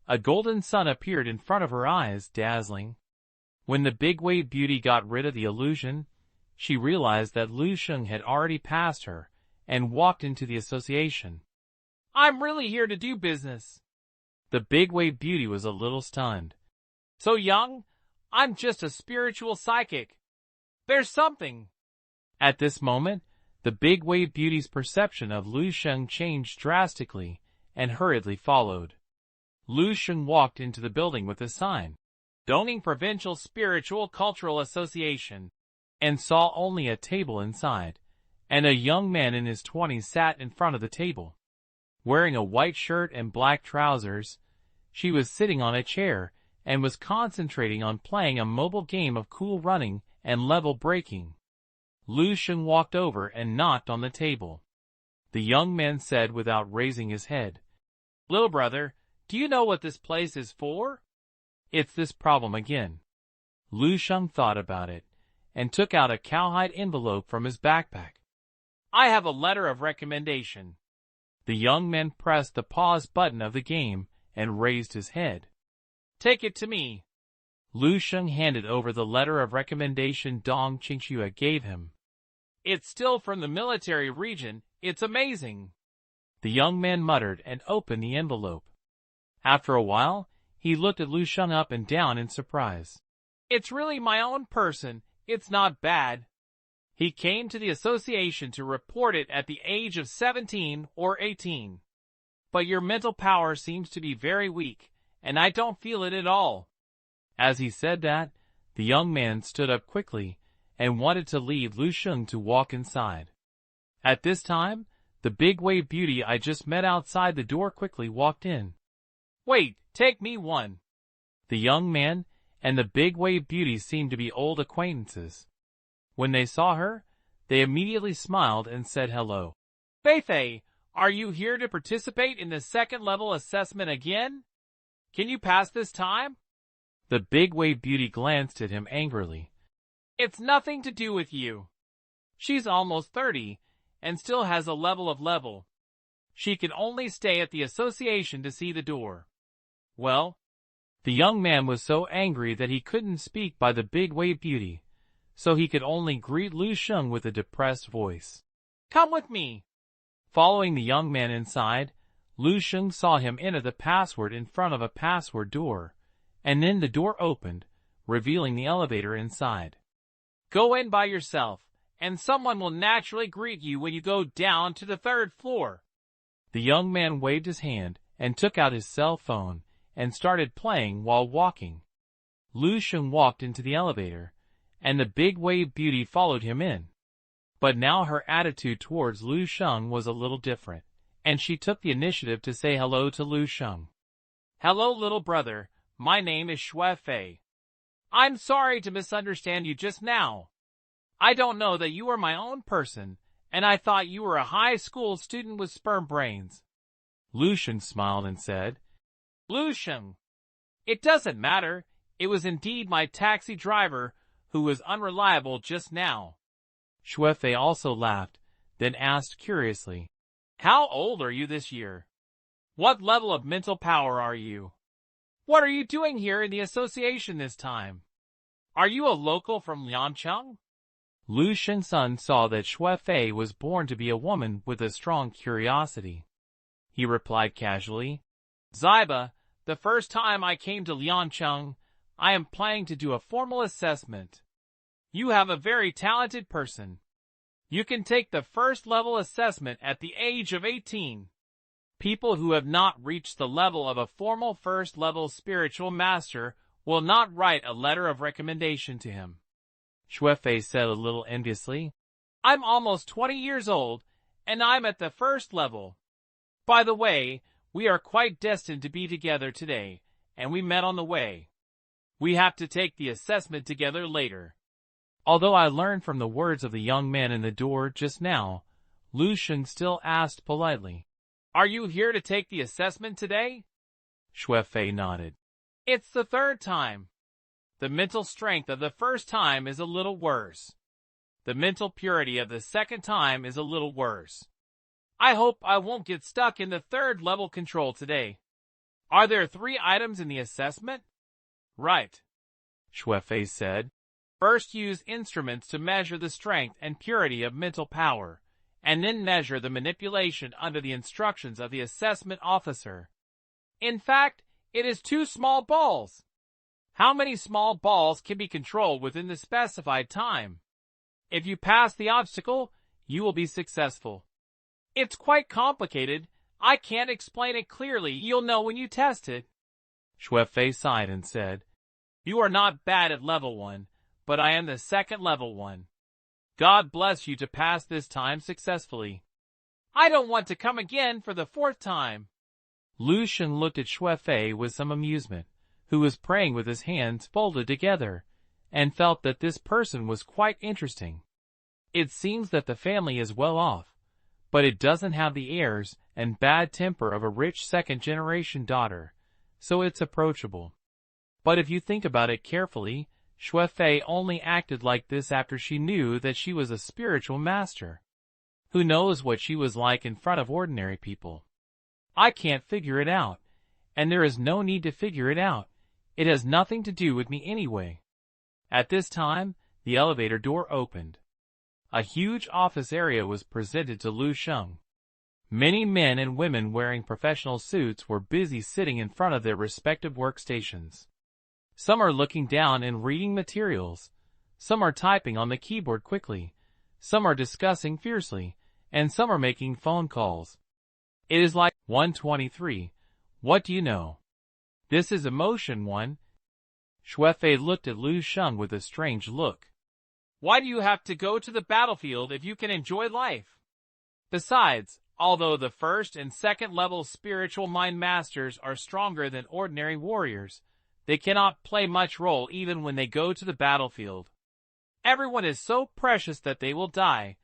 a golden sun appeared in front of her eyes, dazzling. When the big wave beauty got rid of the illusion, she realized that Lu Sheng had already passed her and walked into the association. "I'm really here to do business." The big wave beauty was a little stunned. "So young? I'm just a spiritual psychic. There's something." At this moment, the big wave beauty's perception of Lu Sheng changed drastically and hurriedly followed. Lu Sheng walked into the building with a sign, Dongning Provincial Spiritual Cultural Association, and saw only a table inside, and a young man in his 20s sat in front of the table. Wearing a white shirt and black trousers, she was sitting on a chair and was concentrating on playing a mobile game of cool running and level breaking. Lu Sheng walked over and knocked on the table. The young man said without raising his head, "Little brother, do you know what this place is for?" "It's this problem again." Lu Sheng thought about it and took out a cowhide envelope from his backpack. "I have a letter of recommendation." The young man pressed the pause button of the game and raised his head. "Take it to me." Lu Sheng handed over the letter of recommendation Dong Qingxue gave him. "It's still from the military region. It's amazing." The young man muttered and opened the envelope. After a while, he looked at Lu Sheng up and down in surprise. "It's really my own person. It's not bad. He came to the association to report it at the age of 17 or 18. But your mental power seems to be very weak, and I don't feel it at all." As he said that, the young man stood up quickly and wanted to leave Lu Sheng to walk inside. At this time, the big wave beauty I just met outside the door quickly walked in. "Wait, take me one." The young man and the big wave beauty seemed to be old acquaintances. When they saw her, they immediately smiled and said hello. "Feifei, are you here to participate in the second level assessment again? Can you pass this time?" The big wave beauty glanced at him angrily. "It's nothing to do with you. She's almost 30 and still has a level. She can only stay at the association to see the door." "Well?" The young man was so angry that he couldn't speak by the big wave beauty, so he could only greet Lu Sheng with a depressed voice. "Come with me." Following the young man inside, Lu Sheng saw him enter the password in front of a password door, and then the door opened, revealing the elevator inside. "Go in by yourself, and someone will naturally greet you when you go down to the 3rd floor." The young man waved his hand and took out his cell phone and started playing while walking. Lu Sheng walked into the elevator, and the big wave beauty followed him in. But now her attitude towards Lu Sheng was a little different, and she took the initiative to say hello to Lu Sheng. "Hello, little brother. My name is Shui Fei. I'm sorry to misunderstand you just now. I don't know that you are my own person, and I thought you were a high school student with sperm brains." Lu Sheng smiled and said, "Lu Sheng, it doesn't matter. It was indeed my taxi driver who was unreliable just now." Shui Fei also laughed, then asked curiously, "How old are you this year? What level of mental power are you? What are you doing here in the association this time? Are you a local from Liancheng?" Lu Sheng's son saw that Shui Fei was born to be a woman with a strong curiosity. He replied casually, "Ziba, the first time I came to Liancheng, I am planning to do a formal assessment. You have a very talented person. You can take the first level assessment at the age of 18. People who have not reached the level of a formal first level spiritual master will not write a letter of recommendation to him." Shui Fei said a little enviously, "I'm almost 20 years old, and I'm at the first level. By the way, we are quite destined to be together today, and we met on the way. We have to take the assessment together later." Although I learned from the words of the young man in the door just now, Lu Sheng still asked politely, "Are you here to take the assessment today?" Shui Fei nodded. "It's the 3rd time. The mental strength of the first time is a little worse. The mental purity of the 2nd time is a little worse. I hope I won't get stuck in the 3rd level control today. Are there 3 items in the assessment?" "Right," Shui Fei said. "First, use instruments to measure the strength and purity of mental power, and then measure the manipulation under the instructions of the assessment officer. In fact, it is 2 small balls. How many small balls can be controlled within the specified time? If you pass the obstacle, you will be successful. It's quite complicated. I can't explain it clearly. You'll know when you test it." Shui sighed and said, "You are not bad at level 1, but I am the second level 1. God bless you to pass this time successfully." "I don't want to come again for the 4th time." Lu Sheng looked at Shui with some amusement, who was praying with his hands folded together, and felt that this person was quite interesting. It seems that the family is well off, but it doesn't have the airs and bad temper of a rich second-generation daughter, so it's approachable. But if you think about it carefully, Shui only acted like this after she knew that she was a spiritual master. Who knows what she was like in front of ordinary people? I can't figure it out, and there is no need to figure it out. It has nothing to do with me anyway. At this time, the elevator door opened. A huge office area was presented to Lu Sheng. Many men and women wearing professional suits were busy sitting in front of their respective workstations. Some are looking down and reading materials. Some are typing on the keyboard quickly. Some are discussing fiercely, and some are making phone calls. It is like 123. What do you know? This is emotion 1. Shui looked at Lu Sheng with a strange look. Why do you have to go to the battlefield if you can enjoy life? Besides, although the 1st and 2nd level spiritual mind masters are stronger than ordinary warriors, they cannot play much role even when they go to the battlefield. Everyone is so precious that they will die,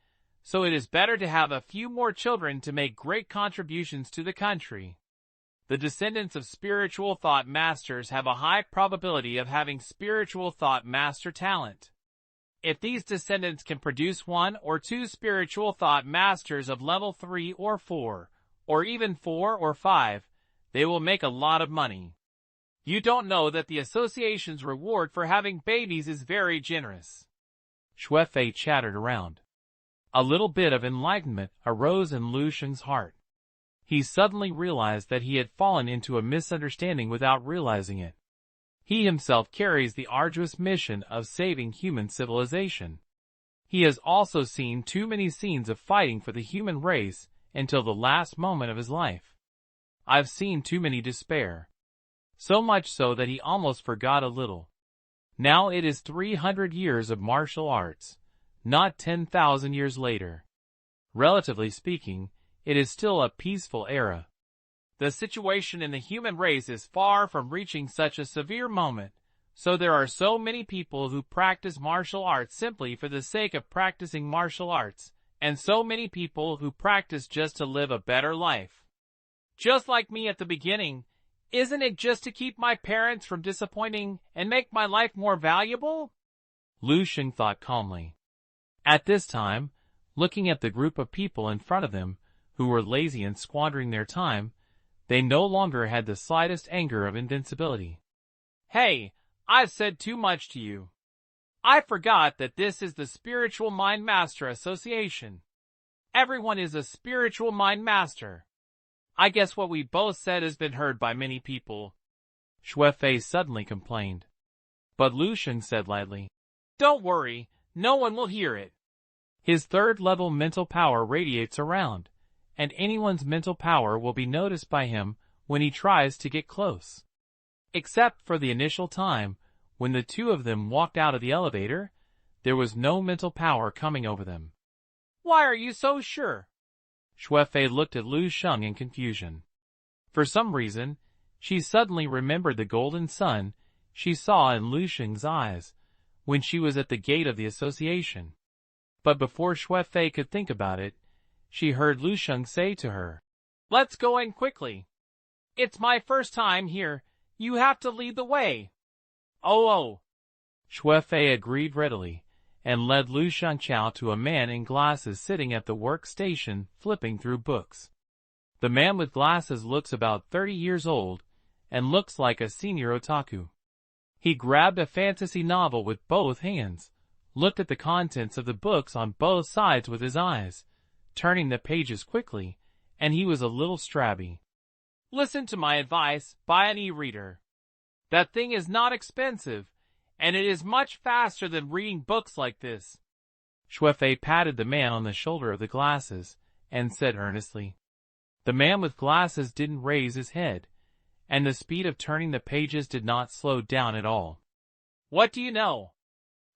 so it is better to have a few more children to make great contributions to the country. The descendants of spiritual thought masters have a high probability of having spiritual thought master talent. If these descendants can produce 1 or 2 spiritual thought masters of level 3 or 4, or even 4 or 5, they will make a lot of money. You don't know that the association's reward for having babies is very generous. Shui chattered around. A little bit of enlightenment arose in Lu Sheng's heart. He suddenly realized that he had fallen into a misunderstanding without realizing it. He himself carries the arduous mission of saving human civilization. He has also seen too many scenes of fighting for the human race until the last moment of his life. I've seen too many despair. So much so that he almost forgot a little. Now it is 300 years of martial arts, not 10,000 years later. Relatively speaking, it is still a peaceful era. The situation in the human race is far from reaching such a severe moment, so there are so many people who practice martial arts simply for the sake of practicing martial arts, and so many people who practice just to live a better life. Just like me at the beginning, isn't it just to keep my parents from disappointing and make my life more valuable? Lu Sheng thought calmly. At this time, looking at the group of people in front of them, who were lazy and squandering their time, they no longer had the slightest anger of invincibility. Hey, I've said too much to you. I forgot that this is the Spiritual Mind Master Association. Everyone is a Spiritual Mind Master. I guess what we both said has been heard by many people. Shui suddenly complained. But Lu Sheng said lightly, Don't worry, no one will hear it. His 3rd level mental power radiates around, and anyone's mental power will be noticed by him when he tries to get close. Except for the initial time, when the two of them walked out of the elevator, there was no mental power coming over them. Why are you so sure? Shui looked at Lu Sheng in confusion. For some reason, she suddenly remembered the golden sun she saw in Lu Sheng's eyes when she was at the gate of the association. But before Shui could think about it, she heard Lu Sheng say to her, Let's go in quickly. It's my first time here. You have to lead the way. Oh. Shui agreed readily, and led Lu Shengqiao to a man in glasses sitting at the workstation flipping through books. The man with glasses looks about 30 years old, and looks like a senior otaku. He grabbed a fantasy novel with both hands, looked at the contents of the books on both sides with his eyes, turning the pages quickly, and he was a little strabby. Listen to my advice, buy an e-reader. That thing is not expensive, and it is much faster than reading books like this. Shui patted the man on the shoulder of the glasses, and said earnestly. The man with glasses didn't raise his head, and the speed of turning the pages did not slow down at all. What do you know?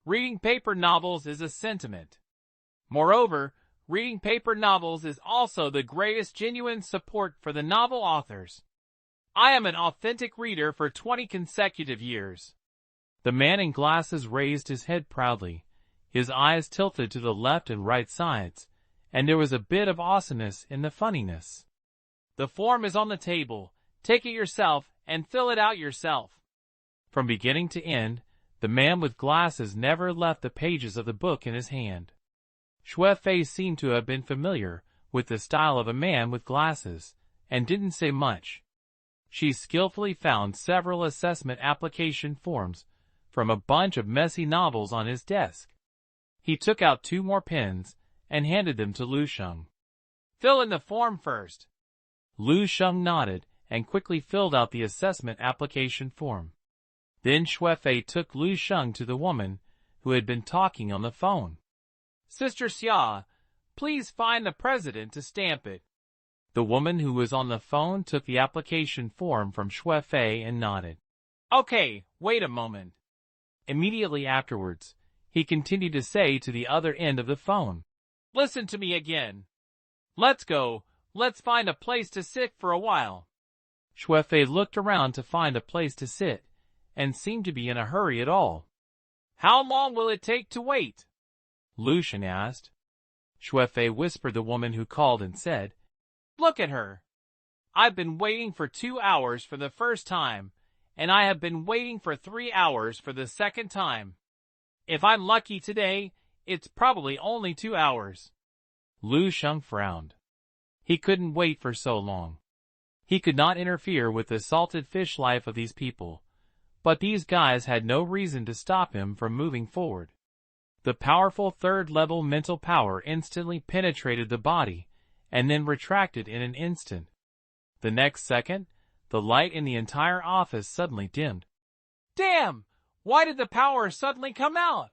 Reading paper novels is a sentiment. Moreover, reading paper novels is also the greatest genuine support for the novel authors. I am an authentic reader for 20 consecutive years. The man in glasses raised his head proudly, his eyes tilted to the left and right sides, and there was a bit of awesomeness in the funniness. The form is on the table. Take it yourself and fill it out yourself. From beginning to end, the man with glasses never left the pages of the book in his hand. Xue Fei seemed to have been familiar with the style of a man with glasses, and didn't say much. She skillfully found several assessment application forms from a bunch of messy novels on his desk. He took out 2 more pens and handed them to Lu Sheng. Fill in the form first. Lu Sheng nodded and quickly filled out the assessment application form. Then Xue Fei took Lu Sheng to the woman who had been talking on the phone. Sister Xia, please find the president to stamp it. The woman who was on the phone took the application form from Xue Fei and nodded. Okay, wait a moment. Immediately afterwards, he continued to say to the other end of the phone, Listen to me again. Let's go, let's find a place to sit for a while. Xue Fei looked around to find a place to sit, and seemed to be in a hurry at all. How long will it take to wait? Lu Sheng asked. Xue Fei whispered the woman who called and said, Look at her. I've been waiting for 2 hours for the first time, and I have been waiting for 3 hours for the second time. If I'm lucky today, it's probably only 2 hours. Lu Sheng frowned. He couldn't wait for so long. He could not interfere with the salted fish life of these people, but these guys had no reason to stop him from moving forward. The powerful third-level mental power instantly penetrated the body, and then retracted in an instant. The next second, the light in the entire office suddenly dimmed. Damn! Why did the power suddenly come out?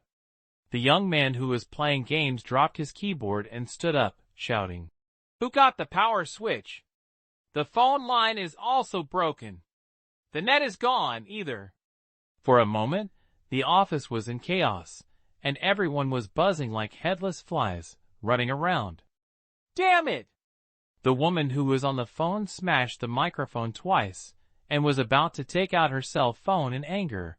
The young man who was playing games dropped his keyboard and stood up, shouting, Who got the power switch? The phone line is also broken. The net is gone, either. For a moment, the office was in chaos, and everyone was buzzing like headless flies, running around. Damn it! The woman who was on the phone smashed the microphone twice, and was about to take out her cell phone in anger,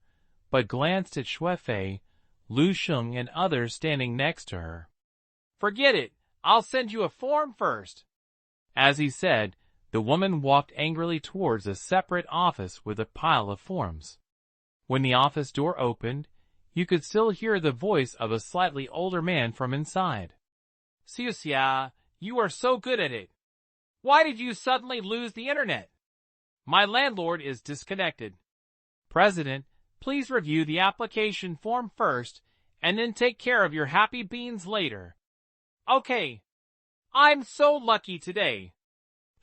but glanced at Xue Fei, Lu Sheng and others standing next to her. Forget it, I'll send you a form first. As he said, the woman walked angrily towards a separate office with a pile of forms. When the office door opened, you could still hear the voice of a slightly older man from inside. Xia, you are so good at it. Why did you suddenly lose the internet? My landlord is disconnected. President, please review the application form first, and then take care of your happy beans later. Okay. I'm so lucky today.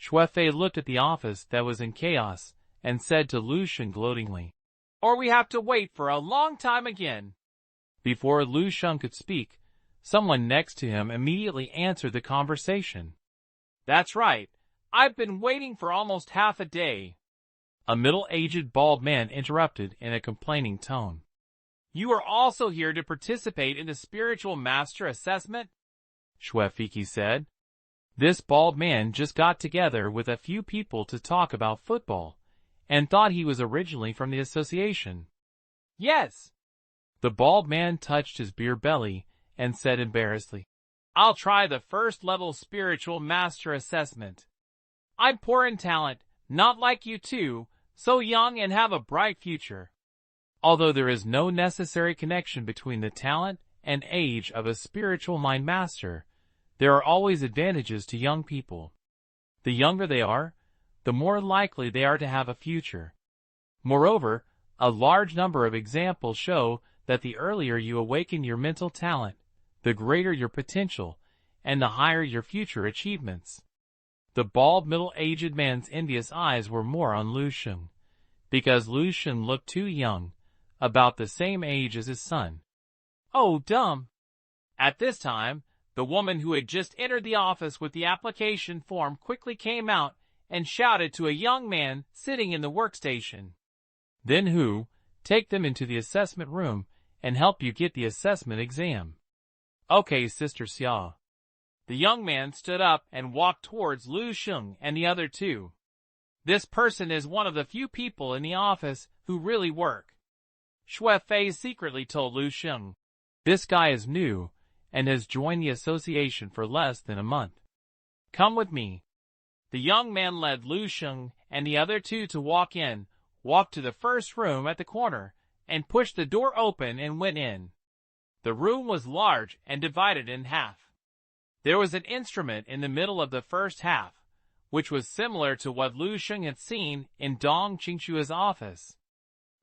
Xue Fei looked at the office that was in chaos, and said to Lu Sheng gloatingly, Or we have to wait for a long time again. Before Lu Sheng could speak, someone next to him immediately answered the conversation. That's right. I've been waiting for almost half a day. A middle-aged bald man interrupted in a complaining tone. You are also here to participate in the spiritual master assessment? Xue Fei said. This bald man just got together with a few people to talk about football, and thought he was originally from the association. Yes. The bald man touched his beer belly and said embarrassedly, I'll try the first-level spiritual master assessment. I'm poor in talent, not like you two, so young and have a bright future. Although there is no necessary connection between the talent and age of a spiritual mind master, there are always advantages to young people. The younger they are, the more likely they are to have a future. Moreover, a large number of examples show that the earlier you awaken your mental talent, the greater your potential, and the higher your future achievements. The bald middle-aged man's envious eyes were more on Lu Sheng, because Lu Sheng looked too young, about the same age as his son. Oh, dumb! At this time, the woman who had just entered the office with the application form quickly came out and shouted to a young man sitting in the workstation. Then who, take them into the assessment room and help you get the assessment exam. Okay, Sister Xia. The young man stood up and walked towards Lu Sheng and the other two. This person is one of the few people in the office who really work. Shui Fei secretly told Lu Sheng. This guy is new and has joined the association for less than a month. Come with me. The young man led Lu Sheng and the other two to walked to the first room at the corner, and pushed the door open and went in. The room was large and divided in half. There was an instrument in the middle of the first half, which was similar to what Lu Sheng had seen in Dong Qingxua's office.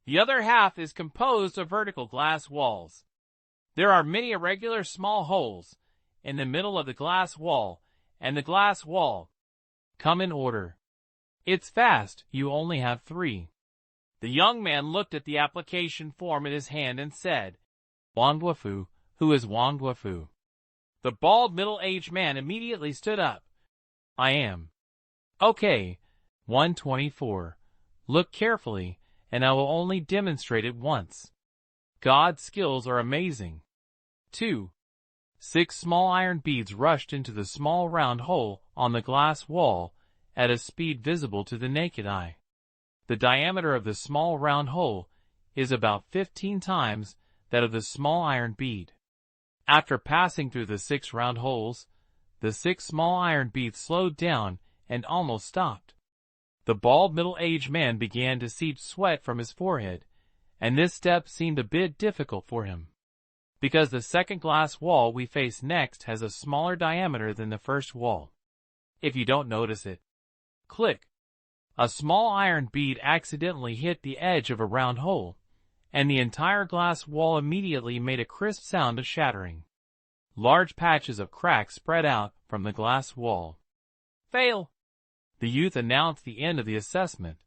The other half is composed of vertical glass walls. There are many irregular small holes in the middle of the glass wall, and the glass wall. Come in order. It's fast, you only have 3. The young man looked at the application form in his hand and said, Wang Duofu, who is Wang Duofu? The bald middle-aged man immediately stood up. I am. Okay. 124. Look carefully, and I will only demonstrate it once. God's skills are amazing. 2. 6 small iron beads rushed into the small round hole on the glass wall at a speed visible to the naked eye. The diameter of the small round hole is about 15 times that of the small iron bead. After passing through the 6 round holes, the 6 small iron beads slowed down and almost stopped. The bald middle-aged man began to seep sweat from his forehead, and this step seemed a bit difficult for him, because the second glass wall we face next has a smaller diameter than the first wall. If you don't notice it, click. A small iron bead accidentally hit the edge of a round hole, and the entire glass wall immediately made a crisp sound of shattering. Large patches of cracks spread out from the glass wall. Fail! The youth announced the end of the assessment.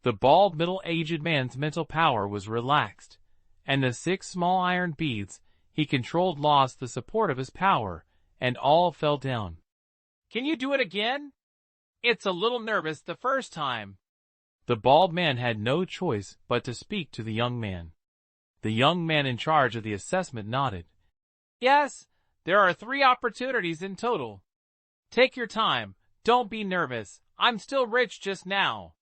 The bald middle-aged man's mental power was relaxed, and the 6 small iron beads he controlled lost the support of his power, and all fell down. Can you do it again? It's a little nervous the first time. The bald man had no choice but to speak to the young man. The young man in charge of the assessment nodded. Yes, there are 3 opportunities in total. Take your time, don't be nervous, I'm still rich just now.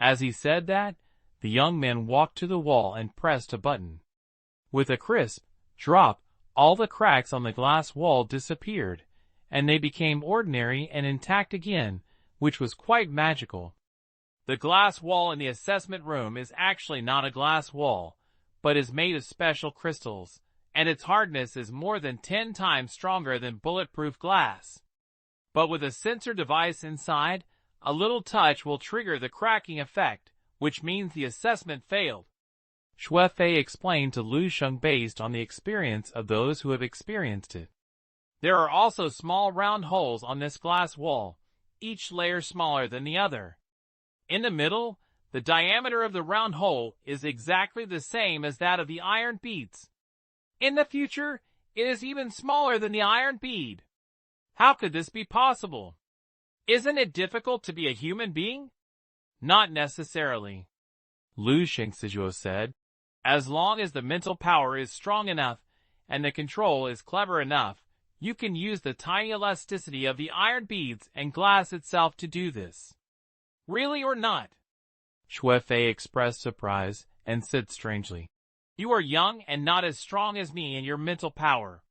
As he said that, the young man walked to the wall and pressed a button. With a crisp drop, all the cracks on the glass wall disappeared, and they became ordinary and intact again, which was quite magical. The glass wall in the assessment room is actually not a glass wall, but is made of special crystals, and its hardness is more than 10 times stronger than bulletproof glass. But with a sensor device inside, a little touch will trigger the cracking effect, which means the assessment failed. Shui Fei explained to Lu Sheng based on the experience of those who have experienced it. There are also small round holes on this glass wall, each layer smaller than the other. In the middle, the diameter of the round hole is exactly the same as that of the iron beads. In the future, it is even smaller than the iron bead. How could this be possible? Isn't it difficult to be a human being? Not necessarily. Lu Shengsijuo said, as long as the mental power is strong enough and the control is clever enough, you can use the tiny elasticity of the iron beads and glass itself to do this. Really or not? Shui Fei expressed surprise and said strangely, you are young and not as strong as me in your mental power.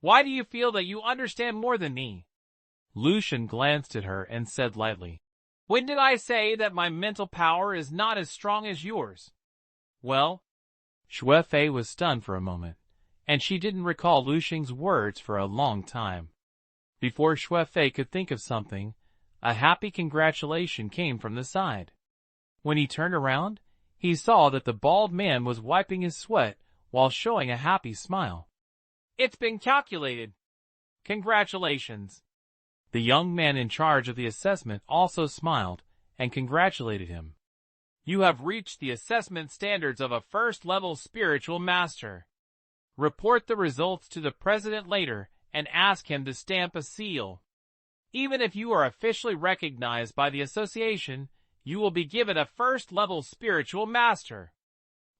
Why do you feel that you understand more than me? Lu Shen glanced at her and said lightly, when did I say that my mental power is not as strong as yours? Well, Shui Fei was stunned for a moment, and she didn't recall Lu Sheng's words for a long time. Before Shui Fei could think of something, a happy congratulation came from the side. When he turned around, he saw that the bald man was wiping his sweat while showing a happy smile. It's been calculated. Congratulations. The young man in charge of the assessment also smiled and congratulated him. You have reached the assessment standards of a first-level spiritual master. Report the results to the president later and ask him to stamp a seal. Even if you are officially recognized by the association, you will be given a first-level spiritual master.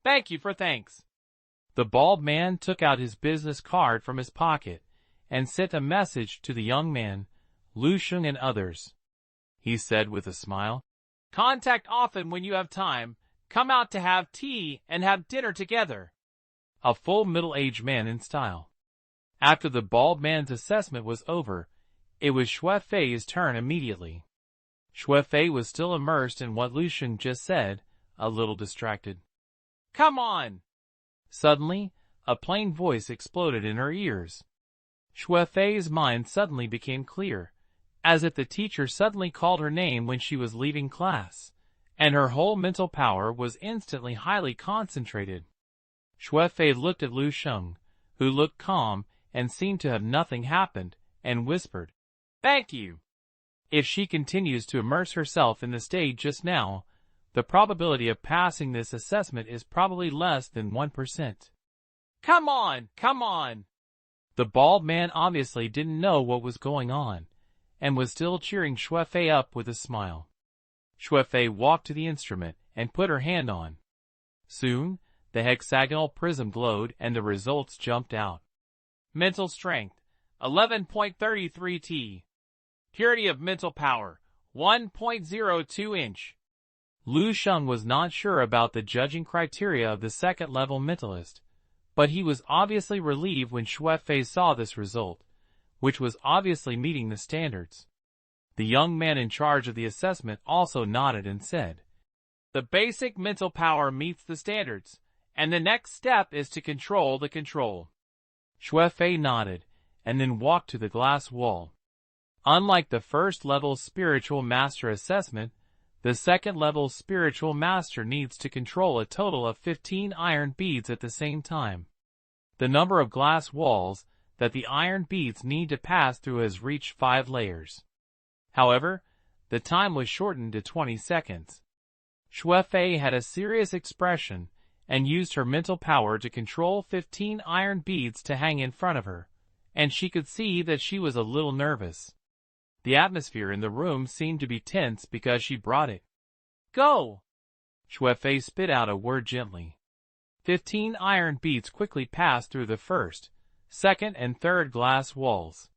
Thank you for thanks. The bald man took out his business card from his pocket and sent a message to the young man, Lu Sheng and others. He said with a smile, "Contact often when you have time. Come out to have tea and have dinner together." A full middle-aged man in style. After the bald man's assessment was over, it was Xue Fei's turn immediately. Xue Fei was still immersed in what Lu Sheng just said, a little distracted. "Come on!" Suddenly, a plain voice exploded in her ears. Xue Fei's mind suddenly became clear, as if the teacher suddenly called her name when she was leaving class, and her whole mental power was instantly highly concentrated. Xue Fei looked at Lu Sheng, who looked calm and seemed to have nothing happened, and whispered, "Thank you." If she continues to immerse herself in the stage just now, the probability of passing this assessment is probably less than 1%. Come on, come on! The bald man obviously didn't know what was going on, and was still cheering Xue Fei up with a smile. Xue Fei walked to the instrument and put her hand on. Soon, the hexagonal prism glowed and the results jumped out. Mental strength, 11.33 T. Purity of mental power, 1.02 inch. Lu Sheng was not sure about the judging criteria of the second-level mentalist, but he was obviously relieved when Xue Fei saw this result, which was obviously meeting the standards. The young man in charge of the assessment also nodded and said, "The basic mental power meets the standards, and the next step is to control the control." Xue Fei nodded, and then walked to the glass wall. Unlike the first-level spiritual master assessment, the second-level spiritual master needs to control a total of 15 iron beads at the same time. The number of glass walls that the iron beads need to pass through has reached 5 layers. However, the time was shortened to 20 seconds. Xue Fei had a serious expression and used her mental power to control 15 iron beads to hang in front of her, and she could see that she was a little nervous. The atmosphere in the room seemed to be tense because she brought it. "Go!" Xue Fei spit out a word gently. 15 iron beads quickly passed through the first, second, and third glass walls.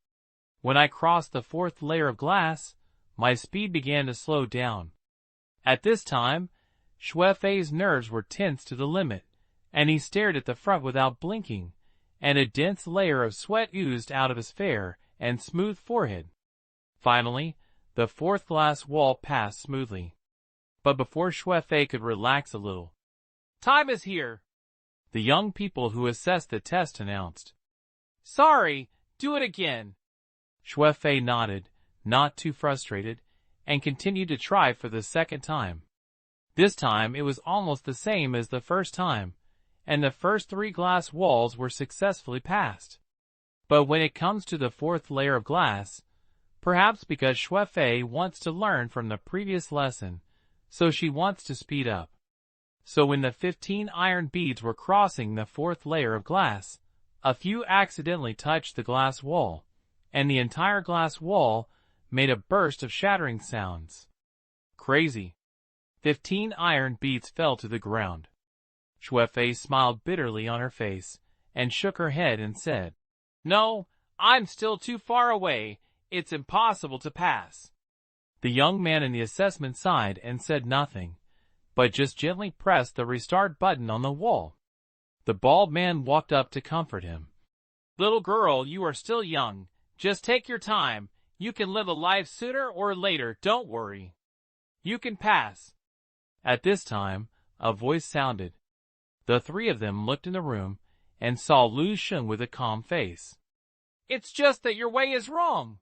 When I crossed the 4th layer of glass, my speed began to slow down. At this time, Xue Fei's nerves were tense to the limit, and he stared at the front without blinking, and a dense layer of sweat oozed out of his fair and smooth forehead. Finally, the 4th glass wall passed smoothly. But before Xue Fei could relax a little, "Time is here," the young people who assessed the test announced. "Sorry, do it again." Xue Fei nodded, not too frustrated, and continued to try for the second time. This time it was almost the same as the first time, and the first 3 glass walls were successfully passed. But when it comes to the 4th layer of glass, perhaps because Xue Fei wants to learn from the previous lesson, so she wants to speed up. So when the 15 iron beads were crossing the 4th layer of glass, a few accidentally touched the glass wall, and the entire glass wall made a burst of shattering sounds. Crazy. 15 iron beads fell to the ground. Xue Fei smiled bitterly on her face, and shook her head and said, "No, I'm still too far away. It's impossible to pass." The young man in the assessment sighed and said nothing, but just gently pressed the restart button on the wall. The bald man walked up to comfort him. "Little girl, you are still young. Just take your time. You can live a life sooner or later, don't worry. You can pass." At this time, a voice sounded. The 3 of them looked in the room and saw Lu Sheng with a calm face. "It's just that your way is wrong."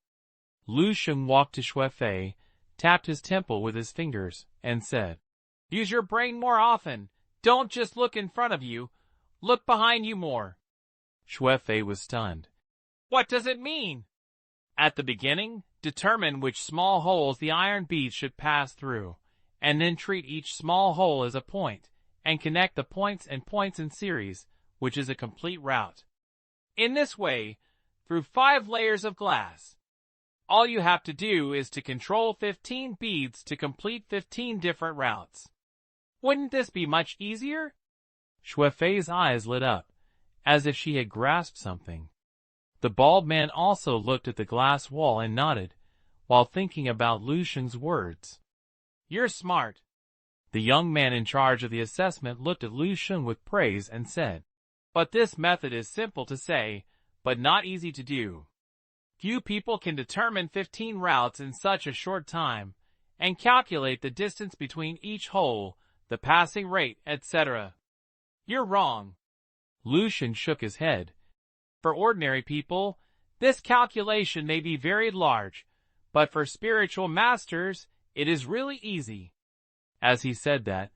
Lu Sheng walked to Xue Fei, tapped his temple with his fingers, and said, "Use your brain more often. Don't just look in front of you. Look behind you more." Xue Fei was stunned. "What does it mean?" "At the beginning, determine which small holes the iron beads should pass through, and then treat each small hole as a point, and connect the points and points in series, which is a complete route. In this way, through 5 layers of glass." All you have to do is to control 15 beads to complete 15 different routes. Wouldn't this be much easier? Shuefei's eyes lit up, as if she had grasped something. The bald man also looked at the glass wall and nodded, while thinking about Lu Sheng's words. You're smart. The young man in charge of the assessment looked at Lu Sheng with praise and said, but this method is simple to say, but not easy to do. Few people can determine 15 routes in such a short time, and calculate the distance between each hole, the passing rate, etc. You're wrong. Lu Sheng shook his head. For ordinary people, this calculation may be very large, but for spiritual masters, it is really easy. As he said that,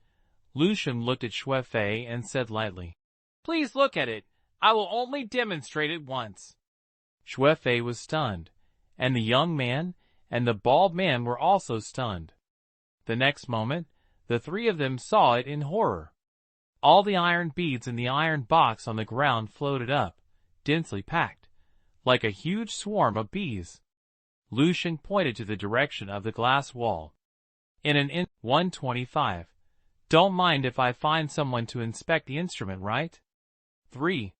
Lu Sheng looked at Shuefei and said lightly, please look at it. I will only demonstrate it once. Shuefei was stunned, and the young man and the bald man were also stunned. The next moment, the three of them saw it in horror. All the iron beads in the iron box on the ground floated up, densely packed, like a huge swarm of bees. Lu Sheng pointed to the direction of the glass wall. In an 125. Don't mind if I find someone to inspect the instrument, right? 3.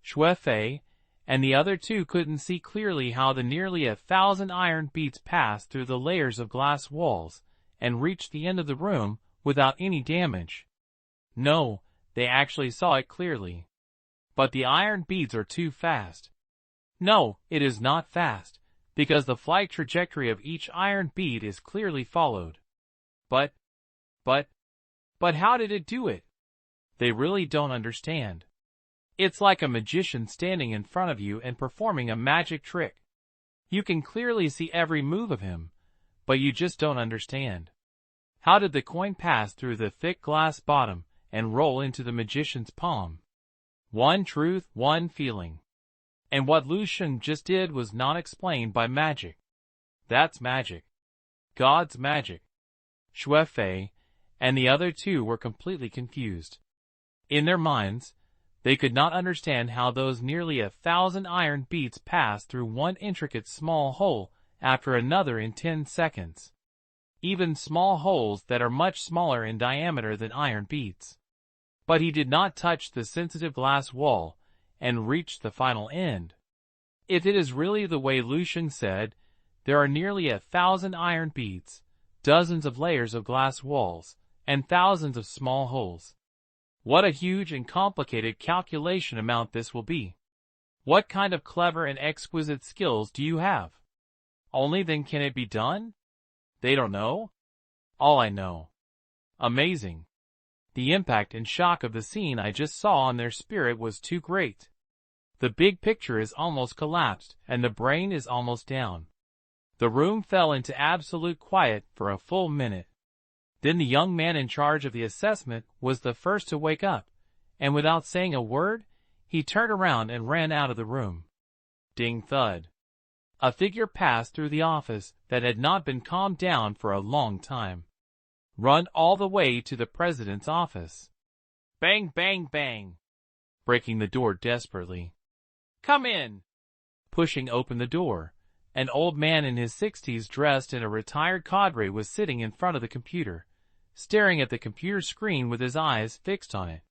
Shuefei and the other two couldn't see clearly how the nearly 1,000 iron beads passed through the layers of glass walls and reached the end of the room without any damage. No, they actually saw it clearly. But the iron beads are too fast. No, it is not fast, because the flight trajectory of each iron bead is clearly followed. But how did it do it? They really don't understand. It's like a magician standing in front of you and performing a magic trick. You can clearly see every move of him, but you just don't understand. How did the coin pass through the thick glass bottom and roll into the magician's palm? One truth, one feeling. And what Lu Sheng just did was not explained by magic. That's magic. God's magic. Shuefei and the other two were completely confused. In their minds, they could not understand how those nearly 1,000 iron beads passed through one intricate small hole after another in 10 seconds. Even small holes that are much smaller in diameter than iron beads. But he did not touch the sensitive glass wall and reach the final end. If it is really the way Lu Sheng said, there are nearly 1,000 iron beads, dozens of layers of glass walls, and thousands of small holes. What a huge and complicated calculation amount this will be. What kind of clever and exquisite skills do you have? Only then can it be done? They don't know? All I know. Amazing. The impact and shock of the scene I just saw on their spirit was too great. The big picture is almost collapsed, and the brain is almost down. The room fell into absolute quiet for a full minute. Then the young man in charge of the assessment was the first to wake up, and without saying a word, he turned around and ran out of the room. Ding thud. A figure passed through the office that had not been calmed down for a long time. Run all the way to the president's office. Bang, bang, bang. Breaking the door desperately. Come in. Pushing open the door, an old man in his 60s dressed in a retired cadre was sitting in front of the computer, staring at the computer screen with his eyes fixed on it.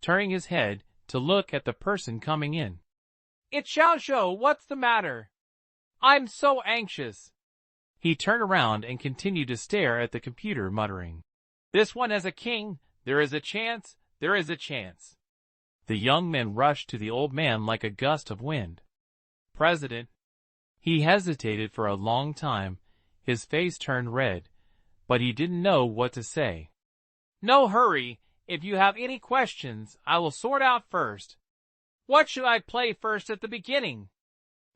Turning his head to look at the person coming in. It's Xiaozhou, what's the matter? I'm so anxious. He turned around and continued to stare at the computer, muttering, This one has a king, there is a chance, there is a chance. The young man rushed to the old man like a gust of wind. President. He hesitated for a long time, his face turned red, but he didn't know what to say. No hurry, if you have any questions, I will sort out first. What should I play first at the beginning?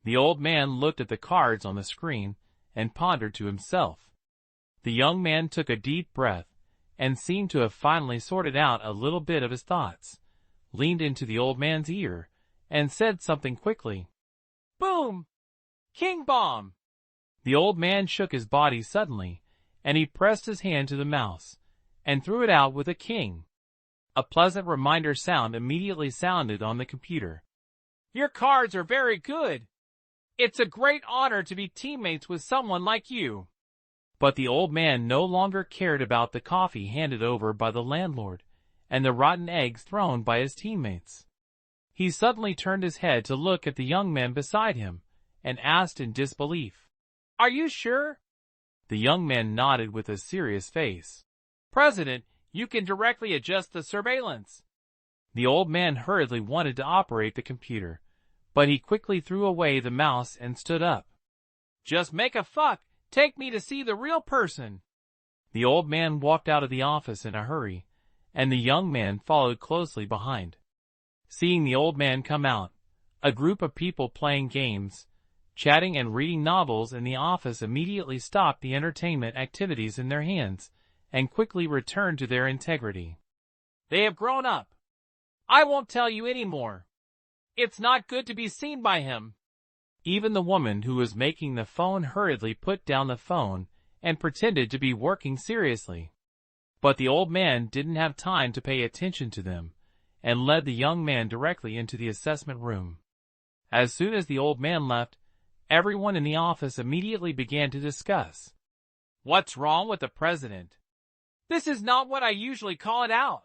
The old man looked at the cards on the screen and pondered to himself. The young man took a deep breath and seemed to have finally sorted out a little bit of his thoughts, leaned into the old man's ear, and said something quickly. Boom! King bomb! The old man shook his body suddenly, and he pressed his hand to the mouse, and threw it out with a king. A pleasant reminder sound immediately sounded on the computer. Your cards are very good. It's a great honor to be teammates with someone like you. But the old man no longer cared about the coffee handed over by the landlord and the rotten eggs thrown by his teammates. He suddenly turned his head to look at the young man beside him and asked in disbelief, "Are you sure?" The young man nodded with a serious face. "President, you can directly adjust the surveillance." The old man hurriedly wanted to operate the computer, but he quickly threw away the mouse and stood up. "Just make a fuck. Take me to see the real person." The old man walked out of the office in a hurry, and the young man followed closely behind. Seeing the old man come out, a group of people playing games, chatting and reading novels in the office immediately stopped the entertainment activities in their hands and quickly returned to their integrity. "They have grown up. I won't tell you any more. It's not good to be seen by him." Even the woman who was making the phone hurriedly put down the phone and pretended to be working seriously. But the old man didn't have time to pay attention to them and led the young man directly into the assessment room. As soon as the old man left, everyone in the office immediately began to discuss. "What's wrong with the president? This is not what I usually call it out.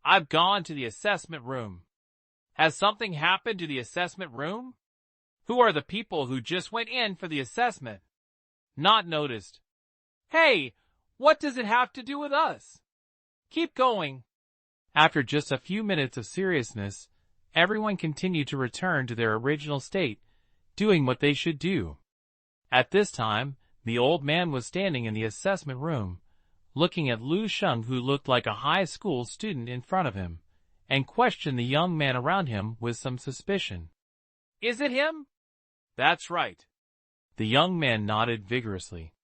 I've gone to the assessment room. Has something happened to the assessment room? Who are the people who just went in for the assessment? Not noticed. Hey, what does it have to do with us? Keep going." After just a few minutes of seriousness, everyone continued to return to their original state, doing what they should do. At this time, the old man was standing in the assessment room, looking at Lu Sheng, who looked like a high school student in front of him, and questioned the young man around him with some suspicion. "Is it him?" "That's right." The young man nodded vigorously.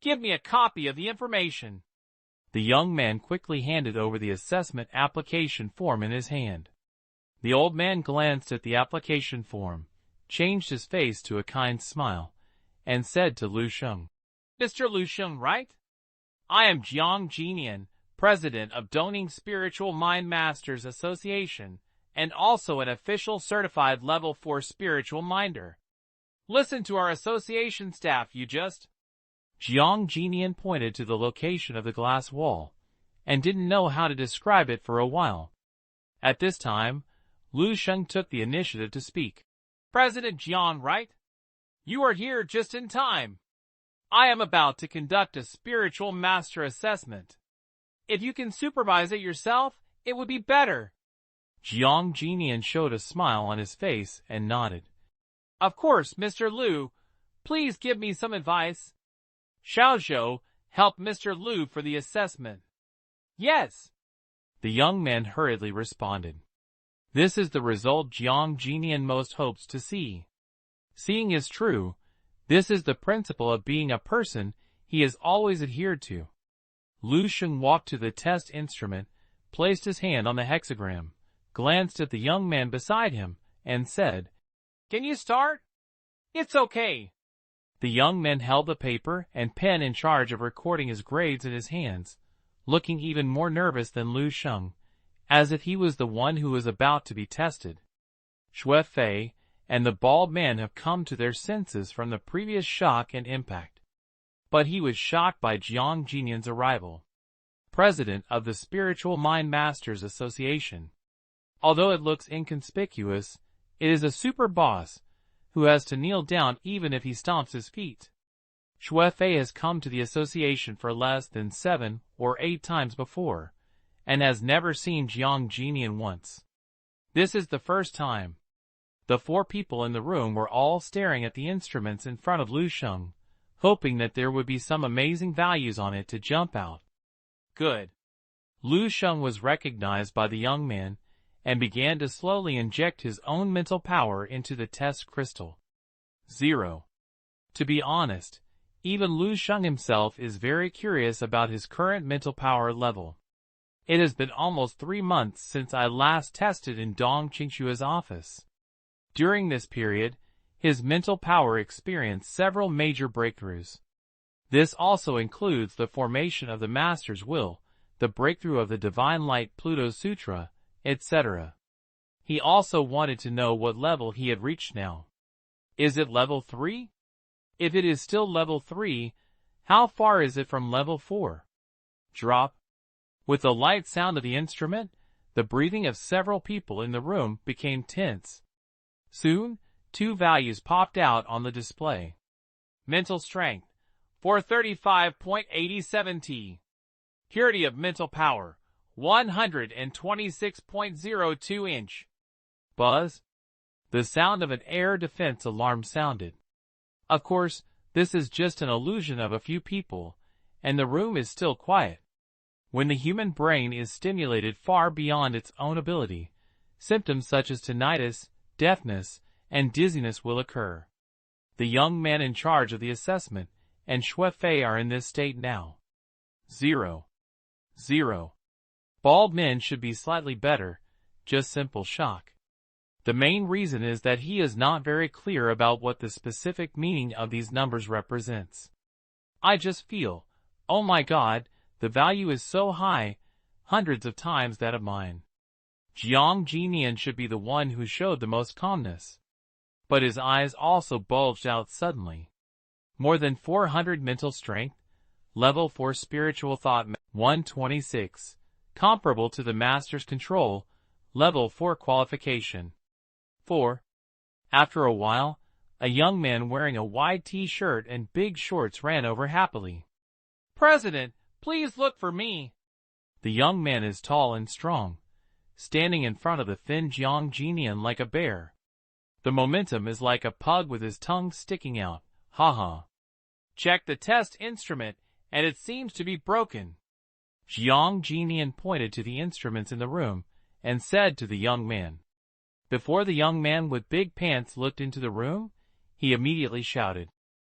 "Give me a copy of the information." The young man quickly handed over the assessment application form in his hand. The old man glanced at the application form, changed his face to a kind smile, and said to Lu Sheng, "Mr. Lu Sheng, right? I am Jiang Jinian, president of Dongning Spiritual Mind Masters Association, and also an official certified level 4 spiritual minder. Listen to our association staff, you just..." Jiang Jinian pointed to the location of the glass wall, and didn't know how to describe it for a while. At this time, Lu Sheng took the initiative to speak. "President Jiang, right? You are here just in time. I am about to conduct a spiritual master assessment. If you can supervise it yourself, it would be better." Jiang Jinian showed a smile on his face and nodded. "Of course, Mr. Lu. Please give me some advice." "Xiaozhou, help Mr. Lu for the assessment." "Yes." The young man hurriedly responded. This is the result Jiang Jinian most hopes to see. Seeing is true, this is the principle of being a person he has always adhered to. Lu Sheng walked to the test instrument, placed his hand on the hexagram, glanced at the young man beside him, and said, "Can you start?" "It's okay." The young man held the paper and pen in charge of recording his grades in his hands, looking even more nervous than Lu Sheng, as if he was the one who was about to be tested. Shui Fei and the bald man have come to their senses from the previous shock and impact. But he was shocked by Jiang Jinian's arrival, president of the Spiritual Mind Masters Association. Although it looks inconspicuous, it is a super boss who has to kneel down even if he stomps his feet. Shui Fei has come to the association for less than 7 or 8 times before, and has never seen Jiang Jinian once. This is the first time. The 4 people in the room were all staring at the instruments in front of Lu Sheng, hoping that there would be some amazing values on it to jump out. Good. Lu Sheng was recognized by the young man and began to slowly inject his own mental power into the test crystal. 0. To be honest, even Lu Sheng himself is very curious about his current mental power level. It has been almost 3 months since I last tested in Dong Qingshua's office. During this period, his mental power experienced several major breakthroughs. This also includes the formation of the Master's Will, the breakthrough of the Divine Light Pluto Sutra, etc. He also wanted to know what level he had reached now. Is it level 3? If it is still level 3, how far is it from level 4? Drop. With the light sound of the instrument, the breathing of several people in the room became tense. Soon, 2 values popped out on the display. Mental strength, 435.87 T. Purity of mental power, 126.02 inch. Buzz. The sound of an air defense alarm sounded. Of course, this is just an illusion of a few people, and the room is still quiet. When the human brain is stimulated far beyond its own ability, symptoms such as tinnitus, deafness, and dizziness will occur. The young man in charge of the assessment and Shuefei are in this state now. 0. Bald men should be slightly better, just simple shock. The main reason is that he is not very clear about what the specific meaning of these numbers represents. I just feel, oh my God, the value is so high, hundreds of times that of mine. Jiang Jinian should be the one who showed the most calmness. But his eyes also bulged out suddenly. More than 400 mental strength, level 4 spiritual thought, 126, comparable to the master's control, level 4 qualification. 4. After a while, a young man wearing a wide t-shirt and big shorts ran over happily. President, please look for me. The young man is tall and strong, standing in front of the thin Jiang Jinian like a bear. The momentum is like a pug with his tongue sticking out. Haha. Check the test instrument, and it seems to be broken. Jiang Jinian pointed to the instruments in the room and said to the young man. Before the young man with big pants looked into the room, he immediately shouted,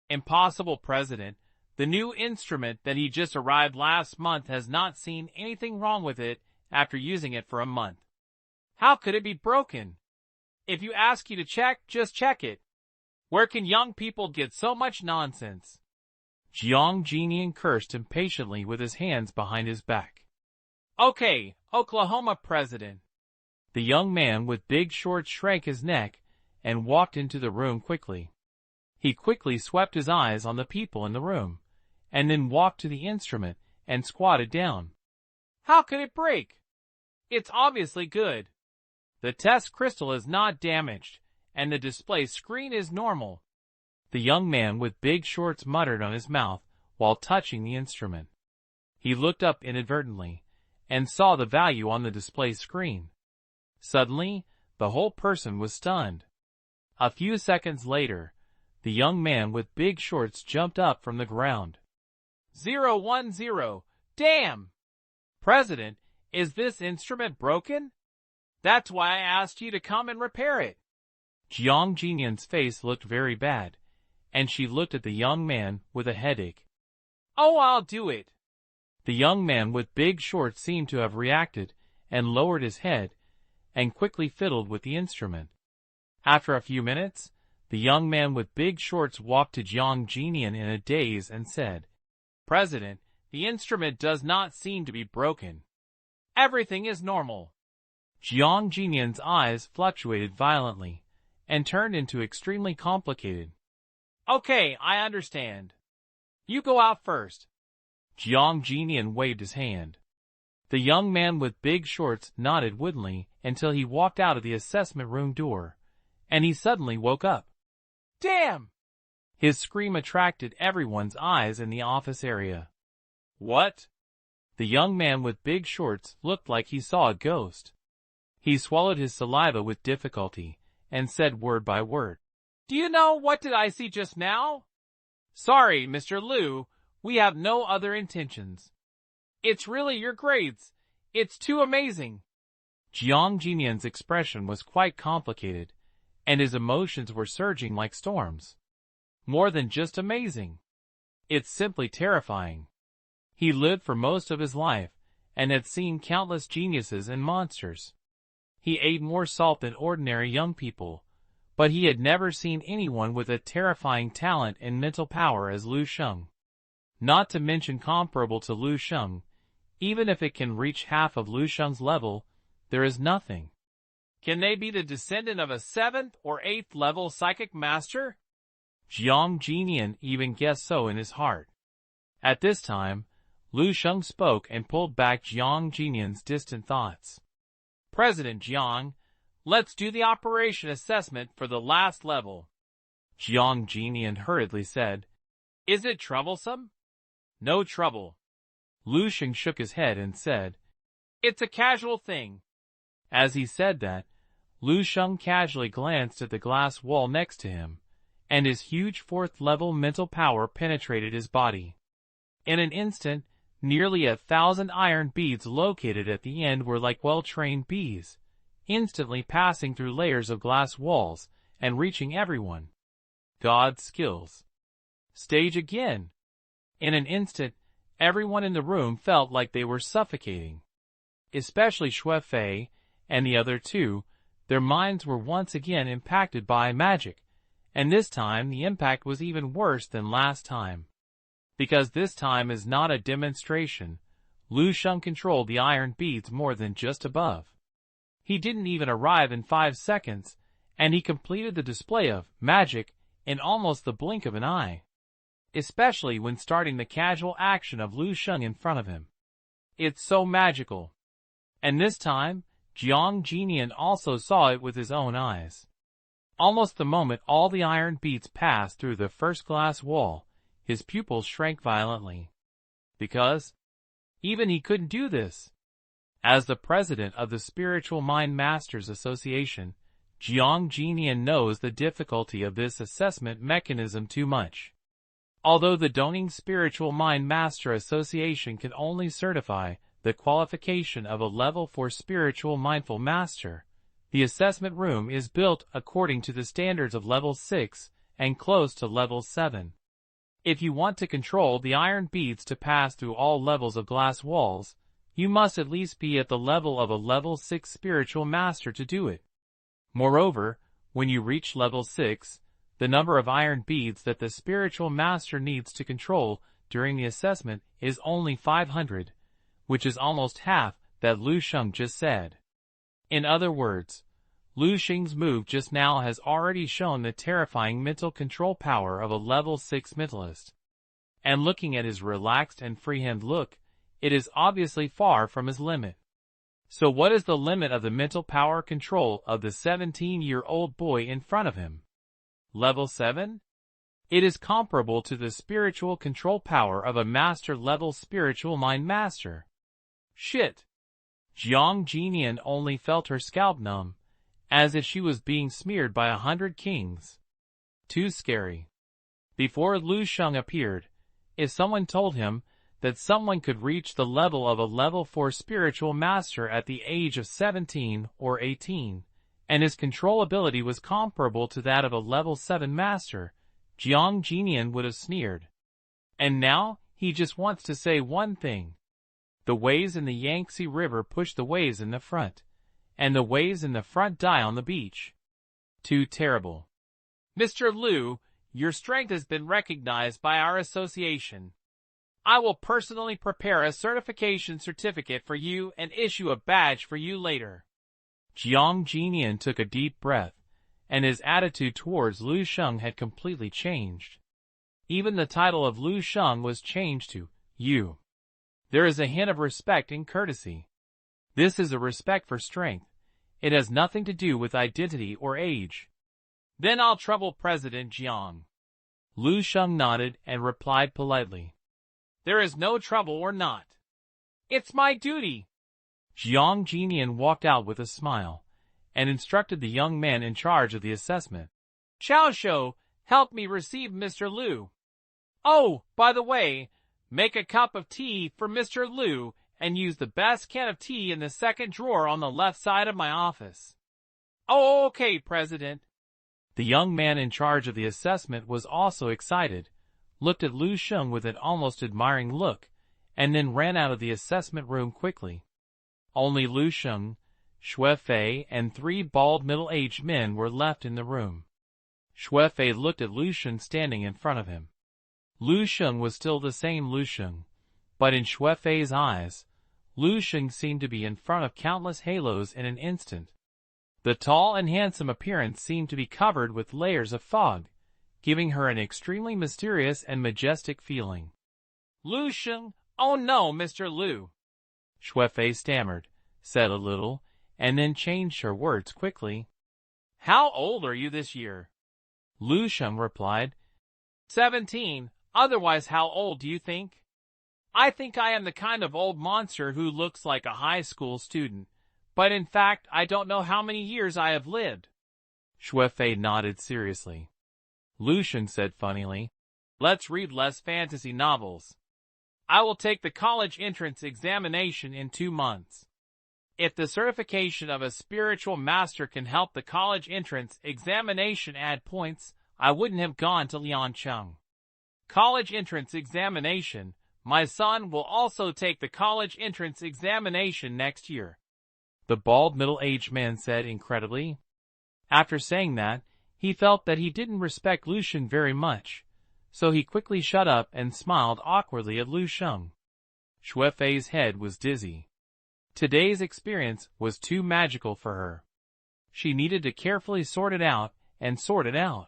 Impossible, President. The new instrument that he just arrived last month has not seen anything wrong with it after using it for a month. How could it be broken? If you ask you to check, just check it. Where can young people get so much nonsense? Jiang Jinian cursed impatiently with his hands behind his back. Okay, Oklahoma President. The young man with big shorts shrank his neck and walked into the room quickly. He quickly swept his eyes on the people in the room, and then walked to the instrument and squatted down. How could it break? It's obviously good. The test crystal is not damaged, and the display screen is normal. The young man with big shorts muttered on his mouth while touching the instrument. He looked up inadvertently and saw the value on the display screen. Suddenly, the whole person was stunned. A few seconds later, the young man with big shorts jumped up from the ground. 010, damn! President, is this instrument broken? That's why I asked you to come and repair it. Jiang Jinian's face looked very bad, and she looked at the young man with a headache. Oh, I'll do it. The young man with big shorts seemed to have reacted and lowered his head and quickly fiddled with the instrument. After a few minutes, the young man with big shorts walked to Jiang Jinian in a daze and said, President, the instrument does not seem to be broken. Everything is normal. Jiang Jinian's eyes fluctuated violently and turned into extremely complicated. Okay, I understand. You go out first. Jiang Jinian waved his hand. The young man with big shorts nodded woodenly until he walked out of the assessment room door, and he suddenly woke up. Damn! His scream attracted everyone's eyes in the office area. What? The young man with big shorts looked like he saw a ghost. He swallowed his saliva with difficulty and said word by word. Do you know what did I see just now? Sorry, Mr. Liu, we have no other intentions. It's really your grades. It's too amazing. Jiang Jinian's expression was quite complicated, and his emotions were surging like storms. More than just amazing. It's simply terrifying. He lived for most of his life, and had seen countless geniuses and monsters. He ate more salt than ordinary young people, but he had never seen anyone with a terrifying talent and mental power as Lu Sheng. Not to mention comparable to Lu Sheng, even if it can reach half of Lu Sheng's level, there is nothing. Can they be the descendant of a 7th or 8th level psychic master? Jiang Jinian even guessed so in his heart. At this time, Lu Sheng spoke and pulled back Jiang Jinian's distant thoughts. President Jiang, let's do the operation assessment for the last level. Jiang Jinian hurriedly said, Is it troublesome? No trouble. Lu Sheng shook his head and said, It's a casual thing. As he said that, Lu Sheng casually glanced at the glass wall next to him, and his huge 4th-level mental power penetrated his body. In an instant, nearly 1,000 iron beads located at the end were like well-trained bees, instantly passing through layers of glass walls and reaching everyone. God's skills. Stage again. In an instant, everyone in the room felt like they were suffocating. Especially Shui Fei and the other two. Their minds were once again impacted by magic, and this time the impact was even worse than last time. Because this time is not a demonstration, Lu Sheng controlled the iron beads more than just above. He didn't even arrive in 5 seconds, and he completed the display of magic in almost the blink of an eye. Especially when starting the casual action of Lu Sheng in front of him. It's so magical. And this time, Jiang Jinian also saw it with his own eyes. Almost the moment all the iron beads passed through the first glass wall, his pupils shrank violently. Because even he couldn't do this. As the president of the Spiritual Mind Masters Association, Jiang Jinian knows the difficulty of this assessment mechanism too much. Although the Dongning Spiritual Mind Master Association can only certify the qualification of a level 4 spiritual mindful master, the assessment room is built according to the standards of level 6 and close to level 7. If you want to control the iron beads to pass through all levels of glass walls, you must at least be at the level of a level 6 spiritual master to do it. Moreover, when you reach level 6, the number of iron beads that the spiritual master needs to control during the assessment is only 500, which is almost half that Lu Sheng just said. In other words, Lu Sheng's move just now has already shown the terrifying mental control power of a level 6 mentalist. And looking at his relaxed and freehand look, it is obviously far from his limit. So what is the limit of the mental power control of the 17-year-old boy in front of him? Level 7? It is comparable to the spiritual control power of a master-level spiritual mind master. Shit! Jiang Jinian only felt her scalp numb, as if she was being smeared by 100 kings. Too scary. Before Lu Sheng appeared, if someone told him that someone could reach the level of a level 4 spiritual master at the age of 17 or 18, and his control ability was comparable to that of a level 7 master, Jiang Jinian would have sneered. And now, he just wants to say one thing. The waves in the Yangtze River push the waves in the front, and the waves in the front die on the beach. Too terrible. Mr. Lu, your strength has been recognized by our association. I will personally prepare a certification certificate for you and issue a badge for you later. Jiang Jinian took a deep breath, and his attitude towards Lu Sheng had completely changed. Even the title of Lu Sheng was changed to you. There is a hint of respect and courtesy. This is a respect for strength. It has nothing to do with identity or age. Then I'll trouble President Jiang. Lu Sheng nodded and replied politely. There is no trouble or not. It's my duty. Jiang Jinian walked out with a smile, and instructed the young man in charge of the assessment. Chao Shou, help me receive Mr. Lu. Oh, by the way, make a cup of tea for Mr. Lu and use the best can of tea in the second drawer on the left side of my office. Oh, okay, President. The young man in charge of the assessment was also excited, looked at Lu Sheng with an almost admiring look, and then ran out of the assessment room quickly. Only Lu Sheng, Shui Fei, and 3 bald middle-aged men were left in the room. Shui Fei looked at Lu Sheng standing in front of him. Lu Sheng was still the same Lu Sheng, but in Shui Fei's eyes, Lu Sheng seemed to be in front of countless halos in an instant. The tall and handsome appearance seemed to be covered with layers of fog, giving her an extremely mysterious and majestic feeling. Lu Sheng, oh no, Mr. Lu. Shuefei stammered, said a little, and then changed her words quickly. How old are you this year? Lu Sheng replied. 17, otherwise how old do you think? I think I am the kind of old monster who looks like a high school student, but in fact I don't know how many years I have lived. Shuefei nodded seriously. Lu Sheng said funnily, let's read less fantasy novels. I will take the college entrance examination in 2 months. If the certification of a spiritual master can help the college entrance examination add points, I wouldn't have gone to Liancheng. College entrance examination. My son will also take the college entrance examination next year. The bald middle-aged man said incredibly. After saying that, he felt that he didn't respect Lu Sheng very much, so he quickly shut up and smiled awkwardly at Lu Sheng. Shuefei's head was dizzy. Today's experience was too magical for her. She needed to carefully sort it out and sort it out.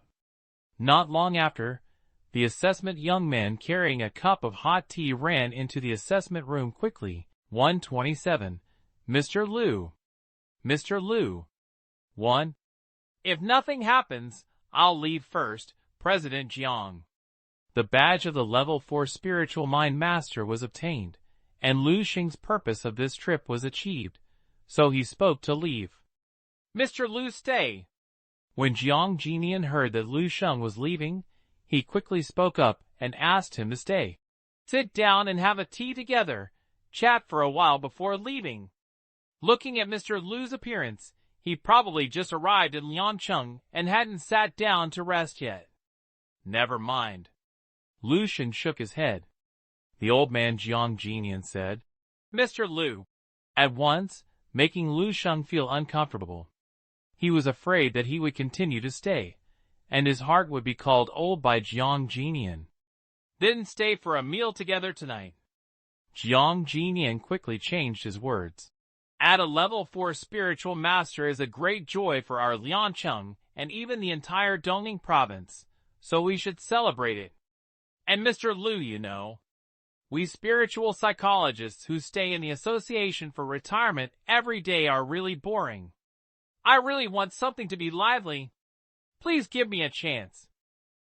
Not long after, the assessment young man carrying a cup of hot tea ran into the assessment room quickly. 127. Mr. Lu. Mr. Lu. 1. If nothing happens, I'll leave first, President Jiang. The badge of the Level 4 Spiritual Mind Master was obtained, and Lu Sheng's purpose of this trip was achieved, so he spoke to leave. Mr. Lu, stay. When Jiang Jinian heard that Lu Sheng was leaving, he quickly spoke up and asked him to stay. Sit down and have a tea together, chat for a while before leaving. Looking at Mr. Lu's appearance, he probably just arrived in Liancheng and hadn't sat down to rest yet. Never mind. Lu Sheng shook his head. The old man Jiang Jinian said, Mr. Lu, at once, making Lu Sheng feel uncomfortable. He was afraid that he would continue to stay, and his heart would be called old by Jiang Jinian. Didn't stay for a meal together tonight. Jiang Jinian quickly changed his words. At a level 4 spiritual master is a great joy for our Liancheng and even the entire Dongning province, so we should celebrate it. And Mr. Lu, you know, we spiritual psychologists who stay in the association for retirement every day are really boring. I really want something to be lively. Please give me a chance.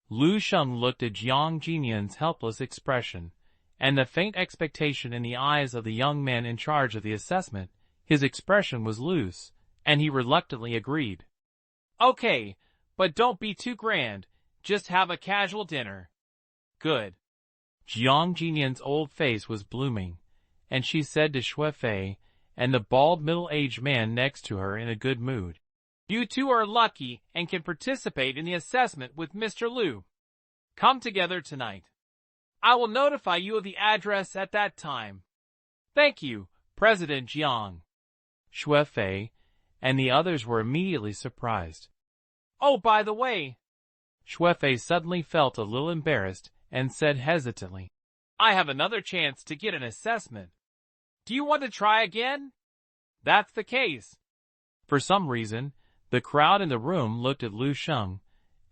Lu Sheng looked at Jiang Jinian's helpless expression, and the faint expectation in the eyes of the young man in charge of the assessment. His expression was loose, and he reluctantly agreed. Okay, but don't be too grand, just have a casual dinner. Good. Jiang Jinian's old face was blooming, and she said to Shuefei and the bald middle-aged man next to her in a good mood. You two are lucky and can participate in the assessment with Mr. Lu. Come together tonight. I will notify you of the address at that time. Thank you, President Jiang. Shuefei and the others were immediately surprised. Oh, by the way. Shuefei suddenly felt a little embarrassed and said hesitantly, I have another chance to get an assessment. Do you want to try again? That's the case. For some reason, the crowd in the room looked at Lu Sheng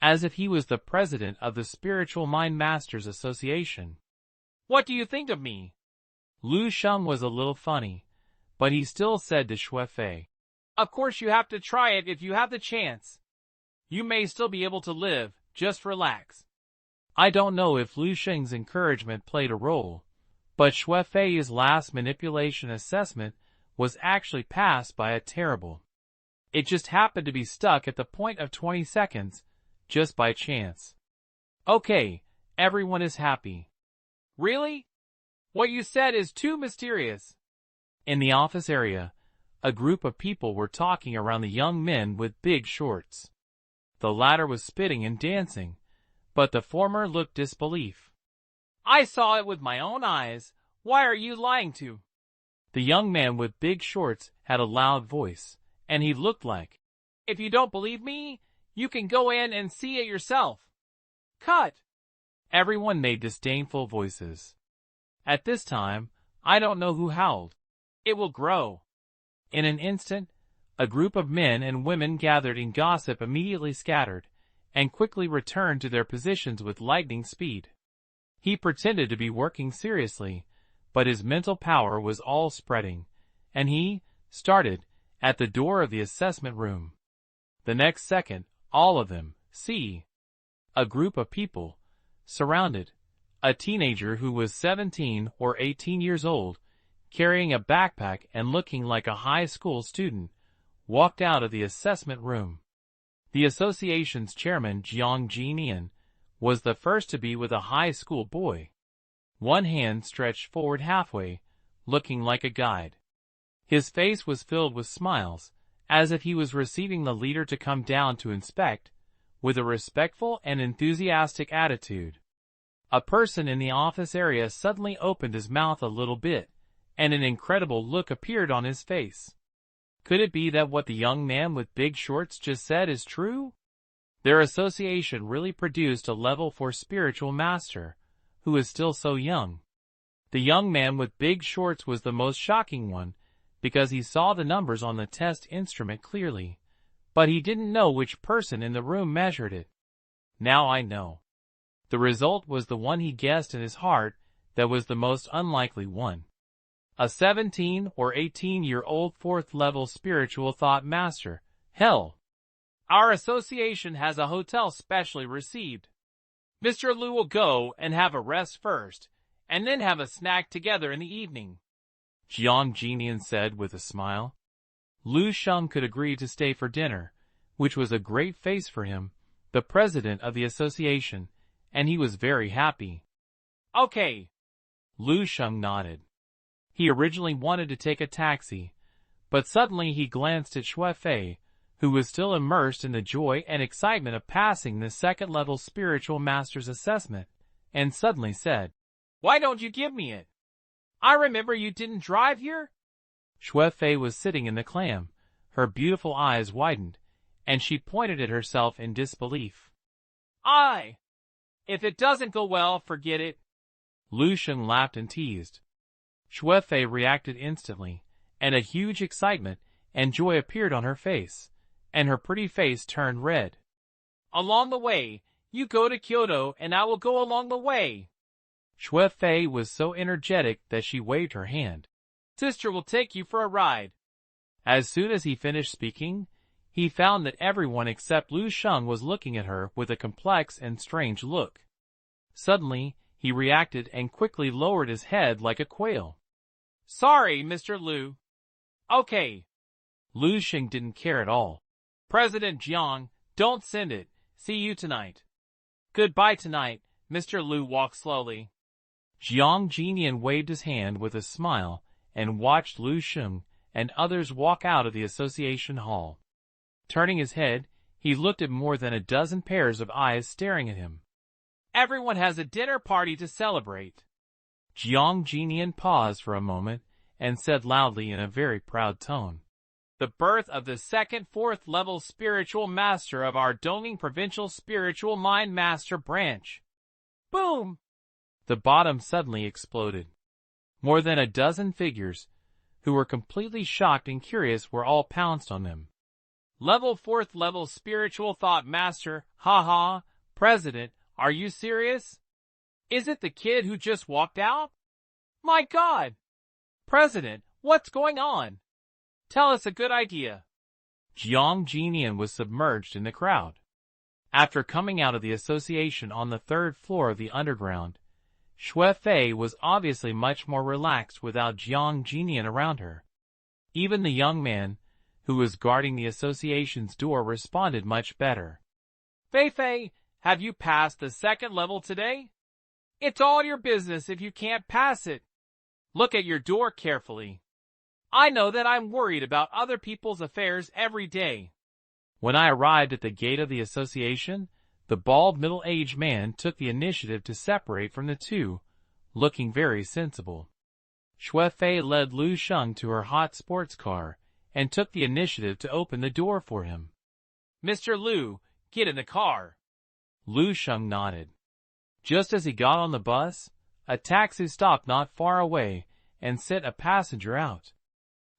as if he was the president of the Spiritual Mind Masters Association. What do you think of me? Lu Sheng was a little funny, but he still said to Shuefei, Of course you have to try it if you have the chance. You may still be able to live, just relax. I don't know if Lu Sheng's encouragement played a role, but Shuefei's last manipulation assessment was actually passed by a terrible. It just happened to be stuck at the point of 20 seconds, just by chance. Okay, everyone is happy. Really? What you said is too mysterious. In the office area, a group of people were talking around the young men with big shorts. The latter was spitting and dancing, but the former looked disbelief. I saw it with my own eyes. Why are you lying to? The young man with big shorts had a loud voice, and he looked like, If you don't believe me, you can go in and see it yourself. Cut! Everyone made disdainful voices. At this time, I don't know who howled. It will grow. In an instant, A group of men and women gathered in gossip immediately scattered, and quickly returned to their positions with lightning speed. He pretended to be working seriously, but his mental power was all spreading, and he started at the door of the assessment room. The next second, all of them, see, a group of people, surrounded a teenager who was 17 or 18 years old, carrying a backpack and looking like a high school student, walked out of the assessment room. The association's chairman, Jiang Jinian, was the first to be with a high school boy. One hand stretched forward halfway, looking like a guide. His face was filled with smiles, as if he was receiving the leader to come down to inspect, with a respectful and enthusiastic attitude. A person in the office area suddenly opened his mouth a little bit, and an incredible look appeared on his face. Could it be that what the young man with big shorts just said is true? Their association really produced a level 4 spiritual master, who is still so young. The young man with big shorts was the most shocking one, because he saw the numbers on the test instrument clearly, but he didn't know which person in the room measured it. Now I know. The result was the one he guessed in his heart, that was the most unlikely one. A 17 or 18-year-old 4th-level spiritual thought master. Hell! Our association has a hotel specially received. Mr. Liu will go and have a rest first, and then have a snack together in the evening, Jiang Jinian said with a smile. Lu Sheng could agree to stay for dinner, which was a great face for him, the president of the association, and he was very happy. Okay. Lu Sheng nodded. He originally wanted to take a taxi, but suddenly he glanced at Shui Fei, who was still immersed in the joy and excitement of passing the 2nd-level spiritual master's assessment, and suddenly said, "Why don't you give me it? I remember you didn't drive here?" Shui Fei was sitting in the clam, her beautiful eyes widened, and she pointed at herself in disbelief. If it doesn't go well, forget it." Lu Sheng laughed and teased. Shui Fei reacted instantly, and a huge excitement and joy appeared on her face, and her pretty face turned red. "Along the way, you go to Kyoto and I will go along the way." Shui Fei was so energetic that she waved her hand. "Sister will take you for a ride." As soon as he finished speaking, he found that everyone except Lu Sheng was looking at her with a complex and strange look. Suddenly, he reacted and quickly lowered his head like a quail. "Sorry, Mr. Liu." "Okay." Lu Sheng didn't care at all. "President Jiang, don't send it. See you tonight." "Goodbye tonight." Mr. Liu walked slowly. Jiang Jinian waved his hand with a smile and watched Lu Sheng and others walk out of the association hall. Turning his head, he looked at more than a dozen pairs of eyes staring at him. "Everyone has a dinner party to celebrate." Jiang Jinian paused for a moment and said loudly in a very proud tone, "The birth of the 2nd 4th-level spiritual master of our Dongning Provincial Spiritual Mind Master Branch." Boom! The bottom suddenly exploded. More than a dozen figures, who were completely shocked and curious, were all pounced on them. "Level 4th-level spiritual thought master, haha, president, are you serious? Is it the kid who just walked out? My God! President, what's going on? Tell us a good idea." Jiang Jinian was submerged in the crowd. After coming out of the association on the 3rd floor of the underground, Shui Fei was obviously much more relaxed without Jiang Jinian around her. Even the young man, who was guarding the association's door, responded much better. "Fei Fei, have you passed the 2nd level today? It's all your business if you can't pass it. Look at your door carefully. I know that I'm worried about other people's affairs every day." When I arrived at the gate of the association, the bald middle-aged man took the initiative to separate from the two, looking very sensible. Shui Fei led Lu Sheng to her hot sports car and took the initiative to open the door for him. "Mr. Liu, get in the car." Lu Sheng nodded. Just as he got on the bus, a taxi stopped not far away and sent a passenger out.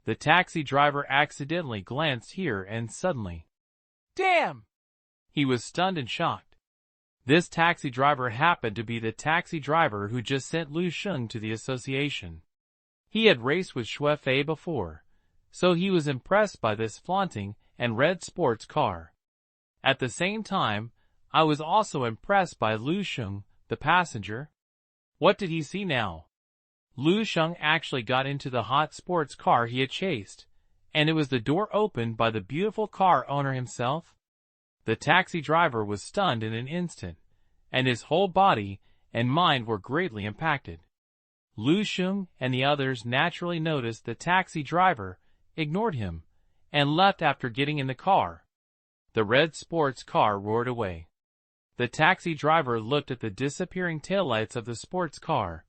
The taxi driver accidentally glanced here and suddenly, "Damn!" He was stunned and shocked. This taxi driver happened to be the taxi driver who just sent Lu Sheng to the association. He had raced with Shuefei before, so he was impressed by this flaunting and red sports car. At the same time, I was also impressed by Lu Sheng, the passenger. What did he see now? Lu Sheng actually got into the hot sports car he had chased, and it was the door opened by the beautiful car owner himself. The taxi driver was stunned in an instant, and his whole body and mind were greatly impacted. Lu Sheng and the others naturally noticed the taxi driver ignored him and left after getting in the car. The red sports car roared away. The taxi driver looked at the disappearing taillights of the sports car,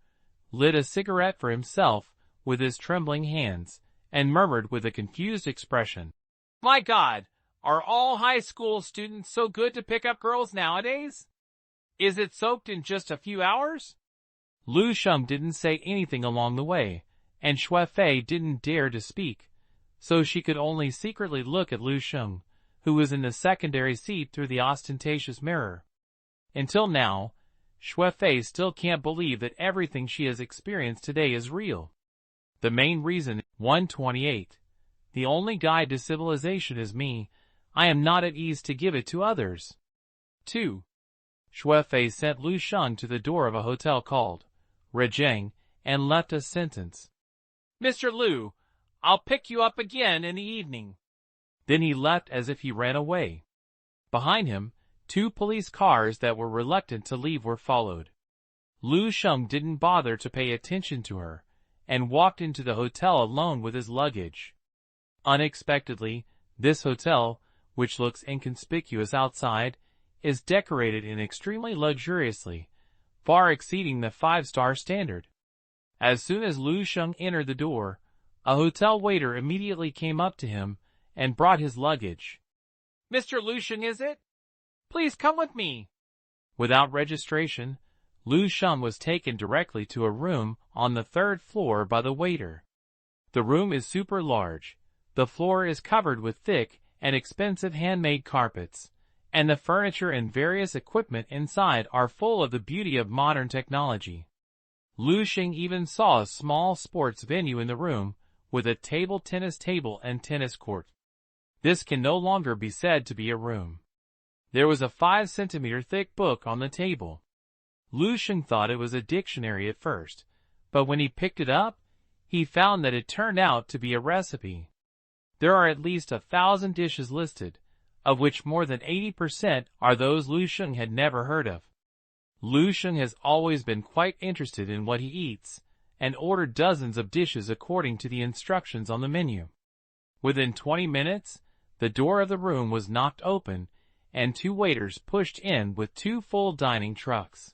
lit a cigarette for himself with his trembling hands, and murmured with a confused expression, "My God, are all high school students so good to pick up girls nowadays? Is it soaked in just a few hours?" Lu Sheng didn't say anything along the way, and Shuefei didn't dare to speak, so she could only secretly look at Lu Sheng, who was in the secondary seat through the ostentatious mirror. Until now, Shuefei still can't believe that everything she has experienced today is real. The main reason, 128. The only guide to civilization is me. I am not at ease to give it to others. 2. Shuefei sent Lu Sheng to the door of a hotel called Rejeng and left a sentence. "Mr. Lu, I'll pick you up again in the evening." Then he left as if he ran away. Behind him, 2 police cars that were reluctant to leave were followed. Lu Sheng didn't bother to pay attention to her, and walked into the hotel alone with his luggage. Unexpectedly, this hotel, which looks inconspicuous outside, is decorated in extremely luxuriously, far exceeding the 5-star standard. As soon as Lu Sheng entered the door, a hotel waiter immediately came up to him and brought his luggage. "Mr. Lu Sheng, is it? Please come with me." Without registration, Lu Sheng was taken directly to a room on the 3rd floor by the waiter. The room is super large, the floor is covered with thick and expensive handmade carpets, and the furniture and various equipment inside are full of the beauty of modern technology. Lu Sheng even saw a small sports venue in the room, with a table tennis table and tennis court. This can no longer be said to be a room. There was a 5-centimeter thick book on the table. Lu Sheng thought it was a dictionary at first, but when he picked it up, he found that it turned out to be a recipe. There are at least 1,000 dishes listed, of which more than 80% are those Lu Sheng had never heard of. Lu Sheng has always been quite interested in what he eats, and ordered dozens of dishes according to the instructions on the menu. Within 20 minutes, the door of the room was knocked open, and 2 waiters pushed in with 2 full dining trucks.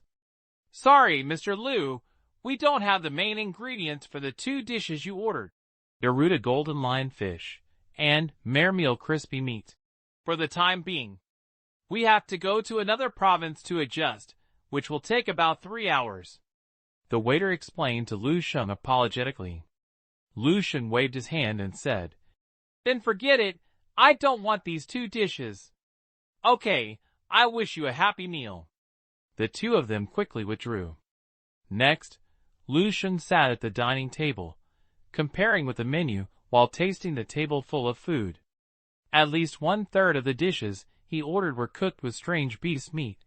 "Sorry, Mr. Lu, we don't have the main ingredients for the 2 dishes you ordered. Garuda golden lion fish, and mermeal crispy meat. For the time being, we have to go to another province to adjust, which will take about 3 hours." The waiter explained to Lu Sheng apologetically. Lu Sheng waved his hand and said, "Then forget it, I don't want these 2 dishes. Okay, I wish you a happy meal." The 2 of them quickly withdrew. Next, Lu Sheng sat at the dining table, comparing with the menu while tasting the table full of food. At least 1/3 of the dishes he ordered were cooked with strange beast meat,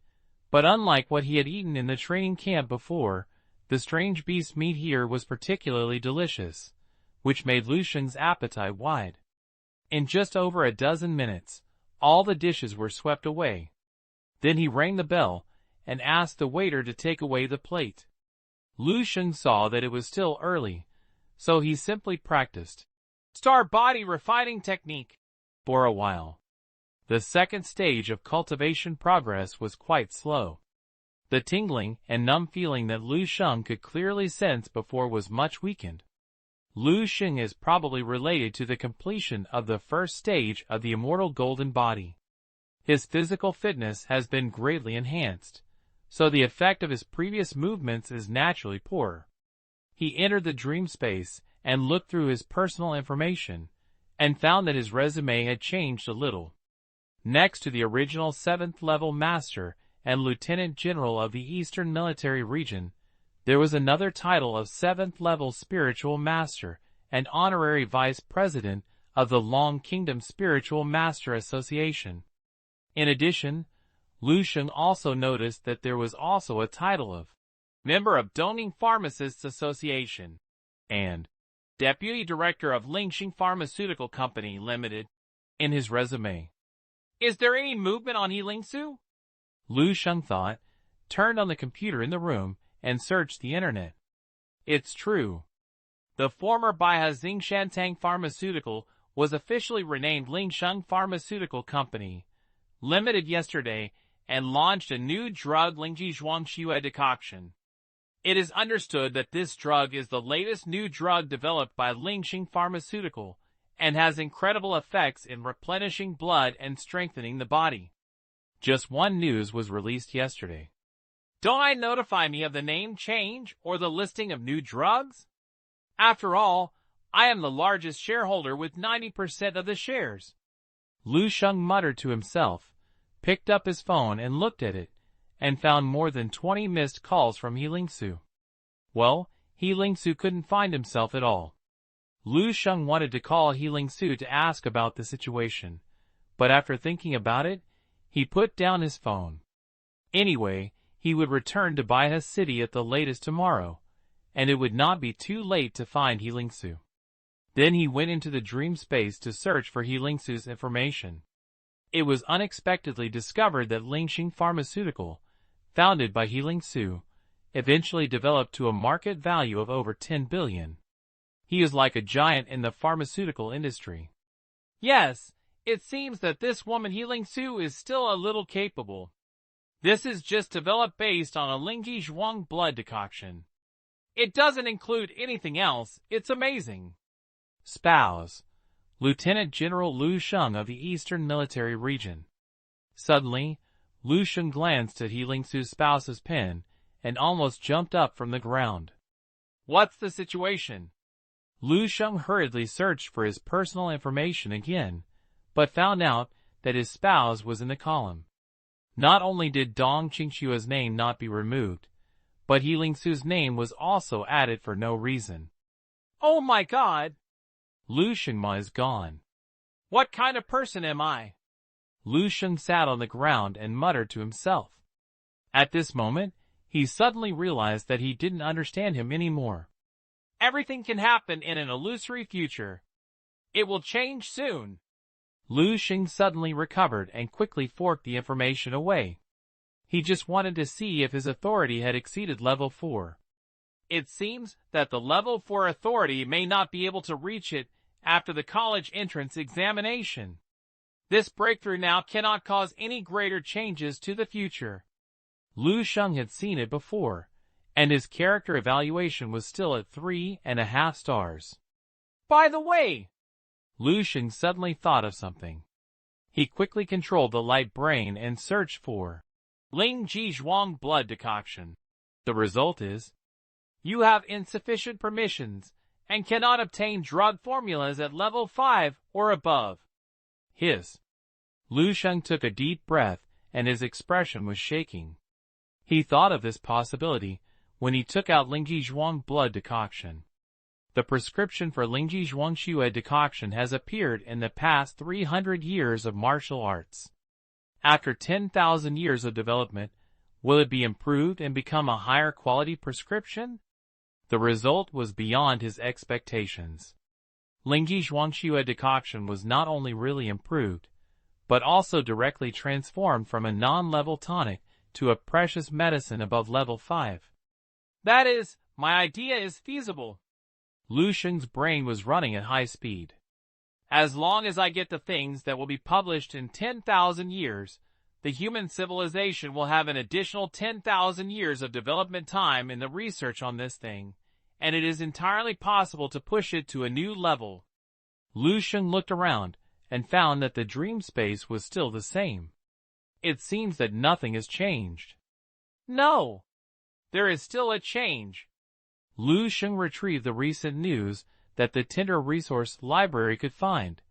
but unlike what he had eaten in the training camp before, the strange beast meat here was particularly delicious, which made Lu Sheng's appetite wide. In just over a dozen minutes, all the dishes were swept away. Then he rang the bell and asked the waiter to take away the plate. Lu Sheng saw that it was still early, so he simply practiced star body refining technique for a while. The second stage of cultivation progress was quite slow. The tingling and numb feeling that Lu Sheng could clearly sense before was much weakened. Lu Sheng is probably related to the completion of the first stage of the immortal golden body. His physical fitness has been greatly enhanced, so the effect of his previous movements is naturally poorer. He entered the dream space and looked through his personal information, and found that his resume had changed a little. Next to the original 7th level Master and Lieutenant General of the Eastern Military Region, there was another title of 7th level Spiritual Master and Honorary Vice President of the Long Kingdom Spiritual Master Association. In addition, Lu Sheng also noticed that there was also a title of Member of Dongning Pharmacists Association and Deputy Director of Lingxing Pharmaceutical Company Limited in his resume. Is there any movement on Yilingsu? Lu Sheng thought, turned on the computer in the room, and searched the internet. It's true. The former Baihe Xingshantang Pharmaceutical was officially renamed Lingxing Pharmaceutical Company Limited yesterday and launched a new drug Lingji Zhuangxue decoction. It is understood that this drug is the latest new drug developed by Lingxing Pharmaceutical and has incredible effects in replenishing blood and strengthening the body. Just one news was released yesterday. Don't I notify me of the name change or the listing of new drugs? After all, I am the largest shareholder with 90% of the shares. Lu Sheng muttered to himself, picked up his phone and looked at it, and found more than 20 missed calls from Yilingsu. Well, Yilingsu couldn't find himself at all. Lu Sheng wanted to call Yilingsu to ask about the situation, but after thinking about it, he put down his phone. Anyway, he would return to Baihe City at the latest tomorrow, and it would not be too late to find Yilingsu. Then he went into the dream space to search for Yilingsu's information. It was unexpectedly discovered that Lingxing Pharmaceutical, founded by Yilingsu, eventually developed to a market value of over 10 billion. He is like a giant in the pharmaceutical industry. Yes, it seems that this woman Yilingsu is still a little capable. This is just developed based on a Lingji Zhuang blood decoction. It doesn't include anything else. It's amazing. Spouse, Lieutenant General Lu Sheng of the Eastern Military Region. Suddenly, Lu Sheng glanced at Yilingsu's spouse's pen and almost jumped up from the ground. What's the situation? Lu Sheng hurriedly searched for his personal information again, but found out that his spouse was in the column. Not only did Dong Qingxue's name not be removed, but Yilingsu's name was also added for no reason. Oh my God! Lu Sheng is gone. What kind of person am I? Lu Sheng sat on the ground and muttered to himself. At this moment, he suddenly realized that he didn't understand him anymore. Everything can happen in an illusory future. It will change soon. Lu Sheng suddenly recovered and quickly forked the information away. He just wanted to see if his authority had exceeded level 4. It seems that the level 4 authority may not be able to reach it after the college entrance examination. This breakthrough now cannot cause any greater changes to the future. Lu Sheng had seen it before, and his character evaluation was still at 3.5 stars. By the way, Lu Sheng suddenly thought of something. He quickly controlled the light brain and searched for Ling Ji Zhuang blood decoction. The result is, you have insufficient permissions and cannot obtain drug formulas at level 5 or above. Hiss. Lu Sheng took a deep breath and his expression was shaking. He thought of this possibility when he took out Lingji Zhuang blood decoction. The prescription for Lingji Zhuangxue decoction has appeared in the past 300 years of martial arts. After 10,000 years of development, will it be improved and become a higher quality prescription? The result was beyond his expectations. Lingji Zhuangxue decoction was not only really improved, but also directly transformed from a non-level tonic to a precious medicine above level 5. That is, my idea is feasible. Lu Sheng's brain was running at high speed. As long as I get the things that will be published in 10,000 years, the human civilization will have an additional 10,000 years of development time in the research on this thing, and it is entirely possible to push it to a new level. Lu Sheng looked around and found that the dream space was still the same. It seems that nothing has changed. No, there is still a change. Lu Sheng retrieved the recent news that the Tinder resource library could find,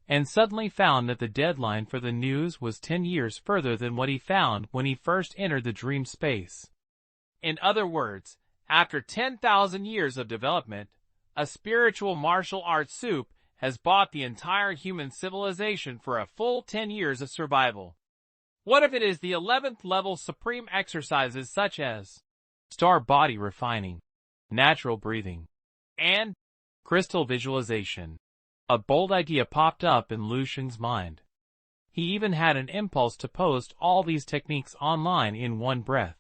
and suddenly found that the deadline for the news was 10 years further than what he found when he first entered the dream space. In other words, after 10,000 years of development, a spiritual martial arts soup has bought the entire human civilization for a full 10 years of survival. What if it is the 11th level supreme exercises such as star body refining, natural breathing, and crystal visualization? A bold idea popped up in Lu Sheng's mind. He even had an impulse to post all these techniques online in one breath.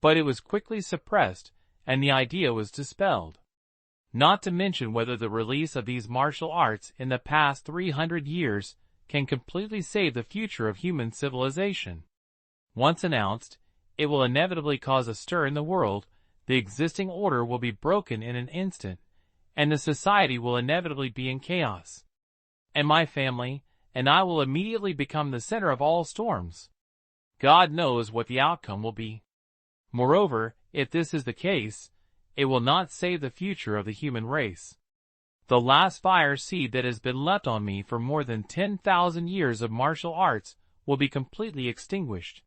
But it was quickly suppressed, and the idea was dispelled. Not to mention whether the release of these martial arts in the past 300 years can completely save the future of human civilization. Once announced, it will inevitably cause a stir in the world, the existing order will be broken in an instant, and the society will inevitably be in chaos. And my family and I will immediately become the center of all storms. God knows what the outcome will be. Moreover, if this is the case, it will not save the future of the human race. The last fire seed that has been left on me for more than 10,000 years of martial arts will be completely extinguished.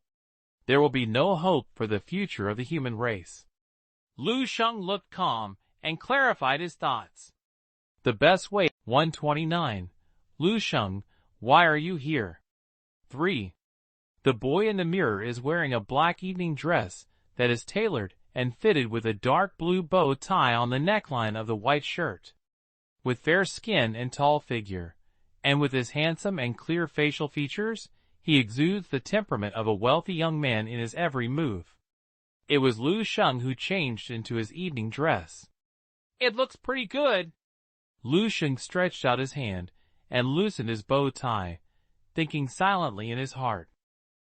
There will be no hope for the future of the human race. Lu Sheng looked calm and clarified his thoughts. The best way. 129. Lu Sheng, why are you here? 3. The boy in the mirror is wearing a black evening dress that is tailored and fitted with a dark blue bow tie on the neckline of the white shirt. With fair skin and tall figure, and with his handsome and clear facial features, he exudes the temperament of a wealthy young man in his every move. It was Lu Sheng who changed into his evening dress. It looks pretty good. Lu Sheng stretched out his hand and loosened his bow tie, thinking silently in his heart.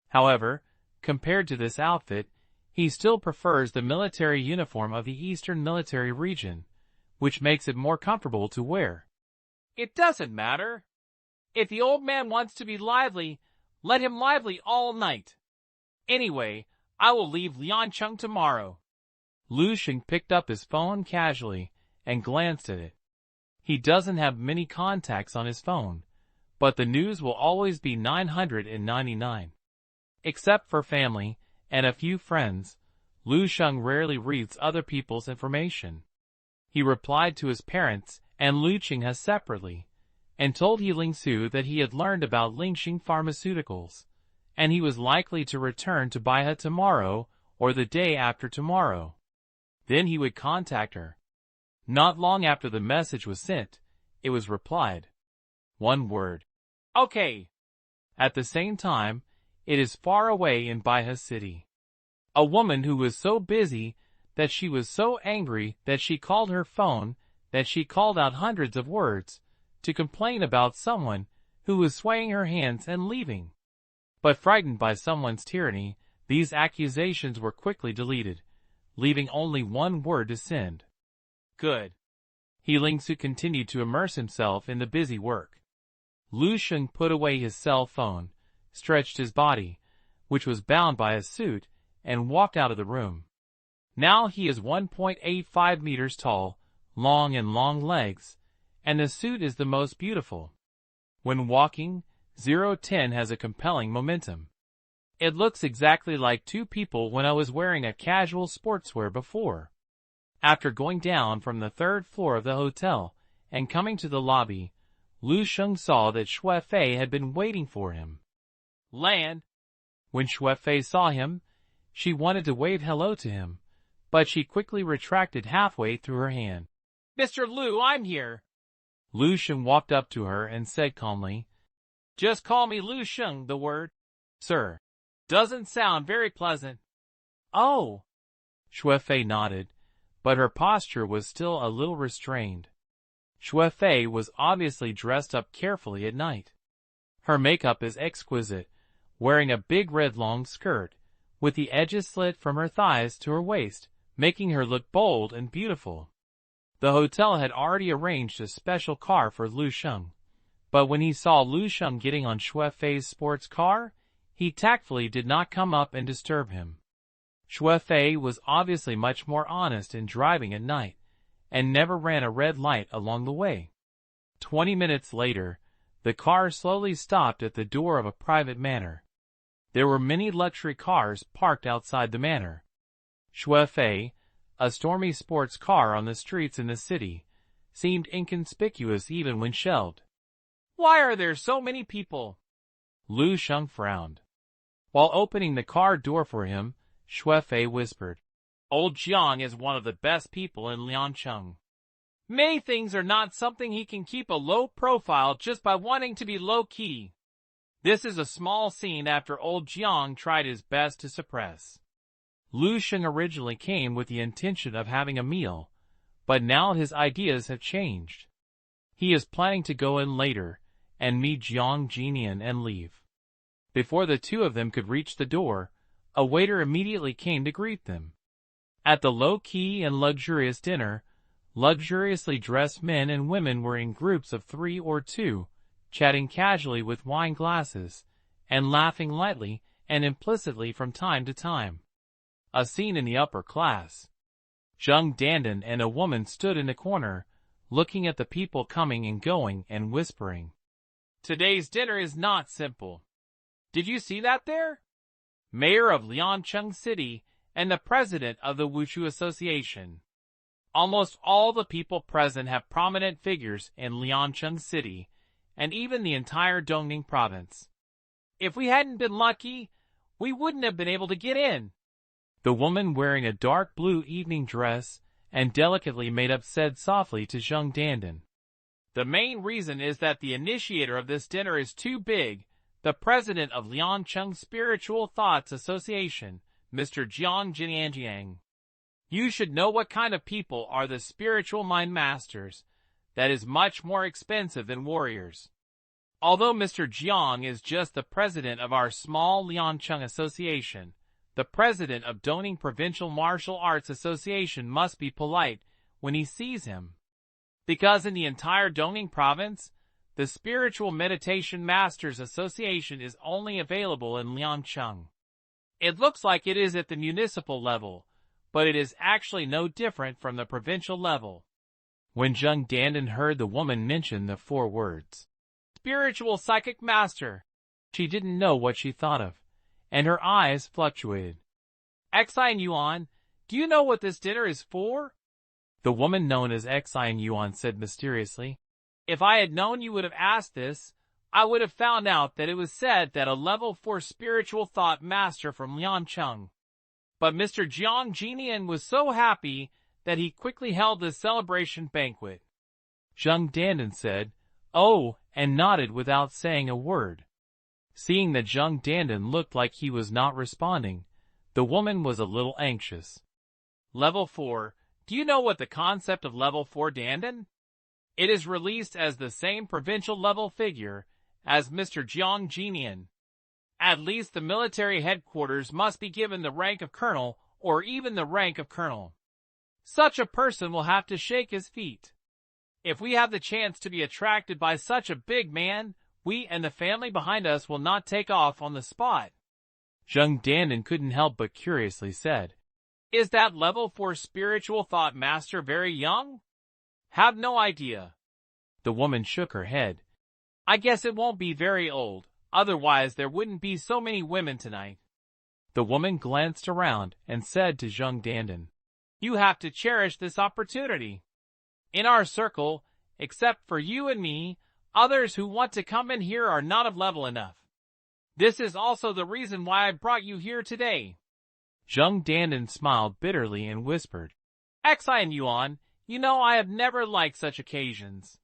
However, compared to this outfit, he still prefers the military uniform of the Eastern Military Region, which makes it more comfortable to wear. It doesn't matter. If the old man wants to be lively, let him lively all night. Anyway, I will leave Liancheng tomorrow. Lu Sheng picked up his phone casually and glanced at it. He doesn't have many contacts on his phone, but the news will always be 999. Except for family and a few friends, Lu Sheng rarely reads other people's information. He replied to his parents and Lu Qinghe separately, and told Lingsu that he had learned about Lingxing Pharmaceuticals, and he was likely to return to Baihe tomorrow or the day after tomorrow. Then he would contact her. Not long after the message was sent, it was replied. One word. Okay. At the same time, it is far away in Baihe City. A woman who was so busy that she was so angry that she called her phone, that she called out hundreds of words to complain about someone who was swaying her hands and leaving. But frightened by someone's tyranny, these accusations were quickly deleted, leaving only one word to send. Good. Lingsu continued to immerse himself in the busy work. Lu Sheng put away his cell phone, stretched his body, which was bound by a suit, and walked out of the room. Now he is 1.85 meters tall, long and long legs, and the suit is the most beautiful. When walking, 010 has a compelling momentum. It looks exactly like two people when I was wearing a casual sportswear before. After going down from the third floor of the hotel and coming to the lobby, Lu Sheng saw that Xue Fei had been waiting for him. Land. When Xue Fei saw him, she wanted to wave hello to him, but she quickly retracted halfway through her hand. Mr. Lu, I'm here. Lu Sheng walked up to her and said calmly, Just call me Lu Sheng. The word, sir, doesn't sound very pleasant. Oh. Xue Fei nodded, but her posture was still a little restrained. Xue Fei was obviously dressed up carefully at night. Her makeup is exquisite, wearing a big red long skirt, with the edges slit from her thighs to her waist, making her look bold and beautiful. The hotel had already arranged a special car for Lu Sheng, but when he saw Lu Sheng getting on Xue Fei's sports car, he tactfully did not come up and disturb him. Xue Fei was obviously much more honest in driving at night, and never ran a red light along the way. 20 minutes later, the car slowly stopped at the door of a private manor. There were many luxury cars parked outside the manor. Shuefei, a stormy sports car on the streets in the city, seemed inconspicuous even when shelved. "Why are there so many people?" Lu Sheng frowned. While opening the car door for him, Shuefei whispered, "Old Jiang is one of the best people in Liancheng. Many things are not something he can keep a low profile just by wanting to be low-key. This is a small scene after old Jiang tried his best to suppress." Lu Sheng originally came with the intention of having a meal, but now his ideas have changed. He is planning to go in later and meet Jiang Jinian and leave. Before the two of them could reach the door, a waiter immediately came to greet them. At the low-key and luxurious dinner, luxuriously dressed men and women were in groups of 3 or 2, chatting casually with wine glasses, and laughing lightly and implicitly from time to time. A scene in the upper class. Zheng Dandan and a woman stood in a corner, looking at the people coming and going and whispering, "Today's dinner is not simple. Did you see that there? Mayor of Liancheng City and the president of the Wushu Association. Almost all the people present have prominent figures in Liancheng City, and even the entire Dongning province. If we hadn't been lucky, we wouldn't have been able to get in." The woman wearing a dark blue evening dress and delicately made up said softly to Zheng Dandan, "The main reason is that the initiator of this dinner is too big, the president of Liancheng Spiritual Thoughts Association, Mr. Jiang Jinianjiang. You should know what kind of people are the spiritual mind masters. That is much more expensive than warriors. Although Mr. Jiang is just the president of our small Liancheng Association, the president of Dongning Provincial Martial Arts Association must be polite when he sees him. Because in the entire Dongning province, the Spiritual Meditation Masters Association is only available in Liancheng. It looks like it is at the municipal level, but it is actually no different from the provincial level." When Zheng Dandan heard the woman mention the 4 words, "Spiritual Psychic Master," she didn't know what she thought of, and her eyes fluctuated. "Xine Yuan, do you know what this dinner is for?" The woman known as Xine Yuan said mysteriously, "If I had known you would have asked this, I would have found out that it was said that a level 4 spiritual thought master from Liancheng. But Mr. Jiang Jinian was so happy that he quickly held this celebration banquet." Zheng Dandan said, "Oh," and nodded without saying a word. Seeing that Zheng Dandan looked like he was not responding, the woman was a little anxious. "Level 4, do you know what the concept of level 4 Dandan? It is released as the same provincial level figure as Mr. Jiang Jinian. At least the military headquarters must be given the rank of colonel or even the rank of colonel. Such a person will have to shake his feet. If we have the chance to be attracted by such a big man, we and the family behind us will not take off on the spot." Zheng Dandan couldn't help but curiously said, "Is that level 4 spiritual thought master very young?" "Have no idea." The woman shook her head. "I guess it won't be very old, otherwise there wouldn't be so many women tonight." The woman glanced around and said to Zheng Dandan, "You have to cherish this opportunity. In our circle, except for you and me, others who want to come in here are not of level enough. This is also the reason why I brought you here today." Zheng Dandan smiled bitterly and whispered, "Xine Yuan, you know I have never liked such occasions."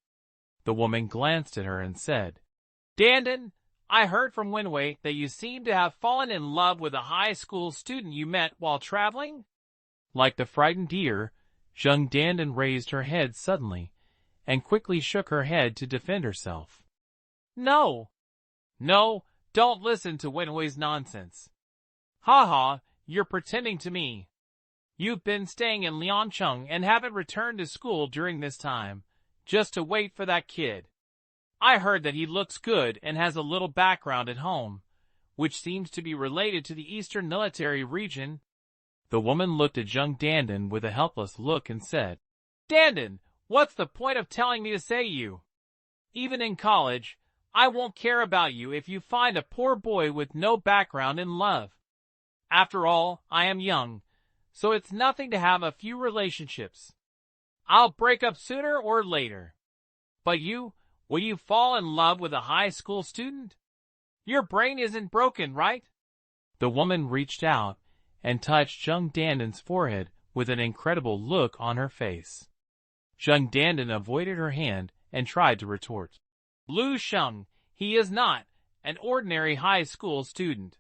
The woman glanced at her and said, "Dandan, I heard from Wenwei that you seem to have fallen in love with a high school student you met while traveling?" Like the frightened deer, Zheng Dandan raised her head suddenly, and quickly shook her head to defend herself. "No. No, don't listen to Wenwei's nonsense. Ha ha, you're pretending to me. You've been staying in Liancheng and haven't returned to school during this time, just to wait for that kid. I heard that he looks good and has a little background at home, which seems to be related to the Eastern Military Region." The woman looked at Zheng Dandan with a helpless look and said, Dandan, what's the point of telling me to say you? Even in college, I won't care about you if you find a poor boy with no background in love. After all, I am young, so it's nothing to have a few relationships. I'll break up sooner or later. But you, will you fall in love with a high school student? Your brain isn't broken, right? The woman reached out and touched Sheng Dandan's forehead with an incredible look on her face. Sheng Dandan avoided her hand and tried to retort. Lu Sheng, he is not an ordinary high school student.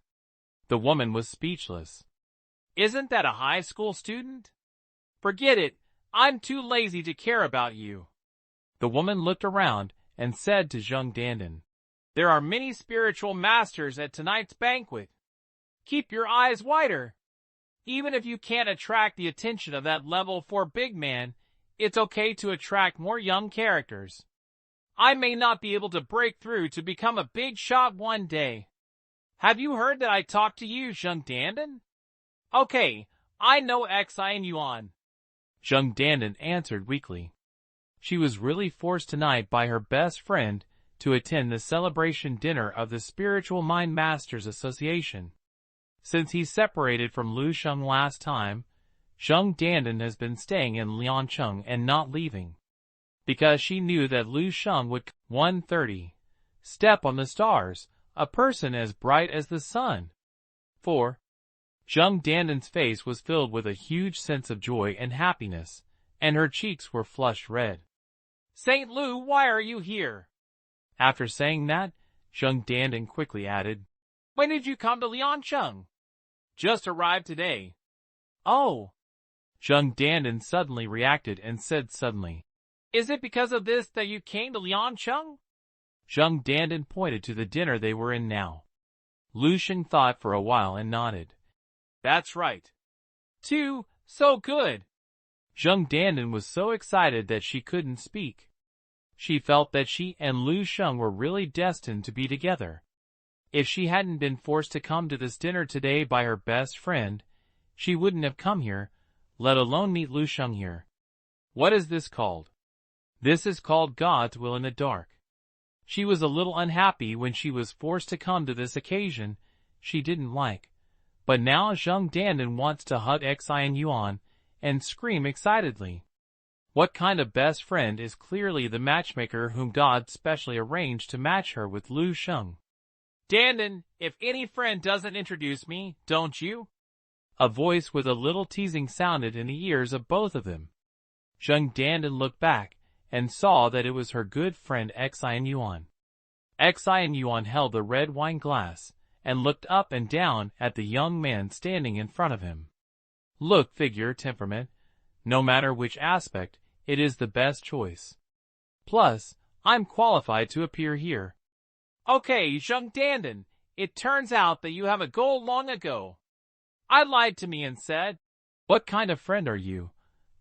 The woman was speechless. Isn't that a high school student? Forget it, I'm too lazy to care about you. The woman looked around and said to Sheng Dandan, there are many spiritual masters at tonight's banquet. Keep your eyes wider. Even if you can't attract the attention of that level 4 big man, it's okay to attract more young characters. I may not be able to break through to become a big shot one day. Have you heard that I talked to you, Sheng Dandan? Okay, I know Xi and Yuan. Sheng Dandan answered weakly. She was really forced tonight by her best friend to attend the celebration dinner of the Spiritual Mind Masters Association. Since he separated from Lu Sheng last time, Sheng Dandan has been staying in Liancheng and not leaving. Because she knew that Lu Sheng would 1:30 step on the stars, a person as bright as the sun. 4. Sheng Dandan's face was filled with a huge sense of joy and happiness, and her cheeks were flushed red. Saint Lu, why are you here? After saying that, Sheng Dandan quickly added, when did you come to Liancheng? Just arrived today. Oh. Sheng Dandan suddenly reacted and said suddenly, is it because of this that you came to Liancheng? Sheng Dandan pointed to the dinner they were in now. Lu Sheng thought for a while and nodded. That's right. 2, so good. Sheng Dandan was so excited that she couldn't speak. She felt that she and Lu Sheng were really destined to be together. If she hadn't been forced to come to this dinner today by her best friend, she wouldn't have come here, let alone meet Lu Sheng here. What is this called? This is called God's will in the dark. She was a little unhappy when she was forced to come to this occasion she didn't like, but now Sheng Dandan wants to hug Xi and Yuan and scream excitedly. What kind of best friend is clearly the matchmaker whom God specially arranged to match her with Lu Sheng? Dandan, if any friend doesn't introduce me, don't you? A voice with a little teasing sounded in the ears of both of them. Sheng Dandan looked back and saw that it was her good friend Xi and Yuan. Xi and Yuan held the red wine glass and looked up and down at the young man standing in front of him. Look, figure, temperament, no matter which aspect, it is the best choice. Plus, I'm qualified to appear here. Okay, Sheng Dandan, it turns out that you have a goal long ago. I lied to me and said, what kind of friend are you?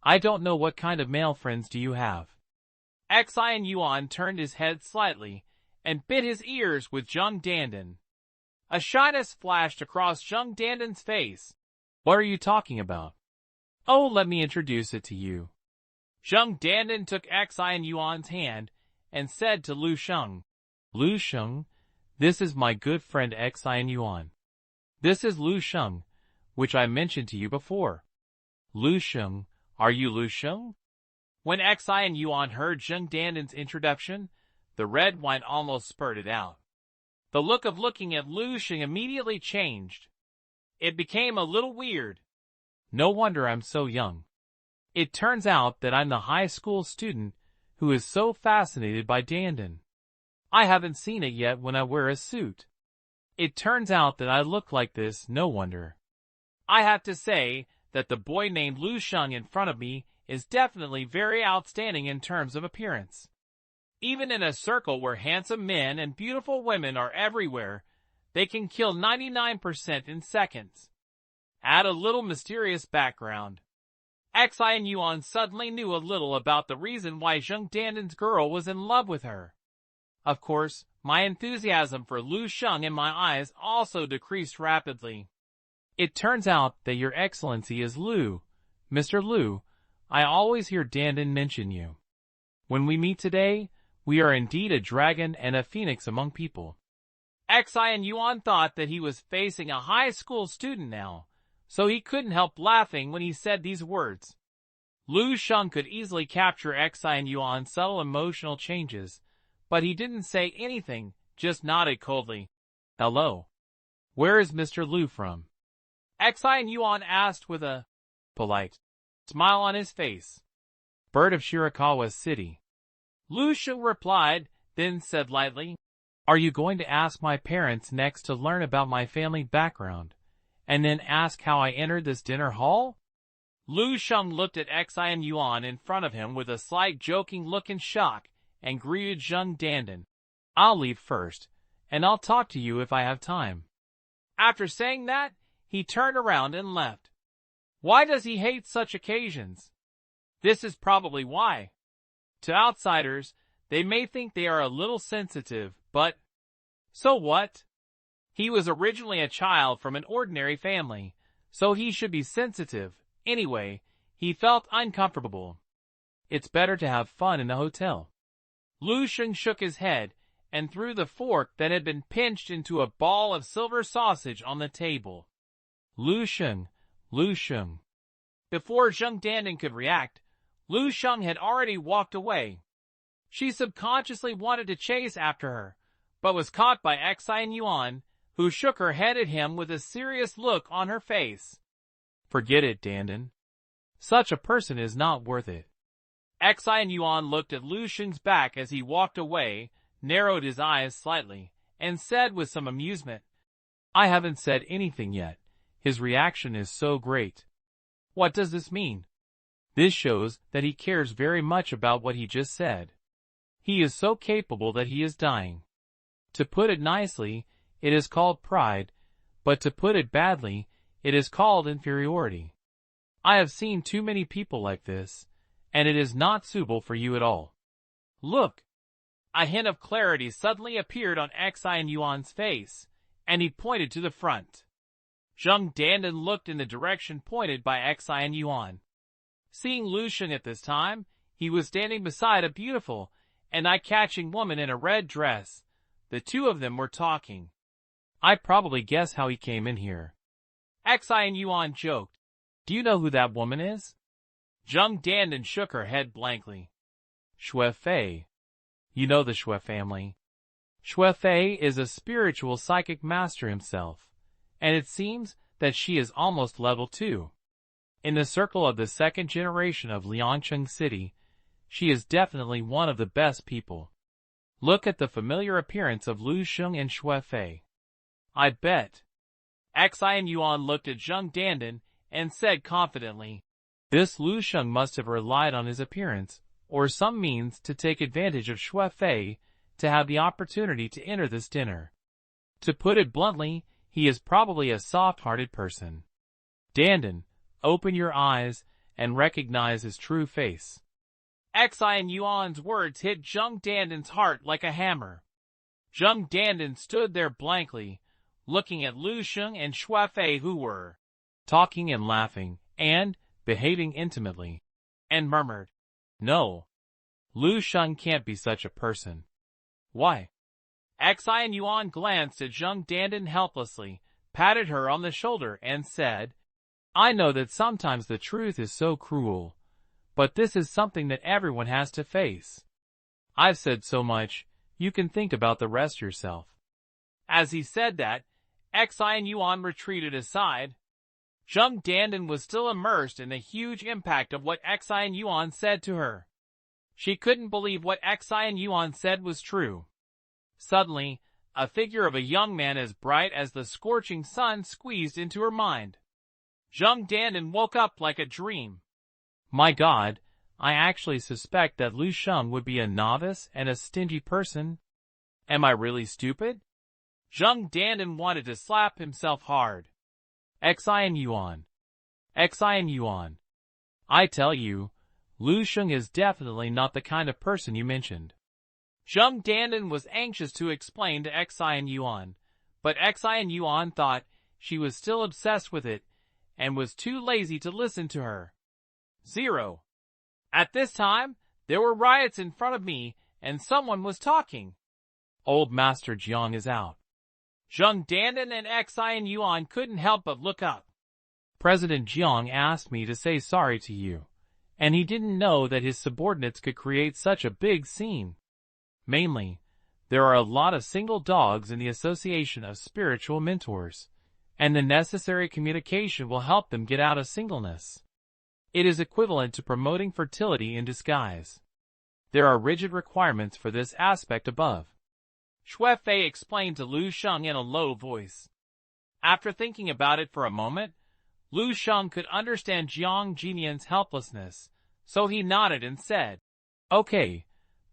I don't know what kind of male friends do you have. Xi and Yuan turned his head slightly and bit his ears with Sheng Dandan. A shyness flashed across Sheng Dandan's face. What are you talking about? Oh, let me introduce it to you. Sheng Dandan took Xi and Yuan's hand and said to Lu Sheng, Lu Sheng, this is my good friend Xi and Yuan. This is Lu Sheng, which I mentioned to you before. Lu Sheng, are you Lu Sheng? When Xi and Yuan heard Sheng Dandan's introduction, the red wine almost spurted out. The look of looking at Lu Sheng immediately changed. It became a little weird. No wonder I'm so young. It turns out that I'm the high school student who is so fascinated by Dandan. I haven't seen it yet when I wear a suit. It turns out that I look like this, no wonder. I have to say that the boy named Lu Sheng in front of me is definitely very outstanding in terms of appearance. Even in a circle where handsome men and beautiful women are everywhere, they can kill 99% in seconds. Add a little mysterious background. Xi and Yuan suddenly knew a little about the reason why Sheng Dandan's girl was in love with her. Of course, my enthusiasm for Lu Sheng in my eyes also decreased rapidly. It turns out that your excellency is Lu, Mr. Lu, I always hear Dandan mention you. When we meet today, we are indeed a dragon and a phoenix among people. Xi and Yuan thought that he was facing a high school student now, so he couldn't help laughing when he said these words. Lu Sheng could easily capture Xi and Yuan's subtle emotional changes, but he didn't say anything, just nodded coldly. Hello. Where is Mr. Lu from? Xi and Yuan asked with a polite smile on his face. Bird of Shirakawa City. Lu Sheng replied, then said lightly, Are you going to ask my parents next to learn about my family background, and then ask how I entered this dinner hall? Lu Sheng looked at Xi and Yuan in front of him with a slight joking look in shock, and greeted Zheng Dandan. I'll leave first, and I'll talk to you if I have time. After saying that, he turned around and left. Why does he hate such occasions? This is probably why. To outsiders, they may think they are a little sensitive, but so what? He was originally a child from an ordinary family, so he should be sensitive. Anyway, he felt uncomfortable. It's better to have fun in a hotel. Lu Sheng shook his head and threw the fork that had been pinched into a ball of silver sausage on the table. Lu Sheng, Lu Sheng. Before Zheng Dandan could react, Lu Sheng had already walked away. She subconsciously wanted to chase after her, but was caught by Xi and Yuan, who shook her head at him with a serious look on her face. Forget it, Dandan. Such a person is not worth it. Xi and Yuan looked at Lu Sheng's back as he walked away, narrowed his eyes slightly, and said with some amusement, I haven't said anything yet. His reaction is so great. What does this mean? This shows that he cares very much about what he just said. He is so capable that he is dying. To put it nicely, it is called pride, but to put it badly, it is called inferiority. I have seen too many people like this, and it is not suitable for you at all. Look! A hint of clarity suddenly appeared on Xi and Yuan's face, and he pointed to the front. Zheng Dandan looked in the direction pointed by Xi and Yuan. Seeing Lu Sheng at this time, he was standing beside a beautiful and eye-catching woman in a red dress. The two of them were talking. I probably guess how he came in here. Xi and Yuan joked. Do you know who that woman is? Zheng Dandan shook her head blankly. Xue Fei. You know the Xue family. Xue Fei is a spiritual psychic master himself, and it seems that she is almost level 2. In the circle of the second generation of Liangcheng City, she is definitely one of the best people. Look at the familiar appearance of Lu Sheng and Xue Fei. I bet. Xi and Yuan looked at Zheng Dandan and said confidently, This Lu Sheng must have relied on his appearance, or some means to take advantage of Xue Fei to have the opportunity to enter this dinner. To put it bluntly, he is probably a soft-hearted person. Dandan, open your eyes and recognize his true face. Xi and Yuan's words hit Zheng Dandan's heart like a hammer. Zheng Dandan stood there blankly, looking at Lu Sheng and Xue Fei, who were talking and laughing and behaving intimately, and murmured, No, Lu Sheng can't be such a person. Why? Xi and Yuan glanced at Zheng Dandan helplessly, patted her on the shoulder, and said, I know that sometimes the truth is so cruel, but this is something that everyone has to face. I've said so much, you can think about the rest yourself. As he said that, Xi and Yuan retreated aside. Zheng Dandan was still immersed in the huge impact of what Xi and Yuan said to her. She couldn't believe what Xi and Yuan said was true. Suddenly, a figure of a young man as bright as the scorching sun squeezed into her mind. Zheng Dandan woke up like a dream. My God, I actually suspect that Lu Sheng would be a novice and a stingy person. Am I really stupid? Zheng Dandan wanted to slap himself hard. Xi and Yuan. Xi and Yuan. I tell you, Lu Sheng is definitely not the kind of person you mentioned. Zheng Dandan was anxious to explain to Xi and Yuan, but Xi and Yuan thought she was still obsessed with it and was too lazy to listen to her. 0. At this time, there were riots in front of me, and someone was talking. Old Master Jiang is out. Zheng Dandan and Xin Yuan couldn't help but look up. President Jiang asked me to say sorry to you, and he didn't know that his subordinates could create such a big scene. Mainly, there are a lot of single dogs in the Association of Spiritual Mentors, and the necessary communication will help them get out of singleness. It is equivalent to promoting fertility in disguise. There are rigid requirements for this aspect above. Xue Fei explained to Lu Sheng in a low voice. After thinking about it for a moment, Lu Sheng could understand Jiang Jinian's helplessness, so he nodded and said, "Okay,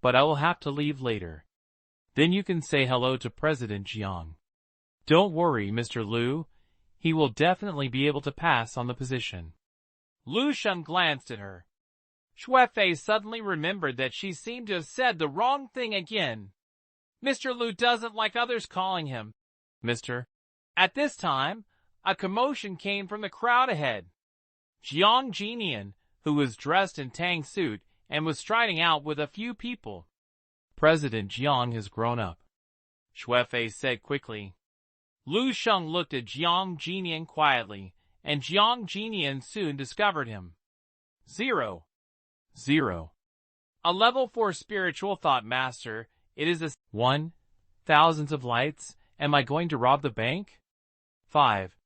but I will have to leave later. Then you can say hello to President Jiang. Don't worry, Mr. Lu, he will definitely be able to pass on the position." Lu Sheng glanced at her. Xue Fei suddenly remembered that she seemed to have said the wrong thing again. Mr. Lu doesn't like others calling him Mr. At this time, a commotion came from the crowd ahead. Jiang Jinian, who was dressed in tang suit and was striding out with a few people. President Jiang has grown up, Xue Fei said quickly. Lu Sheng looked at Jiang Jinian quietly, and Jiang Jinian soon discovered him. 0. A level 4 spiritual thought master. It is a 1. Thousands of lights. Am I going to rob the bank? 5.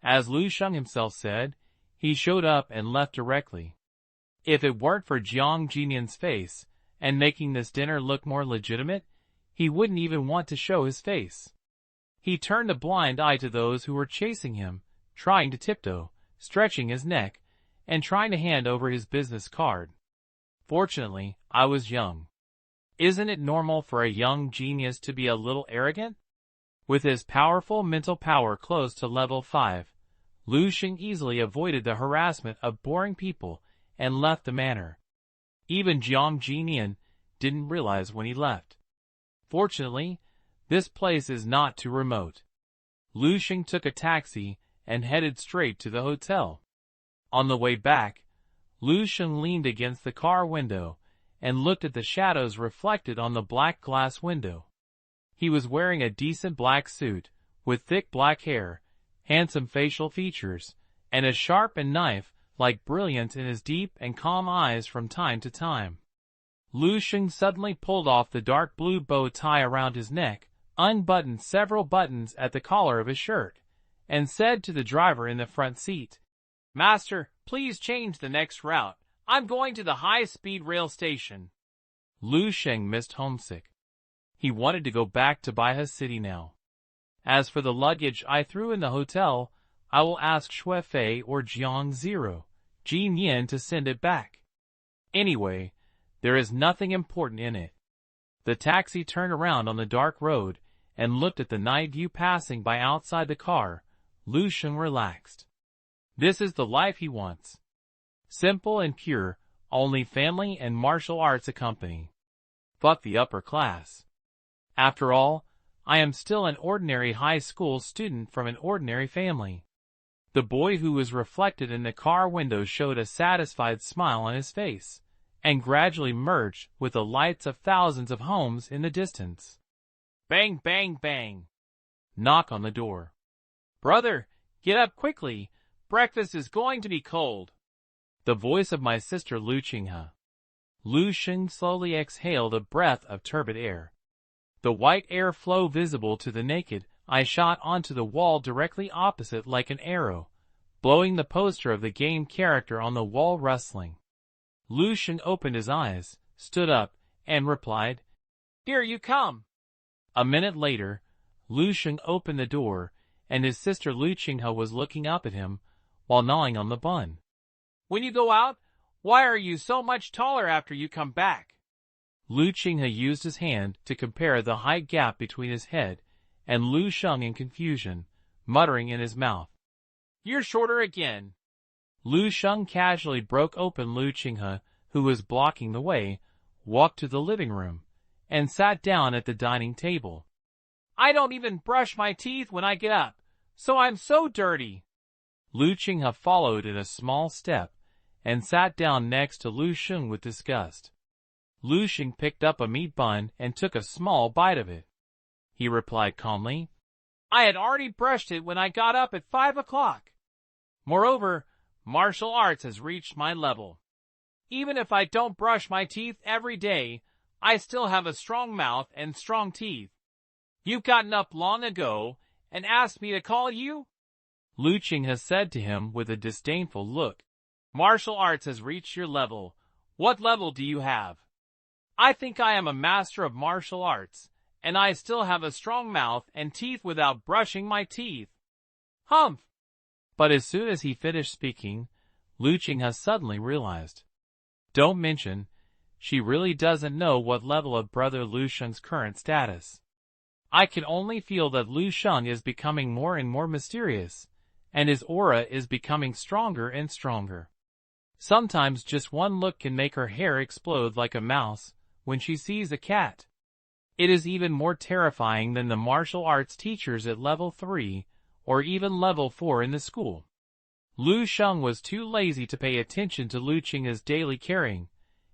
As Lu Sheng himself said, he showed up and left directly. If it weren't for Jiang Jinian's face, and making this dinner look more legitimate, he wouldn't even want to show his face. He turned a blind eye to those who were chasing him, trying to tiptoe, stretching his neck, and trying to hand over his business card. Fortunately, I was young. Isn't it normal for a young genius to be a little arrogant? With his powerful mental power close to level 5, Lu Sheng easily avoided the harassment of boring people and left the manor. Even Jiang Jinian didn't realize when he left. Fortunately, this place is not too remote. Lu Sheng took a taxi and headed straight to the hotel. On the way back, Lu Sheng leaned against the car window and looked at the shadows reflected on the black glass window. He was wearing a decent black suit, with thick black hair, handsome facial features, and a sharpened knife-like brilliance in his deep and calm eyes from time to time. Lu Sheng suddenly pulled off the dark blue bow tie around his neck, unbuttoned several buttons at the collar of his shirt, and said to the driver in the front seat, "Master, please change the next route. I'm going to the high-speed rail station." Lu Sheng missed homesick. He wanted to go back to Baihe City now. As for the luggage I threw in the hotel, I will ask Xue Fei or Jiang Jinian to send it back. Anyway, there is nothing important in it. The taxi turned around on the dark road and looked at the night view passing by outside the car. Lu Sheng relaxed. This is the life he wants. Simple and pure, only family and martial arts accompany. Fuck the upper class. After all, I am still an ordinary high school student from an ordinary family. The boy who was reflected in the car window showed a satisfied smile on his face, and gradually merged with the lights of thousands of homes in the distance. Bang, bang, bang. Knock on the door. "Brother, get up quickly. Breakfast is going to be cold." The voice of my sister Lu Qinghe. Lu Sheng slowly exhaled a breath of turbid air. The white air flow visible to the naked eye shot onto the wall directly opposite like an arrow, blowing the poster of the game character on the wall rustling. Lu Sheng opened his eyes, stood up, and replied, "Here you come." A minute later, Lu Sheng opened the door, and his sister Lu Qinghe was looking up at him while gnawing on the bun. "When you go out, why are you so much taller after you come back?" Lu Qinghe used his hand to compare the height gap between his head and Lu Sheng in confusion, muttering in his mouth, "You're shorter again." Lu Sheng casually broke open Lu Qinghe, who was blocking the way, walked to the living room, and sat down at the dining table. "I don't even brush my teeth when I get up, so I'm so dirty." Lu Qinghe followed in a small step, and sat down next to Lu Sheng with disgust. Lu Sheng picked up a meat bun and took a small bite of it. He replied calmly, "I had already brushed it when I got up at 5 o'clock. Moreover, martial arts has reached my level. Even if I don't brush my teeth every day, I still have a strong mouth and strong teeth. You've gotten up long ago and asked me to call you?" Lu Sheng has said to him with a disdainful look, "Martial arts has reached your level. What level do you have? I think I am a master of martial arts, and I still have a strong mouth and teeth without brushing my teeth. Humph!" But as soon as he finished speaking, Lu Sheng has suddenly realized. Don't mention, she really doesn't know what level of brother Lu Sheng's current status. I can only feel that Lu Sheng is becoming more and more mysterious, and his aura is becoming stronger and stronger. Sometimes just one look can make her hair explode like a mouse when she sees a cat. It is even more terrifying than the martial arts teachers at level 3 or even level 4 in the school. Lu Sheng was too lazy to pay attention to Lu Sheng's daily caring,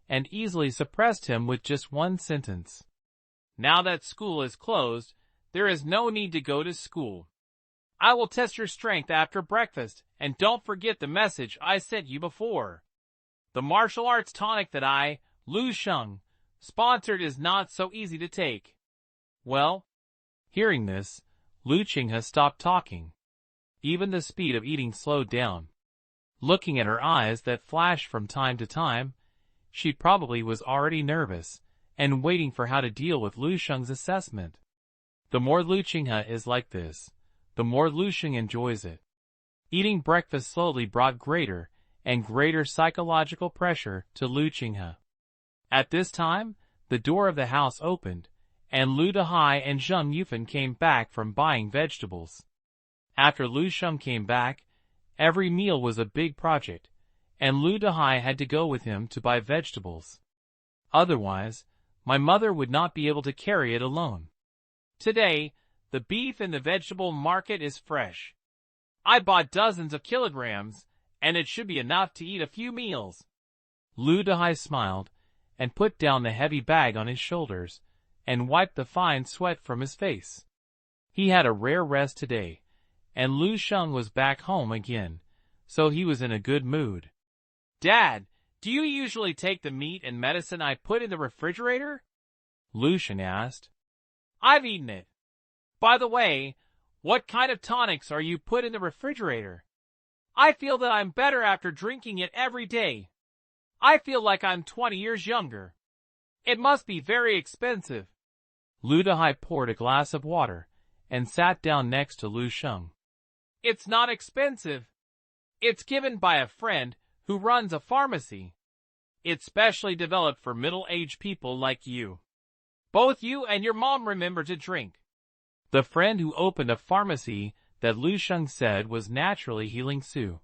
and easily suppressed him with just one sentence. "Now that school is closed, there is no need to go to school. I will test your strength after breakfast, and don't forget the message I sent you before. The martial arts tonic that I, Lu Sheng, sponsored is not so easy to take." Well, hearing this, Lu Sheng has stopped talking. Even the speed of eating slowed down. Looking at her eyes that flashed from time to time, she probably was already nervous and waiting for how to deal with Lu Sheng's assessment. The more Lu Sheng is like this, the more Lu Sheng enjoys it. Eating breakfast slowly brought greater and greater psychological pressure to Lu Sheng. At this time, the door of the house opened, and Lu Dehai and Zheng Yufan came back from buying vegetables. After Lu Sheng came back, every meal was a big project, and Lu Dehai had to go with him to buy vegetables. Otherwise, my mother would not be able to carry it alone. Today, the beef in the vegetable market is fresh. I bought dozens of kilograms, and it should be enough to eat a few meals. Lu Dehai smiled, and put down the heavy bag on his shoulders, and wiped the fine sweat from his face. He had a rare rest today, and Lu Sheng was back home again, so he was in a good mood. "Dad, do you usually take the meat and medicine I put in the refrigerator?" Lu Sheng asked. "I've eaten it. By the way, what kind of tonics are you put in the refrigerator? I feel that I'm better after drinking it every day. I feel like I'm 20 years younger. It must be very expensive." Lu Dehai poured a glass of water and sat down next to Lu Sheng. "It's not expensive. It's given by a friend who runs a pharmacy. It's specially developed for middle-aged people like you. Both you and your mom remember to drink." The friend who opened a pharmacy that Lu Sheng said was naturally healing Su,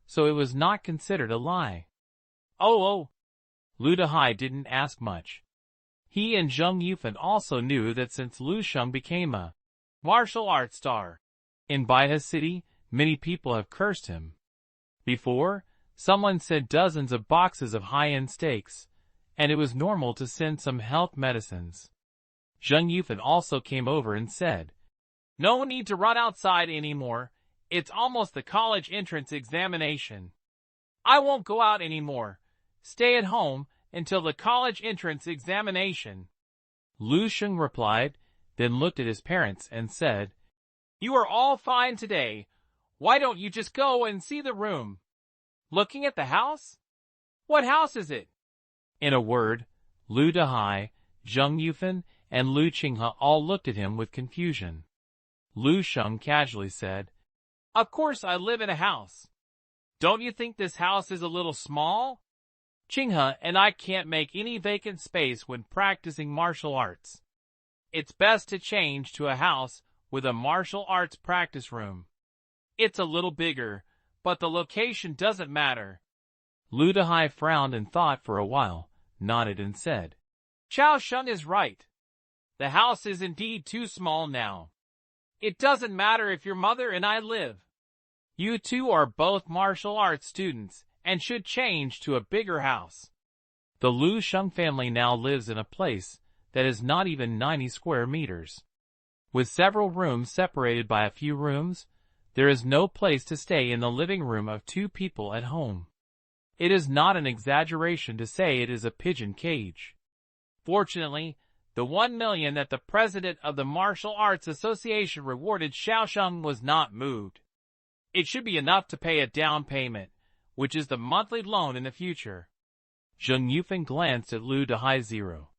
so it was not considered a lie. Oh, Lu Dehai didn't ask much. He and Zheng Yufan also knew that since Lu Sheng became a martial arts star in Baihe City, many people have cursed him. Before, someone sent dozens of boxes of high-end steaks, and it was normal to send some health medicines. Zheng Yufan also came over and said, "No need to run outside anymore. It's almost the college entrance examination. I won't go out anymore. Stay at home until the college entrance examination." Lu Sheng replied, then looked at his parents and said, "You are all fine today. Why don't you just go and see the room? Looking at the house? What house is it?" In a word, Lu Dehai, Zheng Yufan, and Lu Qinghe all looked at him with confusion. Lu Sheng casually said, "Of course I live in a house. Don't you think this house is a little small? Qinghe and I can't make any vacant space when practicing martial arts. It's best to change to a house with a martial arts practice room. It's a little bigger, but the location doesn't matter." Lu Dehai frowned and thought for a while, nodded and said, "Chao Sheng is right. The house is indeed too small now. It doesn't matter if your mother and I live. You two are both martial arts students, and should change to a bigger house. The Lu Sheng family now lives in a place that is not even 90 square meters. With several rooms separated by a few rooms, there is no place to stay in the living room of 2 people at home. It is not an exaggeration to say it is a pigeon cage. Fortunately, the 1 million that the president of the Martial Arts Association rewarded Sheng was not moved. It should be enough to pay a down payment, which is the monthly loan in the future. Zheng Yufeng glanced at Lu Dehai 0.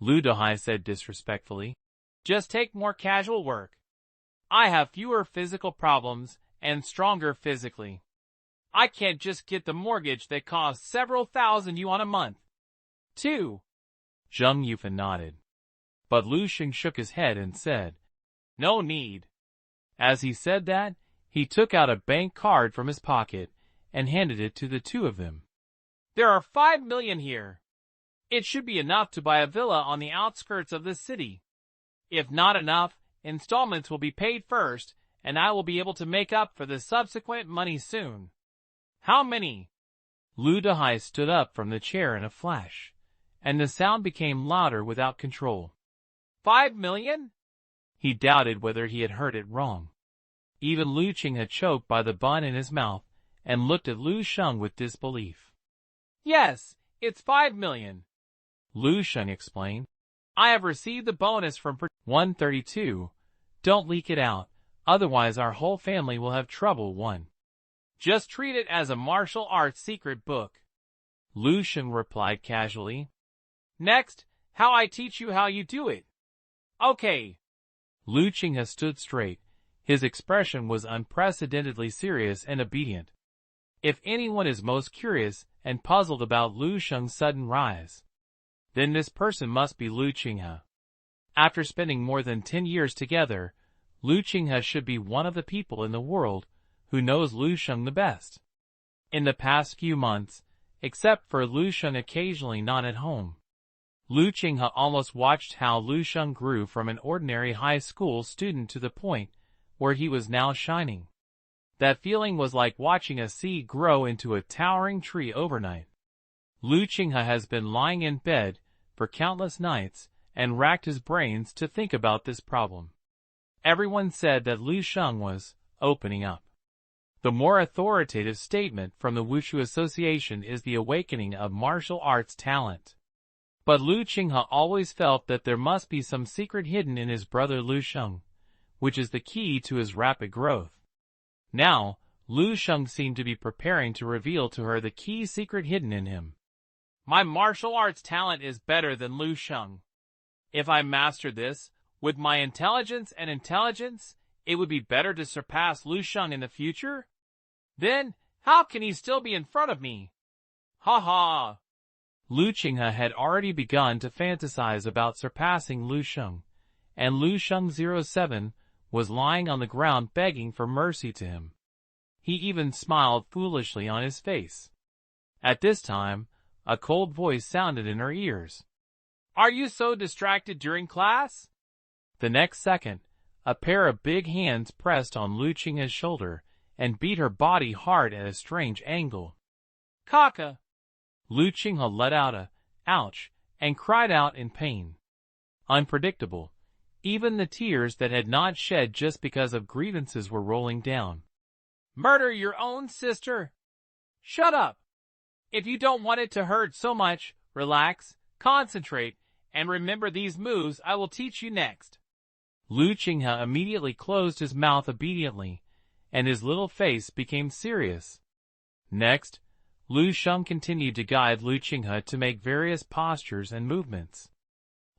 Lu Dehai said disrespectfully, "Just take more casual work. I have fewer physical problems and stronger physically. I can't just get the mortgage that costs several thousand yuan a month." 2. Zheng Yufeng nodded. But Lu Sheng shook his head and said, "No need." As he said that, he took out a bank card from his pocket and handed it to the 2 of them. "There are 5 million here. It should be enough to buy a villa on the outskirts of the city. If not enough, installments will be paid first, and I will be able to make up for the subsequent money soon." "How many?" Lu Dehai stood up from the chair in a flash, and the sound became louder without control. 5 million? He doubted whether he had heard it wrong. Even Lu Qing had choked by the bun in his mouth and looked at Lu Sheng with disbelief. "Yes, it's 5 million. Lu Sheng explained. "I have received the bonus from 132. Don't leak it out, otherwise our whole family will have trouble. 1. Just treat it as a martial arts secret book." Lu Sheng replied casually. "Next, how I teach you how you do it." "Okay." Lu Qing has stood straight. His expression was unprecedentedly serious and obedient. If anyone is most curious and puzzled about Lu Sheng's sudden rise, then this person must be Lu Qinghe. After spending more than 10 years together, Lu Qinghe should be one of the people in the world who knows Lu Sheng the best. In the past few months, except for Lu Sheng occasionally not at home, Lu Qinghe almost watched how Lu Sheng grew from an ordinary high school student to the point where he was now shining. That feeling was like watching a seed grow into a towering tree overnight. Lu Qinghe has been lying in bed for countless nights and racked his brains to think about this problem. Everyone said that Lu Sheng was opening up. The more authoritative statement from the Wushu Association is the awakening of martial arts talent. But Lu Qinghe always felt that there must be some secret hidden in his brother Lu Sheng, which is the key to his rapid growth. Now, Lu Sheng seemed to be preparing to reveal to her the key secret hidden in him. "My martial arts talent is better than Lu Sheng. If I mastered this, with my intelligence, it would be better to surpass Lu Sheng in the future? Then, how can he still be in front of me? Ha ha!" Lu Qinghe had already begun to fantasize about surpassing Lu Sheng, and Lu Sheng 07 was lying on the ground begging for mercy to him. He even smiled foolishly on his face. At this time, a cold voice sounded in her ears. "Are you so distracted during class?" The next second, a pair of big hands pressed on Lu Qinghe's shoulder and beat her body hard at a strange angle. "Kaka!" Lu Qinghe let out a "ouch" and cried out in pain. Unpredictable. Even the tears that had not shed just because of grievances were rolling down. "Murder your own sister? Shut up! If you don't want it to hurt so much, relax, concentrate, and remember these moves I will teach you next." Lu Qinghe immediately closed his mouth obediently, and his little face became serious. Next, Lu Sheng continued to guide Lu Qinghe to make various postures and movements.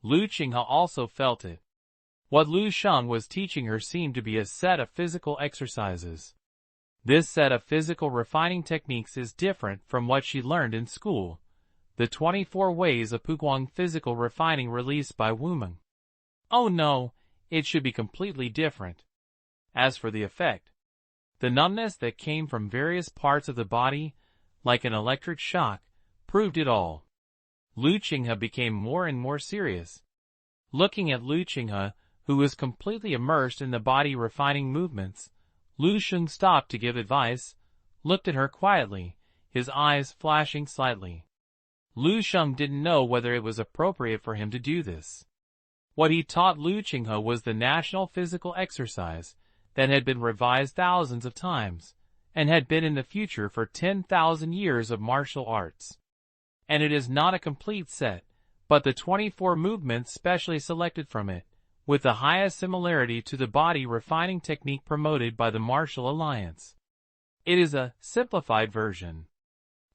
Lu Qinghe also felt it. What Lu Sheng was teaching her seemed to be a set of physical exercises. This set of physical refining techniques is different from what she learned in school, the 24 ways of Puguang physical refining released by Wumeng. Oh no, it should be completely different. As for the effect, the numbness that came from various parts of the body, like an electric shock, proved it all. Lu Qinghe became more and more serious. Looking at Lu Qinghe, who was completely immersed in the body refining movements, Lu Sheng stopped to give advice, looked at her quietly, his eyes flashing slightly. Lu Sheng didn't know whether it was appropriate for him to do this. What he taught Lu Qinghe was the national physical exercise that had been revised thousands of times, and had been in the future for 10,000 years of martial arts. And it is not a complete set, but the 24 movements specially selected from it, with the highest similarity to the body refining technique promoted by the Martial Alliance. It is a simplified version.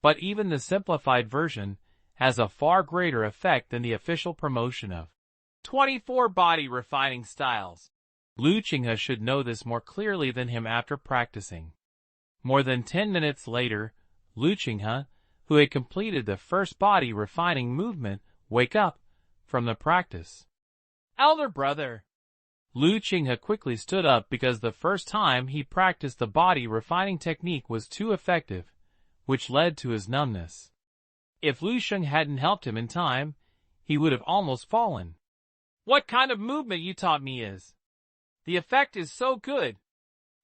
But even the simplified version has a far greater effect than the official promotion of 24 body refining styles. Lu Qinghe should know this more clearly than him after practicing. More than 10 minutes later, Lu Qinghe, who had completed the first body refining movement, wake up from the practice. Elder brother! Lu Qinghe quickly stood up because the first time he practiced the body refining technique was too effective, which led to his numbness. If Lu Sheng hadn't helped him in time, he would have almost fallen. What kind of movement you taught me is? The effect is so good.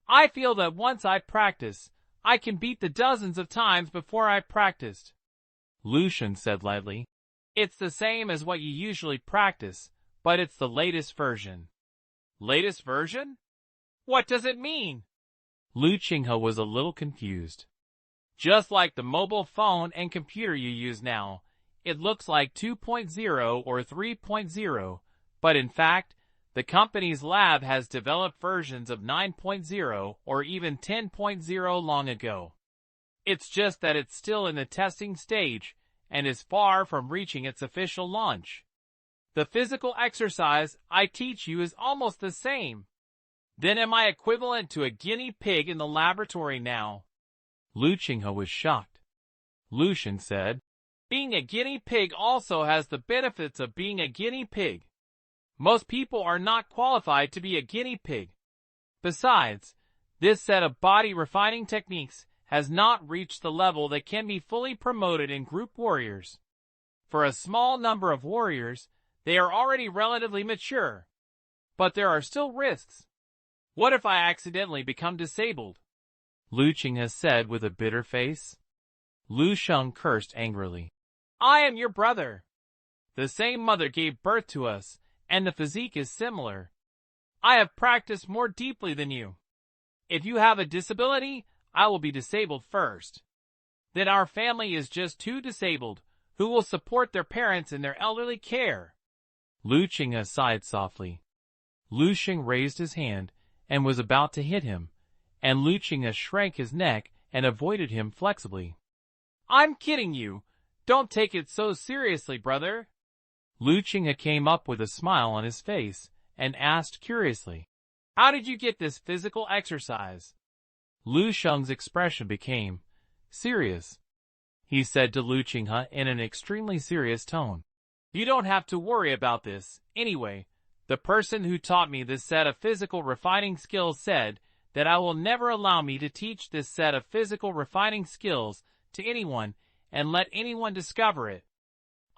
I feel that once I practice, I can beat the dozens of times before I practiced. Lu Sheng said lightly. It's the same as what you usually practice, but it's the latest version. Latest version? What does it mean? Lu Qinghe was a little confused. Just like the mobile phone and computer you use now, it looks like 2.0 or 3.0, but in fact, the company's lab has developed versions of 9.0 or even 10.0 long ago. It's just that it's still in the testing stage and is far from reaching its official launch. The physical exercise I teach you is almost the same. Then am I equivalent to a guinea pig in the laboratory now? Lu Qinghe was shocked. Lu Sheng said, being a guinea pig also has the benefits of being a guinea pig. Most people are not qualified to be a guinea pig. Besides, this set of body refining techniques has not reached the level that can be fully promoted in group warriors. For a small number of warriors, they are already relatively mature. But there are still risks. What if I accidentally become disabled? Lu Qinghe said with a bitter face. Lu Sheng cursed angrily. I am your brother. The same mother gave birth to us, and the physique is similar. I have practiced more deeply than you. If you have a disability, I will be disabled first. Then our family is just two disabled, who will support their parents in their elderly care. Lu Qinghe sighed softly. Lu Sheng raised his hand and was about to hit him, and Lu Qinghe shrank his neck and avoided him flexibly. I'm kidding you. Don't take it so seriously, brother. Lu Qinghe came up with a smile on his face and asked curiously, how did you get this physical exercise? Lu Sheng's expression became serious. He said to Lu Qinghe in an extremely serious tone, you don't have to worry about this. Anyway, the person who taught me this set of physical refining skills said that I will never allow me to teach this set of physical refining skills to anyone and let anyone discover it.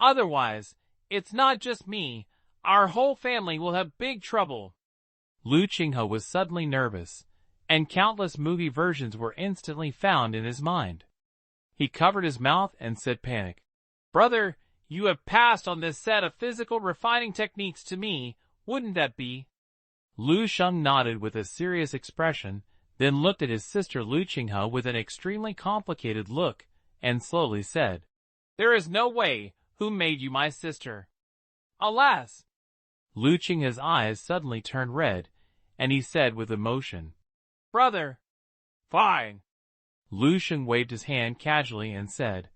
Otherwise, it's not just me, our whole family will have big trouble. Lu Qinghe was suddenly nervous, and countless movie versions were instantly found in his mind. He covered his mouth and said panic. Brother, you have passed on this set of physical refining techniques to me, wouldn't that be? Lu Sheng nodded with a serious expression, then looked at his sister Lu Qinghe with an extremely complicated look, and slowly said, there is no way. Who made you my sister? Alas! Lu Qinghe's eyes suddenly turned red, and he said with emotion, brother. Fine. Lu Sheng waved his hand casually and said,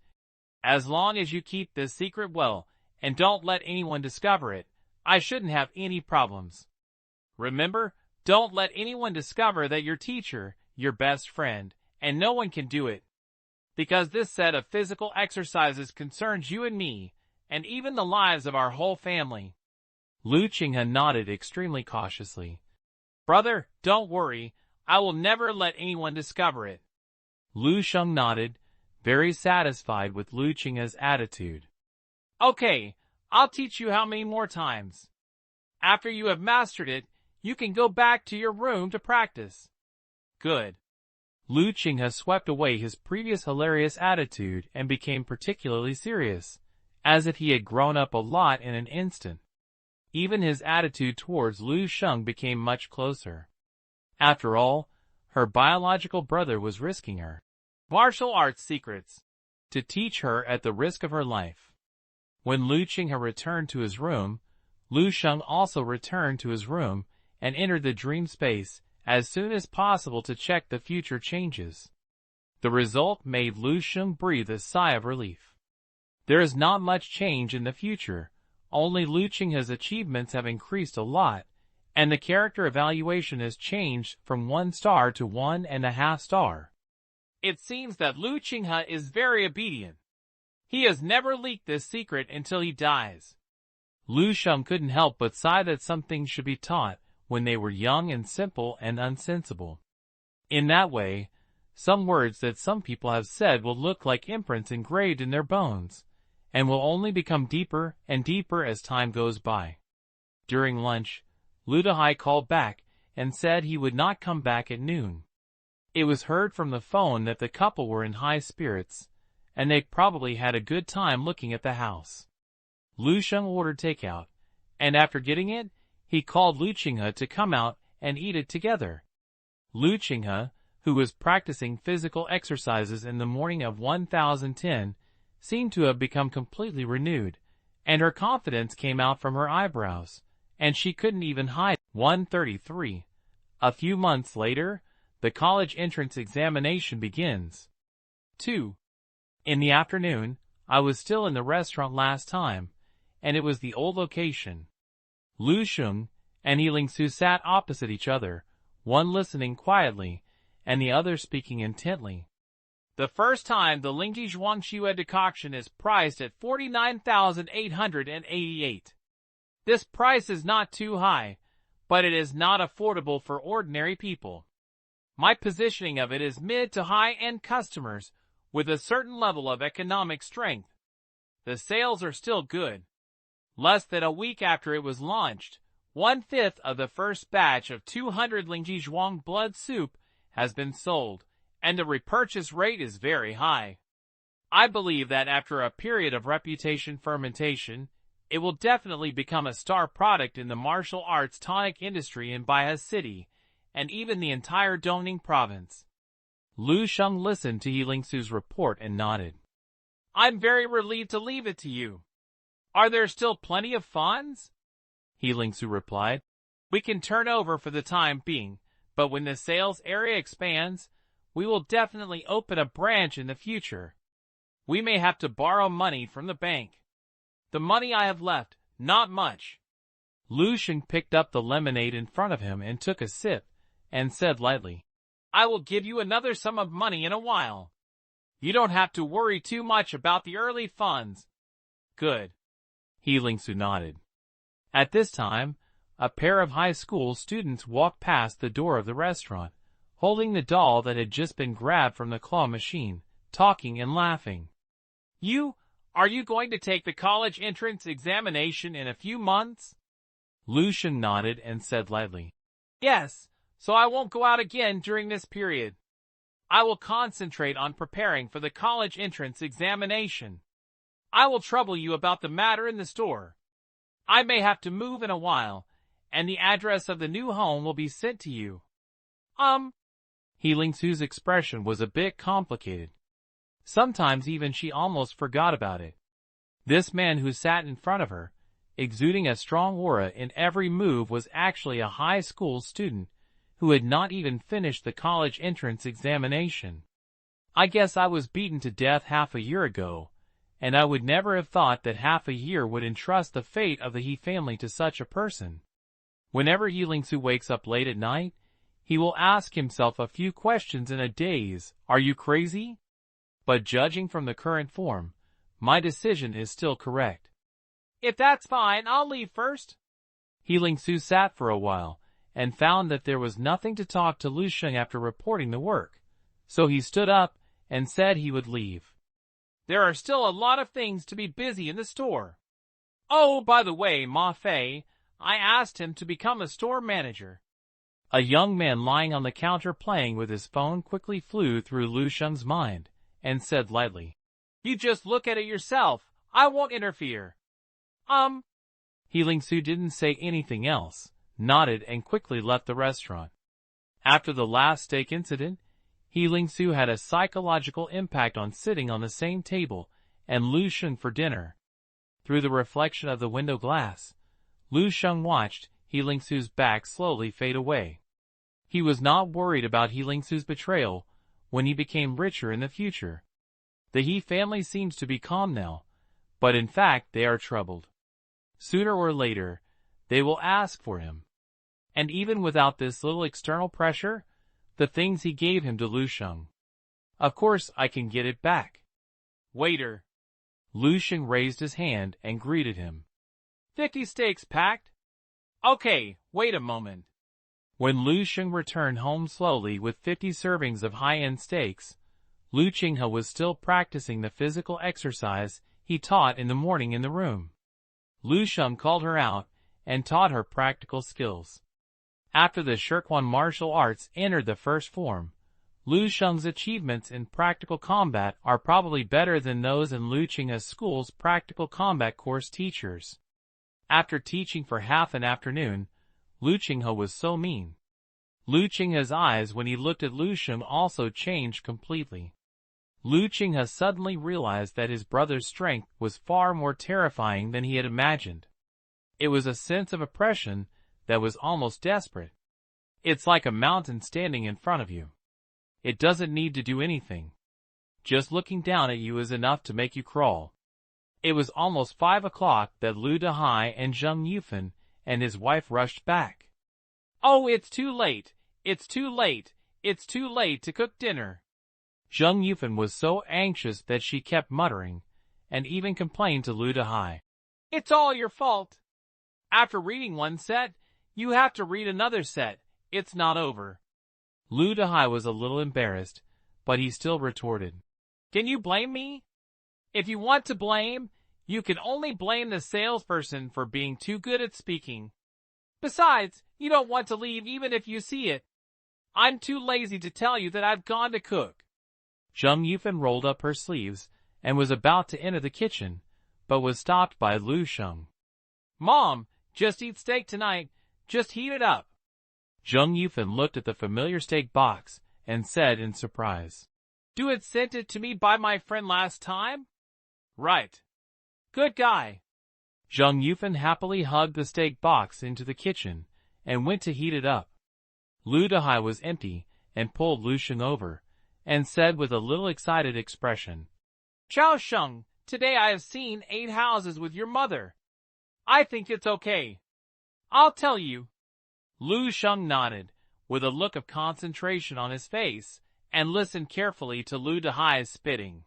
as long as you keep this secret well, and don't let anyone discover it, I shouldn't have any problems. Remember, don't let anyone discover that your teacher, your best friend, and no one can do it. Because this set of physical exercises concerns you and me, and even the lives of our whole family. Lu Qinghe nodded extremely cautiously. Brother, don't worry, I will never let anyone discover it. Lu Sheng nodded, very satisfied with Lu Qinghe's attitude. Okay, I'll teach you how many more times. After you have mastered it, you can go back to your room to practice. Good. Lu Qinghe swept away his previous hilarious attitude and became particularly serious, as if he had grown up a lot in an instant. Even his attitude towards Lu Sheng became much closer. After all, her biological brother was risking her martial arts secrets to teach her at the risk of her life. When Lu Qinghe returned to his room, Lu Sheng also returned to his room and entered the dream space as soon as possible to check the future changes. The result made Lu Sheng breathe a sigh of relief. There is not much change in the future, only Lu Qinghe's achievements have increased a lot, and the character evaluation has changed from 1 star to 1.5 star. It seems that Lu Qinghe is very obedient. He has never leaked this secret until he dies. Lu Sheng couldn't help but sigh that some things should be taught when they were young and simple and unsensible. In that way, some words that some people have said will look like imprints engraved in their bones, and will only become deeper and deeper as time goes by. During lunch, Lu Dehai called back and said he would not come back at noon. It was heard from the phone that the couple were in high spirits, and they probably had a good time looking at the house. Lu Sheng ordered takeout, and after getting it, he called Lu Qinghe to come out and eat it together. Lu Qinghe, who was practicing physical exercises in the morning of 1010, seemed to have become completely renewed, and her confidence came out from her eyebrows, and she couldn't even hide. 133. A few months later, the college entrance examination begins. 2. In the afternoon, I was still in the restaurant last time, and it was the old location. Lu Sheng and Lingsu sat opposite each other, one listening quietly, and the other speaking intently. The first time the Lingji Zhuangxue decoction is priced at 49,888. This price is not too high, but it is not affordable for ordinary people. My positioning of it is mid to high-end customers with a certain level of economic strength. The sales are still good. Less than a week after it was launched, 1/5 of the first batch of 200 Lingji Zhuang blood soup has been sold, and the repurchase rate is very high. I believe that after a period of reputation fermentation, it will definitely become a star product in the martial arts tonic industry in Baihe City, and even the entire Dongning province. Lu Sheng listened to Lingsu's report and nodded. I'm very relieved to leave it to you. Are there still plenty of funds? Lingsu replied. We can turn over for the time being, but when the sales area expands, we will definitely open a branch in the future. We may have to borrow money from the bank. The money I have left, not much. Lu Sheng picked up the lemonade in front of him and took a sip, and said lightly, I will give you another sum of money in a while. You don't have to worry too much about the early funds. Good. Lingsu nodded. At this time, a pair of high school students walked past the door of the restaurant, holding the doll that had just been grabbed from the claw machine, talking and laughing. Are you going to take the college entrance examination in a few months? Lu Sheng nodded and said lightly, Yes, so I won't go out again during this period. I will concentrate on preparing for the college entrance examination. I will trouble you about the matter in the store. I may have to move in a while, and the address of the new home will be sent to you. Lingsu's expression was a bit complicated. Sometimes even she almost forgot about it. This man who sat in front of her, exuding a strong aura in every move, was actually a high school student who had not even finished the college entrance examination. I guess I was beaten to death half a year ago, and I would never have thought that half a year would entrust the fate of the He family to such a person. Whenever Lingsu wakes up late at night, he will ask himself a few questions in a daze. Are you crazy? But judging from the current form, my decision is still correct. If that's fine, I'll leave first. Lingsu sat for a while, and found that there was nothing to talk to Lu Sheng after reporting the work, so he stood up and said he would leave. There are still a lot of things to be busy in the store. Oh, by the way, Ma Fei, I asked him to become a store manager. A young man lying on the counter playing with his phone quickly flew through Lu Sheng's mind, and said lightly, "You just look at it yourself. I won't interfere." He Lingsu didn't say anything else, nodded and quickly left the restaurant. After the last steak incident, He Lingsu had a psychological impact on sitting on the same table and Lu Sheng for dinner. Through the reflection of the window glass, Lu Sheng watched He Lingsu's back slowly fade away. He was not worried about He Lingsu's betrayal when he became richer in the future. The He family seems to be calm now, but in fact they are troubled. Sooner or later, they will ask for him. And even without this little external pressure, the things he gave him to Lu Sheng. Of course I can get it back. Waiter. Lu Sheng raised his hand and greeted him. 50 steaks packed? Okay, wait a moment. When Lu Sheng returned home slowly with 50 servings of high-end steaks, Lu Qinghe was still practicing the physical exercise he taught in the morning in the room. Lu Sheng called her out and taught her practical skills. After the Shirquan martial arts entered the first form, Lu Sheng's achievements in practical combat are probably better than those in Lu Qinghe's school's practical combat course teachers. After teaching for half an afternoon, Lu Qinghe was so mean. Lu Qinghe's eyes when he looked at Lu Sheng also changed completely. Lu Qinghe suddenly realized that his brother's strength was far more terrifying than he had imagined. It was a sense of oppression that was almost desperate. It's like a mountain standing in front of you. It doesn't need to do anything. Just looking down at you is enough to make you crawl. It was almost 5 o'clock that Lu Dehai and Zheng Yufan and his wife rushed back. "Oh, it's too late! It's too late! It's too late to cook dinner!" Zheng Yufan was so anxious that she kept muttering, and even complained to Lu Dehai. "It's all your fault. After reading one set, you have to read another set. It's not over." Lu Dehai was a little embarrassed, but he still retorted, "Can you blame me? If you want to blame, you can only blame the salesperson for being too good at speaking. Besides, you don't want to leave even if you see it. I'm too lazy to tell you that I've gone to cook." Zheng Yufan rolled up her sleeves and was about to enter the kitchen, but was stopped by Lu Sheng. "Mom, just eat steak tonight. Just heat it up." Zheng Yufan looked at the familiar steak box and said in surprise, "You had sent it to me by my friend last time?" "Right. Good guy." Zheng Yufan happily hugged the steak box into the kitchen and went to heat it up. Lu Dehai was empty and pulled Lu Sheng over and said with a little excited expression, "Chao Sheng, today I have seen 8 houses with your mother. I think it's okay. I'll tell you." Lu Sheng nodded, with a look of concentration on his face, and listened carefully to Lu Dehai's spitting.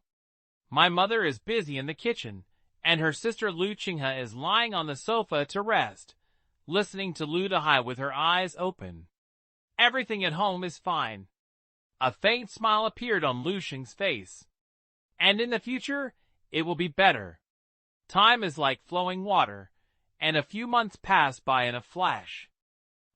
"My mother is busy in the kitchen, and her sister Lu Qinghe is lying on the sofa to rest, listening to Lu Dehai with her eyes open. Everything at home is fine." A faint smile appeared on Lu Sheng's face. "And in the future, it will be better. Time is like flowing water, and a few months pass by in a flash."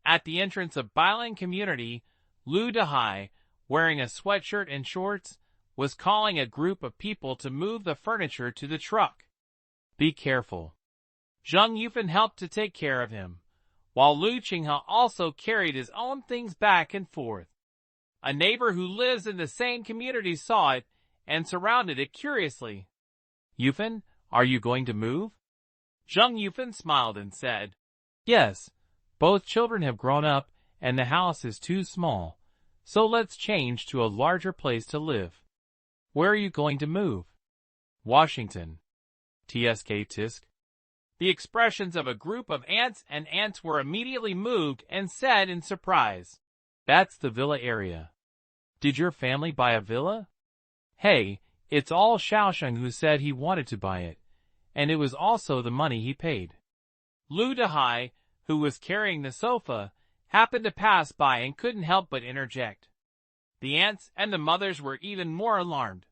At the entrance of Bailan community, Lu Dehai, wearing a sweatshirt and shorts, was calling a group of people to move the furniture to the truck. "Be careful." Zheng Yufan helped to take care of him, while Lu Qinghe also carried his own things back and forth. A neighbor who lives in the same community saw it and surrounded it curiously. "Yufan, are you going to move?" Zheng Yufan smiled and said, "Yes, both children have grown up and the house is too small, so let's change to a larger place to live." "Where are you going to move?" "Washington." "Tsk tisk." The expressions of a group of aunts and aunts were immediately moved and said in surprise, "That's the villa area. Did your family buy a villa?" "Hey, it's all Shaosheng who said he wanted to buy it, and it was also the money he paid." Lu Dehai, who was carrying the sofa, happened to pass by and couldn't help but interject. The aunts and the mothers were even more alarmed.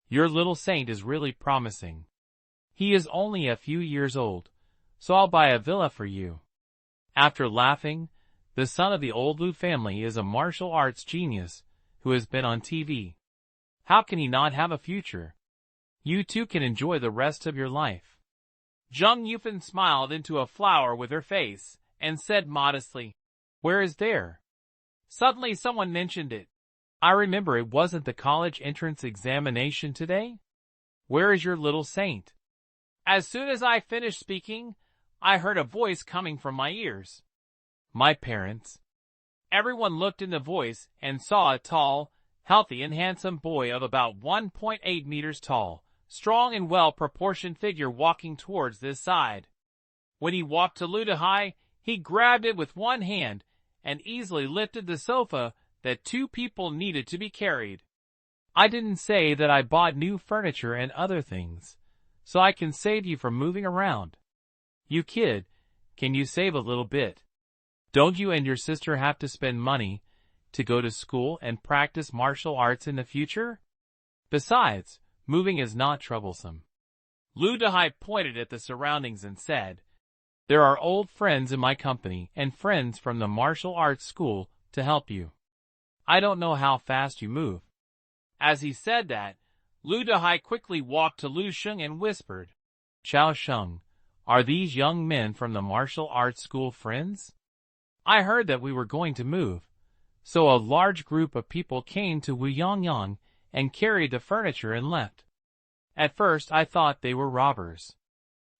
"Your little saint is really promising. He is only a few years old, so I'll buy a villa for you." After laughing, the son of the old Lu family, is a martial arts genius who has been on TV. How can he not have a future? You two can enjoy the rest of your life." Zheng Yufan smiled into a flower with her face and said modestly, "Where is there?" Suddenly someone mentioned it. "I remember, it wasn't the college entrance examination today? Where is your little saint?" As soon as I finished speaking, I heard a voice coming from my ears. "My parents." Everyone looked in the voice and saw a tall, healthy and handsome boy of about 1.8 meters tall, strong and well-proportioned figure walking towards this side. When he walked to Lu Dahai, he grabbed it with one hand and easily lifted the sofa that two people needed to be carried. "I didn't say that I bought new furniture and other things, so I can save you from moving around. You kid, can you save a little bit? Don't you and your sister have to spend money to go to school and practice martial arts in the future? Besides, moving is not troublesome." Lu Dahai pointed at the surroundings and said, "There are old friends in my company and friends from the martial arts school to help you. I don't know how fast you move." As he said that, Lu Dahai quickly walked to Lu Sheng and whispered, "Chao Sheng, are these young men from the martial arts school friends? I heard that we were going to move, so a large group of people came to Wuyangyang and carried the furniture and left. At first I thought they were robbers."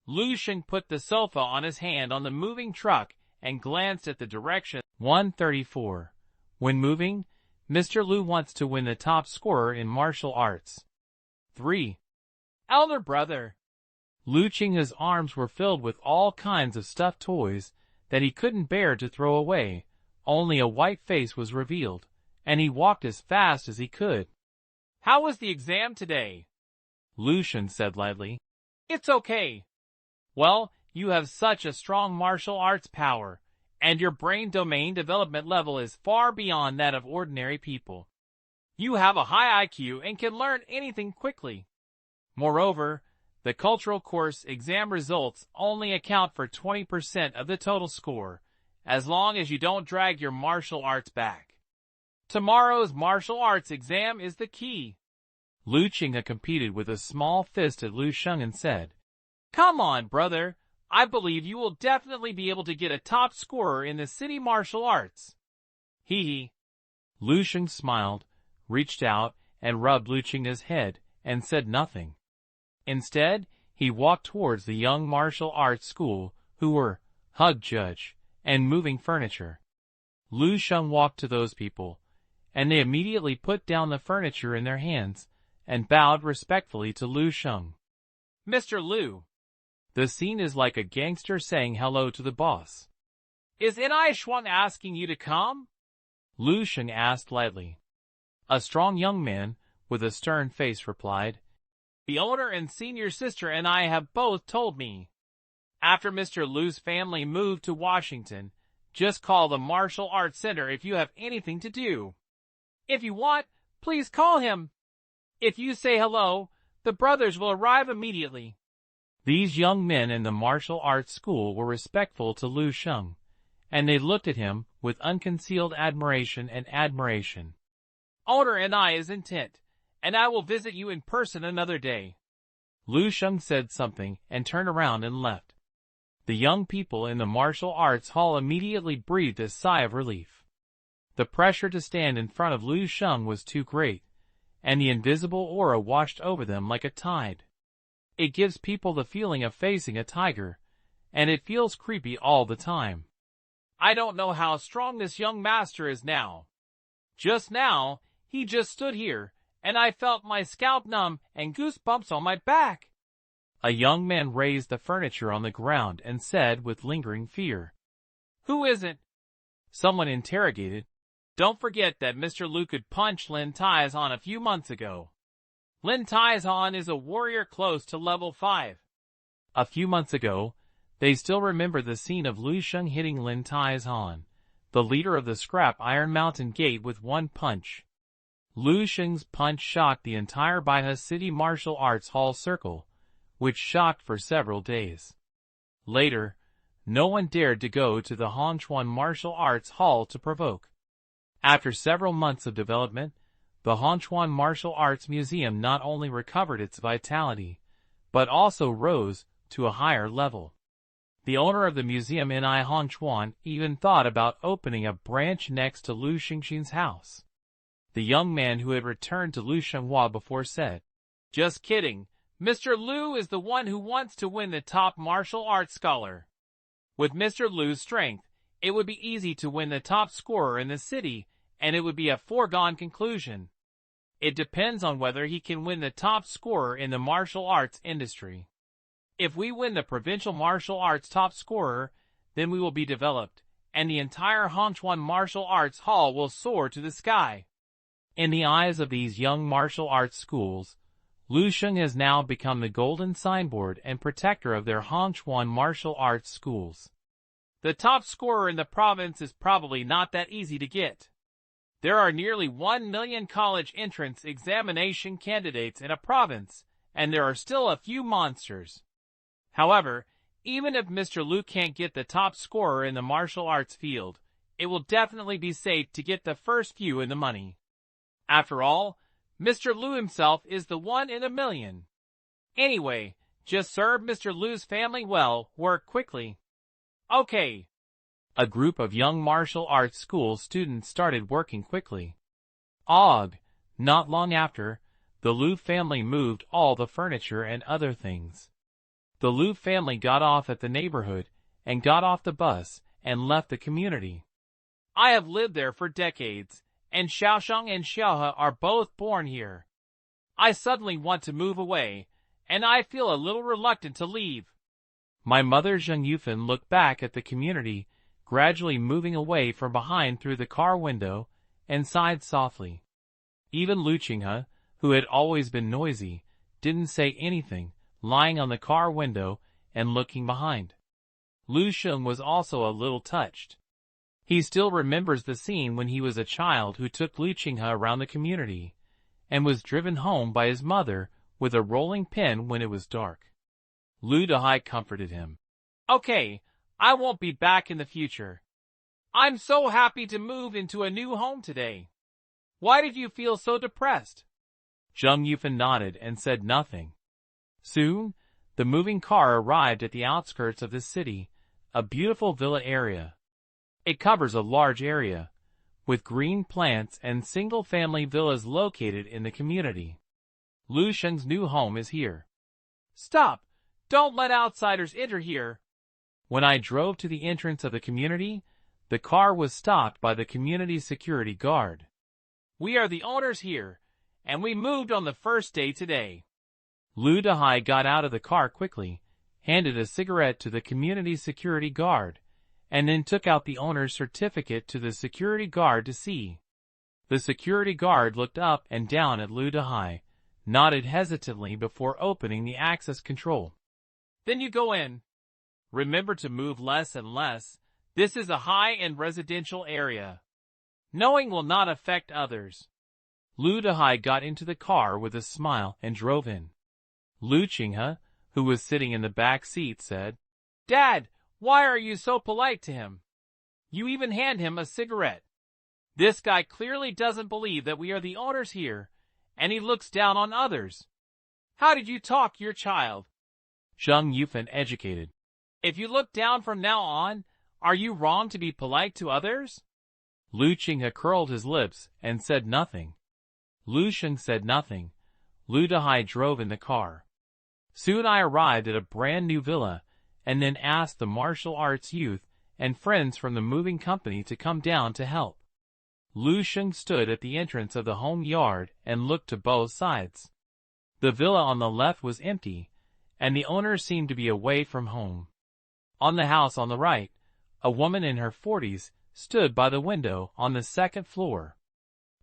Lu Sheng put the sofa on his hand on the moving truck and glanced at the direction. 134. When moving, Mr. Lu wants to win the top scorer in martial arts. 3. Elder brother. Lu Qing's arms were filled with all kinds of stuffed toys that he couldn't bear to throw away. Only a white face was revealed, and he walked as fast as he could. "How was the exam today?" Lu Sheng said lightly. "It's okay." "Well, you have such a strong martial arts power, and your brain domain development level is far beyond that of ordinary people. You have a high IQ and can learn anything quickly. Moreover, the cultural course exam results only account for 20% of the total score, as long as you don't drag your martial arts back. Tomorrow's martial arts exam is the key." Lu Qing competed with a small fist at Lu Sheng and said, "Come on, brother. I believe you will definitely be able to get a top scorer in the city martial arts." Hee hee. Lu Sheng smiled, reached out, and rubbed Lu Qing's head, and said nothing. Instead, he walked towards the young martial arts school, who were hug judge and moving furniture. Lu Sheng walked to those people, and they immediately put down the furniture in their hands and bowed respectfully to Lu Sheng. "Mr. Lu." The scene is like a gangster saying hello to the boss. "Is N.I. Shuang asking you to come?" Lu Sheng asked lightly. A strong young man with a stern face replied, "The owner and senior sister and I have both told me. After Mr. Lu's family moved to Washington, just call the Martial Arts Center if you have anything to do. If you want, please call him. If you say hello, the brothers will arrive immediately." These young men in the martial arts school were respectful to Lu Sheng, and they looked at him with unconcealed admiration. "Owner and I is intent, and I will visit you in person another day." Lu Sheng said something and turned around and left. The young people in the martial arts hall immediately breathed a sigh of relief. The pressure to stand in front of Lu Sheng was too great, and the invisible aura washed over them like a tide. It gives people the feeling of facing a tiger, and it feels creepy all the time. I don't know how strong this young master is now. Just now, he just stood here, and I felt my scalp numb and goosebumps on my back. A young man raised the furniture on the ground and said with lingering fear, "Who is it?" Someone interrogated, "Don't forget that Mr. Lu could punch Lin Taizhan a few months ago. Lin Taizhan is a warrior close to level 5. A few months ago, they still remember the scene of Lu Sheng hitting Lin Taizhan, the leader of the Scrap Iron Mountain Gate, with one punch. Lu Sheng's punch shocked the entire Baihe City Martial Arts Hall circle, which shocked for several days. Later, no one dared to go to the Hongchuan Martial Arts Hall to provoke. After several months of development, the Hongchuan Martial Arts Museum not only recovered its vitality, but also rose to a higher level. The owner of the museum in Hongchuan even thought about opening a branch next to Lu Xingxin's house. The young man who had returned to Lu Shenghua before said, "Just kidding. Mr. Lu is the one who wants to win the top martial arts scholar. With Mr. Lu's strength, it would be easy to win the top scorer in the city, and it would be a foregone conclusion. It depends on whether he can win the top scorer in the martial arts industry. If we win the provincial martial arts top scorer, then we will be developed, and the entire Hongchuan Martial Arts Hall will soar to the sky." In the eyes of these young martial arts schools, Lu Sheng has now become the golden signboard and protector of their Hongchuan martial arts schools. The top scorer in the province is probably not that easy to get. There are nearly 1 million college entrance examination candidates in a province, and there are still a few monsters. However, even if Mr. Lu can't get the top scorer in the martial arts field, it will definitely be safe to get the first few in the money. After all, Mr. Lu himself is the 1 in a million. Anyway, just serve Mr. Lu's family well, work quickly. Okay. A group of young martial arts school students started working quickly. Not long after, the Lu family moved all the furniture and other things. The Lu family got off at the neighborhood and got off the bus and left the community. I have lived there for decades, and Xiaosheng and Xiaohe are both born here. I suddenly want to move away, and I feel a little reluctant to leave. My mother Zheng Yufan looked back at the community, gradually moving away from behind through the car window, and sighed softly. Even Lu Qinghe, who had always been noisy, didn't say anything, lying on the car window and looking behind. Lu Sheng was also a little touched. He still remembers the scene when he was a child who took Lu Qinghe around the community, and was driven home by his mother with a rolling pin when it was dark. Lu Dehai comforted him. "Okay, I won't be back in the future. I'm so happy to move into a new home today. Why did you feel so depressed?" Zheng Yufan nodded and said nothing. Soon, the moving car arrived at the outskirts of the city, a beautiful villa area. It covers a large area, with green plants and single-family villas located in the community. Lu Sheng's new home is here. "Stop! Don't let outsiders enter here." When I drove to the entrance of the community, the car was stopped by the community security guard. "We are the owners here, and we moved on the first day today." Lu Dehai got out of the car quickly, handed a cigarette to the community security guard, and then took out the owner's certificate to the security guard to see. The security guard looked up and down at Lu Dehai, nodded hesitantly before opening the access control. "Then you go in. Remember to move less and less. This is a high-end residential area. Knowing will not affect others." Lu Dehai got into the car with a smile and drove in. Lu Qinghe, who was sitting in the back seat, said, "Dad, why are you so polite to him? You even hand him a cigarette. This guy clearly doesn't believe that we are the owners here, and he looks down on others. How did you talk to your child?" Zheng Yufan educated. "If you look down from now on, are you wrong to be polite to others?" Lu Qinghe curled his lips and said nothing. Lu Sheng said nothing. Lu Dehai drove in the car. Soon I arrived at a brand new villa, and then asked the martial arts youth and friends from the moving company to come down to help. Lu Sheng stood at the entrance of the home yard and looked to both sides. The villa on the left was empty, and the owner seemed to be away from home. On the house on the right, a woman in her 40s stood by the window on the second floor.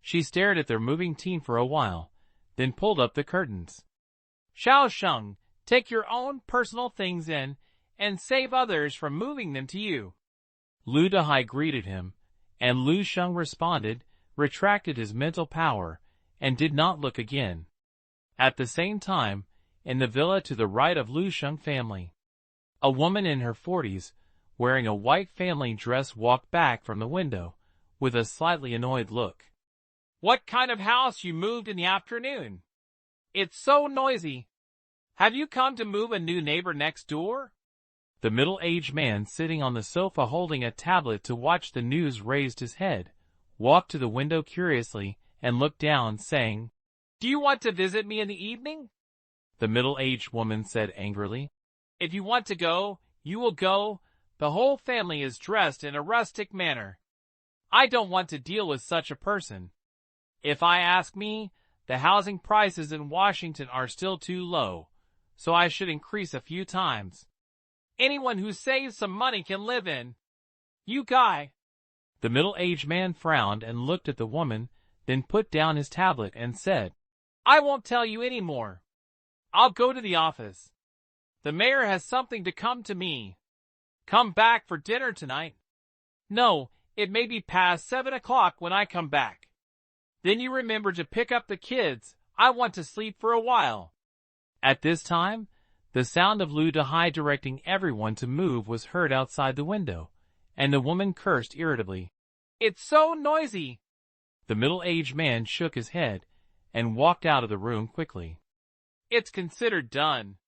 She stared at their moving team for a while, then pulled up the curtains. "Xiaosheng, take your own personal things in, and save others from moving them to you." Lu Dehai greeted him, and Lu Sheng responded, retracted his mental power, and did not look again. At the same time, in the villa to the right of Lu Sheng family, a woman in her 40s wearing a white family dress, walked back from the window, with a slightly annoyed look. "What kind of house you moved in the afternoon? It's so noisy. Have you come to move a new neighbor next door?" The middle-aged man sitting on the sofa holding a tablet to watch the news raised his head, walked to the window curiously, and looked down, saying, "Do you want to visit me in the evening?" The middle-aged woman said angrily, "If you want to go, you will go. The whole family is dressed in a rustic manner. I don't want to deal with such a person. If I ask me, the housing prices in Washington are still too low, so I should increase a few times. Anyone who saves some money can live in. You guy." The middle-aged man frowned and looked at the woman, then put down his tablet and said, "I won't tell you any more. I'll go to the office. The mayor has something to come to me. Come back for dinner tonight. No, it may be past 7 o'clock when I come back. Then you remember to pick up the kids. I want to sleep for a while." At this time, the sound of Lu Dehai directing everyone to move was heard outside the window, and the woman cursed irritably. "It's so noisy." The middle-aged man shook his head and walked out of the room quickly. "It's considered done."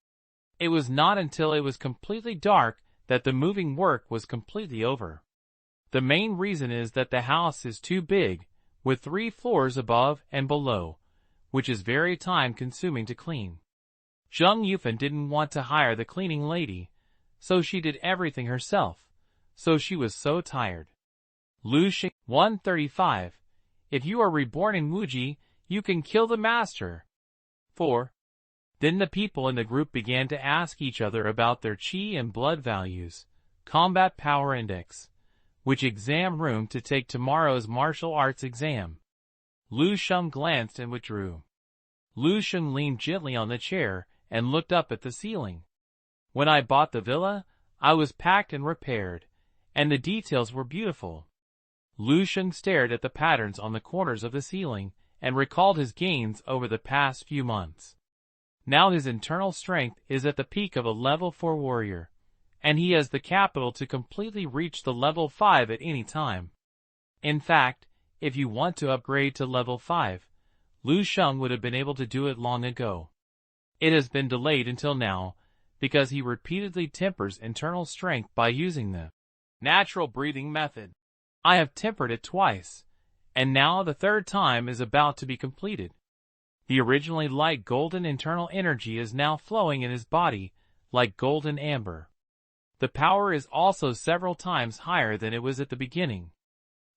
It was not until it was completely dark that the moving work was completely over. The main reason is that the house is too big, with 3 floors above and below, which is very time-consuming to clean. Zheng Yufan didn't want to hire the cleaning lady, so she did everything herself, so she was so tired. Lu Sheng 135. If you are reborn in Wuji, you can kill the master. 4. Then the people in the group began to ask each other about their qi and blood values, combat power index, which exam room to take tomorrow's martial arts exam. Lu Sheng glanced and withdrew. Lu Sheng leaned gently on the chair and looked up at the ceiling. "When I bought the villa, I was packed and repaired, and the details were beautiful." Lu Sheng stared at the patterns on the corners of the ceiling and recalled his gains over the past few months. Now his internal strength is at the peak of a level 4 warrior, and he has the capital to completely reach the level 5 at any time. In fact, if you want to upgrade to level 5, Lu Sheng would have been able to do it long ago. It has been delayed until now, because he repeatedly tempers internal strength by using the natural breathing method. I have tempered it twice, and now the 3rd time is about to be completed. The originally light golden internal energy is now flowing in his body like golden amber. The power is also several times higher than it was at the beginning.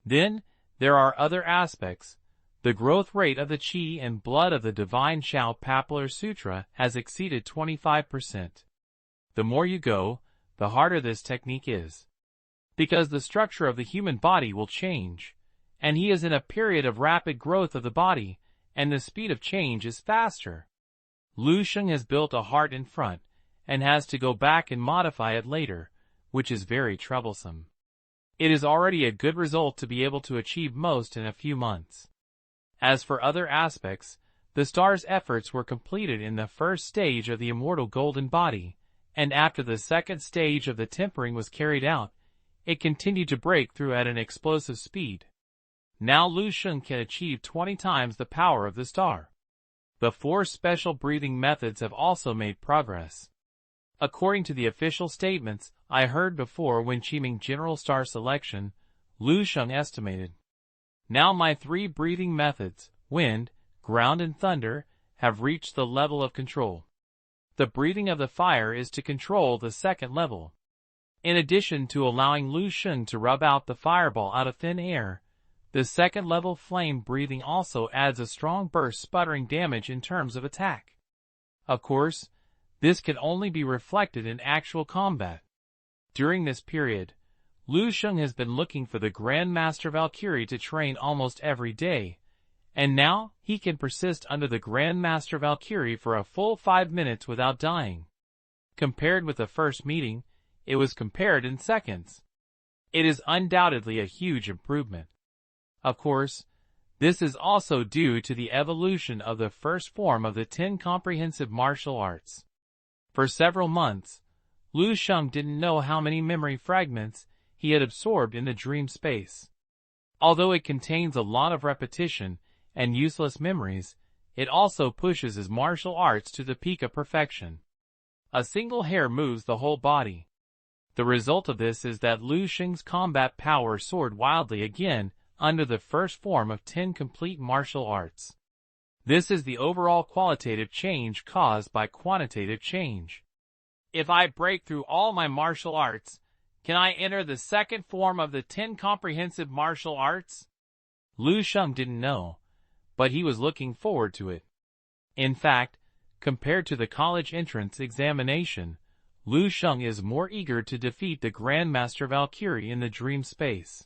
Then, there are other aspects. The growth rate of the qi and blood of the Divine Shao Papillary Sutra has exceeded 25%. The more you go, the harder this technique is. Because the structure of the human body will change, and he is in a period of rapid growth of the body, and the speed of change is faster. Lu Sheng has built a heart in front, and has to go back and modify it later, which is very troublesome. It is already a good result to be able to achieve most in a few months. As for other aspects, the star's efforts were completed in the first stage of the immortal golden body, and after the second stage of the tempering was carried out, it continued to break through at an explosive speed. Now Lu Sheng can achieve 20 times the power of the star. The 4 special breathing methods have also made progress. According to the official statements I heard before when Qiming General Star Selection, Lu Sheng estimated. Now my 3 breathing methods, wind, ground and thunder, have reached the level of control. The breathing of the fire is to control the 2nd level. In addition to allowing Lu Sheng to rub out the fireball out of thin air, the 2nd level flame breathing also adds a strong burst sputtering damage in terms of attack. Of course, this can only be reflected in actual combat. During this period, Lu Sheng has been looking for the Grand Master Valkyrie to train almost every day, and now he can persist under the Grand Master Valkyrie for a full 5 minutes without dying. Compared with the first meeting, it was compared in seconds. It is undoubtedly a huge improvement. Of course, this is also due to the evolution of the first form of the 10 comprehensive martial arts. For several months, Lu Sheng didn't know how many memory fragments he had absorbed in the dream space. Although it contains a lot of repetition and useless memories, it also pushes his martial arts to the peak of perfection. A single hair moves the whole body. The result of this is that Lu Sheng's combat power soared wildly again under the first form of 10 complete martial arts. This is the overall qualitative change caused by quantitative change. If I break through all my martial arts, can I enter the second form of the 10 comprehensive martial arts? Lu Sheng didn't know, but he was looking forward to it. In fact, compared to the college entrance examination, Lu Sheng is more eager to defeat the Grandmaster Valkyrie in the dream space.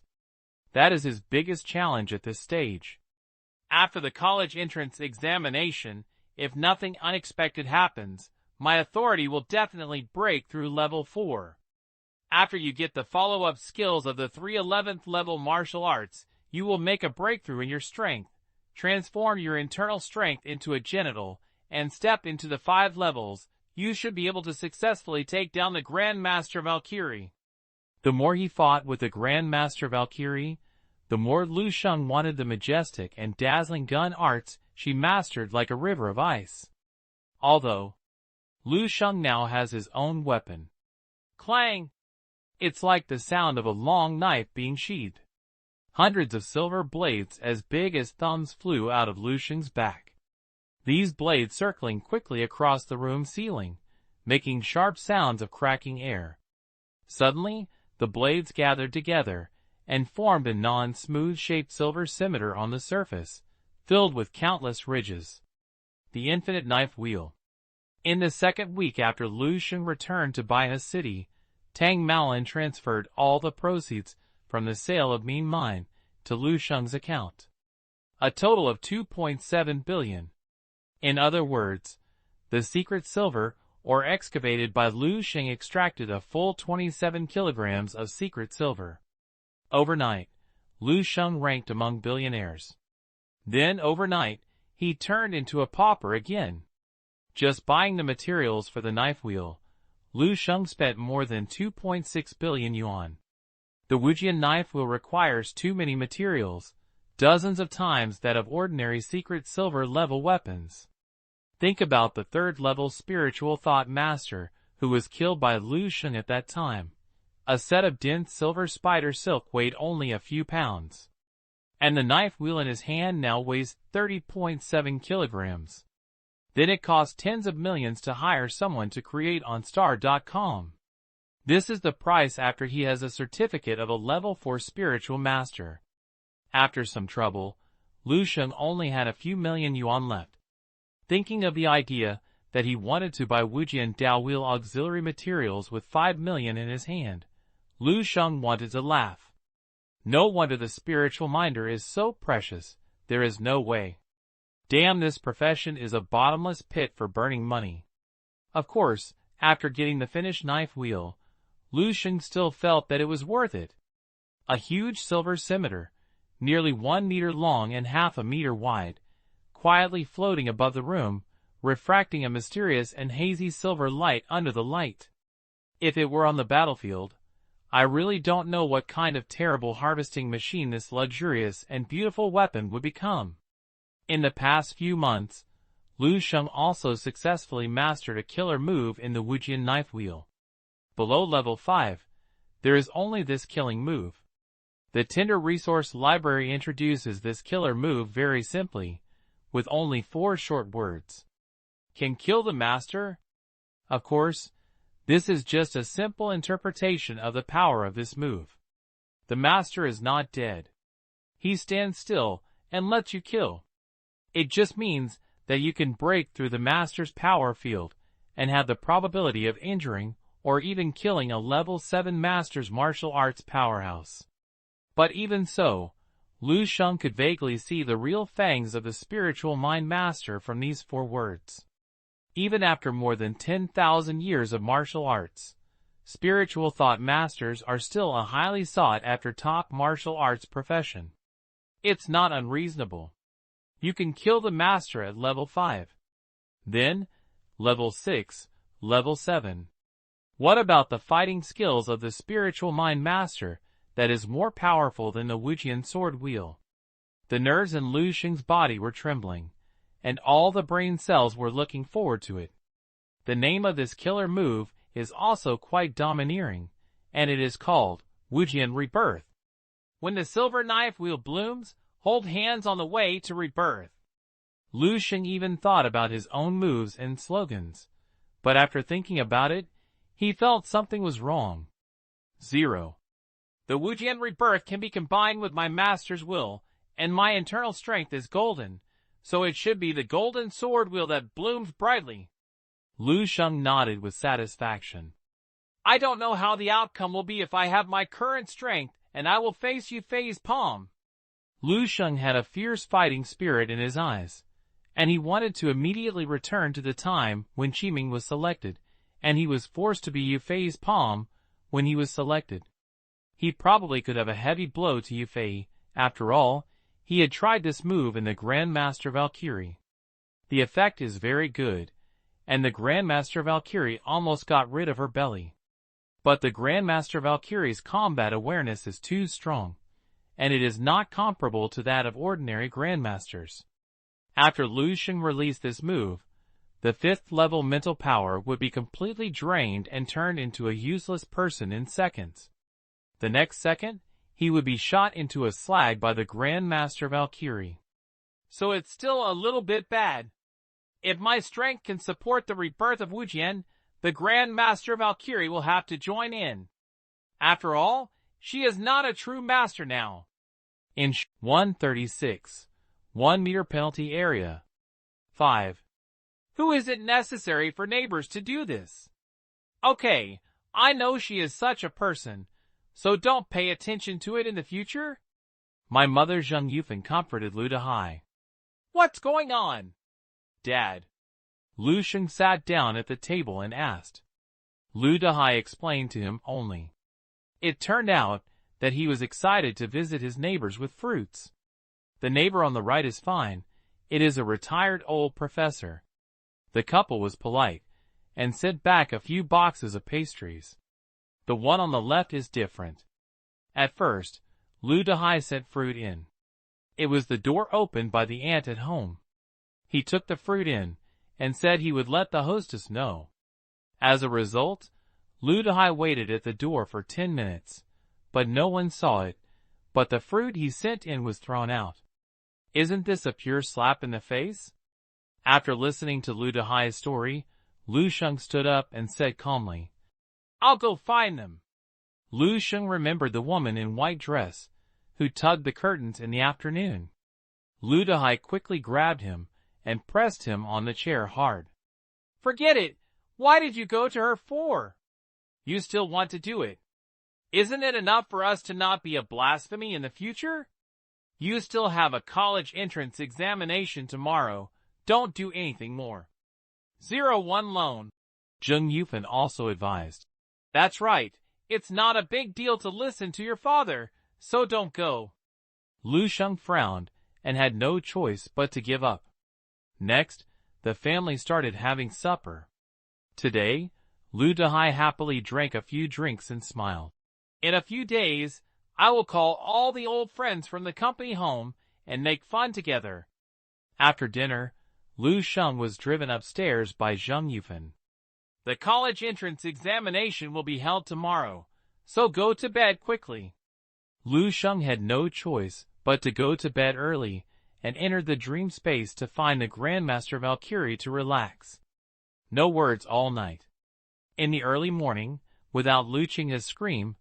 That is his biggest challenge at this stage. After the college entrance examination, if nothing unexpected happens, my authority will definitely break through level 4. After you get the follow-up skills of the 3 11th level martial arts, you will make a breakthrough in your strength, transform your internal strength into a genital, and step into the 5 levels. You should be able to successfully take down the Grandmaster Valkyrie. The more he fought with the Grandmaster Valkyrie, the more Lu Sheng wanted the majestic and dazzling gun arts she mastered like a river of ice. Although, Lu Sheng now has his own weapon. Clang! It's like the sound of a long knife being sheathed. Hundreds of silver blades as big as thumbs flew out of Lu Sheng's back. These blades circling quickly across the room ceiling, making sharp sounds of cracking air. Suddenly, the blades gathered together and formed a non-smooth shaped silver scimitar on the surface, filled with countless ridges. The infinite knife wheel. In the second week after Lu Sheng returned to Baihe City, Tang Maolin transferred all the proceeds from the sale of Ming Mine to Lu Sheng's account. A total of 2.7 billion. In other words, the secret silver ore excavated by Lu Sheng extracted a full 27 kilograms of secret silver. Overnight, Lu Sheng ranked among billionaires. Then overnight, he turned into a pauper again. Just buying the materials for the knife wheel, Lu Sheng spent more than 2.6 billion yuan. The Wujian knife wheel requires too many materials, dozens of times that of ordinary secret silver level weapons. Think about the third level spiritual thought master who was killed by Lu Sheng at that time. A set of dense silver spider silk weighed only a few pounds. And the knife wheel in his hand now weighs 30.7 kilograms. Then it costs tens of millions to hire someone to create on star.com. This is the price after he has a certificate of a level 4 spiritual master. After some trouble, Lu Sheng only had a few million yuan left. Thinking of the idea that he wanted to buy Wujian Dao Wheel auxiliary materials with 5 million in his hand, Lu Sheng wanted to laugh. No wonder the spiritual minder is so precious, there is no way. Damn, this profession is a bottomless pit for burning money. Of course, after getting the finished knife wheel, Lu Sheng still felt that it was worth it. A huge silver scimitar, nearly 1 meter long and half a meter wide, quietly floating above the room, refracting a mysterious and hazy silver light under the light. If it were on the battlefield, I really don't know what kind of terrible harvesting machine this luxurious and beautiful weapon would become. In the past few months, Lu Sheng also successfully mastered a killer move in the Wujian knife wheel. Below level 5, there is only this killing move. The Tinder Resource Library introduces this killer move very simply, with only 4 short words. Can kill the master? Of course, this is just a simple interpretation of the power of this move. The master is not dead. He stands still and lets you kill. It just means that you can break through the master's power field and have the probability of injuring or even killing a level 7 master's martial arts powerhouse. But even so, Lu Sheng could vaguely see the real fangs of the spiritual mind master from these 4 words. Even after more than 10,000 years of martial arts, spiritual thought masters are still a highly sought-after top martial arts profession. It's not unreasonable. You can kill the master at level 5. Then, level 6, level 7. What about the fighting skills of the spiritual mind master that is more powerful than the Wujian sword wheel? The nerves in Lu Sheng's body were trembling, and all the brain cells were looking forward to it. The name of this killer move is also quite domineering, and it is called Wujian Rebirth. When the silver knife wheel blooms, hold hands on the way to rebirth. Lu Sheng even thought about his own moves and slogans, but after thinking about it, he felt something was wrong. 0. The Wujian Rebirth can be combined with my master's will, and my internal strength is golden, so it should be the golden sword wheel that blooms brightly. Lu Sheng nodded with satisfaction. I don't know how the outcome will be if I have my current strength, and I will face you face palm. Lu Sheng had a fierce fighting spirit in his eyes, and he wanted to immediately return to the time when Qiming was selected, and he was forced to be Yufei's palm when he was selected. He probably could have a heavy blow to Yufei. After all, he had tried this move in the Grandmaster Valkyrie. The effect is very good, and the Grandmaster Valkyrie almost got rid of her belly. But the Grandmaster Valkyrie's combat awareness is too strong, and it is not comparable to that of ordinary Grandmasters. After Lu Sheng released this move, the 5th level mental power would be completely drained and turned into a useless person in seconds. The next second, he would be shot into a slag by the Grandmaster Valkyrie. So it's still a little bit bad. If my strength can support the rebirth of Wujian, the Grandmaster Valkyrie will have to join in. After all, she is not a true master now. In 136, 1 meter penalty area. 5. Who is it necessary for neighbors to do this? Okay, I know she is such a person, so don't pay attention to it in the future. My mother Zheng Yufan comforted Lu Dahai. What's going on? Dad. Lu Sheng sat down at the table and asked. Lu Dahai explained to him only. It turned out that he was excited to visit his neighbors with fruits. The neighbor on the right is fine. It is a retired old professor. The couple was polite, and sent back a few boxes of pastries. The one on the left is different. At first, Lu Dahai sent fruit in. It was the door opened by the aunt at home. He took the fruit in, and said he would let the hostess know. As a result, Lu Dahai waited at the door for 10 minutes, but no one saw it, but the fruit he sent in was thrown out. Isn't this a pure slap in the face? After listening to Lu Dahai's story, Lu Sheng stood up and said calmly, I'll go find them. Lu Sheng remembered the woman in white dress, who tugged the curtains in the afternoon. Lu Dahai quickly grabbed him and pressed him on the chair hard. Forget it! Why did you go to her for? You still want to do it. Isn't it enough for us to not be a blasphemy in the future? You still have a college entrance examination tomorrow. Don't do anything more. 01 loan. Zheng Yufan also advised. That's right. It's not a big deal to listen to your father, so don't go. Lu Sheng frowned and had no choice but to give up. Next, the family started having supper. Today, Lu Dahai happily drank a few drinks and smiled. In a few days, I will call all the old friends from the company home and make fun together. After dinner, Lu Sheng was driven upstairs by Zheng Yufan. The college entrance examination will be held tomorrow, so go to bed quickly. Lu Sheng had no choice but to go to bed early and entered the dream space to find the Grandmaster Valkyrie to relax. No words all night. In the early morning, without looching a scream,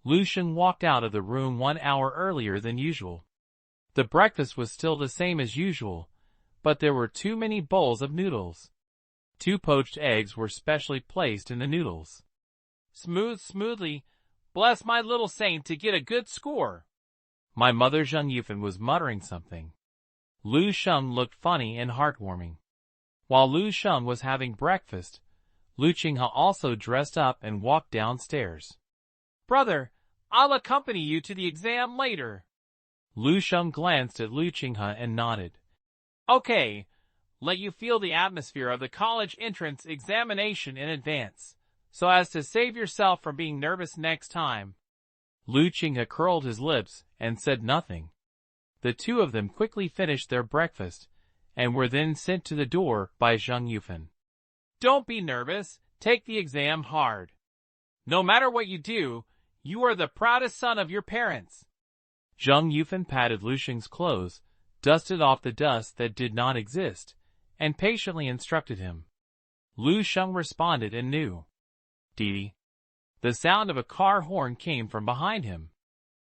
Lu Sheng walked out of the room 1 hour earlier than usual. The breakfast was still the same as usual, but there were too many bowls of noodles. 2 poached eggs were specially placed in the noodles. Smoothly, bless my little saint to get a good score. My mother Zheng Yufan was muttering something. Lu Sheng looked funny and heartwarming. While Lu Sheng was having breakfast, Lu Qinghe also dressed up and walked downstairs. Brother, I'll accompany you to the exam later. Lu Sheng glanced at Lu Qinghe and nodded. Okay, let you feel the atmosphere of the college entrance examination in advance, so as to save yourself from being nervous next time. Lu Qinghe curled his lips and said nothing. The two of them quickly finished their breakfast, and were then sent to the door by Zheng Yufan. Don't be nervous, take the exam hard. No matter what you do, you are the proudest son of your parents. Zheng Yufan patted Lu Xing's clothes, dusted off the dust that did not exist, and patiently instructed him. Lu Xing responded and knew. Dee. The sound of a car horn came from behind him.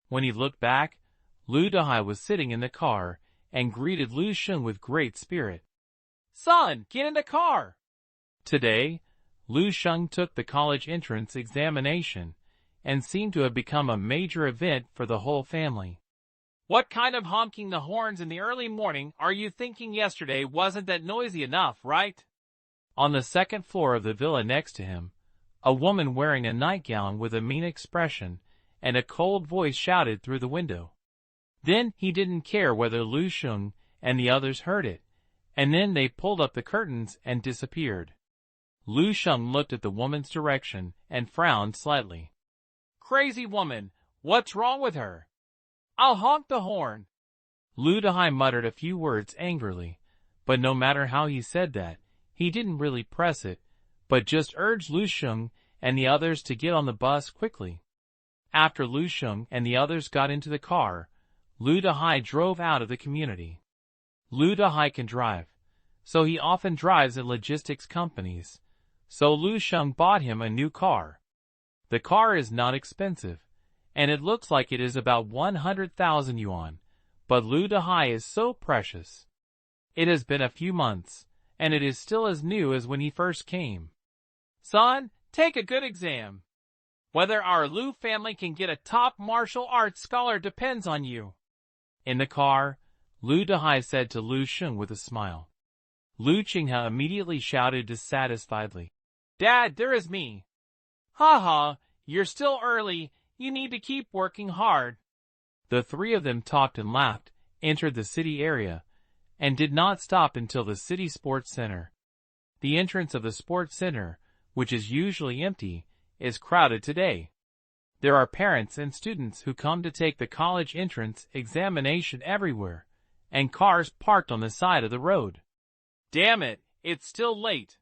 When he looked back, Lu Dehai was sitting in the car and greeted Lu Xing with great spirit. Son, get in the car! Today, Lu Xing took the college entrance examination and seemed to have become a major event for the whole family. What kind of honking the horns in the early morning are you thinking? Yesterday wasn't that noisy enough, right? On the second floor of the villa next to him, a woman wearing a nightgown with a mean expression and a cold voice shouted through the window. Then he didn't care whether Lu Xing and the others heard it, and then they pulled up the curtains and disappeared. Lu Xing looked at the woman's direction and frowned slightly. Crazy woman, what's wrong with her? I'll honk the horn. Lu Dehai muttered a few words angrily, but no matter how he said that, he didn't really press it, but just urged Lu Xing and the others to get on the bus quickly. After Lu Xing and the others got into the car, Lu Dehai drove out of the community. Lu Dehai can drive, so he often drives at logistics companies, so Lu Xing bought him a new car. The car is not expensive, and it looks like it is about 100,000 yuan, but Lu Dehai is so precious. It has been a few months, and it is still as new as when he first came. Son, take a good exam. Whether our Lu family can get a top martial arts scholar depends on you. In the car, Lu Dehai said to Lu Xing with a smile. Lu Qinghe immediately shouted dissatisfiedly. Dad, there is me. Ha ha, you're still early, you need to keep working hard. The three of them talked and laughed, entered the city area, and did not stop until the city sports center. The entrance of the sports center, which is usually empty, is crowded today. There are parents and students who come to take the college entrance examination everywhere, and cars parked on the side of the road. Damn it, it's still late.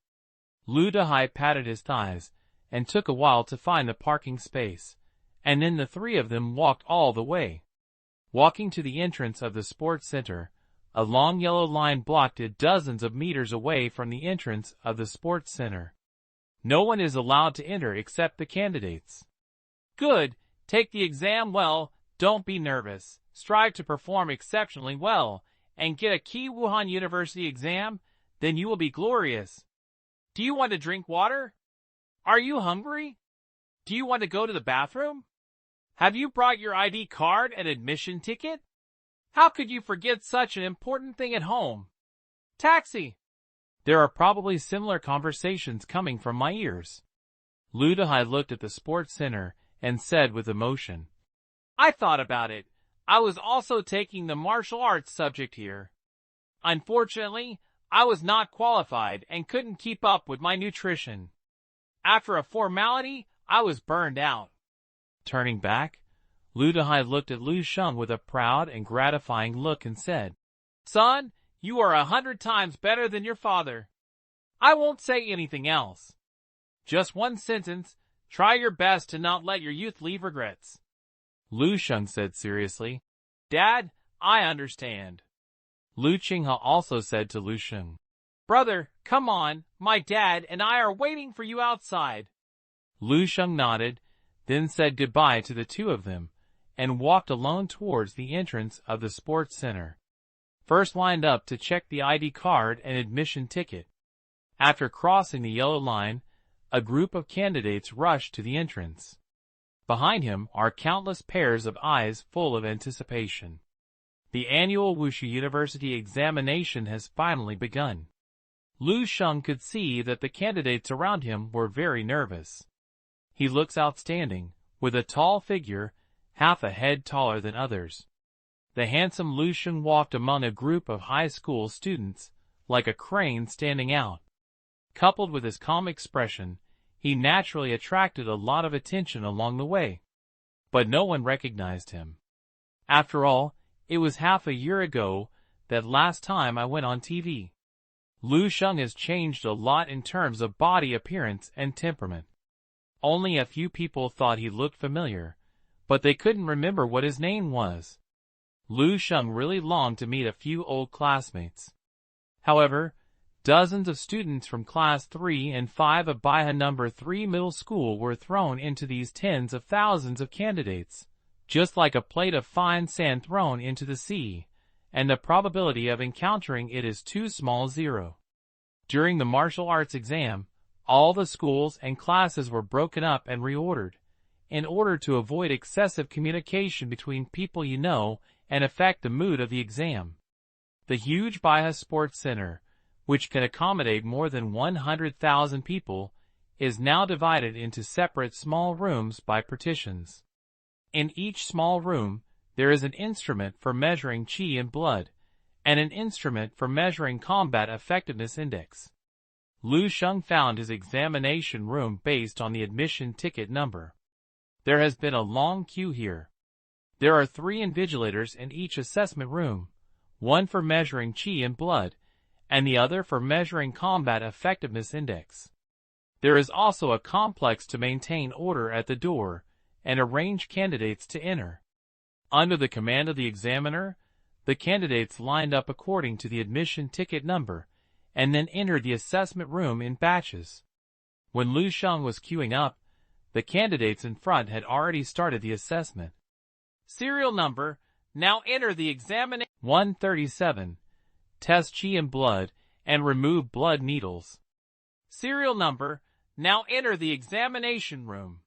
Lu Dehai patted his thighs and took a while to find the parking space, and then the three of them walked all the way. Walking to the entrance of the sports center, a long yellow line blocked it dozens of meters away from the entrance of the sports center. No one is allowed to enter except the candidates. Good, take the exam well, don't be nervous, strive to perform exceptionally well, and get a key Wuhan University exam, then you will be glorious. Do you want to drink water? Are you hungry? Do you want to go to the bathroom? Have you brought your ID card and admission ticket? How could you forget such an important thing at home? Taxi! There are probably similar conversations coming from my ears. Lu Dehai looked at the sports center and said with emotion, I thought about it. I was also taking the martial arts subject here. Unfortunately, I was not qualified and couldn't keep up with my nutrition. After a formality, I was burned out. Turning back, Lu Dehai looked at Lu Xing with a proud and gratifying look and said, Son, you are 100 times better than your father. I won't say anything else. Just one sentence, try your best to not let your youth leave regrets. Lu Xing said seriously, Dad, I understand. Lu Qinghe also said to Lu Xing, Brother, come on, my dad and I are waiting for you outside. Lu Xing nodded, then said goodbye to the two of them, and walked alone towards the entrance of the sports center. First lined up to check the ID card and admission ticket. After crossing the yellow line, a group of candidates rushed to the entrance. Behind him are countless pairs of eyes full of anticipation. The annual Wushu University examination has finally begun. Lu Xing could see that the candidates around him were very nervous. He looks outstanding, with a tall figure, half a head taller than others. The handsome Lu Xing walked among a group of high school students, like a crane standing out. Coupled with his calm expression, he naturally attracted a lot of attention along the way. But no one recognized him. After all, it was half a year ago that last time I went on TV. Lu Sheng has changed a lot in terms of body appearance and temperament. Only a few people thought he looked familiar, but they couldn't remember what his name was. Lu Sheng really longed to meet a few old classmates. However, dozens of students from Class 3 and 5 of Baihe No. 3 Middle School were thrown into these tens of thousands of candidates, just like a plate of fine sand thrown into the sea, and the probability of encountering it is too small 0. During the martial arts exam, all the schools and classes were broken up and reordered, in order to avoid excessive communication between people you know and affect the mood of the exam. The huge Baihe Sports Center, which can accommodate more than 100,000 people, is now divided into separate small rooms by partitions. In each small room, there is an instrument for measuring qi and blood, and an instrument for measuring combat effectiveness index. Lu Sheng found his examination room based on the admission ticket number. There has been a long queue here. There are 3 invigilators in each assessment room, one for measuring qi and blood, and the other for measuring combat effectiveness index. There is also a complex to maintain order at the door and arrange candidates to enter. Under the command of the examiner, the candidates lined up according to the admission ticket number and then entered the assessment room in batches. When Lu Sheng was queuing up, the candidates in front had already started the assessment. Serial number, now enter the examination. 137. Test qi and blood, and remove blood needles. Serial number, now enter the examination room.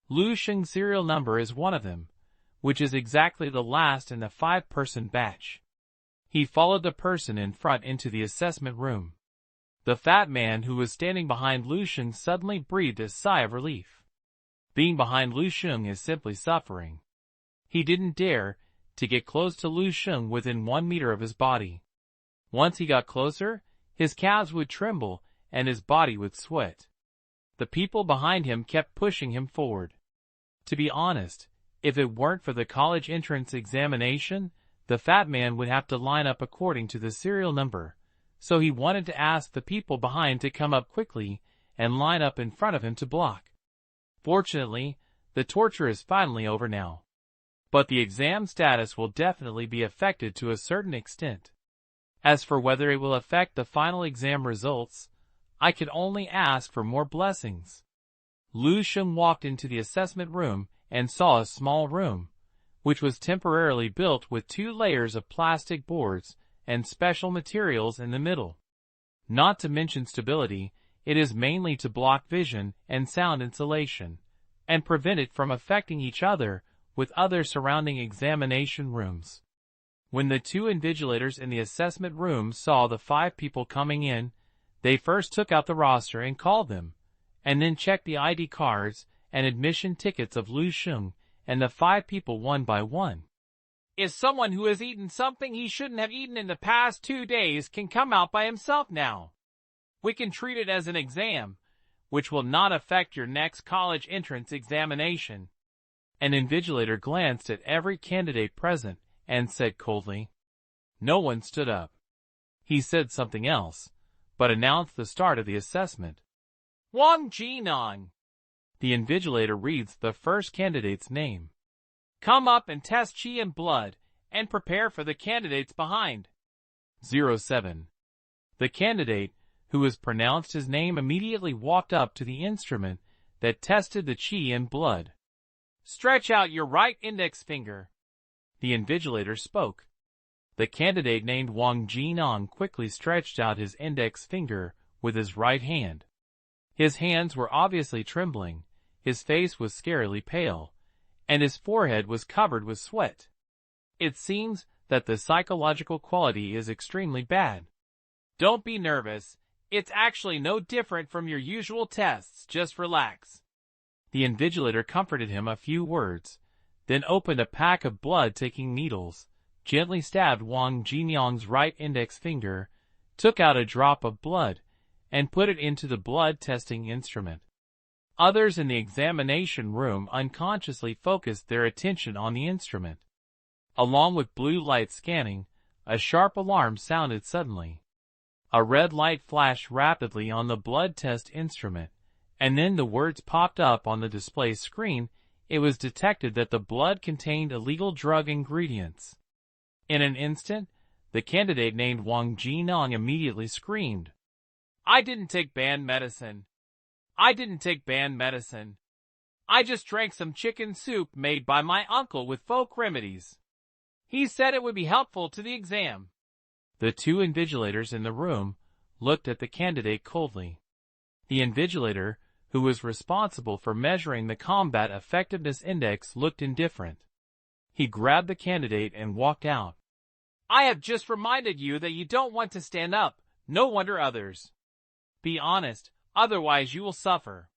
Lu Sheng's serial number is one of them, which is exactly the last in the 5-person batch. He followed the person in front into the assessment room. The fat man who was standing behind Lu Sheng suddenly breathed a sigh of relief. Being behind Lu Sheng is simply suffering. He didn't dare to get close to Lu Sheng within 1 meter of his body. Once he got closer, his calves would tremble and his body would sweat. The people behind him kept pushing him forward. To be honest, if it weren't for the college entrance examination, the fat man would have to line up according to the serial number, so he wanted to ask the people behind to come up quickly and line up in front of him to block. Fortunately, the torture is finally over now. But the exam status will definitely be affected to a certain extent. As for whether it will affect the final exam results, I can only ask for more blessings. Lu Sheng walked into the assessment room and saw a small room, which was temporarily built with 2 layers of plastic boards and special materials in the middle. Not to mention stability, it is mainly to block vision and sound insulation, and prevent it from affecting each other with other surrounding examination rooms. When the 2 invigilators in the assessment room saw the 5 people coming in, they first took out the roster and called them, and then checked the ID cards and admission tickets of Lu Sheng and the 5 people one by one. If someone who has eaten something he shouldn't have eaten in the past 2 days can come out by himself now, we can treat it as an exam, which will not affect your next college entrance examination. An invigilator glanced at every candidate present and said coldly. No one stood up. He said something else, but announced the start of the assessment. Wang Jinong. The invigilator reads the first candidate's name. Come up and test qi and blood, and prepare for the candidates behind. 07. The candidate, who was pronounced his name, immediately walked up to the instrument that tested the qi and blood. Stretch out your right index finger. The invigilator spoke. The candidate named Wang Jinong quickly stretched out his index finger with his right hand. His hands were obviously trembling, his face was scarily pale, and his forehead was covered with sweat. It seems that the psychological quality is extremely bad. Don't be nervous, it's actually no different from your usual tests, just relax. The invigilator comforted him a few words, then opened a pack of blood-taking needles, gently stabbed Wang Jinong's right index finger, took out a drop of blood, and put it into the blood-testing instrument. Others in the examination room unconsciously focused their attention on the instrument. Along with blue light scanning, a sharp alarm sounded suddenly. A red light flashed rapidly on the blood test instrument, and then the words popped up on the display screen. It was detected that the blood contained illegal drug ingredients. In an instant, the candidate named Wang Jinong immediately screamed, "I didn't take banned medicine. I didn't take banned medicine. I just drank some chicken soup made by my uncle with folk remedies. He said it would be helpful to the exam." The two invigilators in the room looked at the candidate coldly. The invigilator, who was responsible for measuring the combat effectiveness index, looked indifferent. He grabbed the candidate and walked out. "I have just reminded you that you don't want to stand up. No wonder others. Be honest, otherwise you will suffer."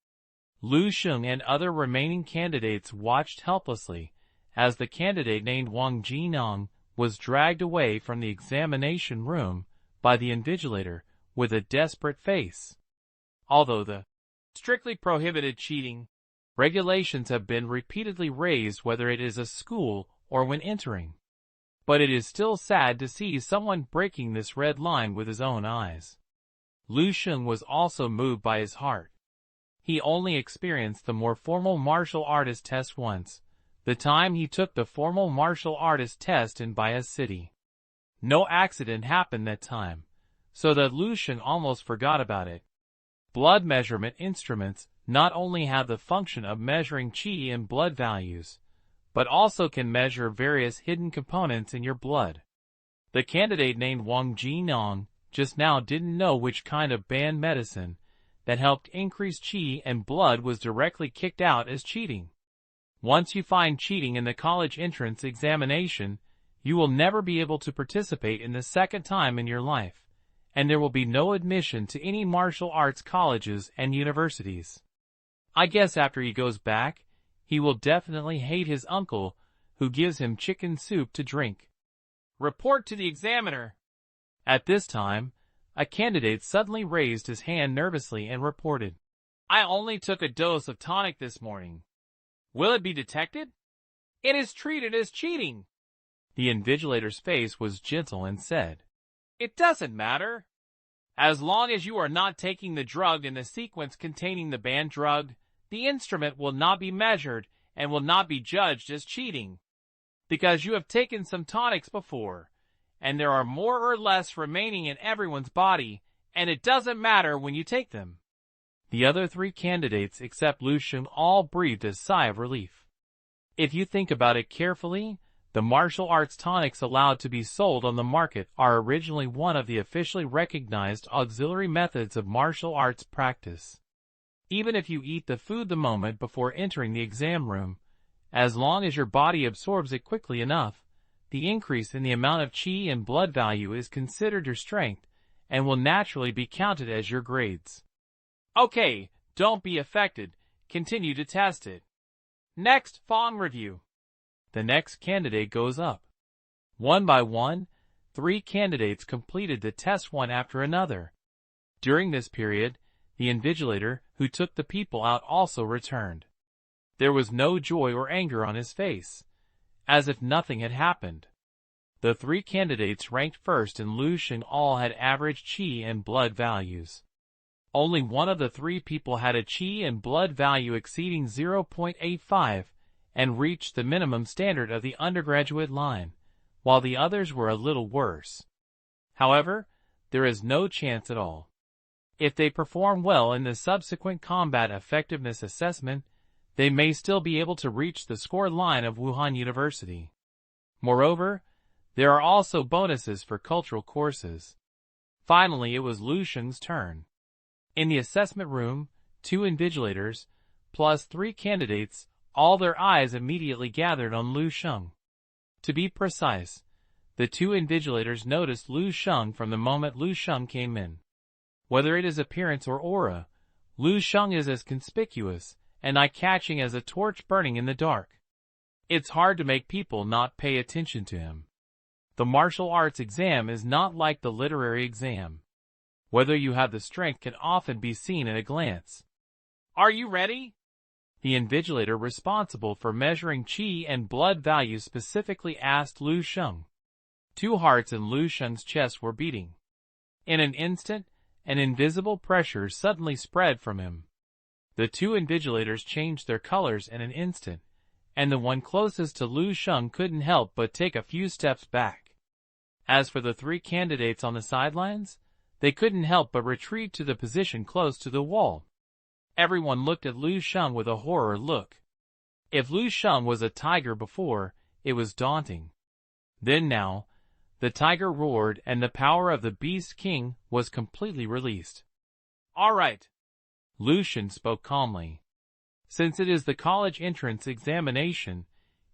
Lu Sheng and other remaining candidates watched helplessly as the candidate named Wang Jinong was dragged away from the examination room by the invigilator with a desperate face. Although the strictly prohibited cheating regulations have been repeatedly raised, whether it is a school or when entering, but it is still sad to see someone breaking this red line with his own eyes. Lu Sheng was also moved by his heart. He only experienced the more formal martial artist test once, the time he took the formal martial artist test in Bias City. No accident happened that time, so that Lu Sheng almost forgot about it. Blood measurement instruments not only have the function of measuring qi and blood values, but also can measure various hidden components in your blood. The candidate named Wang Jinong just now didn't know which kind of banned medicine that helped increase qi and blood was directly kicked out as cheating. Once you find cheating in the college entrance examination, you will never be able to participate in the second time in your life, and there will be no admission to any martial arts colleges and universities. I guess after he goes back, he will definitely hate his uncle, who gives him chicken soup to drink. Report to the examiner. At this time, a candidate suddenly raised his hand nervously and reported, "I only took a dose of tonic this morning. Will it be detected? It is treated as cheating." The invigilator's face was gentle and said, "It doesn't matter. As long as you are not taking the drug in the sequence containing the banned drug, the instrument will not be measured and will not be judged as cheating. Because you have taken some tonics before, and there are more or less remaining in everyone's body, and it doesn't matter when you take them." The other three candidates except Lu Sheng all breathed a sigh of relief. If you think about it carefully, the martial arts tonics allowed to be sold on the market are originally one of the officially recognized auxiliary methods of martial arts practice. Even if you eat the food the moment before entering the exam room, as long as your body absorbs it quickly enough, the increase in the amount of qi and blood value is considered your strength and will naturally be counted as your grades. Okay, don't be affected. Continue to test it. Next, Fong review. The next candidate goes up. One by one, 3 candidates completed the test one after another. During this period, the invigilator who took the people out also returned. There was no joy or anger on his face, as if nothing had happened. The 3 candidates ranked first in Lu Sheng all had average qi and blood values. Only one of the 3 people had a qi and blood value exceeding 0.85 and reached the minimum standard of the undergraduate line, while the others were a little worse. However, there is no chance at all. If they perform well in the subsequent combat effectiveness assessment, they may still be able to reach the score line of Wuhan University. Moreover, there are also bonuses for cultural courses. Finally, it was Lu Sheng's turn. In the assessment room, 2 invigilators, plus 3 candidates, all their eyes immediately gathered on Lu Sheng. To be precise, the 2 invigilators noticed Lu Sheng from the moment Lu Sheng came in. Whether it is appearance or aura, Lu Sheng is as conspicuous and eye-catching as a torch burning in the dark. It's hard to make people not pay attention to him. The martial arts exam is not like the literary exam. Whether you have the strength can often be seen at a glance. Are you ready? The invigilator responsible for measuring qi and blood values specifically asked Lu Sheng. 2 hearts in Lu Sheng's chest were beating. In an instant, an invisible pressure suddenly spread from him. The 2 invigilators changed their colors in an instant, and the one closest to Lu Sheng couldn't help but take a few steps back. As for the 3 candidates on the sidelines, they couldn't help but retreat to the position close to the wall. Everyone looked at Lu Sheng with a horror look. If Lu Sheng was a tiger before, it was daunting. Then now, the tiger roared and the power of the Beast King was completely released. All right. Lu Sheng spoke calmly. Since it is the college entrance examination,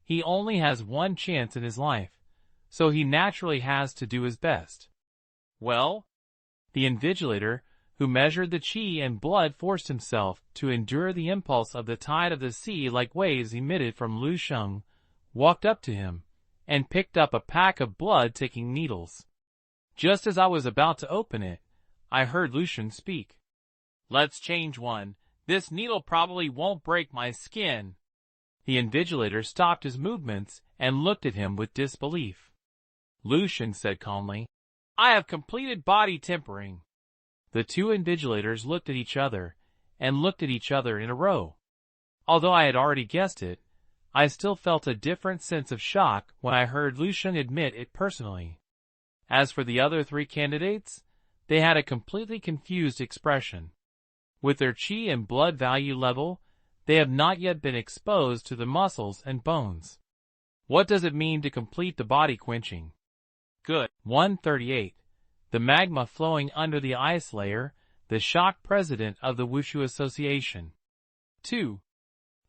he only has one chance in his life, so he naturally has to do his best. Well? The invigilator, who measured the qi and blood, forced himself to endure the impulse of the tide of the sea like waves emitted from Lu Sheng, walked up to him, and picked up a pack of blood-taking needles. Just as I was about to open it, I heard Lu Sheng speak. Let's change one. This needle probably won't break my skin. The invigilator stopped his movements and looked at him with disbelief. Lu Sheng said calmly, I have completed body tempering. The 2 invigilators looked at each other, and looked at each other in a row. Although I had already guessed it, I still felt a different sense of shock when I heard Lu Sheng admit it personally. As for the other 3 candidates, they had a completely confused expression. With their qi and blood value level, they have not yet been exposed to the muscles and bones. What does it mean to complete the body quenching? Good. 138. The magma flowing under the ice layer, the shocked president of the Wushu Association. 2.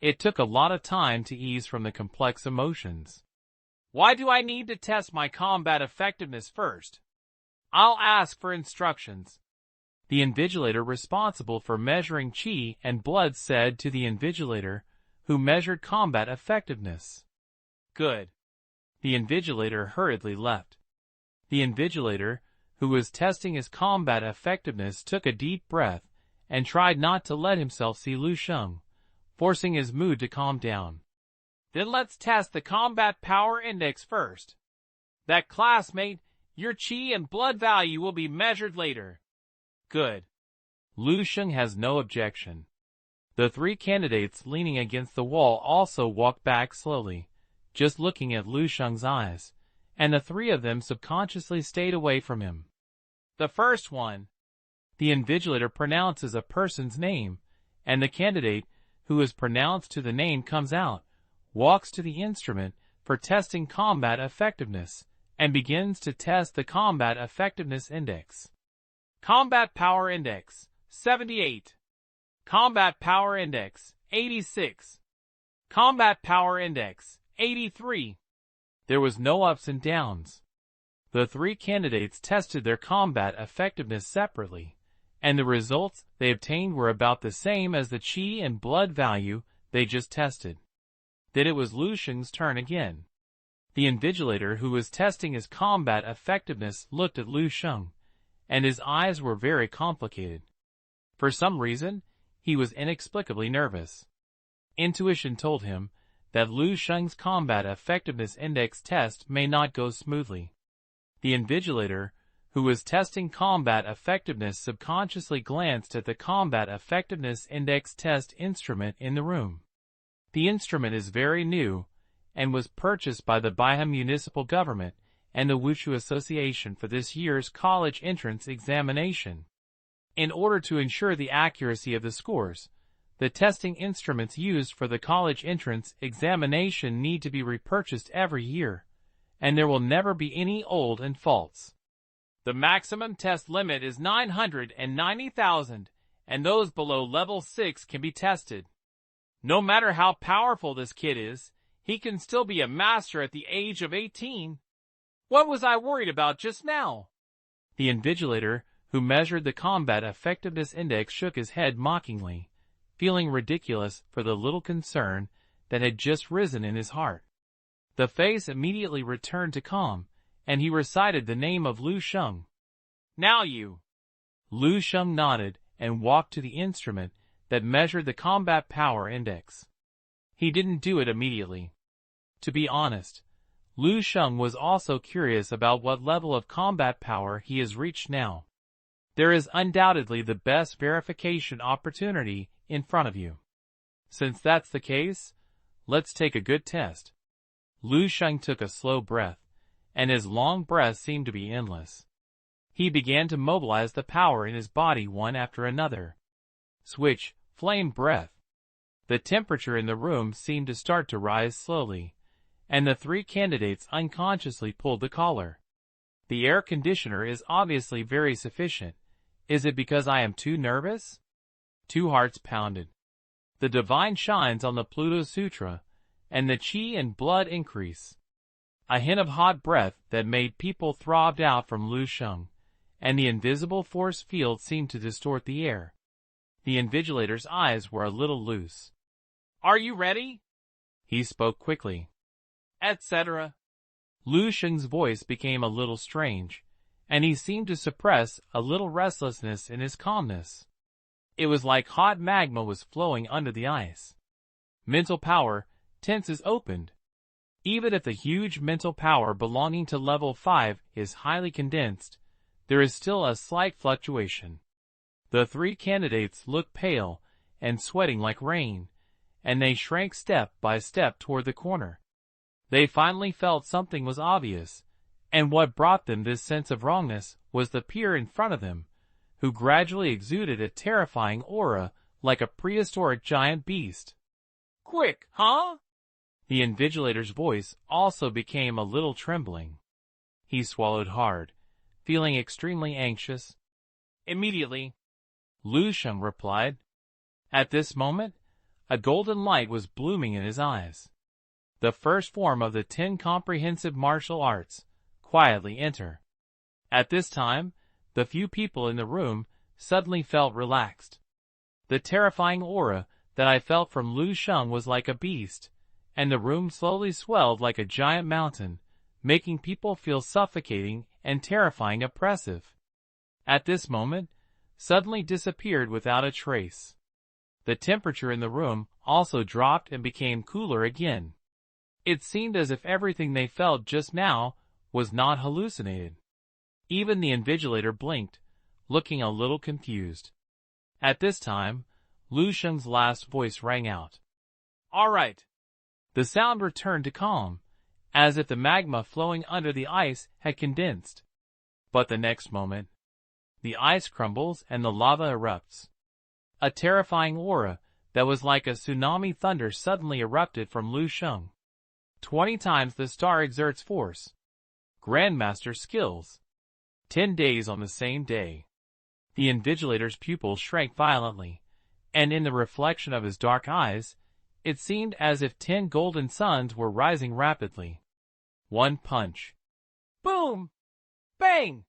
It took a lot of time to ease from the complex emotions. Why do I need to test my combat effectiveness first? I'll ask for instructions. The invigilator responsible for measuring qi and blood said to the invigilator, who measured combat effectiveness. Good. The invigilator hurriedly left. The invigilator, who was testing his combat effectiveness, took a deep breath and tried not to let himself see Lu Sheng, forcing his mood to calm down. Then let's test the combat power index first. That classmate, your qi and blood value will be measured later. Good. Lu Sheng has no objection. The 3 candidates leaning against the wall also walked back slowly, just looking at Lu Sheng's eyes, and the 3 of them subconsciously stayed away from him. The first one. The invigilator pronounces a person's name, and the candidate, who is pronounced to the name, comes out, walks to the instrument for testing combat effectiveness, and begins to test the combat effectiveness index. Combat power index, 78. Combat power index, 86. Combat power index, 83. There was no ups and downs. The 3 candidates tested their combat effectiveness separately, and the results they obtained were about the same as the qi and blood value they just tested. Then it was Lu Sheng's turn again. The invigilator who was testing his combat effectiveness looked at Lu Sheng, and his eyes were very complicated. For some reason, he was inexplicably nervous. Intuition told him that Lu Sheng's combat effectiveness index test may not go smoothly. The invigilator, who was testing combat effectiveness, subconsciously glanced at the combat effectiveness index test instrument in the room. The instrument is very new, and was purchased by the Baihe municipal government and the Wushu Association for this year's college entrance examination. In order to ensure the accuracy of the scores, the testing instruments used for the college entrance examination need to be repurchased every year, and there will never be any old and faults. The maximum test limit is 990,000, and those below level 6 can be tested. No matter how powerful this kid is, he can still be a master at the age of 18. What was I worried about just now? The invigilator, who measured the combat effectiveness index, shook his head mockingly, feeling ridiculous for the little concern that had just risen in his heart. The face immediately returned to calm, and he recited the name of Lu Sheng. Now you. Lu Sheng nodded and walked to the instrument, that measured the combat power index. He didn't do it immediately. To be honest, Lu Sheng was also curious about what level of combat power he has reached now. There is undoubtedly the best verification opportunity in front of you. Since that's the case, let's take a good test. Lu Sheng took a slow breath, and his long breath seemed to be endless. He began to mobilize the power in his body one after another. Switch, flame breath. The temperature in the room seemed to start to rise slowly, and the three candidates unconsciously pulled the collar. The air conditioner is obviously very sufficient. Is it because I am too nervous? 2 hearts pounded. The divine shines on the Pluto Sutra, and the chi and blood increase. A hint of hot breath that made people throbbed out from Lu Sheng, and the invisible force field seemed to distort the air. The invigilator's eyes were a little loose. Are you ready? He spoke quickly. Etc. Lu Sheng's voice became a little strange, and he seemed to suppress a little restlessness in his calmness. It was like hot magma was flowing under the ice. Mental power, tenses opened. Even if the huge mental power belonging to level 5 is highly condensed, there is still a slight fluctuation. The three candidates looked pale and sweating like rain, and they shrank step by step toward the corner. They finally felt something was obvious, and what brought them this sense of wrongness was the peer in front of them, who gradually exuded a terrifying aura like a prehistoric giant beast. Quick, huh? The invigilator's voice also became a little trembling. He swallowed hard, feeling extremely anxious. Immediately, Lu Sheng replied. At this moment, a golden light was blooming in his eyes. The first form of the 10 comprehensive martial arts, quietly enter. At this time, the few people in the room suddenly felt relaxed. The terrifying aura that I felt from Lu Sheng was like a beast, and the room slowly swelled like a giant mountain, making people feel suffocating and terrifying oppressive. At this moment, suddenly disappeared without a trace. The temperature in the room also dropped and became cooler again. It seemed as if everything they felt just now was not hallucinated. Even the invigilator blinked, looking a little confused. At this time, Lu Sheng's last voice rang out. All right. The sound returned to calm, as if the magma flowing under the ice had condensed. But the next moment, the ice crumbles and the lava erupts. A terrifying aura that was like a tsunami thunder suddenly erupted from Lu Sheng. 20 times the star exerts force. Grandmaster skills. 10 days on the same day. The invigilator's pupils shrank violently, and in the reflection of his dark eyes, it seemed as if 10 golden suns were rising rapidly. One punch. Boom! Bang!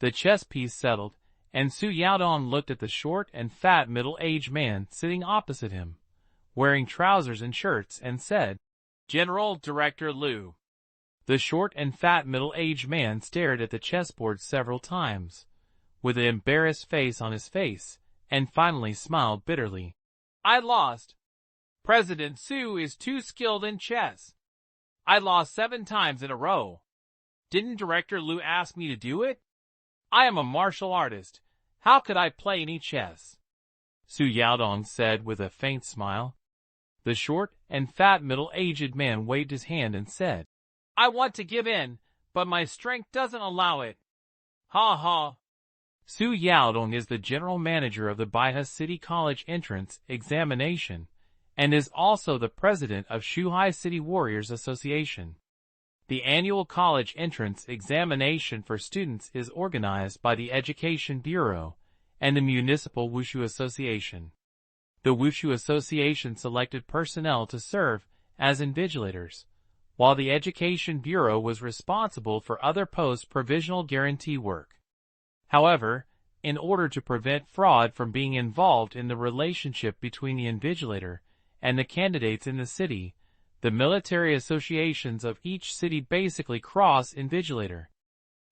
The chess piece settled, and Su Yaodong looked at the short and fat middle-aged man sitting opposite him, wearing trousers and shirts, and said, General Director Lu. The short and fat middle-aged man stared at the chessboard several times, with an embarrassed face on his face, and finally smiled bitterly. I lost. President Su is too skilled in chess. I lost 7 times in a row. Didn't Director Lu ask me to do it? I am a martial artist. How could I play any chess? Su Yaodong said with a faint smile. The short and fat middle-aged man waved his hand and said, I want to give in, but my strength doesn't allow it. Ha ha. Su Yaodong is the general manager of the Baita City College entrance examination, and is also the president of Shuhai City Warriors Association. The annual college entrance examination for students is organized by the Education Bureau and the Municipal Wushu Association. The Wushu Association selected personnel to serve as invigilators, while the Education Bureau was responsible for other post-provisional guarantee work. However, in order to prevent fraud from being involved in the relationship between the invigilator and the candidates in the city, the military associations of each city basically cross-invigilator.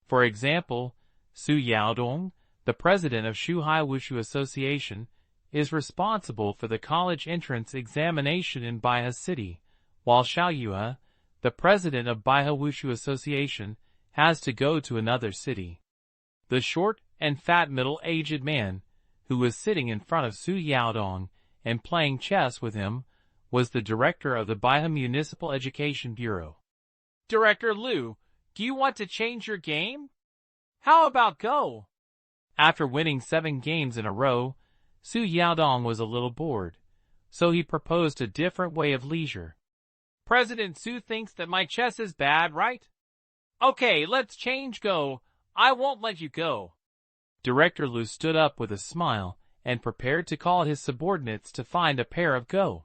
For example, Su Yaodong, the president of Shuhai Wushu Association, is responsible for the college entrance examination in Baihe City, while Xiao Yue, the president of Baihe Wushu Association, has to go to another city. The short and fat middle-aged man, who was sitting in front of Su Yaodong and playing chess with him, was the director of the Baihe Municipal Education Bureau. Director Liu, do you want to change your game? How about Go? After winning 7 games in a row, Su Yaodong was a little bored, so he proposed a different way of leisure. President Su thinks that my chess is bad, right? Okay, let's change Go. I won't let you go. Director Liu stood up with a smile and prepared to call his subordinates to find a pair of Go.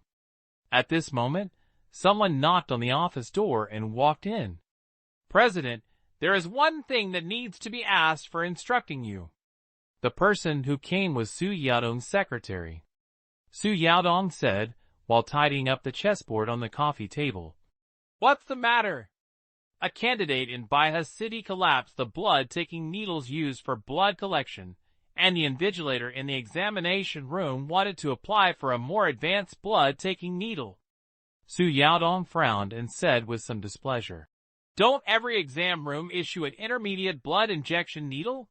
At this moment, someone knocked on the office door and walked in. President, there is one thing that needs to be asked for instructing you. The person who came was Su Yaodong's secretary. Su Yaodong said, while tidying up the chessboard on the coffee table. What's the matter? A candidate in Baihe City collapsed the blood-taking needles used for blood collection, and the invigilator in the examination room wanted to apply for a more advanced blood-taking needle. Su Yaodong frowned and said with some displeasure, Don't every exam room issue an intermediate blood injection needle?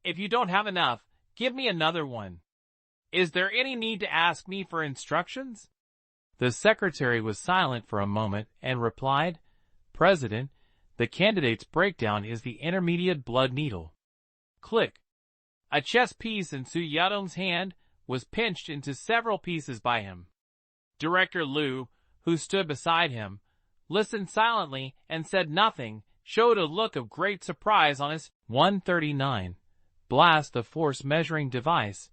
If you don't have enough, give me another one. Is there any need to ask me for instructions? The secretary was silent for a moment and replied, President, the candidate's breakdown is the intermediate blood needle. Click. A chess piece in Su Yaodong's hand was pinched into several pieces by him. Director Liu, who stood beside him, listened silently and said nothing, showed a look of great surprise on his 139 blast the force measuring device,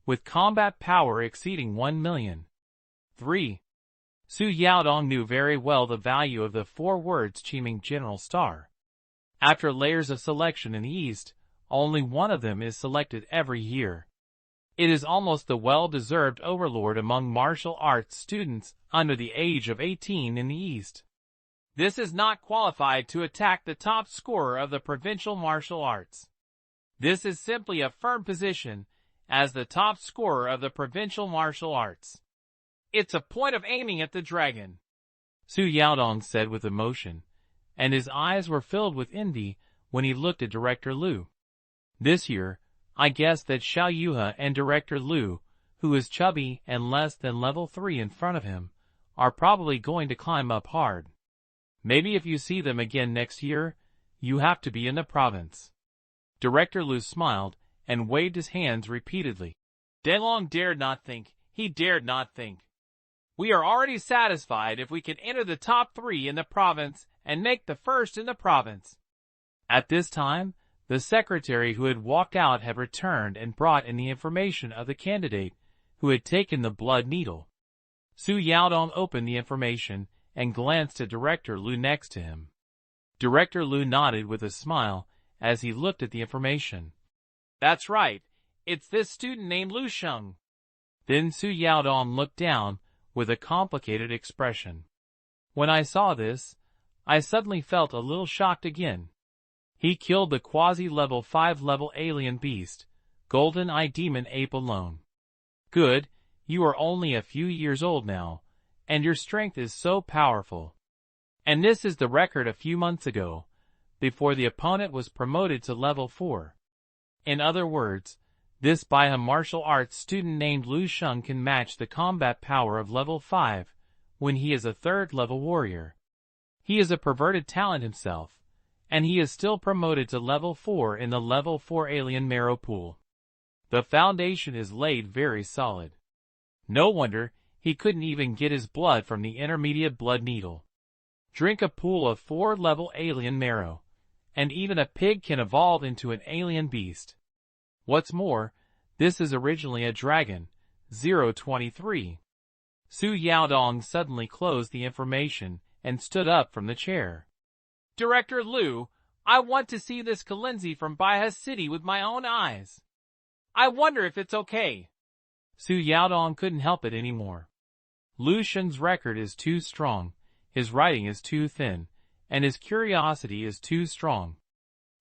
with combat power exceeding 1 million. 3. Su Yaodong knew very well the value of the 4 words Qiming General Star. After layers of selection in the East, only one of them is selected every year. It is almost the well-deserved overlord among martial arts students under the age of 18 in the East. This is not qualified to attack the top scorer of the provincial martial arts. This is simply a firm position as the top scorer of the provincial martial arts. It's a point of aiming at the dragon, Su Yaodong said with emotion, and his eyes were filled with envy when he looked at Director Liu. This year, I guess that Xiao Yue and Director Liu, who is chubby and less than level 3 in front of him, are probably going to climb up hard. Maybe if you see them again next year, you have to be in the province. Director Liu smiled and waved his hands repeatedly. Denlong dared not think, he dared not think. We are already satisfied if we can enter the top 3 in the province and make the first in the province. At this time, the secretary who had walked out had returned and brought in the information of the candidate who had taken the blood needle. Su Yaodong opened the information and glanced at Director Liu next to him. Director Liu nodded with a smile as he looked at the information. That's right. It's this student named Lu Sheng. Then Su Yaodong looked down with a complicated expression. When I saw this, I suddenly felt a little shocked again. He killed the quasi-level 5 level alien beast, Golden Eye Demon Ape alone. Good, you are only a few years old now, and your strength is so powerful. And this is the record a few months ago, before the opponent was promoted to level 4. In other words, this Baihe martial arts student named Lu Sheng can match the combat power of level 5 when he is a 3rd level warrior. He is a perverted talent himself, and he is still promoted to level 4 in the level 4 alien marrow pool. The foundation is laid very solid. No wonder he couldn't even get his blood from the intermediate blood needle. Drink a pool of 4 level alien marrow, and even a pig can evolve into an alien beast. What's more, this is originally a dragon, 023. Su Yaodong suddenly closed the information and stood up from the chair. Director Liu, I want to see this Kalinzi from Baihe City with my own eyes. I wonder if it's okay. Su Yaodong couldn't help it anymore. Lu Sheng's record is too strong, his writing is too thin, and his curiosity is too strong.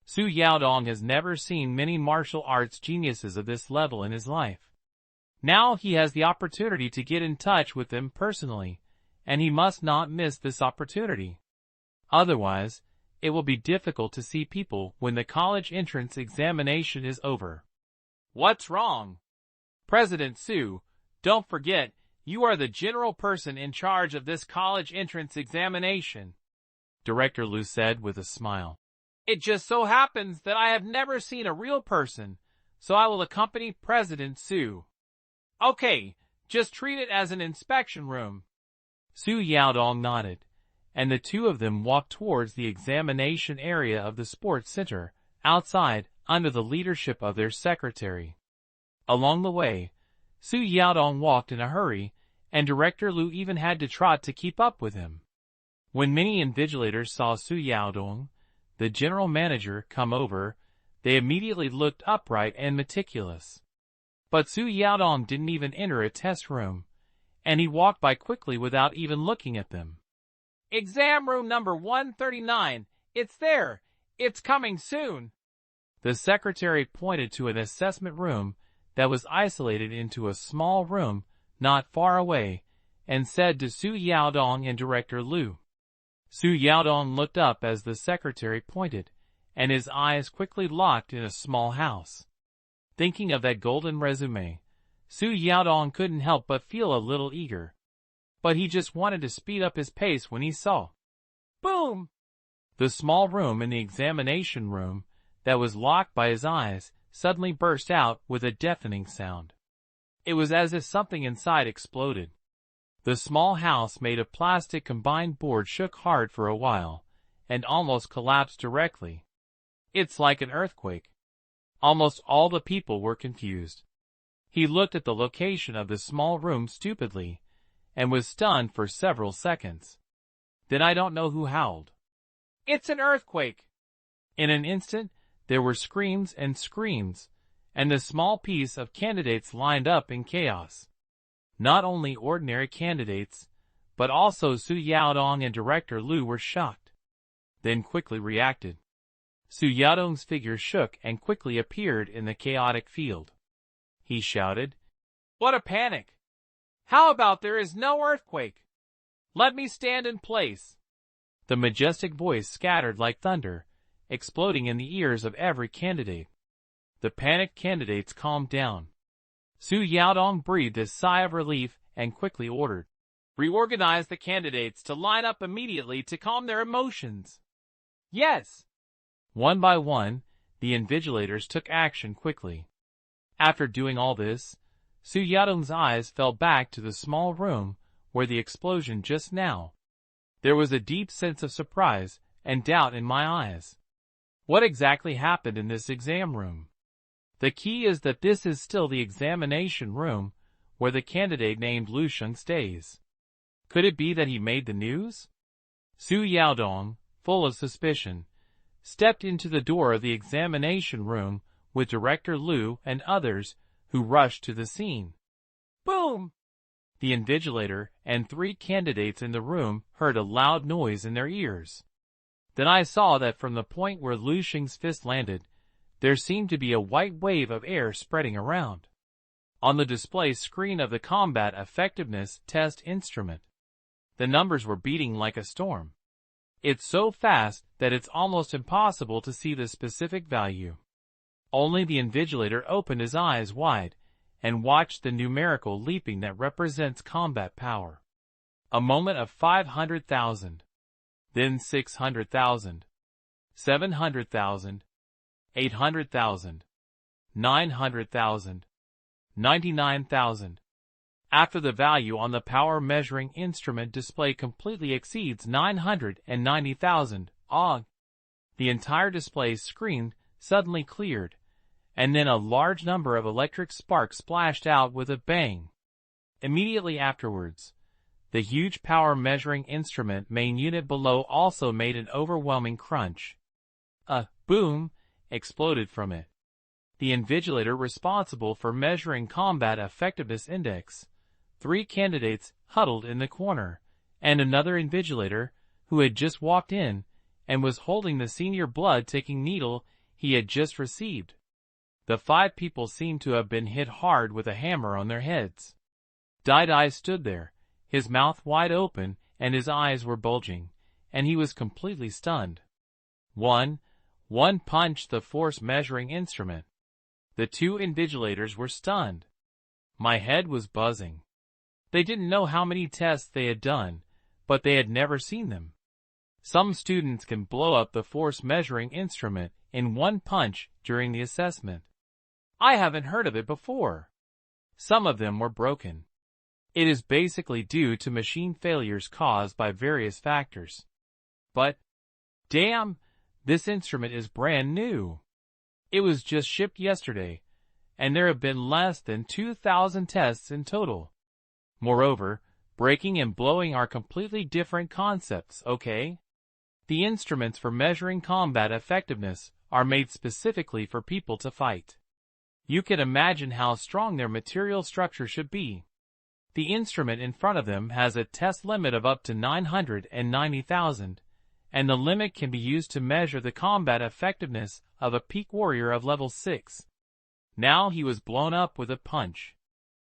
Su Yaodong has never seen many martial arts geniuses of this level in his life. Now he has the opportunity to get in touch with them personally, and he must not miss this opportunity. Otherwise, it will be difficult to see people when the college entrance examination is over. What's wrong? President Su, don't forget, you are the general person in charge of this college entrance examination, Director Lu said with a smile. It just so happens that I have never seen a real person, so I will accompany President Su. Okay, just treat it as an inspection room. Su Yaodong nodded, and the two of them walked towards the examination area of the sports center, outside, under the leadership of their secretary. Along the way, Su Yaodong walked in a hurry, and Director Lu even had to trot to keep up with him. When many invigilators saw Su Yaodong, the general manager, come over, they immediately looked upright and meticulous. But Su Yaodong didn't even enter a test room, and he walked by quickly without even looking at them. Exam room number 139, it's there, it's coming soon. The secretary pointed to an assessment room that was isolated into a small room not far away, and said to Su Yaodong and Director Lu. Su Yaodong looked up as the secretary pointed, and his eyes quickly locked in a small house. Thinking of that golden resume, Su Yaodong couldn't help but feel a little eager. But he just wanted to speed up his pace when he saw. Boom! The small room in the examination room that was locked by his eyes suddenly burst out with a deafening sound. It was as if something inside exploded. The small house made of plastic combined board shook hard for a while, and almost collapsed directly. It's like an earthquake. Almost all the people were confused. He looked at the location of the small room stupidly, and was stunned for several seconds. Then I don't know who howled. It's an earthquake! In an instant, there were screams and screams, and the small piece of candidates lined up in chaos. Not only ordinary candidates, but also Su Yaodong and Director Lu were shocked, then quickly reacted. Su Yaodong's figure shook and quickly appeared in the chaotic field. He shouted, What a panic! How about there is no earthquake? Let me stand in place. The majestic voice scattered like thunder, exploding in the ears of every candidate. The panicked candidates calmed down. Su Yaodong breathed a sigh of relief and quickly ordered, Reorganize the candidates to line up immediately to calm their emotions. Yes. One by one, the invigilators took action quickly. After doing all this, Su Yaodong's eyes fell back to the small room where the explosion just now. There was a deep sense of surprise and doubt in my eyes. What exactly happened in this exam room? The key is that this is still the examination room where the candidate named Lu Sheng stays. Could it be that he made the news? Su Yaodong, full of suspicion, stepped into the door of the examination room with Director Lu and others who rushed to the scene. Boom! The invigilator and 3 candidates in the room heard a loud noise in their ears. Then I saw that from the point where Lu Sheng's fist landed, there seemed to be a white wave of air spreading around. On the display screen of the combat effectiveness test instrument, the numbers were beating like a storm. It's so fast that it's almost impossible to see the specific value. Only the invigilator opened his eyes wide and watched the numerical leaping that represents combat power. A moment of 500,000, then 600,000, 700,000, 800,000, 900,000, 99,000. After the value on the power measuring instrument display completely exceeds 990,000 OG, the entire display screen suddenly cleared, and then a large number of electric sparks splashed out with a bang. Immediately afterwards, the huge power measuring instrument main unit below also made an overwhelming crunch. A boom exploded from it. The invigilator responsible for measuring combat effectiveness index, 3 candidates huddled in the corner, and another invigilator who had just walked in and was holding the senior blood-taking needle he had just received. The 5 people seemed to have been hit hard with a hammer on their heads. Dai stood there, his mouth wide open and his eyes were bulging, and he was completely stunned. One punched the force measuring instrument. The 2 invigilators were stunned. My head was buzzing. They didn't know how many tests they had done, but they had never seen them. Some students can blow up the force measuring instrument in 1 punch during the assessment. I haven't heard of it before. Some of them were broken. It is basically due to machine failures caused by various factors. But, damn, this instrument is brand new. It was just shipped yesterday, and there have been less than 2,000 tests in total. Moreover, breaking and blowing are completely different concepts, okay? The instruments for measuring combat effectiveness are made specifically for people to fight. You can imagine how strong their material structure should be. The instrument in front of them has a test limit of up to 990,000, and the limit can be used to measure the combat effectiveness of a peak warrior of level 6. Now he was blown up with a punch.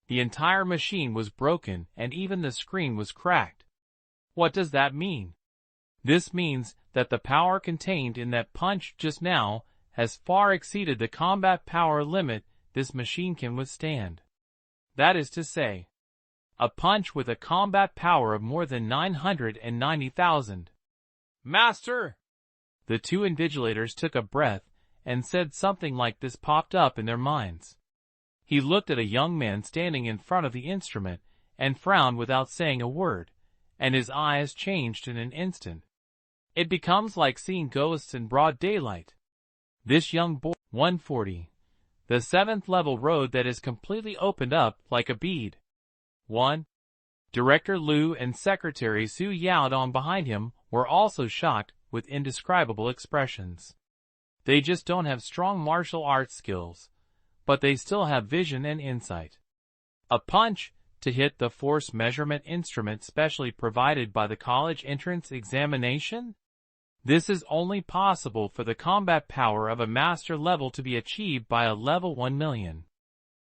The entire machine was broken and even the screen was cracked. What does that mean? This means that the power contained in that punch just now has far exceeded the combat power limit this machine can withstand. That is to say, a punch with a combat power of more than 990,000. Master! The 2 invigilators took a breath and said something like this popped up in their minds. He looked at a young man standing in front of the instrument and frowned without saying a word, and his eyes changed in an instant. It becomes like seeing ghosts in broad daylight. This young boy, 140. The 7th level road that is completely opened up like a bead. 1. Director Liu and Secretary Su Yaodong behind him were also shocked with indescribable expressions. They just don't have strong martial arts skills, but they still have vision and insight. A punch to hit the force measurement instrument specially provided by the college entrance examination? This is only possible for the combat power of a master level to be achieved by a level 1 million.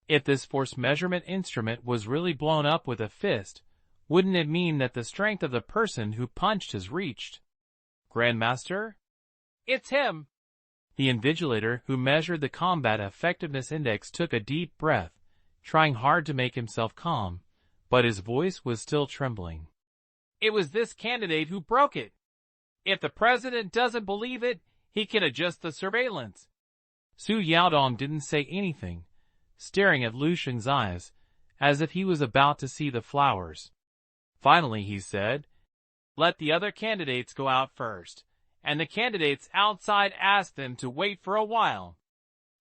If this force measurement instrument was really blown up with a fist, wouldn't it mean that the strength of the person who punched has reached? Grandmaster? It's him! The invigilator who measured the combat effectiveness index took a deep breath, trying hard to make himself calm, but his voice was still trembling. It was this candidate who broke it. If the president doesn't believe it, he can adjust the surveillance. Su Yaodong didn't say anything, staring at Lu Sheng's eyes, as if he was about to see the flowers. Finally he said, "Let the other candidates go out first, and the candidates outside ask them to wait for a while.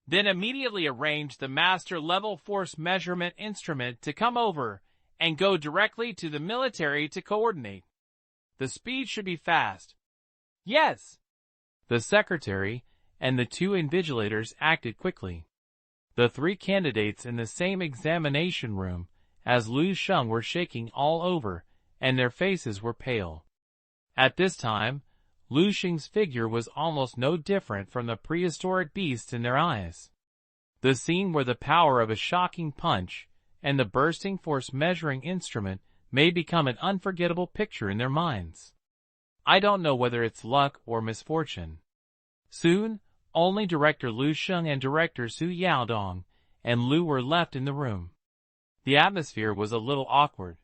Then immediately arrange the master level force measurement instrument to come over and go directly to the military to coordinate. The speed should be fast." Yes! The secretary and the 2 invigilators acted quickly. The 3 candidates in the same examination room as Lu Sheng were shaking all over, and their faces were pale. At this time, Lu Sheng's figure was almost no different from the prehistoric beast in their eyes. The scene where the power of a shocking punch and the bursting force measuring instrument may become an unforgettable picture in their minds. I don't know whether it's luck or misfortune. Soon, only Director Lu Sheng and Director Su Yaodong and Lu were left in the room. The atmosphere was a little awkward.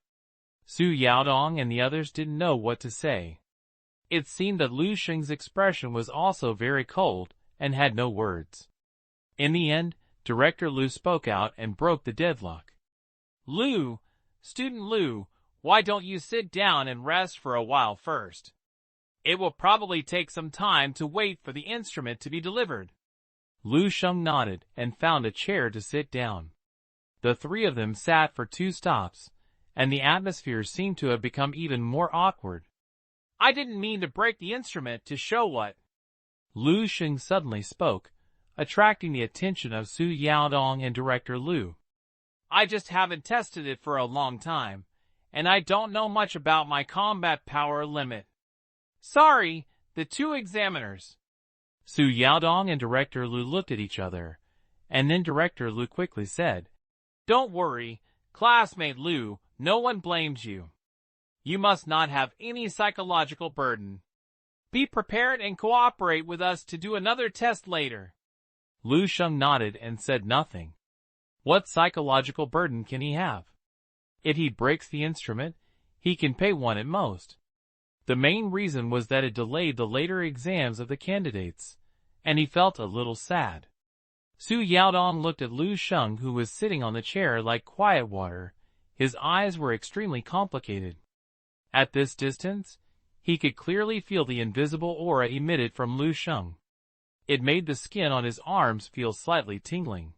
Su Yaodong and the others didn't know what to say. It seemed that Lu Sheng's expression was also very cold and had no words. In the end, Director Lu spoke out and broke the deadlock. "Lu, Student Lu, why don't you sit down and rest for a while first? It will probably take some time to wait for the instrument to be delivered." Lu Sheng nodded and found a chair to sit down. The 3 of them sat for 2 stops, and the atmosphere seemed to have become even more awkward. "I didn't mean to break the instrument to show what." Lu Sheng suddenly spoke, attracting the attention of Su Yaodong and Director Lu. "I just haven't tested it for a long time, and I don't know much about my combat power limit. Sorry, the 2 examiners." Su Yaodong and Director Lu looked at each other, and then Director Lu quickly said, "Don't worry, classmate Lu, no one blames you. You must not have any psychological burden. Be prepared and cooperate with us to do another test later." Lu Sheng nodded and said nothing. What psychological burden can he have? If he breaks the instrument, he can pay one at most. The main reason was that it delayed the later exams of the candidates, and he felt a little sad. Su Yaodong looked at Lu Sheng, who was sitting on the chair like quiet water. His eyes were extremely complicated. At this distance, he could clearly feel the invisible aura emitted from Lu Sheng. It made the skin on his arms feel slightly tingling.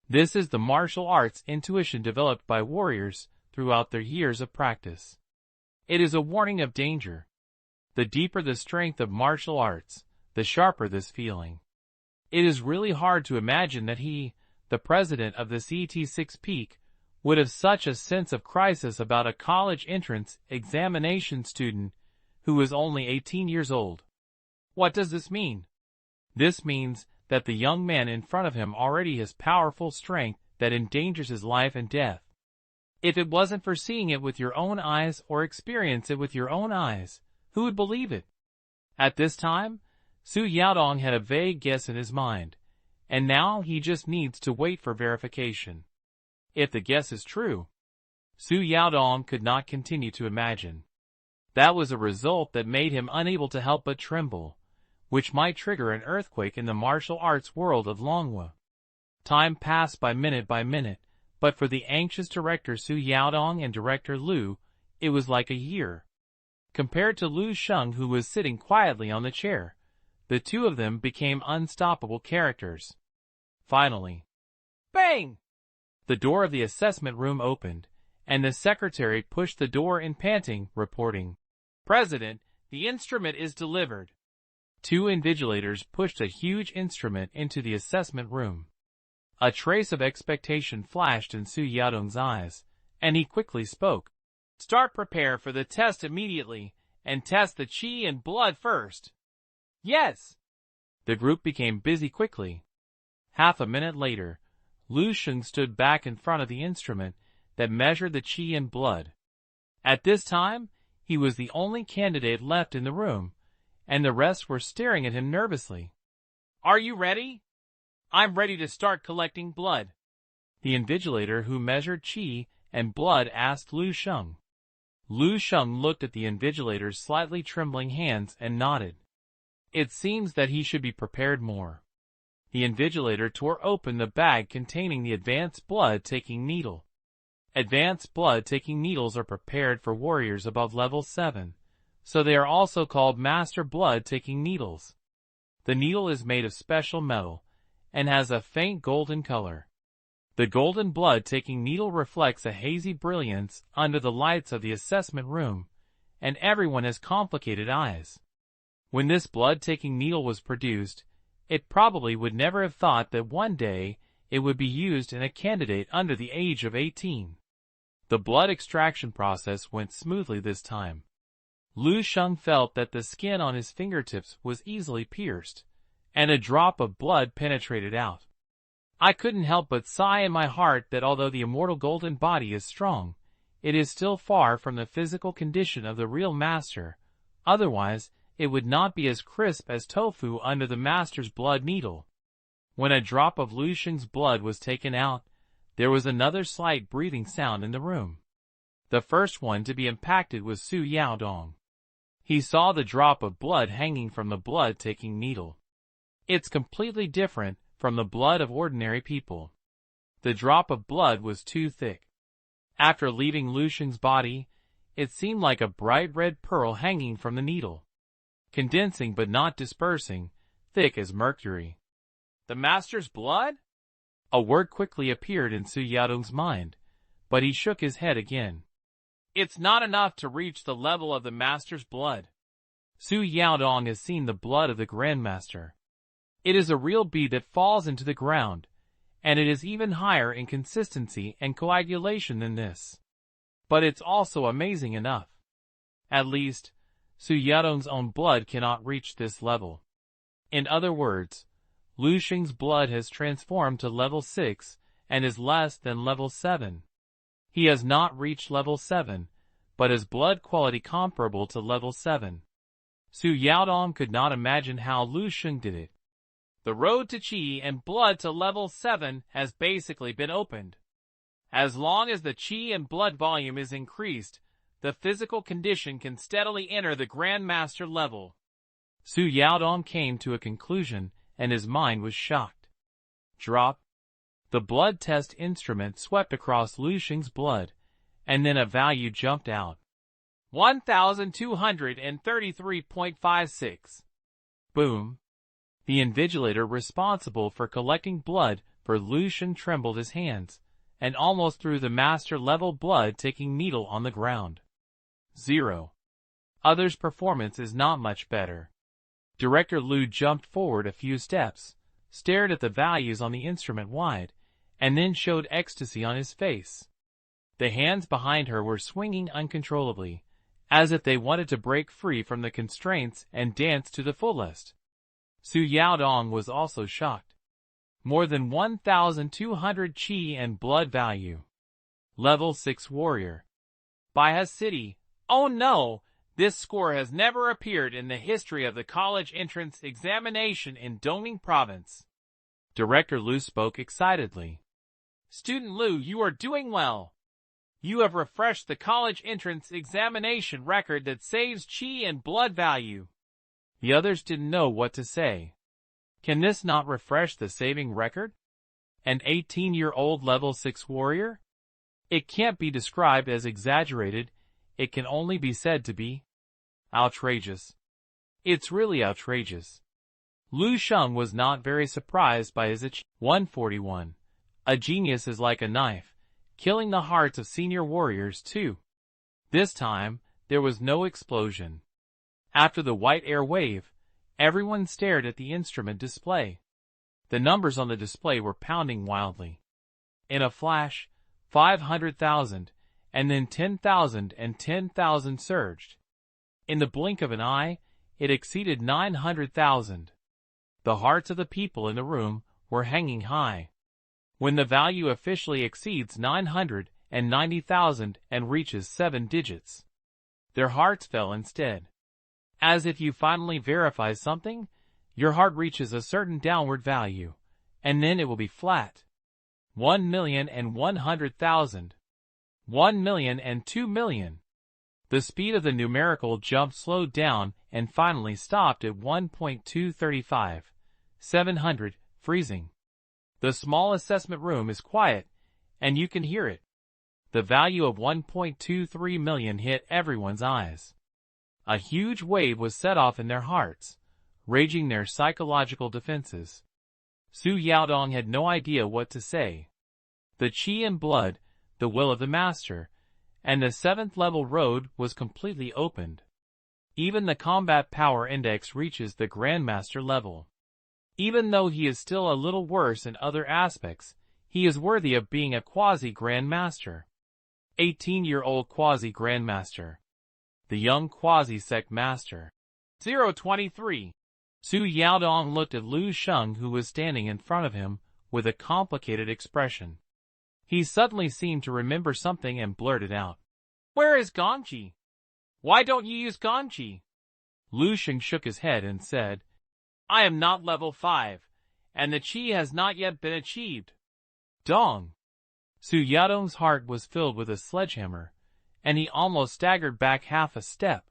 This is the martial arts intuition developed by warriors throughout their years of practice. It is a warning of danger. The deeper the strength of martial arts, the sharper this feeling. It is really hard to imagine that he, the president of the CT6 Peak, would have such a sense of crisis about a college entrance examination student who was only 18 years old. What does this mean? This means that the young man in front of him already has powerful strength that endangers his life and death. If it wasn't for seeing it with your own eyes or experience it with your own eyes, who would believe it? At this time, Su Yaodong had a vague guess in his mind, and now he just needs to wait for verification. If the guess is true, Su Yaodong could not continue to imagine. That was a result that made him unable to help but tremble, which might trigger an earthquake in the martial arts world of Longhua. Time passed by minute, but for the anxious director Su Yaodong and Director Lu, it was like a year. Compared to Lu Sheng, who was sitting quietly on the chair, the two of them became unstoppable characters. Finally, bang! The door of the assessment room opened, and the secretary pushed the door in panting, reporting, "President, the instrument is delivered." Two invigilators pushed a huge instrument into the assessment room. A trace of expectation flashed in Su Yaodong's eyes, and he quickly spoke. Prepare for the test immediately, and test the qi and blood first." "Yes." The group became busy quickly. Half a minute later, Lu Sheng stood back in front of the instrument that measured the qi and blood. At this time, he was the only candidate left in the room, and the rest were staring at him nervously. "Are you ready?" "I'm ready to start collecting blood." The invigilator who measured qi and blood asked Lu Sheng. Lu Sheng looked at the invigilator's slightly trembling hands and nodded. It seems that he should be prepared more. The invigilator tore open the bag containing the advanced blood-taking needle. Advanced blood-taking needles are prepared for warriors above level 7, so they are also called master blood-taking needles. The needle is made of special metal and has a faint golden color. The golden blood-taking needle reflects a hazy brilliance under the lights of the assessment room, and everyone has complicated eyes. When this blood-taking needle was produced, it probably would never have thought that one day it would be used in a candidate under the age of 18. The blood extraction process went smoothly this time. Lu Sheng felt that the skin on his fingertips was easily pierced, and a drop of blood penetrated out. I couldn't help but sigh in my heart that although the immortal golden body is strong, it is still far from the physical condition of the real master, otherwise it would not be as crisp as tofu under the master's blood needle. When a drop of Lu Sheng's blood was taken out, there was another slight breathing sound in the room. The first one to be impacted was Su Yaodong. He saw the drop of blood hanging from the blood-taking needle. It's completely different from the blood of ordinary people. The drop of blood was too thick. After leaving Lu Sheng's body, it seemed like a bright red pearl hanging from the needle. Condensing but not dispersing, thick as mercury. The master's blood? A word quickly appeared in Su Yaodong's mind, but he shook his head again. It's not enough to reach the level of the master's blood. Su Yaodong has seen the blood of the Grandmaster. It is a real bead that falls into the ground, and it is even higher in consistency and coagulation than this. But it's also amazing enough. At least, Su Yaodong's own blood cannot reach this level. In other words, Lu Sheng's blood has transformed to level 6 and is less than level 7. He has not reached level 7, but his blood quality comparable to level 7. Su Yaodong could not imagine how Lu Sheng did it. The road to Qi and blood to level 7 has basically been opened. As long as the Qi and blood volume is increased, the physical condition can steadily enter the Grandmaster level. Su Yaodong came to a conclusion, and his mind was shocked. Drop. The blood test instrument swept across Lu Sheng's blood, and then a value jumped out. 1233.56. Boom. The invigilator responsible for collecting blood for Lu Sheng trembled his hands, and almost threw the master-level blood-taking needle on the ground. 0. Others' performance is not much better. Director Lu jumped forward a few steps, stared at the values on the instrument wide, and then showed ecstasy on his face. The hands behind her were swinging uncontrollably, as if they wanted to break free from the constraints and dance to the fullest. Su Yaodong was also shocked. More than 1,200 Qi and blood value. Level 6 warrior. Baihe City. Oh no! This score has never appeared in the history of the college entrance examination in Dongning Province. Director Lu spoke excitedly. Student Lu, you are doing well. You have refreshed the college entrance examination record that saves Qi and blood value. The others didn't know what to say. Can this not refresh the saving record? An 18-year-old level 6 warrior? It can't be described as exaggerated, it can only be said to be outrageous. It's really outrageous. Lu Sheng was not very surprised by his achievement. 141. A genius is like a knife, killing the hearts of senior warriors too. This time, there was no explosion. After the white air wave, everyone stared at the instrument display. The numbers on the display were pounding wildly. In a flash, 500,000, and then 10,000 and 10,000 surged. In the blink of an eye, it exceeded 900,000. The hearts of the people in the room were hanging high. When the value officially exceeds 990,000 and reaches 7 digits, their hearts fell instead. As if you finally verify something, your heart reaches a certain downward value, and then it will be flat. 1,100,000. 1,000,000 and 2,000,000. The speed of the numerical jump slowed down and finally stopped at 1.235. 700, freezing. The small assessment room is quiet, and you can hear it. The value of 1.23 million hit everyone's eyes. A huge wave was set off in their hearts, raging their psychological defenses. Su Yaodong had no idea what to say. The Qi and blood, the will of the master, and the 7th level road was completely opened. Even the combat power index reaches the Grandmaster level. Even though he is still a little worse in other aspects, he is worthy of being a quasi-Grandmaster. 18-year-old quasi-Grandmaster. The young quasi-sect master. 023. Su Yaodong looked at Lu Sheng, who was standing in front of him, with a complicated expression. He suddenly seemed to remember something and blurted out. Where is Gongji? Why don't you use Gongji? Lu Sheng shook his head and said, I am not level 5, and the Qi has not yet been achieved. Dong. Su Yaodong's heart was filled with a sledgehammer, and he almost staggered back half a step.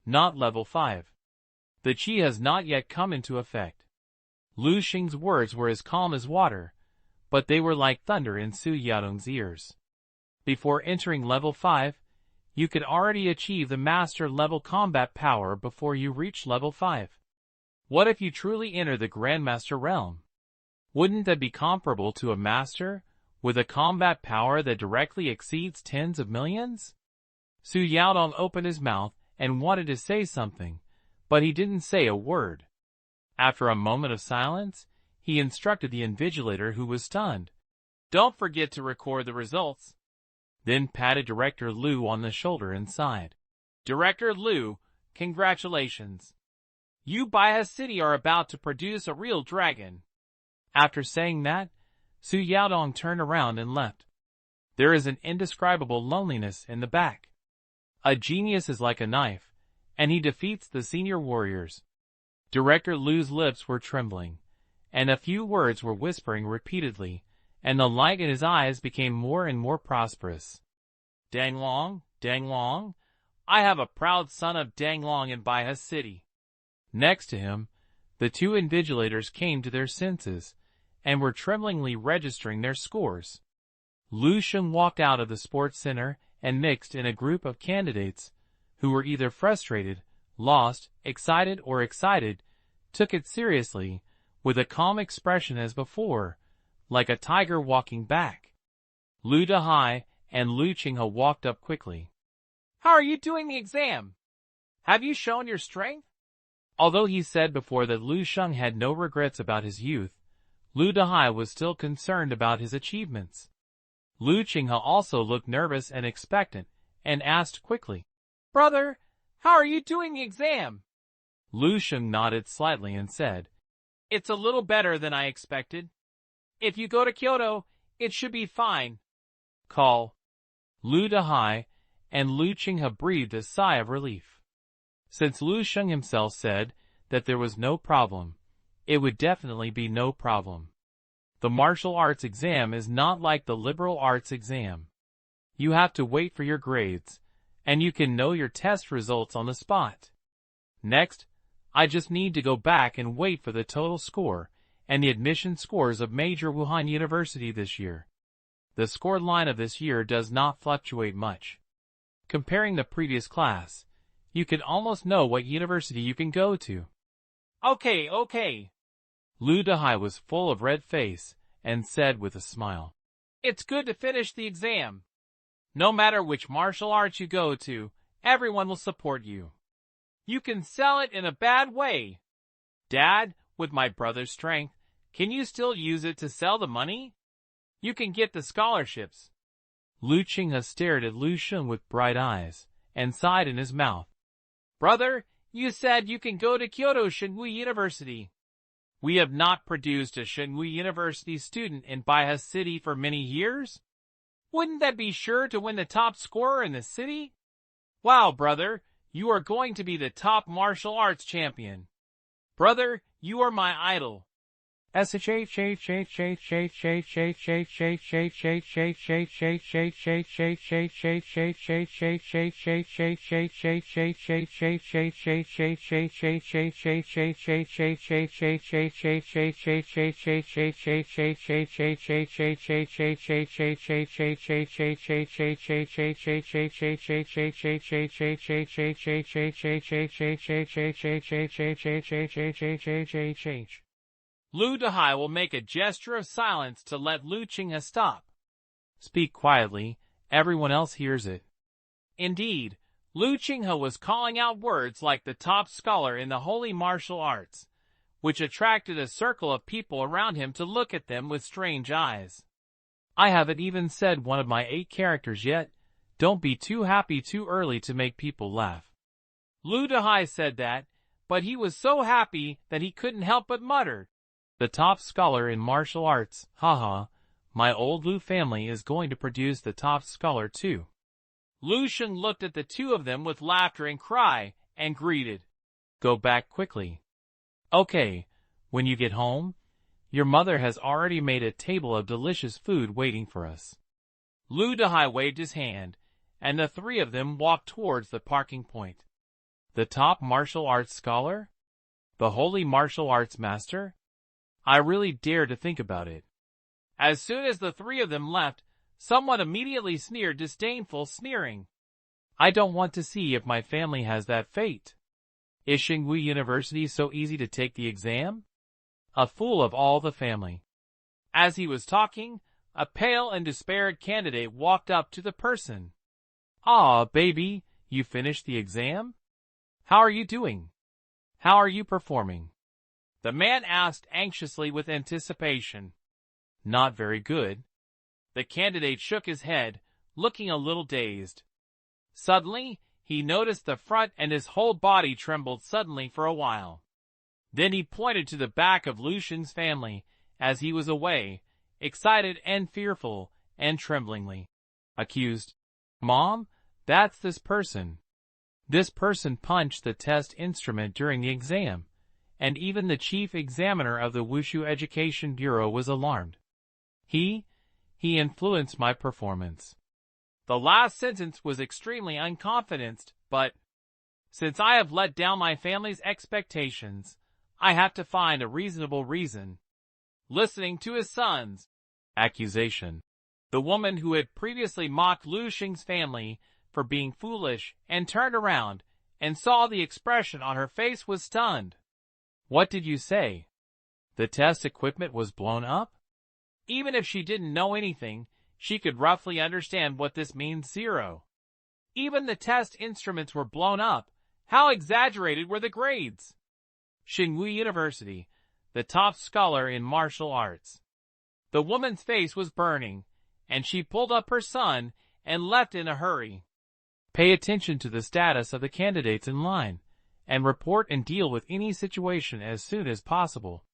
Not level 5. The Qi has not yet come into effect. Lu Sheng's words were as calm as water, but they were like thunder in Su Yaodong's ears. Before entering level 5, you could already achieve the master level combat power before you reach level 5. What if you truly enter the Grandmaster realm? Wouldn't that be comparable to a master, with a combat power that directly exceeds tens of millions? Su Yaodong opened his mouth and wanted to say something, but he didn't say a word. After a moment of silence, he instructed the invigilator, who was stunned. Don't forget to record the results. Then patted Director Lu on the shoulder and sighed. Director Lu, congratulations. You Baihe City are about to produce a real dragon. After saying that, Su Yaodong turned around and left. There is an indescribable loneliness in the back. A genius is like a knife, and he defeats the senior warriors. Director Lu's lips were trembling, and a few words were whispering repeatedly, and the light in his eyes became more and more prosperous. Danglong, Danglong, I have a proud son of Danglong in Baiha City. Next to him, the two invigilators came to their senses, and were tremblingly registering their scores. Lu Sheng walked out of the sports center and mixed in a group of candidates who were either frustrated, lost, excited, took it seriously, with a calm expression as before, like a tiger walking back. Lu Dehai and Lu Qinghe walked up quickly. How are you doing the exam? Have you shown your strength? Although he said before that Lu Sheng had no regrets about his youth, Lu Dehai was still concerned about his achievements. Lu Qinghe also looked nervous and expectant, and asked quickly, Brother, how are you doing the exam? Lu Sheng nodded slightly and said, It's a little better than I expected. If you go to Kyoto, it should be fine. Call. Lu Dehai and Lu Qinghe breathed a sigh of relief. Since Lu Sheng himself said that there was no problem, it would definitely be no problem. The martial arts exam is not like the liberal arts exam. You have to wait for your grades, and you can know your test results on the spot. Next, I just need to go back and wait for the total score and the admission scores of Major Wuhan University this year. The score line of this year does not fluctuate much. Comparing the previous class, you can almost know what university you can go to. Okay. Lu Dehai was full of red face and said with a smile, It's good to finish the exam. No matter which martial arts you go to, everyone will support you. You can sell it in a bad way. Dad, with my brother's strength, can you still use it to sell the money? You can get the scholarships. Lu Qinghe stared at Lu Sheng with bright eyes, and sighed in his mouth. Brother, you said you can go to Kyoto Shengwu University. We have not produced a Shengwu University student in Baiha City for many years. Wouldn't that be sure to win the top scorer in the city? Wow, brother, you are going to be the top martial arts champion. Brother, you are my idol. Lu Dehai will make a gesture of silence to let Lu Qinghe stop. Speak quietly, everyone else hears it. Indeed, Lu Qinghe was calling out words like the top scholar in the holy martial arts, which attracted a circle of people around him to look at them with strange eyes. I haven't even said one of my 8 characters yet. Don't be too happy too early to make people laugh. Lu Dehai said that, but he was so happy that he couldn't help but mutter, The top scholar in martial arts, haha, my old Lu family is going to produce the top scholar too. Lu Sheng looked at the two of them with laughter and cry, and greeted, Go back quickly. Okay, when you get home, your mother has already made a table of delicious food waiting for us. Lu Dehai waved his hand, and the three of them walked towards the parking point. The top martial arts scholar? The holy martial arts master? I really dare to think about it. As soon as the three of them left, someone immediately sneered disdainful sneering. I don't want to see if my family has that fate. Is Shengwu University so easy to take the exam? A fool of all the family. As he was talking, a pale and despaired candidate walked up to the person. Ah, baby, you finished the exam? How are you doing? How are you performing? The man asked anxiously with anticipation. Not very good. The candidate shook his head, looking a little dazed. Suddenly, he noticed the front and his whole body trembled suddenly for a while. Then he pointed to the back of Lu Sheng's family as he was away, excited and fearful, and tremblingly accused, "Mom, that's this person. This person punched the test instrument during the exam," and even the chief examiner of the Wushu Education Bureau was alarmed. He influenced my performance." The last sentence was extremely unconfident, but since I have let down my family's expectations, I have to find a reasonable reason. Listening to his son's accusation, the woman who had previously mocked Lu Sheng's family for being foolish and turned around and saw the expression on her face was stunned. "What did you say? The test equipment was blown up?" Even if she didn't know anything, she could roughly understand what this means. 0. Even the test instruments were blown up. How exaggerated were the grades? Tsinghua University, the top scholar in martial arts. The woman's face was burning, and she pulled up her son and left in a hurry. Pay attention to the status of the candidates in line, and report and deal with any situation as soon as possible.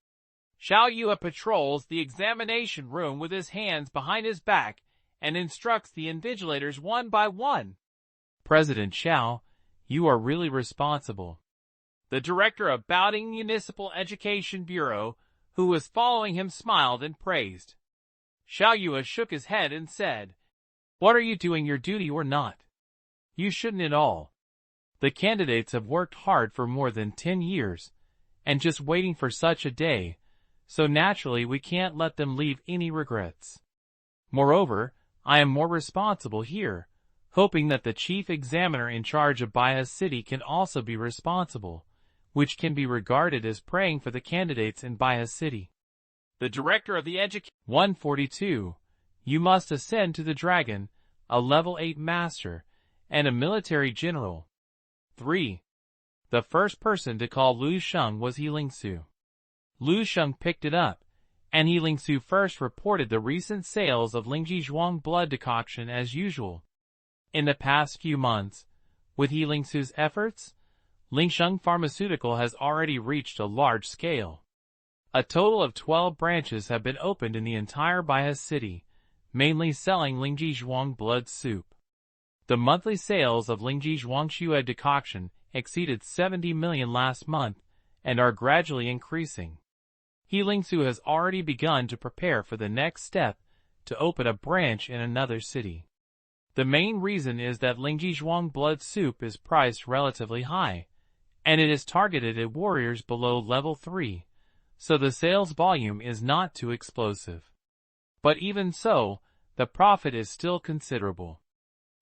Xiao Yue patrols the examination room with his hands behind his back and instructs the invigilators one by one. "President Xiao, you are really responsible." The director of Baoding Municipal Education Bureau, who was following him, smiled and praised. Xiao Yue shook his head and said, "What are you doing your duty or not? You shouldn't at all. The candidates have worked hard for more than 10 years, and just waiting for such a day, so naturally we can't let them leave any regrets. Moreover, I am more responsible here, hoping that the chief examiner in charge of Bias City can also be responsible, which can be regarded as praying for the candidates in Bias City." The director of the 142, "You must ascend to the dragon, a level 8 master, and a military general." 3. The first person to call Lu Sheng was He Lingsu. Lu Sheng picked it up, and He Lingsu first reported the recent sales of Lingji Zhuang blood decoction as usual. In the past few months, with He Lingsu's efforts, Lingsheng Pharmaceutical has already reached a large scale. A total of 12 branches have been opened in the entire Bias City, mainly selling Lingji Zhuang blood soup. The monthly sales of Lingji Zhuang Xue decoction exceeded 70 million last month and are gradually increasing. He Lingsu has already begun to prepare for the next step to open a branch in another city. The main reason is that Lingji Zhuang blood soup is priced relatively high, and it is targeted at warriors below level 3, so the sales volume is not too explosive. But even so, the profit is still considerable.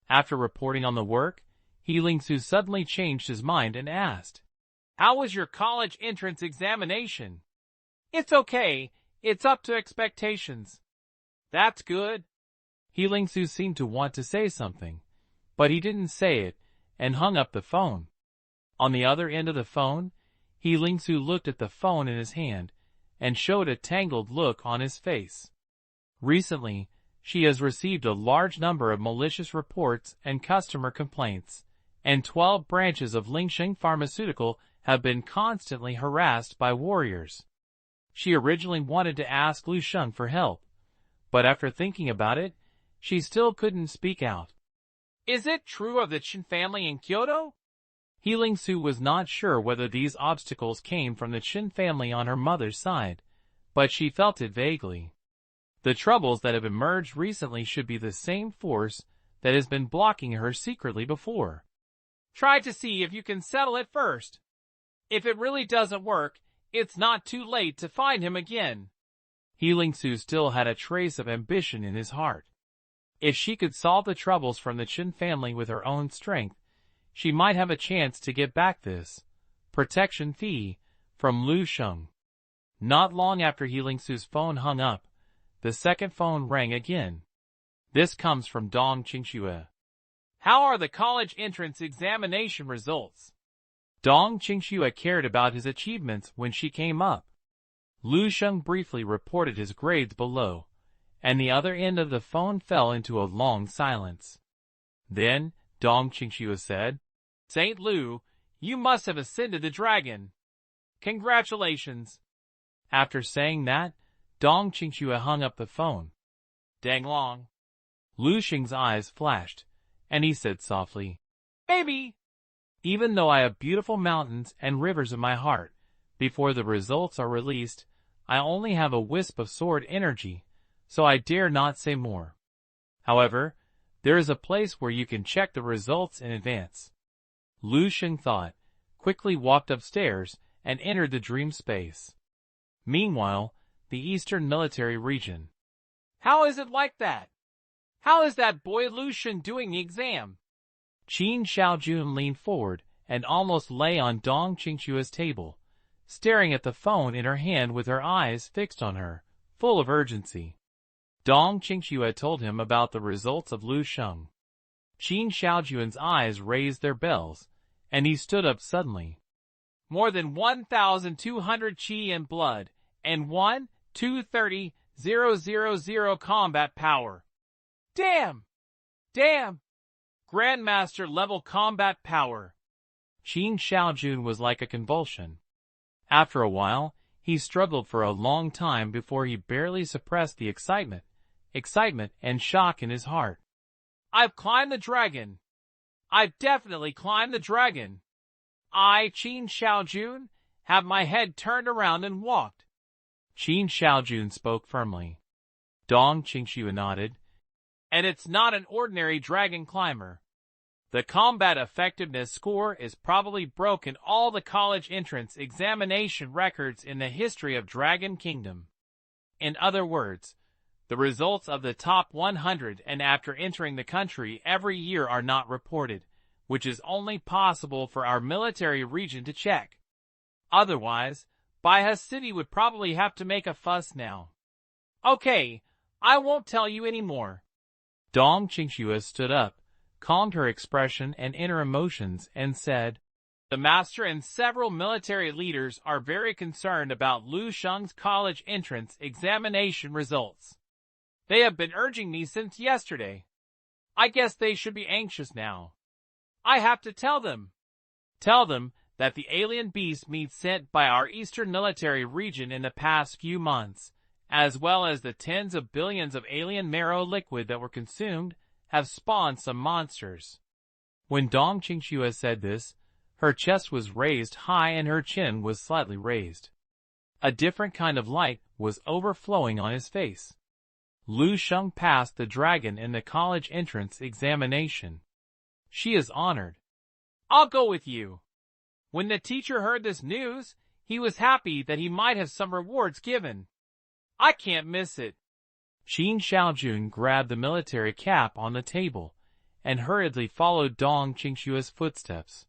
After reporting on the work, He Lingsu suddenly changed his mind and asked, "How was your college entrance examination?" "It's okay. It's up to expectations." "That's good." He Lingsu seemed to want to say something, but he didn't say it and hung up the phone. On the other end of the phone, He Lingsu looked at the phone in his hand and showed a tangled look on his face. Recently, she has received a large number of malicious reports and customer complaints, and 12 branches of Lingsheng Pharmaceutical have been constantly harassed by warriors. She originally wanted to ask Lu Sheng for help, but after thinking about it, she still couldn't speak out. "Is it true of the Chen family in Kyoto?" He Lingsu was not sure whether these obstacles came from the Chen family on her mother's side, but she felt it vaguely. The troubles that have emerged recently should be the same force that has been blocking her secretly before. "Try to see if you can settle it first. If it really doesn't work, it's not too late to find him again." He Lingsu still had a trace of ambition in his heart. If she could solve the troubles from the Chen family with her own strength, she might have a chance to get back this protection fee from Lu Sheng. Not long after He Lingsu's phone hung up, the second phone rang again. This comes from Dong Qingxue. "How are the college entrance examination results?" Dong Qingxue cared about his achievements when she came up. Lu Sheng briefly reported his grades below, and the other end of the phone fell into a long silence. Then, Dong Qingxue said, "Saint Lu, you must have ascended the dragon. Congratulations." After saying that, Dong Qingxue hung up the phone. Dang long. Lu Sheng's eyes flashed, and he said softly, Maybe. Even though I have beautiful mountains and rivers in my heart, before the results are released, I only have a wisp of sword energy, so I dare not say more. However, there is a place where you can check the results in advance. Lu Sheng thought, quickly walked upstairs, and entered the dream space. Meanwhile, the Eastern Military Region. How is it like that? How is that boy Lu Sheng doing the exam? Qin Xiaojun leaned forward and almost lay on Dong Qingxue's table, staring at the phone in her hand with her eyes fixed on her, full of urgency. Dong Qingxue told him about the results of Lu Sheng. Qin Xiaojun's eyes raised their bells, and he stood up suddenly. More than 1,200 qi in blood, and 1,230,000 combat power. Damn! Damn! Grandmaster level combat power. Qin Xiaojun was like a convulsion. After a while, he struggled for a long time before he barely suppressed the excitement and shock in his heart. I've climbed the dragon. I've definitely climbed the dragon. I, Qin Xiaojun, have my head turned around and walked. Qin Xiaojun spoke firmly. Dong Qingxue nodded. And it's not an ordinary dragon climber. The combat effectiveness score is probably broken all the college entrance examination records in the history of Dragon Kingdom. In other words, the results of the top 100 and after entering the country every year are not reported, which is only possible for our military region to check. Otherwise, Baihe City would probably have to make a fuss now. Okay, I won't tell you anymore. Dong Qingxue stood up, calmed her expression and inner emotions, and said, The master and several military leaders are very concerned about Lu Sheng's college entrance examination results. They have been urging me since yesterday. I guess they should be anxious now. I have to tell them. Tell them that the alien beast meat sent by our Eastern Military Region in the past few months, as well as the tens of billions of alien marrow liquid that were consumed, have spawned some monsters. When Dong Qingxue said this, her chest was raised high and her chin was slightly raised. A different kind of light was overflowing on his face. Lu Sheng passed the dragon in the college entrance examination. She is honored. I'll go with you. When the teacher heard this news, he was happy that he might have some rewards given. I can't miss it. Qin Xiaojun grabbed the military cap on the table and hurriedly followed Dong Qingxue's footsteps.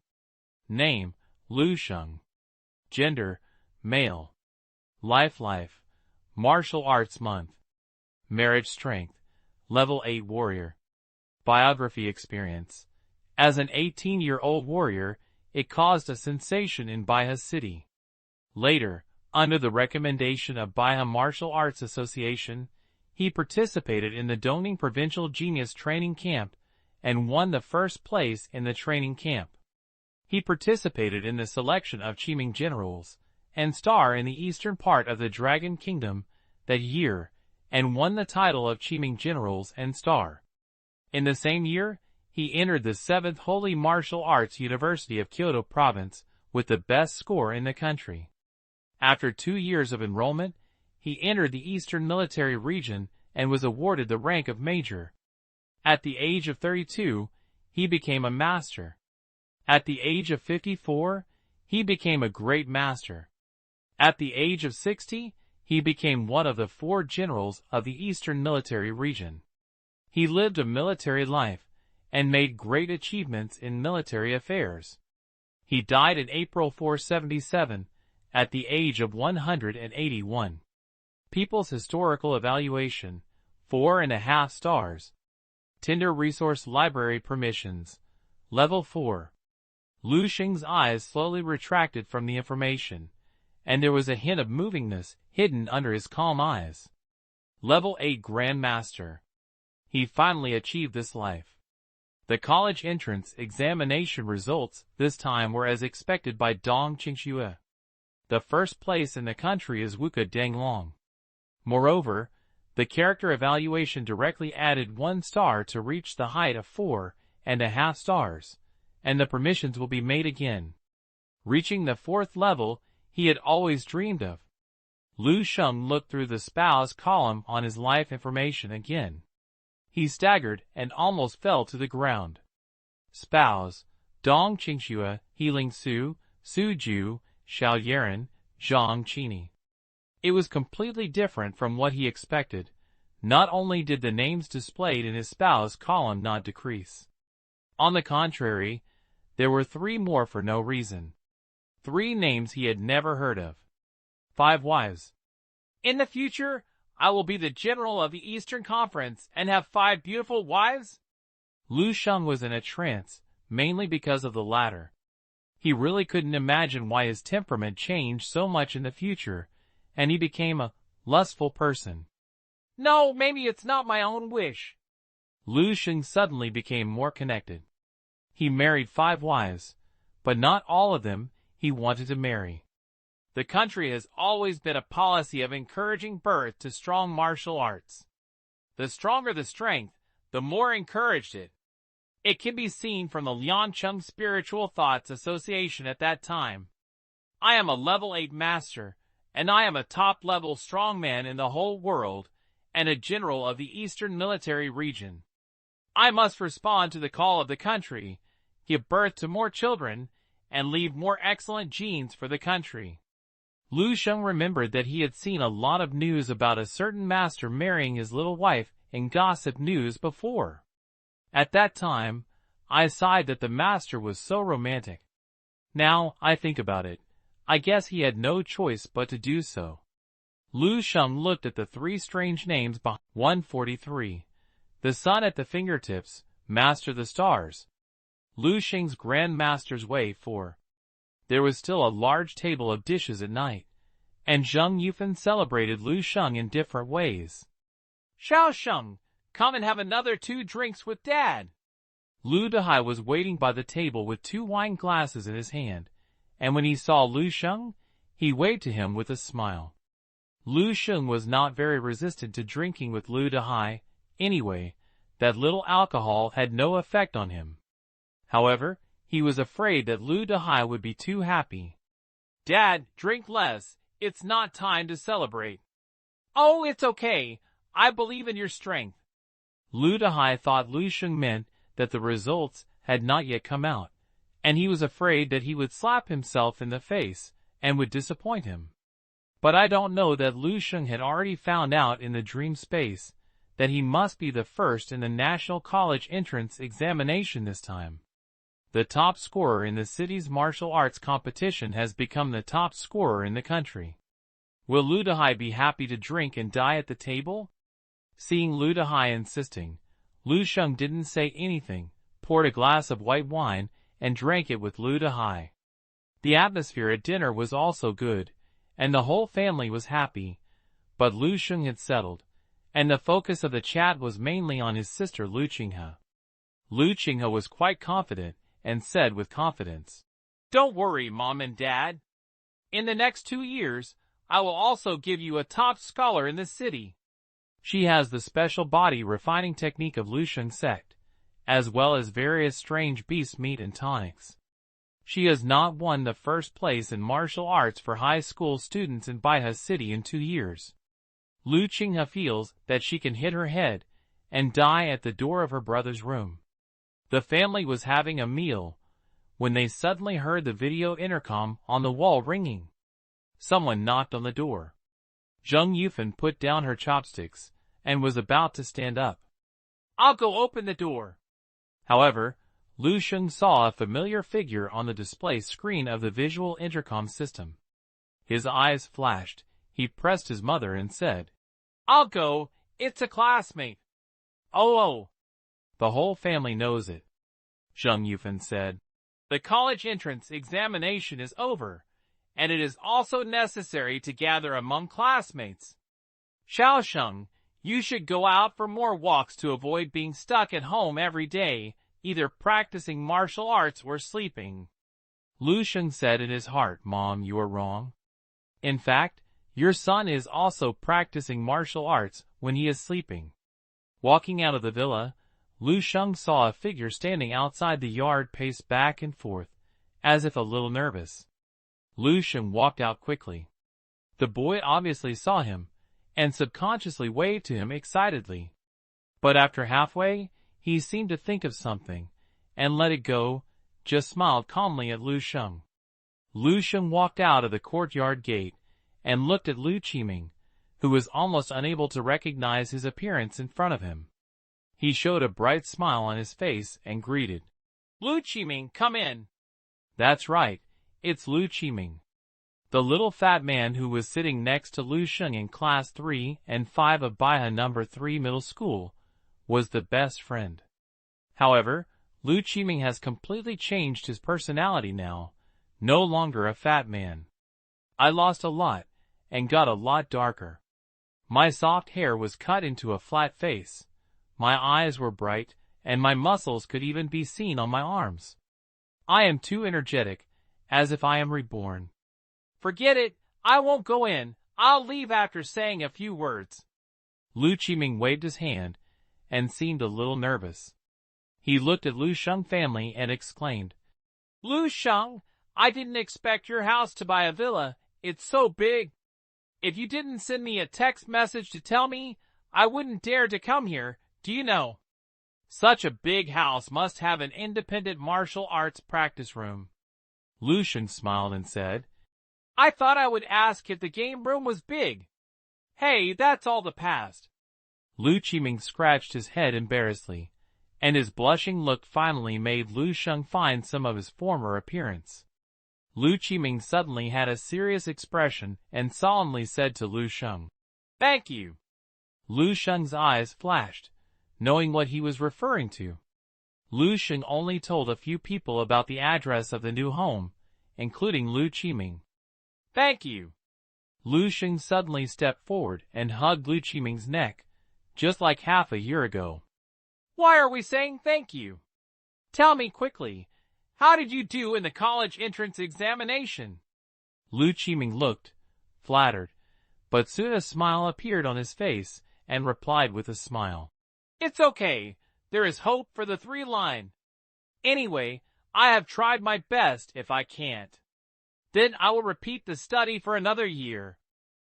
Name, Lu Sheng. Gender, male. Life, martial arts month. Marriage strength, level 8 warrior. Biography experience. As an 18-year-old warrior, it caused a sensation in Baihe City. Later, under the recommendation of Baihe Martial Arts Association, he participated in the Dongning Provincial Genius Training Camp and won the first place in the training camp. He participated in the selection of Qiming generals and star in the eastern part of the Dragon Kingdom that year and won the title of Qiming generals and star. In the same year, he entered the 7th Holy Martial Arts University of Kyoto Province with the best score in the country. After 2 years of enrollment, he entered the Eastern Military Region and was awarded the rank of Major. At the age of 32, he became a master. At the age of 54, he became a great master. At the age of 60, he became one of the 4 generals of the Eastern Military Region. He lived a military life and made great achievements in military affairs. He died in April 477 at the age of 181. People's Historical Evaluation, 4.5 stars. Tinder Resource Library Permissions, Level 4. Lu Sheng's eyes slowly retracted from the information, and there was a hint of movingness hidden under his calm eyes. Level 8 Grandmaster. He finally achieved this life. The college entrance examination results this time were as expected by Dong Qingxue. The first place in the country is Wuka Denglong. Moreover, the character evaluation directly added 1 star to reach the height of 4.5 stars, and the permissions will be made again, reaching the 4th level he had always dreamed of. Lu Sheng looked through the spouse column on his life information again. He staggered and almost fell to the ground. Spouse, Dong Qingxue, Healing Su, Suju, Xiao Yaran, Zhang Qini. It was completely different from what he expected. Not only did the names displayed in his spouse column not decrease. On the contrary, there were 3 more for no reason. 3 names he had never heard of. 5 wives. In the future, I will be the general of the Eastern Conference and have 5 beautiful wives? Lu Sheng was in a trance, mainly because of the latter. He really couldn't imagine why his temperament changed so much in the future, and he became a lustful person. No, maybe it's not my own wish. Lu Sheng suddenly became more connected. He married 5 wives, but not all of them he wanted to marry. The country has always been a policy of encouraging birth to strong martial arts. The stronger the strength, the more encouraged it. It can be seen from the Liancheng Spiritual Thoughts Association at that time. I am a level 8 master, and I am a top-level strongman in the whole world, and a general of the Eastern Military Region. I must respond to the call of the country, give birth to more children, and leave more excellent genes for the country. Lu Sheng remembered that he had seen a lot of news about a certain master marrying his little wife in gossip news before. At that time, I sighed that the master was so romantic. Now I think about it, I guess he had no choice but to do so. Lu Sheng looked at the 3 strange names behind 143. The sun at the fingertips, master the stars. Lu Sheng's Grand Master's Way 4. There was still a large table of dishes at night, and Zheng Yufan celebrated Lu Sheng in different ways. Xiao Sheng, come and have another 2 drinks with Dad. Lu Dehai was waiting by the table with 2 wine glasses in his hand, and when he saw Lu Sheng, he waved to him with a smile. Lu Sheng was not very resistant to drinking with Lu Dehai. Anyway, that little alcohol had no effect on him. However, he was afraid that Lu Dehai would be too happy. Dad, drink less. It's not time to celebrate. Oh, it's okay. I believe in your strength. Lu Dehai thought Lu Sheng meant that the results had not yet come out, and he was afraid that he would slap himself in the face and would disappoint him. But I don't know that Lu Sheng had already found out in the dream space that he must be the first in the National College entrance examination this time. The top scorer in the city's martial arts competition has become the top scorer in the country. Will Lu Dehai be happy to drink and die at the table? Seeing Lu Dehai insisting, Lu Sheng didn't say anything, poured a glass of white wine, and drank it with Lu Dehai. The atmosphere at dinner was also good, and the whole family was happy, but Lu Sheng had settled, and the focus of the chat was mainly on his sister Lu Qinghe. Lu Qinghe was quite confident, and said with confidence, "Don't worry, Mom and Dad. In the next 2 years, I will also give you a top scholar in the city." She has the special body refining technique of Lu Sheng sect, as well as various strange beast meat and tonics. She has not won the first place in martial arts for high school students in Baihe City in 2 years. Lu Qinghe feels that she can hit her head and die at the door of her brother's room. The family was having a meal when they suddenly heard the video intercom on the wall ringing. Someone knocked on the door. Zheng Yufan put down her chopsticks and was about to stand up. "I'll go open the door." However, Lu Sheng saw a familiar figure on the display screen of the visual intercom system. His eyes flashed. He pressed his mother and said, "I'll go, it's a classmate." Oh. The whole family knows it," Zheng Yufan said. "The college entrance examination is over, and it is also necessary to gather among classmates. Xiao Sheng, you should go out for more walks to avoid being stuck at home every day, either practicing martial arts or sleeping." Lu Sheng said in his heart, "Mom, you are wrong. In fact, Your son is also practicing martial arts when he is sleeping. Walking out of the villa, Lu Sheng saw a figure standing outside the yard pace back and forth, as if a little nervous. Lu Sheng walked out quickly. The boy obviously saw him, and subconsciously waved to him excitedly. But after halfway, he seemed to think of something, and let it go, just smiled calmly at Lu Sheng. Lu Sheng walked out of the courtyard gate, and looked at Lu Qiming, who was almost unable to recognize his appearance in front of him. He showed a bright smile on his face and greeted. Lu Qiming, come in. That's right, it's Lu Qiming. The little fat man who was sitting next to Lu Sheng in class 3 and 5 of Baihe No. 3 middle school was the best friend. However, Lu Qiming has completely changed his personality now, no longer a fat man. I lost a lot, and got a lot darker. My soft hair was cut into a flat face, my eyes were bright, and my muscles could even be seen on my arms. I am too energetic, as if I am reborn. Forget it, I won't go in, I'll leave after saying a few words. Lu Qiming waved his hand, and seemed a little nervous. He looked at Lu Sheng family and exclaimed, Lu Sheng, I didn't expect your house to buy a villa, it's so big. If you didn't send me a text message to tell me, I wouldn't dare to come here, do you know? Such a big house must have an independent martial arts practice room. Lu Sheng smiled and said, I thought I would ask if the game room was big. Hey, that's all the past. Lu Qiming scratched his head embarrassedly, and his blushing look finally made Lu Sheng find some of his former appearance. Lu Qiming suddenly had a serious expression and solemnly said to Lu Sheng, Thank you. Lu Sheng's eyes flashed, knowing what he was referring to. Lu Sheng only told a few people about the address of the new home, including Lu Qiming. Thank you. Lu Sheng suddenly stepped forward and hugged Lu Qiming's neck, just like half a year ago. Why are we saying thank you? Tell me quickly, how did you do in the college entrance examination? Lu Qiming looked flattered, but soon a smile appeared on his face and replied with a smile. It's okay, there is hope for the 3-line. Anyway, I have tried my best if I can't. Then I will repeat the study for another year.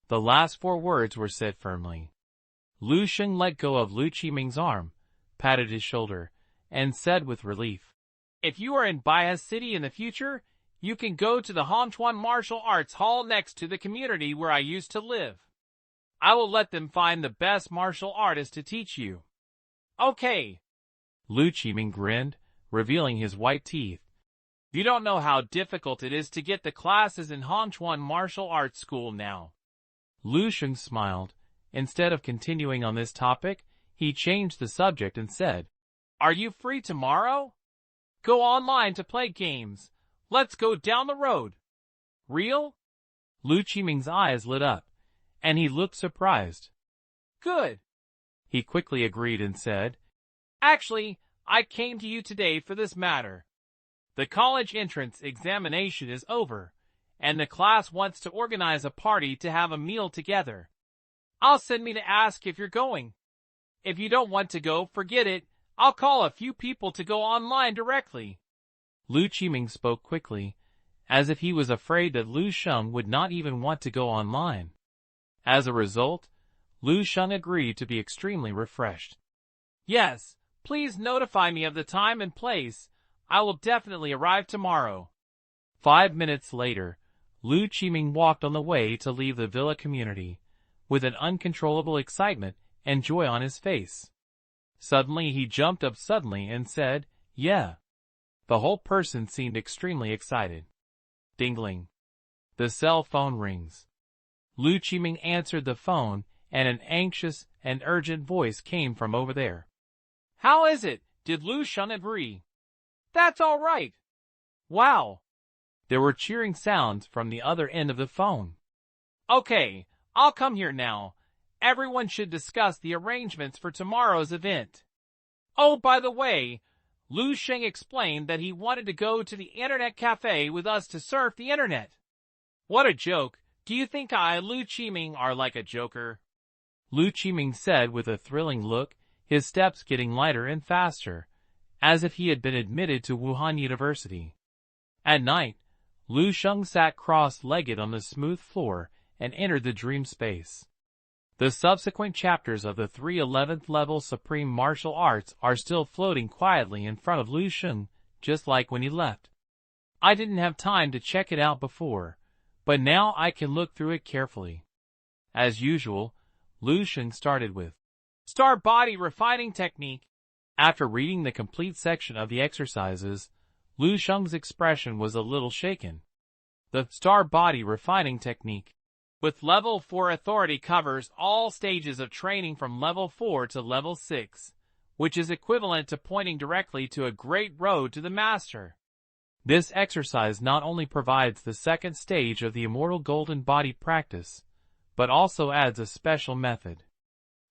The last 4 words were said firmly. Lu Sheng let go of Lu Qiming's arm, patted his shoulder, and said with relief, If you are in Baihe City in the future, you can go to the Honchuan Martial Arts Hall next to the community where I used to live. I will let them find the best martial artist to teach you. Okay. Lu Qiming grinned, revealing his white teeth. You don't know how difficult it is to get the classes in Honchuan Martial Arts School now. Lu Sheng smiled. Instead of continuing on this topic, he changed the subject and said, Are you free tomorrow? Go online to play games. Let's go down the road. Real? Lu Qiming's eyes lit up, and he looked surprised. Good. He quickly agreed and said, Actually, I came to you today for this matter. The college entrance examination is over, and the class wants to organize a party to have a meal together. I'll send me to ask if you're going. If you don't want to go, forget it. I'll call a few people to go online directly. Lu Qiming spoke quickly, as if he was afraid that Lu Sheng would not even want to go online. As a result, Lu Sheng agreed to be extremely refreshed. Yes, please notify me of the time and place. I will definitely arrive tomorrow. 5 minutes later, Lu Qiming walked on the way to leave the villa community, with an uncontrollable excitement and joy on his face. Suddenly he jumped up suddenly and said, Yeah. The whole person seemed extremely excited. Dingling. The cell phone rings. Lu Qiming answered the phone, and an anxious and urgent voice came from over there. How is it? Did Lu Sheng agree? That's all right. Wow. There were cheering sounds from the other end of the phone. Okay, I'll come here now. Everyone should discuss the arrangements for tomorrow's event. Oh, by the way, Lu Sheng explained that he wanted to go to the internet cafe with us to surf the internet. What a joke. Do you think Lu Qiming are like a joker? Lu Qiming said with a thrilling look, his steps getting lighter and faster, as if he had been admitted to Wuhan University. At night, Lu Sheng sat cross-legged on the smooth floor and entered the dream space. The subsequent chapters of the 3 11th level supreme martial arts are still floating quietly in front of Lu Sheng, just like when he left. I didn't have time to check it out before, but now I can look through it carefully. As usual, Lu Sheng started with Star Body Refining Technique. After reading the complete section of the exercises, Lu Sheng's expression was a little shaken. The Star Body Refining Technique with Level 4 authority covers all stages of training from Level 4 to Level 6, which is equivalent to pointing directly to a great road to the Master. This exercise not only provides the second stage of the Immortal Golden Body practice, but also adds a special method.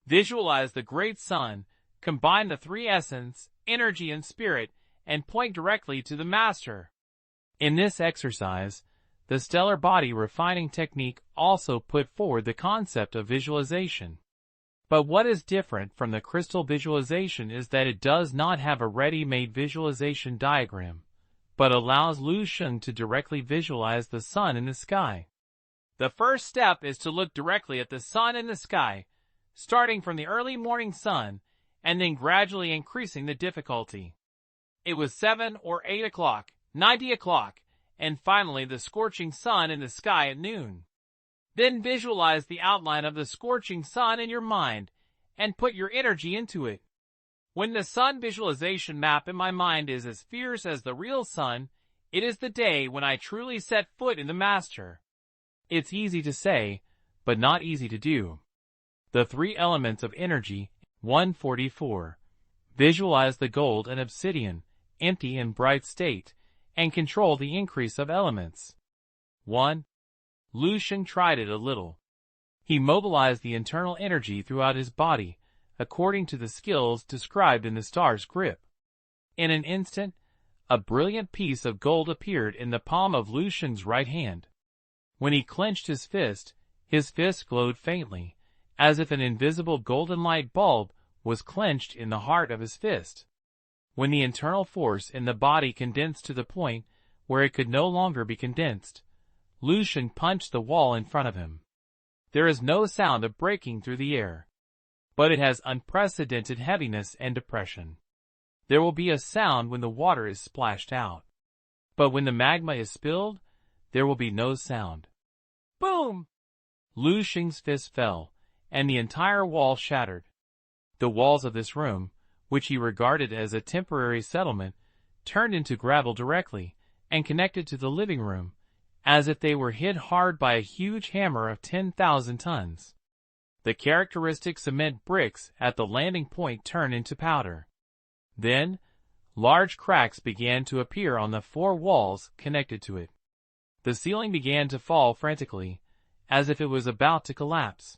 Visualize the Great Sun, combine the 3 essence, energy and spirit, and point directly to the Master. In this exercise, the Stellar Body Refining Technique also put forward the concept of visualization. But what is different from the crystal visualization is that it does not have a ready-made visualization diagram, but allows Lu Sheng to directly visualize the sun in the sky. The first step is to look directly at the sun in the sky, starting from the early morning sun, and then gradually increasing the difficulty. It was 7 or 8 o'clock, 90 o'clock, and finally the scorching sun in the sky at noon. Then visualize the outline of the scorching sun in your mind, and put your energy into it. When the sun visualization map in my mind is as fierce as the real sun, it is the day when I truly set foot in the Master. It's easy to say, but not easy to do. The 3 elements of energy, 144. Visualize the gold and obsidian, empty and bright state, and control the increase of elements. 1. Lu Sheng tried it a little. He mobilized the internal energy throughout his body, according to the skills described in the star's grip. In an instant, a brilliant piece of gold appeared in the palm of Lu Sheng's right hand. When he clenched his fist glowed faintly, as if an invisible golden light bulb was clenched in the heart of his fist. When the internal force in the body condensed to the point where it could no longer be condensed, Lu Sheng punched the wall in front of him. There is no sound of breaking through the air, but it has unprecedented heaviness and depression. There will be a sound when the water is splashed out, but when the magma is spilled, there will be no sound. Boom! Lu Sheng's fist fell, and the entire wall shattered. The walls of this room, which he regarded as a temporary settlement, turned into gravel directly, and connected to the living room, as if they were hit hard by a huge hammer of 10,000 tons. The characteristic cement bricks at the landing point turned into powder. Then, large cracks began to appear on the 4 walls connected to it. The ceiling began to fall frantically, as if it was about to collapse.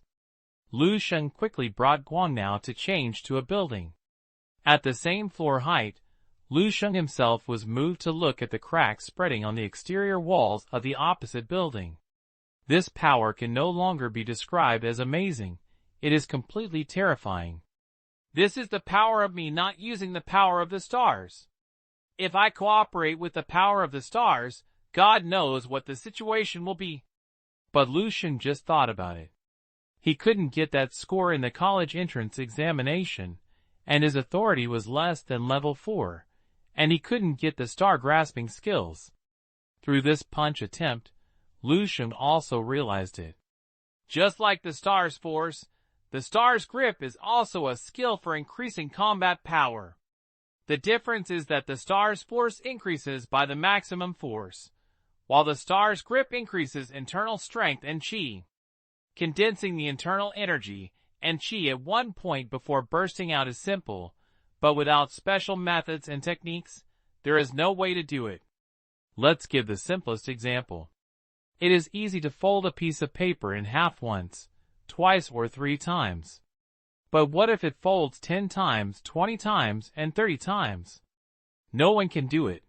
Lu Sheng quickly brought Guangnao to change to a building. At the same floor height, Lu Sheng himself was moved to look at the cracks spreading on the exterior walls of the opposite building. This power can no longer be described as amazing, it is completely terrifying. This is the power of me not using the power of the stars. If I cooperate with the power of the stars, God knows what the situation will be. But Lu Sheng just thought about it. He couldn't get that score in the college entrance examination, and his authority was less than level 4, and he couldn't get the star-grasping skills. Through this punch attempt, Lu Sheng also realized it. Just like the star's force, the star's grip is also a skill for increasing combat power. The difference is that the star's force increases by the maximum force, while the star's grip increases internal strength and chi. Condensing the internal energy and chi at one point before bursting out is simple, but without special methods and techniques, there is no way to do it. Let's give the simplest example. It is easy to fold a piece of paper in half once, twice or 3 times. But what if it folds 10 times, 20 times, and 30 times? No one can do it,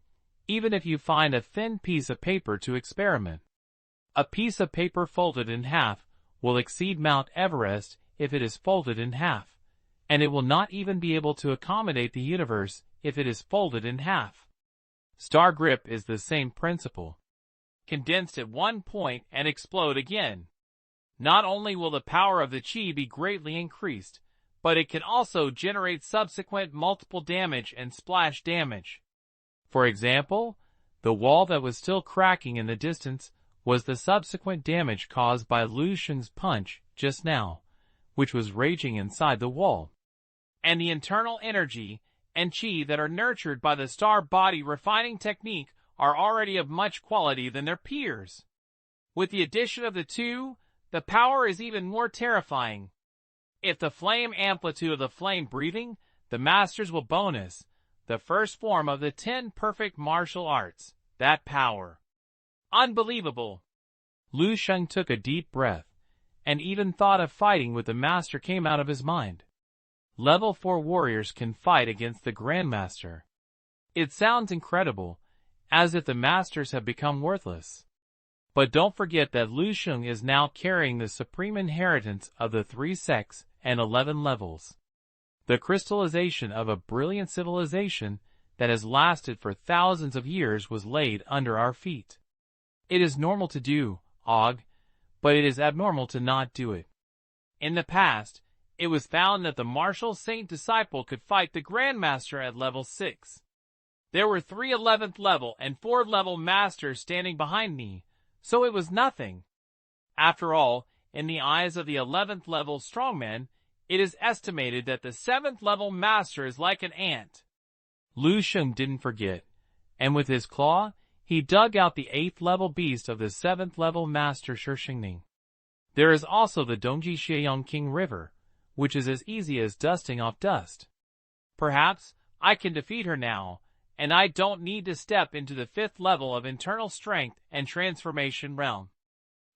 even if you find a thin piece of paper to experiment. A piece of paper folded in half will exceed Mount Everest if it is folded in half, and it will not even be able to accommodate the universe if it is folded in half. Star grip is the same principle. Condensed at one point and explode again. Not only will the power of the chi be greatly increased, but it can also generate subsequent multiple damage and splash damage. For example, the wall that was still cracking in the distance was the subsequent damage caused by Lu Sheng's punch just now, which was raging inside the wall. And the internal energy and chi that are nurtured by the star body refining technique are already of much quality than their peers. With the addition of the two, the power is even more terrifying. If the flame amplitude of the flame breathing, the masters will bonus the first form of the 10 perfect martial arts, that power. Unbelievable. Lu Sheng took a deep breath, and even thought of fighting with the master came out of his mind. Level 4 warriors can fight against the Grandmaster. It sounds incredible, as if the masters have become worthless. But don't forget that Lu Sheng is now carrying the supreme inheritance of the 3 sects and 11 levels. The crystallization of a brilliant civilization that has lasted for thousands of years was laid under our feet. It is normal to do, Og, but it is abnormal to not do it. In the past, it was found that the martial saint disciple could fight the Grandmaster at level 6. There were 3 11th level and 4 level masters standing behind me, so it was nothing. After all, in the eyes of the 11th level strongmen, it is estimated that the 7th level master is like an ant. Lu Sheng didn't forget, and with his claw, he dug out the 8th level beast of the 7th level master Shengning. There is also the Dongji Xieyang King River, which is as easy as dusting off dust. Perhaps I can defeat her now, and I don't need to step into the 5th level of internal strength and transformation realm.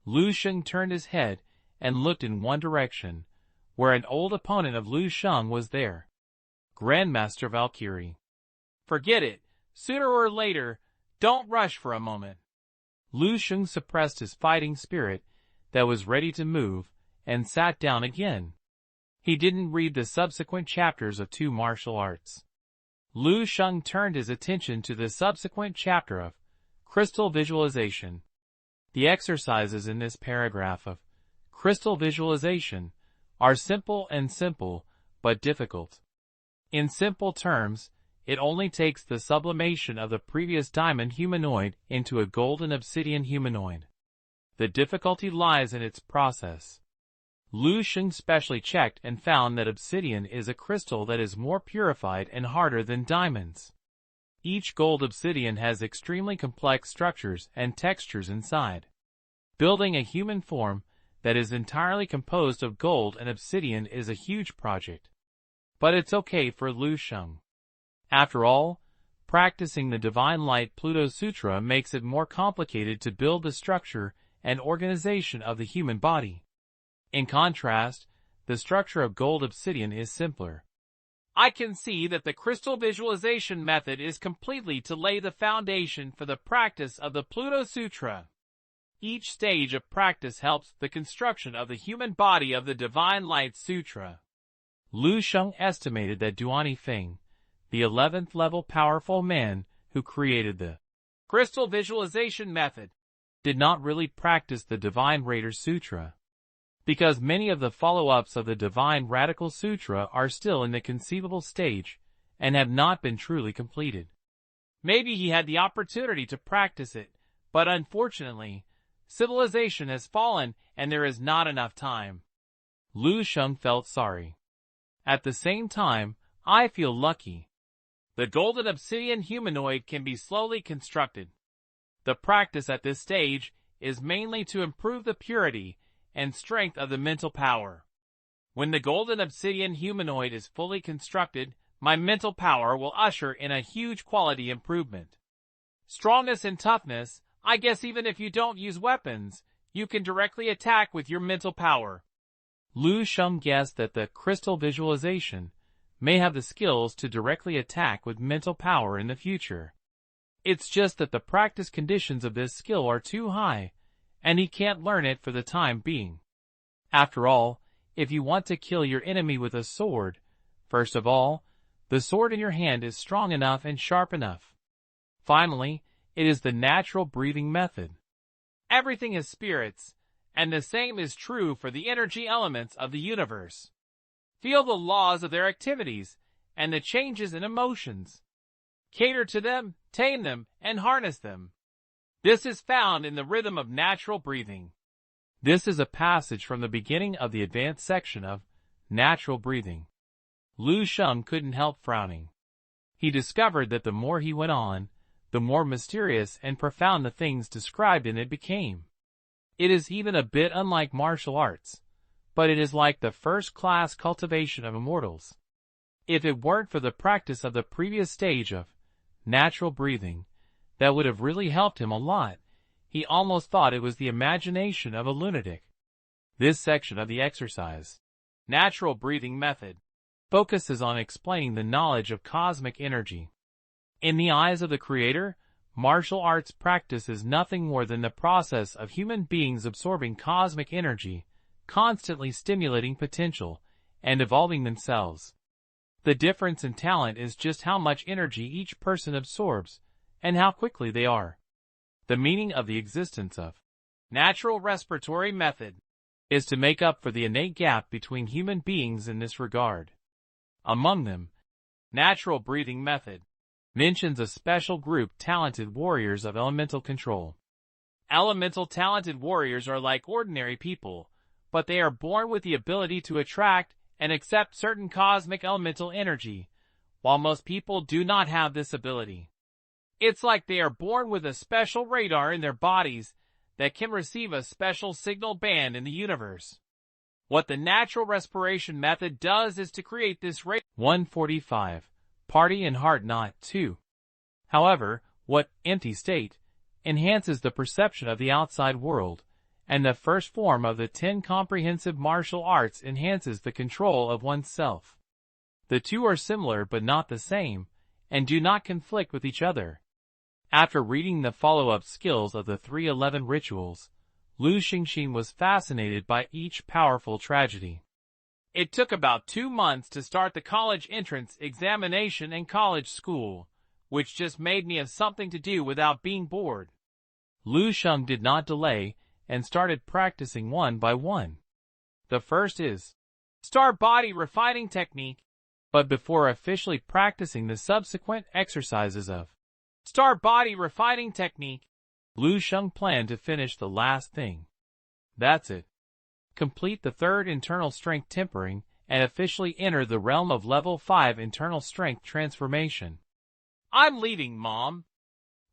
Lu Sheng turned his head and looked in one direction, where an old opponent of Lu Sheng was there. Grandmaster Valkyrie. Forget it. Sooner or later, don't rush for a moment. Lu Sheng suppressed his fighting spirit that was ready to move and sat down again. He didn't read the subsequent chapters of 2 martial arts. Lu Sheng turned his attention to the subsequent chapter of crystal visualization. The exercises in this paragraph of crystal visualization are simple, but difficult. In simple terms, it only takes the sublimation of the previous diamond humanoid into a golden obsidian humanoid. The difficulty lies in its process. Lu Sheng specially checked and found that obsidian is a crystal that is more purified and harder than diamonds. Each gold obsidian has extremely complex structures and textures inside. Building a human form that is entirely composed of gold and obsidian is a huge project. But it's okay for Lu Sheng. After all, practicing the Divine Light Pluto Sutra makes it more complicated to build the structure and organization of the human body. In contrast, the structure of gold obsidian is simpler. I can see that the crystal visualization method is completely to lay the foundation for the practice of the Pluto Sutra. Each stage of practice helps the construction of the human body of the Divine Light Sutra. Lu Sheng estimated that Duani Feng, the 11th level powerful man who created the crystal visualization method, did not really practice the Divine Raider Sutra, because many of the follow-ups of the Divine Radical Sutra are still in the conceivable stage and have not been truly completed. Maybe he had the opportunity to practice it, but unfortunately, civilization has fallen and there is not enough time. Lu Sheng felt sorry. At the same time, I feel lucky. The golden obsidian humanoid can be slowly constructed. The practice at this stage is mainly to improve the purity and strength of the mental power. When the golden obsidian humanoid is fully constructed, my mental power will usher in a huge quality improvement. Strongness and toughness, I guess even if you don't use weapons, you can directly attack with your mental power. Lu Sheng guessed that the crystal visualization may have the skills to directly attack with mental power in the future. It's just that the practice conditions of this skill are too high, and he can't learn it for the time being. After all, if you want to kill your enemy with a sword, first of all, the sword in your hand is strong enough and sharp enough. Finally, it is the natural breathing method. Everything is spirits, and the same is true for the energy elements of the universe. Feel the laws of their activities and the changes in emotions. Cater to them, tame them, and harness them. This is found in the rhythm of natural breathing. This is a passage from the beginning of the advanced section of Natural Breathing. Lu Sheng couldn't help frowning. He discovered that the more he went on, the more mysterious and profound the things described in it became. It is even a bit unlike martial arts, but it is like the first-class cultivation of immortals. If it weren't for the practice of the previous stage of natural breathing, that would have really helped him a lot. He almost thought it was the imagination of a lunatic. This section of the exercise, Natural Breathing Method, focuses on explaining the knowledge of cosmic energy. In the eyes of the Creator, martial arts practice is nothing more than the process of human beings absorbing cosmic energy, constantly stimulating potential, and evolving themselves. The difference in talent is just how much energy each person absorbs, and how quickly they are. The meaning of the existence of Natural Respiratory Method is to make up for the innate gap between human beings in this regard. Among them, Natural Breathing Method mentions a special group talented warriors of elemental control. Elemental talented warriors are like ordinary people, but they are born with the ability to attract and accept certain cosmic elemental energy, while most people do not have this ability. It's like they are born with a special radar in their bodies that can receive a special signal band in the universe. What the natural respiration method does is to create this rate. 145. Party and Heart Knot 2. However, what empty state enhances the perception of the outside world, and the first form of the 10 comprehensive martial arts enhances the control of oneself. The two are similar but not the same, and do not conflict with each other. After reading the follow-up skills of the 311 rituals, Lu Xingxin was fascinated by each powerful tragedy. It took about 2 months to start the college entrance examination and college school, which just made me have something to do without being bored. Lu Sheng did not delay and started practicing one by one. The first is Star Body Refining Technique, but before officially practicing the subsequent exercises of Star Body Refining Technique, Lu Sheng planned to finish the last thing. That's it. Complete the third internal strength tempering and officially enter the realm of level 5 internal strength transformation. I'm leaving, Mom.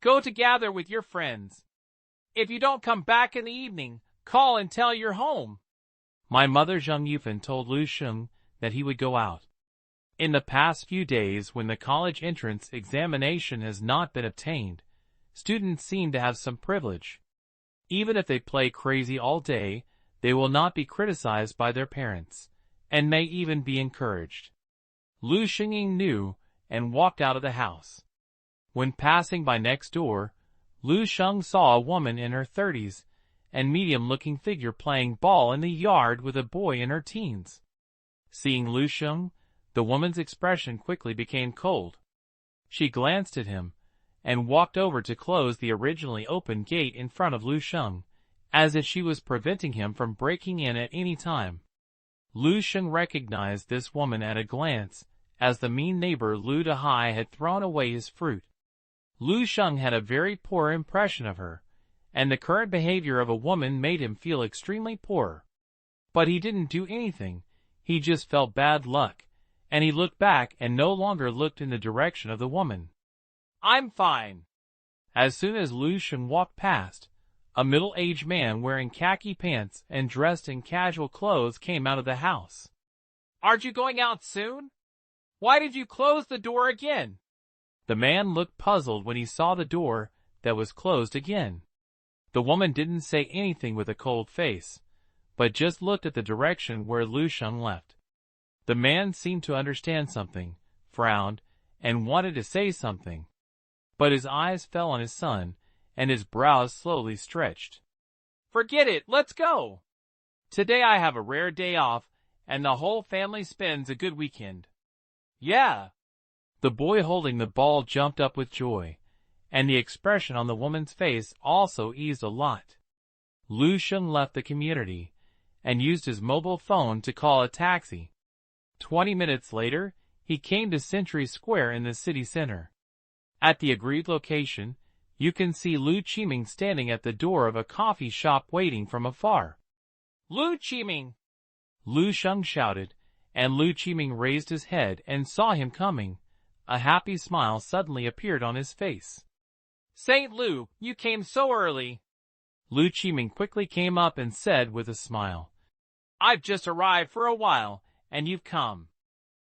Go to gather with your friends. If you don't come back in the evening, call and tell you're home. My mother Zheng Yufan told Lu Sheng that he would go out. In the past few days, when the college entrance examination has not been obtained, students seem to have some privilege. Even if they play crazy all day, they will not be criticized by their parents, and may even be encouraged. Lu Xingying knew and walked out of the house. When passing by next door, Lu Sheng saw a woman in her 30s and medium-looking figure playing ball in the yard with a boy in her teens. Seeing Lu Sheng, the woman's expression quickly became cold. She glanced at him and walked over to close the originally open gate in front of Lu Sheng, as if she was preventing him from breaking in at any time. Lu Sheng recognized this woman at a glance, as the mean neighbor Lu Dehai had thrown away his fruit. Lu Sheng had a very poor impression of her, and the current behavior of a woman made him feel extremely poor. But he didn't do anything, he just felt bad luck, and he looked back and no longer looked in the direction of the woman. I'm fine. As soon as Lu Sheng walked past, a middle-aged man wearing khaki pants and dressed in casual clothes came out of the house. Aren't you going out soon? Why did you close the door again? The man looked puzzled when he saw the door that was closed again. The woman didn't say anything with a cold face, but just looked at the direction where Lu Sheng left. The man seemed to understand something, frowned, and wanted to say something. But his eyes fell on his son, and his brows slowly stretched. Forget it, let's go. Today I have a rare day off, and the whole family spends a good weekend. Yeah. The boy holding the ball jumped up with joy, and the expression on the woman's face also eased a lot. Lu Sheng left the community, and used his mobile phone to call a taxi. 20 minutes later, he came to Century Square in the city center. At the agreed location, you can see Lu Qiming standing at the door of a coffee shop waiting from afar. Lu Qiming! Lu Sheng shouted, and Lu Qiming raised his head and saw him coming. A happy smile suddenly appeared on his face. Saint Lu, you came so early. Lu Qiming quickly came up and said with a smile, I've just arrived for a while, and you've come.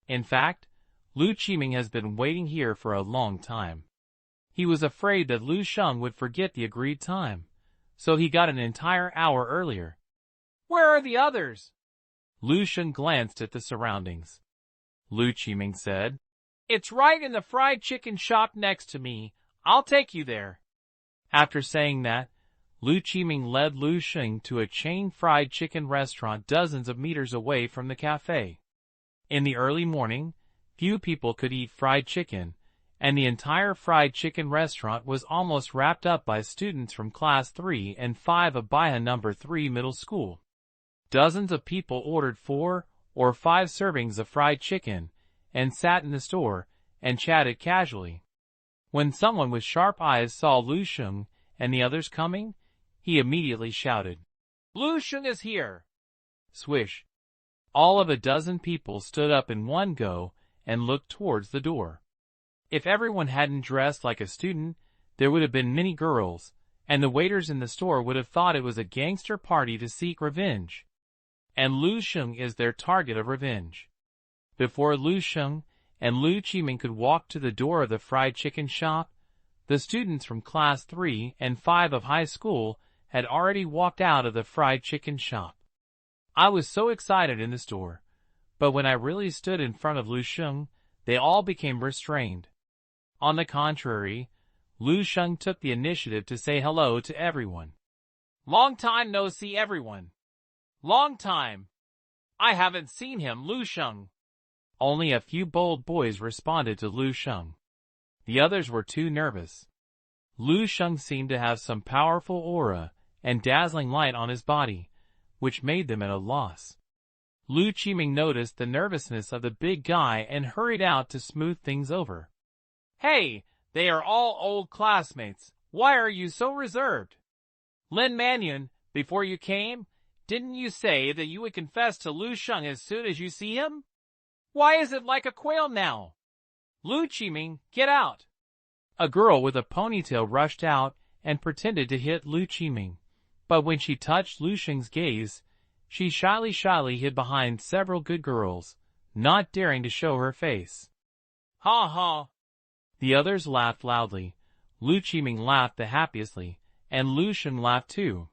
In fact, Lu Qiming has been waiting here for a long time. He was afraid that Lu Sheng would forget the agreed time, so he got an entire hour earlier. Where are the others? Lu Sheng glanced at the surroundings. Lu Qiming said, It's right in the fried chicken shop next to me. I'll take you there. After saying that, Lu Qiming led Lu Sheng to a chain fried chicken restaurant dozens of meters away from the cafe. In the early morning, few people could eat fried chicken, and the entire fried chicken restaurant was almost wrapped up by students from Class 3 and 5 of Baiha No. 3 Middle School. Dozens of people ordered 4 or 5 servings of fried chicken, and sat in the store and chatted casually. When someone with sharp eyes saw Lu Sheng and the others coming, he immediately shouted, Lu Sheng is here! Swish! All of a dozen people stood up in one go and looked towards the door. If everyone hadn't dressed like a student, there would have been many girls, and the waiters in the store would have thought it was a gangster party to seek revenge. And Lu Sheng is their target of revenge. Before Lu Sheng and Lu Qiming could walk to the door of the fried chicken shop, the students from Class 3 and 5 of high school had already walked out of the fried chicken shop. I was so excited in the store, but when I really stood in front of Lu Sheng, they all became restrained. On the contrary, Lu Sheng took the initiative to say hello to everyone. Long time no see, everyone. Long time. I haven't seen him, Lu Sheng. Only a few bold boys responded to Lu Sheng. The others were too nervous. Lu Sheng seemed to have some powerful aura and dazzling light on his body, which made them at a loss. Lu Qiming noticed the nervousness of the big guy and hurried out to smooth things over. Hey, they are all old classmates. Why are you so reserved? Lin Manyun, before you came, didn't you say that you would confess to Lu Sheng as soon as you see him? Why is it like a quail now? Lu Qiming, get out! A girl with a ponytail rushed out and pretended to hit Lu Qiming, but when she touched Lu Sheng's gaze, she shyly hid behind several good girls, not daring to show her face. Ha ha! The others laughed loudly. Lu Qiming laughed the happiestly, and Lu Sheng laughed too.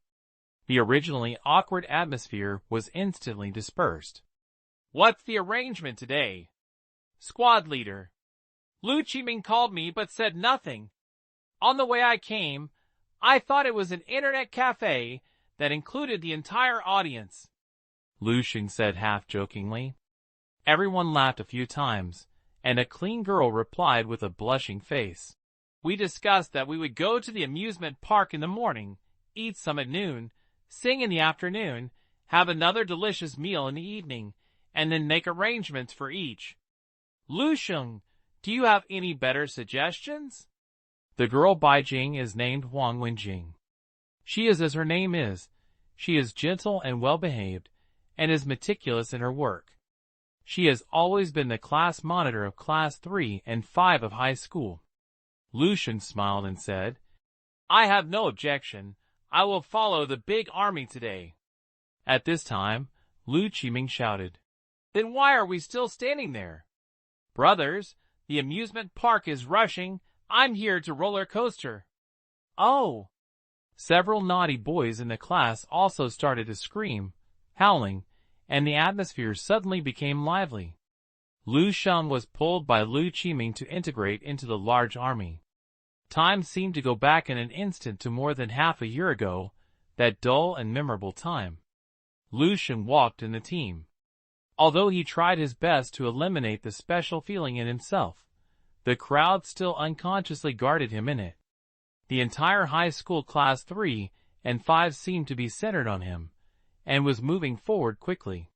The originally awkward atmosphere was instantly dispersed. What's the arrangement today? Squad leader. Lu Qiming called me but said nothing. On the way I came, I thought it was an internet cafe that included the entire audience. Lu Sheng said half-jokingly. Everyone laughed a few times, and a clean girl replied with a blushing face. We discussed that we would go to the amusement park in the morning, eat some at noon, sing in the afternoon, have another delicious meal in the evening, and then make arrangements for each. Lu Sheng, do you have any better suggestions? The girl Beijing is named Wang Wenjing. She is as her name is. She is gentle and well-behaved, and is meticulous in her work. She has always been the class monitor of Class 3 and 5 of high school. Lu Sheng smiled and said, I have no objection. I will follow the big army today. At this time, Lu Qiming shouted, Then why are we still standing there? Brothers, the amusement park is rushing. I'm here to roller coaster. Oh! Several naughty boys in the class also started to scream, howling, and the atmosphere suddenly became lively. Lu Sheng was pulled by Lu Qiming to integrate into the large army. Time seemed to go back in an instant to more than half a year ago, that dull and memorable time. Lu Sheng walked in the team. Although he tried his best to eliminate the special feeling in himself, the crowd still unconsciously guarded him in it. The entire high school class 3 and 5 seemed to be centered on him, and was moving forward quickly.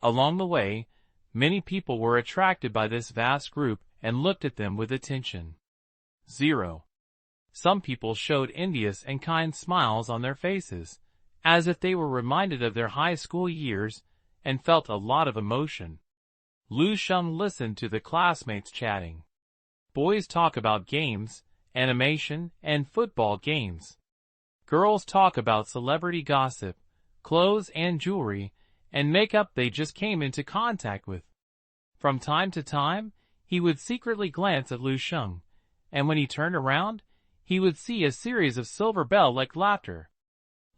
Along the way, many people were attracted by this vast group and looked at them with attention. 0. Some people showed envious and kind smiles on their faces, as if they were reminded of their high school years and felt a lot of emotion. Lu Sheng listened to the classmates chatting. Boys talk about games, animation, and football games. Girls talk about celebrity gossip, clothes and jewelry, and makeup they just came into contact with. From time to time, he would secretly glance at Lu Sheng, and when he turned around, he would see a series of silver bell-like laughter.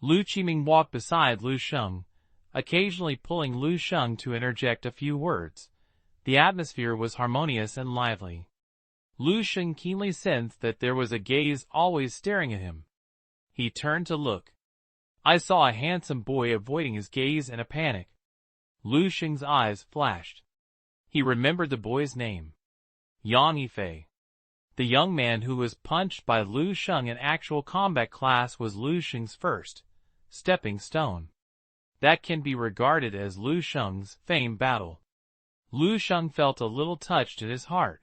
Lu Qiming walked beside Lu Sheng, occasionally pulling Lu Sheng to interject a few words. The atmosphere was harmonious and lively. Lu Sheng keenly sensed that there was a gaze always staring at him. He turned to look. I saw a handsome boy avoiding his gaze in a panic. Lu Sheng's eyes flashed. He remembered the boy's name. Yang Yifei. The young man who was punched by Lu Sheng in actual combat class was Lu Sheng's first stepping stone. That can be regarded as Lu Sheng's famed battle. Lu Sheng felt a little touched in his heart,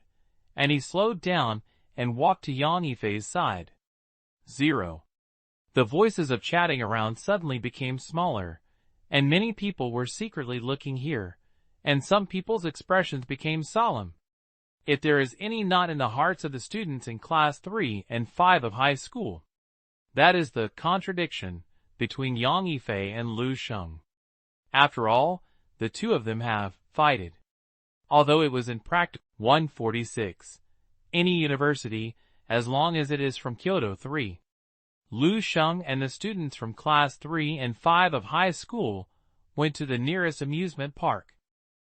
and he slowed down and walked to Yang Yifei's side. 0. The voices of chatting around suddenly became smaller, and many people were secretly looking here, and some people's expressions became solemn. If there is any knot in the hearts of the students in class 3 and 5 of high school, that is the contradiction between Yang Yifei and Lu Sheng. After all, the two of them have fighted. Although it was in practice 146. Any university, as long as it is from Kyoto 3. Lu Sheng and the students from class 3 and 5 of high school went to the nearest amusement park.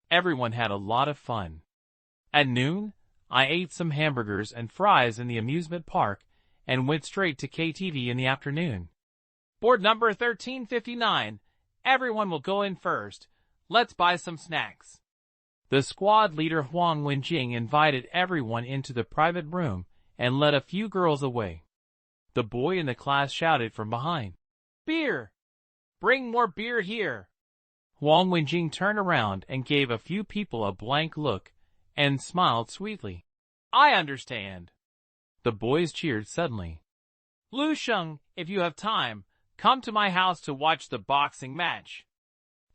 Everyone had a lot of fun. At noon, I ate some hamburgers and fries in the amusement park and went straight to KTV in the afternoon. Board number 1359. Everyone will go in first. Let's buy some snacks. The squad leader Huang Wenjing invited everyone into the private room and led a few girls away. The boy in the class shouted from behind, Beer! Bring more beer here! Huang Wenjing turned around and gave a few people a blank look and smiled sweetly. I understand. The boys cheered suddenly. Lu Sheng, if you have time, come to my house to watch the boxing match.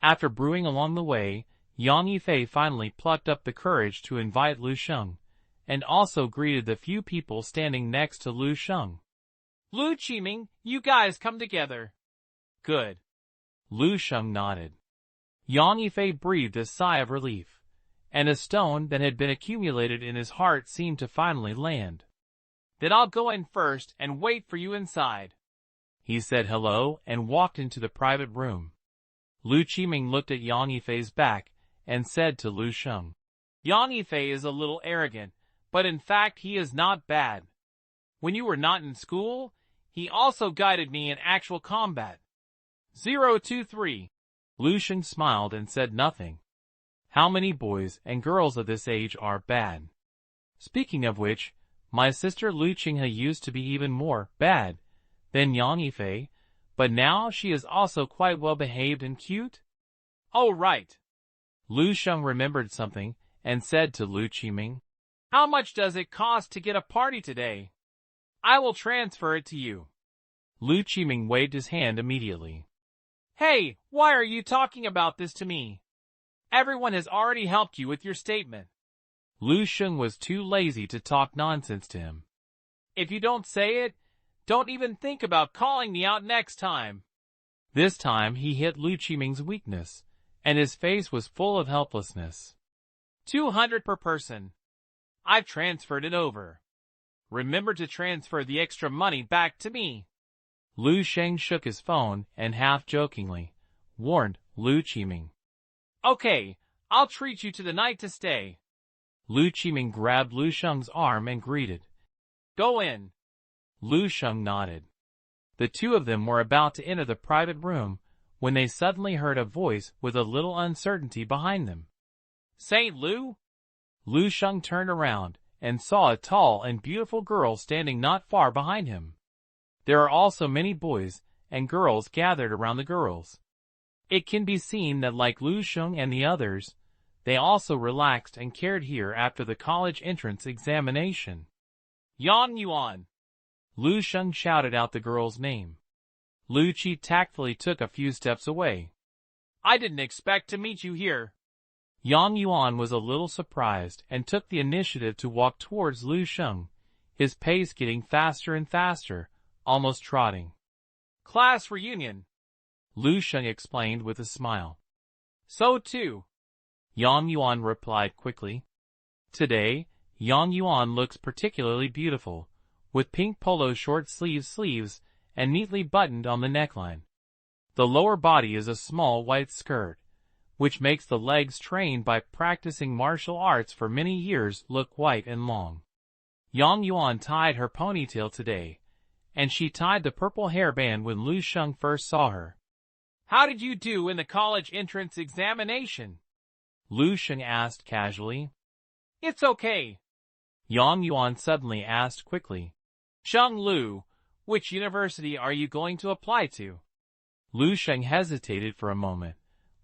After brewing along the way, Yang Yifei finally plucked up the courage to invite Lu Sheng, and also greeted the few people standing next to Lu Sheng. Lu Qiming, you guys come together. Good. Lu Sheng nodded. Yang Yifei breathed a sigh of relief, and a stone that had been accumulated in his heart seemed to finally land. Then I'll go in first and wait for you inside. He said hello and walked into the private room. Lu Qiming looked at Yang Yifei's back and said to Lu Sheng, Yang Yifei is a little arrogant, but in fact he is not bad. When you were not in school, he also guided me in actual combat. 023. Lu Sheng smiled and said nothing. How many boys and girls of this age are bad? Speaking of which, my sister Lu Qinghe used to be even more bad than Yang Yifei, but now she is also quite well behaved and cute. Oh right. Lu Sheng remembered something and said to Lu Qiming, How much does it cost to get a party today? I will transfer it to you. Lu Qiming waved his hand immediately. Hey, why are you talking about this to me? Everyone has already helped you with your statement. Lu Sheng was too lazy to talk nonsense to him. If you don't say it, don't even think about calling me out next time. This time he hit Lu Qiming's weakness, and his face was full of helplessness. 200 per person. I've transferred it over. Remember to transfer the extra money back to me. Lu Sheng shook his phone and half-jokingly warned Lu Qiming. Okay, I'll treat you to the night to stay. Lu Qiming grabbed Lu Sheng's arm and greeted. Go in. Lu Sheng nodded. The two of them were about to enter the private room when they suddenly heard a voice with a little uncertainty behind them. Saint Lu? Lu Sheng turned around and saw a tall and beautiful girl standing not far behind him. There are also many boys and girls gathered around the girls. It can be seen that like Lu Sheng and the others, they also relaxed and cared here after the college entrance examination. Yang Yuan. Lu Sheng shouted out the girl's name. Lu Qi tactfully took a few steps away. I didn't expect to meet you here. Yang Yuan was a little surprised and took the initiative to walk towards Lu Sheng, his pace getting faster and faster, almost trotting. Class reunion, Lu Sheng explained with a smile. So too, Yang Yuan replied quickly. Today, Yang Yuan looks particularly beautiful, with pink polo short sleeves and neatly buttoned on the neckline. The lower body is a small white skirt, which makes the legs trained by practicing martial arts for many years look white and long. Yang Yuan tied her ponytail today, and she tied the purple hairband when Lu Sheng first saw her. How did you do in the college entrance examination? Lu Sheng asked casually. It's okay, Yang Yuan suddenly asked quickly. Sheng Lu, which university are you going to apply to? Lu Sheng hesitated for a moment,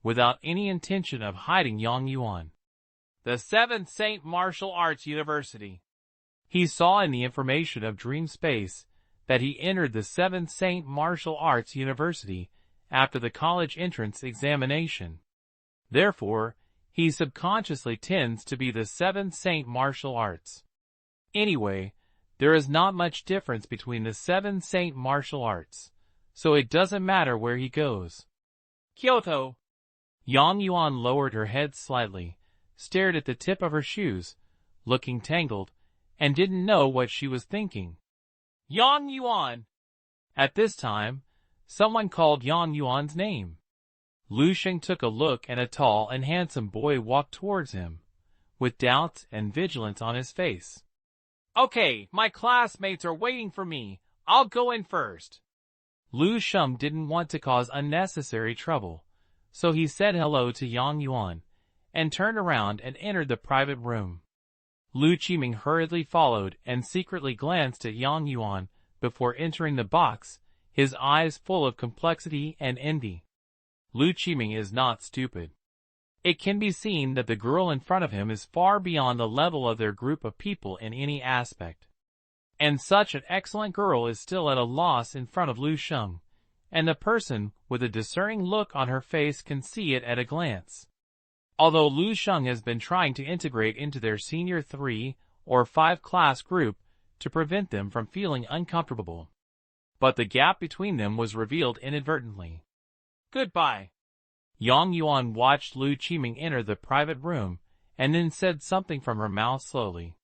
without any intention of hiding Yang Yuan. The 7th Saint Martial Arts University. He saw in the information of Dream Space that he entered the 7th Saint Martial Arts University after the college entrance examination. Therefore, he subconsciously tends to be the 7th Saint Martial Arts. Anyway, there is not much difference between the 7 Saint Martial Arts, so it doesn't matter where he goes. Kyoto. Yang Yuan lowered her head slightly, stared at the tip of her shoes, looking tangled, and didn't know what she was thinking. Yang Yuan. At this time, someone called Yang Yuan's name. Lu Sheng took a look and a tall and handsome boy walked towards him, with doubts and vigilance on his face. Okay, my classmates are waiting for me. I'll go in first. Lu Sheng didn't want to cause unnecessary trouble, so he said hello to Yang Yuan, and turned around and entered the private room. Lu Qiming hurriedly followed and secretly glanced at Yang Yuan before entering the box, his eyes full of complexity and envy. Lu Qiming is not stupid. It can be seen that the girl in front of him is far beyond the level of their group of people in any aspect. And such an excellent girl is still at a loss in front of Lu Sheng, and the person with a discerning look on her face can see it at a glance. Although Lu Sheng has been trying to integrate into their senior 3 or 5 class group to prevent them from feeling uncomfortable. But the gap between them was revealed inadvertently. Goodbye. Yang Yuan watched Lu Qiming enter the private room and then said something from her mouth slowly.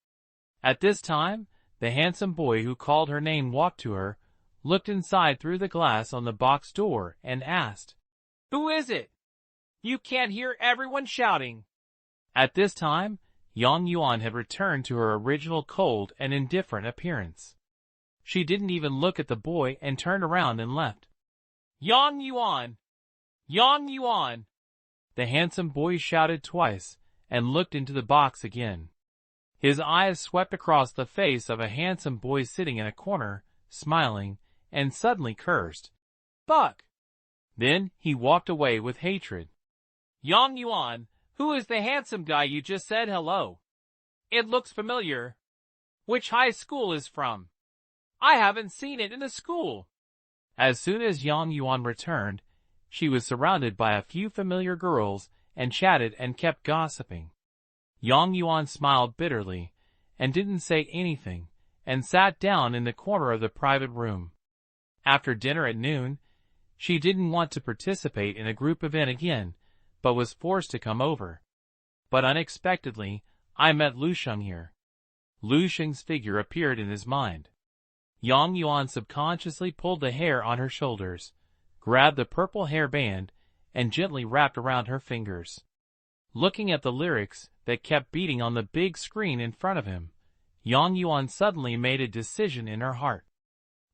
At this time, the handsome boy who called her name walked to her, looked inside through the glass on the box door, and asked, Who is it? You can't hear everyone shouting. At this time, Yang Yuan had returned to her original cold and indifferent appearance. She didn't even look at the boy and turned around and left. Yang Yuan! Yang Yuan! The handsome boy shouted twice and looked into the box again. His eyes swept across the face of a handsome boy sitting in a corner, smiling, and suddenly cursed. Fuck! Then he walked away with hatred. Yang Yuan, who is the handsome guy you just said hello? It looks familiar. Which high school is from? I haven't seen it in the school. As soon as Yang Yuan returned, she was surrounded by a few familiar girls and chatted and kept gossiping. Yang Yuan smiled bitterly and didn't say anything and sat down in the corner of the private room. After dinner at noon, she didn't want to participate in a group event again, but was forced to come over. But unexpectedly, I met Lu Sheng here. Lu Sheng's figure appeared in his mind. Yang Yuan subconsciously pulled the hair on her shoulders, grabbed the purple hairband, and gently wrapped around her fingers. Looking at the lyrics that kept beating on the big screen in front of him, Yang Yuan suddenly made a decision in her heart.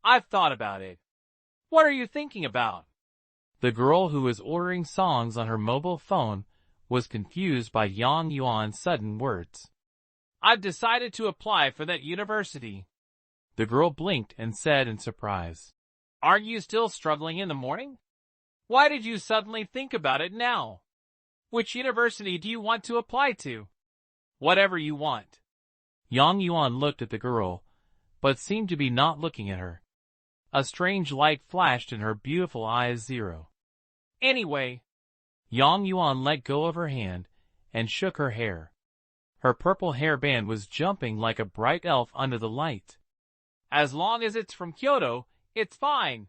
I've thought about it. What are you thinking about? The girl who was ordering songs on her mobile phone was confused by Yang Yuan's sudden words. I've decided to apply for that university. The girl blinked and said in surprise. Aren't you still struggling in the morning? Why did you suddenly think about it now? Which university do you want to apply to? Whatever you want. Yang Yuan looked at the girl, but seemed to be not looking at her. A strange light flashed in her beautiful eyes. Zero. Anyway. Yang Yuan let go of her hand and shook her hair. Her purple hairband was jumping like a bright elf under the light. As long as it's from Kyoto, it's fine.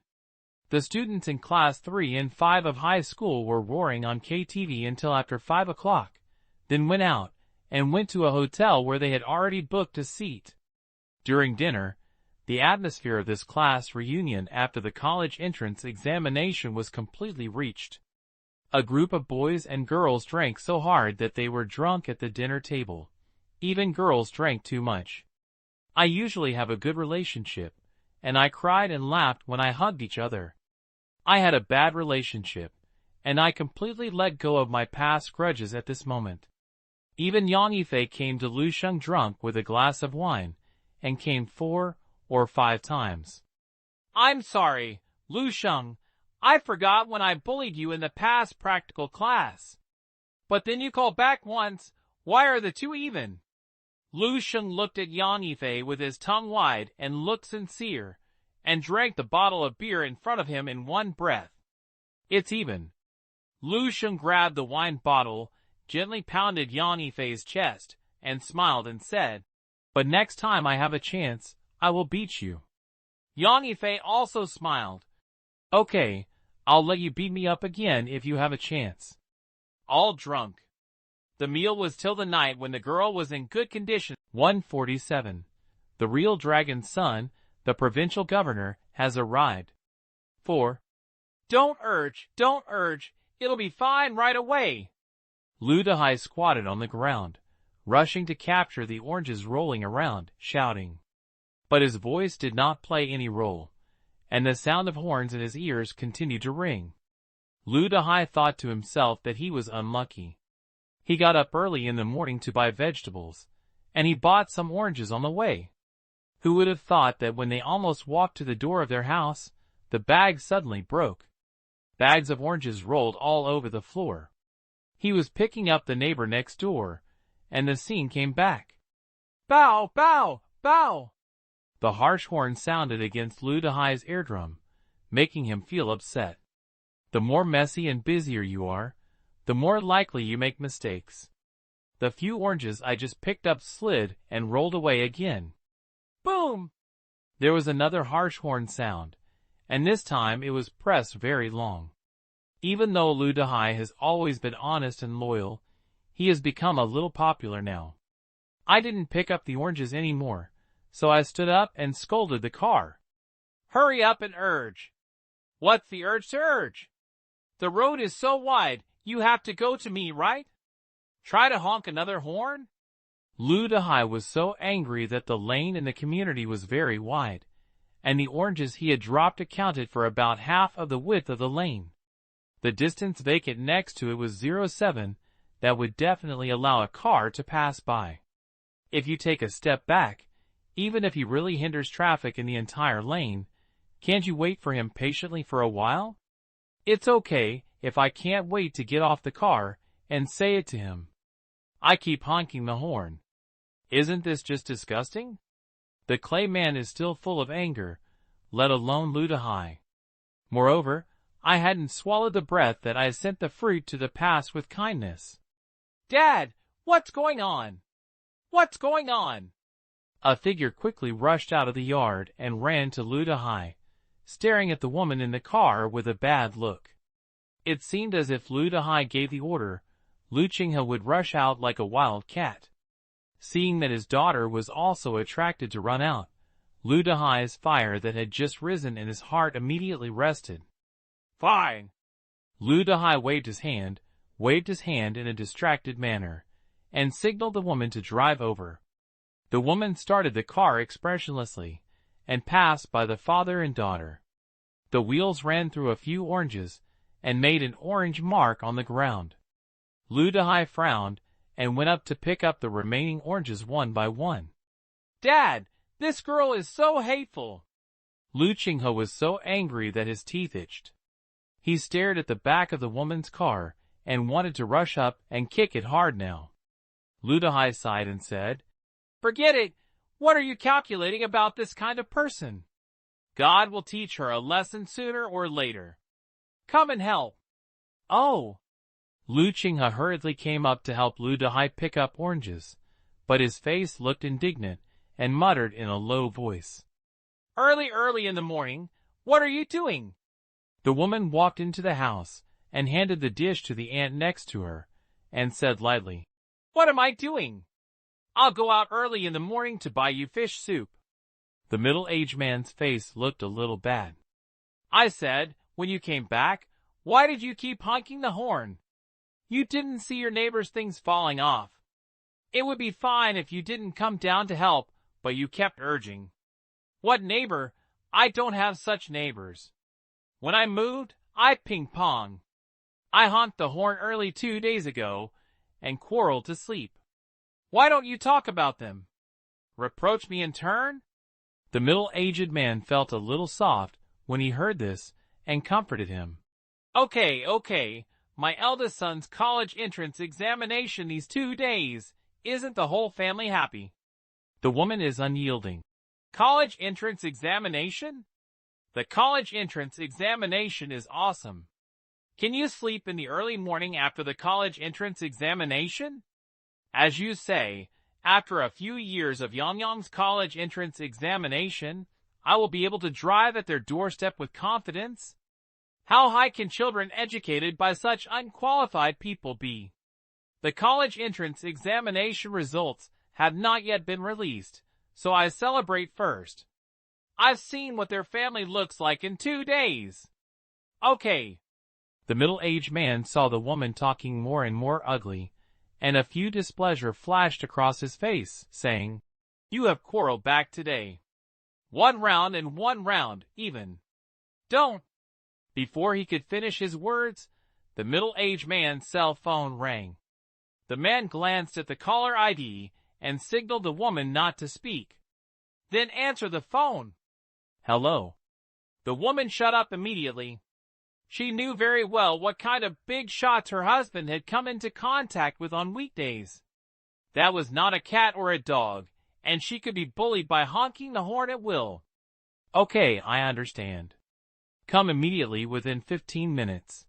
The students in class 3 and 5 of high school were roaring on KTV until after 5 o'clock, then went out and went to a hotel where they had already booked a seat. During dinner, the atmosphere of this class reunion after the college entrance examination was completely reached. A group of boys and girls drank so hard that they were drunk at the dinner table. Even girls drank too much. I usually have a good relationship, and I cried and laughed when I hugged each other. I had a bad relationship, and I completely let go of my past grudges at this moment. Even Yang Yifei came to Lu Sheng drunk with a glass of wine, and came 4 or 5 times. I'm sorry, Lu Sheng. I forgot when I bullied you in the past practical class. But then you called back once. Why are the two even? Lu Sheng looked at Yang Yifei with his tongue wide and looked sincere, and drank the bottle of beer in front of him in one breath. It's even. Lu Sheng grabbed the wine bottle, gently pounded Yang Yifei's chest, and smiled and said, But next time I have a chance, I will beat you. Yang Yifei also smiled. Okay, I'll let you beat me up again if you have a chance. All drunk. The meal was till the night when the girl was in good condition. 147. The real dragon's son, the provincial governor, has arrived. 4. Don't urge, it'll be fine right away. Lu Dehai squatted on the ground, rushing to capture the oranges rolling around, shouting. But his voice did not play any role, and the sound of horns in his ears continued to ring. Lu Dehai thought to himself that he was unlucky. He got up early in the morning to buy vegetables, and he bought some oranges on the way. Who would have thought that when they almost walked to the door of their house, the bag suddenly broke. Bags of oranges rolled all over the floor. He was picking up the neighbor next door, and the scene came back. Bow, bow, bow! The harsh horn sounded against Lu Dehai's eardrum, making him feel upset. The more messy and busier you are, the more likely you make mistakes. The few oranges I just picked up slid and rolled away again. Boom! There was another harsh horn sound, and this time it was pressed very long. Even though Lu Dehai has always been honest and loyal, he has become a little popular now. I didn't pick up the oranges anymore, so I stood up and scolded the car. Hurry up and urge. What's the urge to urge? The road is so wide, you have to go to me, right? Try to honk another horn? Lu Dehai was so angry that the lane in the community was very wide, and the oranges he had dropped accounted for about half of the width of the lane. The distance vacant next to it was 0.7, that would definitely allow a car to pass by. If you take a step back, even if he really hinders traffic in the entire lane, can't you wait for him patiently for a while? It's okay if I can't wait to get off the car and say it to him. I keep honking the horn. Isn't this just disgusting? The clay man is still full of anger, let alone Lu Dehai. Moreover, I hadn't swallowed the breath that I sent the fruit to the past with kindness. Dad, what's going on? What's going on? A figure quickly rushed out of the yard and ran to Lu Dehai, staring at the woman in the car with a bad look. It seemed as if Lu Dehai gave the order, Lu Qinghe would rush out like a wild cat. Seeing that his daughter was also attracted to run out, Lu Dehai's fire that had just risen in his heart immediately rested. Fine. Lu Dehai waved his hand in a distracted manner, and signaled the woman to drive over. The woman started the car expressionlessly, and passed by the father and daughter. The wheels ran through a few oranges and made an orange mark on the ground. Lu Dehai frowned and went up to pick up the remaining oranges one by one. Dad, this girl is so hateful. Lu Qinghe was so angry that his teeth itched. He stared at the back of the woman's car and wanted to rush up and kick it hard now. Lu Dehai sighed and said, Forget it. What are you calculating about this kind of person? God will teach her a lesson sooner or later. Come and help. Oh! Lu Qinghe hurriedly came up to help Lu Dehai pick up oranges, but his face looked indignant and muttered in a low voice. Early in the morning, what are you doing? The woman walked into the house and handed the dish to the aunt next to her and said lightly, What am I doing? I'll go out early in the morning to buy you fish soup. The middle-aged man's face looked a little bad. I said, when you came back, why did you keep honking the horn? You didn't see your neighbor's things falling off. It would be fine if you didn't come down to help, but you kept urging. What neighbor? I don't have such neighbors. When I moved, I ping-pong. I honked the horn early 2 days ago and quarreled to sleep. Why don't you talk about them? Reproach me in turn? The middle-aged man felt a little soft when he heard this and comforted him. Okay. My eldest son's college entrance examination these 2 days. Isn't the whole family happy? The woman is unyielding. College entrance examination? The college entrance examination is awesome. Can you sleep in the early morning after the college entrance examination? As you say, after a few years of Yangyang's college entrance examination, I will be able to drive at their doorstep with confidence. How high can children educated by such unqualified people be? The college entrance examination results have not yet been released, so I celebrate first. I've seen what their family looks like in 2 days. Okay. The middle-aged man saw the woman talking more and more ugly, and a few displeasure flashed across his face, saying, You have quarreled back today. 1 round and 1 round, even. Don't. Before he could finish his words, the middle-aged man's cell phone rang. The man glanced at the caller ID and signaled the woman not to speak. Then answer the phone. Hello. The woman shut up immediately. She knew very well what kind of big shots her husband had come into contact with on weekdays. That was not a cat or a dog, and she could be bullied by honking the horn at will. Okay, I understand. Come immediately within 15 minutes.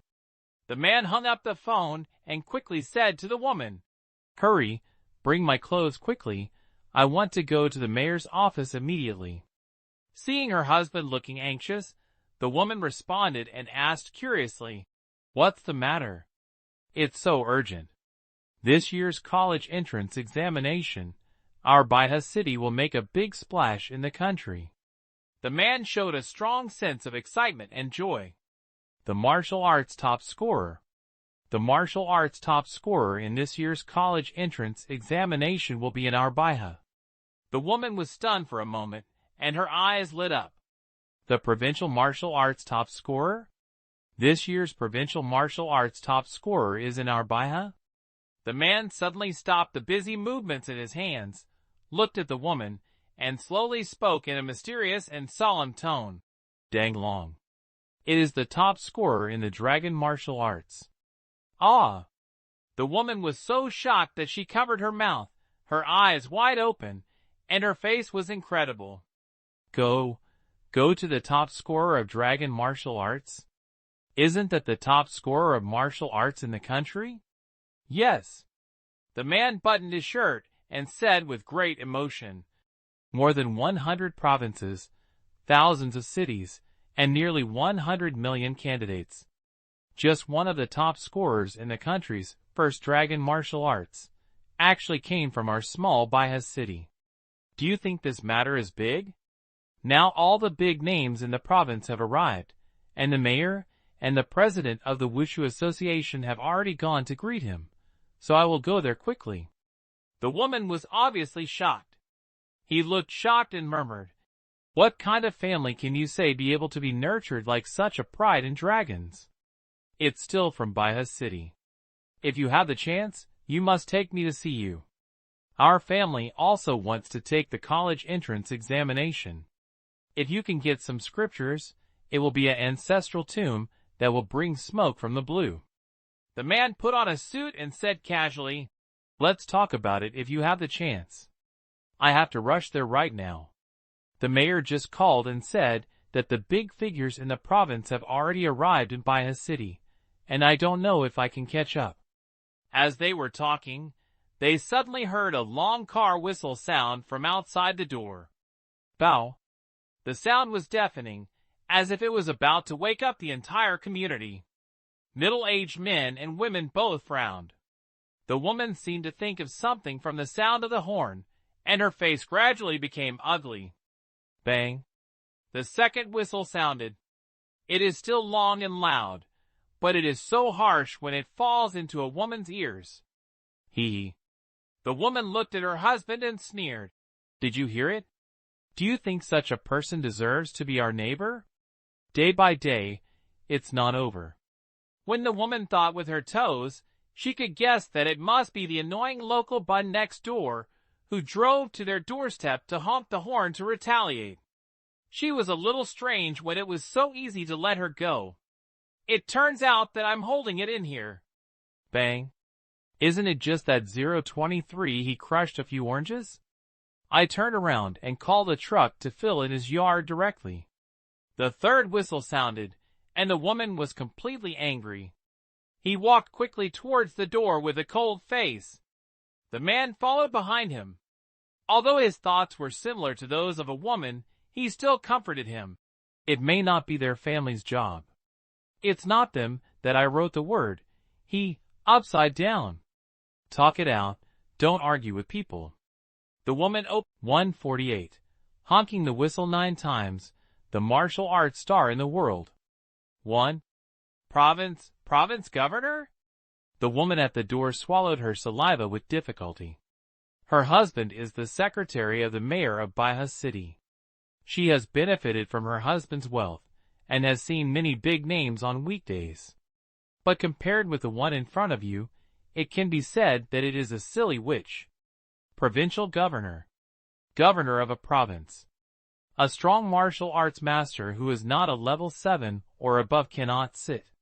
The man hung up the phone and quickly said to the woman, Hurry, bring my clothes quickly. I want to go to the mayor's office immediately. Seeing her husband looking anxious, the woman responded and asked curiously, What's the matter? It's so urgent. This year's college entrance examination, our Baihe city will make a big splash in the country. The man showed a strong sense of excitement and joy. The martial arts top scorer. The martial arts top scorer in this year's college entrance examination will be in our Baihe. The woman was stunned for a moment, and her eyes lit up. The provincial martial arts top scorer? This year's provincial martial arts top scorer is in our Baihe? The man suddenly stopped the busy movements in his hands, looked at the woman, and slowly spoke in a mysterious and solemn tone. Dang Long. It is the top scorer in the dragon martial arts. Ah! The woman was so shocked that she covered her mouth, her eyes wide open, and her face was incredible. Go to the top scorer of dragon martial arts? Isn't that the top scorer of martial arts in the country? Yes. The man buttoned his shirt and said with great emotion, More than 100 provinces, thousands of cities, and nearly 100 million candidates. Just one of the top scorers in the country's first dragon martial arts actually came from our small Baihe city. Do you think this matter is big? Now all the big names in the province have arrived, and the mayor and the president of the Wushu Association have already gone to greet him, so I will go there quickly. The woman was obviously shocked. He looked shocked and murmured, What kind of family can you say be able to be nurtured like such a pride in dragons? It's still from Baiha City. If you have the chance, you must take me to see you. Our family also wants to take the college entrance examination. If you can get some scriptures, it will be an ancestral tomb that will bring smoke from the blue. The man put on a suit and said casually, Let's talk about it if you have the chance. I have to rush there right now. The mayor just called and said that the big figures in the province have already arrived in Baiha City, and I don't know if I can catch up. As they were talking, they suddenly heard a long car whistle sound from outside the door. Bow. The sound was deafening, as if it was about to wake up the entire community. Middle-aged men and women both frowned. The woman seemed to think of something from the sound of the horn, and her face gradually became ugly. Bang. The second whistle sounded. It is still long and loud, but it is so harsh when it falls into a woman's ears. Hee. The woman looked at her husband and sneered. Did you hear it? Do you think such a person deserves to be our neighbor? Day by day, it's not over. When the woman thought with her toes, she could guess that it must be the annoying local bun next door, who drove to their doorstep to honk the horn to retaliate. She was a little strange when it was so easy to let her go. It turns out that I'm holding it in here. Bang. Isn't it just that 023 he crushed a few oranges? I turned around and called a truck to fill in his yard directly. The third whistle sounded, and the woman was completely angry. He walked quickly towards the door with a cold face. The man followed behind him. Although his thoughts were similar to those of a woman, he still comforted him. It may not be their family's job. It's not them that I wrote the word. He, upside down. Talk it out, don't argue with people. The woman opened 148, honking the whistle 9 times, the martial arts star in the world. 1. Province governor? The woman at the door swallowed her saliva with difficulty. Her husband is the secretary of the mayor of Baiha City. She has benefited from her husband's wealth, and has seen many big names on weekdays. But compared with the one in front of you, it can be said that it is a silly witch. Provincial governor. Governor of a province. A strong martial arts master who is not a level 7 or above cannot sit.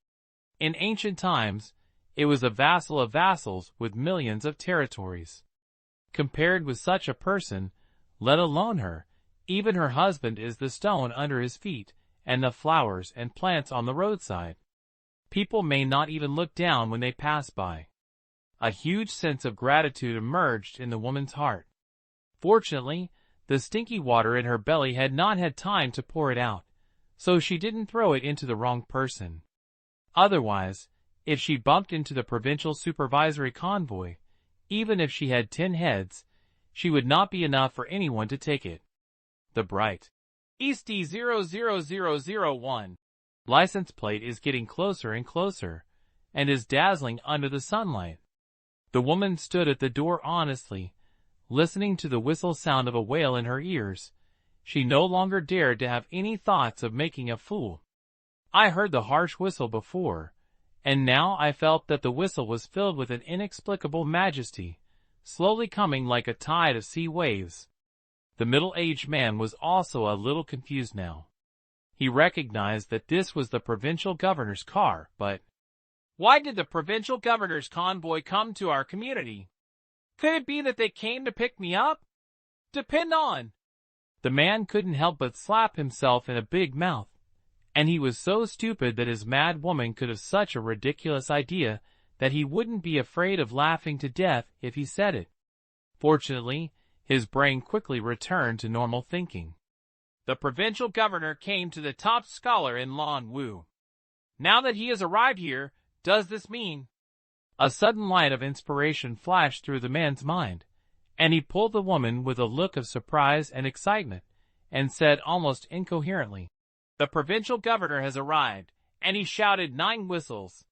In ancient times, it was a vassal of vassals with millions of territories. Compared with such a person, let alone her, even her husband is the stone under his feet, and the flowers and plants on the roadside. People may not even look down when they pass by. A huge sense of gratitude emerged in the woman's heart. Fortunately, the stinky water in her belly had not had time to pour it out, so she didn't throw it into the wrong person. Otherwise, if she bumped into the provincial supervisory convoy, even if she had 10 heads, she would not be enough for anyone to take it. The bright Eastie 00001 license plate is getting closer and closer, and is dazzling under the sunlight. The woman stood at the door honestly, listening to the whistle sound of a whale in her ears. She no longer dared to have any thoughts of making a fool. I heard the harsh whistle before, and now I felt that the whistle was filled with an inexplicable majesty, slowly coming like a tide of sea waves. The middle-aged man was also a little confused now. He recognized that this was the provincial governor's car, but why did the provincial governor's convoy come to our community? Could it be that they came to pick me up? Depend on. The man couldn't help but slap himself in a big mouth, and he was so stupid that his mad woman could have such a ridiculous idea that he wouldn't be afraid of laughing to death if he said it. Fortunately, his brain quickly returned to normal thinking. The provincial governor came to the top scholar in Lan Wu. Now that he has arrived here, does this mean? A sudden light of inspiration flashed through the man's mind, and he pulled the woman with a look of surprise and excitement, and said almost incoherently, The provincial governor has arrived, and he shouted 9 whistles.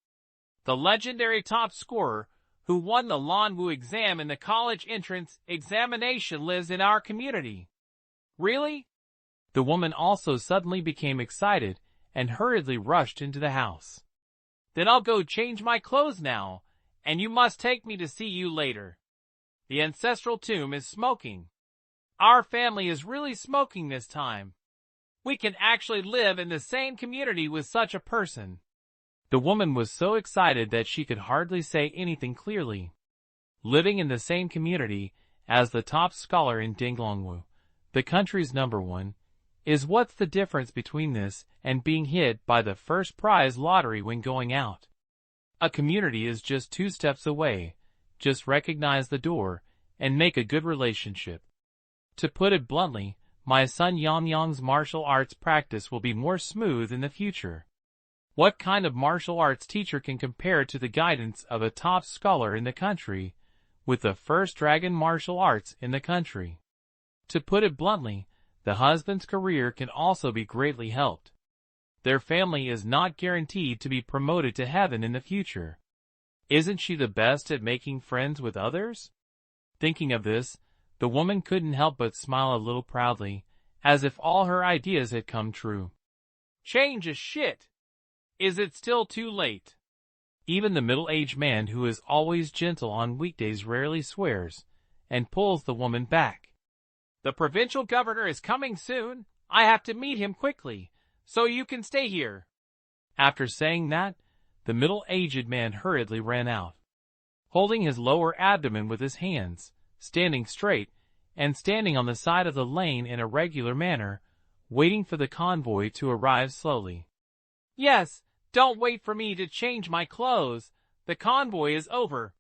The legendary top scorer, who won the Lan Wu exam in the college entrance examination, lives in our community. Really? The woman also suddenly became excited and hurriedly rushed into the house. Then I'll go change my clothes now, and you must take me to see you later. The ancestral tomb is smoking. Our family is really smoking this time. We can actually live in the same community with such a person. The woman was so excited that she could hardly say anything clearly. Living in the same community as the top scholar in Dinglongwu, the country's #1, is what's the difference between this and being hit by the first prize lottery when going out? A community is just 2 steps away. Just recognize the door and make a good relationship. To put it bluntly, my son Yangyang's martial arts practice will be more smooth in the future. What kind of martial arts teacher can compare to the guidance of a top scholar in the country, with the first dragon martial arts in the country? To put it bluntly, the husband's career can also be greatly helped. Their family is not guaranteed to be promoted to heaven in the future. Isn't she the best at making friends with others? Thinking of this, the woman couldn't help but smile a little proudly, as if all her ideas had come true. Change is shit. Is it still too late? Even the middle-aged man who is always gentle on weekdays rarely swears, and pulls the woman back. The provincial governor is coming soon. I have to meet him quickly, so you can stay here. After saying that, the middle-aged man hurriedly ran out, holding his lower abdomen with his hands, standing straight, and standing on the side of the lane in a regular manner, waiting for the convoy to arrive slowly. Yes, don't wait for me to change my clothes. The convoy is over.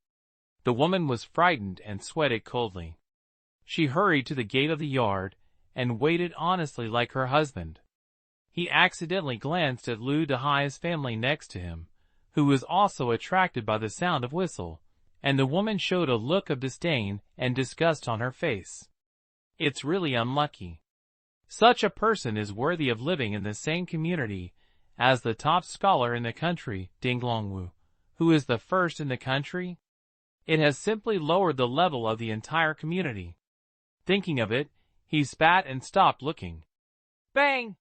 The woman was frightened and sweated coldly. She hurried to the gate of the yard and waited honestly like her husband. He accidentally glanced at Lu Dehai's family next to him, who was also attracted by the sound of whistle, and the woman showed a look of disdain and disgust on her face. It's really unlucky. Such a person is worthy of living in the same community as the top scholar in the country, Dinglongwu, who is the first in the country. It has simply lowered the level of the entire community. Thinking of it, he spat and stopped looking. Bang!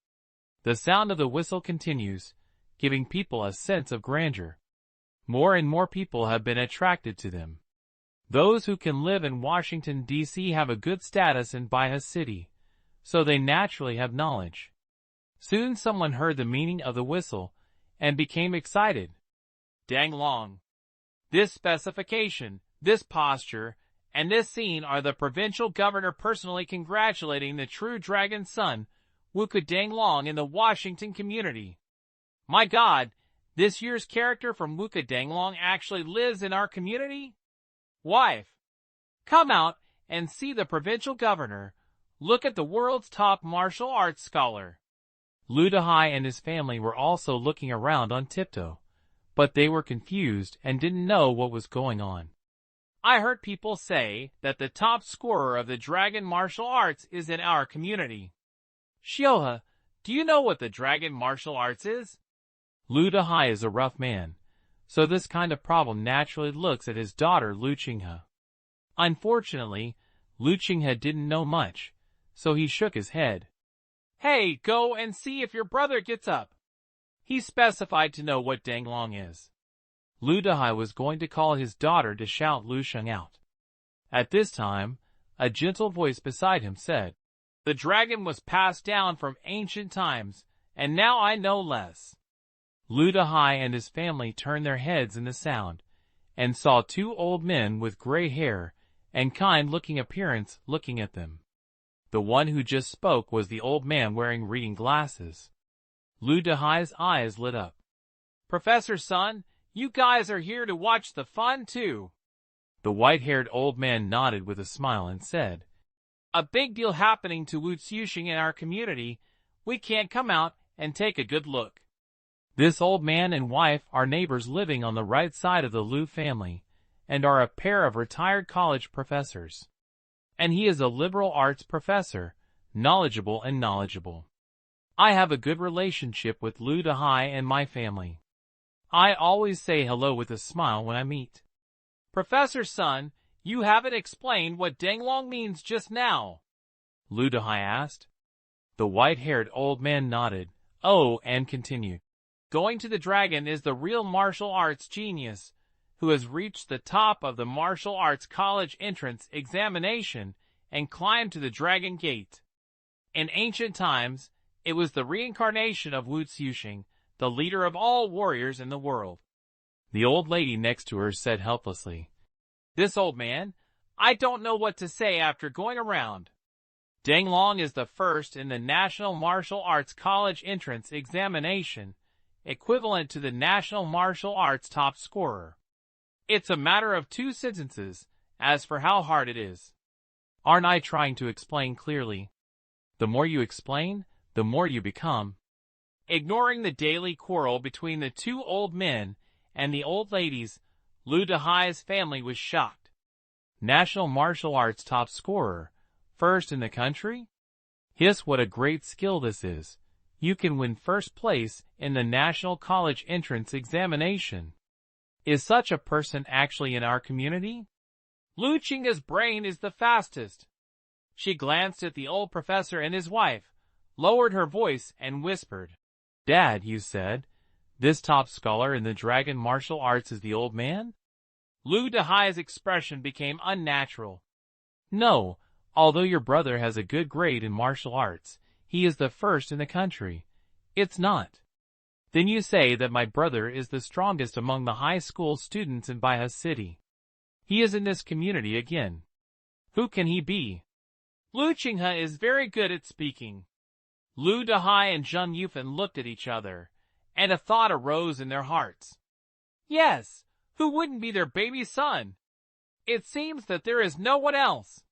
The sound of the whistle continues, giving people a sense of grandeur. More and more people have been attracted to them. Those who can live in Washington, D.C. have a good status in Baiha City, so they naturally have knowledge. Soon someone heard the meaning of the whistle and became excited. Dang long. This specification, this posture, and this scene are the provincial governor personally congratulating the true dragon's son, Wuka Danglong, in the Washington community. My God, this year's character from Wuka Danglong actually lives in our community? Wife, come out and see the provincial governor. Look at the world's top martial arts scholar. Lu Dehai and his family were also looking around on tiptoe, but they were confused and didn't know what was going on. I heard people say that the top scorer of the dragon martial arts is in our community. Xiuhe, do you know what the dragon martial arts is? Lu Dehai is a rough man, so this kind of problem naturally looks at his daughter Lu Qinghe. Unfortunately, Lu Qinghe didn't know much, so he shook his head. Hey, go and see if your brother gets up. He specified to know what Danglong is. Lu Dehai was going to call his daughter to shout Lu Sheng out. At this time, a gentle voice beside him said, The dragon was passed down from ancient times, and now I know less. Lu Dehai and his family turned their heads in the sound, and saw 2 old men with gray hair and kind-looking appearance looking at them. The one who just spoke was the old man wearing reading glasses. Lu Dehai's eyes lit up. Professor Sun, you guys are here to watch the fun too. The white-haired old man nodded with a smile and said, A big deal happening to Wu Xiuxing in our community. We can't come out and take a good look. This old man and wife are neighbors living on the right side of the Lu family, and are a pair of retired college professors. And he is a liberal arts professor, knowledgeable. I have a good relationship with Lu Dehai and my family. I always say hello with a smile when I meet. Professor Sun, you haven't explained what Danglong means just now. Lu Dehai asked. The white-haired old man nodded. Oh, and continued. Going to the dragon is the real martial arts genius, who has reached the top of the martial arts college entrance examination and climbed to the dragon gate. In ancient times, it was the reincarnation of Wu Sheng, the leader of all warriors in the world. The old lady next to her said helplessly. This old man, I don't know what to say after going around. Deng Long is the first in the National Martial Arts College entrance examination, equivalent to the National Martial Arts top scorer. It's a matter of 2 sentences, as for how hard it is. Aren't I trying to explain clearly? The more you explain, the more you become. Ignoring the daily quarrel between the 2 old men and the old ladies, Lu Dehai's family was shocked. National Martial Arts top scorer, first in the country? Hiss, what a great skill this is. You can win first place in the National College Entrance Examination. Is such a person actually in our community? Lu Qing's brain is the fastest. She glanced at the old professor and his wife, lowered her voice and whispered. Dad, you said, this top scholar in the dragon martial arts is the old man? Lu Dehai's expression became unnatural. No, although your brother has a good grade in martial arts, he is the first in the country. It's not. Then you say that my brother is the strongest among the high school students in Baihe City. He is in this community again. Who can he be? Lu Qinghe is very good at speaking. Lu Dehai and Zheng Yufan looked at each other, and a thought arose in their hearts. Yes, who wouldn't be their baby son? It seems that there is no one else.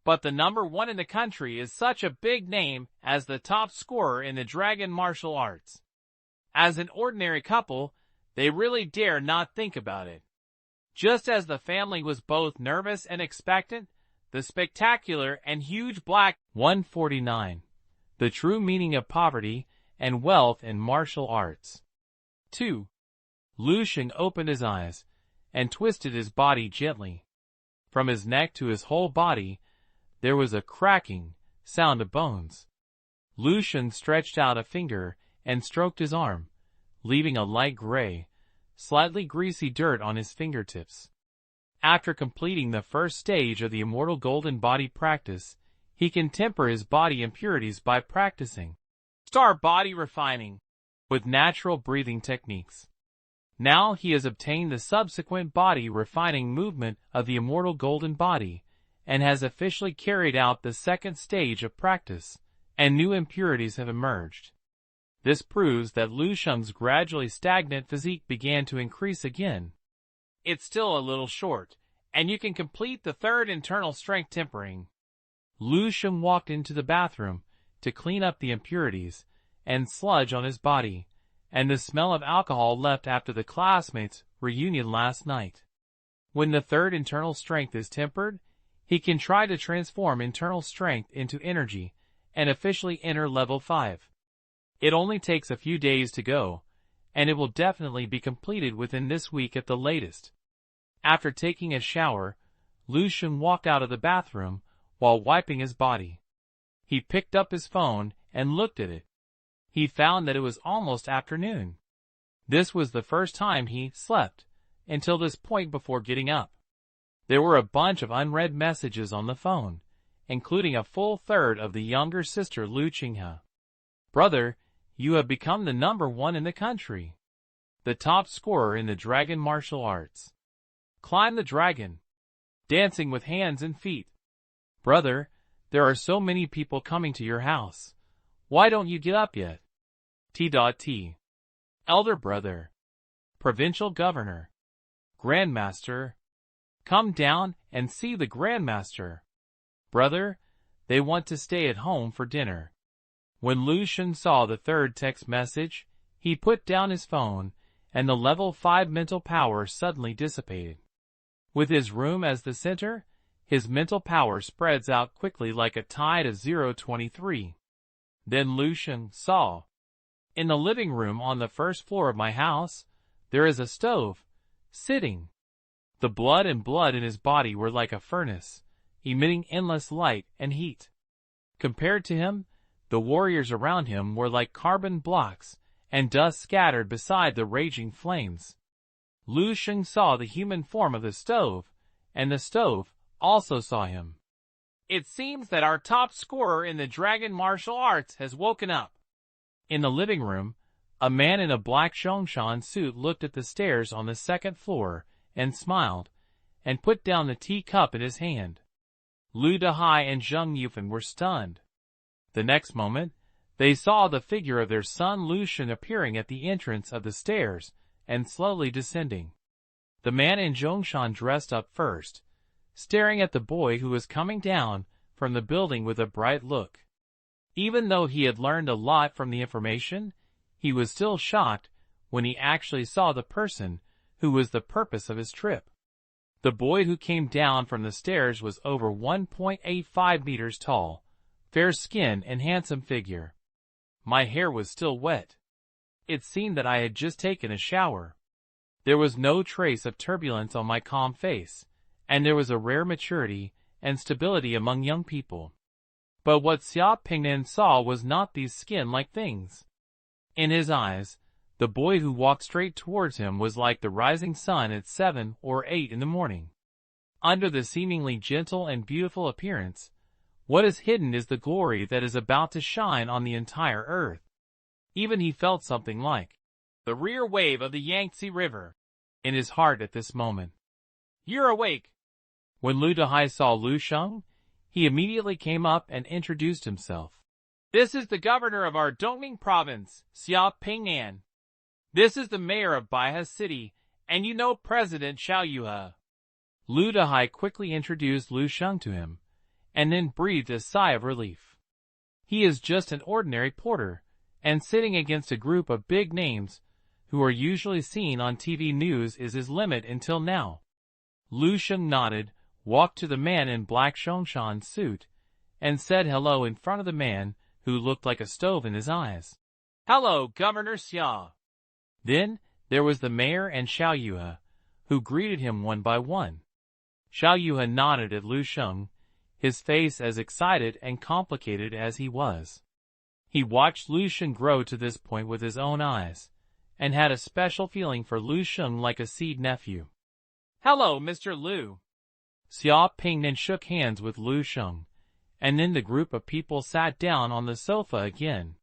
But the number 1 in the country is such a big name as the top scorer in the dragon martial arts. As an ordinary couple, they really dare not think about it. Just as the family was both nervous and expectant, the spectacular and huge black 149. The true meaning of poverty and wealth in martial arts. 2. Lu Sheng opened his eyes and twisted his body gently. From his neck to his whole body, there was a cracking sound of bones. Lu Sheng stretched out a finger and stroked his arm, leaving a light gray, slightly greasy dirt on his fingertips. After completing the first stage of the immortal golden body practice, he can temper his body impurities by practicing star body refining with natural breathing techniques. Now he has obtained the subsequent body refining movement of the immortal golden body, and has officially carried out the second stage of practice, and new impurities have emerged. This proves that Lu Sheng's gradually stagnant physique began to increase again. It's still a little short, and you can complete the third internal strength tempering. Lu Sheng walked into the bathroom to clean up the impurities and sludge on his body, and the smell of alcohol left after the classmates' reunion last night. When the third internal strength is tempered, he can try to transform internal strength into energy and officially enter level 5. It only takes a few days to go, and it will definitely be completed within this week at the latest. After taking a shower, Lu Sheng walked out of the bathroom while wiping his body. He picked up his phone and looked at it. He found that it was almost afternoon. This was the first time he slept until this point before getting up. There were a bunch of unread messages on the phone, including a full third of the younger sister Lu Qinghe. Brother, you have become the number 1 in the country. The top scorer in the dragon martial arts. Climb the dragon. Dancing with hands and feet. Brother, there are so many people coming to your house. Why don't you get up yet? T.T. Elder brother. Provincial governor. Grandmaster. Come down and see the Grandmaster. Brother, they want to stay at home for dinner. When Lu Sheng saw the third text message, he put down his phone, and the level 5 mental power suddenly dissipated. With his room as the center, his mental power spreads out quickly like a tide of 023. Then Lu Sheng saw. In the living room on the first floor of my house, there is a stove, sitting. The blood in his body were like a furnace, emitting endless light and heat. Compared to him, The warriors around him were like carbon blocks, and dust scattered beside the raging flames. Lu Sheng saw the human form of the stove, and the stove also saw him. It seems that our top scorer in the dragon martial arts has woken up. In the living room, a man in a black Zhongshan suit looked at the stairs on the second floor and smiled, and put down the teacup in his hand. Lu Dehai and Zheng Yufan were stunned. The next moment, they saw the figure of their son Lu Sheng appearing at the entrance of the stairs and slowly descending. The man in Zhongshan dressed up first, staring at the boy who was coming down from the building with a bright look. Even though he had learned a lot from the information, he was still shocked when he actually saw the person who was the purpose of his trip. The boy who came down from the stairs was over 1.85 meters tall, fair skin and handsome figure. My hair was still wet. It seemed that I had just taken a shower. There was no trace of turbulence on my calm face, and there was a rare maturity and stability among young people. But what Xia Pingnan saw was not these skin-like things. In his eyes, the boy who walked straight towards him was like the rising sun at 7 or 8 in the morning. Under the seemingly gentle and beautiful appearance, what is hidden is the glory that is about to shine on the entire earth. Even he felt something like the rear wave of the Yangtze River in his heart at this moment. "You're awake." When Lu Dehai saw Lu Sheng, he immediately came up and introduced himself. "This is the governor of our Dongning province, Xia Pingnan. This is the mayor of Baihe City, and you know President Xiao Yuhe." Lu Dehai quickly introduced Lu Sheng to him, and then breathed a sigh of relief. He is just an ordinary porter, and sitting against a group of big names who are usually seen on TV news is his limit until now. Lu Sheng nodded, walked to the man in black Zhongshan suit, and said hello in front of the man who looked like a stove in his eyes. "Hello, Governor Xia." Then there was the mayor and Xiao Yuhe, who greeted him one by one. Xiao Yuhe nodded at Lu Sheng, his face as excited and complicated as he was. He watched Lu Sheng grow to this point with his own eyes, and had a special feeling for Lu Sheng like a seed nephew. "Hello, Mr. Lu." Xia Pingnan shook hands with Lu Sheng, and then the group of people sat down on the sofa again.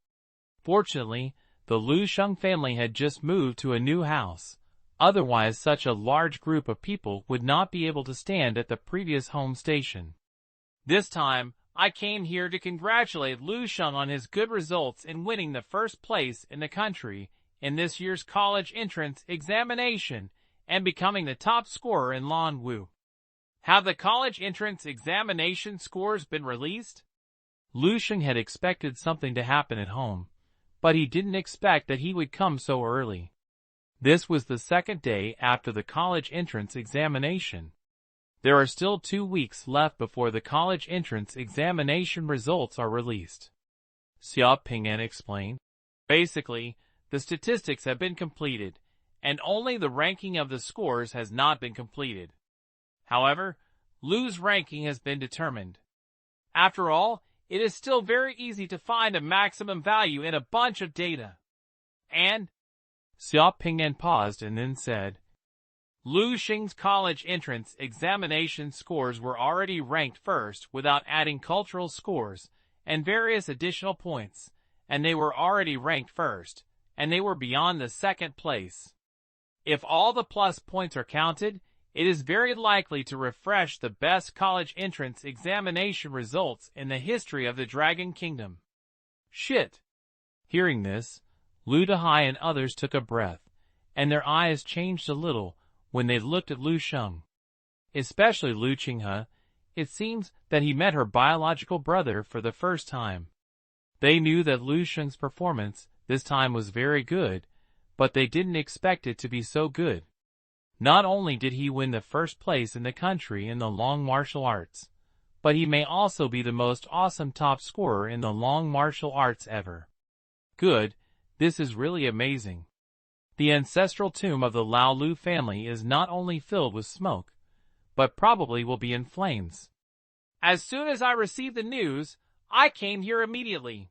Fortunately, the Lu Sheng family had just moved to a new house. Otherwise, such a large group of people would not be able to stand at the previous home station. "This time, I came here to congratulate Lu Sheng on his good results in winning the first place in the country in this year's college entrance examination and becoming the top scorer in Lan Wu. Have the college entrance examination scores been released?" Lu Sheng had expected something to happen at home, but he didn't expect that he would come so early. This was the second day after the college entrance examination. There are still 2 weeks left before the college entrance examination results are released. Xia Pingnan explained. "Basically, the statistics have been completed, and only the ranking of the scores has not been completed. However, Lu's ranking has been determined. After all, it is still very easy to find a maximum value in a bunch of data. And..." Xia Pingnan paused and then said, "Lu Sheng's college entrance examination scores were already ranked first without adding cultural scores and various additional points, and they were already ranked first, and they were beyond the second place. If all the plus points are counted, it is very likely to refresh the best college entrance examination results in the history of the Dragon Kingdom." "Shit!" Hearing this, Lu Dehai and others took a breath, and their eyes changed a little when they looked at Lu Sheng. Especially Lu Qinghe, it seems that he met her biological brother for the first time. They knew that Lu Sheng's performance this time was very good, but they didn't expect it to be so good. Not only did he win the first place in the country in the long martial arts, but he may also be the most awesome top scorer in the long martial arts ever. Good, this is really amazing. The ancestral tomb of the Lao Lu family is not only filled with smoke, but probably will be in flames. As soon as I received the news, I came here immediately.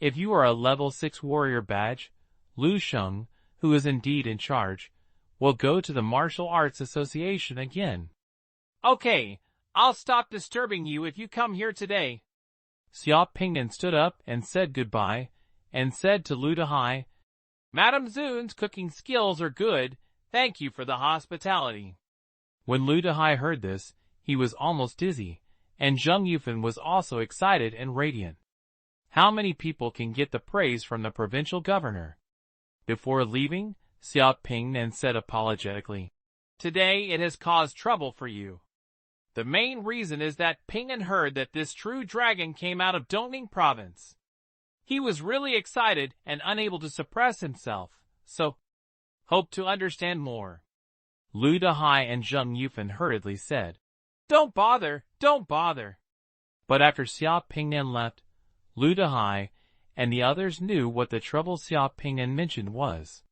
If you are a level 6 warrior badge, Lu Sheng, who is indeed in charge, will go to the Martial Arts Association again. Okay, I'll stop disturbing you if you come here today. Xiao Pingnan stood up and said goodbye, and said to Lu Dehai, Madame Zun's cooking skills are good, thank you for the hospitality. When Lu Dehai heard this, he was almost dizzy, and Zheng Yufan was also excited and radiant. How many people can get the praise from the provincial governor? Before leaving, Xiao Pingnan said apologetically, Today it has caused trouble for you. The main reason is that Pingnan heard that this true dragon came out of Dongning province. He was really excited and unable to suppress himself, so hope to understand more. Lu Dehai and Zheng Yufan hurriedly said, Don't bother, don't bother. But after Xiao Pingnan left, Lu Dehai and the others knew what the trouble Xiao Pingnan mentioned was.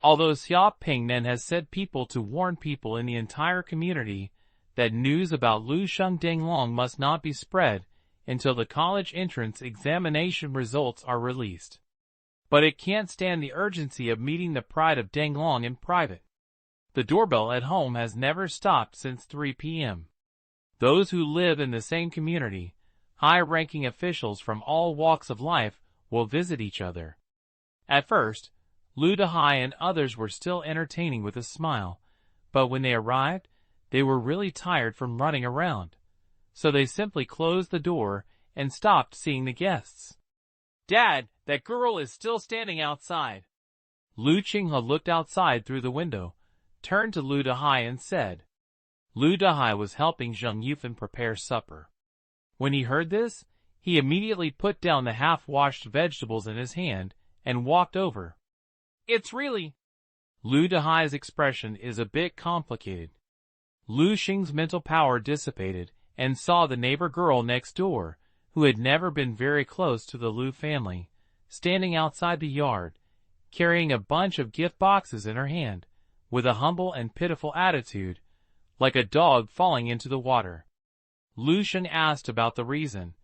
Although Xiao Pingnan has said people to warn people in the entire community that news about Lu Sheng Danglong must not be spread until the college entrance examination results are released. But it can't stand the urgency of meeting the pride of Danglong in private. The doorbell at home has never stopped since 3 p.m. Those who live in the same community, high-ranking officials from all walks of life, will visit each other. At first, Lu Dehai and others were still entertaining with a smile, but when they arrived, they were really tired from running around, so they simply closed the door and stopped seeing the guests. Dad, that girl is still standing outside. Lu Qinghe looked outside through the window, turned to Lu Dehai and said. Lu Dehai was helping Zheng Yufan prepare supper. When he heard this, he immediately put down the half-washed vegetables in his hand and walked over. It's really... Lu Dehai's expression is a bit complicated. Lu Xing's mental power dissipated and saw the neighbor girl next door, who had never been very close to the Lu family, standing outside the yard, carrying a bunch of gift boxes in her hand, with a humble and pitiful attitude, like a dog falling into the water. Lu Sheng asked about the reason,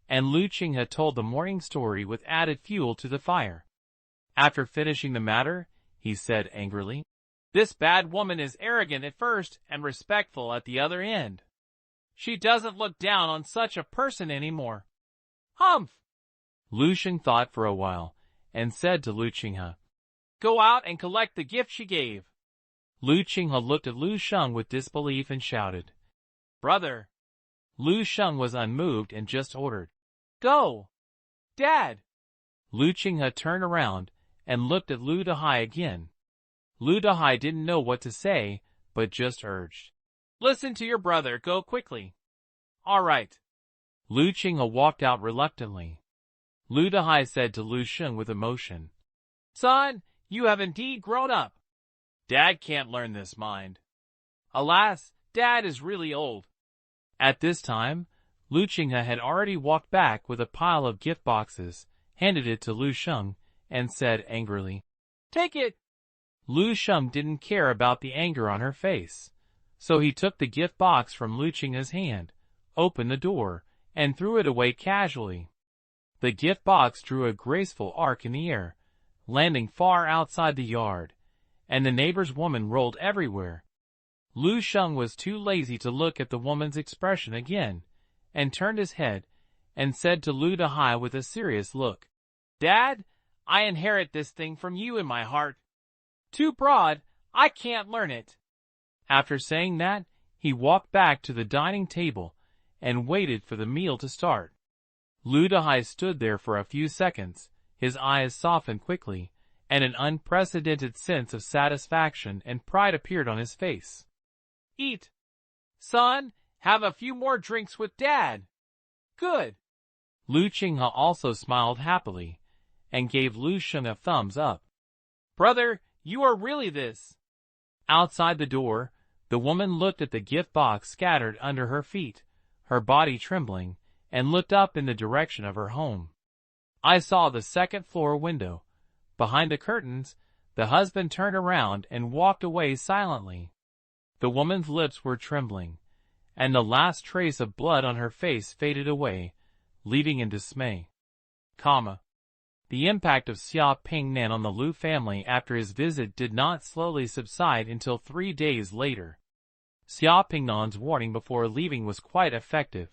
and Lu Qinghe told the morning story with added fuel to the fire. After finishing the matter, he said angrily, This bad woman is arrogant at first and respectful at the other end. She doesn't look down on such a person anymore. Humph! Lu Sheng thought for a while, and said to Lu Qinghe, Go out and collect the gift she gave. Lu Qinghe looked at Lu Sheng with disbelief and shouted, Brother! Lu Sheng was unmoved and just ordered, Go! Dad! Lu Qinghe turned around and looked at Lu Dehai again. Lu Dehai didn't know what to say, but just urged, Listen to your brother, go quickly. All right. Lu Qinghe walked out reluctantly. Lu Dehai said to Lu Sheng with emotion, Son, you have indeed grown up. Dad can't learn this mind. Alas, Dad is really old. At this time, Lu Qinghe had already walked back with a pile of gift boxes, handed it to Lu Sheng, and said angrily, Take it! Lu Sheng didn't care about the anger on her face, so he took the gift box from Lu Qinghe's hand, opened the door, and threw it away casually. The gift box drew a graceful arc in the air, landing far outside the yard, and the neighbor's woman rolled everywhere. Lu Sheng was too lazy to look at the woman's expression again, and turned his head, and said to Lu Dehai with a serious look, Dad, I inherit this thing from you in my heart. Too broad, I can't learn it. After saying that, he walked back to the dining table, and waited for the meal to start. Lu Dehai stood there for a few seconds, his eyes softened quickly, and an unprecedented sense of satisfaction and pride appeared on his face. Eat. Son, have a few more drinks with Dad. Good. Lu Qinghe also smiled happily, and gave Lu Sheng a thumbs up. Brother, you are really this. Outside the door, the woman looked at the gift box scattered under her feet, her body trembling, and looked up in the direction of her home. I saw the second-floor window. Behind the curtains, the husband turned around and walked away silently. The woman's lips were trembling, and the last trace of blood on her face faded away, leaving in dismay. The impact of Xia Pingnan on the Lu family after his visit did not slowly subside until 3 days later. Xia Pingnan's warning before leaving was quite effective,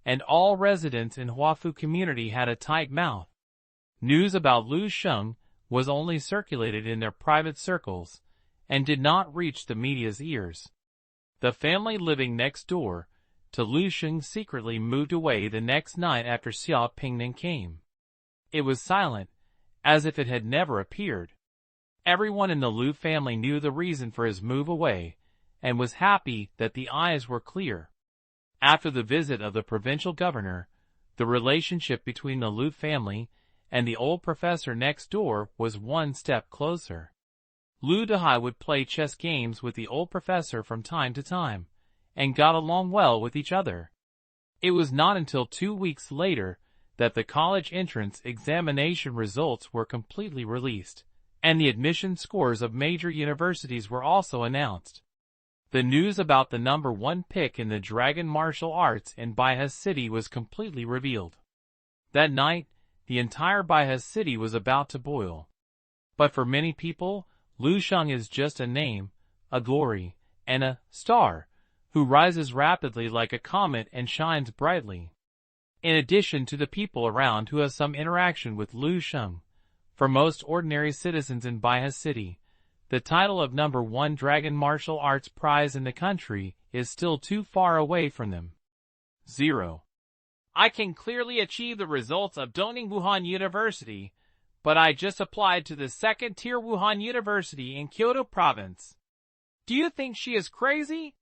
and all residents in Huafu community had a tight mouth. News about Lu Sheng was only circulated in their private circles, and did not reach the media's ears. The family living next door to Lu Sheng secretly moved away the next night after Xia Pingnan came. It was silent, as if it had never appeared. Everyone in the Lu family knew the reason for his move away, and was happy that the eyes were clear. After the visit of the provincial governor, the relationship between the Lu family and the old professor next door was one step closer. Lu Dehai would play chess games with the old professor from time to time, and got along well with each other. It was not until 2 weeks later that the college entrance examination results were completely released, and the admission scores of major universities were also announced. The news about the number 1 pick in the Dragon Martial Arts in Baihe City was completely revealed. That night, the entire Baihe City was about to boil. But for many people, Lu Sheng is just a name, a glory, and a star, who rises rapidly like a comet and shines brightly. In addition to the people around who have some interaction with Lu Sheng, for most ordinary citizens in Baihe City, the title of number 1 Dragon Martial Arts prize in the country is still too far away from them. 0. I can clearly achieve the results of Dongning Wuhan University, but I just applied to the 2nd-tier Wuhan University in Kyoto Province. Do you think she is crazy?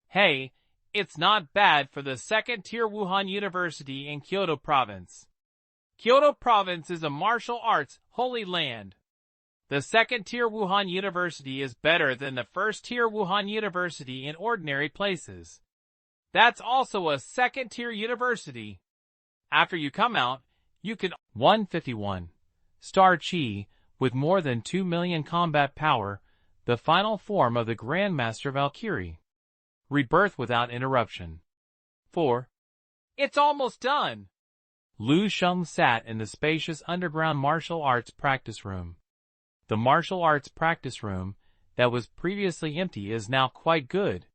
Hey, it's not bad for the 2nd-tier Wuhan University in Kyoto Province. Kyoto Province is a martial arts holy land. The 2nd-tier Wuhan University is better than the 1st-tier Wuhan University in ordinary places. That's also a 2nd-tier university. After you come out, you can 151. Star Chi, with more than 2 million combat power, the final form of the Grandmaster Valkyrie. Rebirth without interruption. 4. It's almost done. Lu Sheng sat in the spacious underground martial arts practice room. The martial arts practice room, that was previously empty, is now quite good.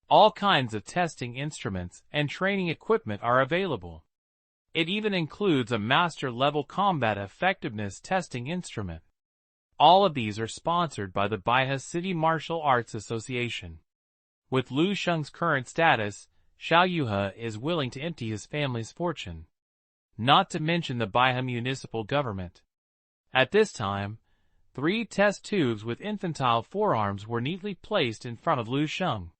All kinds of testing instruments and training equipment are available. It even includes a master-level combat effectiveness testing instrument. All of these are sponsored by the Baihe City Martial Arts Association. With Lu Sheng's current status, Xiao Yuhe is willing to empty his family's fortune. Not to mention the Baihe municipal government. At this time, 3 test tubes with infantile forearms were neatly placed in front of Lu Sheng.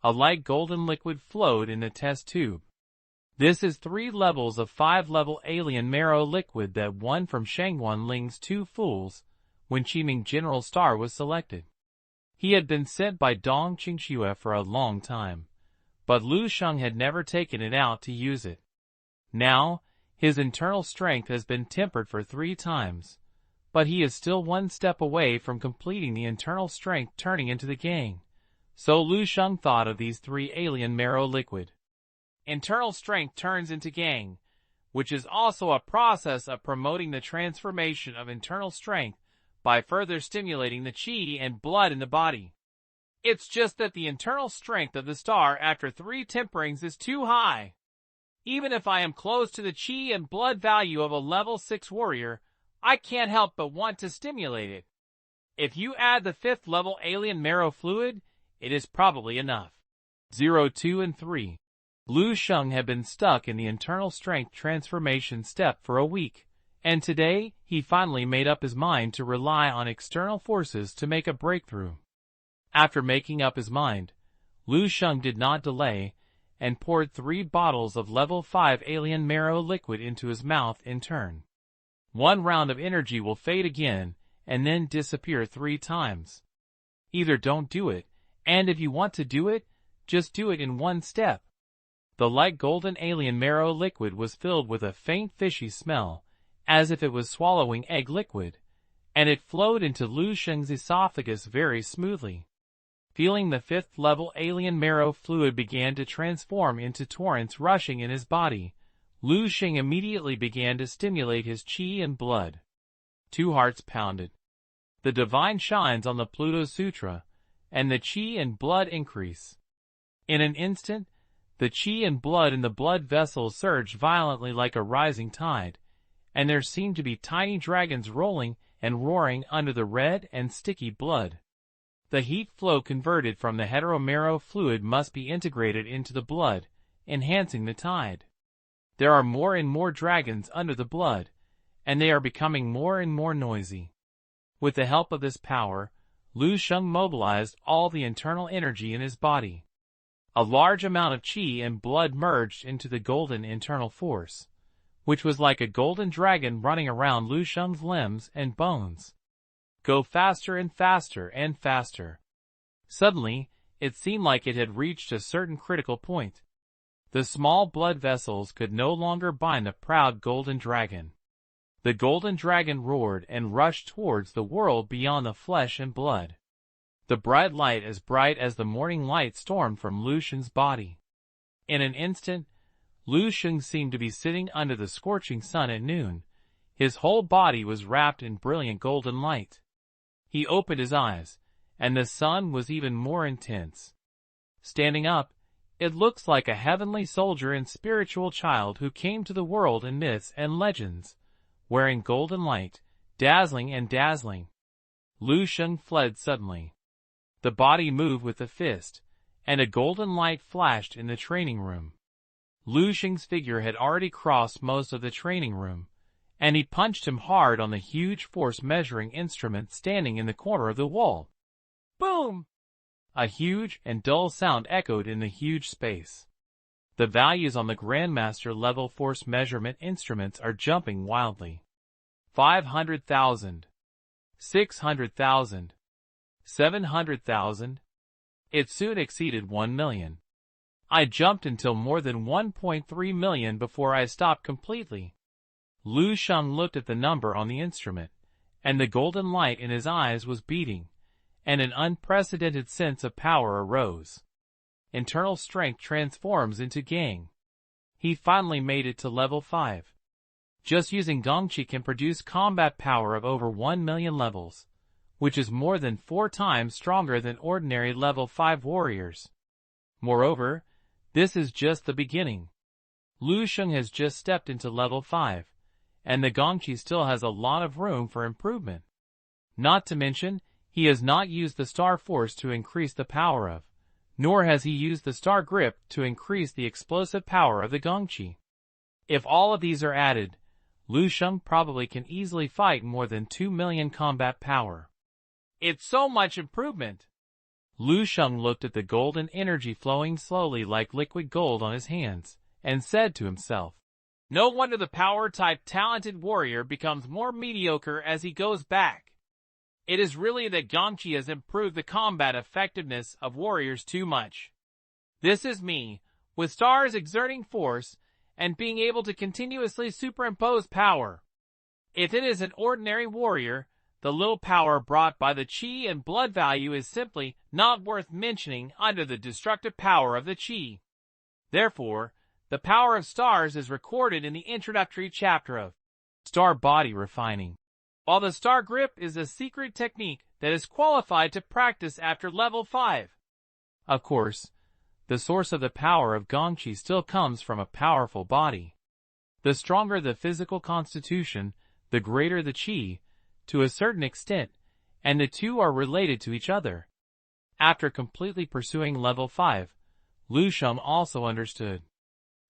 A light golden liquid flowed in the test tube. This is 3 levels of 5-level alien marrow liquid that won from Sheng Wanling's 2 fools when Qiming General Star was selected. He had been sent by Dong Qingxue for a long time, but Lu Sheng had never taken it out to use it. Now, his internal strength has been tempered for 3 times. But he is still 1 step away from completing the internal strength turning into the gang. So Lu Sheng thought of these 3 alien marrow liquid. Internal strength turns into gang, which is also a process of promoting the transformation of internal strength by further stimulating the qi and blood in the body. It's just that the internal strength of the star after 3 temperings is too high. Even if I am close to the qi and blood value of a level 6 warrior, I can't help but want to stimulate it. If you add the 5th level alien marrow fluid, it is probably enough. 0, 2, and 3. Lu Sheng had been stuck in the internal strength transformation step for a week, and today he finally made up his mind to rely on external forces to make a breakthrough. After making up his mind, Lu Sheng did not delay, and poured 3 bottles of level 5 alien marrow liquid into his mouth in turn. 1 round of energy will fade again, and then disappear 3 times. Either don't do it, and if you want to do it, just do it in 1 step. The light golden alien marrow liquid was filled with a faint fishy smell, as if it was swallowing egg liquid, and it flowed into Lu Sheng's esophagus very smoothly. Feeling the 5th level alien marrow fluid began to transform into torrents rushing in his body, Lu Sheng immediately began to stimulate his qi and blood. 2 hearts pounded. The divine shines on the Pluto Sutra, and the qi and blood increase. In an instant, the qi and blood in the blood vessels surged violently like a rising tide, and there seemed to be tiny dragons rolling and roaring under the red and sticky blood. The heat flow converted from the heteromarrow fluid must be integrated into the blood, enhancing the tide. There are more and more dragons under the blood, and they are becoming more and more noisy. With the help of this power, Lu Sheng mobilized all the internal energy in his body. A large amount of qi and blood merged into the golden internal force, which was like a golden dragon running around Lu Sheng's limbs and bones. Go faster and faster and faster. Suddenly, it seemed like it had reached a certain critical point. The small blood vessels could no longer bind the proud golden dragon. The golden dragon roared and rushed towards the world beyond the flesh and blood. The bright light as bright as the morning light stormed from Lu Sheng's body. In an instant, Lu Sheng seemed to be sitting under the scorching sun at noon. His whole body was wrapped in brilliant golden light. He opened his eyes, and the sun was even more intense. Standing up, it looks like a heavenly soldier and spiritual child who came to the world in myths and legends, wearing golden light, dazzling and dazzling. Lu Sheng fled suddenly. The body moved with the fist, and a golden light flashed in the training room. Lu Sheng's figure had already crossed most of the training room, and he punched him hard on the huge force-measuring instrument standing in the corner of the wall. Boom! A huge and dull sound echoed in the huge space. The values on the Grandmaster level force measurement instruments are jumping wildly. 500,000. 600,000. 700,000. It soon exceeded 1 million. I jumped until more than 1.3 million before I stopped completely. Lu Sheng looked at the number on the instrument, and the golden light in his eyes was beating, and an unprecedented sense of power arose. Internal strength transforms into gang. He finally made it to level 5. Just using Gongqi can produce combat power of over 1 million levels, which is more than 4 times stronger than ordinary level 5 warriors. Moreover, this is just the beginning. Lu Sheng has just stepped into level 5, and the Gongqi still has a lot of room for improvement. Not to mention, he has not used the Star Force to increase the power of, nor has he used the Star Grip to increase the explosive power of the Gongqi. If all of these are added, Lu Sheng probably can easily fight more than 2 million combat power. It's so much improvement! Lu Sheng looked at the golden energy flowing slowly like liquid gold on his hands, and said to himself, no wonder the power-type talented warrior becomes more mediocre as he goes back. It is really that Gongqi has improved the combat effectiveness of warriors too much. This is me, with stars exerting force, and being able to continuously superimpose power. If it is an ordinary warrior, the little power brought by the qi and blood value is simply not worth mentioning under the destructive power of the qi. Therefore, the power of stars is recorded in the introductory chapter of Star Body Refining, while the Star Grip is a secret technique that is qualified to practice after level 5. Of course, the source of the power of Gongqi still comes from a powerful body. The stronger the physical constitution, the greater the qi, to a certain extent, and the two are related to each other. After completely pursuing level 5, Lu Sheng also understood.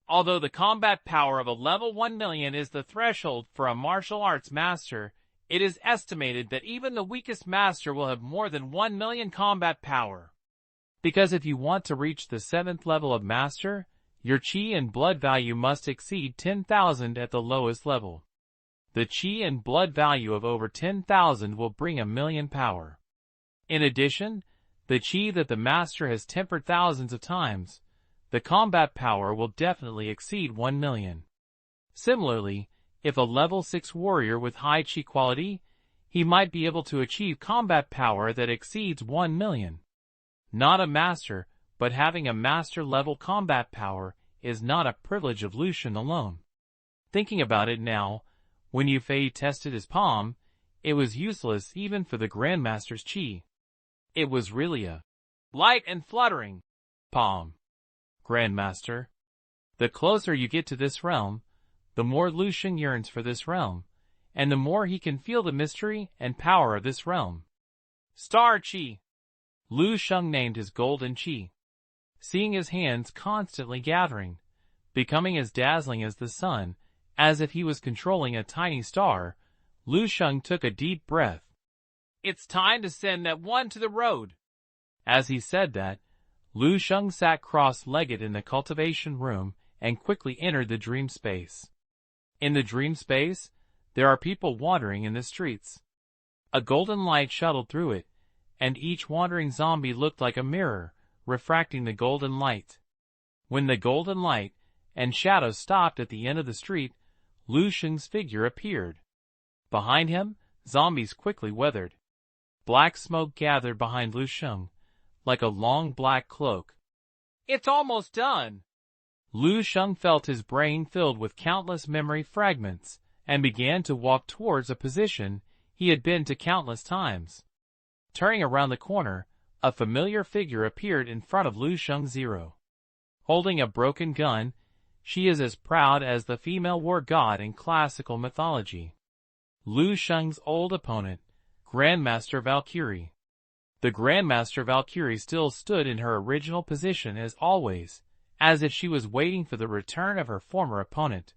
Although the combat power of a level 1 million is the threshold for a martial arts master, it is estimated that even the weakest master will have more than 1 million combat power. Because if you want to reach the 7th level of master, your qi and blood value must exceed 10,000 at the lowest level. The qi and blood value of over 10,000 will bring 1 million power. In addition, the qi that the master has tempered thousands of times, the combat power will definitely exceed 1 million. Similarly, if a level 6 warrior with high qi quality, he might be able to achieve combat power that exceeds 1 million. Not a master, but having a master level combat power is not a privilege of Lu Sheng alone. Thinking about it now, when Yu Fei tested his palm, it was useless even for the Grandmaster's chi. It was really a light and fluttering palm. Grandmaster. The closer you get to this realm, the more Lu Sheng yearns for this realm, and the more he can feel the mystery and power of this realm. Star Chi. Lu Sheng named his golden chi. Seeing his hands constantly gathering, becoming as dazzling as the sun, as if he was controlling a tiny star, Lu Sheng took a deep breath. It's time to send that one to the road. As he said that, Lu Sheng sat cross-legged in the cultivation room and quickly entered the dream space. In the dream space, there are people wandering in the streets. A golden light shuttled through it, and each wandering zombie looked like a mirror, refracting the golden light. When the golden light and shadows stopped at the end of the street, Lu Sheng's figure appeared. Behind him, zombies quickly weathered. Black smoke gathered behind Lu Sheng, like a long black cloak. It's almost done. Lu Sheng felt his brain filled with countless memory fragments, and began to walk towards a position he had been to countless times. Turning around the corner, a familiar figure appeared in front of Lu Sheng Zero. Holding a broken gun, she is as proud as the female war god in classical mythology. Lu Sheng's old opponent, Grandmaster Valkyrie. The Grandmaster Valkyrie still stood in her original position as always, as if she was waiting for the return of her former opponent.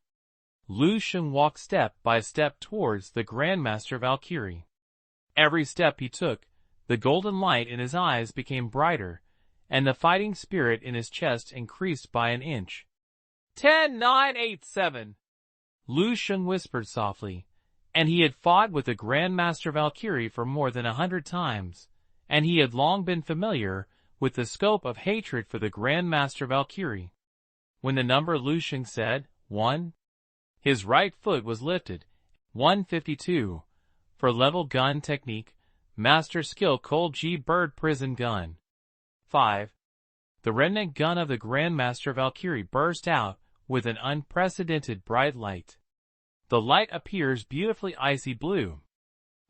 Lu Sheng walked step by step towards the Grandmaster Valkyrie. Every step he took, the golden light in his eyes became brighter, and the fighting spirit in his chest increased by an inch. 10, 9, 8, 7. Lu Sheng whispered softly, and he had fought with the Grandmaster Valkyrie for more than 100 times, and he had long been familiar with the scope of hatred for the Grandmaster Valkyrie. When the number Lu Sheng said, 1, his right foot was lifted. 152. For level gun technique, master skill Cold G Bird Prison Gun. 5. The remnant gun of the Grandmaster Valkyrie burst out with an unprecedented bright light. The light appears beautifully icy blue.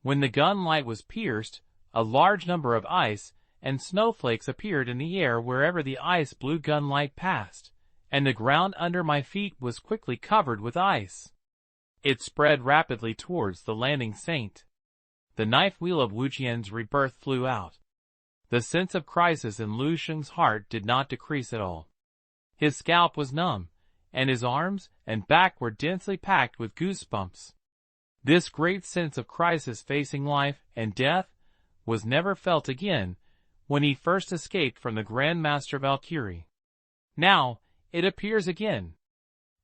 When the gun light was pierced, a large number of ice and snowflakes appeared in the air wherever the ice blue gun light passed, and the ground under my feet was quickly covered with ice. It spread rapidly towards the landing saint. The knife wheel of Wu Jian's rebirth flew out. The sense of crisis in Lu Sheng's heart did not decrease at all. His scalp was numb, and his arms and back were densely packed with goosebumps. This great sense of crisis facing life and death was never felt again when he first escaped from the Grandmaster Valkyrie. Now, it appears again.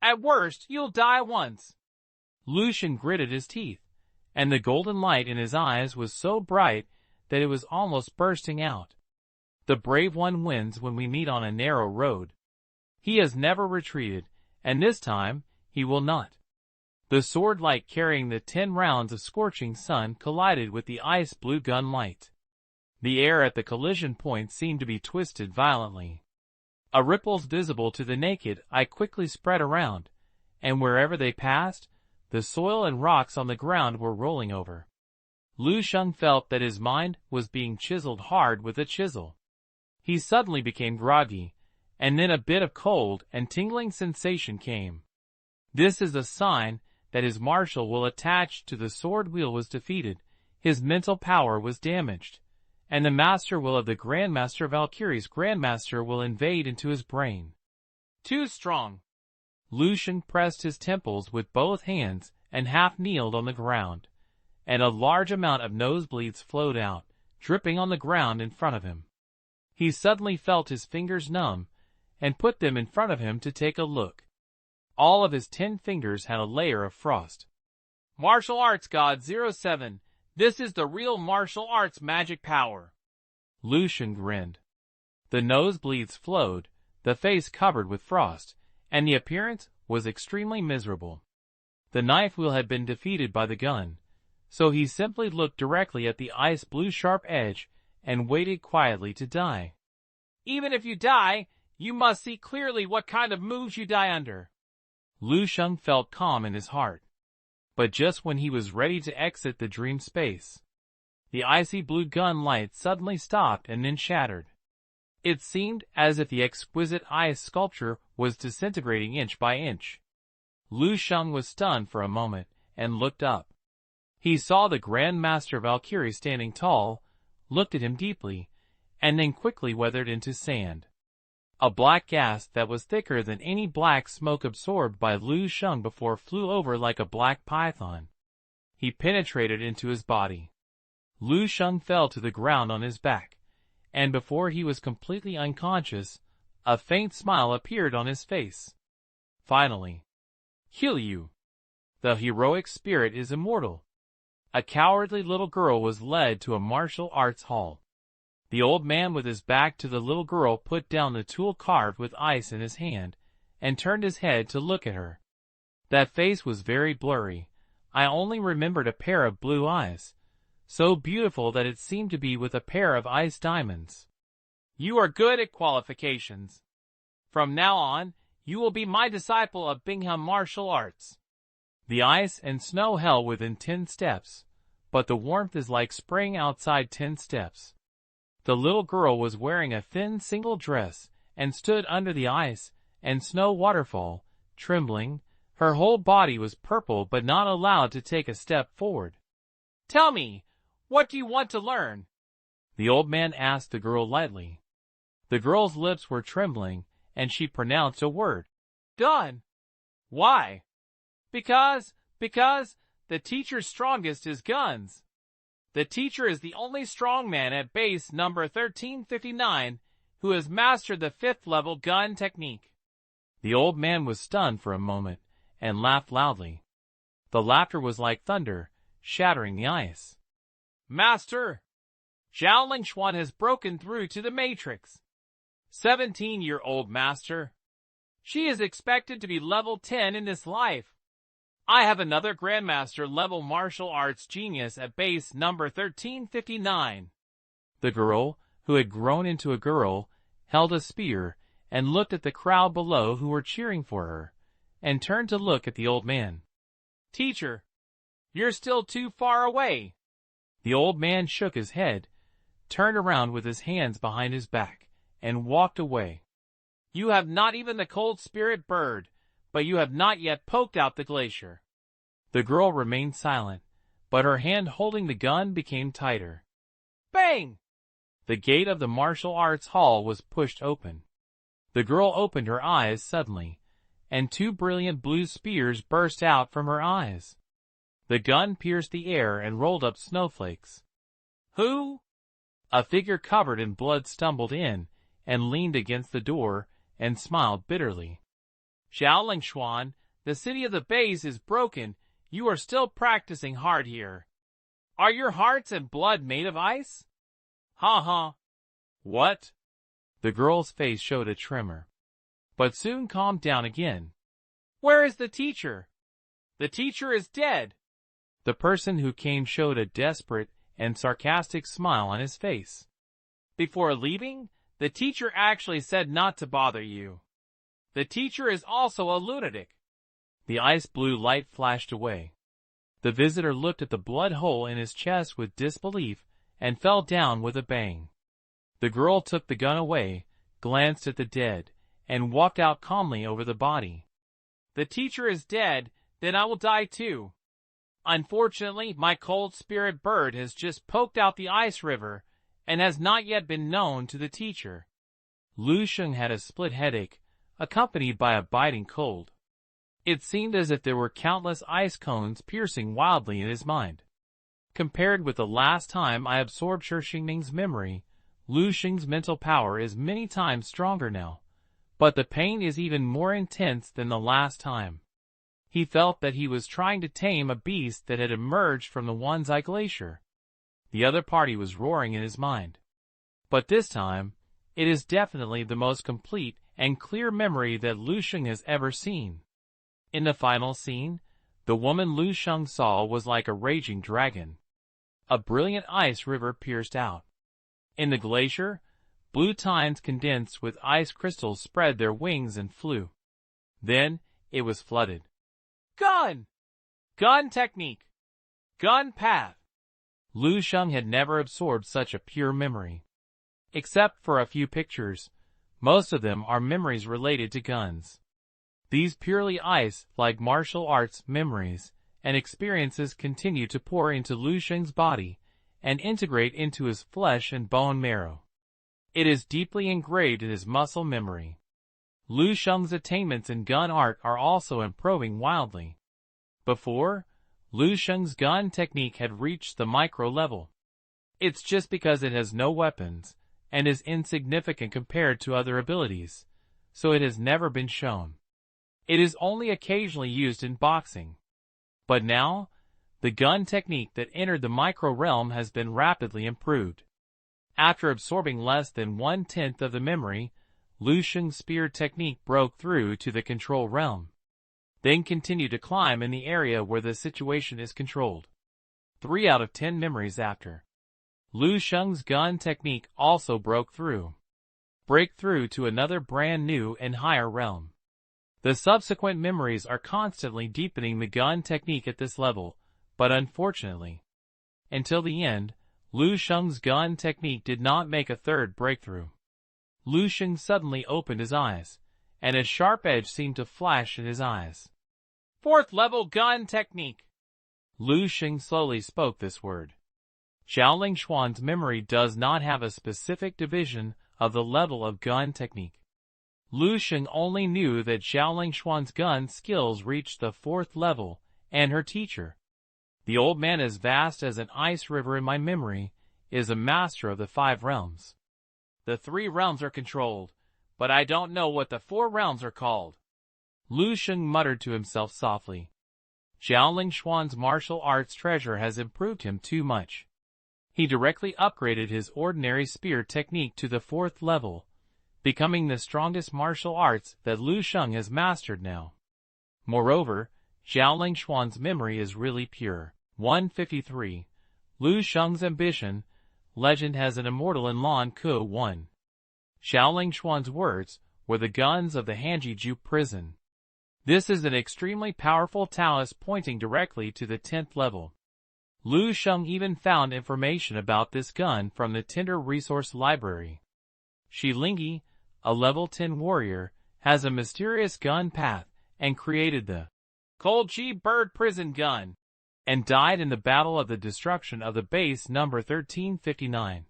At worst, you'll die once. Lu Sheng gritted his teeth, and the golden light in his eyes was so bright that it was almost bursting out. The brave one wins when we meet on a narrow road. He has never retreated, and this time, he will not. The sword light carrying the 10 rounds of scorching sun collided with the ice blue gun light. The air at the collision point seemed to be twisted violently. Ripples visible to the naked eye quickly spread around, and wherever they passed, the soil and rocks on the ground were rolling over. Lu Sheng felt that his mind was being chiseled hard with a chisel. He suddenly became groggy, and then a bit of cold and tingling sensation came. This is a sign that his martial will attached to the sword wheel was defeated, his mental power was damaged, and the master will of the Grandmaster Valkyrie's Grandmaster will invade into his brain. Too strong. Lu Sheng pressed his temples with both hands and half kneeled on the ground, and a large amount of nosebleeds flowed out, dripping on the ground in front of him. He suddenly felt his fingers numb, and put them in front of him to take a look. All of his 10 fingers had a layer of frost. Martial Arts God 07, this is the real martial arts magic power. Lu Sheng grinned. The nosebleeds flowed, the face covered with frost, and the appearance was extremely miserable. The knife wheel had been defeated by the gun, so he simply looked directly at the ice blue sharp edge and waited quietly to die. Even if you die, you must see clearly what kind of moves you die under. Lu Sheng felt calm in his heart. But just when he was ready to exit the dream space, the icy blue gun light suddenly stopped and then shattered. It seemed as if the exquisite ice sculpture was disintegrating inch by inch. Lu Sheng was stunned for a moment and looked up. He saw the Grand Master Valkyrie standing tall, looked at him deeply, and then quickly weathered into sand. A black gas that was thicker than any black smoke absorbed by Lu Sheng before flew over like a black python. He penetrated into his body. Lu Sheng fell to the ground on his back, and before he was completely unconscious, a faint smile appeared on his face. Finally, kill you. The heroic spirit is immortal. A cowardly little girl was led to a martial arts hall. The old man with his back to the little girl put down the tool carved with ice in his hand, and turned his head to look at her. That face was very blurry. I only remembered a pair of blue eyes, so beautiful that it seemed to be with a pair of ice diamonds. You are good at qualifications. From now on, you will be my disciple of Bingham martial arts. The ice and snow held within 10 steps, but the warmth is like spring outside 10 steps. The little girl was wearing a thin single dress and stood under the ice and snow waterfall, trembling. Her whole body was purple but not allowed to take a step forward. Tell me, what do you want to learn? The old man asked the girl lightly. The girl's lips were trembling, and she pronounced a word. Done. Why? Because the teacher's strongest is guns. The teacher is the only strong man at base number 1359 who has mastered the 5th level gun technique. The old man was stunned for a moment and laughed loudly. The laughter was like thunder, shattering the ice. Master, Zhao Lingxuan has broken through to the Matrix. 17-year-old master. She is expected to be level 10 in this life. I have another Grandmaster level martial arts genius at base number 1359. The girl, who had grown into a girl, held a spear and looked at the crowd below who were cheering for her, and turned to look at the old man. Teacher, you're still too far away. The old man shook his head, turned around with his hands behind his back, and walked away. You have not even the cold spirit bird, but you have not yet poked out the glacier. The girl remained silent, but her hand holding the gun became tighter. Bang! The gate of the martial arts hall was pushed open. The girl opened her eyes suddenly, and 2 brilliant blue spears burst out from her eyes. The gun pierced the air and rolled up snowflakes. Who? A figure covered in blood stumbled in and leaned against the door and smiled bitterly. Zhao Lingxuan, the city of the base is broken. You are still practicing hard here. Are your hearts and blood made of ice? Ha ha. What? The girl's face showed a tremor, but soon calmed down again. Where is the teacher? The teacher is dead. The person who came showed a desperate and sarcastic smile on his face. Before leaving, the teacher actually said not to bother you. The teacher is also a lunatic. The ice blue light flashed away. The visitor looked at the blood hole in his chest with disbelief and fell down with a bang. The girl took the gun away, glanced at the dead, and walked out calmly over the body. The teacher is dead, then I will die too. Unfortunately, my cold spirit bird has just poked out the ice river and has not yet been known to the teacher. Lu Sheng had a split headache, accompanied by a biting cold. It seemed as if there were countless ice cones piercing wildly in his mind. Compared with the last time I absorbed Sheng's memory, Lu Sheng's mental power is many times stronger now, but the pain is even more intense than the last time. He felt that he was trying to tame a beast that had emerged from the Wanzai Glacier. The other party was roaring in his mind. But this time, it is definitely the most complete and clear memory that Lu Sheng has ever seen. In the final scene, the woman Lu Sheng saw was like a raging dragon. A brilliant ice river pierced out. In the glacier, blue tines condensed with ice crystals spread their wings and flew. Then, it was flooded. Gun! Gun technique! Gun path! Lu Sheng had never absorbed such a pure memory. Except for a few pictures, most of them are memories related to guns. These purely ice-like martial arts memories and experiences continue to pour into Lu Sheng's body and integrate into his flesh and bone marrow. It is deeply engraved in his muscle memory. Lu Sheng's attainments in gun art are also improving wildly. Before, Lu Sheng's gun technique had reached the micro level. It's just because it has no weapons and is insignificant compared to other abilities, so it has never been shown. It is only occasionally used in boxing. But now, the gun technique that entered the micro realm has been rapidly improved. After absorbing less than 1/10 of the memory, Lu Sheng's spear technique broke through to the control realm, then continued to climb in the area where the situation is controlled. 3 out of 10 memories after. Lu Sheng's gun technique also broke through. Breakthrough to another brand new and higher realm. The subsequent memories are constantly deepening the gun technique at this level, but unfortunately, until the end, Lu Sheng's gun technique did not make a third breakthrough. Lu Sheng suddenly opened his eyes, and a sharp edge seemed to flash in his eyes. 4th level gun technique. Lu Sheng slowly spoke this word. Xiaoling Xuan's memory does not have a specific division of the level of gun technique. Lu Sheng only knew that Xiaoling Xuan's gun skills reached the 4th level, and her teacher, the old man as vast as an ice river in my memory, is a master of the 5 realms. The 3 realms are controlled, but I don't know what the 4 realms are called. Lu Sheng muttered to himself softly. Xiaoling Xuan's martial arts treasure has improved him too much. He directly upgraded his ordinary spear technique to the 4th level, becoming the strongest martial arts that Lu Sheng has mastered now. Moreover, Xiaoling Xuan's memory is really pure. 153. Lu Sheng's ambition, legend has an immortal in Lan Ke 1. Xiaoling Xuan's words were the guns of the Hanjiju prison. This is an extremely powerful talus pointing directly to the 10th level. Lu Sheng even found information about this gun from the Tinder Resource Library. Shi Lingyi, a level 10 warrior, has a mysterious gun path and created the Colji Bird Prison Gun, and died in the battle of the destruction of the base number 1359.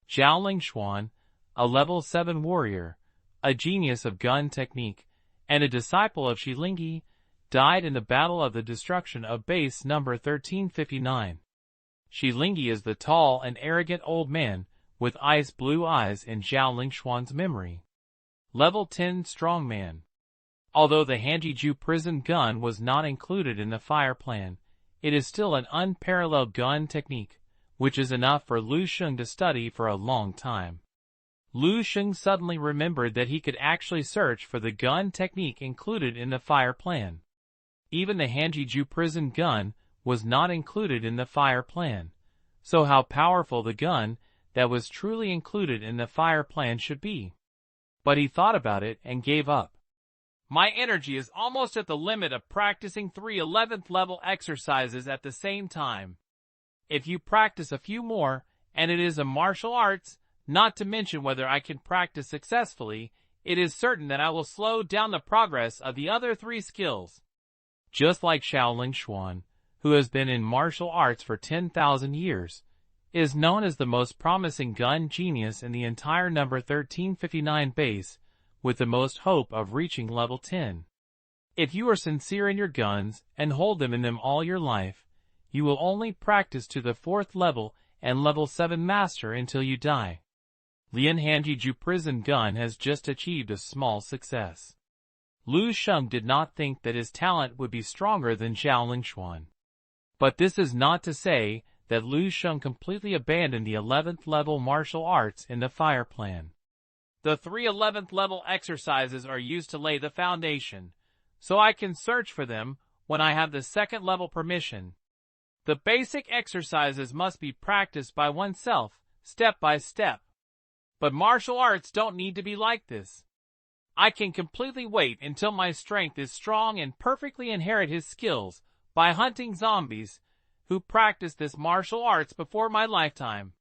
Xiaoling Xuan, a level 7 warrior, a genius of gun technique, and a disciple of Shi Lingyi, died in the battle of the destruction of base number 1359. Shi Lingyi is the tall and arrogant old man with ice blue eyes in Xiaoling Xuan's memory. Level 10 strongman. Although the Hanjiju prison gun was not included in the fire plan, it is still an unparalleled gun technique, which is enough for Lu Sheng to study for a long time. Lu Sheng suddenly remembered that he could actually search for the gun technique included in the fire plan. Even the Hanjiju prison gun was not included in the fire plan, so how powerful the gun that was truly included in the fire plan should be. But he thought about it and gave up. My energy is almost at the limit of practicing 3 11th level exercises at the same time. If you practice a few more, and it is a martial arts, not to mention whether I can practice successfully, it is certain that I will slow down the progress of the other 3 skills. Just like Xiaoling Xuan, who has been in martial arts for 10,000 years, is known as the most promising gun genius in the entire number 1359 base, with the most hope of reaching level 10. If you are sincere in your guns and hold them in them all your life, you will only practice to the 4th level and level 7 master until you die. Lian Hanjiju prison gun has just achieved a small success. Lu Sheng did not think that his talent would be stronger than Xiaoling Xuan. But this is not to say that Lu Sheng completely abandoned the 11th level martial arts in the fire plan. The 3 11th level exercises are used to lay the foundation, so I can search for them when I have the 2nd level permission. The basic exercises must be practiced by oneself, step by step. But martial arts don't need to be like this. I can completely wait until my strength is strong and perfectly inherit his skills by hunting zombies who practice this martial arts before my lifetime.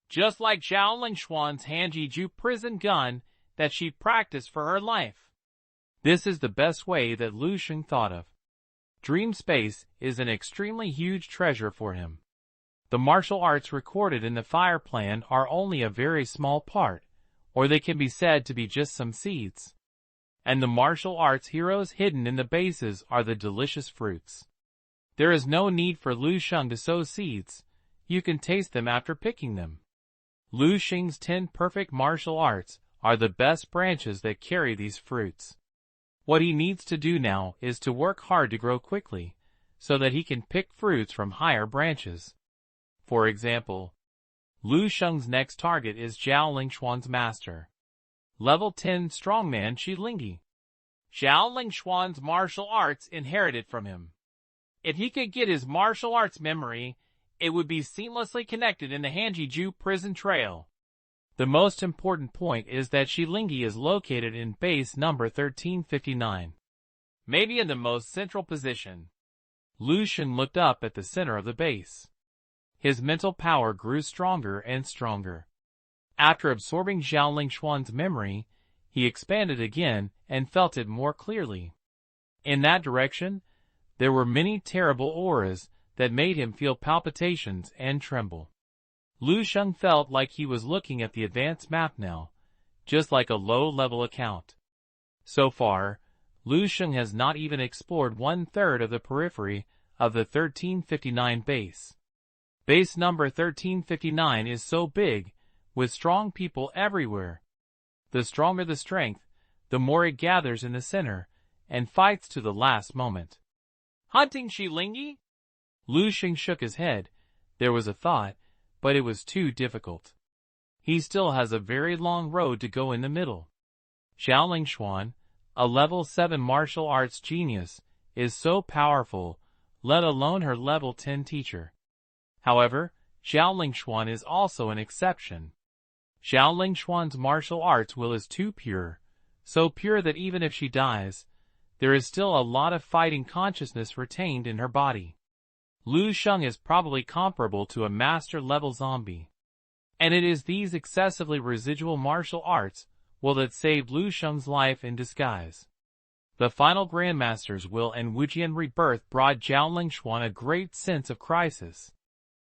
Just like Zhao Lingxuan's Hanjiju prison gun that she practiced for her life. This is the best way that Lu Sheng thought of. Dream space is an extremely huge treasure for him. The martial arts recorded in the fire plan are only a very small part, or they can be said to be just some seeds. And the martial arts heroes hidden in the bases are the delicious fruits. There is no need for Lu Sheng to sow seeds, you can taste them after picking them. Lu Sheng's 10 perfect martial arts are the best branches that carry these fruits. What he needs to do now is to work hard to grow quickly, so that he can pick fruits from higher branches. For example, Lu Sheng's next target is Zhao Lingxuan's master. Level 10 strongman Shi Lingyi. Zhao Lingxuan's martial arts inherited from him. If he could get his martial arts memory, it would be seamlessly connected in the Hanjiju prison trail. The most important point is that Shi Lingyi is located in base number 1359. Maybe in the most central position. Lu Sheng looked up at the center of the base. His mental power grew stronger and stronger. After absorbing Zhao Lingxuan's memory, he expanded again and felt it more clearly. In that direction, there were many terrible auras that made him feel palpitations and tremble. Lu Sheng felt like he was looking at the advanced map now, just like a low-level account. So far, Lu Sheng has not even explored 1/3 of the periphery of the 1359 base. Base number 1359 is so big, with strong people everywhere. The stronger the strength, the more it gathers in the center, and fights to the last moment. Hunting Shi Lingyi? Lu Sheng shook his head. There was a thought, but it was too difficult. He still has a very long road to go in the middle. Zhao Lingxuan, a level 7 martial arts genius, is so powerful, let alone her level 10 teacher. However, Zhao Lingxuan is also an exception. Zhao Lingxuan's martial arts will is too pure, so pure that even if she dies, there is still a lot of fighting consciousness retained in her body. Lu Sheng is probably comparable to a master-level zombie. And it is these excessively residual martial arts that saved Lu Sheng's life in disguise. The final Grandmaster's will and Wujian rebirth brought Zhao Lingxuan a great sense of crisis.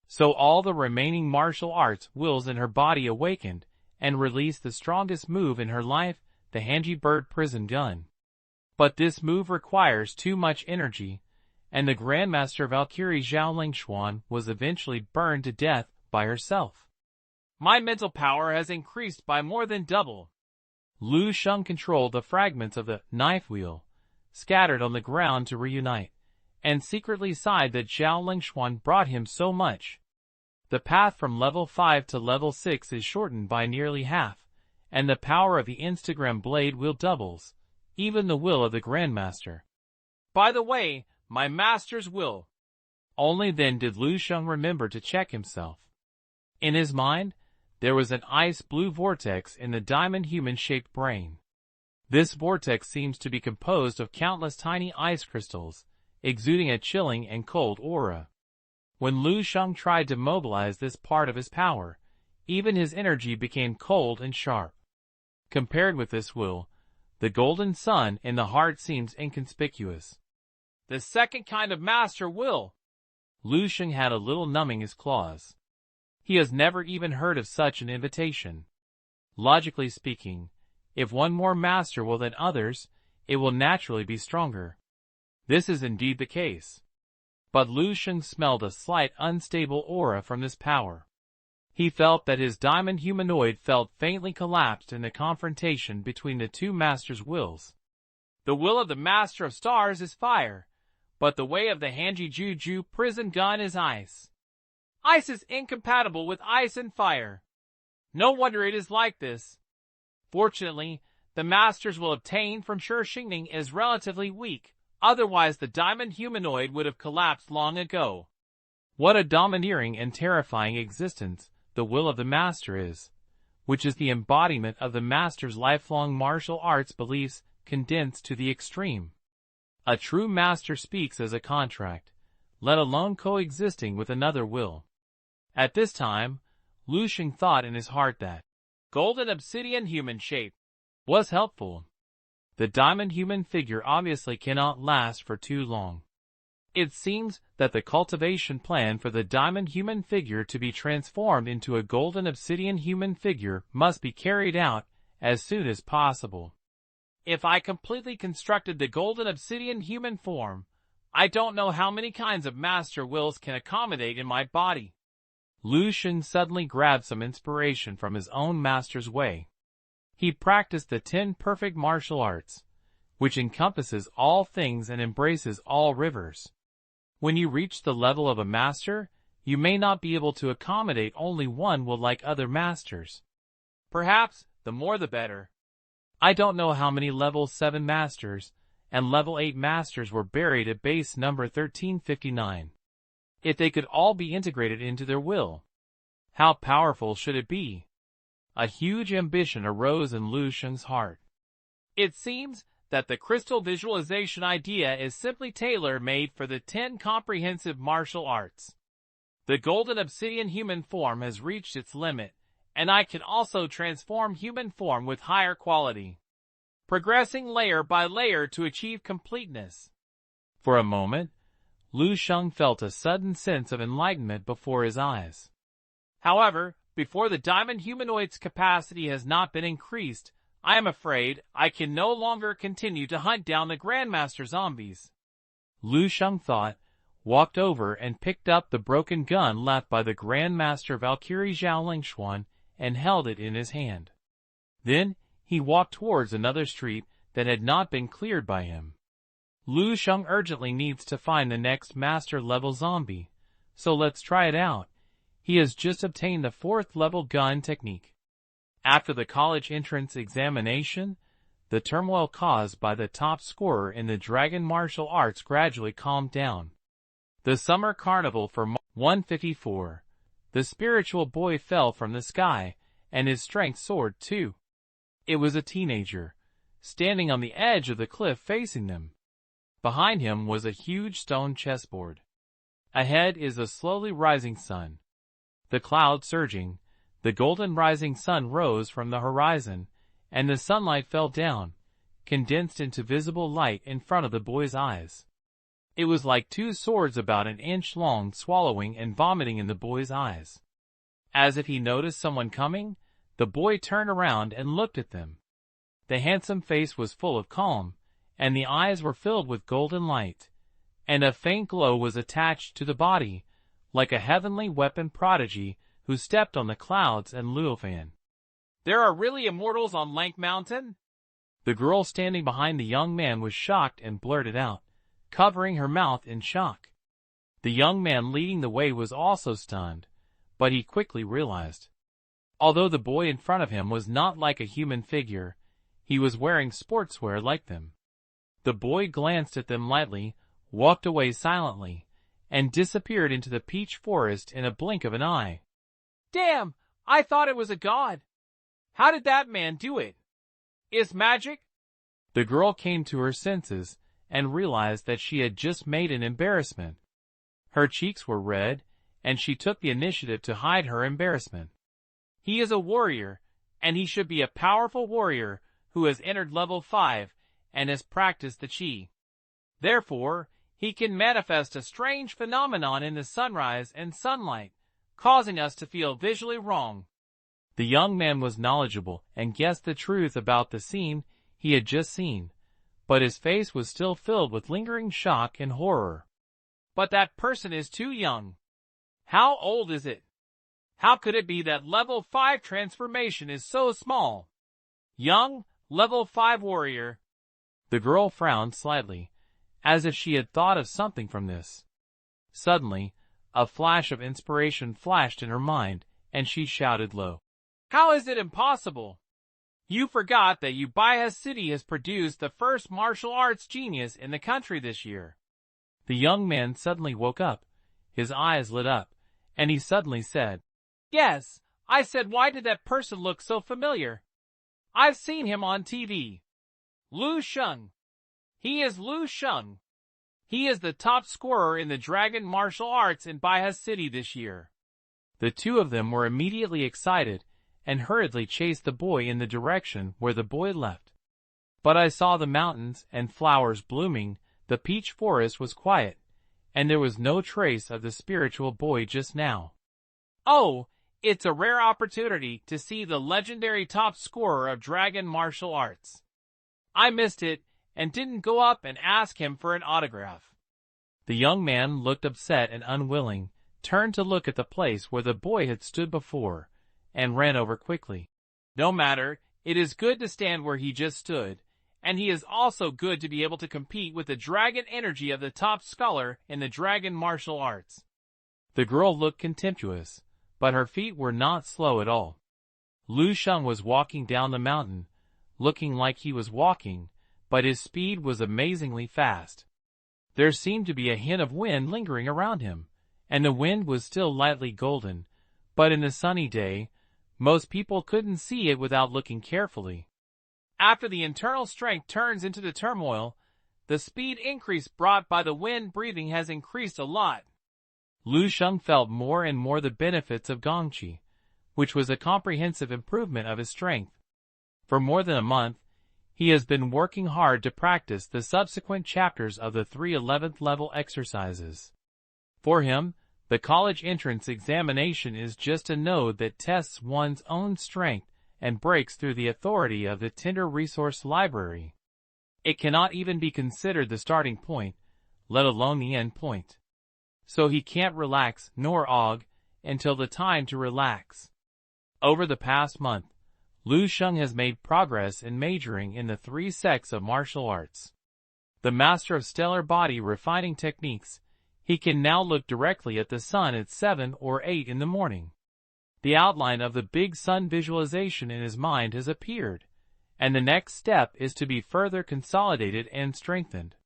So all the remaining martial arts wills in her body awakened and released the strongest move in her life, the Hanji Bird Prison Gun. But this move requires too much energy, and the Grandmaster Valkyrie Zhao Lingxuan was eventually burned to death by herself. My mental power has increased by more than double. Lu Sheng controlled the fragments of the knife wheel, scattered on the ground to reunite, and secretly sighed that Zhao Lingxuan brought him so much. The path from level 5 to level 6 is shortened by nearly half, and the power of the Instagram blade wheel doubles, even the will of the Grandmaster. By the way, my master's will. Only then did Lu Sheng remember to check himself. In his mind, there was an ice-blue vortex in the diamond human-shaped brain. This vortex seems to be composed of countless tiny ice crystals, exuding a chilling and cold aura. When Lu Sheng tried to mobilize this part of his power, even his energy became cold and sharp. Compared with this will, the golden sun in the heart seems inconspicuous. The second kind of master will. Lu Sheng had a little numbing his claws. He has never even heard of such an invitation. Logically speaking, if one more master will than others, it will naturally be stronger. This is indeed the case. But Lu Sheng smelled a slight unstable aura from this power. He felt that his diamond humanoid felt faintly collapsed in the confrontation between the two masters' wills. The will of the Master of Stars is fire, but the way of the Hanji Juju prison gun is ice. Ice is incompatible with ice and fire. No wonder it is like this. Fortunately, the master's will obtained from Shengning is relatively weak, otherwise the diamond humanoid would have collapsed long ago. What a domineering and terrifying existence the will of the master is. which is the embodiment of the master's lifelong martial arts beliefs condensed to the extreme. A true master speaks as a contract, let alone coexisting with another will. At this time, Lu Sheng thought in his heart that golden obsidian human shape was helpful. The diamond human figure obviously cannot last for too long. It seems that the cultivation plan for the diamond human figure to be transformed into a golden obsidian human figure must be carried out as soon as possible. If I completely constructed the golden obsidian human form, I don't know how many kinds of master wills can accommodate in my body. Lu Sheng suddenly grabbed some inspiration from his own master's way. He practiced the 10 perfect martial arts, which encompasses all things and embraces all rivers. When you reach the level of a master, you may not be able to accommodate only one will like other masters. Perhaps, the more the better. I don't know how many level 7 masters and level 8 masters were buried at base number 1359. If they could all be integrated into their will, how powerful should it be? A huge ambition arose in Lu Sheng's heart. It seems that the crystal visualization idea is simply tailor-made for the 10 comprehensive martial arts. The golden obsidian human form has reached its limit, and I can also transform human form with higher quality, progressing layer by layer to achieve completeness. For a moment, Lu Sheng felt a sudden sense of enlightenment before his eyes. However, before the diamond humanoid's capacity has not been increased, I am afraid I can no longer continue to hunt down the Grandmaster zombies. Lu Sheng thought, walked over and picked up the broken gun left by the Grandmaster Valkyrie Zhao Lingxuan and held it in his hand. Then, he walked towards another street that had not been cleared by him. Lu Sheng urgently needs to find the next master-level zombie, so let's try it out. He has just obtained the 4th level gun technique. After the college entrance examination, the turmoil caused by the top scorer in the Dragon Martial Arts gradually calmed down. The summer carnival for 154. The spiritual boy fell from the sky, and his strength soared too. It was a teenager, standing on the edge of the cliff facing them. Behind him was a huge stone chessboard. Ahead is a slowly rising sun. The cloud surging, the golden rising sun rose from the horizon, and the sunlight fell down, condensed into visible light in front of the boy's eyes. It was like 2 swords about an inch long swallowing and vomiting in the boy's eyes. As if he noticed someone coming, the boy turned around and looked at them. The handsome face was full of calm, and the eyes were filled with golden light, and a faint glow was attached to the body, like a heavenly weapon prodigy who stepped on the clouds and Luofan. There are really immortals on Lank Mountain? The girl standing behind the young man was shocked and blurted out, covering her mouth in shock. The young man leading the way was also stunned, but he quickly realized. Although the boy in front of him was not like a human figure, he was wearing sportswear like them. The boy glanced at them lightly, walked away silently, and disappeared into the peach forest in a blink of an eye. Damn! I thought it was a god. How did that man do it? Is magic? The girl came to her senses and realized that she had just made an embarrassment. Her cheeks were red, and she took the initiative to hide her embarrassment. He is a warrior, and he should be a powerful warrior who has entered level 5 and has practiced the Qi. Therefore, he can manifest a strange phenomenon in the sunrise and sunlight, causing us to feel visually wrong. The young man was knowledgeable and guessed the truth about the scene he had just seen, but his face was still filled with lingering shock and horror. But that person is too young. How old is it? How could it be that level 5 transformation is so small? Young, level 5 warrior. The girl frowned slightly, as if she had thought of something from this. Suddenly, a flash of inspiration flashed in her mind, and she shouted low. How is it impossible? You forgot that Ubaya City has produced the first martial arts genius in the country this year. The young man suddenly woke up, his eyes lit up, and he suddenly said, Yes, I said, why did that person look so familiar? I've seen him on TV. Lu Sheng. He is Lu Sheng. He is the top scorer in the Dragon Martial Arts in Baiha City this year. The two of them were immediately excited and hurriedly chased the boy in the direction where the boy left. But I saw the mountains and flowers blooming, the peach forest was quiet, and there was no trace of the spiritual boy just now. Oh, it's a rare opportunity to see the legendary top scorer of Dragon Martial Arts. I missed it and didn't go up and ask him for an autograph. The young man looked upset and unwilling, turned to look at the place where the boy had stood before, and ran over quickly. No matter, it is good to stand where he just stood, and he is also good to be able to compete with the dragon energy of the top scholar in the Dragon Martial Arts. The girl looked contemptuous, but her feet were not slow at all. Lu Sheng was walking down the mountain, looking like he was walking, but his speed was amazingly fast. There seemed to be a hint of wind lingering around him, and the wind was still lightly golden, but in the sunny day, most people couldn't see it without looking carefully. After the internal strength turns into the turmoil, the speed increase brought by the wind breathing has increased a lot. Lu Sheng felt more and more the benefits of Gongqi, which was a comprehensive improvement of his strength. For more than a month, he has been working hard to practice the subsequent chapters of the 3 11th level exercises. For him, the college entrance examination is just a node that tests one's own strength and breaks through the authority of the Tinder Resource Library. It cannot even be considered the starting point, let alone the end point. So he can't relax nor og until the time to relax. Over the past month, Lu Sheng has made progress in majoring in the 3 sects of martial arts. The master of stellar body refining techniques, he can now look directly at the sun at 7 or 8 in the morning. The outline of the big sun visualization in his mind has appeared, and the next step is to be further consolidated and strengthened.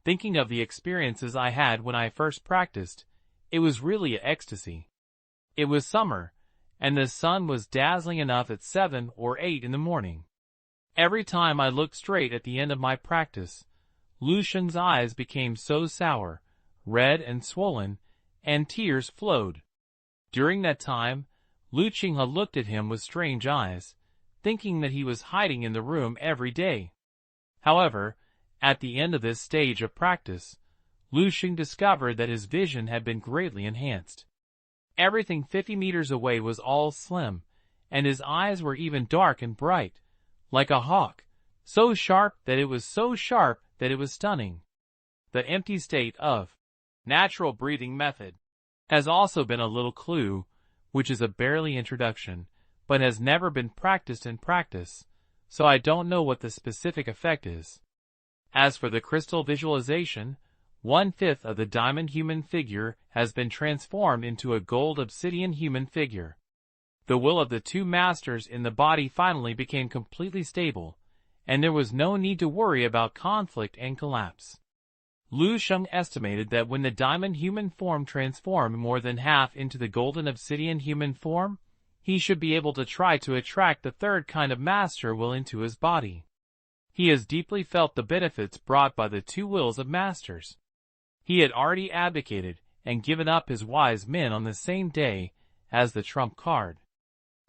Thinking of the experiences I had when I first practiced, it was really an ecstasy. It was summer, and the sun was dazzling enough at 7 or 8 in the morning. Every time I looked straight at the end of my practice, Lu Sheng's eyes became so sour, red and swollen, and tears flowed. During that time, Lu Qinghe looked at him with strange eyes, thinking that he was hiding in the room every day. However, at the end of this stage of practice, Lu Sheng discovered that his vision had been greatly enhanced. Everything 50 meters away was all slim, and his eyes were even dark and bright, like a hawk, so sharp that it was stunning. The empty state of natural breathing method has also been a little clue, which is a barely introduction, but has never been practiced in practice, so I don't know what the specific effect is. As for the crystal visualization, 1/5 of the diamond human figure has been transformed into a gold obsidian human figure. The will of the 2 masters in the body finally became completely stable, and there was no need to worry about conflict and collapse. Lu Sheng estimated that when the diamond human form transformed more than half into the golden obsidian human form, he should be able to try to attract the 3rd kind of master will into his body. He has deeply felt the benefits brought by the 2 wills of masters. He had already abdicated and given up his wise men on the same day as the trump card.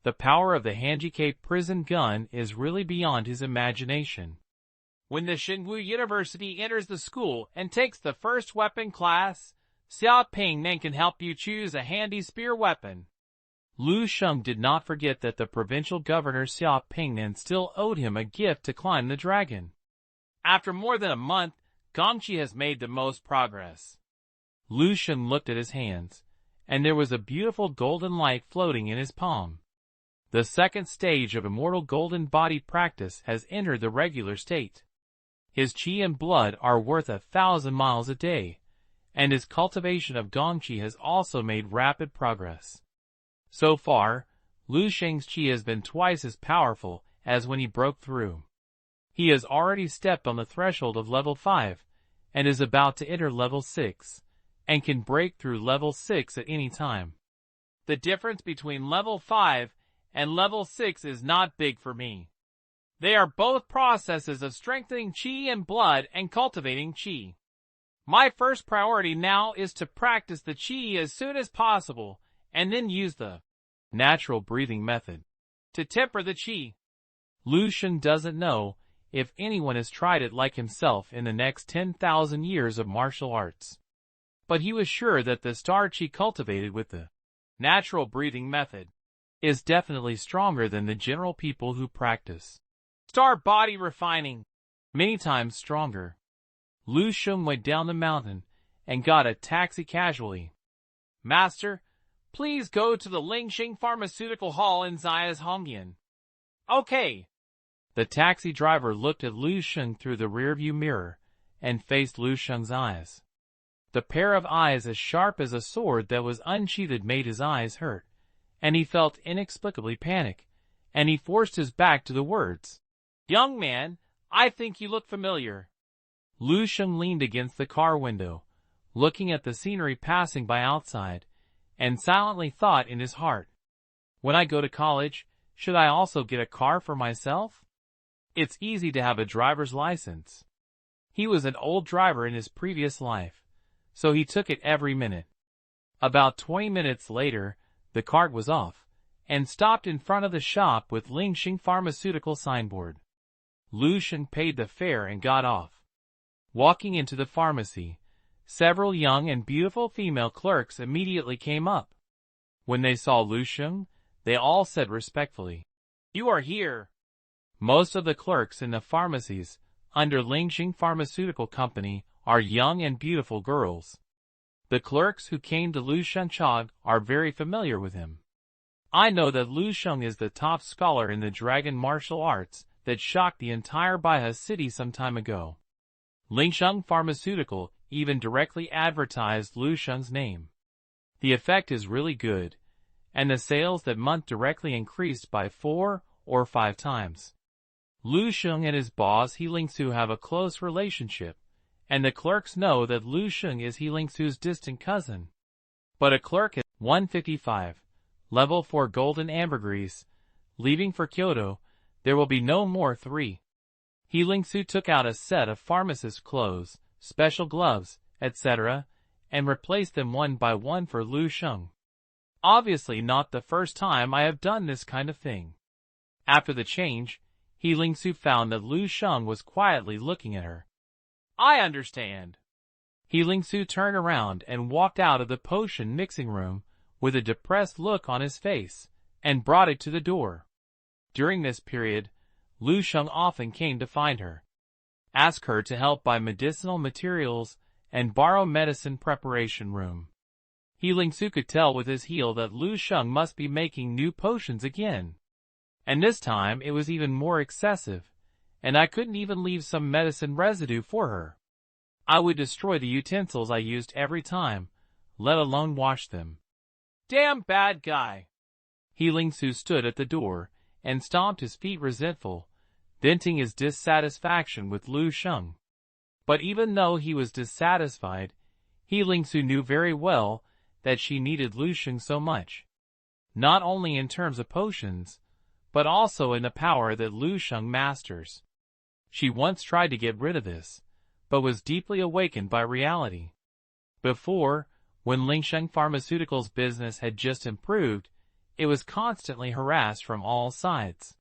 The power of the handicap prison gun is really beyond his imagination. When the Shengwu University enters the school and takes the first weapon class, Xia Pingnan can help you choose a handy spear weapon. Lu Sheng did not forget that the provincial governor Xia Pingnan still owed him a gift to climb the dragon. After more than a month, Gongqi has made the most progress. Lu Sheng looked at his hands, and there was a beautiful golden light floating in his palm. The 2nd stage of immortal golden body practice has entered the regular state. His qi and blood are worth 1,000 miles a day, and his cultivation of Gongqi has also made rapid progress. So far, Lu Sheng's qi has been twice as powerful as when he broke through. He has already stepped on the threshold of level 5, and is about to enter level 6, and can break through level 6 at any time. The difference between level 5 and level 6 is not big for me. They are both processes of strengthening qi and blood and cultivating qi. My first priority now is to practice the qi as soon as possible and then use the natural breathing method to temper the qi. Lu Sheng doesn't know if anyone has tried it like himself in the next 10,000 years of martial arts. But he was sure that the star qi cultivated with the natural breathing method is definitely stronger than the general people who practice star body refining. Many times stronger. Lu Sheng went down the mountain and got a taxi casually. Master, please go to the Lingxing Pharmaceutical Hall in Xia's Hongyan. Okay. The taxi driver looked at Lu Sheng through the rearview mirror and faced Lu Sheng's eyes. The pair of eyes as sharp as a sword that was unsheathed made his eyes hurt, and he felt inexplicably panic, and he forced his back to the words. Young man, I think you look familiar. Lu Sheng leaned against the car window, looking at the scenery passing by outside, and silently thought in his heart, when I go to college, should I also get a car for myself? It's easy to have a driver's license. He was an old driver in his previous life, so he took it every minute. About 20 minutes later, the cart was off, and stopped in front of the shop with Lingxing Pharmaceutical signboard. Lu Sheng paid the fare and got off. Walking into the pharmacy, several young and beautiful female clerks immediately came up. When they saw Lu Sheng, they all said respectfully, "You are here." Most of the clerks in the pharmacies under Lingxing Pharmaceutical Company are young and beautiful girls. The clerks who came to Lu Sheng are very familiar with him. I know that Lu Sheng is the top scholar in the dragon martial arts that shocked the entire Baihe city some time ago. Lingxing Pharmaceutical even directly advertised Lu Sheng's name. The effect is really good, and the sales that month directly increased by 4 or 5 times. Lu Sheng and his boss He Lingsu have a close relationship, and the clerks know that Lu Sheng is He Lingsu's distant cousin. But a clerk at 155, level 4 golden ambergris, leaving for Kyoto, there will be no more 3. He Lingsu took out a set of pharmacist clothes, special gloves, etc., and replaced them one by one for Lu Sheng. Obviously not the first time I have done this kind of thing. After the change, He Lingsu found that Lu Sheng was quietly looking at her. I understand. He Lingsu turned around and walked out of the potion mixing room with a depressed look on his face, and brought it to the door. During this period, Lu Sheng often came to find her, ask her to help buy medicinal materials, and borrow medicine preparation room. He Lingsu could tell with his heel that Lu Sheng must be making new potions again. And this time it was even more excessive, and I couldn't even leave some medicine residue for her. I would destroy the utensils I used every time, let alone wash them. Damn bad guy. He Lingsu stood at the door and stomped his feet resentful, venting his dissatisfaction with Lu Sheng. But even though he was dissatisfied, He Lingsu knew very well that she needed Lu Sheng so much. Not only in terms of potions, but also in the power that Lu Sheng masters. She once tried to get rid of this, but was deeply awakened by reality. Before, when Lingxing Pharmaceuticals' business had just improved, it was constantly harassed from all sides.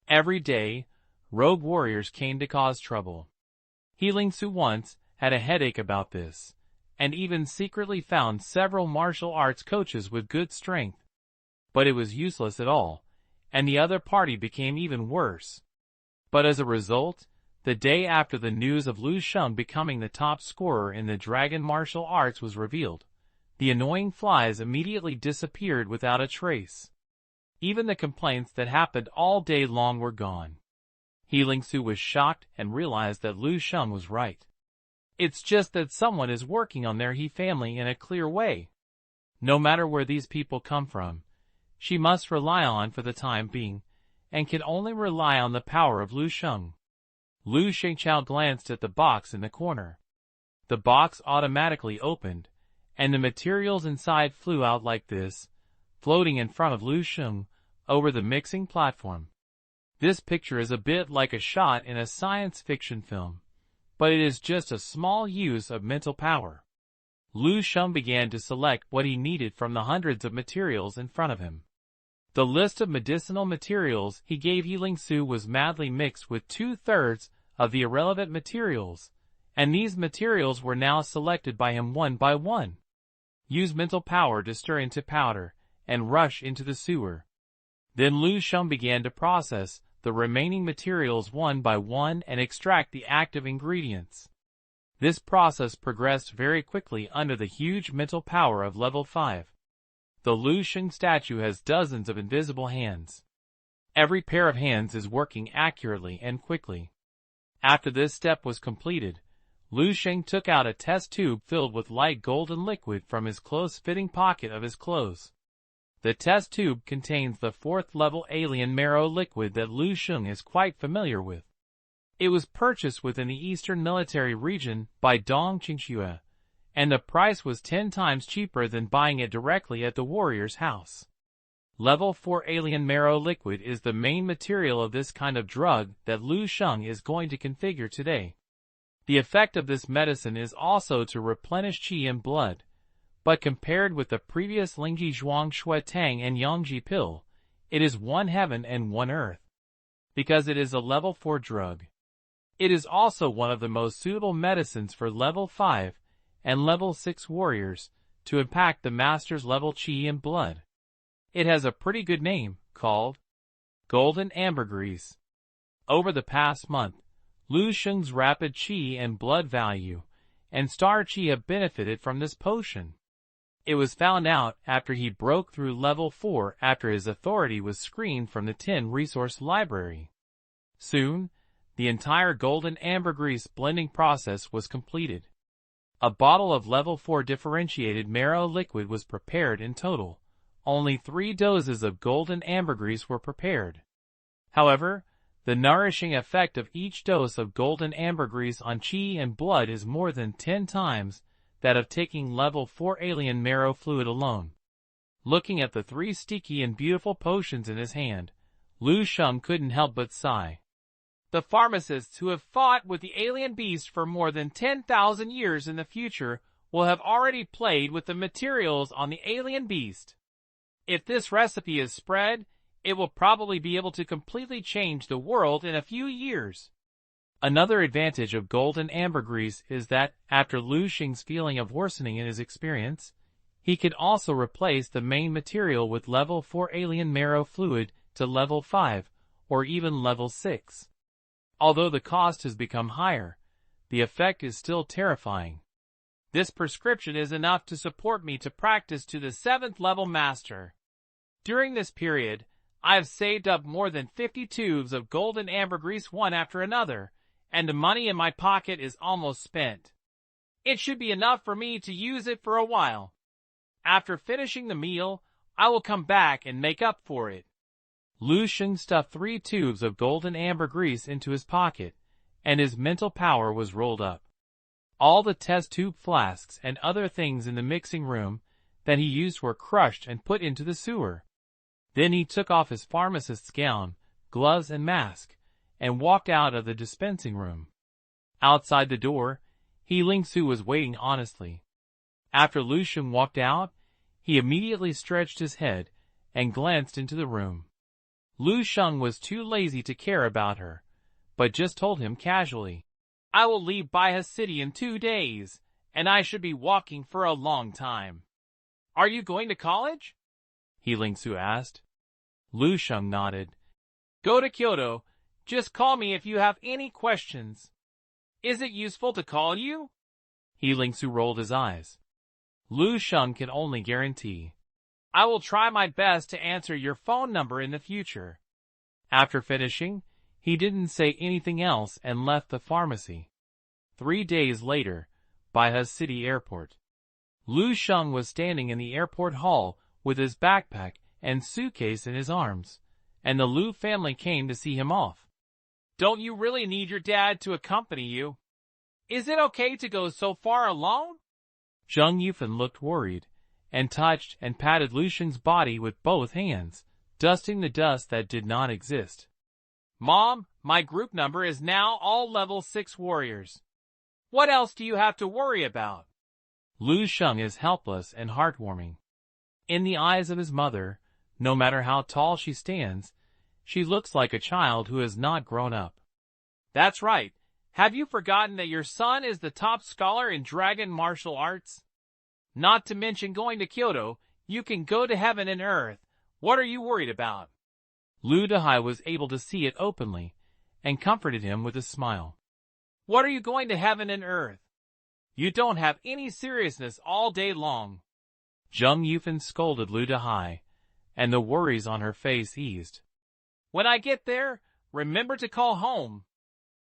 Every day, rogue warriors came to cause trouble. He Lingsu once had a headache about this, and even secretly found several martial arts coaches with good strength. But it was useless at all, and the other party became even worse. But as a result, the day after the news of Lu Sheng becoming the top scorer in the dragon martial arts was revealed, the annoying flies immediately disappeared without a trace. Even the complaints that happened all day long were gone. He Lingsu was shocked and realized that Lu Sheng was right. It's just that someone is working on their He family in a clear way. No matter where these people come from, she must rely on for the time being, and can only rely on the power of Lu Sheng. Lu Shengqiao glanced at the box in the corner. The box automatically opened, and the materials inside flew out like this, floating in front of Lu Sheng over the mixing platform. This picture is a bit like a shot in a science fiction film, but it is just a small use of mental power. Lu Sheng began to select what he needed from the hundreds of materials in front of him. The list of medicinal materials he gave Yiling Su was madly mixed with 2/3 of the irrelevant materials, and these materials were now selected by him one by one. Use mental power to stir into powder and rush into the sewer. Then Lu Sheng began to process the remaining materials one by one and extract the active ingredients. This process progressed very quickly under the huge mental power of level 5. The Lu Sheng statue has dozens of invisible hands. Every pair of hands is working accurately and quickly. After this step was completed, Lu Sheng took out a test tube filled with light golden liquid from his close-fitting pocket of his clothes. The test tube contains the 4th-level alien marrow liquid that Lu Sheng is quite familiar with. It was purchased within the Eastern Military Region by Dong Qingxue, and the price was 10 times cheaper than buying it directly at the warrior's house. Level 4 alien marrow liquid is the main material of this kind of drug that Lu Sheng is going to configure today. The effect of this medicine is also to replenish qi and blood, but compared with the previous Lingji Zhuang Shui Tang and Yangji pill, it is one heaven and one earth. Because it is a level 4 drug. It is also one of the most suitable medicines for level 5 and level 6 warriors to impact the master's level qi and blood. It has a pretty good name, called Golden Ambergris. Over the past month, Lu Sheng's rapid qi and blood value and star qi have benefited from this potion. It was found out after he broke through level 4 after his authority was screened from the 10 resource library. Soon, the entire golden ambergris blending process was completed. A bottle of level 4 differentiated marrow liquid was prepared in total. Only 3 doses of golden ambergris were prepared. However, the nourishing effect of each dose of golden ambergris on qi and blood is more than 10 times that of taking level 4 alien marrow fluid alone. Looking at the 3 sticky and beautiful potions in his hand, Lu Sheng couldn't help but sigh. The pharmacists who have fought with the alien beast for more than 10,000 years in the future will have already played with the materials on the alien beast. If this recipe is spread, it will probably be able to completely change the world in a few years. Another advantage of golden ambergris is that, after Lu Sheng's feeling of worsening in his experience, he could also replace the main material with level 4 alien marrow fluid to level 5, or even level 6. Although the cost has become higher, the effect is still terrifying. This prescription is enough to support me to practice to the 7th level master. During this period, I have saved up more than 50 tubes of golden ambergris one after another, and the money in my pocket is almost spent. It should be enough for me to use it for a while. After finishing the meal, I will come back and make up for it. Lu Sheng stuffed 3 tubes of golden ambergris into his pocket, and his mental power was rolled up. All the test tube flasks and other things in the mixing room that he used were crushed and put into the sewer. Then he took off his pharmacist's gown, gloves and mask, and walked out of the dispensing room. Outside the door, Yiling Su was waiting honestly. After Lu Sheng walked out, he immediately stretched his head and glanced into the room. Lu Sheng was too lazy to care about her, but just told him casually, "I will leave Baihe City in 2 days, and I should be walking for a long time." "Are you going to college?" Yiling Su asked. Lu Sheng nodded. "Go to Kyoto. Just call me if you have any questions." "Is it useful to call you?" Yiling Su rolled his eyes. Lu Sheng can only guarantee, "I will try my best to answer your phone number in the future." After finishing, he didn't say anything else and left the pharmacy. 3 days later, Baihe City Airport. Lu Sheng was standing in the airport hall with his backpack and suitcase in his arms, and the Lu family came to see him off. "Don't you really need your dad to accompany you? Is it okay to go so far alone?" Zheng Yufan looked worried, and touched and patted Lu Sheng's body with both hands, dusting the dust that did not exist. Mom, my group number is now all level 6 warriors. What else do you have to worry about? Lu Sheng is helpless and heartwarming. In the eyes of his mother, no matter how tall she stands, she looks like a child who has not grown up. That's right. Have you forgotten that your son is the top scholar in dragon martial arts? Not to mention going to Kyoto, you can go to heaven and earth. What are you worried about? Lu Dehai was able to see it openly, and comforted him with a smile. What are you going to heaven and earth? You don't have any seriousness all day long. Zheng Yufan scolded Lu Dehai, and the worries on her face eased. When I get there, remember to call home.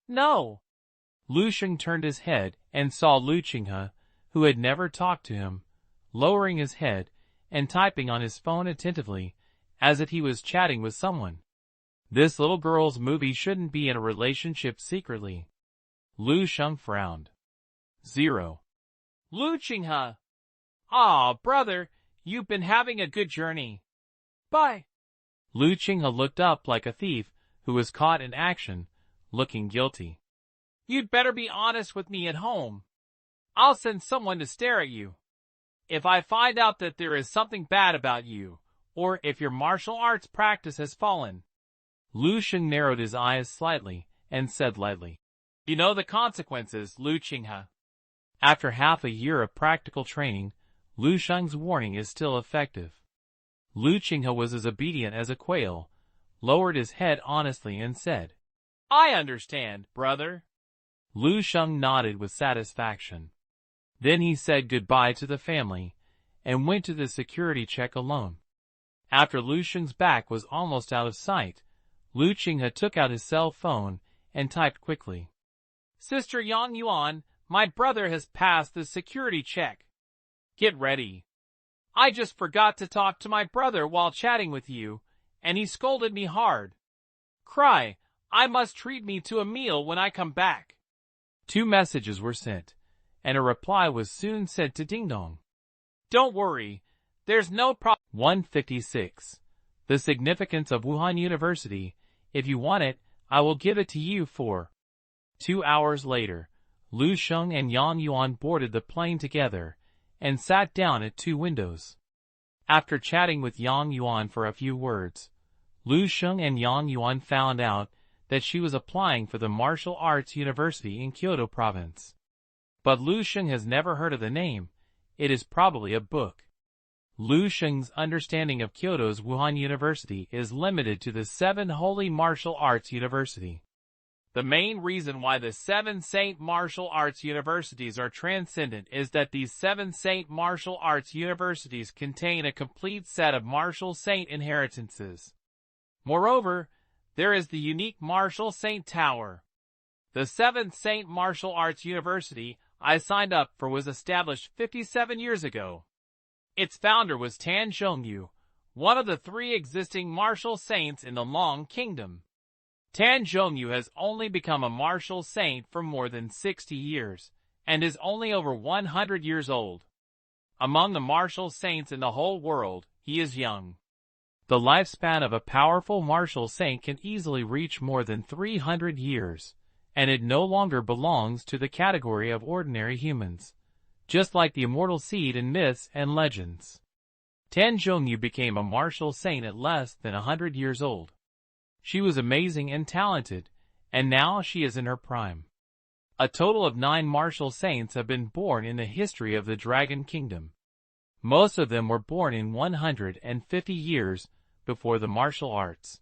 No. Lu Sheng turned his head and saw Lu Qinghe, who had never talked to him, lowering his head and typing on his phone attentively, as if he was chatting with someone. This little girl's movie shouldn't be in a relationship secretly. Lu Sheng frowned. 0. Lu Qinghe. Ah, brother, you've been having a good journey. Bye. Lu Qinghe looked up like a thief who was caught in action, looking guilty. You'd better be honest with me at home. I'll send someone to stare at you. If I find out that there is something bad about you, or if your martial arts practice has fallen. Lu Sheng narrowed his eyes slightly and said lightly, You know the consequences, Lu Qinghe. After half a year of practical training, Lu Sheng's warning is still effective. Lu Qinghe was as obedient as a quail, lowered his head honestly and said, I understand, brother. Lu Sheng nodded with satisfaction. Then he said goodbye to the family, and went to the security check alone. After Lu Sheng's back was almost out of sight, Lu Qinghe took out his cell phone and typed quickly. Sister Yang Yuan, my brother has passed the security check. Get ready. I just forgot to talk to my brother while chatting with you, and he scolded me hard. Cry, I must treat me to a meal when I come back. 2 messages were sent, and a reply was soon sent to Ding Dong. Don't worry, there's no problem. 156. The significance of Wuhan University. If you want it, I will give it to you for. 2 hours later, Lu Sheng and Yang Yuan boarded the plane together, and sat down at 2 windows. After chatting with Yang Yuan for a few words, Lu Sheng and Yang Yuan found out that she was applying for the Martial Arts University in Kyoto province. But Lu Sheng has never heard of the name. It is probably a book. Lu Sheng's understanding of Kyoto's Wuhan University is limited to the 7 Holy Martial Arts University. The main reason why the 7 Saint Martial Arts Universities are transcendent is that these 7 Saint Martial Arts Universities contain a complete set of martial saint inheritances. Moreover, there is the unique Martial Saint Tower. The 7th Saint Martial Arts University I signed up for was established 57 years ago. Its founder was Tan Zhongyu, one of the 3 existing martial saints in the Long Kingdom. Tan Zhongyu has only become a martial saint for more than 60 years, and is only over 100 years old. Among the martial saints in the whole world, he is young. The lifespan of a powerful martial saint can easily reach more than 300 years, and it no longer belongs to the category of ordinary humans, just like the immortal seed in myths and legends. Tan Zhongyu became a martial saint at less than 100 years old. She was amazing and talented, and now she is in her prime. A total of 9 martial saints have been born in the history of the Dragon Kingdom. Most of them were born in 150 years before the martial arts.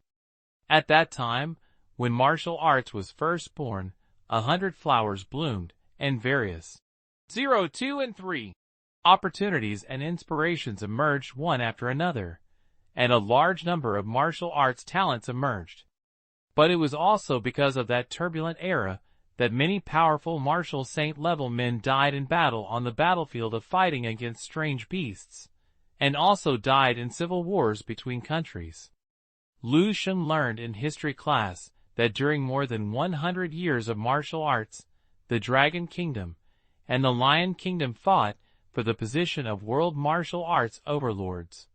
At that time, when martial arts was first born, 100 flowers bloomed, and various 0, 2, and 3 opportunities and inspirations emerged one after another, and a large number of martial arts talents emerged. But it was also because of that turbulent era that many powerful martial saint-level men died in battle on the battlefield of fighting against strange beasts, and also died in civil wars between countries. Lu Sheng learned in history class that during more than 100 years of martial arts, the Dragon Kingdom and the Lion Kingdom fought for the position of world martial arts overlords.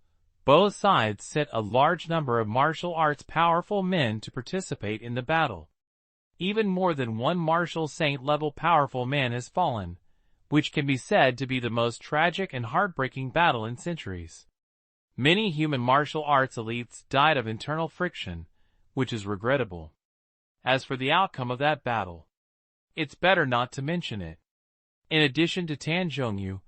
Both sides sent a large number of martial arts powerful men to participate in the battle. Even more than one martial saint-level powerful man has fallen, which can be said to be the most tragic and heartbreaking battle in centuries. Many human martial arts elites died of internal friction, which is regrettable. As for the outcome of that battle, it's better not to mention it. In addition to Tan Zhongyu,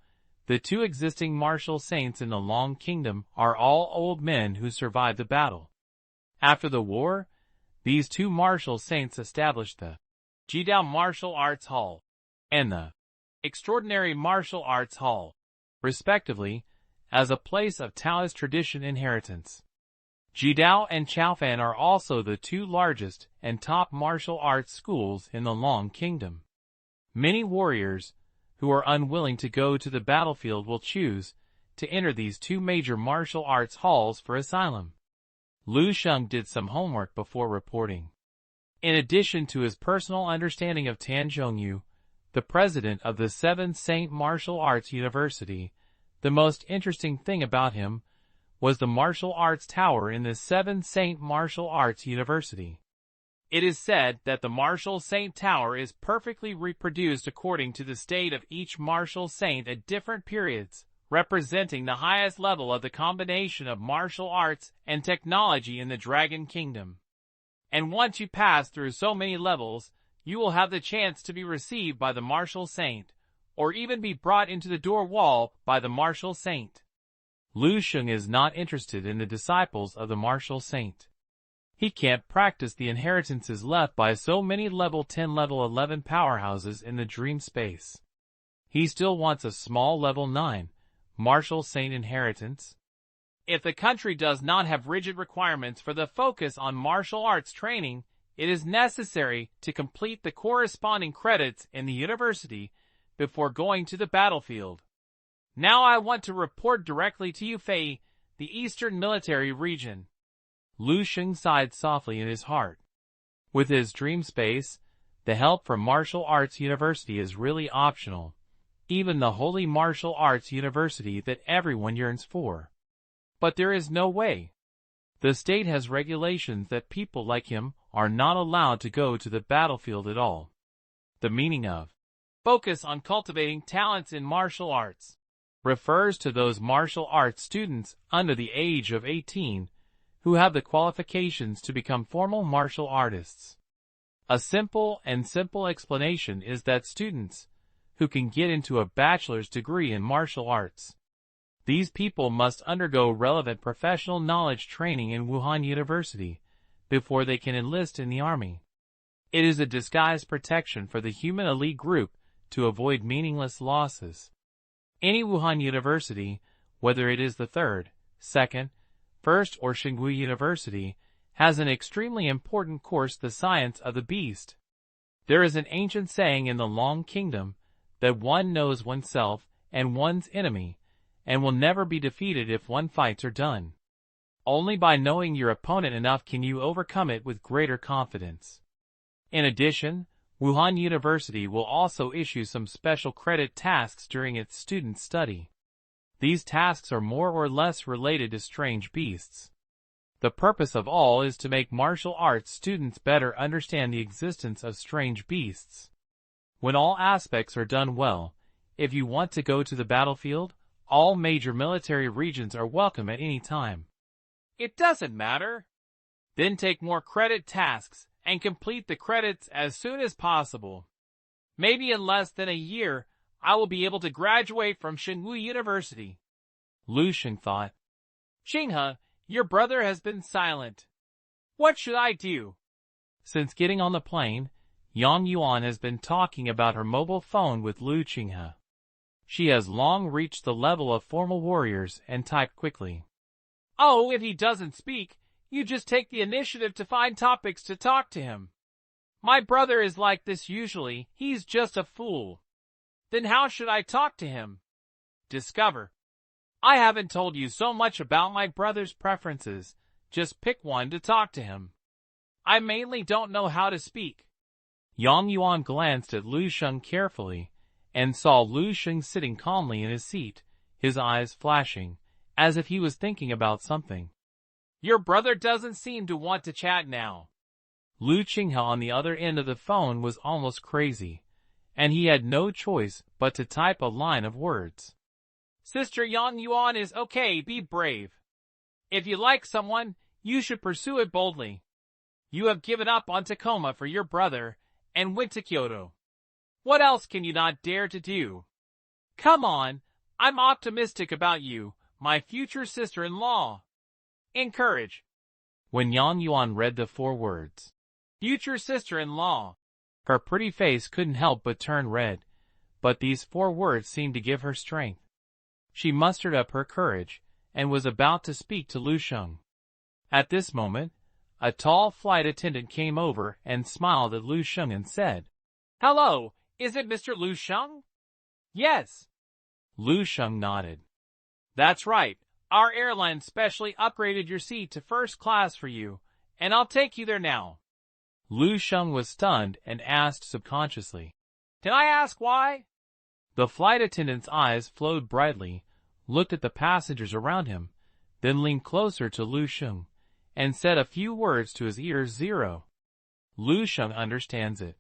the two existing martial saints in the Long Kingdom are all old men who survived the battle. After the war, these two martial saints established the Jidao Martial Arts Hall and the Extraordinary Martial Arts Hall, respectively, as a place of Taoist tradition inheritance. Jidao and Chaofan are also the two largest and top martial arts schools in the Long Kingdom. Many warriors who are unwilling to go to the battlefield will choose to enter these two major martial arts halls for asylum. Lu Sheng did some homework before reporting. In addition to his personal understanding of Tan Zhongyu, the president of the Seven Saint Martial Arts University, the most interesting thing about him was the martial arts tower in the Seven Saint Martial Arts University. It is said that the Martial Saint Tower is perfectly reproduced according to the state of each martial saint at different periods, representing the highest level of the combination of martial arts and technology in the Dragon Kingdom. And once you pass through so many levels, you will have the chance to be received by the martial saint, or even be brought into the door wall by the martial saint. Lu Sheng is not interested in the disciples of the martial saint. He can't practice the inheritances left by so many level 10 level 11 powerhouses in the dream space. He still wants a small level 9 martial saint inheritance. If the country does not have rigid requirements for the focus on martial arts training, it is necessary to complete the corresponding credits in the university before going to the battlefield. Now I want to report directly to Yufei, the Eastern Military Region. Lu Sheng sighed softly in his heart. With his dream space, the help from Martial Arts University is really optional, even the Holy Martial Arts University that everyone yearns for. But there is no way. The state has regulations that people like him are not allowed to go to the battlefield at all. The meaning of focus on cultivating talents in martial arts refers to those martial arts students under the age of 18 who have the qualifications to become formal martial artists. A simple explanation is that students who can get into a bachelor's degree in martial arts. These people must undergo relevant professional knowledge training in Wuhan University before they can enlist in the army. It is a disguised protection for the human elite group to avoid meaningless losses. Any Wuhan University, whether it is the 3rd, 2nd, 1st or Shengwu University, has an extremely important course, the science of the beast. There is an ancient saying in the Long Kingdom that one knows oneself and one's enemy, and will never be defeated if one fights are done. Only by knowing your opponent enough can you overcome it with greater confidence. In addition, Wuhan University will also issue some special credit tasks during its student study. These tasks are more or less related to strange beasts. The purpose of all is to make martial arts students better understand the existence of strange beasts. When all aspects are done well, if you want to go to the battlefield, all major military regions are welcome at any time. It doesn't matter. Then take more credit tasks and complete the credits as soon as possible. Maybe in less than a year, I will be able to graduate from Shengwu University. Lu Sheng thought. Xinghe, your brother has been silent. What should I do? Since getting on the plane, Yang Yuan has been talking about her mobile phone with Lu Xinghe. She has long reached the level of formal warriors and typed quickly. Oh, if he doesn't speak, you just take the initiative to find topics to talk to him. My brother is like this usually, he's just a fool. Then how should I talk to him? Discover. I haven't told you so much about my brother's preferences, just pick one to talk to him. I mainly don't know how to speak. Yang Yuan glanced at Lu Sheng carefully, and saw Lu Sheng sitting calmly in his seat, his eyes flashing, as if he was thinking about something. Your brother doesn't seem to want to chat now. Lu Qinghe on the other end of the phone was almost crazy, and he had no choice but to type a line of words. Sister Yang Yuan is okay, be brave. If you like someone, you should pursue it boldly. You have given up on Tacoma for your brother, and went to Kyoto. What else can you not dare to do? Come on, I'm optimistic about you, my future sister-in-law. Encourage. When Yang Yuan read the 4 words, future sister-in-law, her pretty face couldn't help but turn red, but these 4 words seemed to give her strength. She mustered up her courage, and was about to speak to Lu Sheng. At this moment, a tall flight attendant came over and smiled at Lu Sheng and said, Hello, is it Mr. Lu Sheng? Yes. Lu Sheng nodded. That's right. Our airline specially upgraded your seat to first class for you, and I'll take you there now. Lu Sheng was stunned and asked subconsciously, Can I ask why? The flight attendant's eyes flowed brightly, looked at the passengers around him, then leaned closer to Lu Sheng, and said a few words to his ears. 0. Lu Sheng understands it.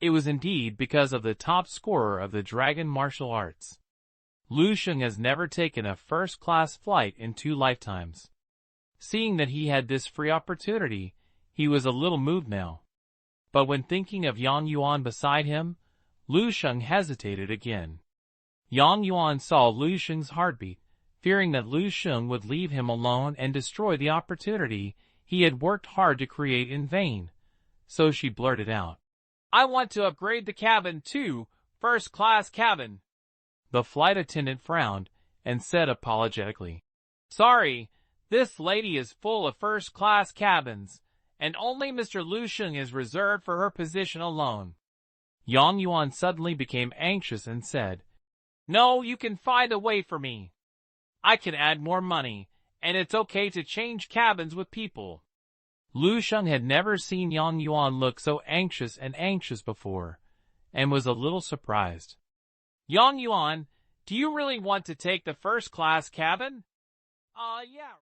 It was indeed because of the top scorer of the Dragon Martial Arts. Lu Sheng has never taken a first-class flight in 2 lifetimes. Seeing that he had this free opportunity, he was a little moved now. But when thinking of Yang Yuan beside him, Lu Sheng hesitated again. Yang Yuan saw Lu Sheng's heartbeat, fearing that Lu Sheng would leave him alone and destroy the opportunity he had worked hard to create in vain. So she blurted out, I want to upgrade the cabin to first-class cabin. The flight attendant frowned and said apologetically, Sorry, this lady is full of first-class cabins, and only Mr. Lu Sheng is reserved for her position alone. Yang Yuan suddenly became anxious and said, No, you can find a way for me. I can add more money, and it's okay to change cabins with people. Lu Sheng had never seen Yang Yuan look so anxious before, and was a little surprised. Yang Yuan, do you really want to take the first-class cabin? Yeah.